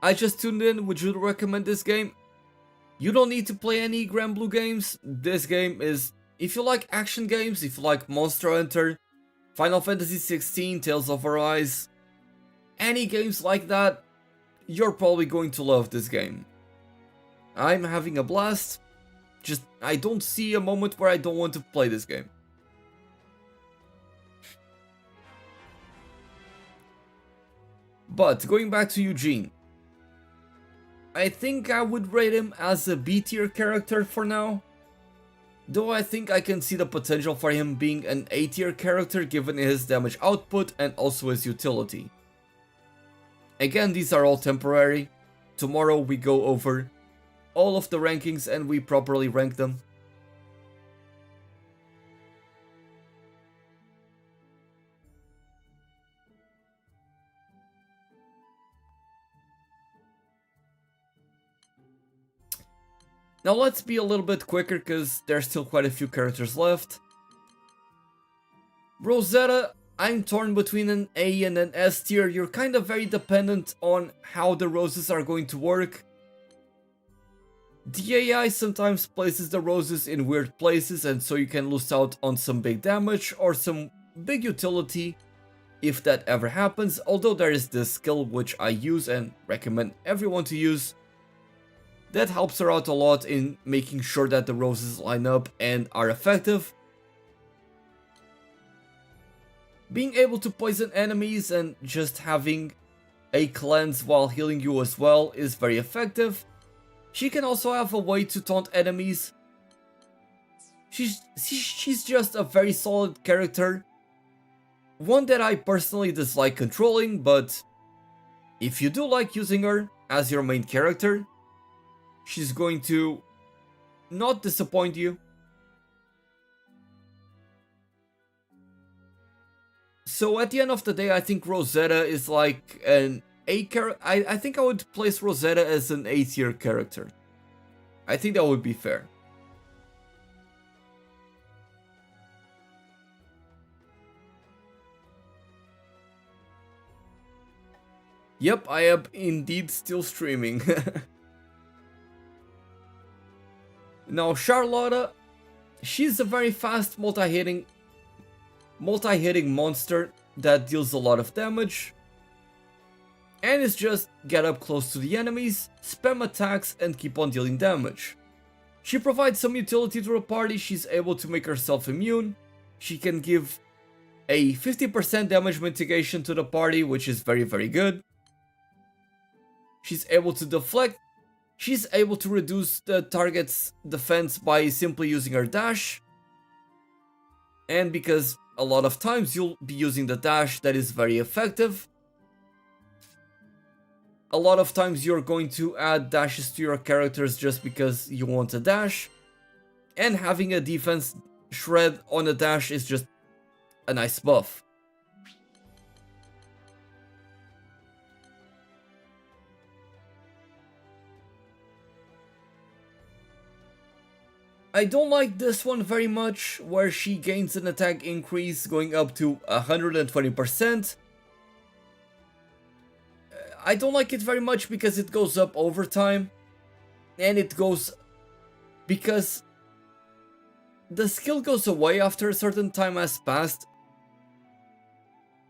A: I just tuned in. Would you recommend this game? You don't need to play any Granblue games. This game is, if you like action games, if you like Monster Hunter, Final Fantasy 16, Tales of Arise, any games like that, you're probably going to love this game. I'm having a blast. Just, I don't see a moment where I don't want to play this game. But going back to Eugene, I think I would rate him as a B tier character for now. Though I think I can see the potential for him being an A tier character given his damage output and also his utility. Again, these are all temporary. Tomorrow we go over all of the rankings and we properly rank them. Now let's be a little bit quicker because there's still quite a few characters left. Rosetta, I'm torn between an A and an S tier. You're kind of very dependent on how the roses are going to work. The AI sometimes places the roses in weird places and so you can lose out on some big damage or some big utility if that ever happens, although there is this skill which I use and recommend everyone to use. That helps her out a lot in making sure that the roses line up and are effective. Being able to poison enemies and just having a cleanse while healing you as well is very effective. She can also have a way to taunt enemies. She's just a very solid character. One that I personally dislike controlling, but if you do like using her as your main character, she's going to not disappoint you. So at the end of the day, I think Rosetta is like an A character. I think I would place Rosetta as an A tier character. I think that would be fair. Yep, I am indeed still streaming. Now Charlotta, she's a very fast multi-hitting monster that deals a lot of damage. And is just get up close to the enemies, spam attacks and keep on dealing damage. She provides some utility to the party. She's able to make herself immune. She can give a 50% damage mitigation to the party, which is very, very good. She's able to deflect. She's able to reduce the target's defense by simply using her dash. And because a lot of times you'll be using the dash, that is very effective. A lot of times you're going to add dashes to your characters just because you want a dash. And having a defense shred on a dash is just a nice buff. I don't like this one very much, where she gains an attack increase going up to 120%. I don't like it very much because it goes up over time. And it goes... because the skill goes away after a certain time has passed.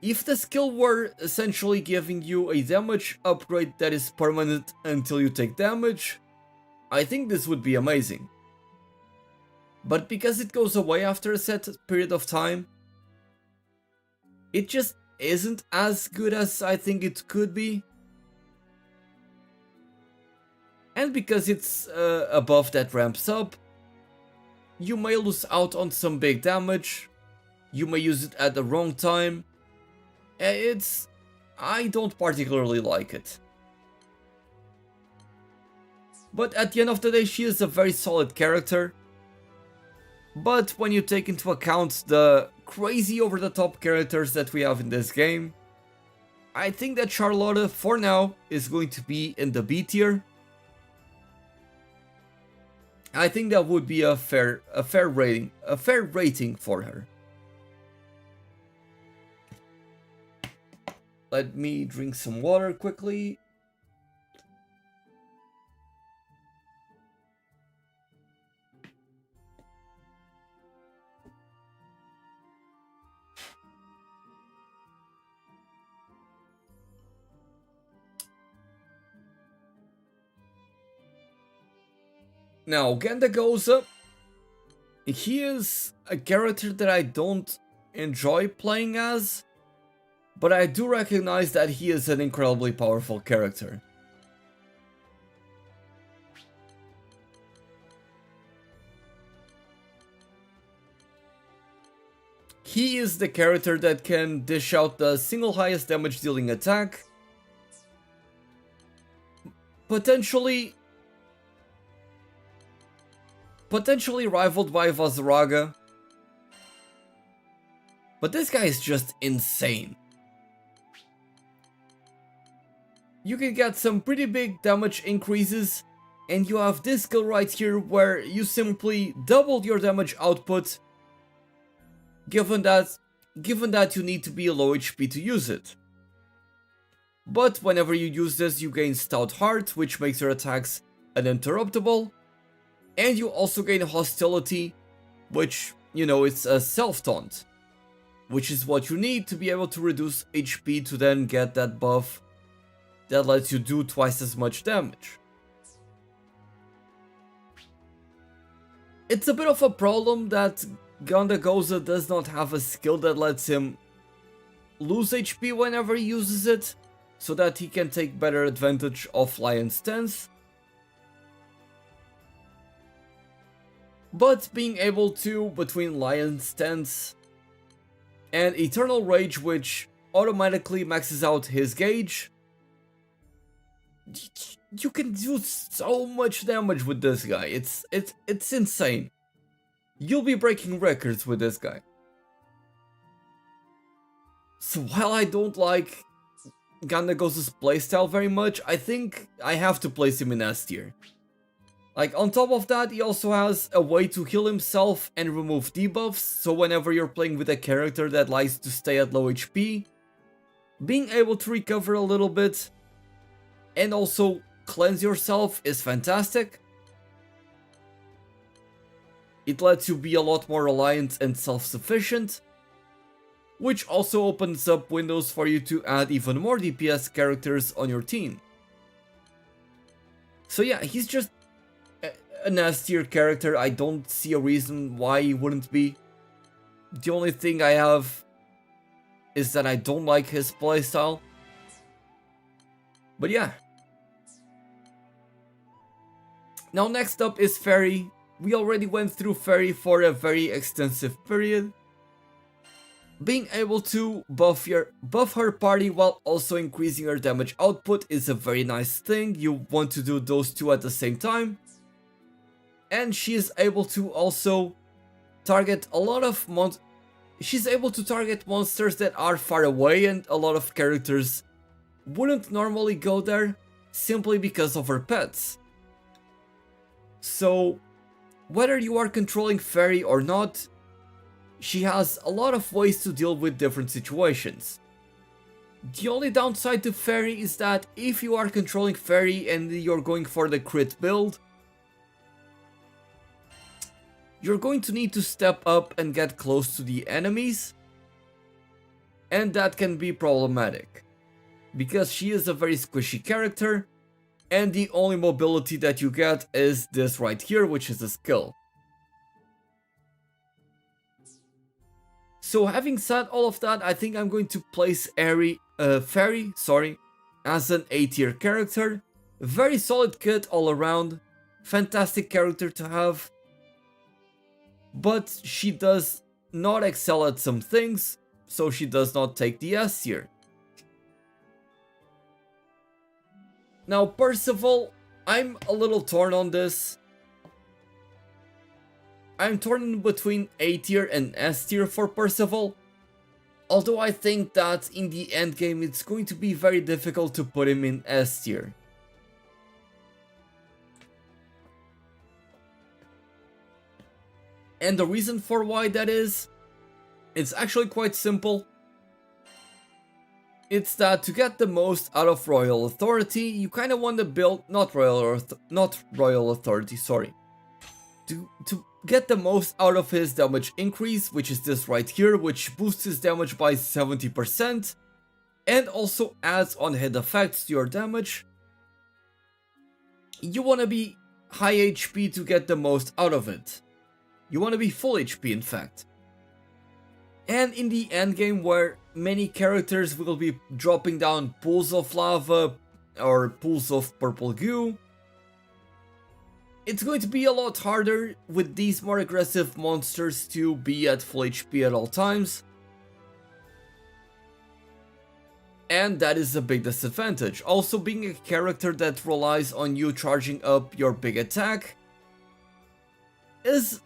A: if the skill were essentially giving you a damage upgrade that is permanent until you take damage, I think this would be amazing. But because it goes away after a set period of time, it just isn't as good as I think it could be. And because it's above that ramps up, you may lose out on some big damage, you may use it at the wrong time. I don't particularly like it. But at the end of the day, she is a very solid character. But when you take into account the crazy over-the-top characters that we have in this game, I think that Charlotte, for now, is going to be in the B tier. I think that would be a fair rating for her. Let me drink some water quickly. Now, Gendagoza, he is a character that I don't enjoy playing as, but I do recognize that he is an incredibly powerful character. He is the character that can dish out the single highest damage dealing attack, potentially rivaled by Vazaraga. But this guy is just insane. You can get some pretty big damage increases, and you have this skill right here where you simply double your damage output, given that you need to be low HP to use it. But whenever you use this, you gain Stout Heart, which makes your attacks uninterruptible. And you also gain Hostility, which, you know, it's a self-taunt, which is what you need to be able to reduce HP to then get that buff that lets you do twice as much damage. It's a bit of a problem that Gendagoza does not have a skill that lets him lose HP whenever he uses it, so that he can take better advantage of Lion's Stance. But being able to, between Lion's Stance and Eternal Rage, which automatically maxes out his gauge, you can do so much damage with this guy. It's insane. You'll be breaking records with this guy. So while I don't like Gendagoza's playstyle very much, I think I have to place him in S tier. Like, on top of that, he also has a way to heal himself and remove debuffs, so whenever you're playing with a character that likes to stay at low HP, being able to recover a little bit and also cleanse yourself is fantastic. It lets you be a lot more reliant and self-sufficient, which also opens up windows for you to add even more DPS characters on your team. So yeah, he's just an S tier character. I don't see a reason why he wouldn't be. The only thing I have is that I don't like his playstyle. But yeah. Now next up is Fairy. We already went through Fairy for a very extensive period. Being able to buff her party while also increasing her damage output is a very nice thing. You want to do those two at the same time. And she is able to also target a lot of she's able to target monsters that are far away, and a lot of characters wouldn't normally go there simply because of her pets. So whether you are controlling Fairy or not, she has a lot of ways to deal with different situations. The only downside to Fairy is that if you are controlling Fairy and you're going for the crit build, you're going to need to step up and get close to the enemies. and that can be problematic, because she is a very squishy character, and the only mobility that you get is this right here, which is a skill. So having said all of that, I think I'm going to place Fairy, as an A tier character. Very solid kit all around, fantastic character to have, but she does not excel at some things, so she does not take the S tier. Now Percival, I'm a little torn on this. I'm torn between A tier and S tier for Percival, although I think that in the endgame it's going to be very difficult to put him in S tier. And the reason for why that is, it's actually quite simple. It's that to get the most out of Royal Authority, you kind of want to build, not Royal Authority, sorry. To get the most out of his damage increase, which is this right here, which boosts his damage by 70%, and also adds on hit effects to your damage, you want to be high HP to get the most out of it. You want to be full HP in fact. And in the endgame, where many characters will be dropping down pools of lava or pools of purple goo, it's going to be a lot harder with these more aggressive monsters to be at full HP at all times. And that is a big disadvantage. Also, being a character that relies on you charging up your big attack is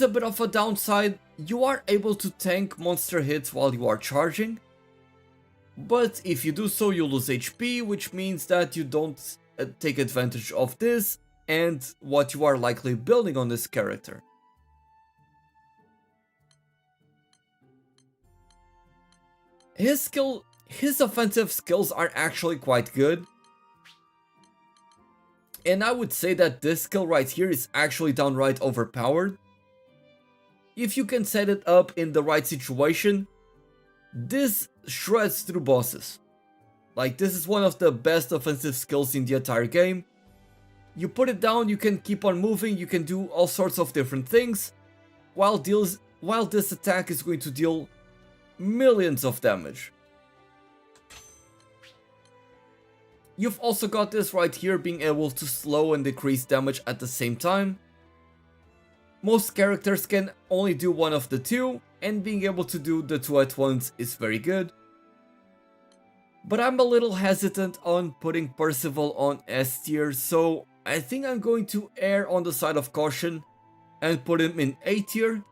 A: a bit of a downside. You are able to tank monster hits while you are charging, but if you do so, you lose HP, which means that you don't take advantage of this and what you are likely building on this character. His offensive skills are actually quite good, and I would say that this skill right here is actually downright overpowered. If you can set it up in the right situation, this shreds through bosses. Like, this is one of the best offensive skills in the entire game. You put it down, you can keep on moving, you can do all sorts of different things, while this attack is going to deal millions of damage. You've also got this right here, being able to slow and decrease damage at the same time. Most characters can only do one of the two, and being able to do the two at once is very good. But I'm a little hesitant on putting Percival on S tier, so I think I'm going to err on the side of caution and put him in A tier,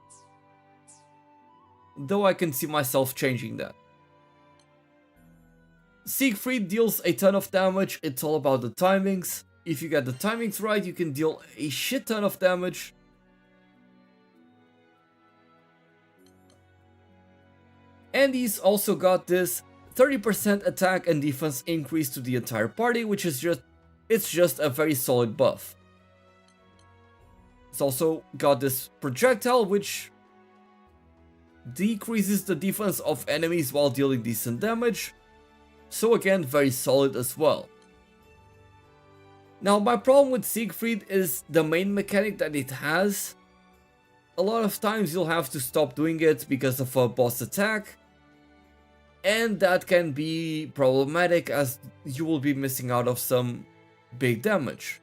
A: though I can see myself changing that. Siegfried deals a ton of damage, it's all about the timings. If you get the timings right, you can deal a shit ton of damage. And he's also got this 30% attack and defense increase to the entire party, which is just a very solid buff. It's also got this projectile, which decreases the defense of enemies while dealing decent damage. So again, very solid as well. Now, my problem with Siegfried is the main mechanic that it has. A lot of times you'll have to stop doing it because of a boss attack, and that can be problematic as you will be missing out of some big damage.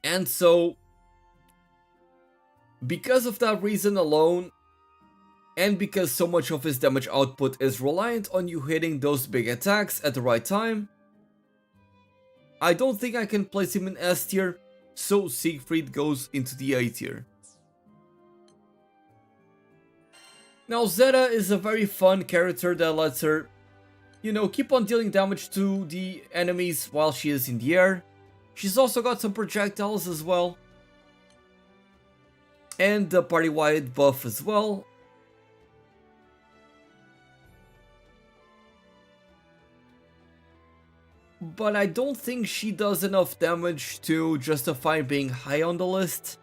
A: And so, because of that reason alone, and because so much of his damage output is reliant on you hitting those big attacks at the right time, I don't think I can place him in S tier, so Siegfried goes into the A tier. Now Zeta is a very fun character that lets her, keep on dealing damage to the enemies while she is in the air. She's also got some projectiles as well, and the party-wide buff as well. but I don't think she does enough damage to justify being high on the list.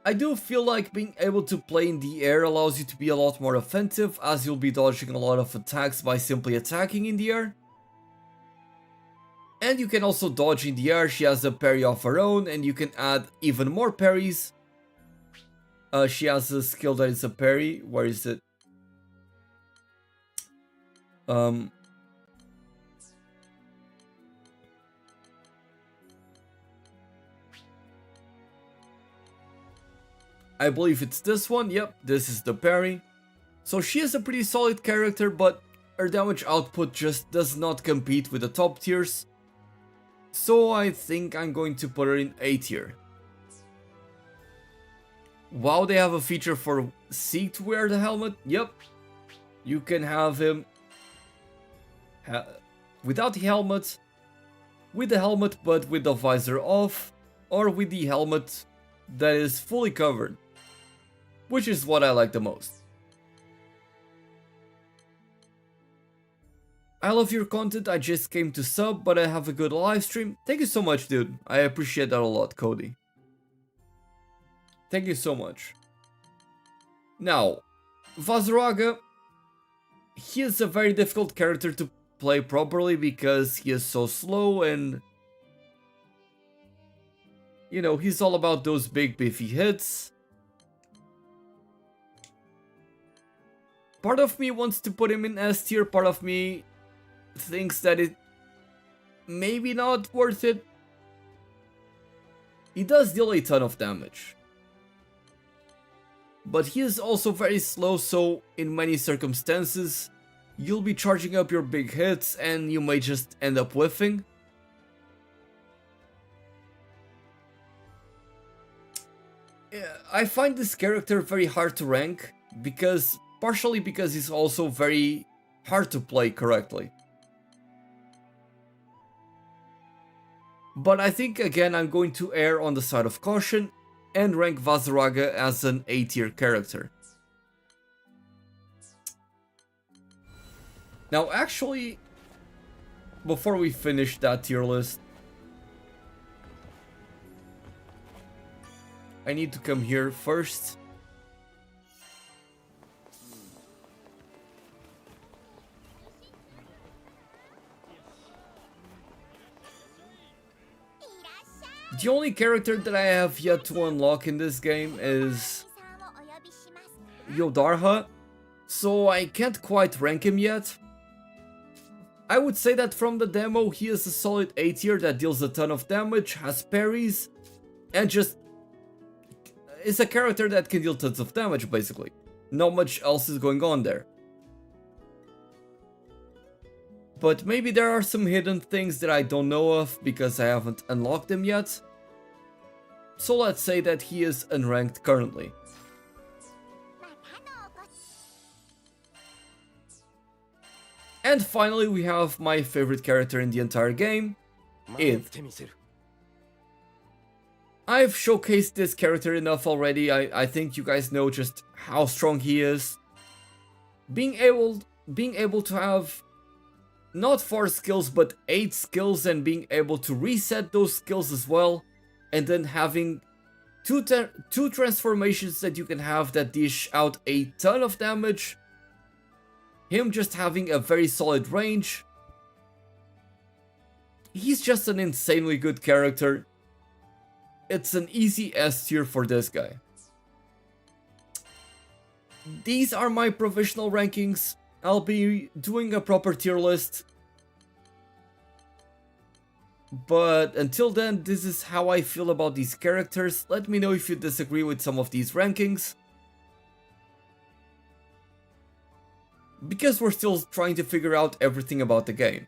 A: I do feel like being able to play in the air allows you to be a lot more offensive, as you'll be dodging a lot of attacks by simply attacking in the air. And you can also dodge in the air. She has a parry of her own, and you can add even more parries. She has a skill that is a parry. Where is it? I believe it's this one. Yep, this is the parry. So she is a pretty solid character, but her damage output just does not compete with the top tiers. So I think I'm going to put her in A tier. Wow, they have a feature for Sieg to wear the helmet. Yep, you can have him without the helmet, with the helmet but with the visor off, or with the helmet that is fully covered, which is what I like the most. I love your content, I just came to sub, but I have a good live stream. Thank you so much, dude. I appreciate that a lot, Cody. Thank you so much. Now, Vazraga, he is a very difficult character to play properly because he is so slow and, you know, he's all about those big beefy hits. Part of me wants to put him in S tier, part of me thinks that it maybe not worth it. He does deal a ton of damage, but he is also very slow, so in many circumstances you'll be charging up your big hits and you may just end up whiffing. I find this character very hard to rank partially because he's also very hard to play correctly. But I think again I'm going to err on the side of caution and rank Vazraga as an A tier character. Now actually, before we finish that tier list, I need to come here first. The only character that I have yet to unlock in this game is Yodarha, so I can't quite rank him yet. I would say that from the demo he is a solid A tier that deals a ton of damage, has parries, and just is a character that can deal tons of damage basically. Not much else is going on there. But maybe there are some hidden things that I don't know of because I haven't unlocked them yet. So let's say that he is unranked currently. And finally we have my favorite character in the entire game, Id. I've showcased this character enough already. I think you guys know just how strong he is. Being able to have not 4 skills but 8 skills and being able to reset those skills as well, and then having two transformations that you can have that dish out a ton of damage, him just having a very solid range. He's just an insanely good character. It's an easy S tier for this guy. These are my provisional rankings. I'll be doing a proper tier list. But until then, this is how I feel about these characters. Let me know if you disagree with some of these rankings, because we're still trying to figure out everything about the game.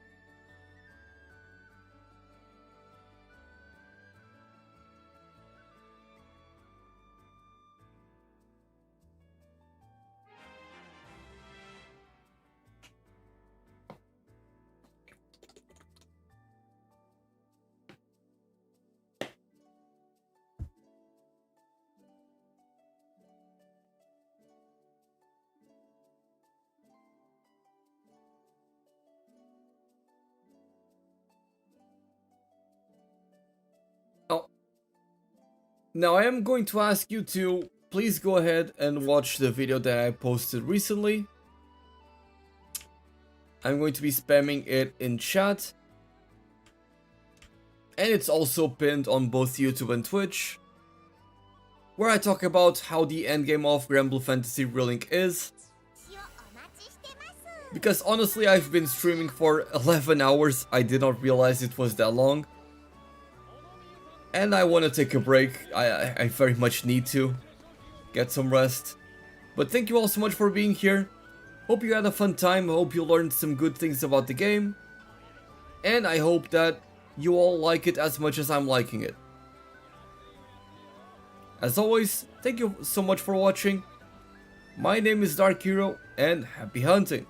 A: Now I am going to ask you to please go ahead and watch the video that I posted recently. I'm going to be spamming it in chat. And it's also pinned on both YouTube and Twitch, where I talk about how the endgame of Granblue Fantasy Relink is. Because honestly, I've been streaming for 11 hours, I did not realize it was that long. And I want to take a break, I very much need to get some rest. But thank you all so much for being here. Hope you had a fun time, hope you learned some good things about the game. And I hope that you all like it as much as I'm liking it. As always, thank you so much for watching. My name is Dark Hero, and happy hunting!